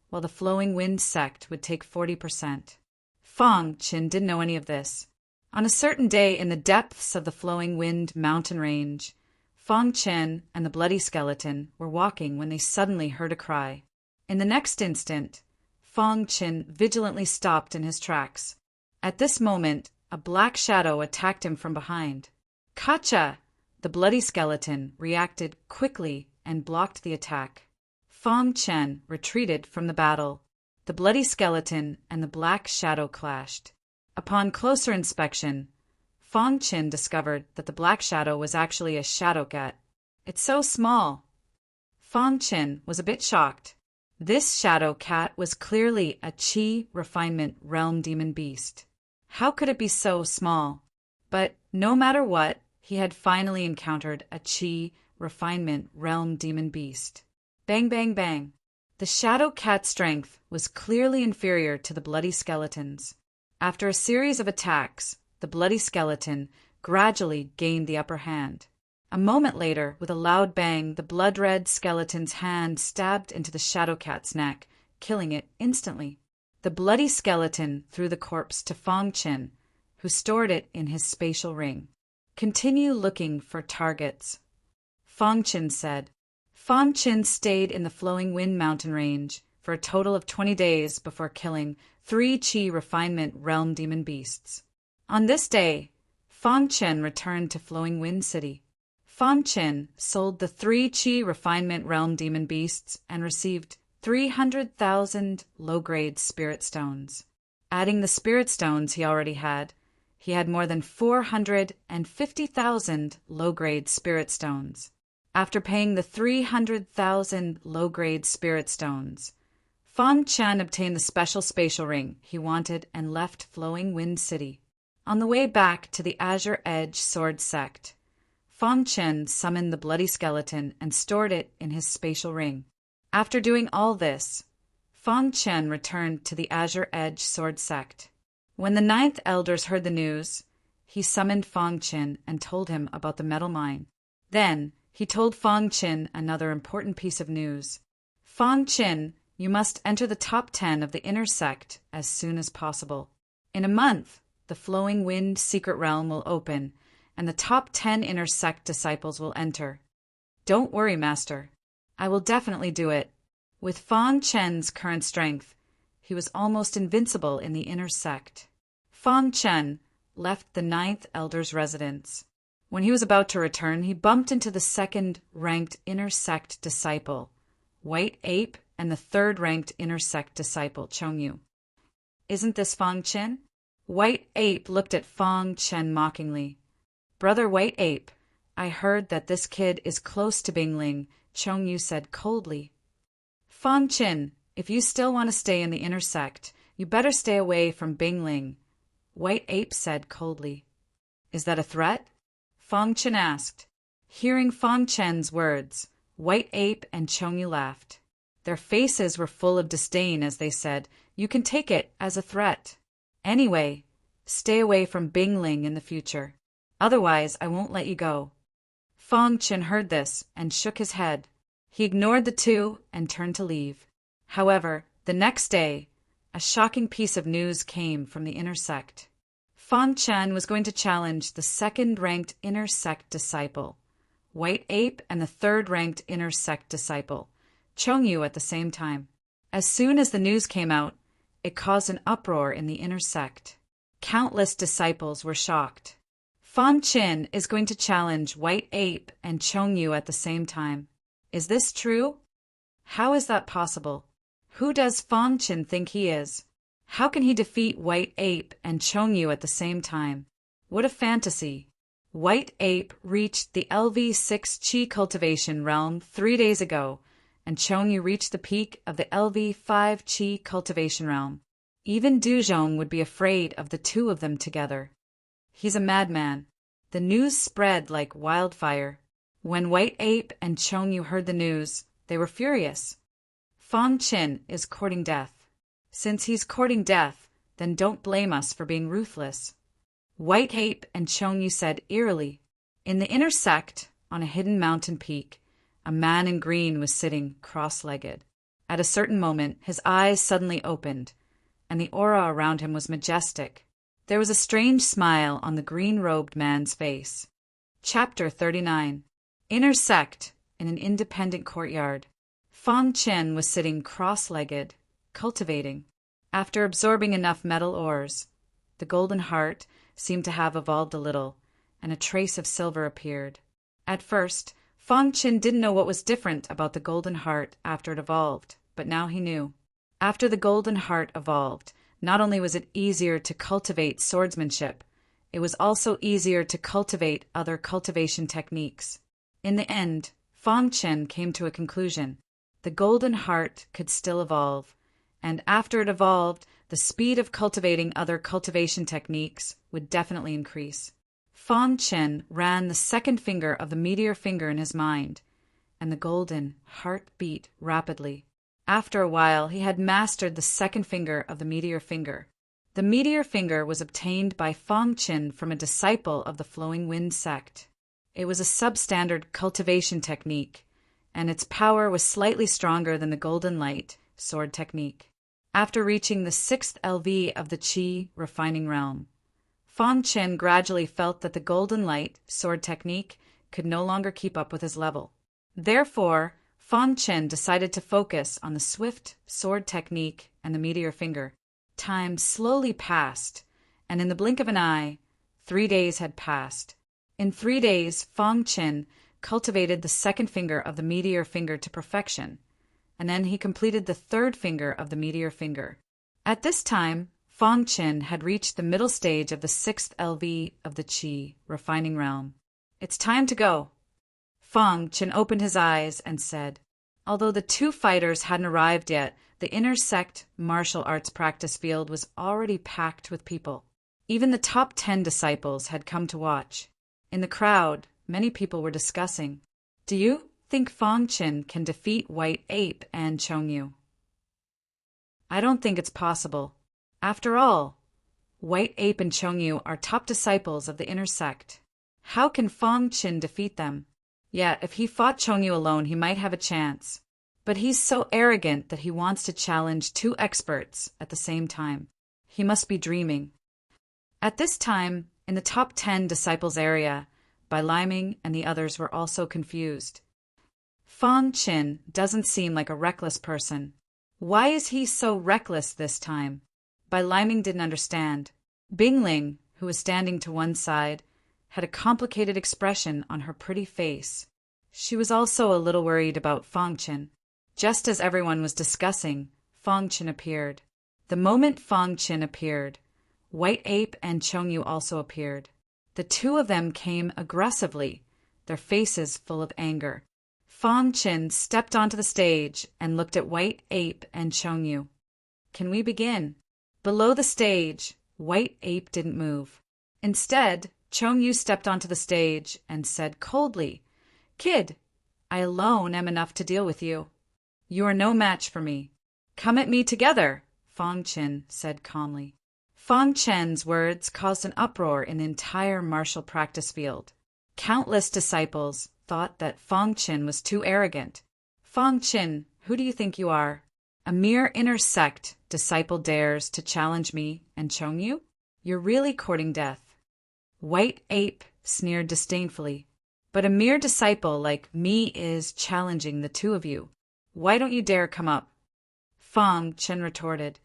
while the Flowing Wind sect would take 40%. Fang Chen didn't know any of this. On a certain day in the depths of the Flowing Wind mountain range, Fang Chen and the Bloody Skeleton were walking when they suddenly heard a cry. In the next instant, Fang Chen vigilantly stopped in his tracks. At this moment, a black shadow attacked him from behind. "Gotcha!" The Bloody Skeleton reacted quickly and blocked the attack. Fang Chen retreated from the battle. The Bloody Skeleton and the Black Shadow clashed. Upon closer inspection, Fang Chen discovered that the Black Shadow was actually a shadow cat. "It's so small." Fang Chen was a bit shocked. This shadow cat was clearly a Qi refinement realm demon beast. How could it be so small? But no matter what, he had finally encountered a Qi refinement realm demon beast. Bang, bang, bang. The shadow cat's strength was clearly inferior to the Bloody Skeleton's. After a series of attacks, the Bloody Skeleton gradually gained the upper hand. A moment later, with a loud bang, the blood-red skeleton's hand stabbed into the shadow cat's neck, killing it instantly. The Bloody Skeleton threw the corpse to Fang Chen, who stored it in his spatial ring. "Continue looking for targets," Fang Chen said. Fang Chen stayed in the Flowing Wind mountain range for a total of 20 days before killing 3 Qi refinement realm demon beasts. On this day, Fang Chen returned to Flowing Wind City. Fang Chen sold the 3 Qi refinement realm demon beasts and received 300,000 low-grade spirit stones. Adding the spirit stones he already had more than 450,000 low-grade spirit stones. After paying the 300,000 low-grade spirit stones, Fang Chen obtained the special spatial ring he wanted and left Flowing Wind City. On the way back to the Azure Edge Sword sect, Fang Chen summoned the Bloody Skeleton and stored it in his spatial ring. After doing all this, Fang Chen returned to the Azure Edge Sword sect. When the 9th Elders heard the news, he summoned Fang Chen and told him about the metal mine. Then, he told Fang Chen another important piece of news. "Fang Chen, you must enter the top 10 of the inner sect as soon as possible. In a month, the Flowing Wind secret realm will open, and the top 10 inner sect disciples will enter. Don't worry, Master. I will definitely do it." With Fang Chen's current strength, he was almost invincible in the inner sect. Fang Chen left the 9th Elder's residence. When he was about to return, he bumped into the 2nd-ranked inner sect disciple, White Ape, and the 3rd-ranked inner sect disciple, Chongyu. "Isn't this Fang Chen?" White Ape looked at Fang Chen mockingly. "Brother White Ape, I heard that this kid is close to Bingling," Chongyu said coldly. "Fang Chen, if you still want to stay in the inner sect, you better stay away from Bingling," White Ape said coldly. "Is that a threat?" Fang Chen asked. Hearing Fang Chen's words, White Ape and Chongyu laughed. Their faces were full of disdain as they said, "You can take it as a threat. Anyway, stay away from Bingling in the future. Otherwise, I won't let you go." Fang Chen heard this and shook his head. He ignored the two and turned to leave. However, the next day, a shocking piece of news came from the inner sect. Fang Chen was going to challenge the 2nd-ranked inner sect disciple, White Ape, and the 3rd-ranked inner sect disciple, Chongyu, at the same time. As soon as the news came out, It caused an uproar in the inner sect. Countless disciples were shocked. Fang Qin is going to challenge White Ape and Chongyu at the same time. Is this true? How is that possible? Who does Fang Qin think he is? How can he defeat White Ape and Chongyu at the same time? What a fantasy! White Ape reached the LV6 Qi cultivation realm 3 days ago, and Chongyu reached the peak of the LV5 Qi cultivation realm. Even Duzhong would be afraid of the two of them together. He's a madman. The news spread like wildfire. When White Ape and Chongyu heard the news, they were furious. Fang Qin is courting death. Since he's courting death, then don't blame us for being ruthless. White Ape and Chongyu said eerily. In the inner sect, on a hidden mountain peak, a man in green was sitting cross-legged. At a certain moment, his eyes suddenly opened, and the aura around him was majestic. There was a strange smile on the green-robed man's face. Chapter 39. Inner sect, in an independent courtyard. Fang Qin was sitting cross-legged, cultivating. After absorbing enough metal ores, the golden heart seemed to have evolved a little, and a trace of silver appeared. At first, Fang Qin didn't know what was different about the golden heart after it evolved, but now he knew. After the golden heart evolved, not only was it easier to cultivate swordsmanship, it was also easier to cultivate other cultivation techniques. In the end, Fang Qin came to a conclusion. The golden heart could still evolve, and after it evolved, the speed of cultivating other cultivation techniques would definitely increase. Fang Qin ran the second finger of the meteor finger in his mind, and the golden heart beat rapidly. After a while, he had mastered the second finger of the meteor finger. The meteor finger was obtained by Fang Qin from a disciple of the Flowing Wind sect. It was a substandard cultivation technique, and its power was slightly stronger than the golden light sword technique. After reaching the 6th LV of the Qi refining realm, Fang Qin gradually felt that the golden light sword technique could no longer keep up with his level. Therefore, Fang Qin decided to focus on the swift sword technique and the meteor finger. Time slowly passed, and in the blink of an eye, 3 days had passed. In 3 days, Fang Qin cultivated the second finger of the meteor finger to perfection, and then he completed the third finger of the meteor finger. At this time, Fang Qin had reached the middle stage of the 6th LV of the Qi refining realm. It's time to go. Fang Qin opened his eyes and said, although the two fighters hadn't arrived yet, the inner sect martial arts practice field was already packed with people. Even the top 10 disciples had come to watch. In the crowd, many people were discussing, do you think Fang Qin can defeat White Ape and Chongyu? I don't think it's possible. After all, White Ape and Chongyu are top disciples of the inner sect. How can Fang Qin defeat them? Yeah, if he fought Chongyu alone, he might have a chance. But he's so arrogant that he wants to challenge 2 experts at the same time. He must be dreaming. At this time, in the top 10 disciples area, Bai Liming and the others were also confused. Fang Qin doesn't seem like a reckless person. Why is he so reckless this time? Bai Liming didn't understand. Bingling, who was standing to one side, had a complicated expression on her pretty face. She was also a little worried about Fang Qin. Just as everyone was discussing, Fang Qin appeared. The moment Fang Qin appeared, White Ape and Chongyu also appeared. The two of them came aggressively, their faces full of anger. Fang Qin stepped onto the stage and looked at White Ape and Chongyu. Can we begin? Below the stage, White Ape didn't move. Instead, Chongyu stepped onto the stage and said coldly, Kid, I alone am enough to deal with you. You are no match for me. Come at me together, Fang Qin said calmly. Fang Qin's words caused an uproar in the entire martial practice field. Countless disciples thought that Fang Qin was too arrogant. Fang Qin, who do you think you are? A mere inner sect disciple dares to challenge me and Chongyu? You're really courting death. White Ape sneered disdainfully. But a mere disciple like me is challenging the two of you. Why don't you dare come up? Fang Qin retorted.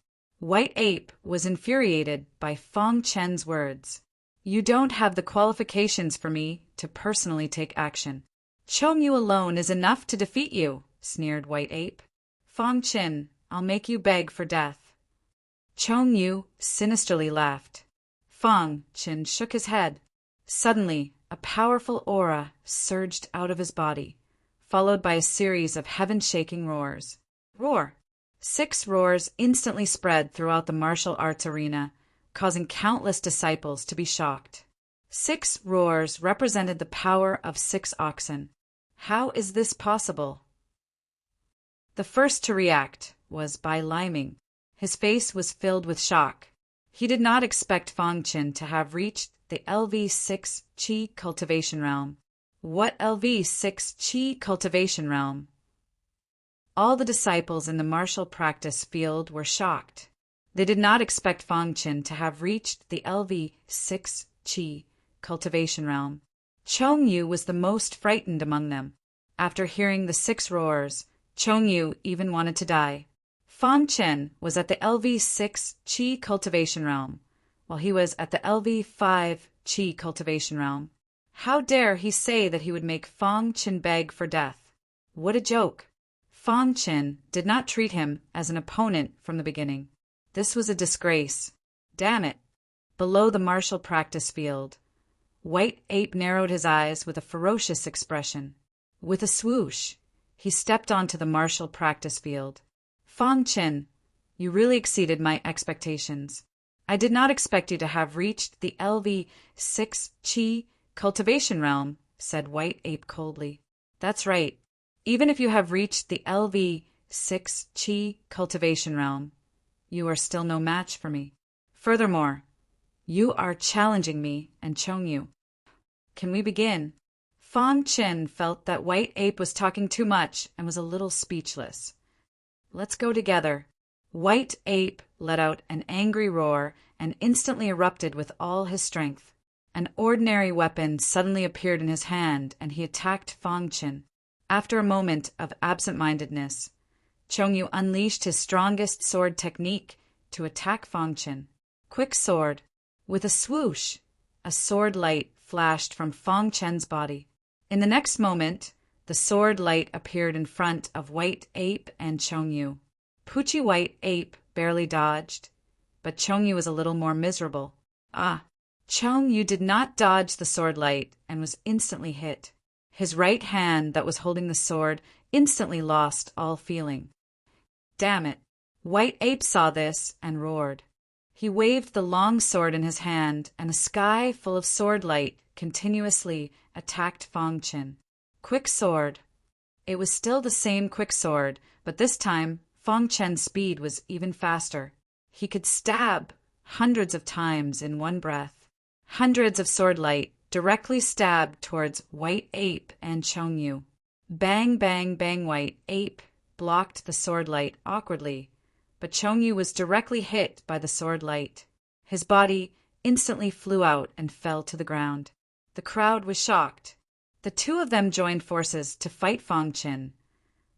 White Ape was infuriated by Fang Chen's words. You don't have the qualifications for me to personally take action. Chongyu alone is enough to defeat you, sneered White Ape. Fang Chen, I'll make you beg for death. Chongyu sinisterly laughed. Fang Chen shook his head. Suddenly, a powerful aura surged out of his body, followed by a series of heaven-shaking roars. Roar! 6 roars instantly spread throughout the martial arts arena, causing countless disciples to be shocked. 6 roars represented the power of 6 oxen. How is this possible? The first to react was Bai Liming. His face was filled with shock. He did not expect Fang Chen to have reached the LV6 Qi cultivation realm. What LV6 Qi cultivation realm? All the disciples in the martial practice field were shocked. They did not expect Fang Chen to have reached the LV6 Qi cultivation realm. Chongyu was the most frightened among them. After hearing the 6 roars, Chongyu even wanted to die. Fang Chen was at the LV6 Qi cultivation realm, while he was at the LV5 Qi cultivation realm. How dare he say that he would make Fang Chen beg for death? What a joke! Fang Chen did not treat him as an opponent from the beginning. This was a disgrace. Damn it! Below the martial practice field, White Ape narrowed his eyes with a ferocious expression. With a swoosh, he stepped onto the martial practice field. Fang Chen, you really exceeded my expectations. I did not expect you to have reached the LV6 Qi cultivation realm, said White Ape coldly. That's right. Even if you have reached the LV6 Qi cultivation realm, you are still no match for me. Furthermore, you are challenging me and Chongyu. Can we begin? Fang Chen felt that White Ape was talking too much and was a little speechless. Let's go together. White Ape let out an angry roar and instantly erupted with all his strength. An ordinary weapon suddenly appeared in his hand and he attacked Fang Chen. After a moment of absent-mindedness, Chongyu unleashed his strongest sword technique to attack Fang Chen. Quick sword. With a swoosh, a sword light flashed from Fang Chen's body. In the next moment, the sword light appeared in front of White Ape and Chongyu. Poochie White Ape barely dodged, but Chongyu was a little more miserable. Chongyu did not dodge the sword light and was instantly hit. His right hand that was holding the sword instantly lost all feeling. Damn it! White Ape saw this and roared. He waved the long sword in his hand, and a sky full of sword light continuously attacked Fang Chen. Quick sword. It was still the same quick sword, but this time Fang Chen's speed was even faster. He could stab hundreds of times in one breath. Hundreds of sword light directly stabbed towards White Ape and Chongyu. Bang, bang, bang. White Ape blocked the sword light awkwardly, but Chongyu was directly hit by the sword light. His body instantly flew out and fell to the ground. The crowd was shocked. The two of them joined forces to fight Fang Chen,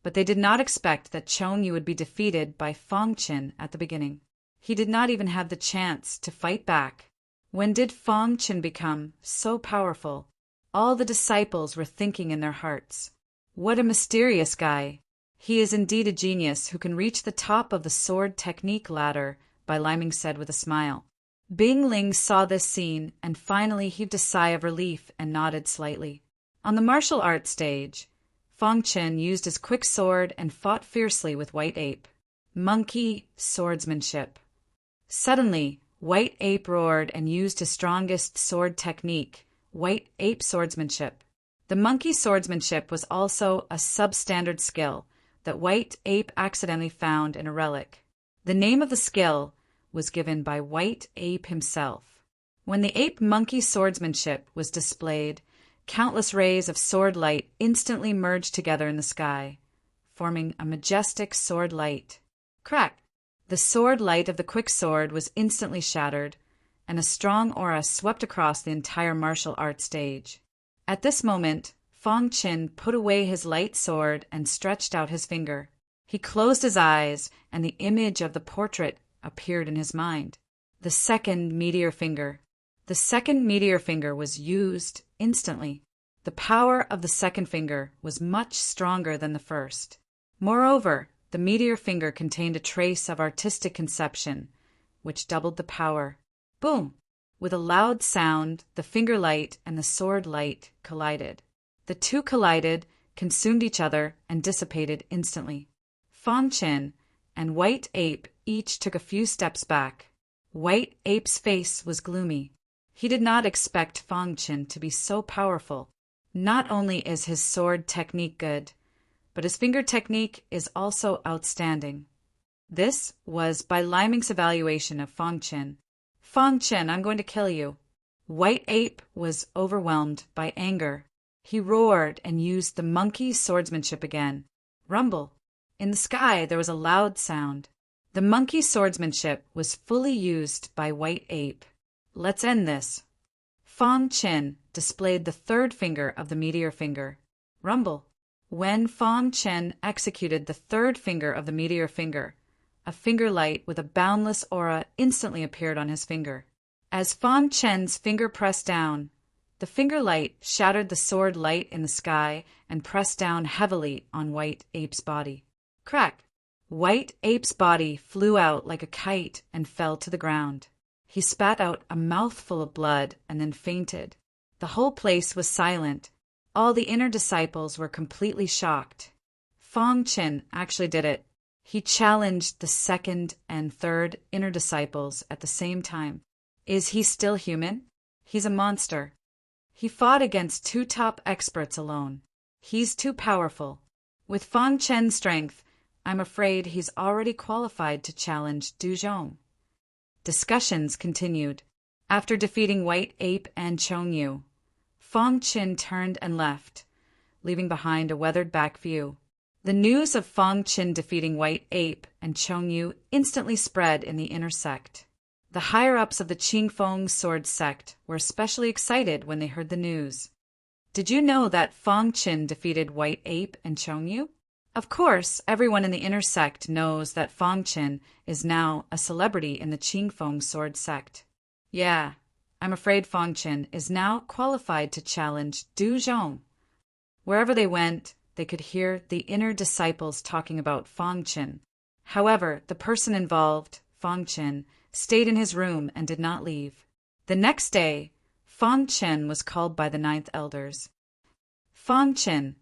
but they did not expect that Chongyu would be defeated by Fang Chen at the beginning. He did not even have the chance to fight back. When did Fang Chen become so powerful? All the disciples were thinking in their hearts. What a mysterious guy. He is indeed a genius who can reach the top of the sword technique ladder, Bai Liming said with a smile. Bing Ling saw this scene and finally heaved a sigh of relief and nodded slightly. On the martial arts stage, Fang Chen used his quick sword and fought fiercely with White Ape. Monkey swordsmanship. Suddenly, White Ape roared and used his strongest sword technique, White Ape swordsmanship. The monkey swordsmanship was also a substandard skill that White Ape accidentally found in a relic. The name of the skill was given by White Ape himself. When the ape monkey swordsmanship was displayed, countless rays of sword light instantly merged together in the sky, forming a majestic sword light. Crack! The sword light of the quick sword was instantly shattered, and a strong aura swept across the entire martial arts stage. At this moment, Fang Chen put away his light sword and stretched out his finger. He closed his eyes, and the image of the portrait appeared in his mind. The second meteor finger. The second meteor finger was used instantly. The power of the second finger was much stronger than the first. Moreover, the meteor finger contained a trace of artistic conception, which doubled the power. Boom! With a loud sound, the finger light and the sword light collided. The two collided, consumed each other, and dissipated instantly. Fang Chen and White Ape each took a few steps back. White Ape's face was gloomy. He did not expect Fang Chen to be so powerful. Not only is his sword technique good, but his finger technique is also outstanding. This was Bai Liming's evaluation of Fang Chen. Fang Chen, I'm going to kill you. White Ape was overwhelmed by anger. He roared and used the monkey swordsmanship again. Rumble. In the sky there was a loud sound. The monkey swordsmanship was fully used by White Ape. Let's end this. Fang Chen displayed the third finger of the meteor finger. Rumble. When Fang Chen executed the third finger of the meteor finger, a finger light with a boundless aura instantly appeared on his finger. As Fang Chen's finger pressed down, the finger light shattered the sword light in the sky and pressed down heavily on White Ape's body. Crack! White Ape's body flew out like a kite and fell to the ground. He spat out a mouthful of blood and then fainted. The whole place was silent. All the inner disciples were completely shocked. Fang Chen actually did it. He challenged the second and third inner disciples at the same time. Is he still human? He's a monster. He fought against two top experts alone. He's too powerful. With Fang Chen's strength, I'm afraid he's already qualified to challenge Du Zhong. Discussions continued. After defeating White Ape and Chong Yu, Fang Chen turned and left, leaving behind a weathered back view. The news of Fang Chen defeating White Ape and Chong Yu instantly spread in the inner sect. The higher-ups of the Qingfeng sword sect were especially excited when they heard the news. Did you know that Fang Chen defeated White Ape and Chong Yu? Of course, everyone in the inner sect knows that Fang Chen is now a celebrity in the Qingfeng sword sect. Yeah, I'm afraid Fang Chen is now qualified to challenge Du Zhong. Wherever they went, they could hear the inner disciples talking about Fang Chen. However, the person involved, Fang Chen, stayed in his room and did not leave. The next day, Fang Chen was called by the ninth elders. Fang Chen,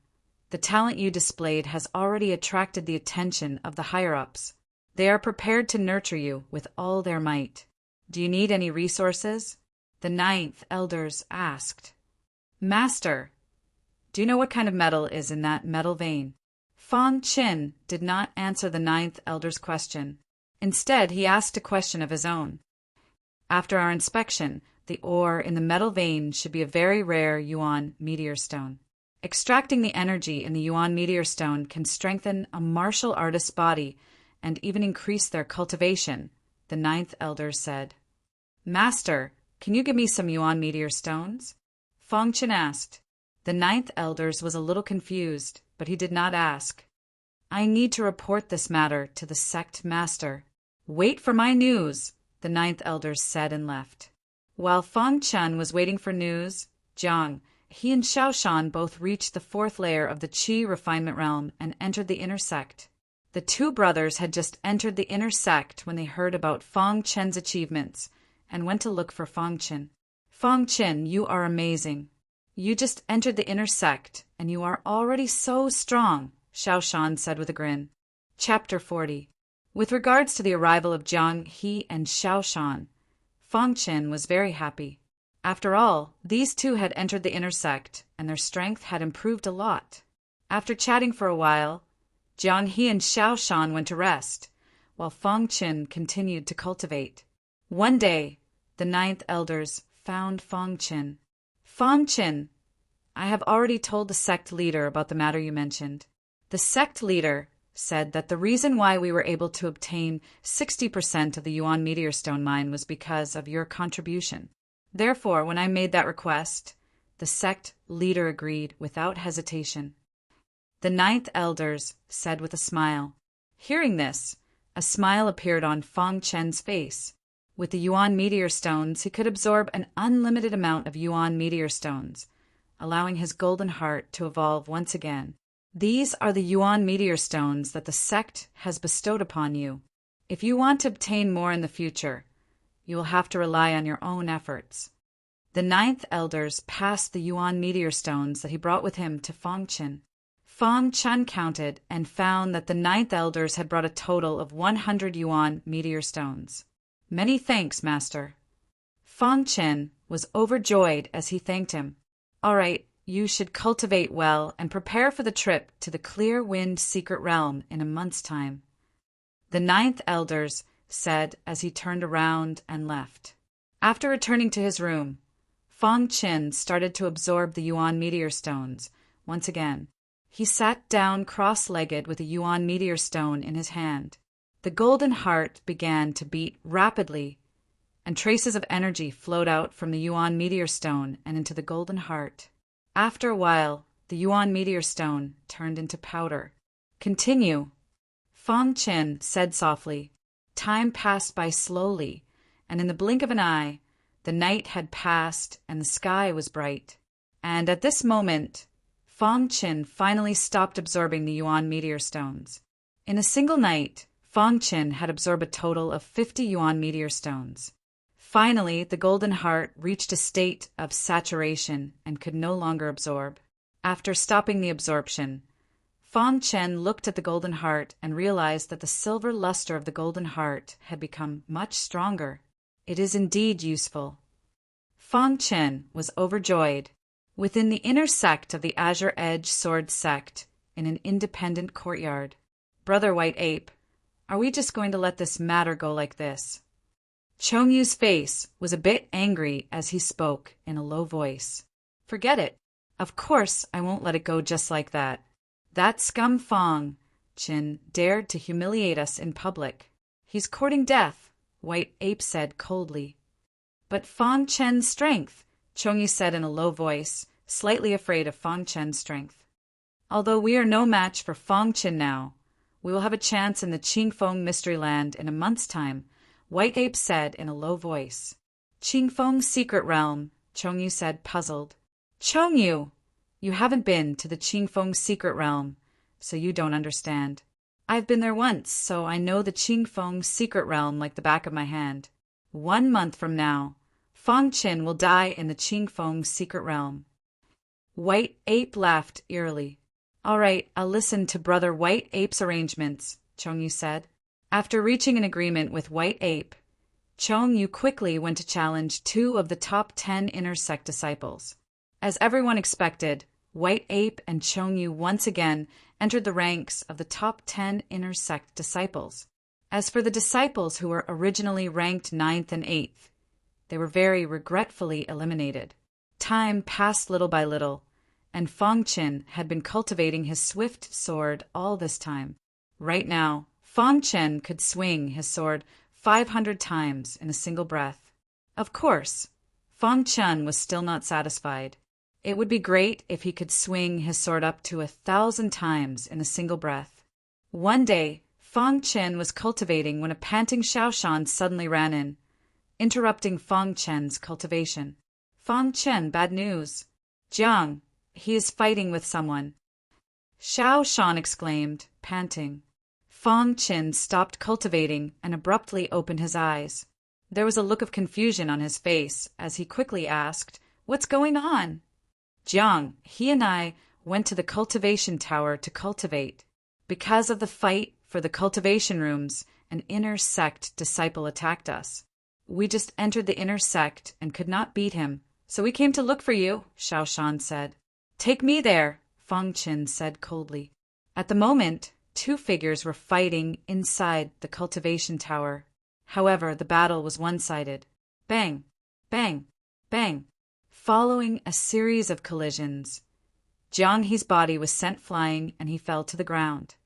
the talent you displayed has already attracted the attention of the higher-ups. They are prepared to nurture you with all their might. Do you need any resources? The ninth elders asked. Master, do you know what kind of metal is in that metal vein? Fang Chen did not answer the ninth elder's question. Instead, he asked a question of his own. After our inspection, the ore in the metal vein should be a very rare Yuan meteor stone. Extracting the energy in the Yuan meteor stone can strengthen a martial artist's body and even increase their cultivation, the ninth elder said. Master, can you give me some Yuan meteor stones? Fang Chen asked. The ninth elders was a little confused, but he did not ask. I need to report this matter to the sect master. Wait for my news, the ninth elders said and left. While Fang Chen was waiting for news, Jiang, he and Xiaoshan both reached the fourth layer of the Qi refinement realm and entered the inner sect. The two brothers had just entered the inner sect when they heard about Fang Chen's achievements and went to look for Fang Chen. Fang Chen, you are amazing. You just entered the inner sect, and you are already so strong, Xiaoshan said with a grin. Chapter 40. With regards to the arrival of Jiang He and Xiaoshan, Fang Chen was very happy. After all, these two had entered the inner sect, and their strength had improved a lot. After chatting for a while, Jiang He and Xiaoshan went to rest, while Fang Chen continued to cultivate. One day, the ninth elders found Fang Chen. Fang Chen, I have already told the sect leader about the matter you mentioned. The sect leader said that the reason why we were able to obtain 60% of the Yuan meteor stone mine was because of your contribution. Therefore, when I made that request, the sect leader agreed without hesitation. The ninth elders said with a smile. Hearing this, A smile appeared on Fang Chen's face. With the Yuan meteor stones, he could absorb an unlimited amount of Yuan meteor stones, allowing his golden heart to evolve once again. These are the Yuan meteor stones that the sect has bestowed upon you. If you want to obtain more in the future, you will have to rely on your own efforts. The 9th elders passed the Yuan meteor stones that he brought with him to Fang Chen. Fang Chen counted and found that the 9th elders had brought a total of 100 Yuan meteor stones. Many thanks, Master. Fang Chen was overjoyed as he thanked him. All right, you should cultivate well and prepare for the trip to the Clear Wind Secret Realm in a month's time, the 9th elders said as he turned around and left. After returning to his room, Fang Chen started to absorb the Yuan meteor stones once again. He sat down cross-legged with a Yuan meteor stone in his hand. The golden heart began to beat rapidly, and traces of energy flowed out from the Yuan meteor stone and into the golden heart. After a while, the Yuan meteor stone turned into powder. Continue, Fang Chen said softly. Time passed by slowly, and in the blink of an eye, the night had passed and the sky was bright. And at this moment, Fang Chen finally stopped absorbing the Yuan meteor stones. In a single night, Fang Chen had absorbed a total of 50 Yuan meteor stones. Finally, the golden heart reached a state of saturation and could no longer absorb. After stopping the absorption, Fang Chen looked at the golden heart and realized that the silver luster of the golden heart had become much stronger. It is indeed useful. Fang Chen was overjoyed. Within the inner sect of the Azure Edge Sword Sect, in an independent courtyard, Brother White Ape, are we just going to let this matter go like this? Chongyu's face was a bit angry as he spoke in a low voice. Forget it. Of course I won't let it go just like that. That scum Fang Chen dared to humiliate us in public. He's courting death, White Ape said coldly. But Fang Chen's strength, Chongyu said in a low voice, slightly afraid of Fang Chen's strength. Although we are no match for Fang Chen now, we will have a chance in the Qingfeng Mystery Land in a month's time, White Ape said in a low voice. Qingfeng Secret Realm, Chongyu said, puzzled. Chongyu, you haven't been to the Qingfeng Secret Realm, so you don't understand. I've been there once, so I know the Qingfeng Secret Realm like the back of my hand. 1 month from now, Fang Chen will die in the Qingfeng Secret Realm. White Ape laughed eerily. All right, I'll listen to Brother White Ape's arrangements, Chongyu said. After reaching an agreement with White Ape, Chongyu quickly went to challenge 2 of the top 10 inner sect disciples. As everyone expected, White Ape and Chongyu once again entered the ranks of the top 10 inner sect disciples. As for the disciples who were originally ranked 9th and 8th, they were very regretfully eliminated. Time passed little by little, and Fang Chen had been cultivating his swift sword all this time. Right now, Fang Chen could swing his sword 500 times in a single breath. Of course, Fang Chen was still not satisfied. It would be great if he could swing his sword up to 1,000 times in a single breath. One day, Fang Chen was cultivating when a panting Xiaoshan suddenly ran in, interrupting Fang Chen's cultivation. Fang Chen, bad news. Jiang, he is fighting with someone. Xiaoshan exclaimed, panting. Fang Chen stopped cultivating and abruptly opened his eyes. There was a look of confusion on his face as he quickly asked, "What's going on?" Jiang, he and I went to the cultivation tower to cultivate. Because of the fight for the cultivation rooms, an inner sect disciple attacked us. We just entered the inner sect and could not beat him, so we came to look for you, Xiaoshan said. Take me there, Fang Chen said coldly. At the moment, 2 figures were fighting inside the cultivation tower. However, the battle was one-sided. Bang, bang, bang. Following a series of collisions, Jiang He's body was sent flying and he fell to the ground.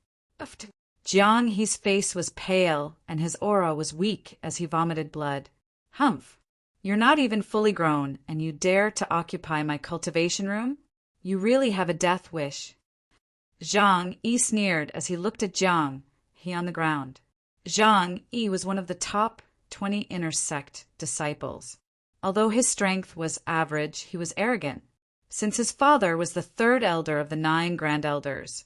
Jiang He's face was pale and his aura was weak as he vomited blood. Humph! You're not even fully grown and you dare to occupy my cultivation room? You really have a death wish. Zhang Yi sneered as he looked at Jiang He on the ground. Zhang Yi was one of the top 20 inner sect disciples. Although his strength was average, he was arrogant. Since his father was the third elder of the 9 grand elders,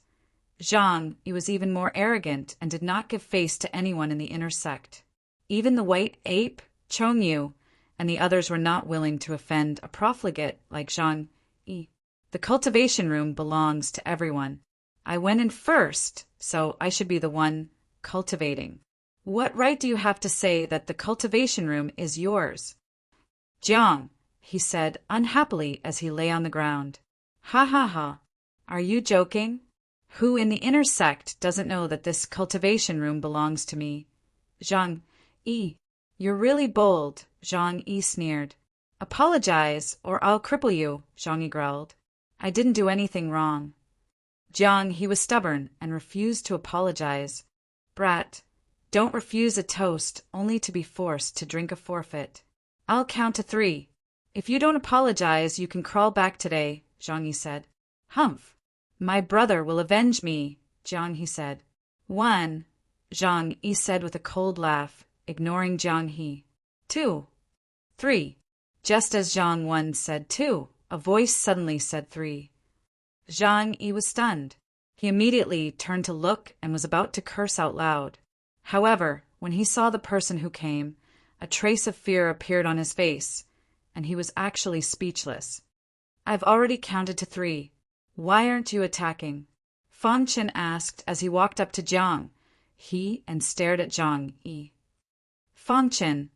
Zhang Yi was even more arrogant and did not give face to anyone in the inner sect. Even the white ape, Chongyu, and the others were not willing to offend a profligate like Zhang Yi. The cultivation room belongs to everyone. I went in first, so I should be the one cultivating. What right do you have to say that the cultivation room is yours? Jiang, he said unhappily as he lay on the ground. Ha ha ha. Are you joking? Who in the inner sect doesn't know that this cultivation room belongs to me? Zhang Yi. You're really bold, Zhang Yi sneered. Apologize, or I'll cripple you, Zhang Yi growled. I didn't do anything wrong. Jiang He was stubborn and refused to apologize. Brat, don't refuse a toast only to be forced to drink a forfeit. I'll count to 3. If you don't apologize, you can crawl back today, Zhang Yi said. Humph. My brother will avenge me, Jiang He said. 1, Zhang Yi said with a cold laugh, ignoring Jiang He. 2, 3. Just as Zhang 1 said 2, a voice suddenly said 3. Zhang Yi was stunned. He immediately turned to look and was about to curse out loud. However, when he saw the person who came, a trace of fear appeared on his face, and he was actually speechless. I've already counted to 3. Why aren't you attacking? Fang Chen asked as he walked up to Jiang He and stared at Zhang Yi. Fang Chen,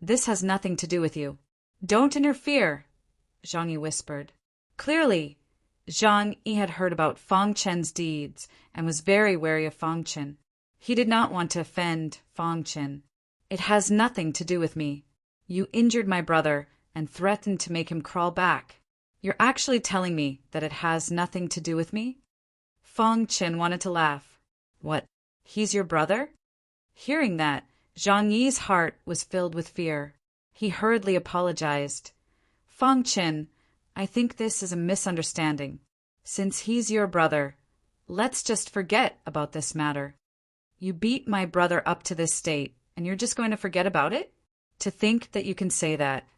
this has nothing to do with you. Don't interfere, Zhang Yi whispered. Clearly, Zhang Yi had heard about Fang Chen's deeds and was very wary of Fang Chen. He did not want to offend Fang Chen. It has nothing to do with me. You injured my brother and threatened to make him crawl back. You're actually telling me that it has nothing to do with me? Fang Chen wanted to laugh. What, he's your brother? Hearing that, Zhang Yi's heart was filled with fear. He hurriedly apologized. Fang Chen, I think this is a misunderstanding. Since he's your brother, let's just forget about this matter. You beat my brother up to this state, and you're just going to forget about it? To think that you can say that.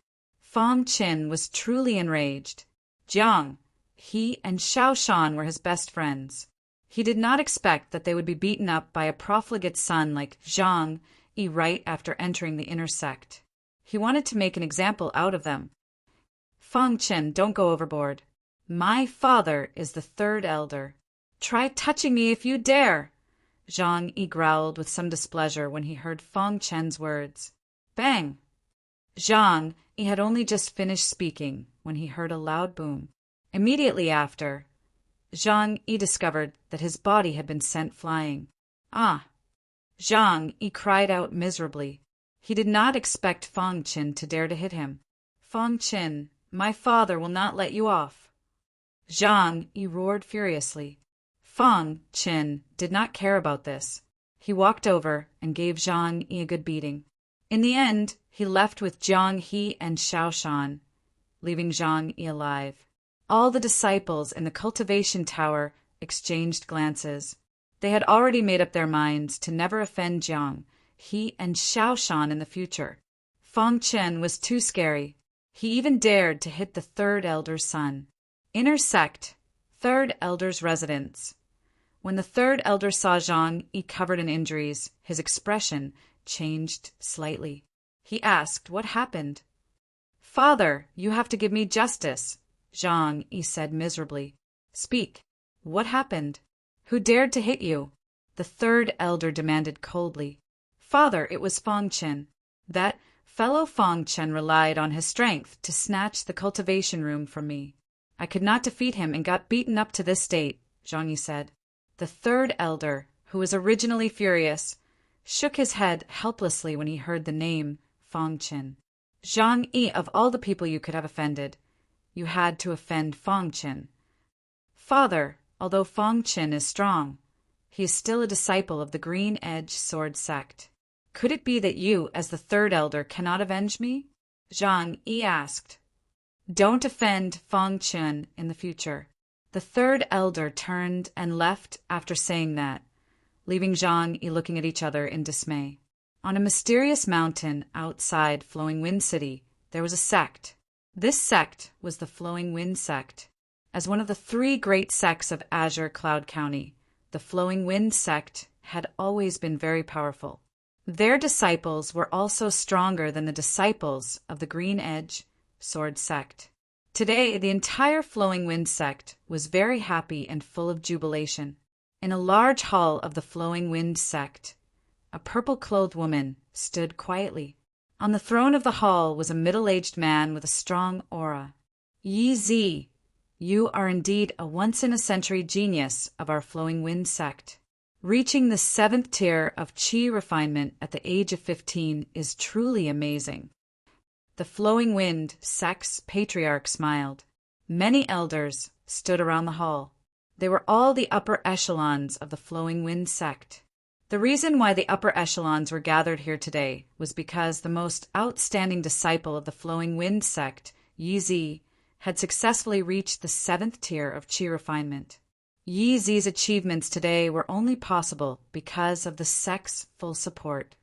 Fang Chen was truly enraged. Jiang He and Xiaoshan were his best friends. He did not expect that they would be beaten up by a profligate son like Zhang Yi right after entering the inner sect. He wanted to make an example out of them. Fang Chen, don't go overboard. My father is the third elder. Try touching me if you dare, Zhang Yi growled with some displeasure when he heard Fang Chen's words. Bang! Zhang Yi had only just finished speaking when he heard a loud boom. Immediately after, Zhang Yi discovered that his body had been sent flying. Ah! Zhang Yi cried out miserably. He did not expect Fang Chen to dare to hit him. Fang Chen, my father will not let you off. Zhang Yi roared furiously. Fang Chen did not care about this. He walked over and gave Zhang Yi a good beating. In the end, he left with Jiang He and Xiaoshan, leaving Zhang Yi alive. All the disciples in the cultivation tower exchanged glances. They had already made up their minds to never offend Jiang He and Xiaoshan in the future. Fang Chen was too scary. He even dared to hit the third elder's son. Inner sect, third elder's residence. When the third elder saw Zhang Yi covered in injuries, his expression changed slightly. He asked what happened. Father, you have to give me justice, Zhang Yi said miserably. Speak. What happened? Who dared to hit you? The third elder demanded coldly. Father, it was Fang Chen. That fellow Fang Chen relied on his strength to snatch the cultivation room from me. I could not defeat him and got beaten up to this state, Zhang Yi said. The third elder, who was originally furious, shook his head helplessly when he heard the name Fang Chen. Zhang Yi, of all the people you could have offended, you had to offend Fang Chen. Father, although Fang Chen is strong, he is still a disciple of the Green Edge Sword sect. Could it be that you, as the third elder, cannot avenge me? Zhang Yi asked. Don't offend Fang Chen in the future. The third elder turned and left after saying that, leaving Zhang Yi looking at each other in dismay. On a mysterious mountain outside Flowing Wind City, there was a sect. This sect was the Flowing Wind sect. As one of the 3 great sects of Azure Cloud County, the Flowing Wind sect had always been very powerful. Their disciples were also stronger than the disciples of the Green Edge Sword sect. Today, the entire Flowing Wind sect was very happy and full of jubilation. In a large hall of the Flowing Wind sect, a purple-clothed woman stood quietly. On the throne of the hall was a middle-aged man with a strong aura. Yi Zi, you are indeed a once-in-a-century genius of our Flowing Wind sect. Reaching the 7th tier of Qi refinement at the age of 15 is truly amazing. The Flowing Wind sect's patriarch smiled. Many elders stood around the hall. They were all the upper echelons of the Flowing Wind sect. The reason why the upper echelons were gathered here today was because the most outstanding disciple of the Flowing Wind sect, Yi Zi, had successfully reached the 7th tier of Qi refinement. Yi Zi's achievements today were only possible because of the sect's full support.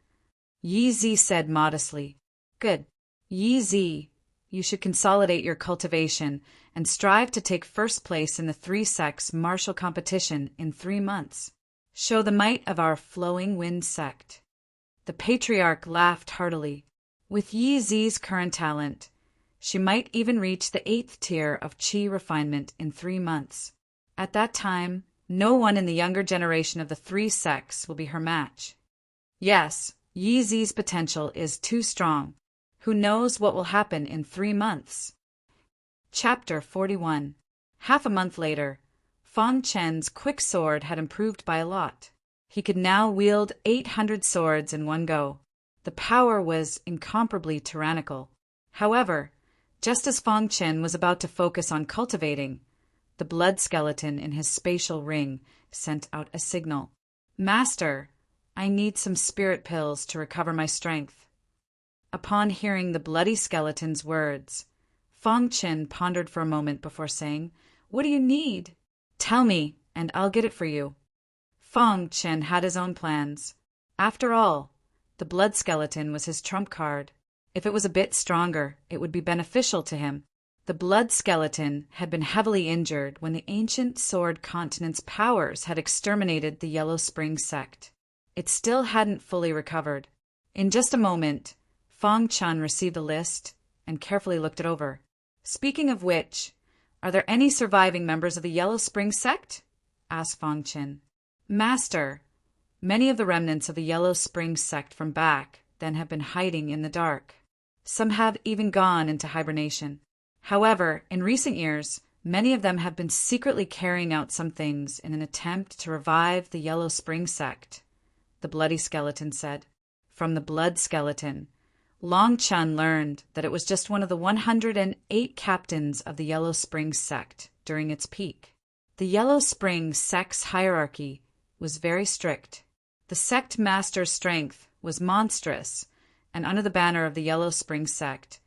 Yi Zi said modestly, "Good. Yi Zi, you should consolidate your cultivation and strive to take first place in the 3 sects martial competition in 3 months. Show the might of our Flowing Wind sect." The patriarch laughed heartily. With Yi Zi's current talent, she might even reach the 8th tier of Qi refinement in 3 months. At that time, no one in the younger generation of the 3 sects will be her match. Yes, Yi Zi's potential is too strong. Who knows what will happen in 3 months? Chapter 41. Half a month later, Fang Chen's quick sword had improved by a lot. He could now wield 800 swords in one go. The power was incomparably tyrannical. However, just as Fang Chen was about to focus on cultivating, the blood skeleton in his spatial ring sent out a signal. "Master, I need some spirit pills to recover my strength." Upon hearing the bloody skeleton's words, Fang Chen pondered for a moment before saying, "What do you need?" "Tell me, and I'll get it for you." Fang Chen had his own plans. After all, the blood skeleton was his trump card. If it was a bit stronger, it would be beneficial to him. The blood skeleton had been heavily injured when the ancient Sword Continent's powers had exterminated the Yellow Spring sect. It still hadn't fully recovered. In just a moment, Fang Chen received a list and carefully looked it over. "Speaking of which, are there any surviving members of the Yellow Spring sect?" asked Fang Chen. "Master, many of the remnants of the Yellow Spring sect from back then have been hiding in the dark. Some have even gone into hibernation. However, in recent years, many of them have been secretly carrying out some things in an attempt to revive the Yellow Spring sect," the bloody skeleton said. From the blood skeleton, Long Chun learned that it was just one of the 108 captains of the Yellow Spring sect during its peak. The Yellow Spring sect's hierarchy was very strict. The sect master's strength was monstrous, and under the banner of the Yellow Spring sect,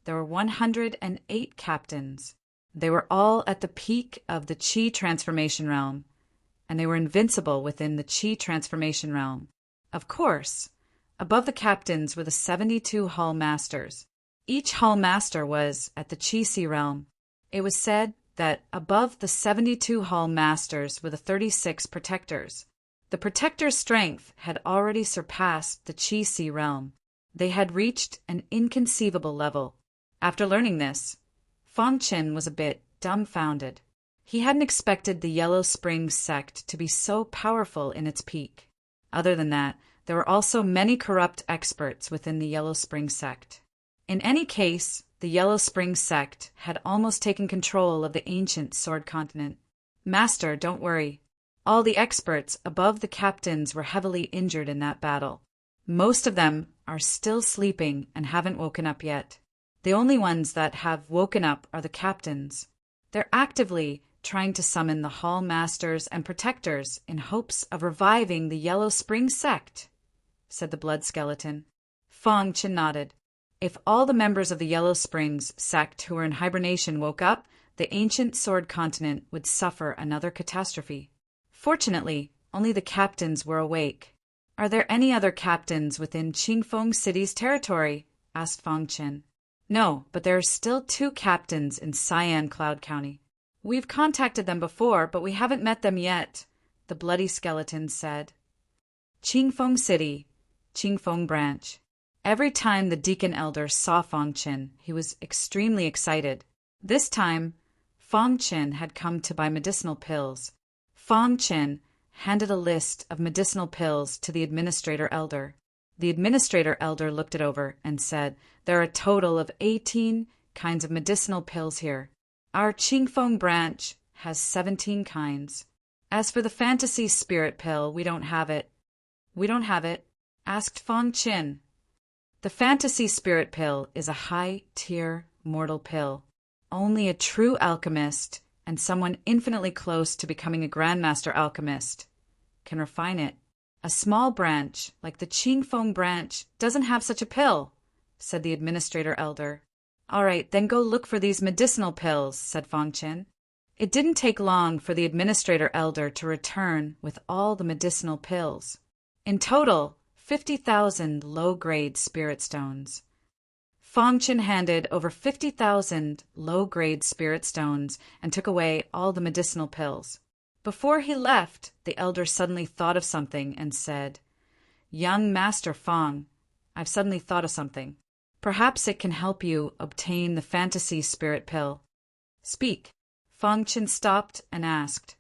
there were 108 captains. They were all at the peak of the Qi transformation realm, and they were invincible within the Qi transformation realm. Of course, above the captains were the 72 Hall Masters. Each Hall Master was at the Qi realm. It was said that above the 72 Hall Masters were the 36 Protectors. The Protectors' strength had already surpassed the Qi realm. They had reached an inconceivable level. After learning this, Fang Chen was a bit dumbfounded. He hadn't expected the Yellow Spring sect to be so powerful in its peak. Other than that, there were also many corrupt experts within the Yellow Spring sect. In any case, the Yellow Spring sect had almost taken control of the ancient Sword Continent. "Master, don't worry. All the experts above the captains were heavily injured in that battle. Most of them are still sleeping and haven't woken up yet. The only ones that have woken up are the captains. They're actively trying to summon the Hall Masters and Protectors in hopes of reviving the Yellow Spring sect," said the blood skeleton. Fang Chen nodded. If all the members of the Yellow Springs sect who were in hibernation woke up, the ancient Sword Continent would suffer another catastrophe. Fortunately, Only the captains were awake. "Are there any other captains within Qingfeng City's territory?" asked Fang Chen. "No, but there are still 2 captains in Cyan Cloud County. We've contacted them before, but we haven't met them yet," the bloody skeleton said. Qingfeng City, Qingfeng Branch. Every time the deacon elder saw Fang Chen, he was extremely excited. This time, Fang Chen had come to buy medicinal pills. Fang Chen handed a list of medicinal pills to the administrator elder. The administrator elder looked it over and said, "There are a total of 18 kinds of medicinal pills here. Our Qingfeng branch has 17 kinds. As for the fantasy spirit pill, we don't have it." "We don't have it?" asked Fang Chen. "The fantasy spirit pill is a high-tier mortal pill. Only a true alchemist and someone infinitely close to becoming a grandmaster alchemist can refine it. A small branch, like the Qingfeng branch, doesn't have such a pill," said the administrator elder. "All right, then go look for these medicinal pills," said Fang Chen. It didn't take long for the administrator elder to return with all the medicinal pills. In total, 50,000 low-grade spirit stones. Fang Chen handed over 50,000 low-grade spirit stones and took away all the medicinal pills. Before he left, the elder suddenly thought of something and said, "Young Master Fang, I've suddenly thought of something. Perhaps it can help you obtain the fantasy spirit pill." "Speak." Fang Chen stopped and asked,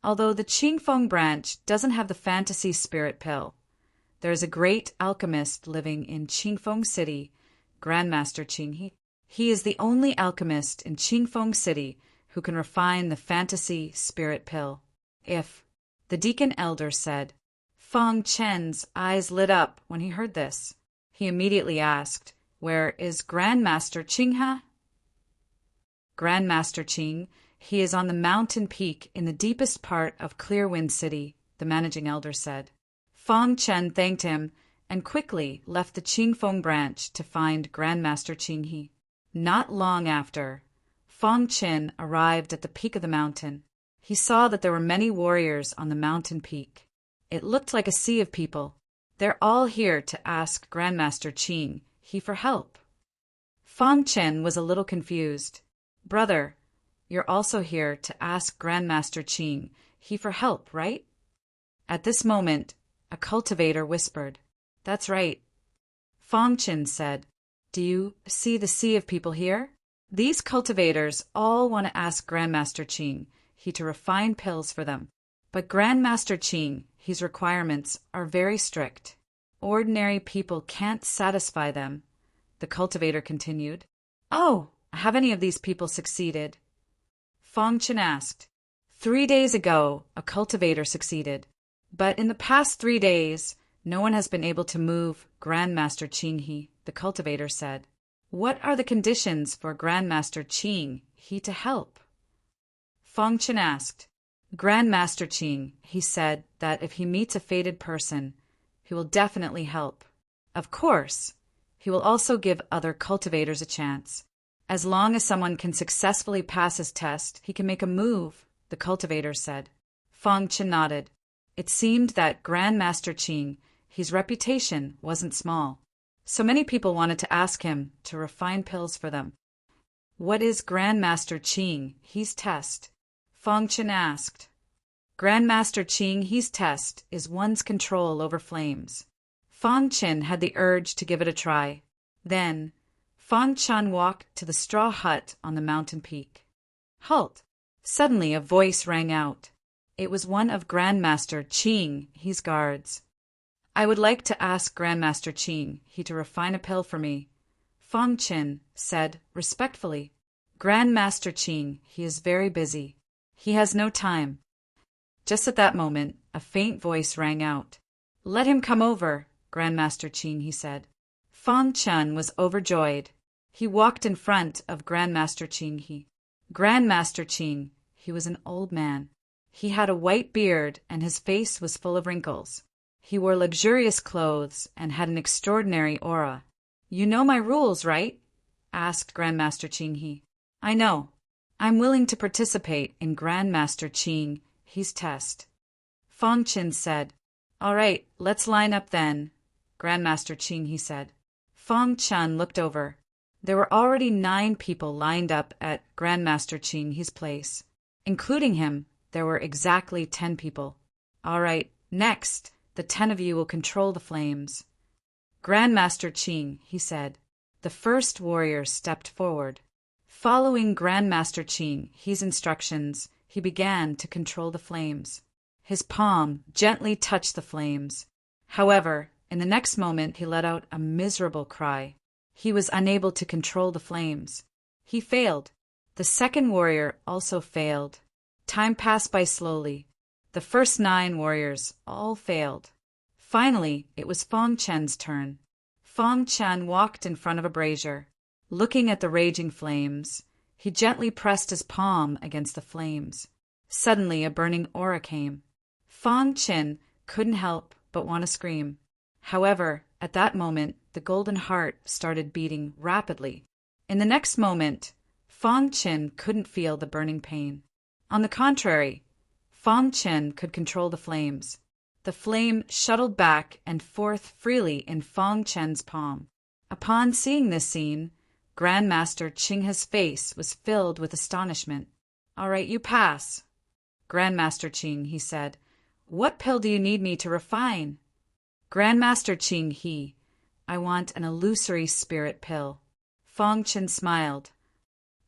"Although the Qingfeng branch doesn't have the fantasy spirit pill, there is a great alchemist living in Qingfeng City, Grandmaster Qinghe. He is the only alchemist in Qingfeng City who can refine the fantasy spirit pill. If," the deacon elder said. Fang Chen's eyes lit up when he heard this. He immediately asked, "Where is Grandmaster Qinghe?" "Grandmaster Qing, he is on the mountain peak in the deepest part of Clearwind City," the managing elder said. Fang Chen thanked him and quickly left the Qingfeng branch to find Grandmaster Qinghe. Not long after, Fang Chen arrived at the peak of the mountain. He saw that there were many warriors on the mountain peak. It looked like a sea of people. "They're all here to ask Grandmaster Qinghe for help." Fang Chen was a little confused. "Brother, you're also here to ask Grandmaster Qinghe for help, right?" At this moment, a cultivator whispered, "That's right." Fang Chen said, "Do you see the sea of people here? These cultivators all want to ask Grandmaster Qinghe to refine pills for them. But Grandmaster Qinghe's requirements are very strict. Ordinary people can't satisfy them," the cultivator continued. "Oh, have any of these people succeeded?" Fang Chen asked. 3 days ago, a cultivator succeeded. But in the past 3 days, no one has been able to move Grandmaster Qinghe, the cultivator said. "What are the conditions for Grandmaster Qinghe to help?" Fang Chen asked. Grandmaster Qinghe said that if he meets a fated person, he will definitely help. Of course, he will also give other cultivators a chance. As long as someone can successfully pass his test, he can make a move, the cultivator said. Fang Chen nodded. It seemed that Grandmaster Qinghe's reputation wasn't small. So many people wanted to ask him to refine pills for them. "What is Grandmaster Qinghe's test?" Fang Chen asked. Grandmaster Qinghe's test is one's control over flames. Fang Chen had the urge to give it a try. Then, Fang Chen walked to the straw hut on the mountain peak. "Halt!" Suddenly a voice rang out. It was one of Grandmaster Qinghe's guards. "I would like to ask Grandmaster Qinghe to refine a pill for me," Fang Chen said respectfully. "Grandmaster Qinghe is very busy. He has no time." Just at that moment, a faint voice rang out. "Let him come over," Grandmaster Qinghe said. Fang Chen was overjoyed. He walked in front of Grandmaster Qinghe. Grandmaster Qinghe was an old man. He had a white beard and his face was full of wrinkles. He wore luxurious clothes and had an extraordinary aura. "You know my rules, right?" asked Grandmaster Qinghe. "I know. I'm willing to participate in Grandmaster Qinghe's test." Feng Qin said. All right, let's line up then. Grandmaster Qing, he said. Feng Chen looked over. There were already 9 people lined up at Grandmaster Qing He's place. Including him, there were exactly 10 people. All right, next, the 10 of you will control the flames. Grandmaster Qing, he said. The first warrior stepped forward. Following Grandmaster Qing He's instructions, he began to control the flames. His palm gently touched the flames. However, in the next moment he let out a miserable cry. He was unable to control the flames. He failed. The second warrior also failed. Time passed by slowly. The first 9 warriors all failed. Finally, it was Feng Chen's turn. Feng Chen walked in front of a brazier. Looking at the raging flames, he gently pressed his palm against the flames. Suddenly, a burning aura came. Feng Chen couldn't help but want to scream. However, at that moment, the golden heart started beating rapidly. In the next moment, Feng Chen couldn't feel the burning pain. On the contrary, Feng Chen could control the flames. The flame shuttled back and forth freely in Feng Chen's palm. Upon seeing this scene, Grandmaster Qing's face was filled with astonishment. All right, you pass. Grandmaster Qing, he said. What pill do you need me to refine? Grandmaster Qing, I want an illusory spirit pill. Feng Chen smiled.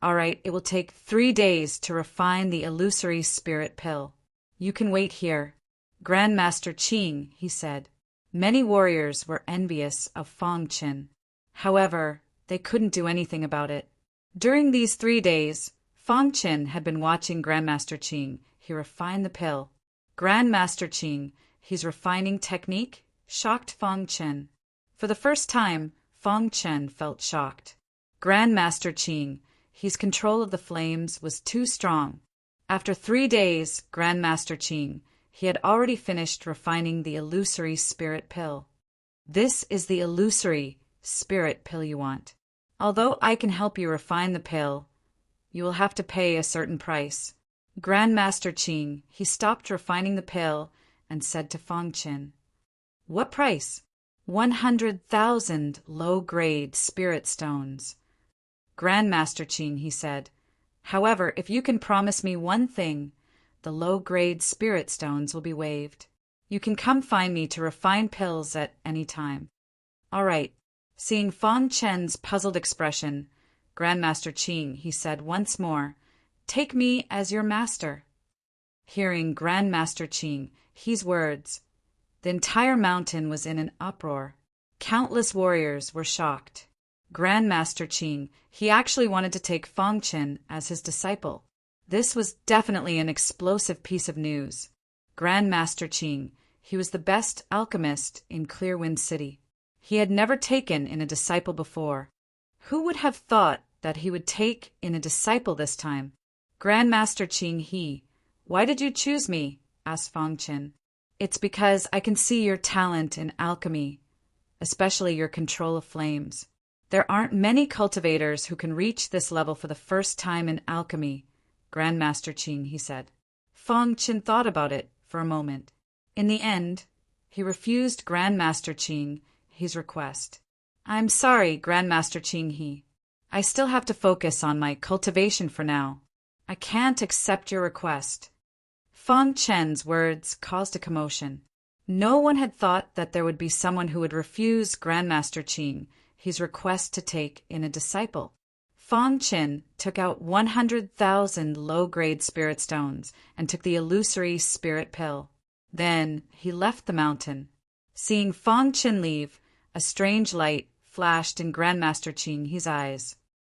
All right, it will take 3 days to refine the illusory spirit pill. You can wait here. Grandmaster Qing, he said. Many warriors were envious of Feng Chen. However, they couldn't do anything about it. During these 3 days, Feng Chen had been watching Grandmaster Qing. He refined the pill. Grandmaster Qing, he's refining technique, shocked Feng Chen. For the first time, Feng Chen felt shocked. Grandmaster Qing, his control of the flames was too strong. After 3 days, Grandmaster Qing, he had already finished refining the illusory spirit pill. This is the illusory spirit pill you want. Although I can help you refine the pill, you will have to pay a certain price. Grandmaster Qing, he stopped refining the pill and said to Feng Chen, What price? 100,000 low-grade spirit stones. Grandmaster Qing, he said. However, if you can promise me one thing, the low-grade spirit stones will be waived. You can come find me to refine pills at any time. All right. Seeing Feng Chen's puzzled expression, Grandmaster Qing, he said once more, Take me as your master. Hearing Grandmaster Qing, his words, the entire mountain was in an uproar. Countless warriors were shocked. Grandmaster Qing, he actually wanted to take Feng Chen as his disciple. This was definitely an explosive piece of news. Grandmaster Qing, he was the best alchemist in Clearwind City. He had never taken in a disciple before. Who would have thought that he would take in a disciple this time? Grandmaster Qing, why did you choose me? Asked Feng Chen. It's because I can see your talent in alchemy, especially your control of flames. There aren't many cultivators who can reach this level for the first time in alchemy, Grandmaster Qing, he said. Feng Chen thought about it for a moment. In the end, he refused Grandmaster Qing his request. I'm sorry, Grandmaster Qing, I still have to focus on my cultivation for now. I can't accept your request. Feng Chen's words caused a commotion. No one had thought that there would be someone who would refuse Grandmaster Qing his request to take in a disciple. Feng Chen took out 100,000 low-grade spirit stones and took the illusory spirit pill. Then he left the mountain. Seeing Feng Chen leave, a strange light flashed in Grandmaster Qing his eyes.